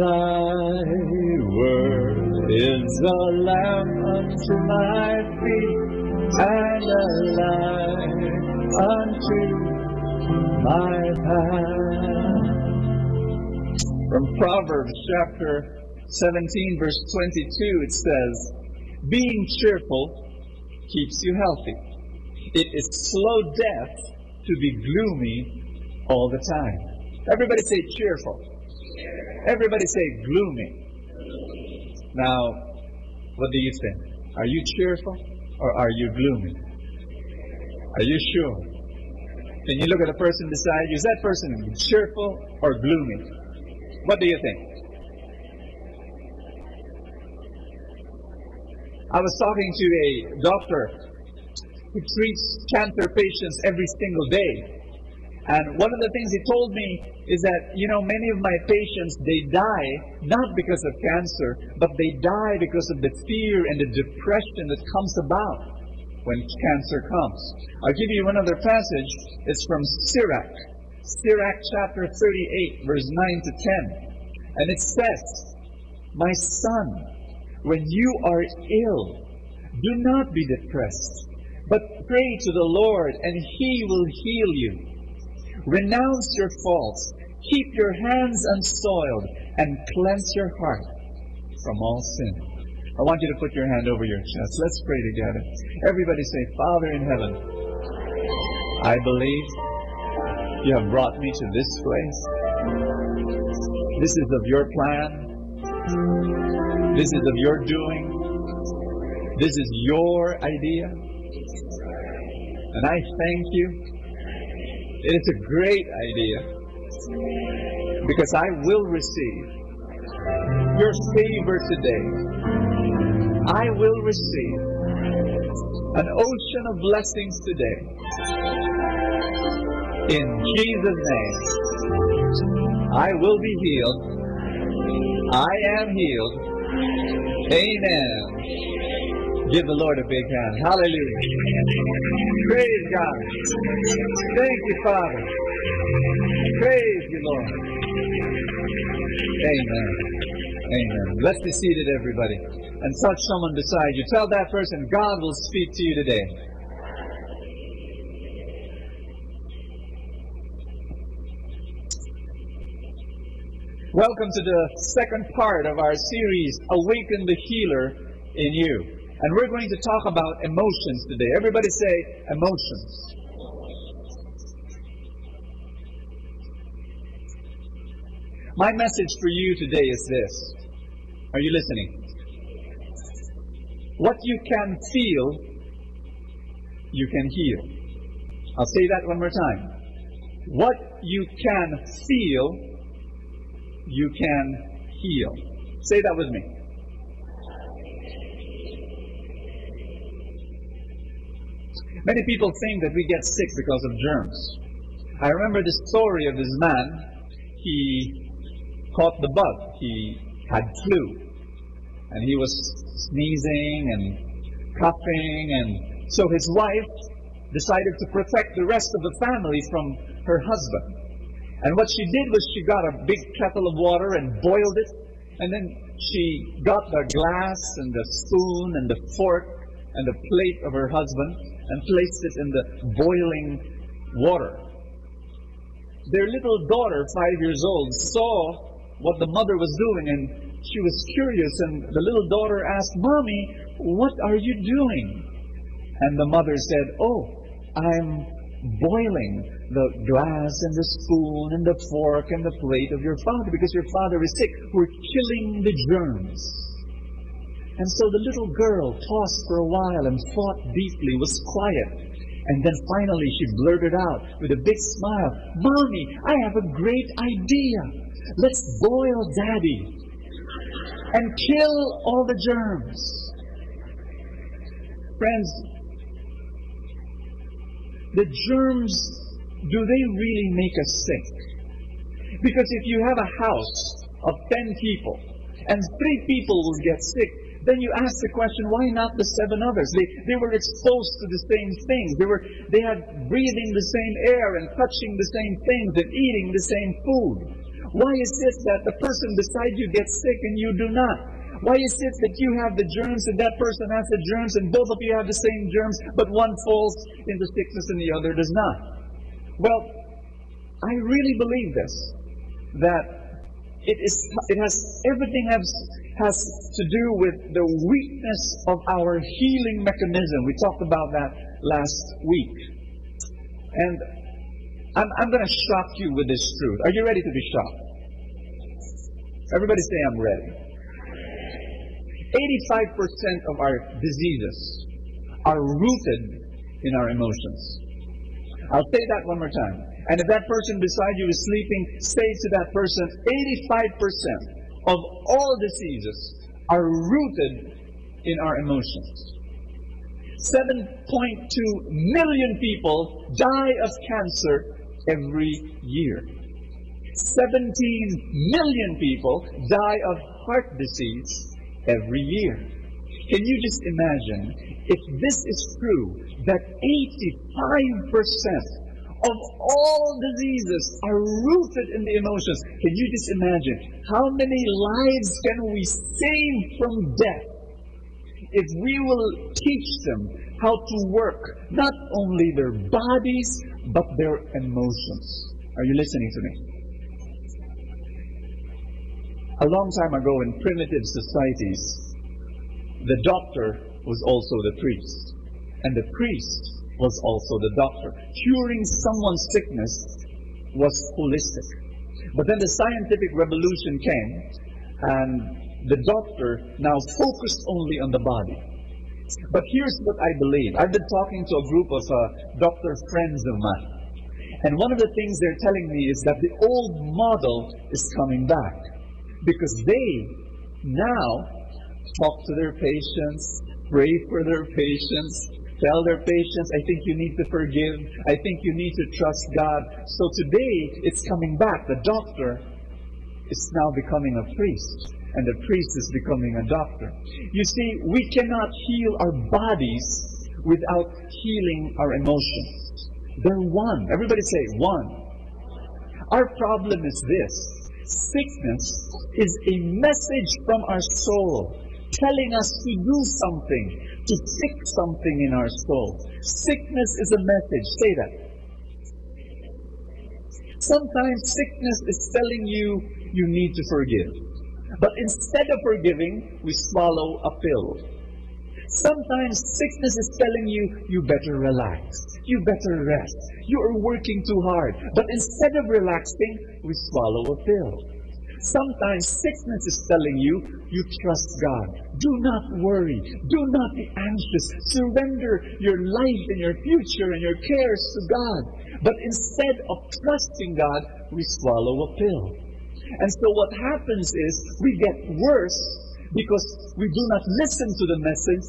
Thy word is a lamp unto my feet, and a light unto my path. From Proverbs chapter 17, verse 22, it says, being cheerful keeps you healthy. It is slow death to be gloomy all the time. Everybody say cheerful. Everybody say gloomy. Now, what do you think? Are you cheerful or are you gloomy? Are you sure? Can you look at the person beside you? Is that person cheerful or gloomy? What do you think? I was talking to a doctor who treats cancer patients every single day. And one of the things he told me is that, many of my patients, they die not because of cancer, but they die because of the fear and the depression that comes about when cancer comes. I'll give you another passage. It's from Sirach. Sirach chapter 38, verse 9 to 10. And it says, my son, when you are ill, do not be depressed, but pray to the Lord, and He will heal you. Renounce your faults, keep your hands unsoiled, and cleanse your heart from all sin. I want you to put your hand over your chest. Let's pray together. Everybody say, Father in heaven, I believe you have brought me to this place. This is of your plan. This is of your doing. This is your idea. And I thank you. It is a great idea. Because I will receive your favor today. I will receive an ocean of blessings today. In Jesus' name, I will be healed. I am healed. Amen. Give the Lord a big hand. Hallelujah. Praise God. Thank you, Father. Praise you, Lord. Amen. Amen. Let's be seated, everybody. And touch someone beside you. Tell that person, God will speak to you today. Welcome to the second part of our series, Awaken the Healer in You. And we're going to talk about emotions today. Everybody say emotions. My message for you today is this. Are you listening? What you can feel, you can heal. I'll say that one more time. What you can feel, you can heal. Say that with me. Many people think that we get sick because of germs. I remember the story of this man. He caught the bug. He had flu. and he was sneezing and coughing, and so his wife decided to protect the rest of the family from her husband. And what she did was she got a big kettle of water and boiled it, and then she got the glass and the spoon and the fork and the plate of her husband and placed it in the boiling water. Their little daughter, 5 years old, saw what the mother was doing, and she was curious, and the little daughter asked, "Mommy, what are you doing?" And the mother said, "Oh, I'm boiling the glass and the spoon and the fork and the plate of your father because your father is sick. We're killing the germs." And so the little girl paused for a while and thought deeply, was quiet. And then finally she blurted out with a big smile, "Mommy, I have a great idea. Let's boil Daddy and kill all the germs." Friends, the germs, do they really make us sick? Because if you have a house of 10 people and 3 people will get sick, then you ask the question, why not the 7 others? They were exposed to the same things. They had breathing the same air and touching the same things and eating the same food. Why is it that the person beside you gets sick and you do not? Why is it that you have the germs and that person has the germs and both of you have the same germs, but one falls into sickness and the other does not? Well, I really believe this, that everything has to do with the weakness of our healing mechanism. We talked about that last week. And I'm going to shock you with this truth. Are you ready to be shocked? Everybody say, "I'm ready." 85% of our diseases are rooted in our emotions. I'll say that one more time. And if that person beside you is sleeping, say to that person, 85% of all diseases are rooted in our emotions. 7.2 million people die of cancer every year. 17 million people die of heart disease every year. Can you just imagine, if this is true, that 85% of all diseases are rooted in the emotions? Can you just imagine how many lives can we save from death if we will teach them how to work not only their bodies but their emotions? Are you listening to me? A long time ago in primitive societies, the doctor was also the priest, and the priest was also the doctor. Curing someone's sickness was holistic. But then the scientific revolution came, and the doctor now focused only on the body. But here's what I believe. I've been talking to a group of doctor friends of mine, and one of the things they're telling me is that the old model is coming back, because they now talk to their patients, pray for their patients, tell their patients, I think you need to forgive, I think you need to trust God. So today, it's coming back. The doctor is now becoming a priest, and the priest is becoming a doctor. You see, we cannot heal our bodies without healing our emotions. They're one. Everybody say one. Our problem is this. Sickness is a message from our soul telling us to do something, to fix something in our soul. Sickness is a message. Say that. Sometimes sickness is telling you you need to forgive. But instead of forgiving, we swallow a pill. Sometimes sickness is telling you, you better relax, you better rest, you are working too hard. But instead of relaxing, we swallow a pill. Sometimes sickness is telling you, you trust God. Do not worry, do not be anxious, surrender your life and your future and your cares to God. But instead of trusting God, we swallow a pill. And so what happens is, we get worse because we do not listen to the message,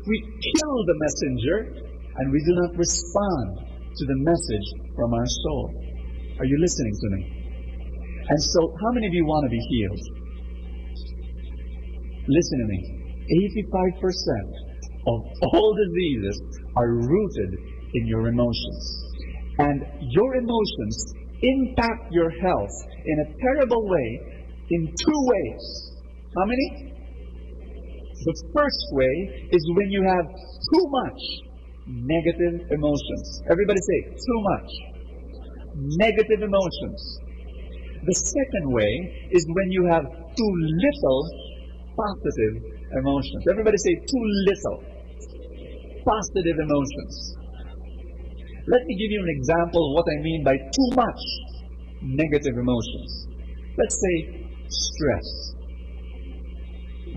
we kill the messenger, and we do not respond to the message from our soul. Are you listening to me? And so, how many of you want to be healed? Listen to me. 85% of all diseases are rooted in your emotions. And your emotions impact your health in a terrible way in two ways. How many? The first way is when you have too much negative emotions. Everybody say, too much negative emotions. The second way is when you have too little positive emotions. Everybody say, too little positive emotions. Let me give you an example of what I mean by too much negative emotions. Let's say stress.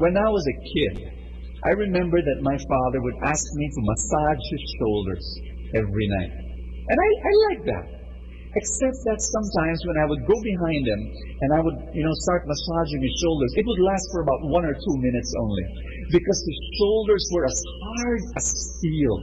When I was a kid, I remember that my father would ask me to massage his shoulders every night. And I liked that. Except that sometimes when I would go behind him and I would, start massaging his shoulders, it would last for about 1 or 2 minutes only. Because his shoulders were as hard as steel.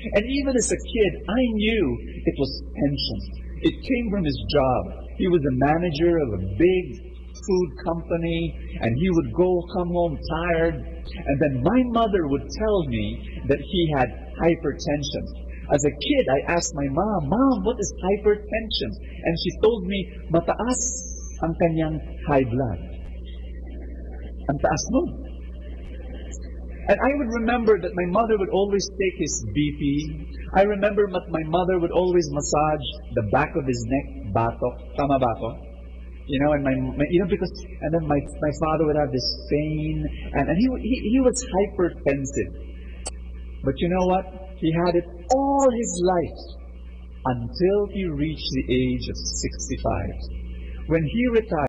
And even as a kid, I knew it was tension. It came from his job. He was a manager of a big food company, and he would come home tired. And then my mother would tell me that he had hypertension. As a kid, I asked my mom, "Mom, what is hypertension?" And she told me, "Mataas ang kanyang high blood." Ang taas mo. And I would remember that my mother would always take his BP. I remember that my mother would always massage the back of his neck, batok. Tama ba ako? And then my father would have this pain, and he was hypertensive. But you know what? He had it all his life until he reached the age of 65. When he retired,